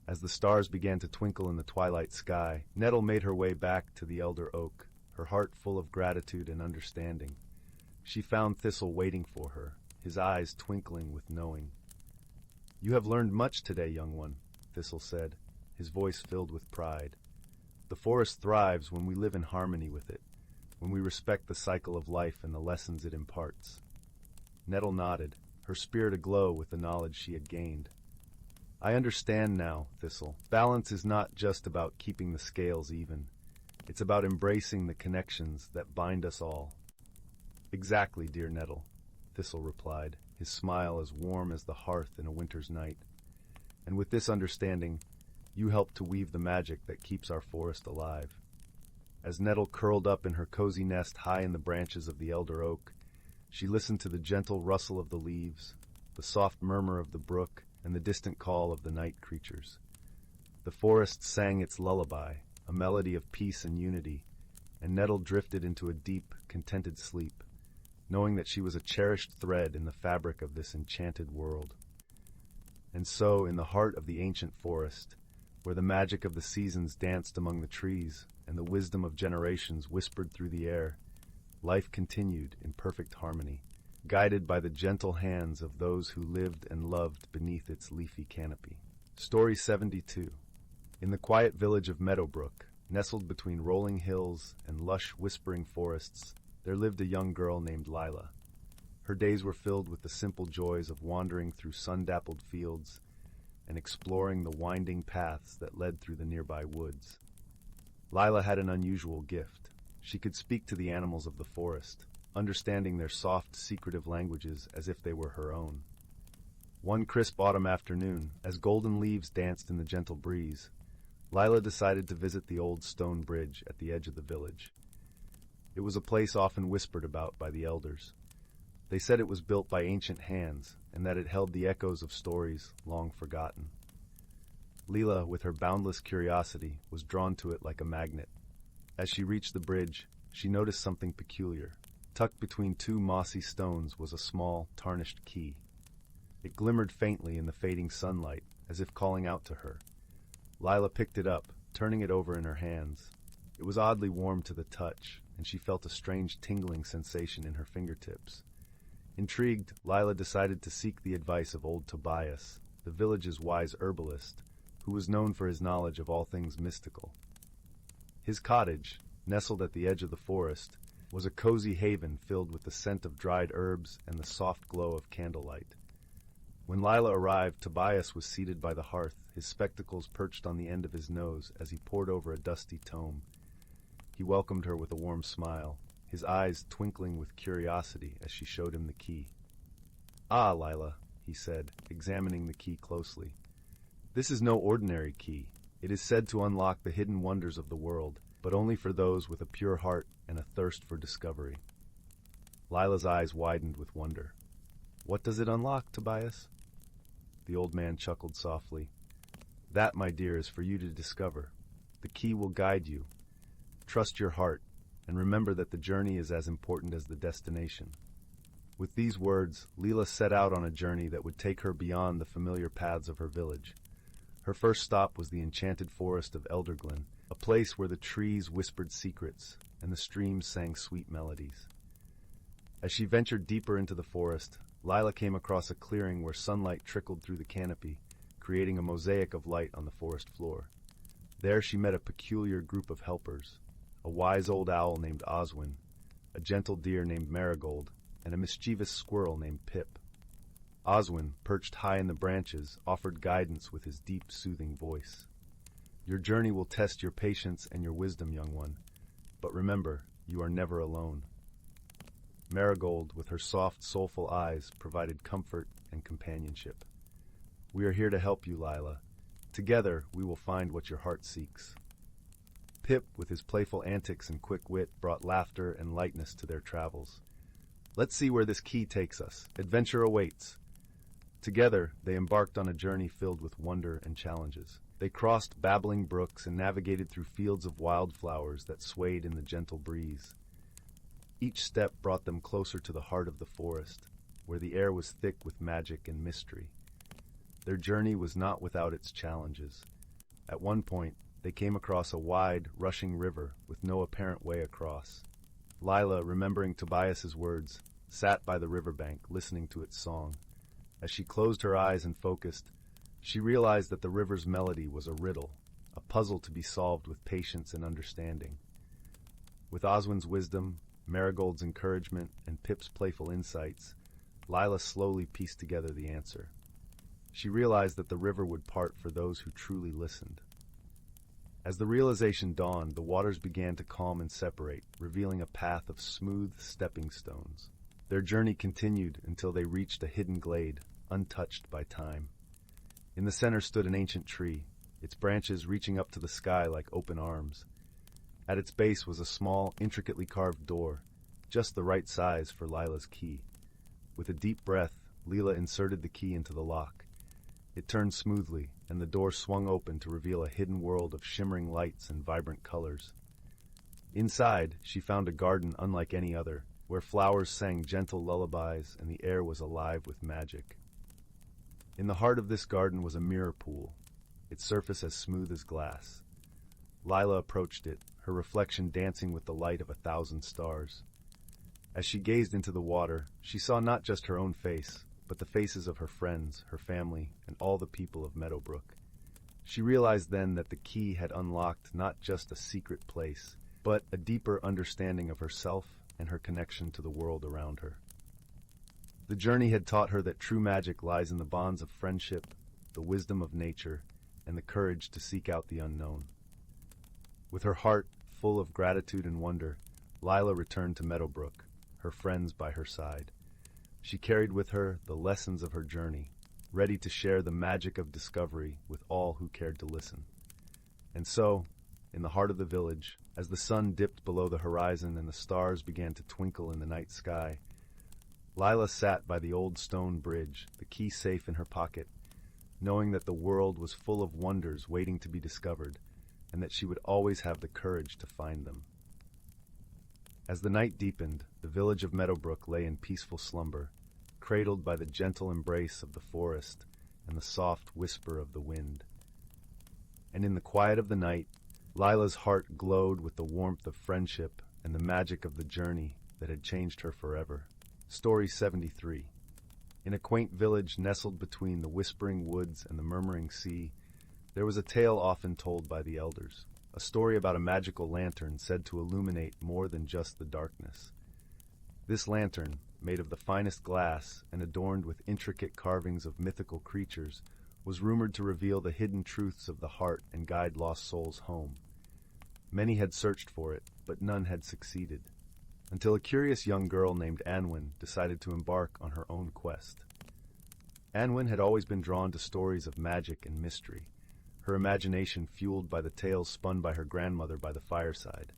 As the stars began to twinkle in the twilight sky, Nettle made her way back to the elder oak, her heart full of gratitude and understanding. She found Thistle waiting for her, his eyes twinkling with knowing. "You have learned much today, young one," Thistle said, his voice filled with pride. "The forest thrives when we live in harmony with it, when we respect the cycle of life and the lessons it imparts." Nettle nodded, her spirit aglow with the knowledge she had gained. "I understand now, Thistle. Balance is not just about keeping the scales even. It's about embracing the connections that bind us all." "Exactly, dear Nettle," Thistle replied, his smile as warm as the hearth in a winter's night. "And with this understanding, you help to weave the magic that keeps our forest alive." As Nettle curled up in her cozy nest high in the branches of the elder oak, she listened to the gentle rustle of the leaves, the soft murmur of the brook, and the distant call of the night creatures. The forest sang its lullaby, a melody of peace and unity, and Nettle drifted into a deep, contented sleep, knowing that she was a cherished thread in the fabric of this enchanted world. And so, in the heart of the ancient forest, where the magic of the seasons danced among the trees and the wisdom of generations whispered through the air, life continued in perfect harmony, guided by the gentle hands of those who lived and loved beneath its leafy canopy. Story 72. In the quiet village of Meadowbrook, nestled between rolling hills and lush, whispering forests, there lived a young girl named Lyla. Her days were filled with the simple joys of wandering through sun-dappled fields and exploring the winding paths that led through the nearby woods. Lyla had an unusual gift. She could speak to the animals of the forest, understanding their soft, secretive languages as if they were her own. One crisp autumn afternoon, as golden leaves danced in the gentle breeze, Lyla decided to visit the old stone bridge at the edge of the village. It was a place often whispered about by the elders. They said it was built by ancient hands, and that it held the echoes of stories long forgotten. Lyla, with her boundless curiosity, was drawn to it like a magnet. As she reached the bridge, she noticed something peculiar. Tucked between two mossy stones was a small, tarnished key. It glimmered faintly in the fading sunlight, as if calling out to her. Lyla picked it up, turning it over in her hands. It was oddly warm to the touch, and she felt a strange tingling sensation in her fingertips. Intrigued, Lyla decided to seek the advice of old Tobias, the village's wise herbalist, who was known for his knowledge of all things mystical. His cottage, nestled at the edge of the forest, was a cozy haven filled with the scent of dried herbs and the soft glow of candlelight. When Lyla arrived, Tobias was seated by the hearth, his spectacles perched on the end of his nose as he pored over a dusty tome. He welcomed her with a warm smile, his eyes twinkling with curiosity as she showed him the key. "Ah, Lyla," he said, examining the key closely. "This is no ordinary key. It is said to unlock the hidden wonders of the world, but only for those with a pure heart and a thirst for discovery." Lyla's eyes widened with wonder. "What does it unlock, Tobias?" The old man chuckled softly. "That, my dear, is for you to discover. The key will guide you. Trust your heart, and remember that the journey is as important as the destination." With these words, Lyla set out on a journey that would take her beyond the familiar paths of her village. Her first stop was the enchanted forest of Elderglen, a place where the trees whispered secrets and the streams sang sweet melodies. As she ventured deeper into the forest, Lyla came across a clearing where sunlight trickled through the canopy, creating a mosaic of light on the forest floor. There she met a peculiar group of helpers, a wise old owl named Oswin, a gentle deer named Marigold, and a mischievous squirrel named Pip. Oswin, perched high in the branches, offered guidance with his deep, soothing voice. "Your journey will test your patience and your wisdom, young one, but remember, you are never alone." Marigold, with her soft, soulful eyes, provided comfort and companionship. "We are here to help you, Lyla. Together, we will find what your heart seeks." Pip, with his playful antics and quick wit, brought laughter and lightness to their travels. "Let's see where this key takes us. Adventure awaits." Together, they embarked on a journey filled with wonder and challenges. They crossed babbling brooks and navigated through fields of wildflowers that swayed in the gentle breeze. Each step brought them closer to the heart of the forest, where the air was thick with magic and mystery. Their journey was not without its challenges. At one point, they came across a wide, rushing river with no apparent way across. Lyla, remembering Tobias's words, sat by the riverbank, listening to its song. As she closed her eyes and focused, she realized that the river's melody was a riddle, a puzzle to be solved with patience and understanding. With Oswin's wisdom, Marigold's encouragement, and Pip's playful insights, Lyla slowly pieced together the answer. She realized that the river would part for those who truly listened. As the realization dawned, the waters began to calm and separate, revealing a path of smooth stepping stones. Their journey continued until they reached a hidden glade, untouched by time. In the center stood an ancient tree, its branches reaching up to the sky like open arms. At its base was a small, intricately carved door, just the right size for Lyla's key. With a deep breath, Lyla inserted the key into the lock. It turned smoothly, and the door swung open to reveal a hidden world of shimmering lights and vibrant colors. Inside, she found a garden unlike any other, where flowers sang gentle lullabies and the air was alive with magic. In the heart of this garden was a mirror pool, its surface as smooth as glass. Lyla approached it, her reflection dancing with the light of 1,000 stars. As she gazed into the water, she saw not just her own face, but the faces of her friends, her family, and all the people of Meadowbrook. She realized then that the key had unlocked not just a secret place, but a deeper understanding of herself and her connection to the world around her. The journey had taught her that true magic lies in the bonds of friendship, the wisdom of nature, and the courage to seek out the unknown. With her heart full of gratitude and wonder, Lyla returned to Meadowbrook, her friends by her side. She carried with her the lessons of her journey, ready to share the magic of discovery with all who cared to listen. And so, in the heart of the village, as the sun dipped below the horizon and the stars began to twinkle in the night sky, Lyla sat by the old stone bridge, the key safe in her pocket, knowing that the world was full of wonders waiting to be discovered, and that she would always have the courage to find them. As the night deepened, the village of Meadowbrook lay in peaceful slumber, cradled by the gentle embrace of the forest and the soft whisper of the wind. And in the quiet of the night, Lyla's heart glowed with the warmth of friendship and the magic of the journey that had changed her forever. Story 73. In a quaint village nestled between the whispering woods and the murmuring sea, there was a tale often told by the elders, a story about a magical lantern said to illuminate more than just the darkness. This lantern, made of the finest glass and adorned with intricate carvings of mythical creatures, was rumored to reveal the hidden truths of the heart and guide lost souls home. Many had searched for it, but none had succeeded, until a curious young girl named Anwen decided to embark on her own quest. Anwen had always been drawn to stories of magic and mystery, her imagination fueled by the tales spun by her grandmother by the fireside.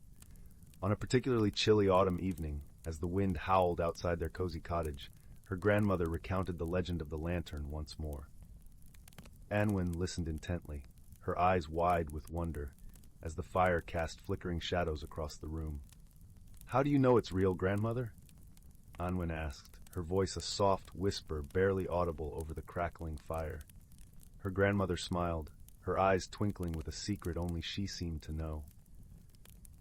On a particularly chilly autumn evening, as the wind howled outside their cozy cottage, her grandmother recounted the legend of the lantern once more. Anwen listened intently, her eyes wide with wonder, as the fire cast flickering shadows across the room. "How do you know it's real, grandmother?" Anwen asked, her voice a soft whisper barely audible over the crackling fire. Her grandmother smiled, her eyes twinkling with a secret only she seemed to know.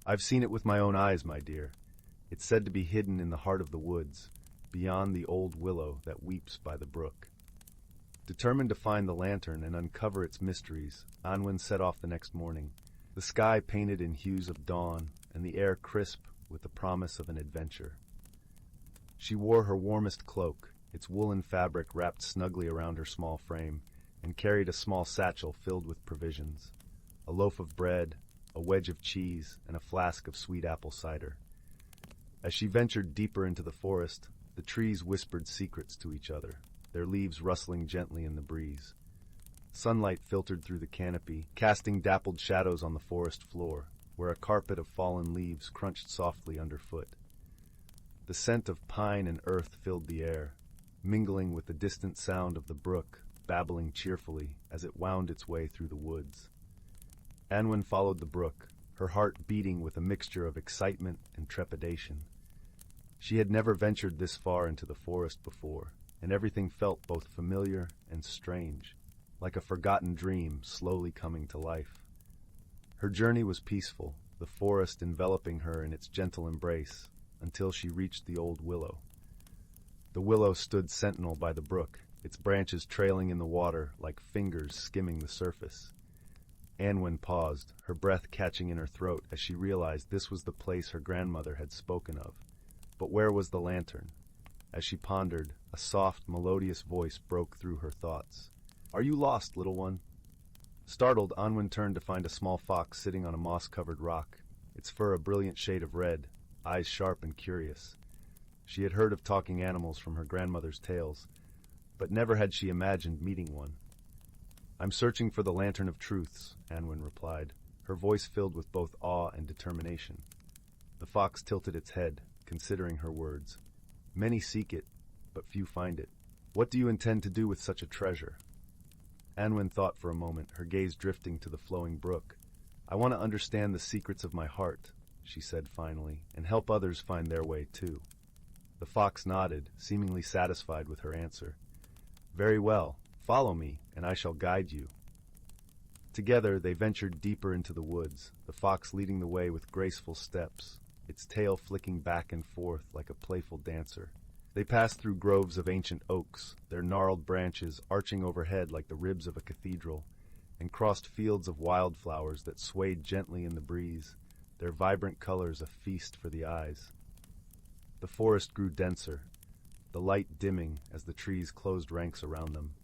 "I've seen it with my own eyes, my dear. It's said to be hidden in the heart of the woods, beyond the old willow that weeps by the brook." Determined to find the lantern and uncover its mysteries, Anwen set off the next morning, the sky painted in hues of dawn and the air crisp with the promise of an adventure. She wore her warmest cloak, its woolen fabric wrapped snugly around her small frame, and carried a small satchel filled with provisions, a loaf of bread, a wedge of cheese, and a flask of sweet apple cider. As she ventured deeper into the forest, the trees whispered secrets to each other, their leaves rustling gently in the breeze. Sunlight filtered through the canopy, casting dappled shadows on the forest floor, where a carpet of fallen leaves crunched softly underfoot. The scent of pine and earth filled the air, mingling with the distant sound of the brook, babbling cheerfully as it wound its way through the woods. Anwen followed the brook, her heart beating with a mixture of excitement and trepidation. She had never ventured this far into the forest before, and everything felt both familiar and strange, like a forgotten dream slowly coming to life. Her journey was peaceful, the forest enveloping her in its gentle embrace, until she reached the old willow. The willow stood sentinel by the brook, its branches trailing in the water like fingers skimming the surface. Anwen paused, her breath catching in her throat as she realized this was the place her grandmother had spoken of. But where was the lantern? As she pondered, a soft, melodious voice broke through her thoughts. "Are you lost, little one?" Startled, Anwen turned to find a small fox sitting on a moss-covered rock, its fur a brilliant shade of red, eyes sharp and curious. She had heard of talking animals from her grandmother's tales, but never had she imagined meeting one. "I'm searching for the Lantern of Truths," Anwen replied, her voice filled with both awe and determination. The fox tilted its head, considering her words. "Many seek it, but few find it. What do you intend to do with such a treasure?" Anwen thought for a moment, her gaze drifting to the flowing brook. "I want to understand the secrets of my heart," she said finally, "and help others find their way too." The fox nodded, seemingly satisfied with her answer. "Very well. Follow me, and I shall guide you." Together they ventured deeper into the woods, the fox leading the way with graceful steps, its tail flicking back and forth like a playful dancer. They passed through groves of ancient oaks, their gnarled branches arching overhead like the ribs of a cathedral, and crossed fields of wildflowers that swayed gently in the breeze, their vibrant colors a feast for the eyes. The forest grew denser, the light dimming as the trees closed ranks around them.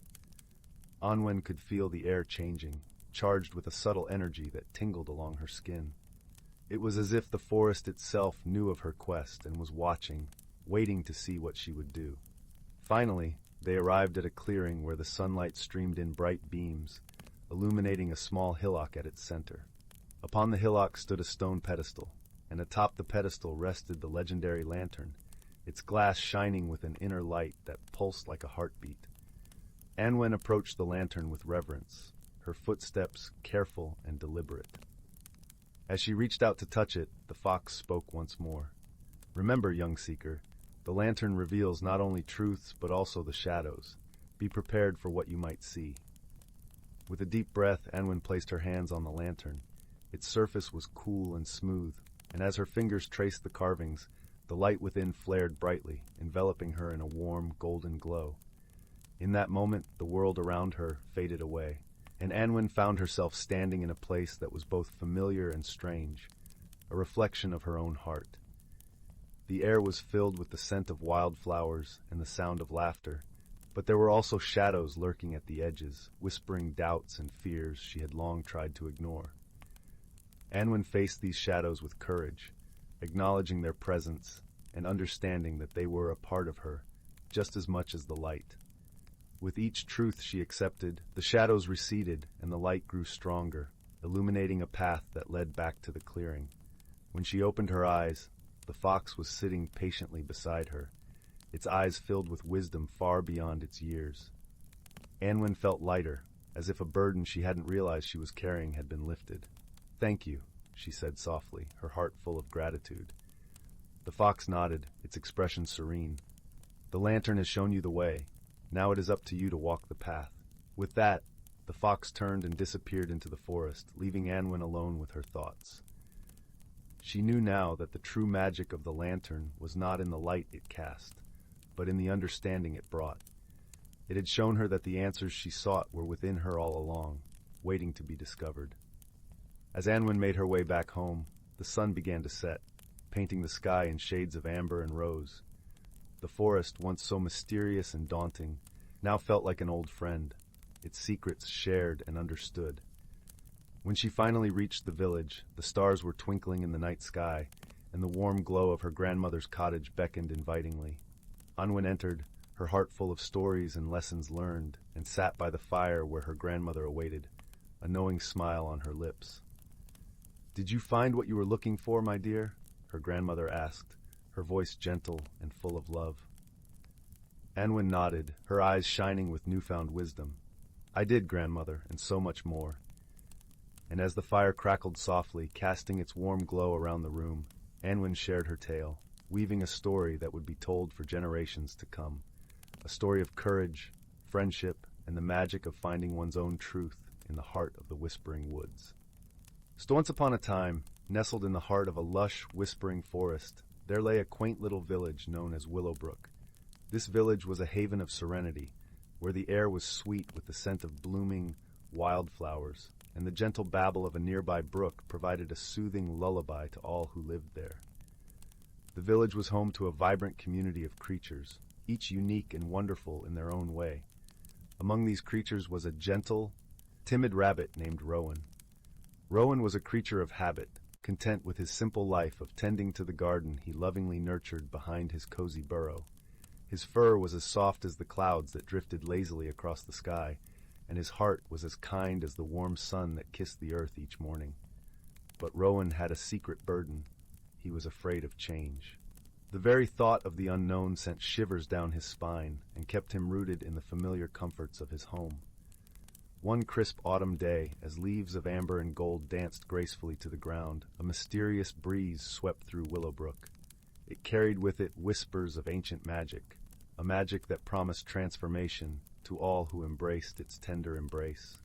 Anwen could feel the air changing, charged with a subtle energy that tingled along her skin. It was as if the forest itself knew of her quest and was watching, waiting to see what she would do. Finally, they arrived at a clearing where the sunlight streamed in bright beams, illuminating a small hillock at its center. Upon the hillock stood a stone pedestal, and atop the pedestal rested the legendary lantern, its glass shining with an inner light that pulsed like a heartbeat. Anwen approached the lantern with reverence, her footsteps careful and deliberate. As she reached out to touch it, the fox spoke once more. "Remember, young seeker, the lantern reveals not only truths but also the shadows. Be prepared for what you might see." With a deep breath, Anwen placed her hands on the lantern, Its surface was cool and smooth, and as her fingers traced the carvings, the light within flared brightly, enveloping her in a warm, golden glow. In that moment, the world around her faded away, and Anwen found herself standing in a place that was both familiar and strange, a reflection of her own heart. The air was filled with the scent of wildflowers and the sound of laughter, but there were also shadows lurking at the edges, whispering doubts and fears she had long tried to ignore. Anwen faced these shadows with courage, acknowledging their presence and understanding that they were a part of her, just as much as the light. With each truth she accepted, the shadows receded and the light grew stronger, illuminating a path that led back to the clearing. When she opened her eyes, the fox was sitting patiently beside her, its eyes filled with wisdom far beyond its years. Anwen felt lighter, as if a burden she hadn't realized she was carrying had been lifted. "Thank you," she said softly, her heart full of gratitude. The fox nodded, its expression serene. "The lantern has shown you the way. Now it is up to you to walk the path." With that, the fox turned and disappeared into the forest, leaving Anwen alone with her thoughts. She knew now that the true magic of the lantern was not in the light it cast, but in the understanding it brought. It had shown her that the answers she sought were within her all along, waiting to be discovered. As Anwen made her way back home, the sun began to set, painting the sky in shades of amber and rose. The forest, once so mysterious and daunting, now felt like an old friend, its secrets shared and understood. When she finally reached the village, the stars were twinkling in the night sky, and the warm glow of her grandmother's cottage beckoned invitingly. Anwen entered, her heart full of stories and lessons learned, and sat by the fire where her grandmother awaited, a knowing smile on her lips. "Did you find what you were looking for, my dear?" her grandmother asked, her voice gentle and full of love. Anwen nodded, her eyes shining with newfound wisdom. "I did, grandmother, and so much more." And as the fire crackled softly, casting its warm glow around the room, Anwen shared her tale, weaving a story that would be told for generations to come. A story of courage, friendship, and the magic of finding one's own truth in the heart of the whispering woods. So once upon a time, nestled in the heart of a lush, whispering forest, there lay a quaint little village known as Willowbrook. This village was a haven of serenity, where the air was sweet with the scent of blooming wildflowers, and the gentle babble of a nearby brook provided a soothing lullaby to all who lived there. The village was home to a vibrant community of creatures, each unique and wonderful in their own way. Among these creatures was a gentle, timid rabbit named Rowan. Rowan was a creature of habit, content with his simple life of tending to the garden he lovingly nurtured behind his cozy burrow. His fur was as soft as the clouds that drifted lazily across the sky, and his heart was as kind as the warm sun that kissed the earth each morning. But Rowan had a secret burden. He was afraid of change. The very thought of the unknown sent shivers down his spine and kept him rooted in the familiar comforts of his home. One crisp autumn day, as leaves of amber and gold danced gracefully to the ground, a mysterious breeze swept through Willowbrook. It carried with it whispers of ancient magic, a magic that promised transformation to all who embraced its tender embrace.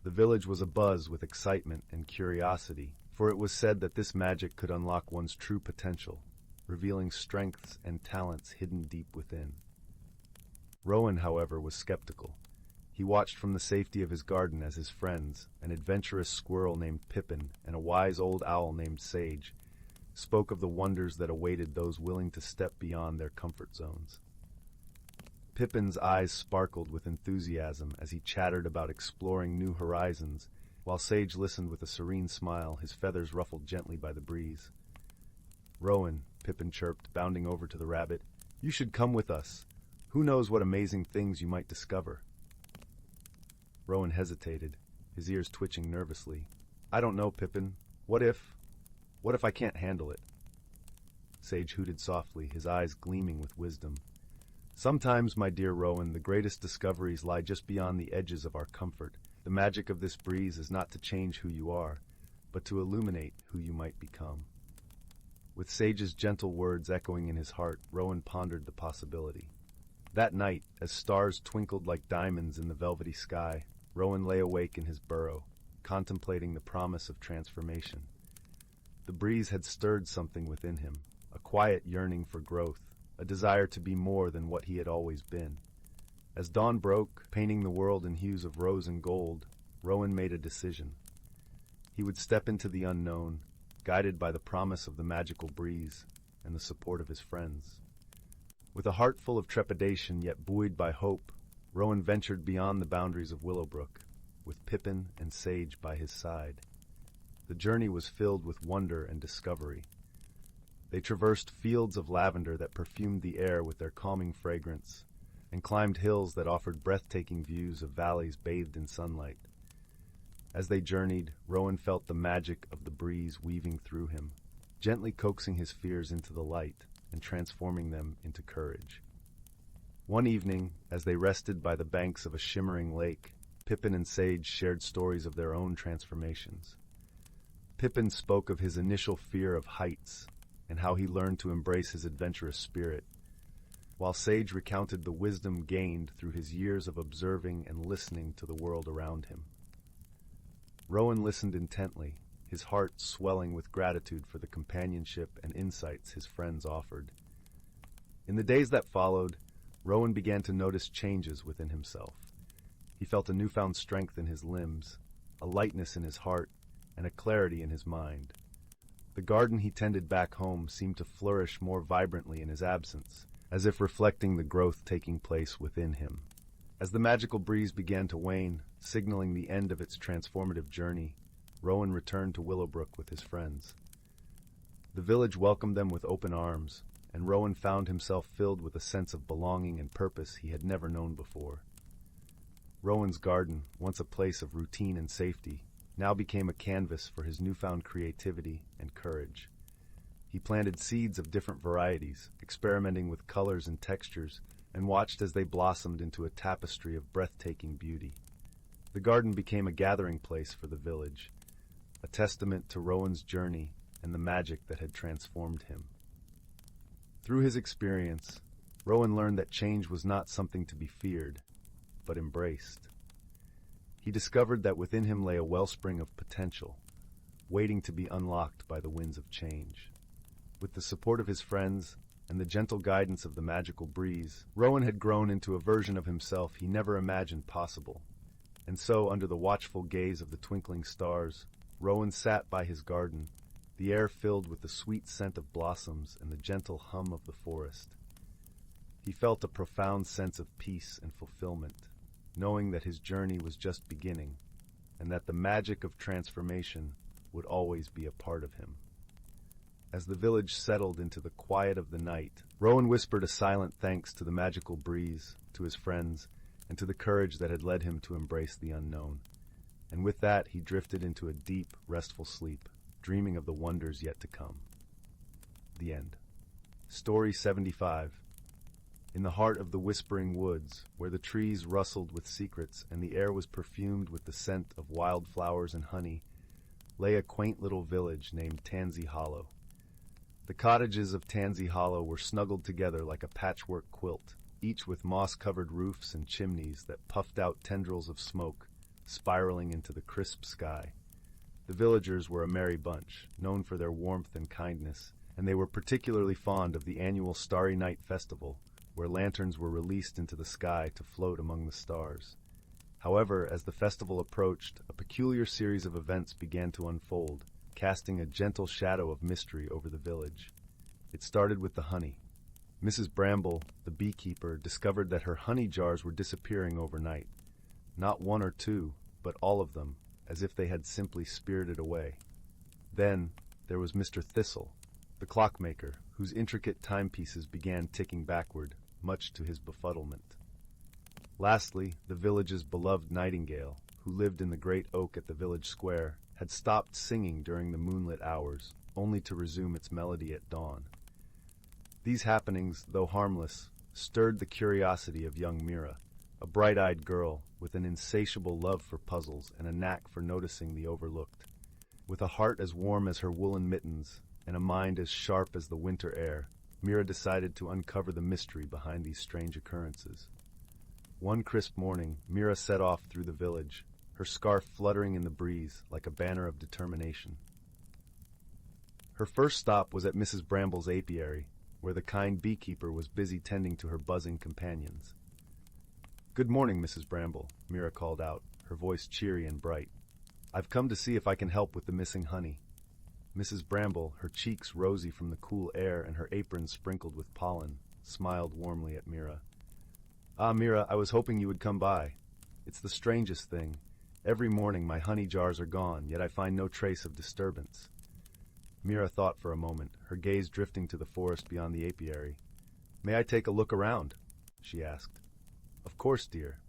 The village was abuzz with excitement and curiosity, for it was said that this magic could unlock one's true potential, revealing strengths and talents hidden deep within. Rowan, however, was skeptical. He watched from the safety of his garden as his friends, an adventurous squirrel named Pippin and a wise old owl named Sage, spoke of the wonders that awaited those willing to step beyond their comfort zones. Pippin's eyes sparkled with enthusiasm as he chattered about exploring new horizons, while Sage listened with a serene smile, his feathers ruffled gently by the breeze. "Rowan," Pippin chirped, bounding over to the rabbit, "you should come with us. Who knows what amazing things you might discover?" Rowan hesitated, his ears twitching nervously. "I don't know, Pippin. What if I can't handle it?" Sage hooted softly, his eyes gleaming with wisdom. "Sometimes, my dear Rowan, the greatest discoveries lie just beyond the edges of our comfort. The magic of this breeze is not to change who you are, but to illuminate who you might become." With Sage's gentle words echoing in his heart, Rowan pondered the possibility. That night, as stars twinkled like diamonds in the velvety sky, Rowan lay awake in his burrow, contemplating the promise of transformation. The breeze had stirred something within him, a quiet yearning for growth, a desire to be more than what he had always been. As dawn broke, painting the world in hues of rose and gold, Rowan made a decision. He would step into the unknown, guided by the promise of the magical breeze and the support of his friends. With a heart full of trepidation yet buoyed by hope, Rowan ventured beyond the boundaries of Willowbrook, with Pippin and Sage by his side. The journey was filled with wonder and discovery. They traversed fields of lavender that perfumed the air with their calming fragrance, and climbed hills that offered breathtaking views of valleys bathed in sunlight. As they journeyed, Rowan felt the magic of the breeze weaving through him, gently coaxing his fears into the light and transforming them into courage. One evening, as they rested by the banks of a shimmering lake, Pippin and Sage shared stories of their own transformations. Pippin spoke of his initial fear of heights and how he learned to embrace his adventurous spirit, while Sage recounted the wisdom gained through his years of observing and listening to the world around him. Rowan listened intently, his heart swelling with gratitude for the companionship and insights his friends offered. In the days that followed, Rowan began to notice changes within himself. He felt a newfound strength in his limbs, a lightness in his heart, and a clarity in his mind. The garden he tended back home seemed to flourish more vibrantly in his absence, as if reflecting the growth taking place within him. As the magical breeze began to wane, signaling the end of its transformative journey, Rowan returned to Willowbrook with his friends. The village welcomed them with open arms, and Rowan found himself filled with a sense of belonging and purpose he had never known before. Rowan's garden, once a place of routine and safety, now became a canvas for his newfound creativity and courage. He planted seeds of different varieties, experimenting with colors and textures, and watched as they blossomed into a tapestry of breathtaking beauty. The garden became a gathering place for the village, a testament to Rowan's journey and the magic that had transformed him. Through his experience, Rowan learned that change was not something to be feared, but embraced. He discovered that within him lay a wellspring of potential, waiting to be unlocked by the winds of change. With the support of his friends and the gentle guidance of the magical breeze, Rowan had grown into a version of himself he never imagined possible. And so, under the watchful gaze of the twinkling stars, Rowan sat by his garden, the air filled with the sweet scent of blossoms and the gentle hum of the forest. He felt a profound sense of peace and fulfillment, knowing that his journey was just beginning, and that the magic of transformation would always be a part of him. As the village settled into the quiet of the night, Rowan whispered a silent thanks to the magical breeze, to his friends, and to the courage that had led him to embrace the unknown. And with that, he drifted into a deep, restful sleep, dreaming of the wonders yet to come. The end. Story 75. In the heart of the whispering woods, where the trees rustled with secrets and the air was perfumed with the scent of wild flowers and honey, lay a quaint little village named Tansy Hollow. The cottages of Tansy Hollow were snuggled together like a patchwork quilt, each with moss-covered roofs and chimneys that puffed out tendrils of smoke, spiraling into the crisp sky. The villagers were a merry bunch, known for their warmth and kindness, and they were particularly fond of the annual Starry Night Festival, where lanterns were released into the sky to float among the stars. However, as the festival approached, a peculiar series of events began to unfold, casting a gentle shadow of mystery over the village. It started with the honey. Mrs. Bramble, the beekeeper, discovered that her honey jars were disappearing overnight. Not one or two, but all of them, as if they had simply spirited away. Then there was Mr. Thistle, the clockmaker, whose intricate timepieces began ticking backward, much to his befuddlement. Lastly, the village's beloved nightingale, who lived in the great oak at the village square, had stopped singing during the moonlit hours, only to resume its melody at dawn. These happenings, though harmless, stirred the curiosity of young Meera, a bright-eyed girl with an insatiable love for puzzles and a knack for noticing the overlooked. With a heart as warm as her woolen mittens and a mind as sharp as the winter air, Meera decided to uncover the mystery behind these strange occurrences. One crisp morning, Meera set off through the village, her scarf fluttering in the breeze like a banner of determination. Her first stop was at Mrs. Bramble's apiary, where the kind beekeeper was busy tending to her buzzing companions. "Good morning, Mrs. Bramble," Meera called out, her voice cheery and bright. "I've come to see if I can help with the missing honey." Mrs. Bramble, her cheeks rosy from the cool air and her apron sprinkled with pollen, smiled warmly at Meera. "Ah, Meera, I was hoping you would come by. It's the strangest thing. Every morning my honey jars are gone, yet I find no trace of disturbance." Meera thought for a moment, her gaze drifting to the forest beyond the apiary. "May I take a look around?" she asked. "Of course, dear,"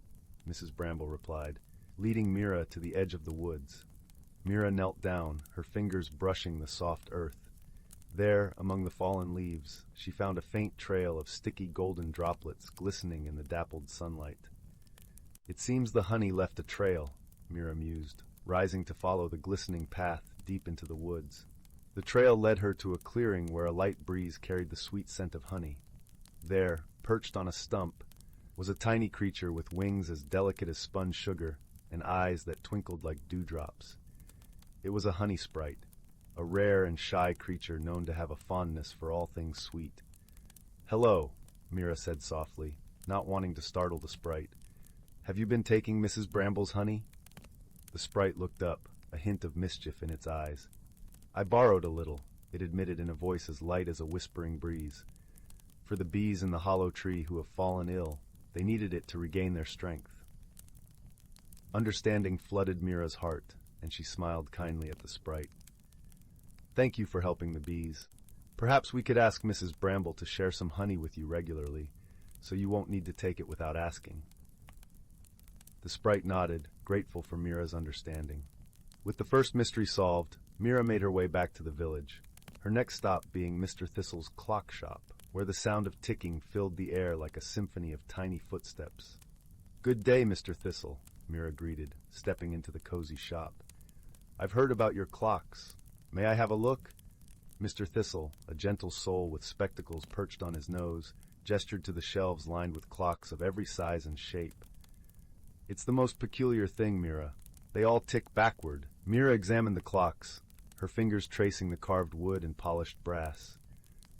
Mrs. Bramble replied, leading Meera to the edge of the woods. Meera knelt down, her fingers brushing the soft earth. There, among the fallen leaves, she found a faint trail of sticky golden droplets glistening in the dappled sunlight. "It seems the honey left a trail," Meera mused, rising to follow the glistening path deep into the woods. The trail led her to a clearing where a light breeze carried the sweet scent of honey. There, perched on a stump, was a tiny creature with wings as delicate as spun sugar and eyes that twinkled like dewdrops. It was a honey sprite, a rare and shy creature known to have a fondness for all things sweet. "Hello," Meera said softly, not wanting to startle the sprite. "Have you been taking Mrs. Bramble's honey?" The sprite looked up, a hint of mischief in its eyes. "I borrowed a little," it admitted in a voice as light as a whispering breeze. "For the bees in the hollow tree who have fallen ill, they needed it to regain their strength." Understanding flooded Meera's heart, and she smiled kindly at the sprite. "Thank you for helping the bees. Perhaps we could ask Mrs. Bramble to share some honey with you regularly, so you won't need to take it without asking." The sprite nodded, grateful for Meera's understanding. With the first mystery solved, Meera made her way back to the village, her next stop being Mr. Thistle's clock shop, where the sound of ticking filled the air like a symphony of tiny footsteps. "Good day, Mr. Thistle," Meera greeted, stepping into the cozy shop. "I've heard about your clocks. May I have a look?" Mr. Thistle, a gentle soul with spectacles perched on his nose, gestured to the shelves lined with clocks of every size and shape. "It's the most peculiar thing, Meera. They all tick backward." Meera examined the clocks, her fingers tracing the carved wood and polished brass.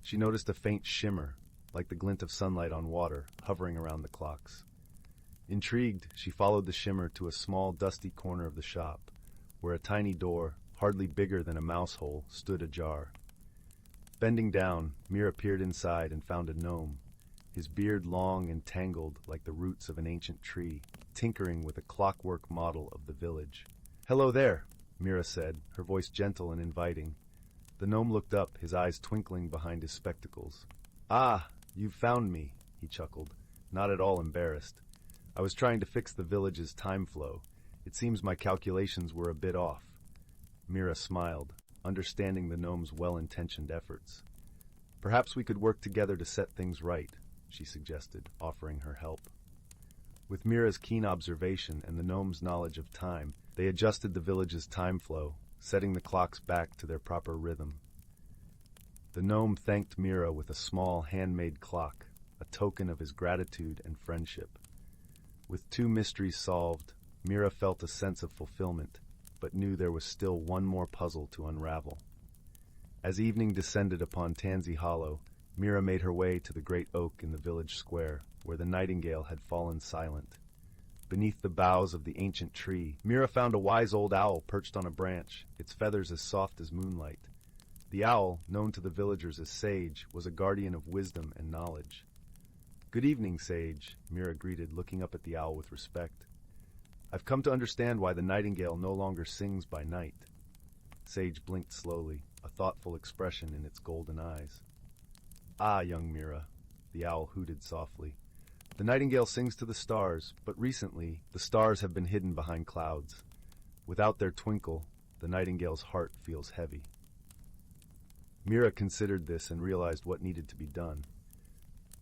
She noticed a faint shimmer, like the glint of sunlight on water, hovering around the clocks. Intrigued, she followed the shimmer to a small, dusty corner of the shop, where a tiny door, hardly bigger than a mouse hole, stood ajar. Bending down, Meera peered inside and found a gnome, his beard long and tangled like the roots of an ancient tree, tinkering with a clockwork model of the village. "Hello there," Meera said, her voice gentle and inviting. The gnome looked up, his eyes twinkling behind his spectacles. "Ah, you've found me," he chuckled, not at all embarrassed. "I was trying to fix the village's time flow. It seems my calculations were a bit off." Meera smiled, understanding the gnome's well-intentioned efforts. "Perhaps we could work together to set things right," she suggested, offering her help. With Meera's keen observation and the gnome's knowledge of time, they adjusted the village's time flow, setting the clocks back to their proper rhythm. The gnome thanked Meera with a small handmade clock, a token of his gratitude and friendship. With 2 mysteries solved, Meera felt a sense of fulfillment, but knew there was still one more puzzle to unravel. As evening descended upon Tansy Hollow, Meera made her way to the great oak in the village square, where the nightingale had fallen silent. Beneath the boughs of the ancient tree, Meera found a wise old owl perched on a branch, its feathers as soft as moonlight. The owl, known to the villagers as Sage, was a guardian of wisdom and knowledge. "Good evening, Sage," Meera greeted, looking up at the owl with respect. "I've come to understand why the nightingale no longer sings by night." Sage blinked slowly, a thoughtful expression in its golden eyes. "Ah, young Meera," the owl hooted softly. "The nightingale sings to the stars, but recently the stars have been hidden behind clouds. Without their twinkle, the nightingale's heart feels heavy." Meera considered this and realized what needed to be done.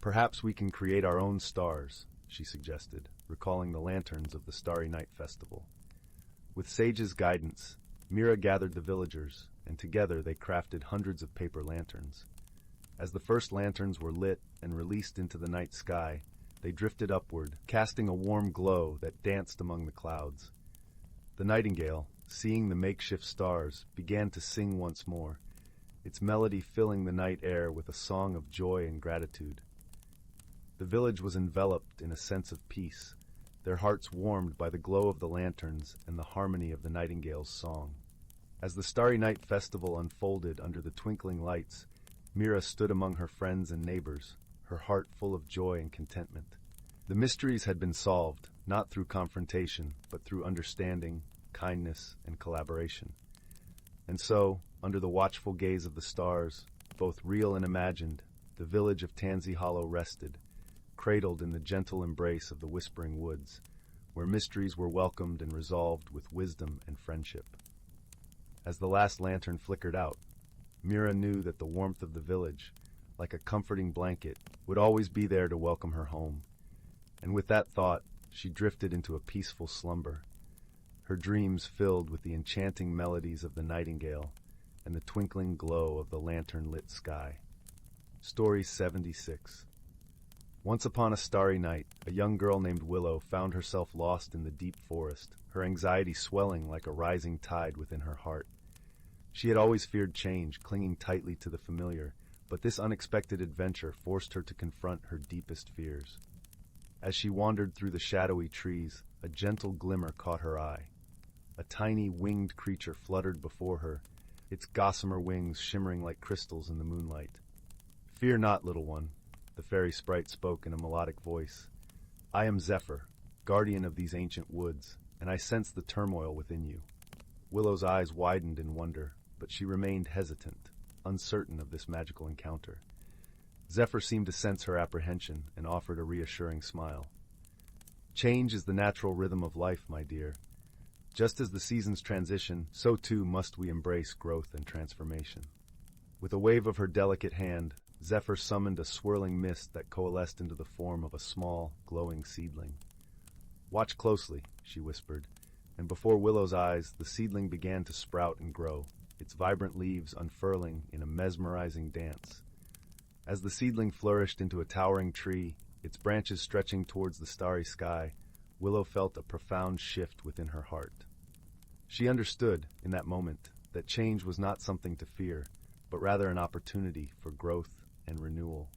"Perhaps we can create our own stars," she suggested, recalling the lanterns of the Starry Night Festival. With Sage's guidance, Meera gathered the villagers, and together they crafted hundreds of paper lanterns. As the first lanterns were lit and released into the night sky, they drifted upward, casting a warm glow that danced among the clouds. The nightingale, seeing the makeshift stars, began to sing once more, its melody filling the night air with a song of joy and gratitude. The village was enveloped in a sense of peace, their hearts warmed by the glow of the lanterns and the harmony of the nightingale's song. As the Starry Night Festival unfolded under the twinkling lights, Meera stood among her friends and neighbors, her heart full of joy and contentment. The mysteries had been solved, not through confrontation, but through understanding, kindness, and collaboration. And so, under the watchful gaze of the stars, both real and imagined, the village of Tansy Hollow rested, cradled in the gentle embrace of the whispering woods, where mysteries were welcomed and resolved with wisdom and friendship. As the last lantern flickered out, Meera knew that the warmth of the village, like a comforting blanket, would always be there to welcome her home. And with that thought, she drifted into a peaceful slumber, her dreams filled with the enchanting melodies of the nightingale and the twinkling glow of the lantern-lit sky. Story 76. Once upon a starry night, a young girl named Willow found herself lost in the deep forest, her anxiety swelling like a rising tide within her heart. She had always feared change, clinging tightly to the familiar, but this unexpected adventure forced her to confront her deepest fears. As she wandered through the shadowy trees, a gentle glimmer caught her eye. A tiny winged creature fluttered before her, its gossamer wings shimmering like crystals in the moonlight. "Fear not, little one," the fairy sprite spoke in a melodic voice. "I am Zephyr, guardian of these ancient woods, and I sense the turmoil within you." Willow's eyes widened in wonder, but she remained hesitant, uncertain of this magical encounter. Zephyr seemed to sense her apprehension and offered a reassuring smile. "Change is the natural rhythm of life, my dear. Just as the seasons transition, so too must we embrace growth and transformation." With a wave of her delicate hand, Zephyr summoned a swirling mist that coalesced into the form of a small, glowing seedling. "Watch closely," she whispered, and before Willow's eyes, the seedling began to sprout and grow, its vibrant leaves unfurling in a mesmerizing dance. As the seedling flourished into a towering tree, its branches stretching towards the starry sky, Willow felt a profound shift within her heart. She understood, in that moment, that change was not something to fear, but rather an opportunity for growth and renewal.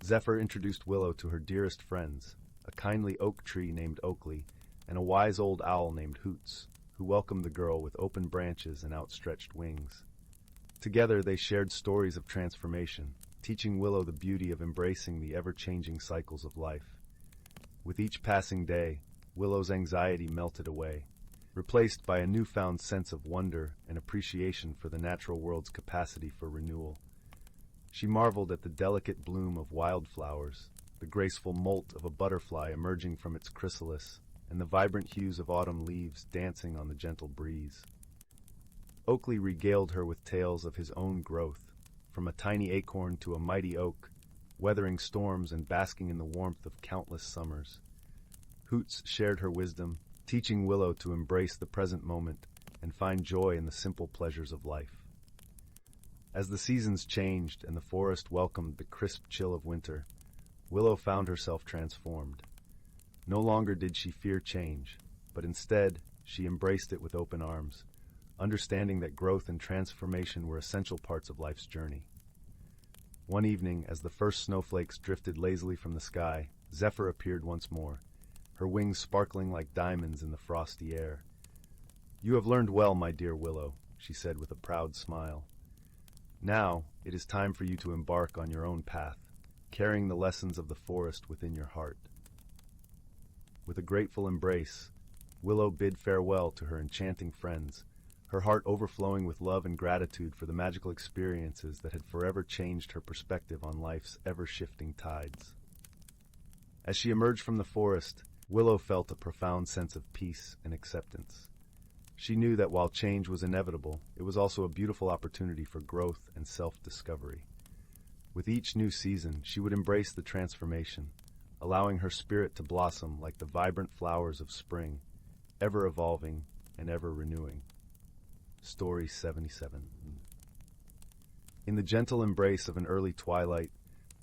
Zephyr introduced Willow to her dearest friends, a kindly oak tree named Oakley, and a wise old owl named Hoots, who welcomed the girl with open branches and outstretched wings. Together they shared stories of transformation, teaching Willow the beauty of embracing the ever-changing cycles of life. With each passing day, Willow's anxiety melted away, replaced by a newfound sense of wonder and appreciation for the natural world's capacity for renewal. She marveled at the delicate bloom of wildflowers, the graceful molt of a butterfly emerging from its chrysalis, and the vibrant hues of autumn leaves dancing on the gentle breeze. Oakley regaled her with tales of his own growth, from a tiny acorn to a mighty oak, weathering storms and basking in the warmth of countless summers. Hoots shared her wisdom, teaching Willow to embrace the present moment and find joy in the simple pleasures of life. As the seasons changed and the forest welcomed the crisp chill of winter, Willow found herself transformed. No longer did she fear change, but instead she embraced it with open arms, understanding that growth and transformation were essential parts of life's journey. One evening, as the first snowflakes drifted lazily from the sky, Zephyr appeared once more, her wings sparkling like diamonds in the frosty air. "You have learned well, my dear Willow," she said with a proud smile. "Now it is time for you to embark on your own path, carrying the lessons of the forest within your heart." With a grateful embrace, Willow bid farewell to her enchanting friends, her heart overflowing with love and gratitude for the magical experiences that had forever changed her perspective on life's ever-shifting tides. As she emerged from the forest, Willow felt a profound sense of peace and acceptance. She knew that while change was inevitable, it was also a beautiful opportunity for growth and self-discovery. With each new season, she would embrace the transformation, allowing her spirit to blossom like the vibrant flowers of spring, ever evolving and ever renewing. Story 77. In the gentle embrace of an early twilight,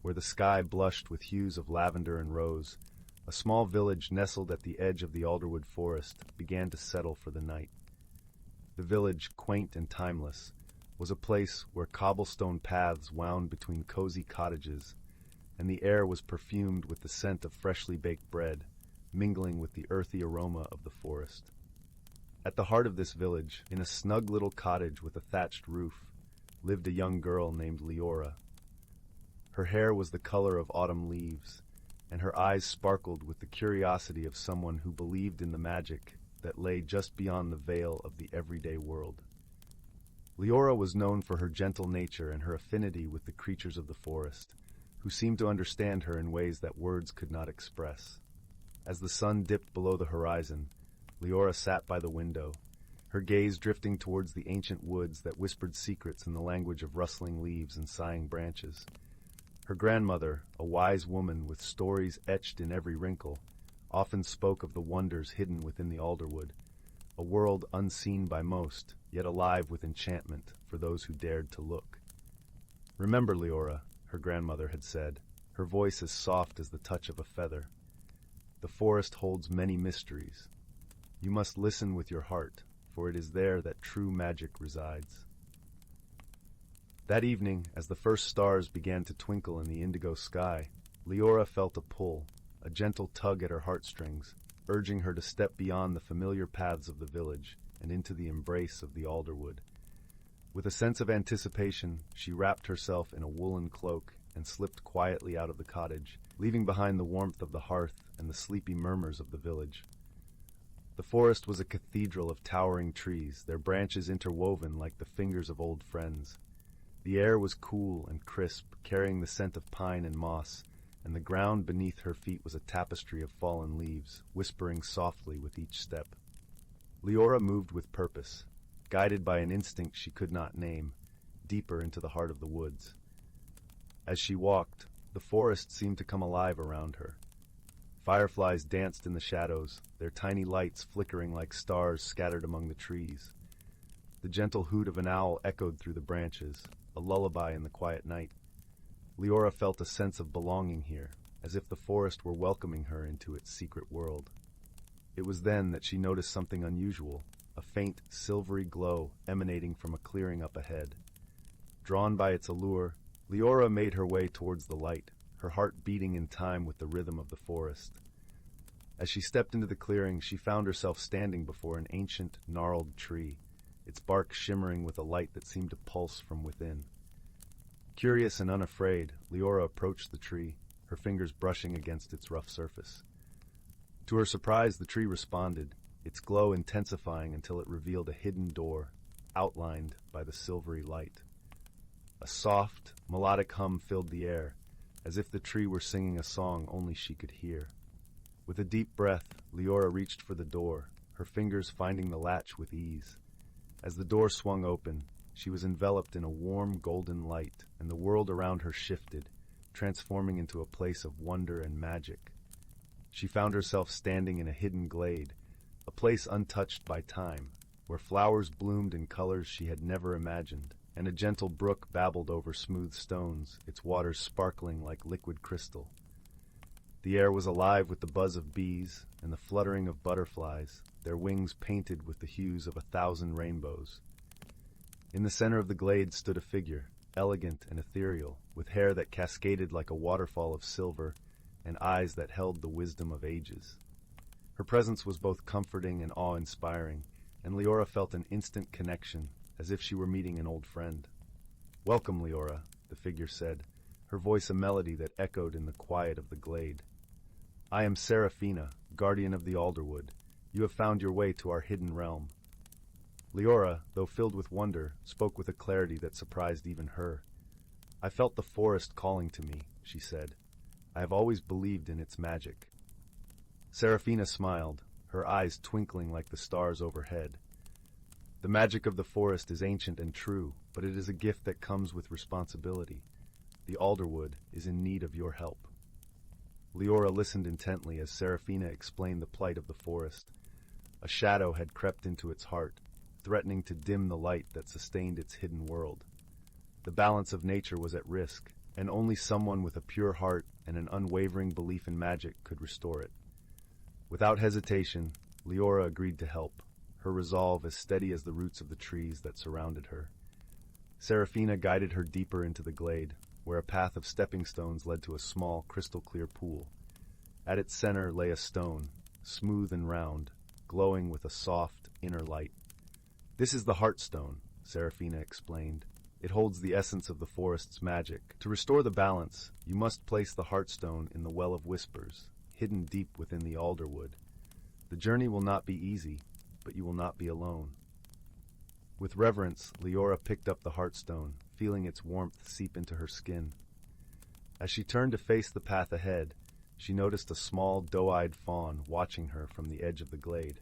where the sky blushed with hues of lavender and rose, A small village nestled at the edge of the alderwood forest began to settle for the night. The village, quaint and timeless, was a place where cobblestone paths wound between cozy cottages, and the air was perfumed with the scent of freshly baked bread, mingling with the earthy aroma of the forest. At the heart of this village, in a snug little cottage with a thatched roof, lived a young girl named Leora. Her hair was the color of autumn leaves, and her eyes sparkled with the curiosity of someone who believed in the magic that lay just beyond the veil of the everyday world. Leora was known for her gentle nature and her affinity with the creatures of the forest, who seemed to understand her in ways that words could not express. As the sun dipped below the horizon, Leora sat by the window, her gaze drifting towards the ancient woods that whispered secrets in the language of rustling leaves and sighing branches. Her grandmother, a wise woman with stories etched in every wrinkle, often spoke of the wonders hidden within the alderwood, a world unseen by most, yet alive with enchantment for those who dared to look. "Remember, Leora," her grandmother had said, her voice as soft as the touch of a feather. "The forest holds many mysteries. You must listen with your heart, for it is there that true magic resides." That evening, as the first stars began to twinkle in the indigo sky, Leora felt a pull, a gentle tug at her heartstrings, urging her to step beyond the familiar paths of the village and into the embrace of the alderwood. With a sense of anticipation, she wrapped herself in a woolen cloak and slipped quietly out of the cottage, leaving behind the warmth of the hearth and the sleepy murmurs of the village. The forest was a cathedral of towering trees, their branches interwoven like the fingers of old friends. The air was cool and crisp, carrying the scent of pine and moss, and the ground beneath her feet was a tapestry of fallen leaves, whispering softly with each step. Leora moved with purpose, guided by an instinct she could not name, deeper into the heart of the woods. As she walked, the forest seemed to come alive around her. Fireflies danced in the shadows, their tiny lights flickering like stars scattered among the trees. The gentle hoot of an owl echoed through the branches, a lullaby in the quiet night. Leora felt a sense of belonging here, as if the forest were welcoming her into its secret world. It was then that she noticed something unusual, a faint, silvery glow emanating from a clearing up ahead. Drawn by its allure, Leora made her way towards the light, her heart beating in time with the rhythm of the forest. As she stepped into the clearing, she found herself standing before an ancient, gnarled tree, its bark shimmering with a light that seemed to pulse from within. Curious and unafraid, Leora approached the tree, her fingers brushing against its rough surface. To her surprise, the tree responded, its glow intensifying until it revealed a hidden door, outlined by the silvery light. A soft, melodic hum filled the air, as if the tree were singing a song only she could hear. With a deep breath, Leora reached for the door, her fingers finding the latch with ease. As the door swung open, she was enveloped in a warm golden light, and the world around her shifted, transforming into a place of wonder and magic. She found herself standing in a hidden glade, a place untouched by time, where flowers bloomed in colors she had never imagined, and a gentle brook babbled over smooth stones, its waters sparkling like liquid crystal. The air was alive with the buzz of bees and the fluttering of butterflies, their wings painted with the hues of 1,000 rainbows. In the center of the glade stood a figure, elegant and ethereal, with hair that cascaded like a waterfall of silver and eyes that held the wisdom of ages. Her presence was both comforting and awe-inspiring, and Leora felt an instant connection, as if she were meeting an old friend. "Welcome, Leora," the figure said, her voice a melody that echoed in the quiet of the glade. "I am Seraphina, guardian of the alderwood. You have found your way to our hidden realm." Leora, though filled with wonder, spoke with a clarity that surprised even her. "I felt the forest calling to me," she said. "I have always believed in its magic." Seraphina smiled, her eyes twinkling like the stars overhead. "The magic of the forest is ancient and true, but it is a gift that comes with responsibility. The alderwood is in need of your help." Leora listened intently as Seraphina explained the plight of the forest. A shadow had crept into its heart, threatening to dim the light that sustained its hidden world. The balance of nature was at risk, and only someone with a pure heart and an unwavering belief in magic could restore it. Without hesitation, Leora agreed to help, her resolve as steady as the roots of the trees that surrounded her. Seraphina guided her deeper into the glade, where a path of stepping stones led to a small, crystal-clear pool. At its center lay a stone, smooth and round, glowing with a soft, inner light. "This is the Heartstone," Seraphina explained. "It holds the essence of the forest's magic. To restore the balance, you must place the Heartstone in the Well of Whispers, hidden deep within the alderwood. The journey will not be easy, but you will not be alone." With reverence, Leora picked up the Heartstone, feeling its warmth seep into her skin. As she turned to face the path ahead, she noticed a small, doe-eyed fawn watching her from the edge of the glade.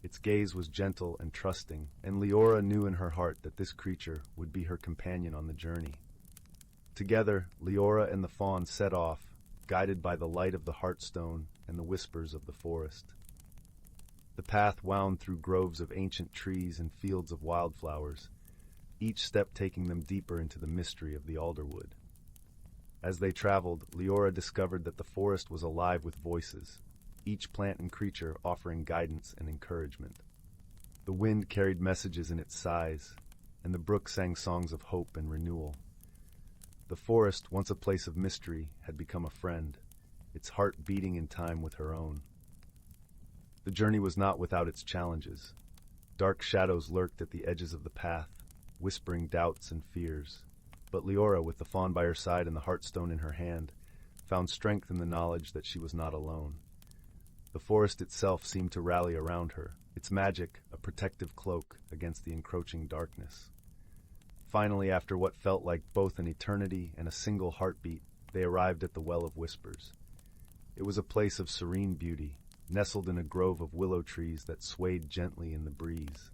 Its gaze was gentle and trusting, and Leora knew in her heart that this creature would be her companion on the journey. Together, Leora and the fawn set off, guided by the light of the Heartstone and the whispers of the forest. The path wound through groves of ancient trees and fields of wildflowers, each step taking them deeper into the mystery of the alderwood. As they traveled, Leora discovered that the forest was alive with voices, each plant and creature offering guidance and encouragement. The wind carried messages in its sighs, and the brook sang songs of hope and renewal. The forest, once a place of mystery, had become a friend, its heart beating in time with her own. The journey was not without its challenges. Dark shadows lurked at the edges of the path, whispering doubts and fears. But Leora, with the fawn by her side and the Heartstone in her hand, found strength in the knowledge that she was not alone. The forest itself seemed to rally around her, its magic a protective cloak against the encroaching darkness. Finally, after what felt like both an eternity and a single heartbeat, they arrived at the Well of Whispers. It was a place of serene beauty, nestled in a grove of willow trees that swayed gently in the breeze.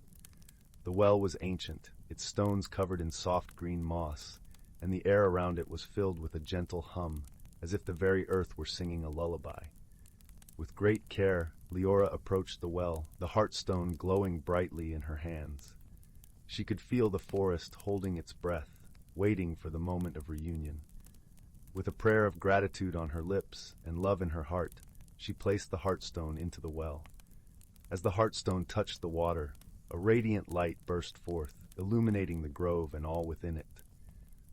The well was ancient, its stones covered in soft green moss, and the air around it was filled with a gentle hum, as if the very earth were singing a lullaby. With great care, Leora approached the well, the Heartstone glowing brightly in her hands. She could feel the forest holding its breath, waiting for the moment of reunion. With a prayer of gratitude on her lips and love in her heart, she placed the Heartstone into the well. As the Heartstone touched the water, a radiant light burst forth, illuminating the grove and all within it.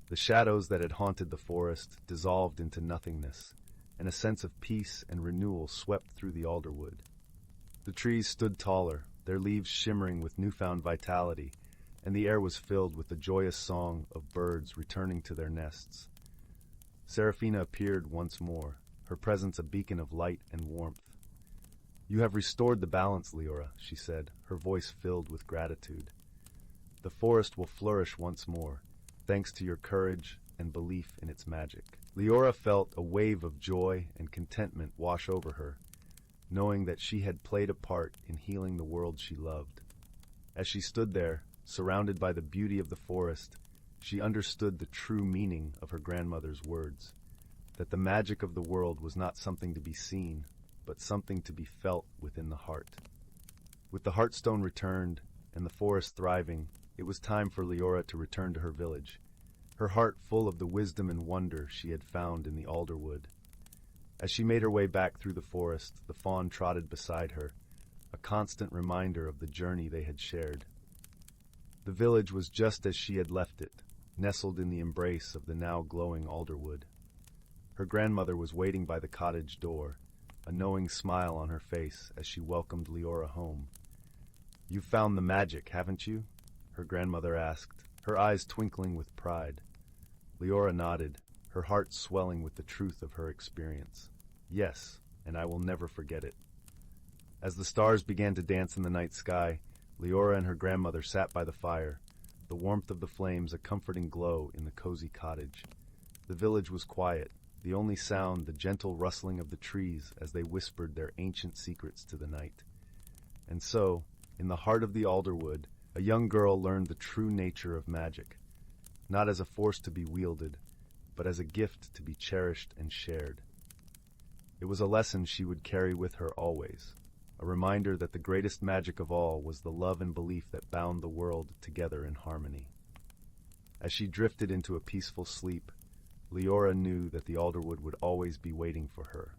The shadows that had haunted the forest dissolved into nothingness, and a sense of peace and renewal swept through the alderwood. The trees stood taller, their leaves shimmering with newfound vitality, and the air was filled with the joyous song of birds returning to their nests. Seraphina appeared once more, her presence a beacon of light and warmth. "You have restored the balance, Leora," she said, her voice filled with gratitude. "The forest will flourish once more, thanks to your courage and belief in its magic." Leora felt a wave of joy and contentment wash over her, knowing that she had played a part in healing the world she loved. As she stood there, surrounded by the beauty of the forest, she understood the true meaning of her grandmother's words, that the magic of the world was not something to be seen, but something to be felt within the heart. With the Heartstone returned and the forest thriving, it was time for Leora to return to her village, her heart full of the wisdom and wonder she had found in the alderwood. As she made her way back through the forest, the fawn trotted beside her, a constant reminder of the journey they had shared. The village was just as she had left it, nestled in the embrace of the now glowing alderwood. Her grandmother was waiting by the cottage door, a knowing smile on her face as she welcomed Leora home. "You've found the magic, haven't you?" her grandmother asked, her eyes twinkling with pride. Leora nodded, her heart swelling with the truth of her experience. "Yes, and I will never forget it." As the stars began to dance in the night sky, Leora and her grandmother sat by the fire, the warmth of the flames a comforting glow in the cozy cottage. The village was quiet, the only sound the gentle rustling of the trees as they whispered their ancient secrets to the night. And so, in the heart of the alderwood, a young girl learned the true nature of magic, not as a force to be wielded, but as a gift to be cherished and shared. It was a lesson she would carry with her always, a reminder that the greatest magic of all was the love and belief that bound the world together in harmony. As she drifted into a peaceful sleep, Leora knew that the alderwood would always be waiting for her,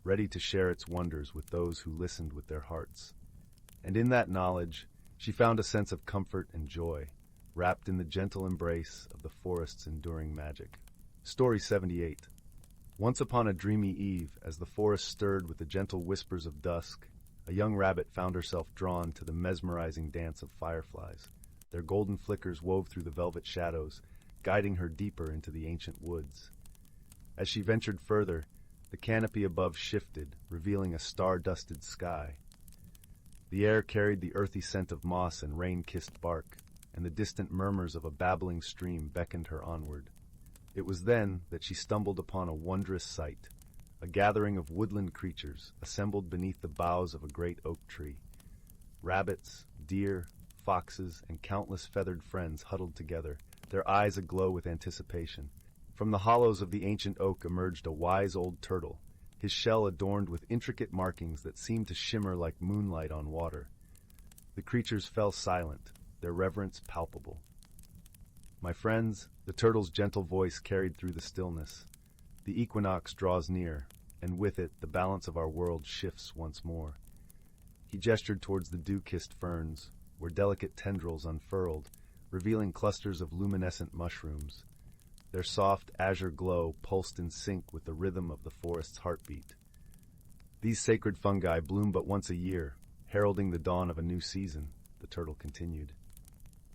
ready to share its wonders with those who listened with their hearts. And in that knowledge, she found a sense of comfort and joy, wrapped in the gentle embrace of the forest's enduring magic. Story 78. Once upon a dreamy eve, as the forest stirred with the gentle whispers of dusk, a young rabbit found herself drawn to the mesmerizing dance of fireflies. Their golden flickers wove through the velvet shadows, guiding her deeper into the ancient woods. As she ventured further, the canopy above shifted, revealing a star-dusted sky. The air carried the earthy scent of moss and rain-kissed bark, and the distant murmurs of a babbling stream beckoned her onward. It was then that she stumbled upon a wondrous sight, a gathering of woodland creatures assembled beneath the boughs of a great oak tree. Rabbits, deer, foxes, and countless feathered friends huddled together, their eyes aglow with anticipation. From the hollows of the ancient oak emerged a wise old turtle, his shell adorned with intricate markings that seemed to shimmer like moonlight on water. The creatures fell silent, their reverence palpable. "My friends," the turtle's gentle voice carried through the stillness, "the equinox draws near, and with it the balance of our world shifts once more." He gestured towards the dew-kissed ferns, where delicate tendrils unfurled, revealing clusters of luminescent mushrooms. Their soft azure glow pulsed in sync with the rhythm of the forest's heartbeat. "These sacred fungi bloom but once a year, heralding the dawn of a new season," the turtle continued.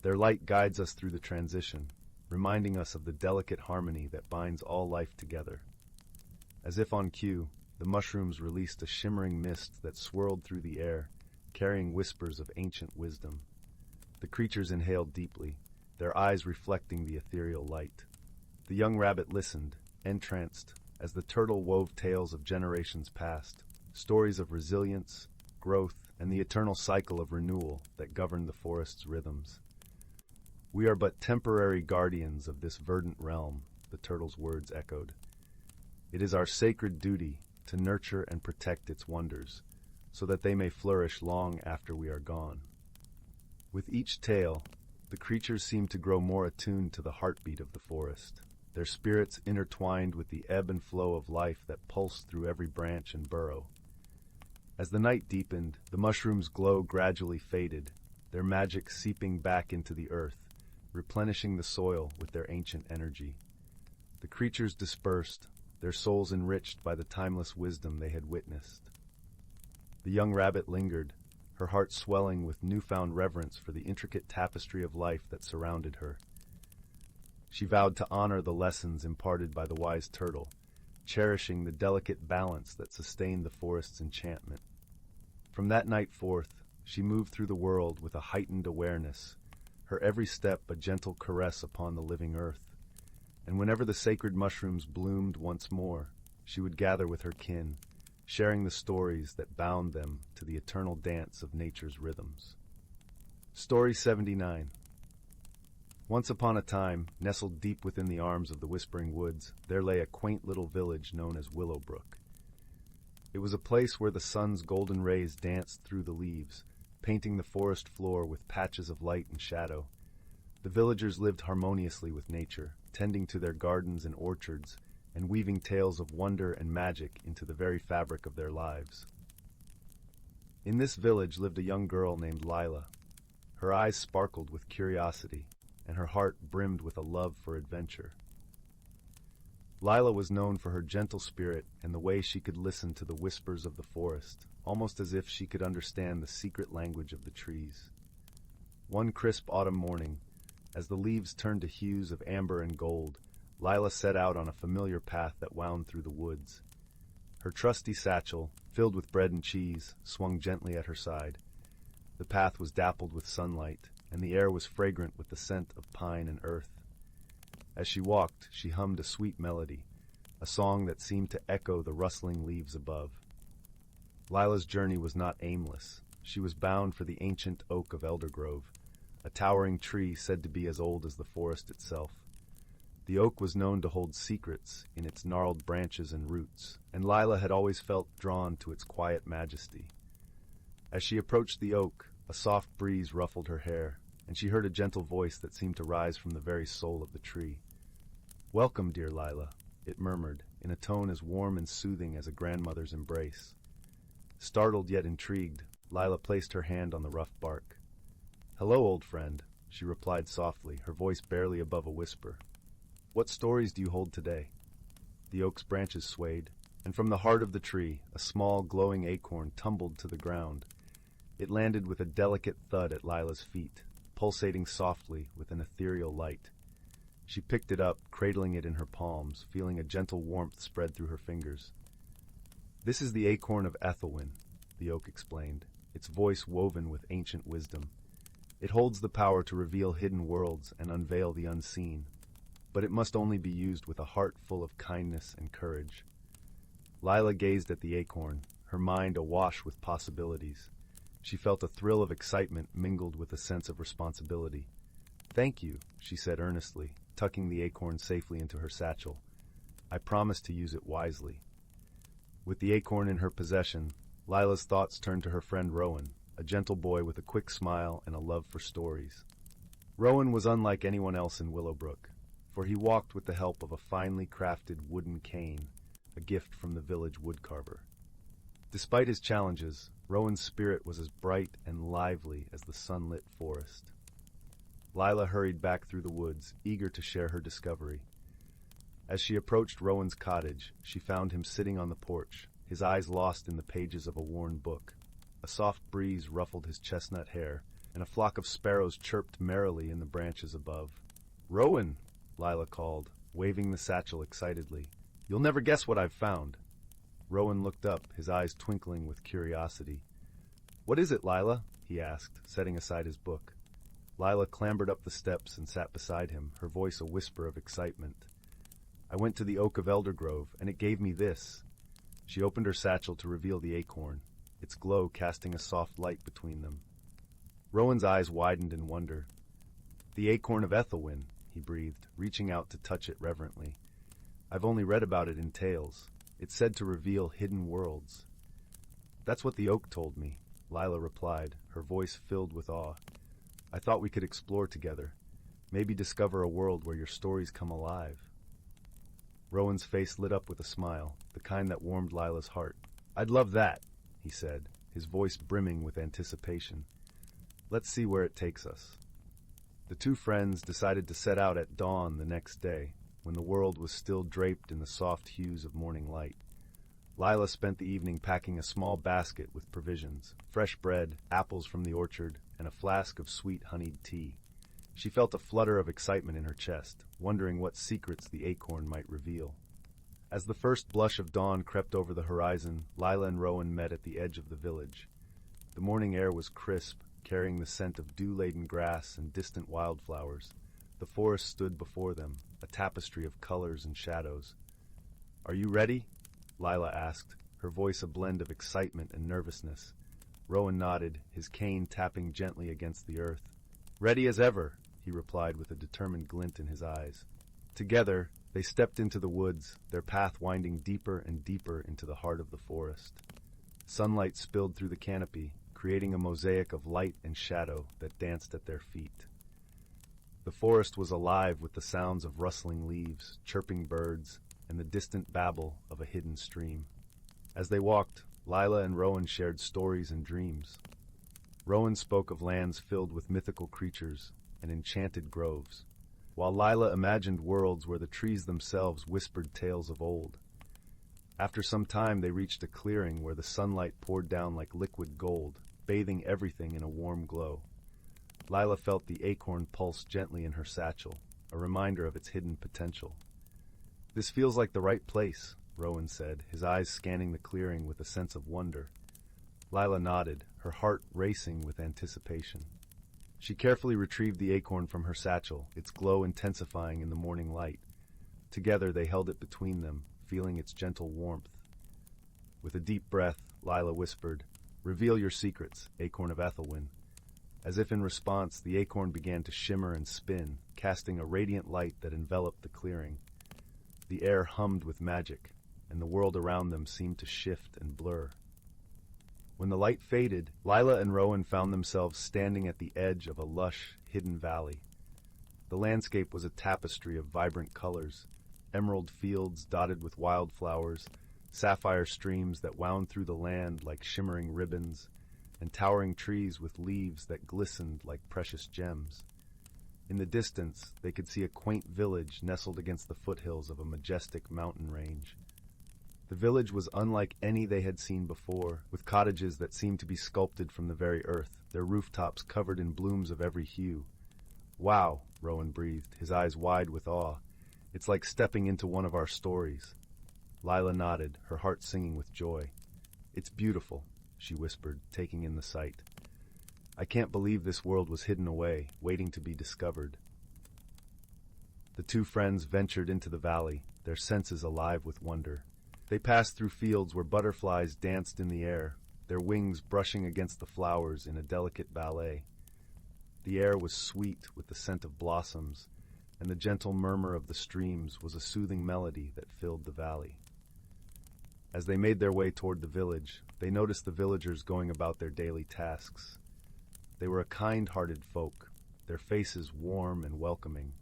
"Their light guides us through the transition, reminding us of the delicate harmony that binds all life together." As if on cue, the mushrooms released a shimmering mist that swirled through the air, carrying whispers of ancient wisdom. The creatures inhaled deeply, their eyes reflecting the ethereal light. The young rabbit listened, entranced, as the turtle wove tales of generations past, stories of resilience, growth, and the eternal cycle of renewal that governed the forest's rhythms. "We are but temporary guardians of this verdant realm," the turtle's words echoed. "It is our sacred duty to nurture and protect its wonders, so that they may flourish long after we are gone." With each tale, the creatures seemed to grow more attuned to the heartbeat of the forest, their spirits intertwined with the ebb and flow of life that pulsed through every branch and burrow. As the night deepened, the mushroom's glow gradually faded, their magic seeping back into the earth, replenishing the soil with their ancient energy. The creatures dispersed, their souls enriched by the timeless wisdom they had witnessed. The young rabbit lingered, her heart swelling with newfound reverence for the intricate tapestry of life that surrounded her. She vowed to honor the lessons imparted by the wise turtle, cherishing the delicate balance that sustained the forest's enchantment. From that night forth, she moved through the world with a heightened awareness, her every step a gentle caress upon the living earth. And whenever the sacred mushrooms bloomed once more, she would gather with her kin, sharing the stories that bound them to the eternal dance of nature's rhythms. Story 79. Once upon a time, nestled deep within the arms of the Whispering Woods, there lay a quaint little village known as Willowbrook. It was a place where the sun's golden rays danced through the leaves, painting the forest floor with patches of light and shadow. The villagers lived harmoniously with nature, tending to their gardens and orchards, and weaving tales of wonder and magic into the very fabric of their lives. In this village lived a young girl named Lyla. Her eyes sparkled with curiosity, and her heart brimmed with a love for adventure. Lyla was known for her gentle spirit and the way she could listen to the whispers of the forest, almost as if she could understand the secret language of the trees. One crisp autumn morning, as the leaves turned to hues of amber and gold, Lyla set out on a familiar path that wound through the woods. Her trusty satchel, filled with bread and cheese, swung gently at her side. The path was dappled with sunlight, and the air was fragrant with the scent of pine and earth. As she walked, she hummed a sweet melody, a song that seemed to echo the rustling leaves above. Lyla's journey was not aimless. She was bound for the ancient oak of Eldergrove, a towering tree said to be as old as the forest itself. The oak was known to hold secrets in its gnarled branches and roots, and Lyla had always felt drawn to its quiet majesty. As she approached the oak, a soft breeze ruffled her hair, and she heard a gentle voice that seemed to rise from the very soul of the tree. "Welcome, dear Lyla. it murmured, in a tone as warm and soothing as a grandmother's embrace. Startled yet intrigued, Lyla placed her hand on the rough bark. "Hello, old friend," she replied softly, her voice barely above a whisper. "What stories do you hold today?" The oak's branches swayed, and from the heart of the tree, a small, glowing acorn tumbled to the ground. It landed with a delicate thud at Lila's feet, pulsating softly with an ethereal light. She picked it up, cradling it in her palms, feeling a gentle warmth spread through her fingers. "This is the acorn of Ethelwyn," the oak explained, its voice woven with ancient wisdom. "It holds the power to reveal hidden worlds and unveil the unseen, but it must only be used with a heart full of kindness and courage." Lyla gazed at the acorn, her mind awash with possibilities. She felt a thrill of excitement mingled with a sense of responsibility. "Thank you," she said earnestly, tucking the acorn safely into her satchel. "I promise to use it wisely." With the acorn in her possession, Lila's thoughts turned to her friend Rowan, a gentle boy with a quick smile and a love for stories. Rowan was unlike anyone else in Willowbrook, for he walked with the help of a finely crafted wooden cane, a gift from the village woodcarver. Despite his challenges, Rowan's spirit was as bright and lively as the sunlit forest. Lyla hurried back through the woods, eager to share her discovery. As she approached Rowan's cottage, she found him sitting on the porch, his eyes lost in the pages of a worn book. A soft breeze ruffled his chestnut hair, and a flock of sparrows chirped merrily in the branches above. "Rowan!" Lyla called, waving the satchel excitedly. "You'll never guess what I've found." Rowan looked up, his eyes twinkling with curiosity. "What is it, Lyla?" he asked, setting aside his book. Lyla clambered up the steps and sat beside him, her voice a whisper of excitement. "I went to the Oak of Eldergrove, and it gave me this." She opened her satchel to reveal the acorn, its glow casting a soft light between them. Rowan's eyes widened in wonder. "The acorn of Ethelwyn," he breathed, reaching out to touch it reverently. "I've only read about it in tales. It's said to reveal hidden worlds." "That's what the oak told me," Lyla replied, her voice filled with awe. "I thought we could explore together, maybe discover a world where your stories come alive." Rowan's face lit up with a smile, the kind that warmed Lila's heart. "I'd love that," he said, his voice brimming with anticipation. "Let's see where it takes us." The two friends decided to set out at dawn the next day, when the world was still draped in the soft hues of morning light. Lyla spent the evening packing a small basket with provisions, fresh bread, apples from the orchard, and a flask of sweet honeyed tea. She felt a flutter of excitement in her chest, wondering what secrets the acorn might reveal. As the first blush of dawn crept over the horizon, Lyla and Rowan met at the edge of the village. The morning air was crisp, carrying the scent of dew-laden grass and distant wildflowers. The forest stood before them, a tapestry of colors and shadows. "Are you ready?" Lyla asked, her voice a blend of excitement and nervousness. Rowan nodded, his cane tapping gently against the earth. "Ready as ever," he replied with a determined glint in his eyes. Together, they stepped into the woods, their path winding deeper and deeper into the heart of the forest. Sunlight spilled through the canopy, creating a mosaic of light and shadow that danced at their feet. The forest was alive with the sounds of rustling leaves, chirping birds, and the distant babble of a hidden stream. As they walked, Lyla and Rowan shared stories and dreams. Rowan spoke of lands filled with mythical creatures and enchanted groves, while Lyla imagined worlds where the trees themselves whispered tales of old. After some time they reached a clearing where the sunlight poured down like liquid gold, bathing everything in a warm glow. Lyla felt the acorn pulse gently in her satchel, a reminder of its hidden potential. "This feels like the right place," Rowan said, his eyes scanning the clearing with a sense of wonder. Lyla nodded, her heart racing with anticipation. She carefully retrieved the acorn from her satchel, its glow intensifying in the morning light. Together they held it between them, feeling its gentle warmth. With a deep breath, Lyla whispered, "Reveal your secrets, acorn of Ethelwyn." As if in response, the acorn began to shimmer and spin, casting a radiant light that enveloped the clearing. The air hummed with magic, and the world around them seemed to shift and blur. When the light faded, Lyla and Rowan found themselves standing at the edge of a lush, hidden valley. The landscape was a tapestry of vibrant colors, emerald fields dotted with wildflowers, sapphire streams that wound through the land like shimmering ribbons, and towering trees with leaves that glistened like precious gems. In the distance, they could see a quaint village nestled against the foothills of a majestic mountain range. The village was unlike any they had seen before, with cottages that seemed to be sculpted from the very earth, their rooftops covered in blooms of every hue. "Wow," Rowan breathed, his eyes wide with awe. "It's like stepping into one of our stories." Lyla nodded, her heart singing with joy. "It's beautiful," she whispered, taking in the sight. "I can't believe this world was hidden away, waiting to be discovered." The two friends ventured into the valley, their senses alive with wonder. They passed through fields where butterflies danced in the air, their wings brushing against the flowers in a delicate ballet. The air was sweet with the scent of blossoms, and the gentle murmur of the streams was a soothing melody that filled the valley. As they made their way toward the village, they noticed the villagers going about their daily tasks. They were a kind-hearted folk, their faces warm and welcoming.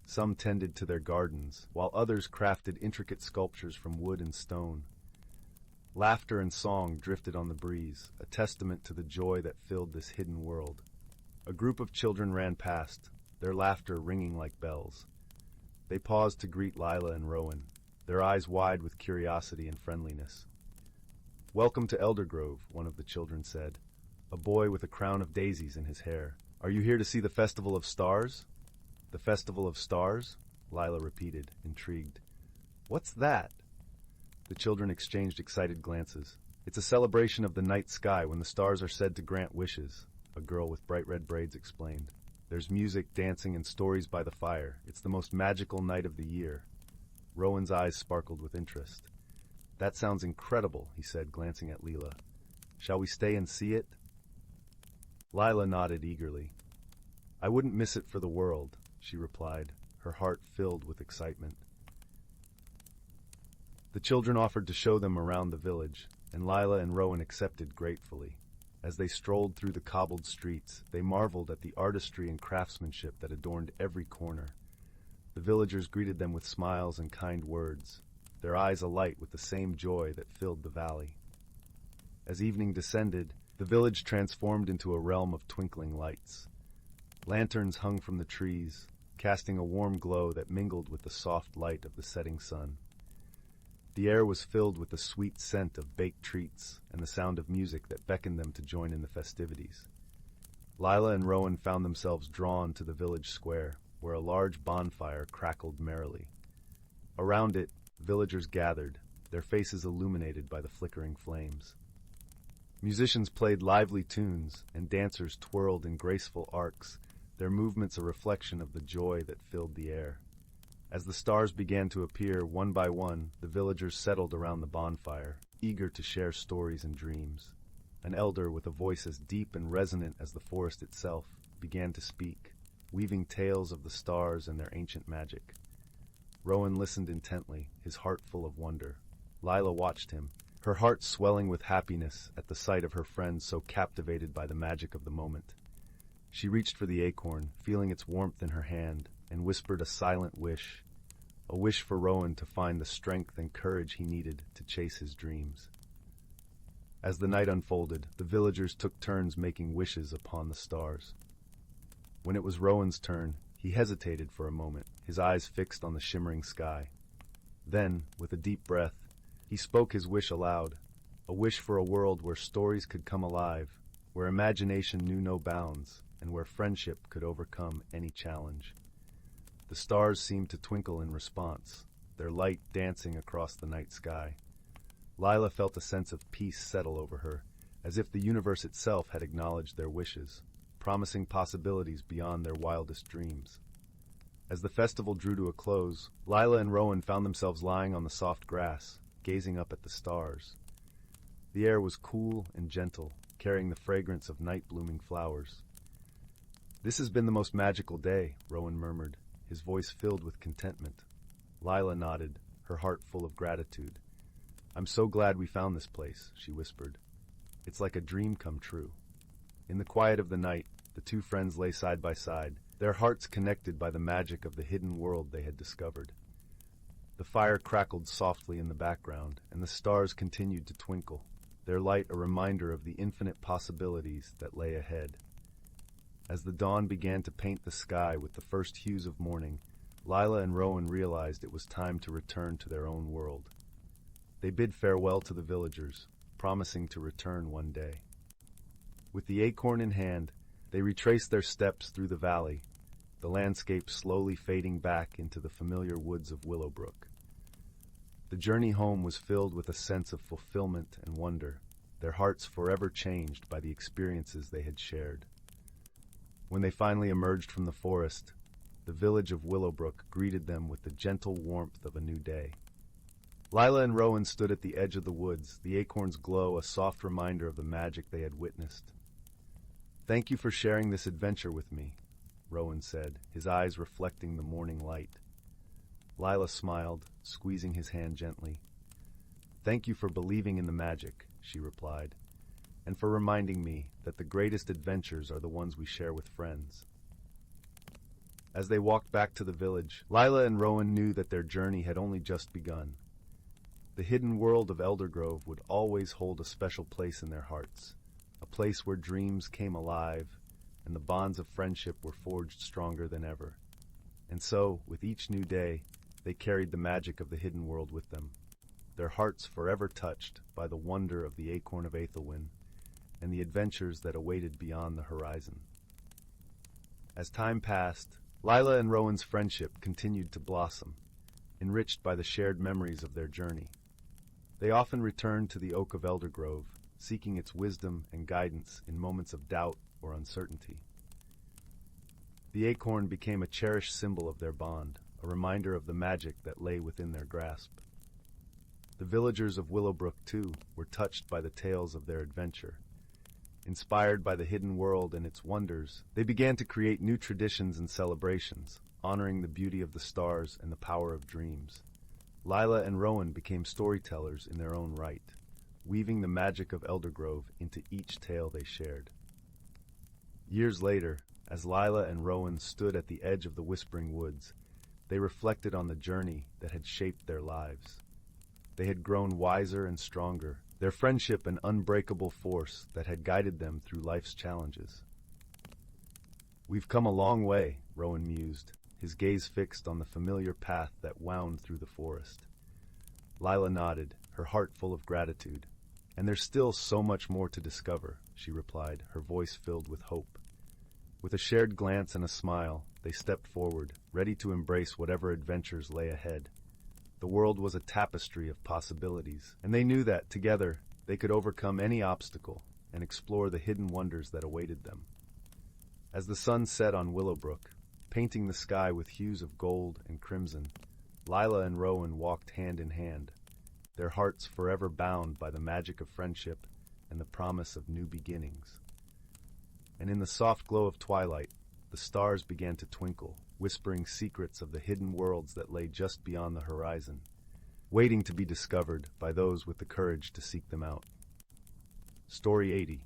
Some tended to their gardens, while others crafted intricate sculptures from wood and stone. Laughter and song drifted on the breeze, a testament to the joy that filled this hidden world. A group of children ran past, their laughter ringing like bells. They paused to greet Lyla and Rowan, their eyes wide with curiosity and friendliness. "Welcome to Eldergrove," one of the children said, a boy with a crown of daisies in his hair. "Are you here to see the Festival of Stars?" "The Festival of Stars?" Lyla repeated, intrigued. "What's that?" The children exchanged excited glances. "It's a celebration of the night sky when the stars are said to grant wishes," a girl with bright red braids explained. "There's music, dancing, and stories by the fire. It's the most magical night of the year." Rowan's eyes sparkled with interest. "That sounds incredible," he said, glancing at Lyla. "Shall we stay and see it?" Lyla nodded eagerly. "I wouldn't miss it for the world," she replied, her heart filled with excitement. The children offered to show them around the village, and Lyla and Rowan accepted gratefully. As they strolled through the cobbled streets, they marveled at the artistry and craftsmanship that adorned every corner. The villagers greeted them with smiles and kind words, their eyes alight with the same joy that filled the valley. As evening descended, the village transformed into a realm of twinkling lights. Lanterns hung from the trees, casting a warm glow that mingled with the soft light of the setting sun. The air was filled with the sweet scent of baked treats and the sound of music that beckoned them to join in the festivities. Lyla and Rowan found themselves drawn to the village square, where a large bonfire crackled merrily. Around it, villagers gathered, their faces illuminated by the flickering flames. Musicians played lively tunes, and dancers twirled in graceful arcs, their movements a reflection of the joy that filled the air. As the stars began to appear one by one, the villagers settled around the bonfire, eager to share stories and dreams. An elder with a voice as deep and resonant as the forest itself began to speak, weaving tales of the stars and their ancient magic. Rowan listened intently, his heart full of wonder. Lyla watched him, her heart swelling with happiness at the sight of her friends so captivated by the magic of the moment. She reached for the acorn, feeling its warmth in her hand, and whispered a silent wish, a wish for Rowan to find the strength and courage he needed to chase his dreams. As the night unfolded, the villagers took turns making wishes upon the stars. When it was Rowan's turn, he hesitated for a moment, his eyes fixed on the shimmering sky. Then, with a deep breath, he spoke his wish aloud, a wish for a world where stories could come alive, where imagination knew no bounds, and where friendship could overcome any challenge. The stars seemed to twinkle in response, their light dancing across the night sky. Lyla felt a sense of peace settle over her, as if the universe itself had acknowledged their wishes, promising possibilities beyond their wildest dreams. As the festival drew to a close, Lyla and Rowan found themselves lying on the soft grass, gazing up at the stars. The air was cool and gentle, carrying the fragrance of night-blooming flowers. "This has been the most magical day," Rowan murmured, his voice filled with contentment. Lyla nodded, her heart full of gratitude. "I'm so glad we found this place," she whispered. "It's like a dream come true." In the quiet of the night, the two friends lay side by side, their hearts connected by the magic of the hidden world they had discovered. The fire crackled softly in the background, and the stars continued to twinkle, their light a reminder of the infinite possibilities that lay ahead. As the dawn began to paint the sky with the first hues of morning, Lyla and Rowan realized it was time to return to their own world. They bid farewell to the villagers, promising to return one day. With the acorn in hand, they retraced their steps through the valley, the landscape slowly fading back into the familiar woods of Willowbrook. The journey home was filled with a sense of fulfillment and wonder, their hearts forever changed by the experiences they had shared. When they finally emerged from the forest, the village of Willowbrook greeted them with the gentle warmth of a new day. Lyla and Rowan stood at the edge of the woods, the acorn's glow a soft reminder of the magic they had witnessed. "Thank you for sharing this adventure with me," Rowan said, his eyes reflecting the morning light. Lyla smiled, squeezing his hand gently. "Thank you for believing in the magic," she replied, "and for reminding me that the greatest adventures are the ones we share with friends." As they walked back to the village, Lyla and Rowan knew that their journey had only just begun. The hidden world of Eldergrove would always hold a special place in their hearts, a place where dreams came alive and the bonds of friendship were forged stronger than ever. And so, with each new day, they carried the magic of the hidden world with them, their hearts forever touched by the wonder of the acorn of Aethelwyn and the adventures that awaited beyond the horizon. As time passed, Lyla and Rowan's friendship continued to blossom, enriched by the shared memories of their journey. They often returned to the Oak of Eldergrove, seeking its wisdom and guidance in moments of doubt or uncertainty. The acorn became a cherished symbol of their bond, a reminder of the magic that lay within their grasp. The villagers of Willowbrook, too, were touched by the tales of their adventure. Inspired by the hidden world and its wonders, they began to create new traditions and celebrations, honoring the beauty of the stars and the power of dreams. Lyla and Rowan became storytellers in their own right, weaving the magic of Eldergrove into each tale they shared. Years later, as Lyla and Rowan stood at the edge of the Whispering Woods, they reflected on the journey that had shaped their lives. They had grown wiser and stronger, their friendship an unbreakable force that had guided them through life's challenges. "We've come a long way," Rowan mused, his gaze fixed on the familiar path that wound through the forest. Lyla nodded, her heart full of gratitude. "And there's still so much more to discover," she replied, her voice filled with hope. With a shared glance and a smile, they stepped forward, ready to embrace whatever adventures lay ahead. The world was a tapestry of possibilities, and they knew that, together, they could overcome any obstacle and explore the hidden wonders that awaited them. As the sun set on Willowbrook, painting the sky with hues of gold and crimson, Lyla and Rowan walked hand in hand, their hearts forever bound by the magic of friendship and the promise of new beginnings. And in the soft glow of twilight, the stars began to twinkle, whispering secrets of the hidden worlds that lay just beyond the horizon, waiting to be discovered by those with the courage to seek them out. Story 80.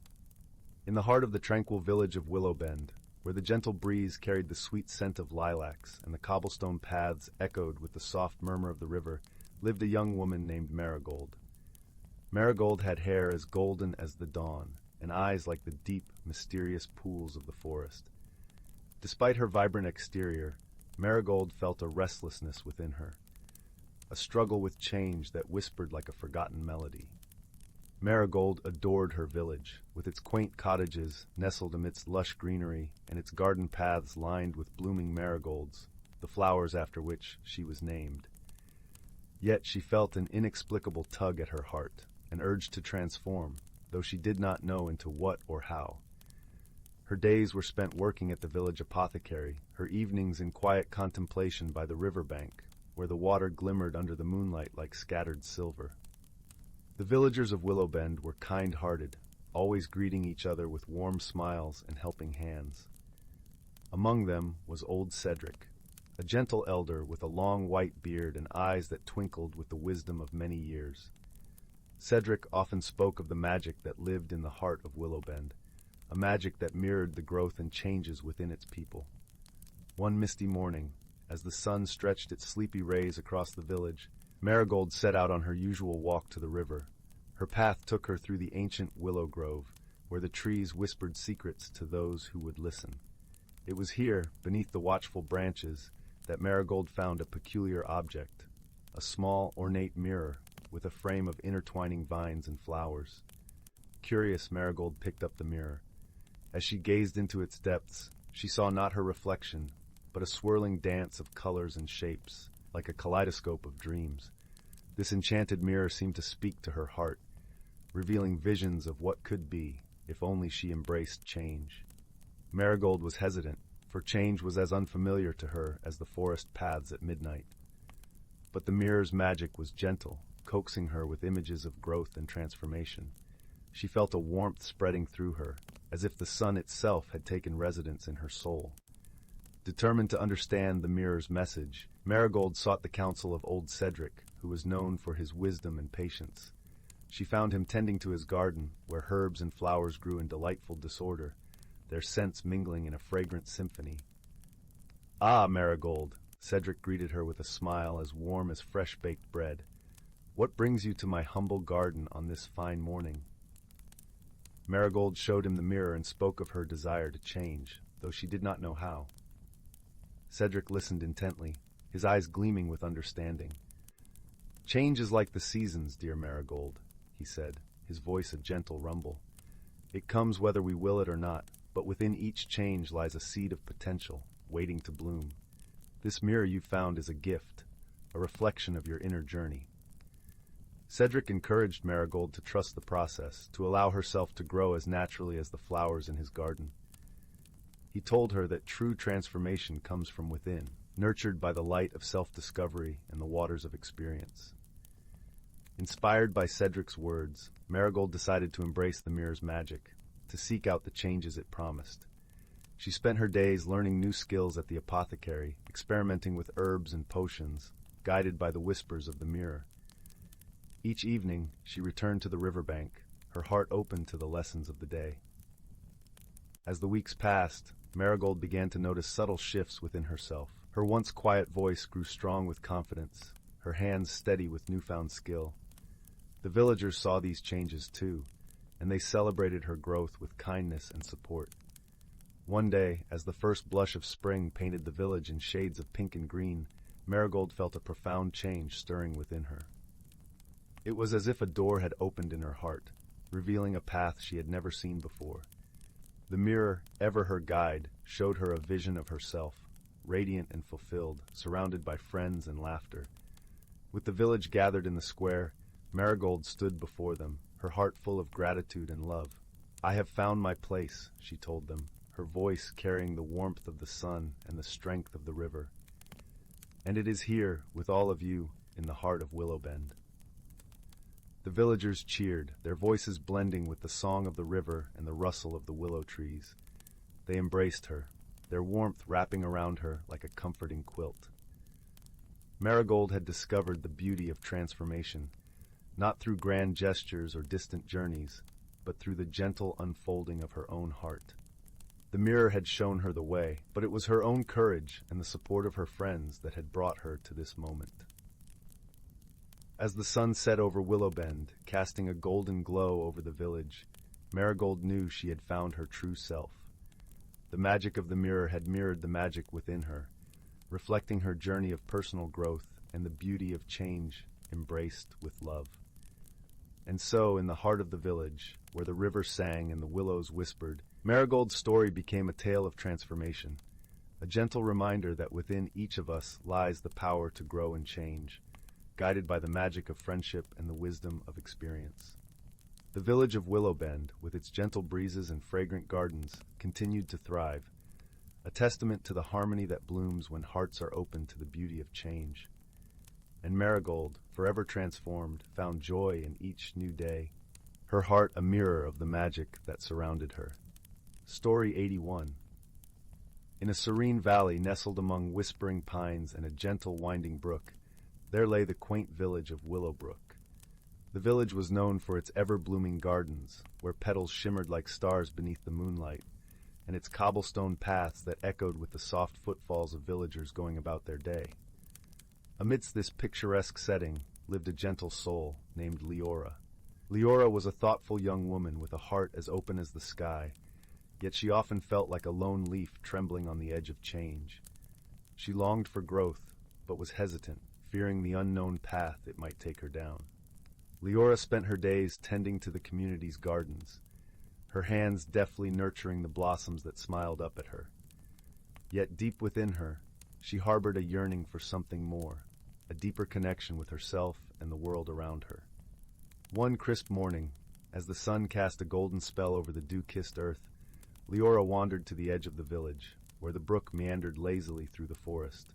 In the heart of the tranquil village of Willowbend, where the gentle breeze carried the sweet scent of lilacs and the cobblestone paths echoed with the soft murmur of the river, lived a young woman named Marigold. Marigold had hair as golden as the dawn, and eyes like the deep, mysterious pools of the forest. Despite her vibrant exterior, Marigold felt a restlessness within her, a struggle with change that whispered like a forgotten melody. Marigold adored her village, with its quaint cottages nestled amidst lush greenery and its garden paths lined with blooming marigolds, the flowers after which she was named. Yet she felt an inexplicable tug at her heart, an urge to transform, though she did not know into what or how. Her days were spent working at the village apothecary, her evenings in quiet contemplation by the river bank, where the water glimmered under the moonlight like scattered silver. The villagers of Willowbend were kind-hearted, always greeting each other with warm smiles and helping hands. Among them was old Cedric, a gentle elder with a long white beard and eyes that twinkled with the wisdom of many years. Cedric often spoke of the magic that lived in the heart of Willowbend, a magic that mirrored the growth and changes within its people. One misty morning, as the sun stretched its sleepy rays across the village, Marigold set out on her usual walk to the river. Her path took her through the ancient willow grove, where the trees whispered secrets to those who would listen. It was here, beneath the watchful branches, that Marigold found a peculiar object, a small, ornate mirror with a frame of intertwining vines and flowers. Curious, Marigold picked up the mirror. As she gazed into its depths, she saw not her reflection, but a swirling dance of colors and shapes, like a kaleidoscope of dreams. This enchanted mirror seemed to speak to her heart, revealing visions of what could be, if only she embraced change. Marigold was hesitant, for change was as unfamiliar to her as the forest paths at midnight. But the mirror's magic was gentle, coaxing her with images of growth and transformation. She felt a warmth spreading through her, as if the sun itself had taken residence in her soul. Determined to understand the mirror's message, Marigold sought the counsel of old Cedric, who was known for his wisdom and patience. She found him tending to his garden, where herbs and flowers grew in delightful disorder, their scents mingling in a fragrant symphony. "Ah, Marigold," Cedric greeted her with a smile as warm as fresh-baked bread. "What brings you to my humble garden on this fine morning?" Marigold showed him the mirror and spoke of her desire to change, though she did not know how. Cedric listened intently, his eyes gleaming with understanding. "Change is like the seasons, dear Marigold," he said, his voice a gentle rumble. "It comes whether we will it or not, but within each change lies a seed of potential, waiting to bloom. This mirror you found is a gift, a reflection of your inner journey." Cedric encouraged Marigold to trust the process, to allow herself to grow as naturally as the flowers in his garden. He told her that true transformation comes from within, nurtured by the light of self-discovery and the waters of experience. Inspired by Cedric's words, Marigold decided to embrace the mirror's magic, to seek out the changes it promised. She spent her days learning new skills at the apothecary, experimenting with herbs and potions, guided by the whispers of the mirror. Each evening, she returned to the riverbank, her heart open to the lessons of the day. As the weeks passed, Marigold began to notice subtle shifts within herself. Her once quiet voice grew strong with confidence, her hands steady with newfound skill. The villagers saw these changes too, and they celebrated her growth with kindness and support. One day, as the first blush of spring painted the village in shades of pink and green, Marigold felt a profound change stirring within her. It was as if a door had opened in her heart, revealing a path she had never seen before. The mirror, ever her guide, showed her a vision of herself, radiant and fulfilled, surrounded by friends and laughter. With the village gathered in the square, Marigold stood before them, her heart full of gratitude and love. "I have found my place," she told them, her voice carrying the warmth of the sun and the strength of the river. "And it is here, with all of you, in the heart of Willowbend." The villagers cheered, their voices blending with the song of the river and the rustle of the willow trees. They embraced her, their warmth wrapping around her like a comforting quilt. Marigold had discovered the beauty of transformation, not through grand gestures or distant journeys, but through the gentle unfolding of her own heart. The mirror had shown her the way, but it was her own courage and the support of her friends that had brought her to this moment. As the sun set over Willowbend, casting a golden glow over the village, Marigold knew she had found her true self. The magic of the mirror had mirrored the magic within her, reflecting her journey of personal growth and the beauty of change embraced with love. And so, in the heart of the village, where the river sang and the willows whispered, Marigold's story became a tale of transformation, a gentle reminder that within each of us lies the power to grow and change, guided by the magic of friendship and the wisdom of experience. The village of Willowbend, with its gentle breezes and fragrant gardens, continued to thrive, a testament to the harmony that blooms when hearts are open to the beauty of change. And Marigold, forever transformed, found joy in each new day, her heart a mirror of the magic that surrounded her. Story 81. In a serene valley nestled among whispering pines and a gentle winding brook, there lay the quaint village of Willowbrook. The village was known for its ever-blooming gardens, where petals shimmered like stars beneath the moonlight, and its cobblestone paths that echoed with the soft footfalls of villagers going about their day. Amidst this picturesque setting lived a gentle soul named Leora. Leora was a thoughtful young woman with a heart as open as the sky, yet she often felt like a lone leaf trembling on the edge of change. She longed for growth, but was hesitant, fearing the unknown path it might take her down. Leora spent her days tending to the community's gardens, her hands deftly nurturing the blossoms that smiled up at her. Yet deep within her, she harbored a yearning for something more, a deeper connection with herself and the world around her. One crisp morning, as the sun cast a golden spell over the dew-kissed earth, Leora wandered to the edge of the village, where the brook meandered lazily through the forest.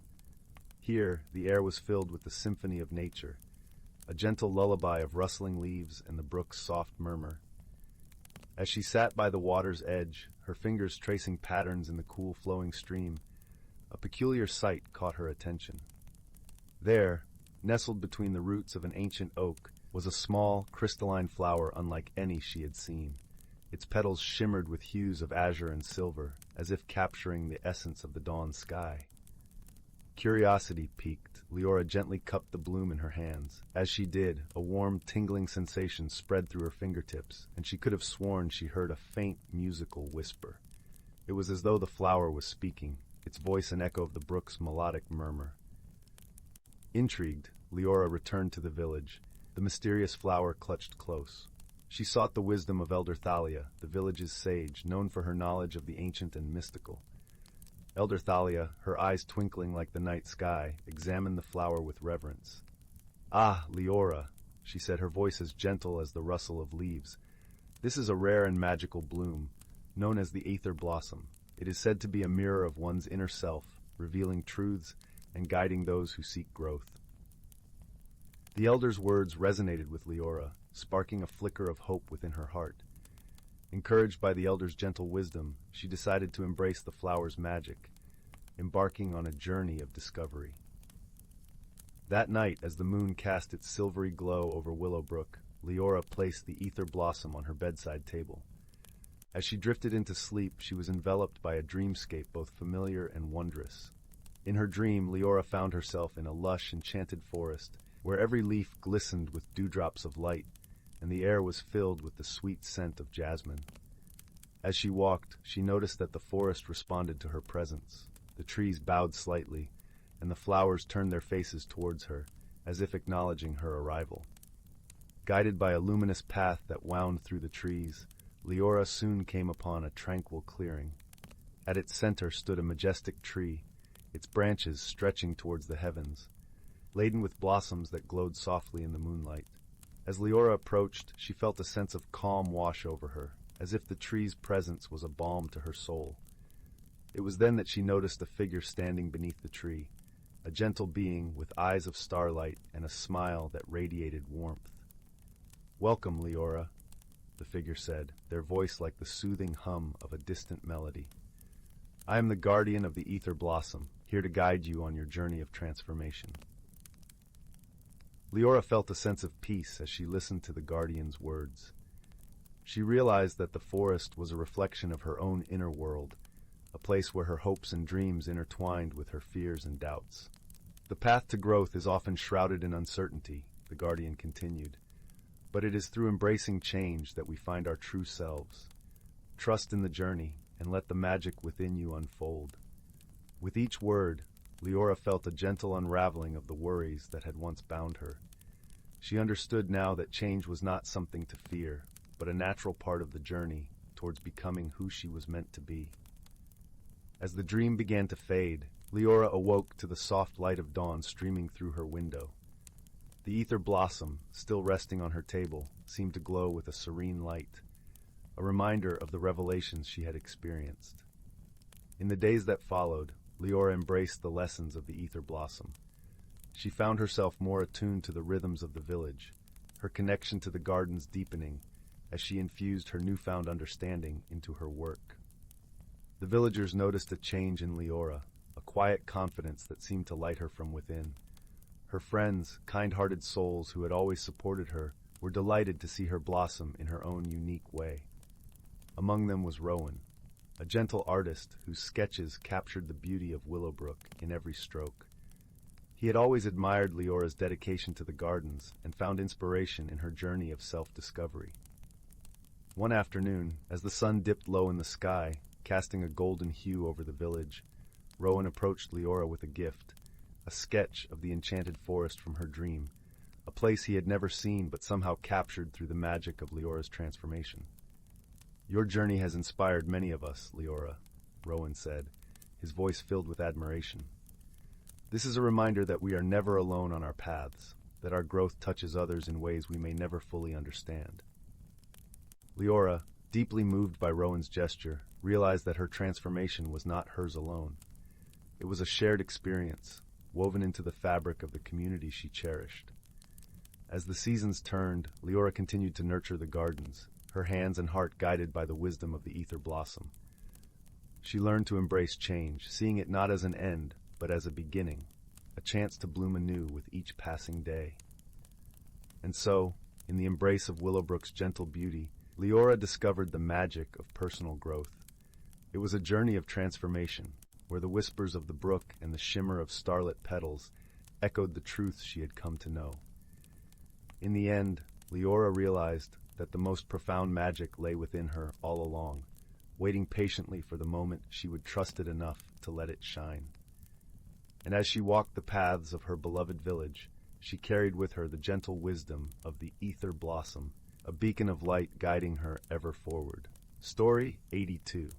Here, the air was filled with the symphony of nature, a gentle lullaby of rustling leaves and the brook's soft murmur. As she sat by the water's edge, her fingers tracing patterns in the cool flowing stream, a peculiar sight caught her attention. There, nestled between the roots of an ancient oak, was a small, crystalline flower unlike any she had seen. Its petals shimmered with hues of azure and silver, as if capturing the essence of the dawn sky. Curiosity piqued, Leora gently cupped the bloom in her hands. As she did, a warm, tingling sensation spread through her fingertips, and she could have sworn she heard a faint, musical whisper. It was as though the flower was speaking, its voice an echo of the brook's melodic murmur. Intrigued, Leora returned to the village. The mysterious flower clutched close. She sought the wisdom of Elder Thalia, the village's sage, known for her knowledge of the ancient and mystical. Elder Thalia, her eyes twinkling like the night sky, examined the flower with reverence. "Ah, Leora," she said, her voice as gentle as the rustle of leaves. "This is a rare and magical bloom, known as the Aether Blossom. It is said to be a mirror of one's inner self, revealing truths and guiding those who seek growth." The elder's words resonated with Leora, sparking a flicker of hope within her heart. Encouraged by the elder's gentle wisdom, she decided to embrace the flower's magic, embarking on a journey of discovery. That night, as the moon cast its silvery glow over Willowbrook, Leora placed the ether blossom on her bedside table. As she drifted into sleep, she was enveloped by a dreamscape both familiar and wondrous. In her dream, Leora found herself in a lush, enchanted forest, where every leaf glistened with dewdrops of light, and the air was filled with the sweet scent of jasmine. As she walked, she noticed that the forest responded to her presence. The trees bowed slightly, and the flowers turned their faces towards her, as if acknowledging her arrival. Guided by a luminous path that wound through the trees, Leora soon came upon a tranquil clearing. At its center stood a majestic tree, its branches stretching towards the heavens, laden with blossoms that glowed softly in the moonlight. As Leora approached, she felt a sense of calm wash over her, as if the tree's presence was a balm to her soul. It was then that she noticed a figure standing beneath the tree, a gentle being with eyes of starlight and a smile that radiated warmth. "Welcome, Leora," the figure said, their voice like the soothing hum of a distant melody. "I am the guardian of the ether blossom, here to guide you on your journey of transformation." Leora felt a sense of peace as she listened to the guardian's words. She realized that the forest was a reflection of her own inner world, a place where her hopes and dreams intertwined with her fears and doubts. "The path to growth is often shrouded in uncertainty," the guardian continued, "but it is through embracing change that we find our true selves. Trust in the journey and let the magic within you unfold." With each word, Leora felt a gentle unraveling of the worries that had once bound her. She understood now that change was not something to fear, but a natural part of the journey towards becoming who she was meant to be. As the dream began to fade, Leora awoke to the soft light of dawn streaming through her window. The ether blossom, still resting on her table, seemed to glow with a serene light, a reminder of the revelations she had experienced. In the days that followed, Leora embraced the lessons of the ether blossom. She found herself more attuned to the rhythms of the village, her connection to the gardens deepening as she infused her newfound understanding into her work. The villagers noticed a change in Leora, a quiet confidence that seemed to light her from within. Her friends, kind-hearted souls who had always supported her, were delighted to see her blossom in her own unique way. Among them was Rowan, a gentle artist whose sketches captured the beauty of Willowbrook in every stroke. He had always admired Leora's dedication to the gardens and found inspiration in her journey of self-discovery. One afternoon, as the sun dipped low in the sky, casting a golden hue over the village, Rowan approached Leora with a gift, a sketch of the enchanted forest from her dream, a place he had never seen but somehow captured through the magic of Leora's transformation. "Your journey has inspired many of us, Leora," Rowan said, his voice filled with admiration. "This is a reminder that we are never alone on our paths, that our growth touches others in ways we may never fully understand." Leora, deeply moved by Rowan's gesture, realized that her transformation was not hers alone. It was a shared experience, woven into the fabric of the community she cherished. As the seasons turned, Leora continued to nurture the gardens, her hands and heart guided by the wisdom of the ether blossom. She learned to embrace change, seeing it not as an end, but as a beginning, a chance to bloom anew with each passing day. And so, in the embrace of Willowbrook's gentle beauty, Leora discovered the magic of personal growth. It was a journey of transformation, where the whispers of the brook and the shimmer of starlit petals echoed the truths she had come to know. In the end, Leora realized that the most profound magic lay within her all along, waiting patiently for the moment she would trust it enough to let it shine. And as she walked the paths of her beloved village, she carried with her the gentle wisdom of the ether blossom, a beacon of light guiding her ever forward. Story 82.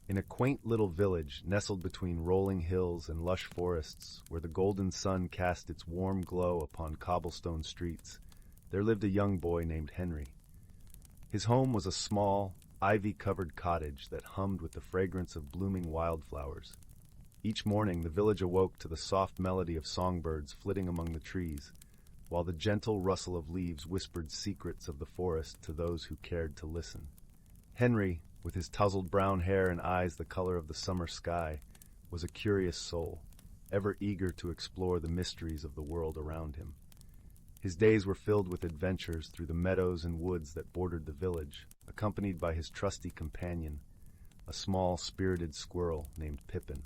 In a quaint little village nestled between rolling hills and lush forests, where the golden sun cast its warm glow upon cobblestone streets, there lived a young boy named Henry. His home was a small, ivy-covered cottage that hummed with the fragrance of blooming wildflowers. Each morning the village awoke to the soft melody of songbirds flitting among the trees, while the gentle rustle of leaves whispered secrets of the forest to those who cared to listen. Henry, with his tousled brown hair and eyes the color of the summer sky, was a curious soul, ever eager to explore the mysteries of the world around him. His days were filled with adventures through the meadows and woods that bordered the village, accompanied by his trusty companion, a small, spirited squirrel named Pippin.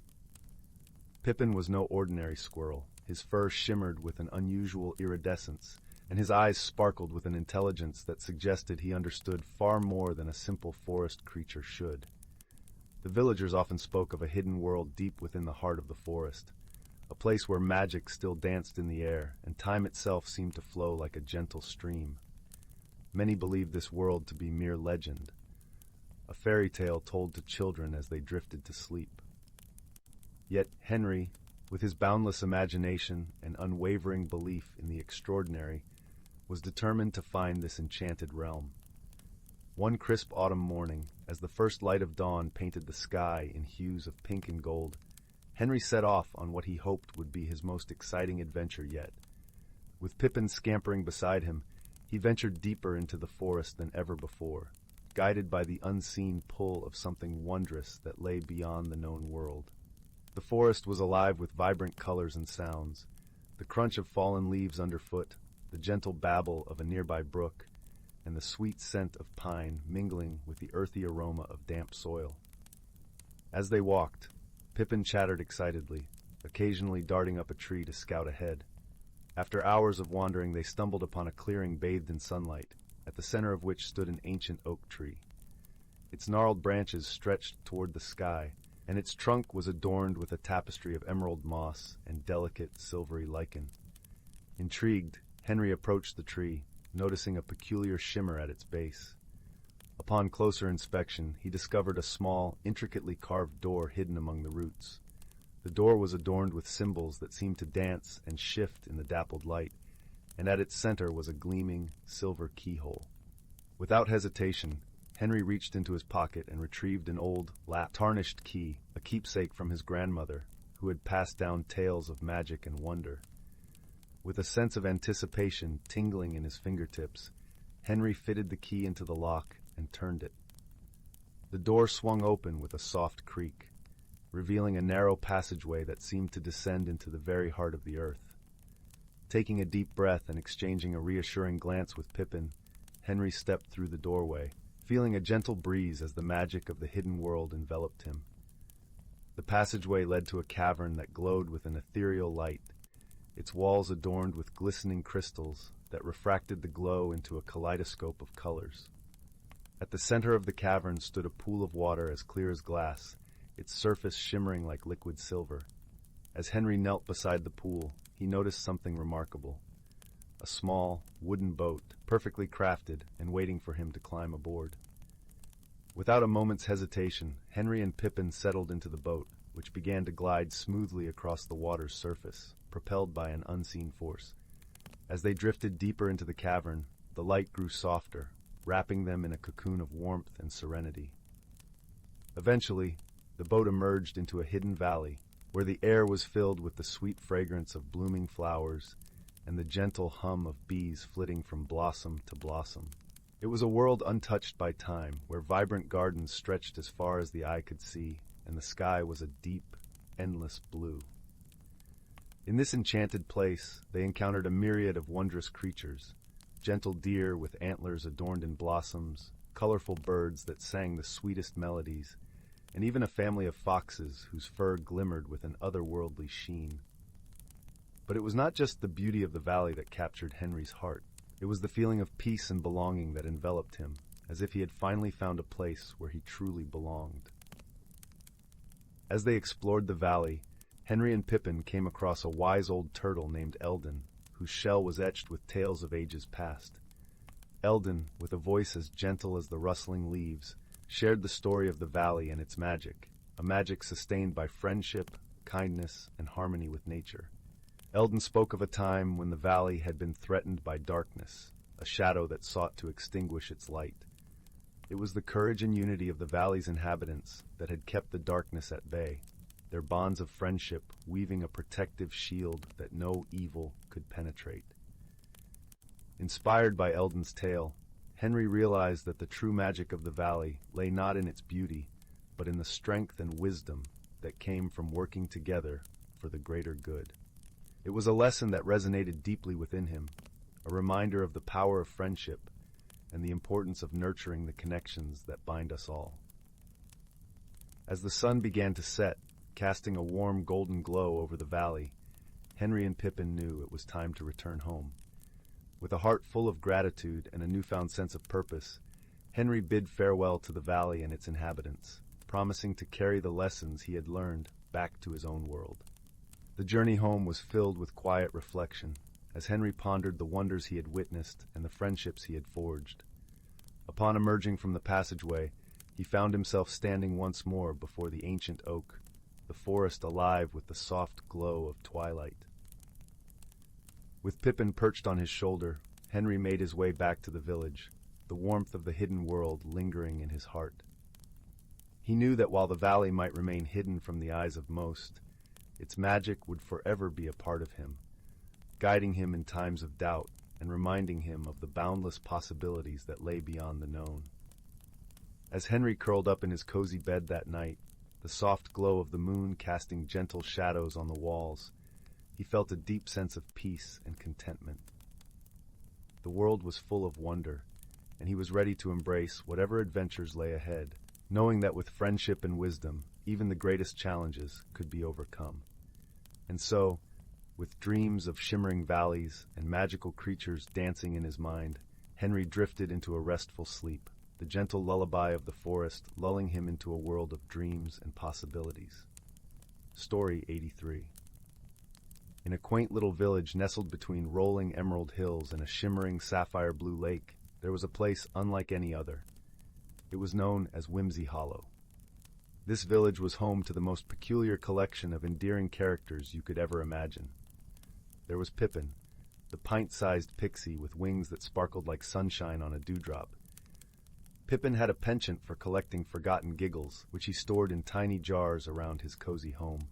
Pippin was no ordinary squirrel. His fur shimmered with an unusual iridescence, and his eyes sparkled with an intelligence that suggested he understood far more than a simple forest creature should. The villagers often spoke of a hidden world deep within the heart of the forest, a place where magic still danced in the air, and time itself seemed to flow like a gentle stream. Many believed this world to be mere legend, a fairy tale told to children as they drifted to sleep. Yet Henry, with his boundless imagination and unwavering belief in the extraordinary, was determined to find this enchanted realm. One crisp autumn morning, as the first light of dawn painted the sky in hues of pink and gold, Henry set off on what he hoped would be his most exciting adventure yet. With Pippin scampering beside him, he ventured deeper into the forest than ever before, guided by the unseen pull of something wondrous that lay beyond the known world. The forest was alive with vibrant colors and sounds, the crunch of fallen leaves underfoot, the gentle babble of a nearby brook, and the sweet scent of pine mingling with the earthy aroma of damp soil. As they walked, Pippin chattered excitedly, occasionally darting up a tree to scout ahead. After hours of wandering, they stumbled upon a clearing bathed in sunlight, at the center of which stood an ancient oak tree. Its gnarled branches stretched toward the sky, and its trunk was adorned with a tapestry of emerald moss and delicate silvery lichen. Intrigued, Henry approached the tree, noticing a peculiar shimmer at its base. Upon closer inspection, he discovered a small, intricately carved door hidden among the roots. The door was adorned with symbols that seemed to dance and shift in the dappled light, and at its center was a gleaming, silver keyhole. Without hesitation, Henry reached into his pocket and retrieved an old, tarnished key, a keepsake from his grandmother, who had passed down tales of magic and wonder. With a sense of anticipation tingling in his fingertips, Henry fitted the key into the lock and turned it. The door swung open with a soft creak, revealing a narrow passageway that seemed to descend into the very heart of the earth. Taking a deep breath and exchanging a reassuring glance with Pippin, Henry stepped through the doorway, feeling a gentle breeze as the magic of the hidden world enveloped him. The passageway led to a cavern that glowed with an ethereal light, its walls adorned with glistening crystals that refracted the glow into a kaleidoscope of colors. At the center of the cavern stood a pool of water as clear as glass, its surface shimmering like liquid silver. As Henry knelt beside the pool, he noticed something remarkable. A small, wooden boat, perfectly crafted and waiting for him to climb aboard. Without a moment's hesitation, Henry and Pippin settled into the boat, which began to glide smoothly across the water's surface, propelled by an unseen force. As they drifted deeper into the cavern, the light grew softer, wrapping them in a cocoon of warmth and serenity. Eventually, the boat emerged into a hidden valley, where the air was filled with the sweet fragrance of blooming flowers and the gentle hum of bees flitting from blossom to blossom. It was a world untouched by time, where vibrant gardens stretched as far as the eye could see, and the sky was a deep, endless blue. In this enchanted place, they encountered a myriad of wondrous creatures, gentle deer with antlers adorned in blossoms, colorful birds that sang the sweetest melodies, and even a family of foxes whose fur glimmered with an otherworldly sheen. But it was not just the beauty of the valley that captured Henry's heart. It was the feeling of peace and belonging that enveloped him, as if he had finally found a place where he truly belonged. As they explored the valley, Henry and Pippin came across a wise old turtle named Eldon, whose shell was etched with tales of ages past. Eldon, with a voice as gentle as the rustling leaves, shared the story of the valley and its magic, a magic sustained by friendship, kindness, and harmony with nature. Eldon spoke of a time when the valley had been threatened by darkness, a shadow that sought to extinguish its light. It was the courage and unity of the valley's inhabitants that had kept the darkness at bay, their bonds of friendship weaving a protective shield that no evil could penetrate. Inspired by Eldon's tale, Henry realized that the true magic of the valley lay not in its beauty, but in the strength and wisdom that came from working together for the greater good. It was a lesson that resonated deeply within him, a reminder of the power of friendship and the importance of nurturing the connections that bind us all. As the sun began to set, casting a warm golden glow over the valley, Henry and Pippin knew it was time to return home. With a heart full of gratitude and a newfound sense of purpose, Henry bid farewell to the valley and its inhabitants, promising to carry the lessons he had learned back to his own world. The journey home was filled with quiet reflection, as Henry pondered the wonders he had witnessed and the friendships he had forged. Upon emerging from the passageway, he found himself standing once more before the ancient oak, the forest alive with the soft glow of twilight. With Pippin perched on his shoulder, Henry made his way back to the village, the warmth of the hidden world lingering in his heart. He knew that while the valley might remain hidden from the eyes of most, its magic would forever be a part of him, guiding him in times of doubt and reminding him of the boundless possibilities that lay beyond the known. As Henry curled up in his cozy bed that night, the soft glow of the moon casting gentle shadows on the walls, he felt a deep sense of peace and contentment. The world was full of wonder, and he was ready to embrace whatever adventures lay ahead, knowing that with friendship and wisdom, even the greatest challenges could be overcome. And so, with dreams of shimmering valleys and magical creatures dancing in his mind, Henry drifted into a restful sleep, the gentle lullaby of the forest lulling him into a world of dreams and possibilities. Story 83. In a quaint little village nestled between rolling emerald hills and a shimmering sapphire blue lake, there was a place unlike any other. It was known as Whimsy Hollow. This village was home to the most peculiar collection of endearing characters you could ever imagine. There was Pippin, the pint-sized pixie with wings that sparkled like sunshine on a dewdrop. Pippin had a penchant for collecting forgotten giggles, which he stored in tiny jars around his cozy home.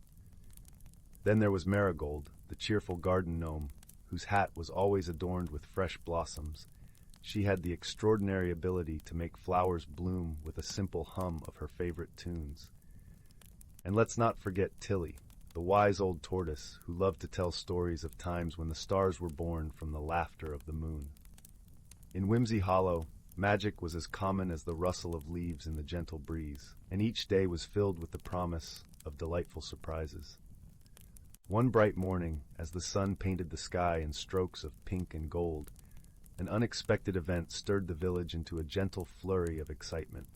Then there was Marigold, the cheerful garden gnome, whose hat was always adorned with fresh blossoms. She had the extraordinary ability to make flowers bloom with a simple hum of her favorite tunes. And let's not forget Tilly, the wise old tortoise who loved to tell stories of times when the stars were born from the laughter of the moon. In Whimsy Hollow, Magic was as common as the rustle of leaves in the gentle breeze, and each day was filled with the promise of delightful surprises. One bright morning, as the sun painted the sky in strokes of pink and gold, an unexpected event stirred the village into a gentle flurry of excitement.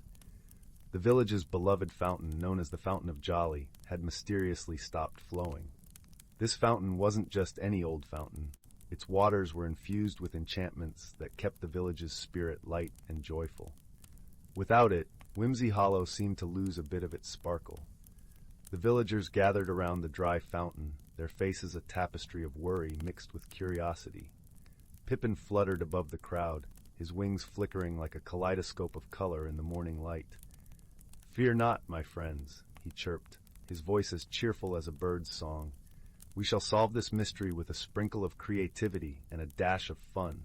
The village's beloved fountain, known as the Fountain of Jolly, had mysteriously stopped flowing. This fountain wasn't just any old fountain. Its waters were infused with enchantments that kept the village's spirit light and joyful. Without it, Whimsy Hollow seemed to lose a bit of its sparkle. The villagers gathered around the dry fountain, their faces a tapestry of worry mixed with curiosity. Pippin fluttered above the crowd, his wings flickering like a kaleidoscope of color in the morning light. "Fear not, my friends," he chirped, his voice as cheerful as a bird's song. "We shall solve this mystery with a sprinkle of creativity and a dash of fun."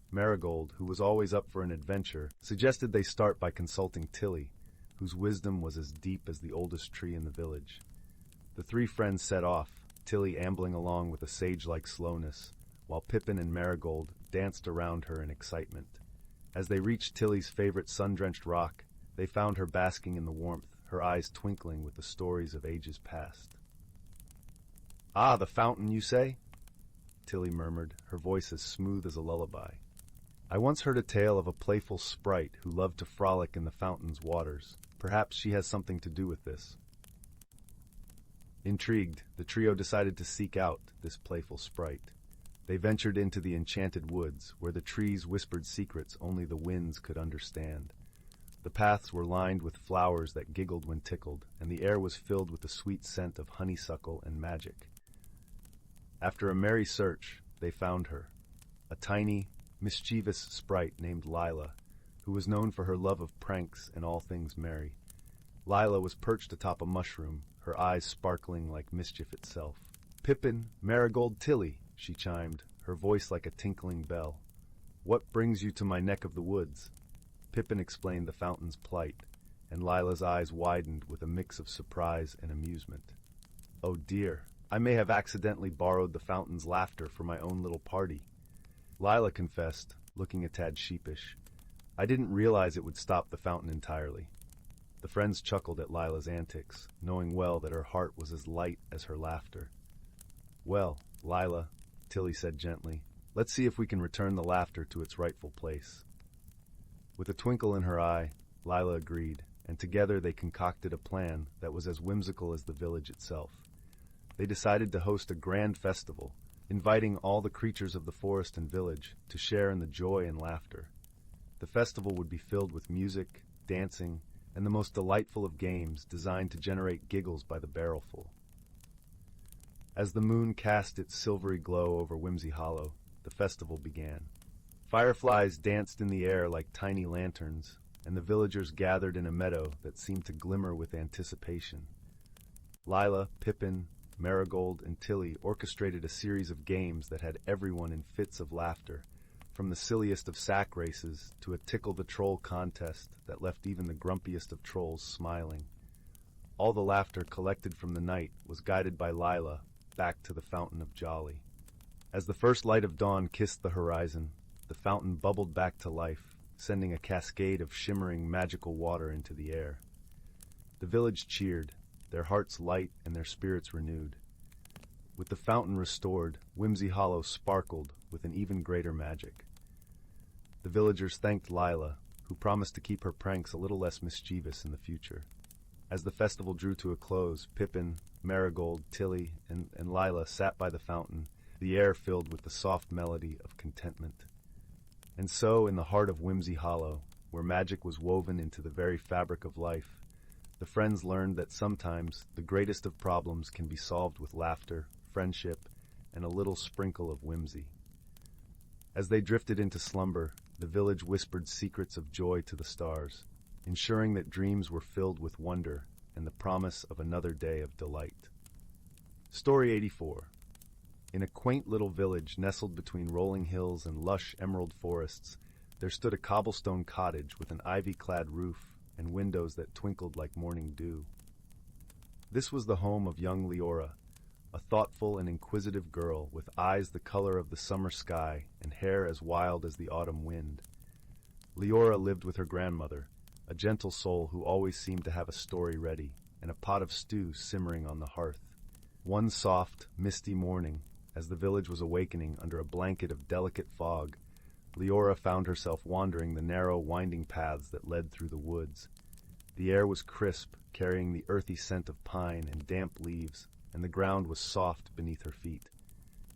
Marigold, who was always up for an adventure, suggested they start by consulting Tilly, whose wisdom was as deep as the oldest tree in the village. The three friends set off, Tilly ambling along with a sage-like slowness, while Pippin and Marigold danced around her in excitement. As they reached Tilly's favorite sun-drenched rock, they found her basking in the warmth, her eyes twinkling with the stories of ages past. "Ah, the fountain, you say?" Tilly murmured, her voice as smooth as a lullaby. "I once heard a tale of a playful sprite who loved to frolic in the fountain's waters. Perhaps she has something to do with this." Intrigued, the trio decided to seek out this playful sprite. They ventured into the enchanted woods, where the trees whispered secrets only the winds could understand. The paths were lined with flowers that giggled when tickled, and the air was filled with the sweet scent of honeysuckle and magic. After a merry search, they found her, a tiny, mischievous sprite named Lyla, who was known for her love of pranks and all things merry. Lyla was perched atop a mushroom, her eyes sparkling like mischief itself. "Pippin, Marigold, Tilly," she chimed, her voice like a tinkling bell. "What brings you to my neck of the woods?" Pippin explained the fountain's plight, and Lila's eyes widened with a mix of surprise and amusement. "Oh dear, I may have accidentally borrowed the fountain's laughter for my own little party," Lyla confessed, looking a tad sheepish. "I didn't realize it would stop the fountain entirely." The friends chuckled at Lila's antics, knowing well that her heart was as light as her laughter. "Well, Lyla," Tilly said gently, "let's see if we can return the laughter to its rightful place." With a twinkle in her eye, Lyla agreed, and together they concocted a plan that was as whimsical as the village itself. They decided to host a grand festival, inviting all the creatures of the forest and village to share in the joy and laughter. The festival would be filled with music, dancing, and the most delightful of games designed to generate giggles by the barrelful. As the moon cast its silvery glow over Whimsy Hollow, the festival began. Fireflies danced in the air like tiny lanterns, and the villagers gathered in a meadow that seemed to glimmer with anticipation. Lyla, Pippin, Marigold, and Tilly orchestrated a series of games that had everyone in fits of laughter, from the silliest of sack races to a tickle-the-troll contest that left even the grumpiest of trolls smiling. All the laughter collected from the night was guided by Lyla back to the Fountain of Jolly. As the first light of dawn kissed the horizon, the fountain bubbled back to life, sending a cascade of shimmering magical water into the air. The village cheered, their hearts light and their spirits renewed. With the fountain restored, Whimsy Hollow sparkled with an even greater magic. The villagers thanked Lyla, who promised to keep her pranks a little less mischievous in the future. As the festival drew to a close, Pippin, Marigold, Tilly, and Lyla sat by the fountain, the air filled with the soft melody of contentment. And so, in the heart of Whimsy Hollow, where magic was woven into the very fabric of life, the friends learned that sometimes the greatest of problems can be solved with laughter, friendship, and a little sprinkle of whimsy. As they drifted into slumber, the village whispered secrets of joy to the stars, ensuring that dreams were filled with wonder and the promise of another day of delight. Story 84. In a quaint little village nestled between rolling hills and lush emerald forests, there stood a cobblestone cottage with an ivy-clad roof and windows that twinkled like morning dew. This was the home of young Leora, a thoughtful and inquisitive girl with eyes the color of the summer sky and hair as wild as the autumn wind. Leora lived with her grandmother, a gentle soul who always seemed to have a story ready and a pot of stew simmering on the hearth. One soft, misty morning, as the village was awakening under a blanket of delicate fog, Leora found herself wandering the narrow, winding paths that led through the woods. The air was crisp, carrying the earthy scent of pine and damp leaves, and the ground was soft beneath her feet.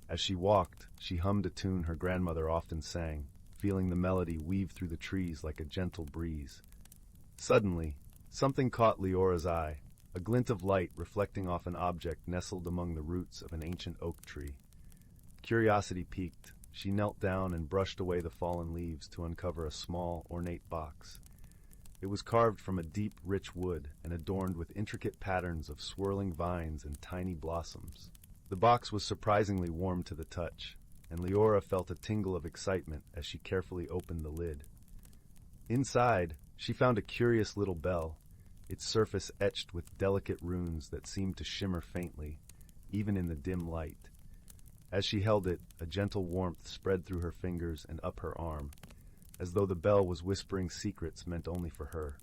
As she walked, she hummed a tune her grandmother often sang, feeling the melody weave through the trees like a gentle breeze. Suddenly, something caught Leora's eye, a glint of light reflecting off an object nestled among the roots of an ancient oak tree. Curiosity piqued, she knelt down and brushed away the fallen leaves to uncover a small, ornate box. It was carved from a deep, rich wood and adorned with intricate patterns of swirling vines and tiny blossoms. The box was surprisingly warm to the touch, and Leora felt a tingle of excitement as she carefully opened the lid. Inside, she found a curious little bell, its surface etched with delicate runes that seemed to shimmer faintly, even in the dim light. As she held it, a gentle warmth spread through her fingers and up her arm, as though the bell was whispering secrets meant only for her.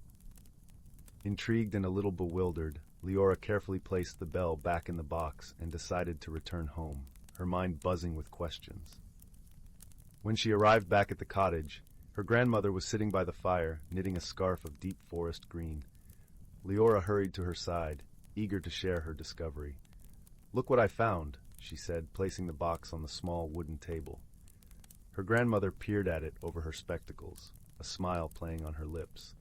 Intrigued and a little bewildered, Leora carefully placed the bell back in the box and decided to return home, her mind buzzing with questions. When she arrived back at the cottage, her grandmother was sitting by the fire, knitting a scarf of deep forest green. Leora hurried to her side, eager to share her discovery. "Look what I found," she said, placing the box on the small wooden table. Her grandmother peered at it over her spectacles, a smile playing on her lips.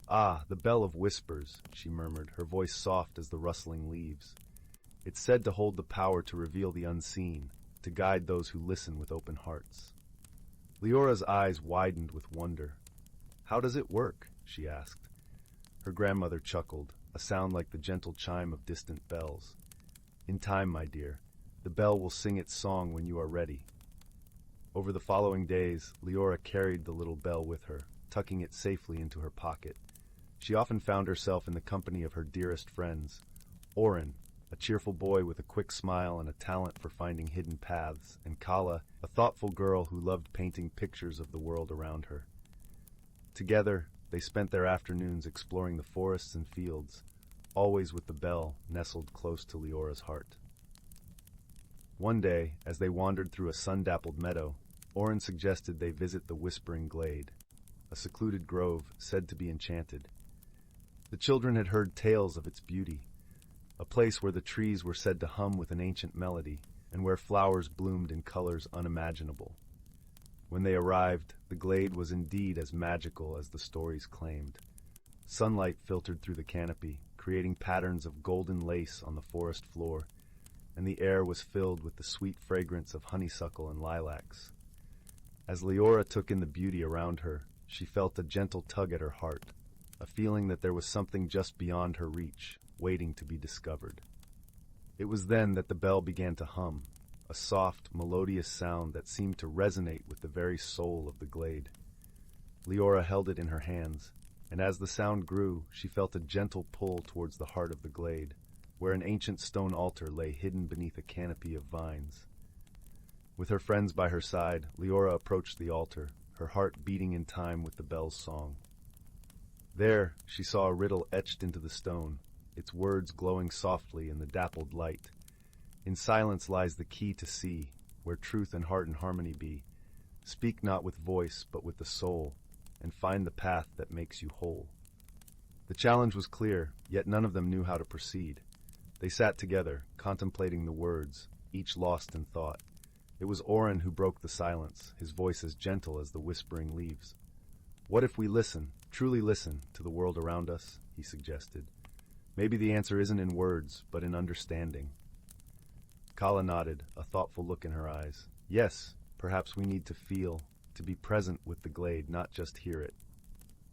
"Ah, the Bell of Whispers," she murmured, her voice soft as the rustling leaves. "It's said to hold the power to reveal the unseen, to guide those who listen with open hearts." Leora's eyes widened with wonder. "How does it work?" she asked. Her grandmother chuckled, a sound like the gentle chime of distant bells. "In time, my dear. The bell will sing its song when you are ready." Over the following days, Leora carried the little bell with her, tucking it safely into her pocket. She often found herself in the company of her dearest friends, Goryn, a cheerful boy with a quick smile and a talent for finding hidden paths, and Kala, a thoughtful girl who loved painting pictures of the world around her. Together, they spent their afternoons exploring the forests and fields, always with the bell nestled close to Leora's heart. One day, as they wandered through a sun-dappled meadow, Goryn suggested they visit the Whispering Glade, a secluded grove said to be enchanted. The children had heard tales of its beauty, a place where the trees were said to hum with an ancient melody, and where flowers bloomed in colors unimaginable. When they arrived, the glade was indeed as magical as the stories claimed. Sunlight filtered through the canopy, creating patterns of golden lace on the forest floor, and the air was filled with the sweet fragrance of honeysuckle and lilacs. As Leora took in the beauty around her, she felt a gentle tug at her heart, a feeling that there was something just beyond her reach, waiting to be discovered. It was then that the bell began to hum, a soft, melodious sound that seemed to resonate with the very soul of the glade. Leora held it in her hands, and as the sound grew, she felt a gentle pull towards the heart of the glade, where an ancient stone altar lay hidden beneath a canopy of vines. With her friends by her side, Leora approached the altar, her heart beating in time with the bell's song. There, she saw a riddle etched into the stone, its words glowing softly in the dappled light. "In silence lies the key to see, where truth and heart in harmony be. Speak not with voice, but with the soul, and find the path that makes you whole." The challenge was clear, yet none of them knew how to proceed. They sat together, contemplating the words, each lost in thought. It was Goryn who broke the silence, his voice as gentle as the whispering leaves. "What if we listen, truly listen, to the world around us?" he suggested. "Maybe the answer isn't in words, but in understanding." Kala nodded, a thoughtful look in her eyes. "Yes, perhaps we need to feel, to be present with the glade, not just hear it."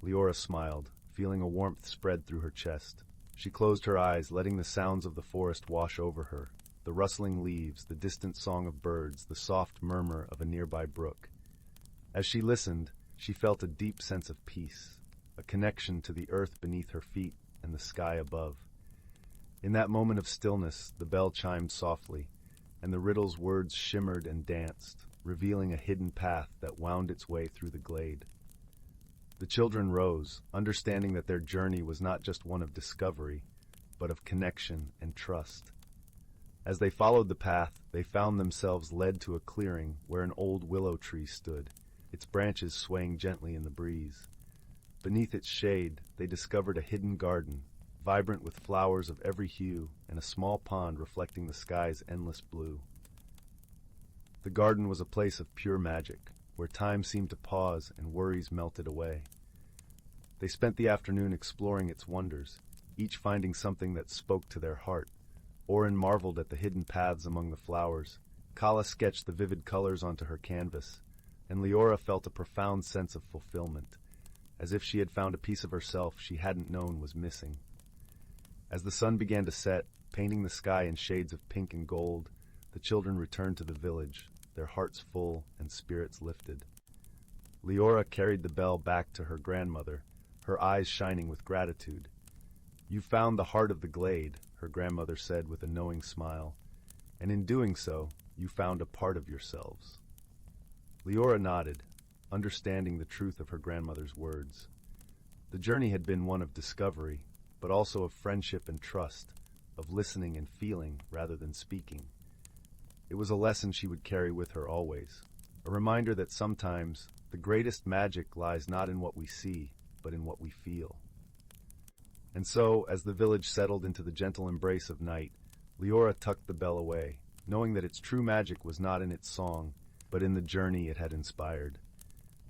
Leora smiled, feeling a warmth spread through her chest. She closed her eyes, letting the sounds of the forest wash over her, the rustling leaves, the distant song of birds, the soft murmur of a nearby brook. As she listened, she felt a deep sense of peace, a connection to the earth beneath her feet and the sky above. In that moment of stillness, the bell chimed softly, and the riddle's words shimmered and danced, revealing a hidden path that wound its way through the glade. The children rose, understanding that their journey was not just one of discovery, but of connection and trust. As they followed the path, they found themselves led to a clearing where an old willow tree stood, its branches swaying gently in the breeze. Beneath its shade, they discovered a hidden garden, vibrant with flowers of every hue and a small pond reflecting the sky's endless blue. The garden was a place of pure magic, where time seemed to pause and worries melted away. They spent the afternoon exploring its wonders, each finding something that spoke to their heart. Orin marveled at the hidden paths among the flowers. Kala sketched the vivid colors onto her canvas, and Leora felt a profound sense of fulfillment, as if she had found a piece of herself she hadn't known was missing. As the sun began to set, painting the sky in shades of pink and gold, the children returned to the village, their hearts full and spirits lifted. Leora carried the bell back to her grandmother, her eyes shining with gratitude. "You found the heart of the glade," her grandmother said with a knowing smile, "and in doing so, you found a part of yourselves." Leora nodded, understanding the truth of her grandmother's words. The journey had been one of discovery, but also of friendship and trust, of listening and feeling rather than speaking. It was a lesson she would carry with her always, a reminder that sometimes the greatest magic lies not in what we see, but in what we feel. And so, as the village settled into the gentle embrace of night, Leora tucked the bell away, knowing that its true magic was not in its song, but in the journey it had inspired.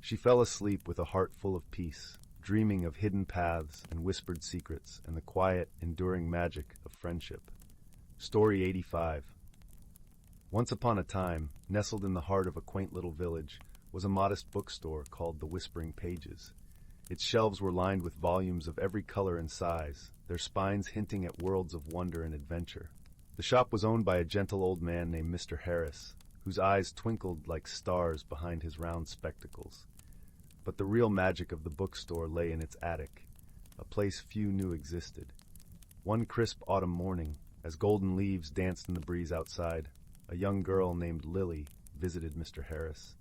She fell asleep with a heart full of peace, dreaming of hidden paths and whispered secrets and the quiet, enduring magic of friendship. Story 85. Once upon a time, nestled in the heart of a quaint little village, was a modest bookstore called the Whispering Pages. Its shelves were lined with volumes of every color and size, their spines hinting at worlds of wonder and adventure. The shop was owned by a gentle old man named Mr. Harris, whose eyes twinkled like stars behind his round spectacles. But the real magic of the bookstore lay in its attic, a place few knew existed. One crisp autumn morning, as golden leaves danced in the breeze outside, a young girl named Lily visited Mr. Harris.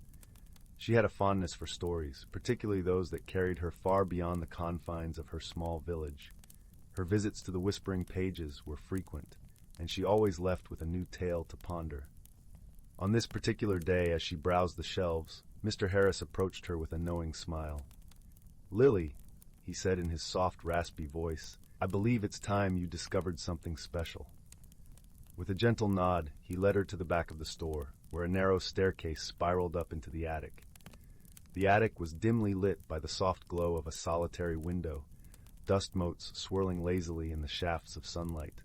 She had a fondness for stories, particularly those that carried her far beyond the confines of her small village. Her visits to the Whispering Pages were frequent, and she always left with a new tale to ponder. On this particular day, as she browsed the shelves, Mr. Harris approached her with a knowing smile. "Lily," he said in his soft, raspy voice, "I believe it's time you discovered something special." With a gentle nod, he led her to the back of the store, where a narrow staircase spiraled up into the attic. The attic was dimly lit by the soft glow of a solitary window, dust motes swirling lazily in the shafts of sunlight.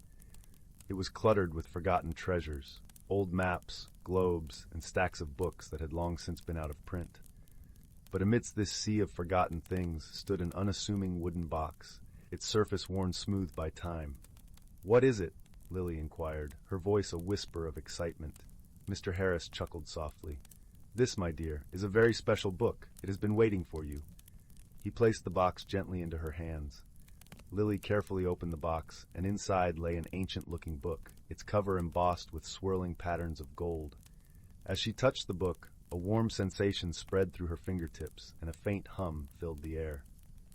It was cluttered with forgotten treasures, old maps, globes, and stacks of books that had long since been out of print. But amidst this sea of forgotten things stood an unassuming wooden box, its surface worn smooth by time. "What is it?" Lily inquired, her voice a whisper of excitement. Mr. Harris chuckled softly. "This, my dear, is a very special book. It has been waiting for you." He placed the box gently into her hands. Lily carefully opened the box, and inside lay an ancient-looking book, its cover embossed with swirling patterns of gold. As she touched the book, a warm sensation spread through her fingertips, and a faint hum filled the air.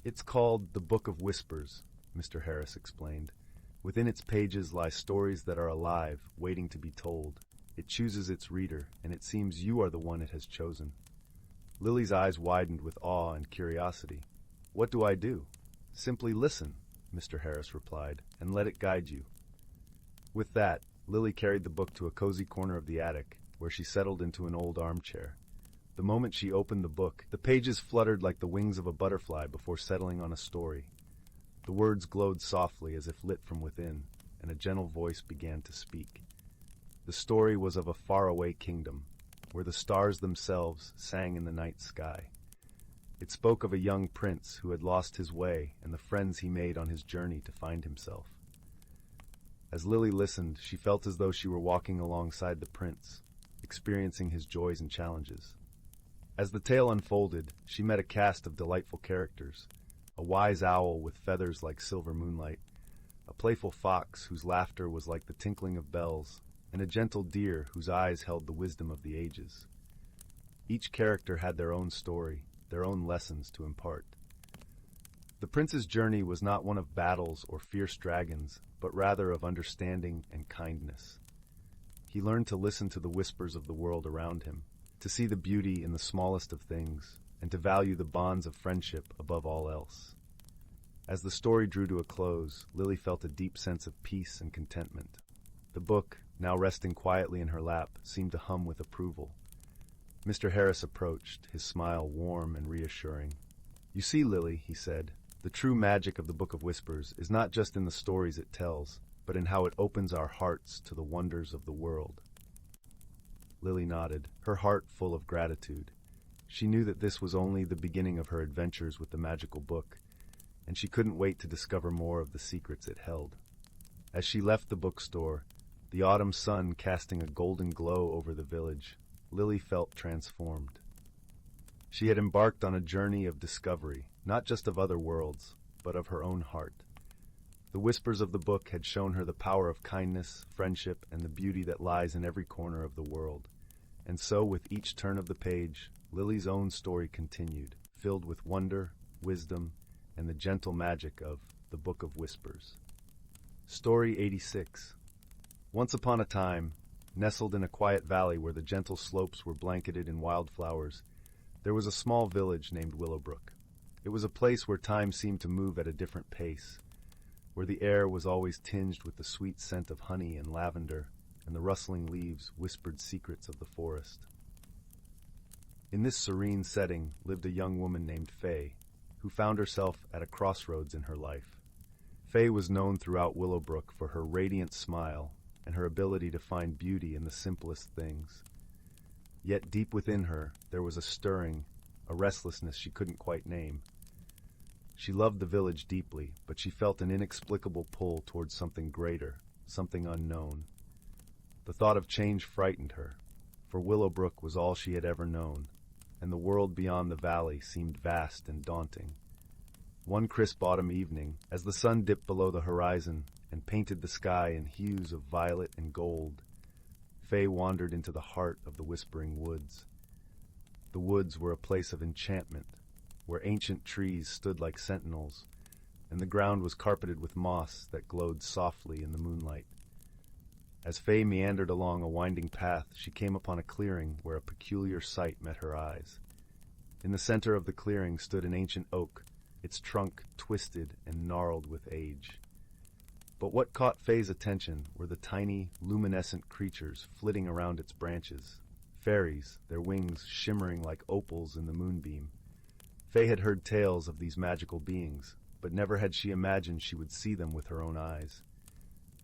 "It's called The Book of Whispers," Mr. Harris explained. "Within its pages lie stories that are alive, waiting to be told. It chooses its reader, and it seems you are the one it has chosen." Lily's eyes widened with awe and curiosity. "What do I do?" "Simply listen," Mr. Harris replied, "and let it guide you." With that, Lily carried the book to a cozy corner of the attic, where she settled into an old armchair. The moment she opened the book, the pages fluttered like the wings of a butterfly before settling on a story. The words glowed softly as if lit from within, and a gentle voice began to speak. The story was of a faraway kingdom, where the stars themselves sang in the night sky. It spoke of a young prince who had lost his way and the friends he made on his journey to find himself. As Lily listened, she felt as though she were walking alongside the prince, experiencing his joys and challenges. As the tale unfolded, she met a cast of delightful characters: a wise owl with feathers like silver moonlight, a playful fox whose laughter was like the tinkling of bells, and a gentle deer whose eyes held the wisdom of the ages. Each character had their own story, their own lessons to impart. The prince's journey was not one of battles or fierce dragons, but rather of understanding and kindness. He learned to listen to the whispers of the world around him, to see the beauty in the smallest of things, and to value the bonds of friendship above all else. As the story drew to a close, Lily felt a deep sense of peace and contentment. The book, now resting quietly in her lap, seemed to hum with approval. Mr. Harris approached, his smile warm and reassuring. "You see, Lily," he said, "the true magic of the Book of Whispers is not just in the stories it tells, but in how it opens our hearts to the wonders of the world." Lily nodded, her heart full of gratitude. She knew that this was only the beginning of her adventures with the magical book, and she couldn't wait to discover more of the secrets it held. As she left the bookstore, the autumn sun casting a golden glow over the village, Lily felt transformed. She had embarked on a journey of discovery, not just of other worlds, but of her own heart. The whispers of the book had shown her the power of kindness, friendship, and the beauty that lies in every corner of the world. And so, with each turn of the page, Lily's own story continued, filled with wonder, wisdom, and the gentle magic of the Book of Whispers. Story 86. Once upon a time, nestled in a quiet valley where the gentle slopes were blanketed in wildflowers, there was a small village named Willowbrook. It was a place where time seemed to move at a different pace, where the air was always tinged with the sweet scent of honey and lavender, and the rustling leaves whispered secrets of the forest. In this serene setting lived a young woman named Faye, who found herself at a crossroads in her life. Faye was known throughout Willowbrook for her radiant smile and her ability to find beauty in the simplest things. Yet deep within her, there was a stirring, a restlessness she couldn't quite name. She loved the village deeply, but she felt an inexplicable pull towards something greater, something unknown. The thought of change frightened her, for Willowbrook was all she had ever known, and the world beyond the valley seemed vast and daunting. One crisp autumn evening, as the sun dipped below the horizon and painted the sky in hues of violet and gold, Faye wandered into the heart of the Whispering Woods. The woods were a place of enchantment, where ancient trees stood like sentinels, and the ground was carpeted with moss that glowed softly in the moonlight. As Faye meandered along a winding path, she came upon a clearing where a peculiar sight met her eyes. In the center of the clearing stood an ancient oak, its trunk twisted and gnarled with age. But what caught Faye's attention were the tiny, luminescent creatures flitting around its branches, fairies, their wings shimmering like opals in the moonbeam. Faye had heard tales of these magical beings, but never had she imagined she would see them with her own eyes.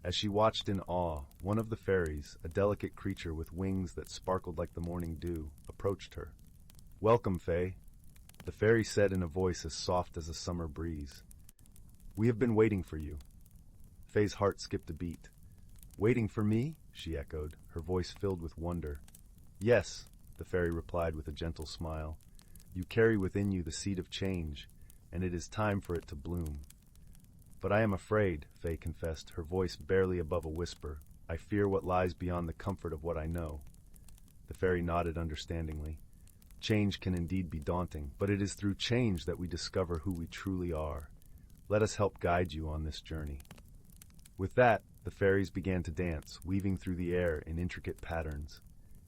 As she watched in awe, one of the fairies, a delicate creature with wings that sparkled like the morning dew, approached her. "Welcome, Faye," the fairy said in a voice as soft as a summer breeze. "We have been waiting for you." Faye's heart skipped a beat. "Waiting for me?" she echoed, her voice filled with wonder. "Yes," the fairy replied with a gentle smile. "You carry within you the seed of change, and it is time for it to bloom." "But I am afraid," Faye confessed, her voice barely above a whisper. "I fear what lies beyond the comfort of what I know." The fairy nodded understandingly. "Change can indeed be daunting, but it is through change that we discover who we truly are. Let us help guide you on this journey." With that, the fairies began to dance, weaving through the air in intricate patterns.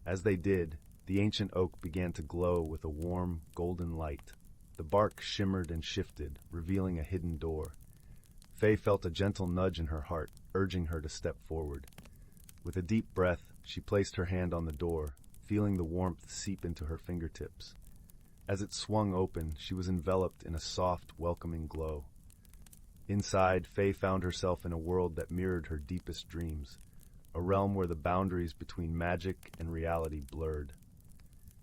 As they did, the ancient oak began to glow with a warm, golden light. The bark shimmered and shifted, revealing a hidden door. Faye felt a gentle nudge in her heart, urging her to step forward. With a deep breath, she placed her hand on the door, feeling the warmth seep into her fingertips. As it swung open, she was enveloped in a soft, welcoming glow. Inside, Faye found herself in a world that mirrored her deepest dreams, a realm where the boundaries between magic and reality blurred.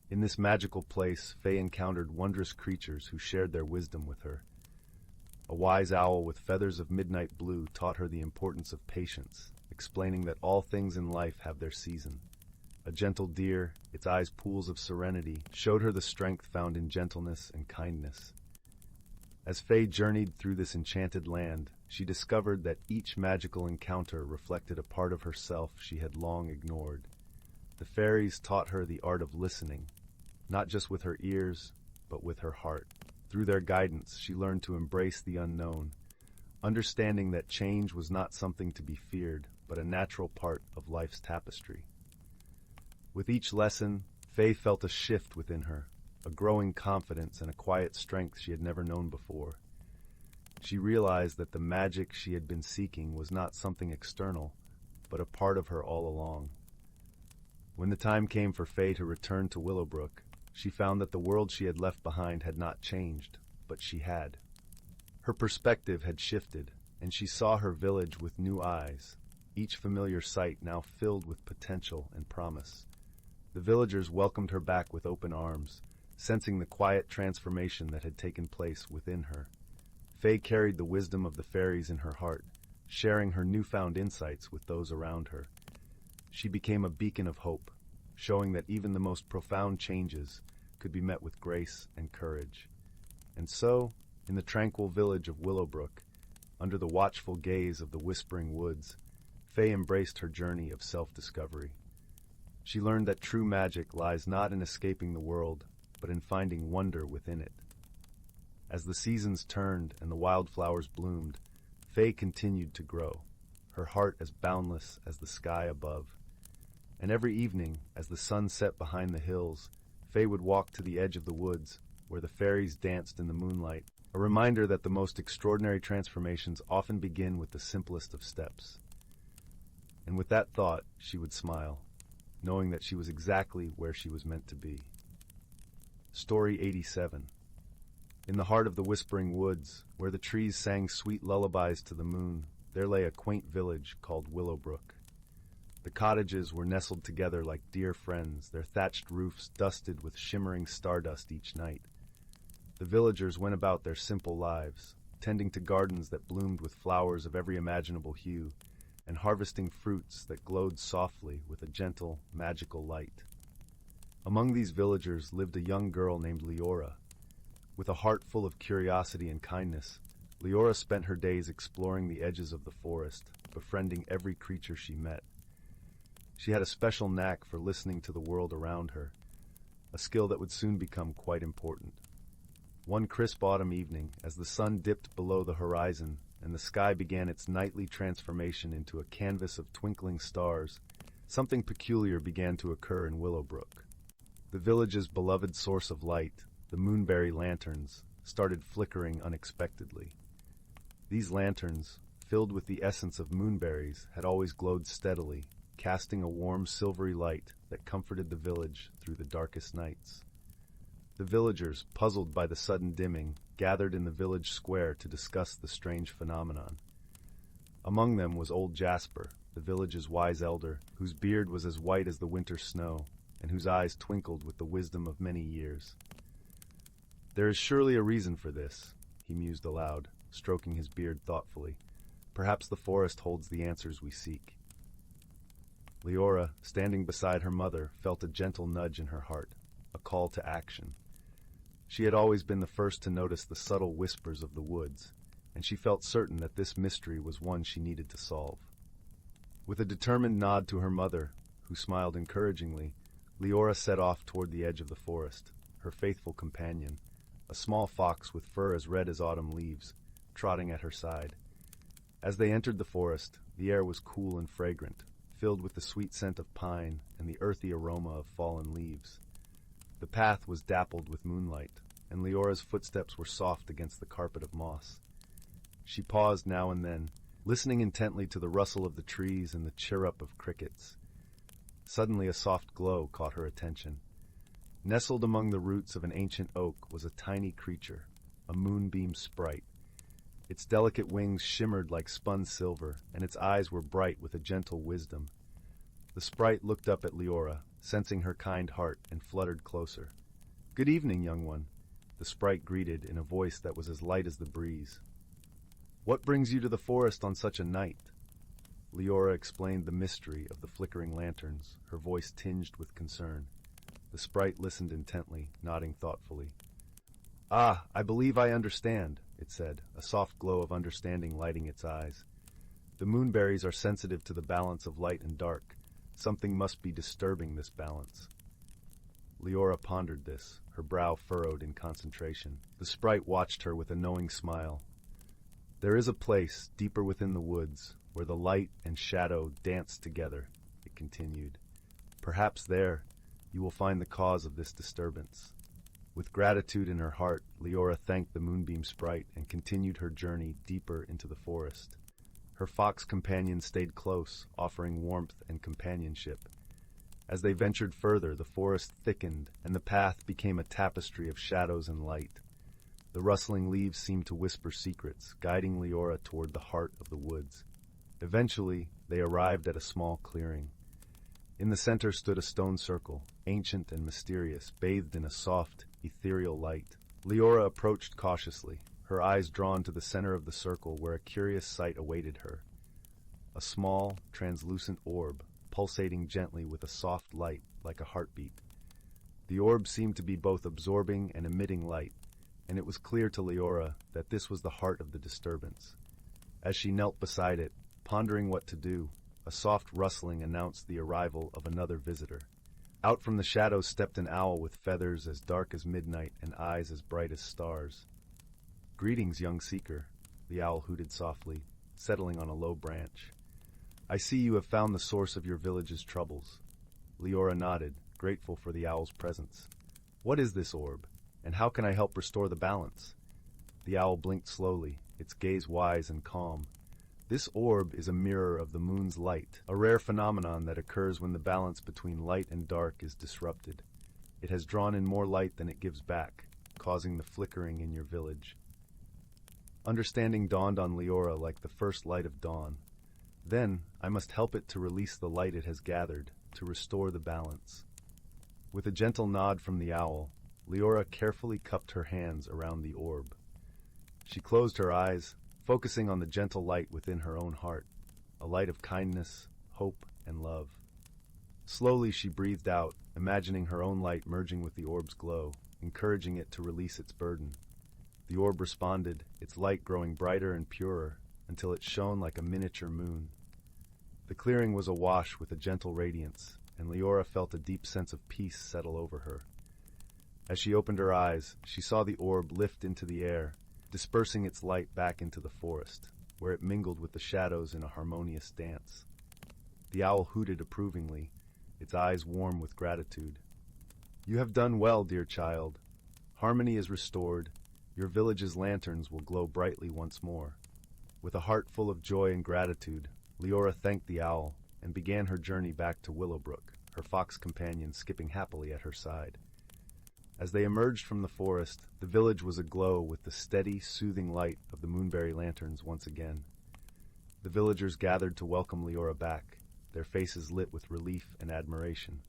In this magical place, Faye encountered wondrous creatures who shared their wisdom with her. A wise owl with feathers of midnight blue taught her the importance of patience, explaining that all things in life have their season. A gentle deer, its eyes pools of serenity, showed her the strength found in gentleness and kindness. As Faye journeyed through this enchanted land, she discovered that each magical encounter reflected a part of herself she had long ignored. The fairies taught her the art of listening, not just with her ears, but with her heart, Through their guidance, she learned to embrace the unknown, understanding that change was not something to be feared, but a natural part of life's tapestry. With each lesson, Faye felt a shift within her, a growing confidence and a quiet strength she had never known before. She realized that the magic she had been seeking was not something external, but a part of her all along. When the time came for Faye to return to Willowbrook, she found that the world she had left behind had not changed, but she had. Her perspective had shifted, and she saw her village with new eyes, each familiar sight now filled with potential and promise. The villagers welcomed her back with open arms, sensing the quiet transformation that had taken place within her. Faye carried the wisdom of the fairies in her heart, sharing her newfound insights with those around her. She became a beacon of hope, showing that even the most profound changes could be met with grace and courage. And so, in the tranquil village of Willowbrook, under the watchful gaze of the whispering woods, Faye embraced her journey of self-discovery. She learned that true magic lies not in escaping the world, but in finding wonder within it. As the seasons turned and the wildflowers bloomed, Faye continued to grow, her heart as boundless as the sky above. And every evening, as the sun set behind the hills, Faye would walk to the edge of the woods, where the fairies danced in the moonlight, a reminder that the most extraordinary transformations often begin with the simplest of steps. And with that thought, she would smile, knowing that she was exactly where she was meant to be. Story 87. In the heart of the whispering woods, where the trees sang sweet lullabies to the moon, there lay a quaint village called Willowbrook. The cottages were nestled together like dear friends, their thatched roofs dusted with shimmering stardust each night. The villagers went about their simple lives, tending to gardens that bloomed with flowers of every imaginable hue, and harvesting fruits that glowed softly with a gentle, magical light. Among these villagers lived a young girl named Leora. With a heart full of curiosity and kindness, Leora spent her days exploring the edges of the forest, befriending every creature she met. She had a special knack for listening to the world around her, a skill that would soon become quite important. One crisp autumn evening, as the sun dipped below the horizon and the sky began its nightly transformation into a canvas of twinkling stars, something peculiar began to occur in Willowbrook. The village's beloved source of light, the moonberry lanterns, started flickering unexpectedly. These lanterns, filled with the essence of moonberries, had always glowed steadily, casting a warm silvery light that comforted the village through the darkest nights. The villagers, puzzled by the sudden dimming, gathered in the village square to discuss the strange phenomenon. Among them was old Jasper, the village's wise elder, whose beard was as white as the winter snow, and whose eyes twinkled with the wisdom of many years. "There is surely a reason for this," he mused aloud, stroking his beard thoughtfully. "Perhaps the forest holds the answers we seek." Leora, standing beside her mother, felt a gentle nudge in her heart, a call to action. She had always been the first to notice the subtle whispers of the woods, and she felt certain that this mystery was one she needed to solve. With a determined nod to her mother, who smiled encouragingly, Leora set off toward the edge of the forest, her faithful companion, a small fox with fur as red as autumn leaves, trotting at her side. As they entered the forest, the air was cool and fragrant, filled with the sweet scent of pine and the earthy aroma of fallen leaves. The path was dappled with moonlight, and Leora's footsteps were soft against the carpet of moss. She paused now and then, listening intently to the rustle of the trees and the chirrup of crickets. Suddenly a soft glow caught her attention. Nestled among the roots of an ancient oak was a tiny creature, a moonbeam sprite. Its delicate wings shimmered like spun silver, and its eyes were bright with a gentle wisdom. The sprite looked up at Leora, sensing her kind heart, and fluttered closer. "Good evening, young one," the sprite greeted in a voice that was as light as the breeze. "What brings you to the forest on such a night?" Leora explained the mystery of the flickering lanterns, her voice tinged with concern. The sprite listened intently, nodding thoughtfully. "Ah, I believe I understand," it said, a soft glow of understanding lighting its eyes. "The moonberries are sensitive to the balance of light and dark. Something must be disturbing this balance." Leora pondered this, her brow furrowed in concentration. The sprite watched her with a knowing smile. "There is a place, deeper within the woods, where the light and shadow dance together," it continued. "Perhaps there you will find the cause of this disturbance." With gratitude in her heart, Leora thanked the moonbeam sprite and continued her journey deeper into the forest. Her fox companion stayed close, offering warmth and companionship. As they ventured further, the forest thickened, and the path became a tapestry of shadows and light. The rustling leaves seemed to whisper secrets, guiding Leora toward the heart of the woods. Eventually, they arrived at a small clearing. In the center stood a stone circle, ancient and mysterious, bathed in a soft, ethereal light. Leora approached cautiously, her eyes drawn to the center of the circle where a curious sight awaited her. A small, translucent orb, pulsating gently with a soft light like a heartbeat. The orb seemed to be both absorbing and emitting light, and it was clear to Leora that this was the heart of the disturbance. As she knelt beside it, pondering what to do, a soft rustling announced the arrival of another visitor. Out from the shadows stepped an owl with feathers as dark as midnight and eyes as bright as stars. "Greetings, young seeker," the owl hooted softly, settling on a low branch. "I see you have found the source of your village's troubles." Leora nodded, grateful for the owl's presence. "What is this orb, and how can I help restore the balance?" The owl blinked slowly, its gaze wise and calm. "This orb is a mirror of the moon's light, a rare phenomenon that occurs when the balance between light and dark is disrupted. It has drawn in more light than it gives back, causing the flickering in your village." Understanding dawned on Leora like the first light of dawn. "Then, I must help it to release the light it has gathered, to restore the balance." With a gentle nod from the owl, Leora carefully cupped her hands around the orb. She closed her eyes, focusing on the gentle light within her own heart, a light of kindness, hope, and love. Slowly she breathed out, imagining her own light merging with the orb's glow, encouraging it to release its burden. The orb responded, its light growing brighter and purer, until it shone like a miniature moon. The clearing was awash with a gentle radiance, and Leora felt a deep sense of peace settle over her. As she opened her eyes, she saw the orb lift into the air, dispersing its light back into the forest, where it mingled with the shadows in a harmonious dance. The owl hooted approvingly, its eyes warm with gratitude. "You have done well, dear child. Harmony is restored. Your village's lanterns will glow brightly once more." With a heart full of joy and gratitude, Leora thanked the owl and began her journey back to Willowbrook, her fox companion skipping happily at her side. As they emerged from the forest, the village was aglow with the steady, soothing light of the moonberry lanterns once again. The villagers gathered to welcome Leora back, their faces lit with relief and admiration.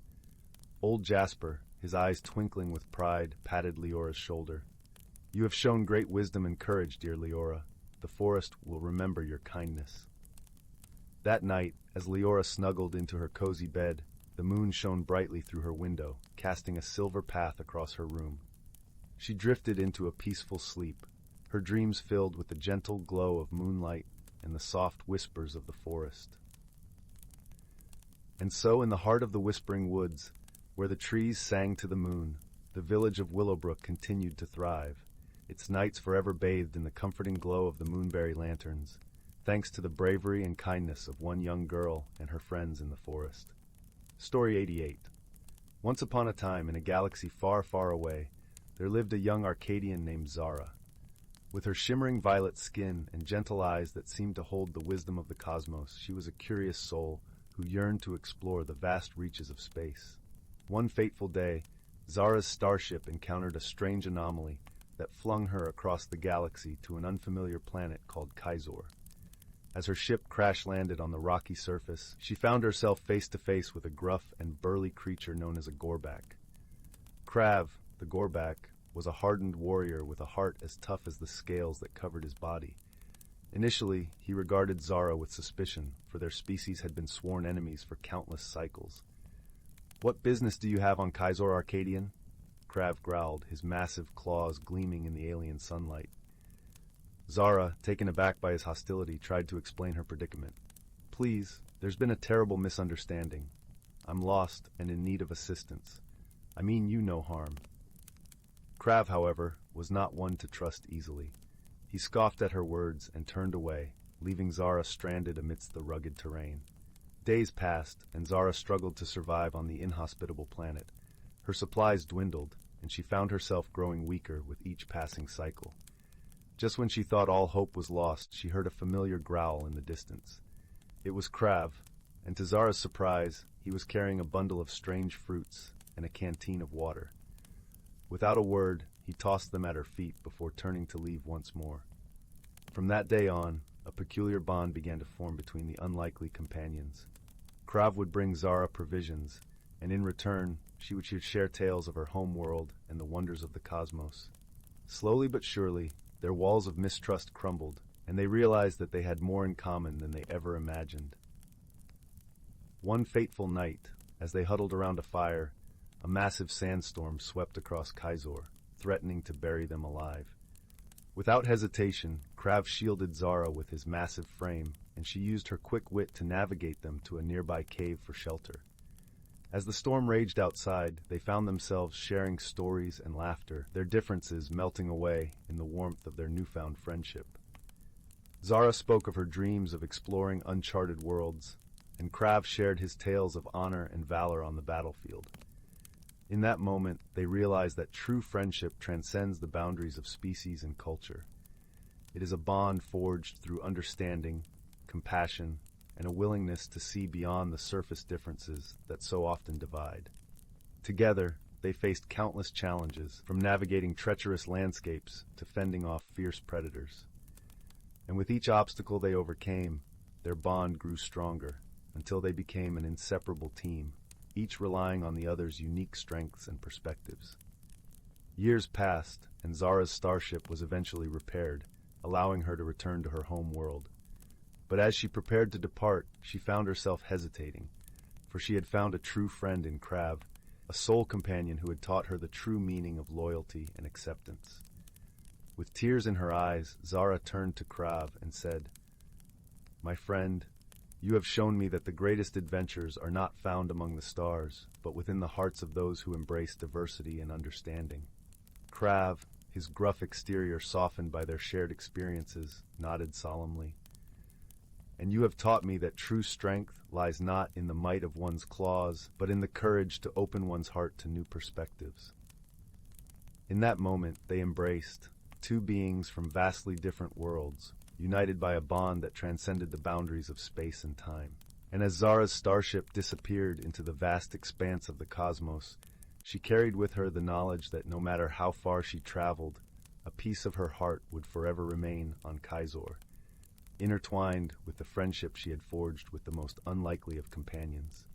Old Jasper, his eyes twinkling with pride, patted Leora's shoulder. "You have shown great wisdom and courage, dear Leora. The forest will remember your kindness." That night, as Leora snuggled into her cozy bed, the moon shone brightly through her window, casting a silver path across her room. She drifted into a peaceful sleep, her dreams filled with the gentle glow of moonlight and the soft whispers of the forest. And so in the heart of the whispering woods, where the trees sang to the moon, the village of Willowbrook continued to thrive, its nights forever bathed in the comforting glow of the moonberry lanterns, thanks to the bravery and kindness of one young girl and her friends in the forest. Story 88. Once upon a time, in a galaxy far, far away, there lived a young Arcadian named Xara. With her shimmering violet skin and gentle eyes that seemed to hold the wisdom of the cosmos, she was a curious soul who yearned to explore the vast reaches of space. One fateful day, Xara's starship encountered a strange anomaly that flung her across the galaxy to an unfamiliar planet called Kazor. As her ship crash-landed on the rocky surface, she found herself face-to-face with a gruff and burly creature known as a Gorback. Krav, the Gorback, was a hardened warrior with a heart as tough as the scales that covered his body. Initially, he regarded Xara with suspicion, for their species had been sworn enemies for countless cycles. "What business do you have on Kazor, Arcadian?" Krav growled, his massive claws gleaming in the alien sunlight. Xara, taken aback by his hostility, tried to explain her predicament. "Please, there's been a terrible misunderstanding. I'm lost and in need of assistance. I mean you no harm." Krav, however, was not one to trust easily. He scoffed at her words and turned away, leaving Xara stranded amidst the rugged terrain. Days passed, and Xara struggled to survive on the inhospitable planet. Her supplies dwindled, and she found herself growing weaker with each passing cycle. Just when she thought all hope was lost, she heard a familiar growl in the distance. It was Krav, and to Xara's surprise, he was carrying a bundle of strange fruits and a canteen of water. Without a word, he tossed them at her feet before turning to leave once more. From that day on, a peculiar bond began to form between the unlikely companions. Krav would bring Xara provisions, and in return, she would share tales of her home world and the wonders of the cosmos. Slowly but surely, their walls of mistrust crumbled, and they realized that they had more in common than they ever imagined. One fateful night, as they huddled around a fire, a massive sandstorm swept across Kaizor, threatening to bury them alive. Without hesitation, Krav shielded Xara with his massive frame, and she used her quick wit to navigate them to a nearby cave for shelter. As the storm raged outside, they found themselves sharing stories and laughter, their differences melting away in the warmth of their newfound friendship. Xara spoke of her dreams of exploring uncharted worlds, and Krav shared his tales of honor and valor on the battlefield. In that moment, they realized that true friendship transcends the boundaries of species and culture. It is a bond forged through understanding, compassion, and a willingness to see beyond the surface differences that so often divide. Together, they faced countless challenges, from navigating treacherous landscapes to fending off fierce predators. And with each obstacle they overcame, their bond grew stronger, until they became an inseparable team, each relying on the other's unique strengths and perspectives. Years passed, and Xara's starship was eventually repaired, allowing her to return to her home world. But as she prepared to depart, she found herself hesitating, for she had found a true friend in Krav, a soul companion who had taught her the true meaning of loyalty and acceptance. With tears in her eyes, Xara turned to Krav and said, "My friend, you have shown me that the greatest adventures are not found among the stars, but within the hearts of those who embrace diversity and understanding." Krav, his gruff exterior softened by their shared experiences, nodded solemnly. "And you have taught me that true strength lies not in the might of one's claws, but in the courage to open one's heart to new perspectives." In that moment, they embraced, two beings from vastly different worlds, united by a bond that transcended the boundaries of space and time. And as Xara's starship disappeared into the vast expanse of the cosmos, she carried with her the knowledge that no matter how far she traveled, a piece of her heart would forever remain on Kaizor, intertwined with the friendship she had forged with the most unlikely of companions.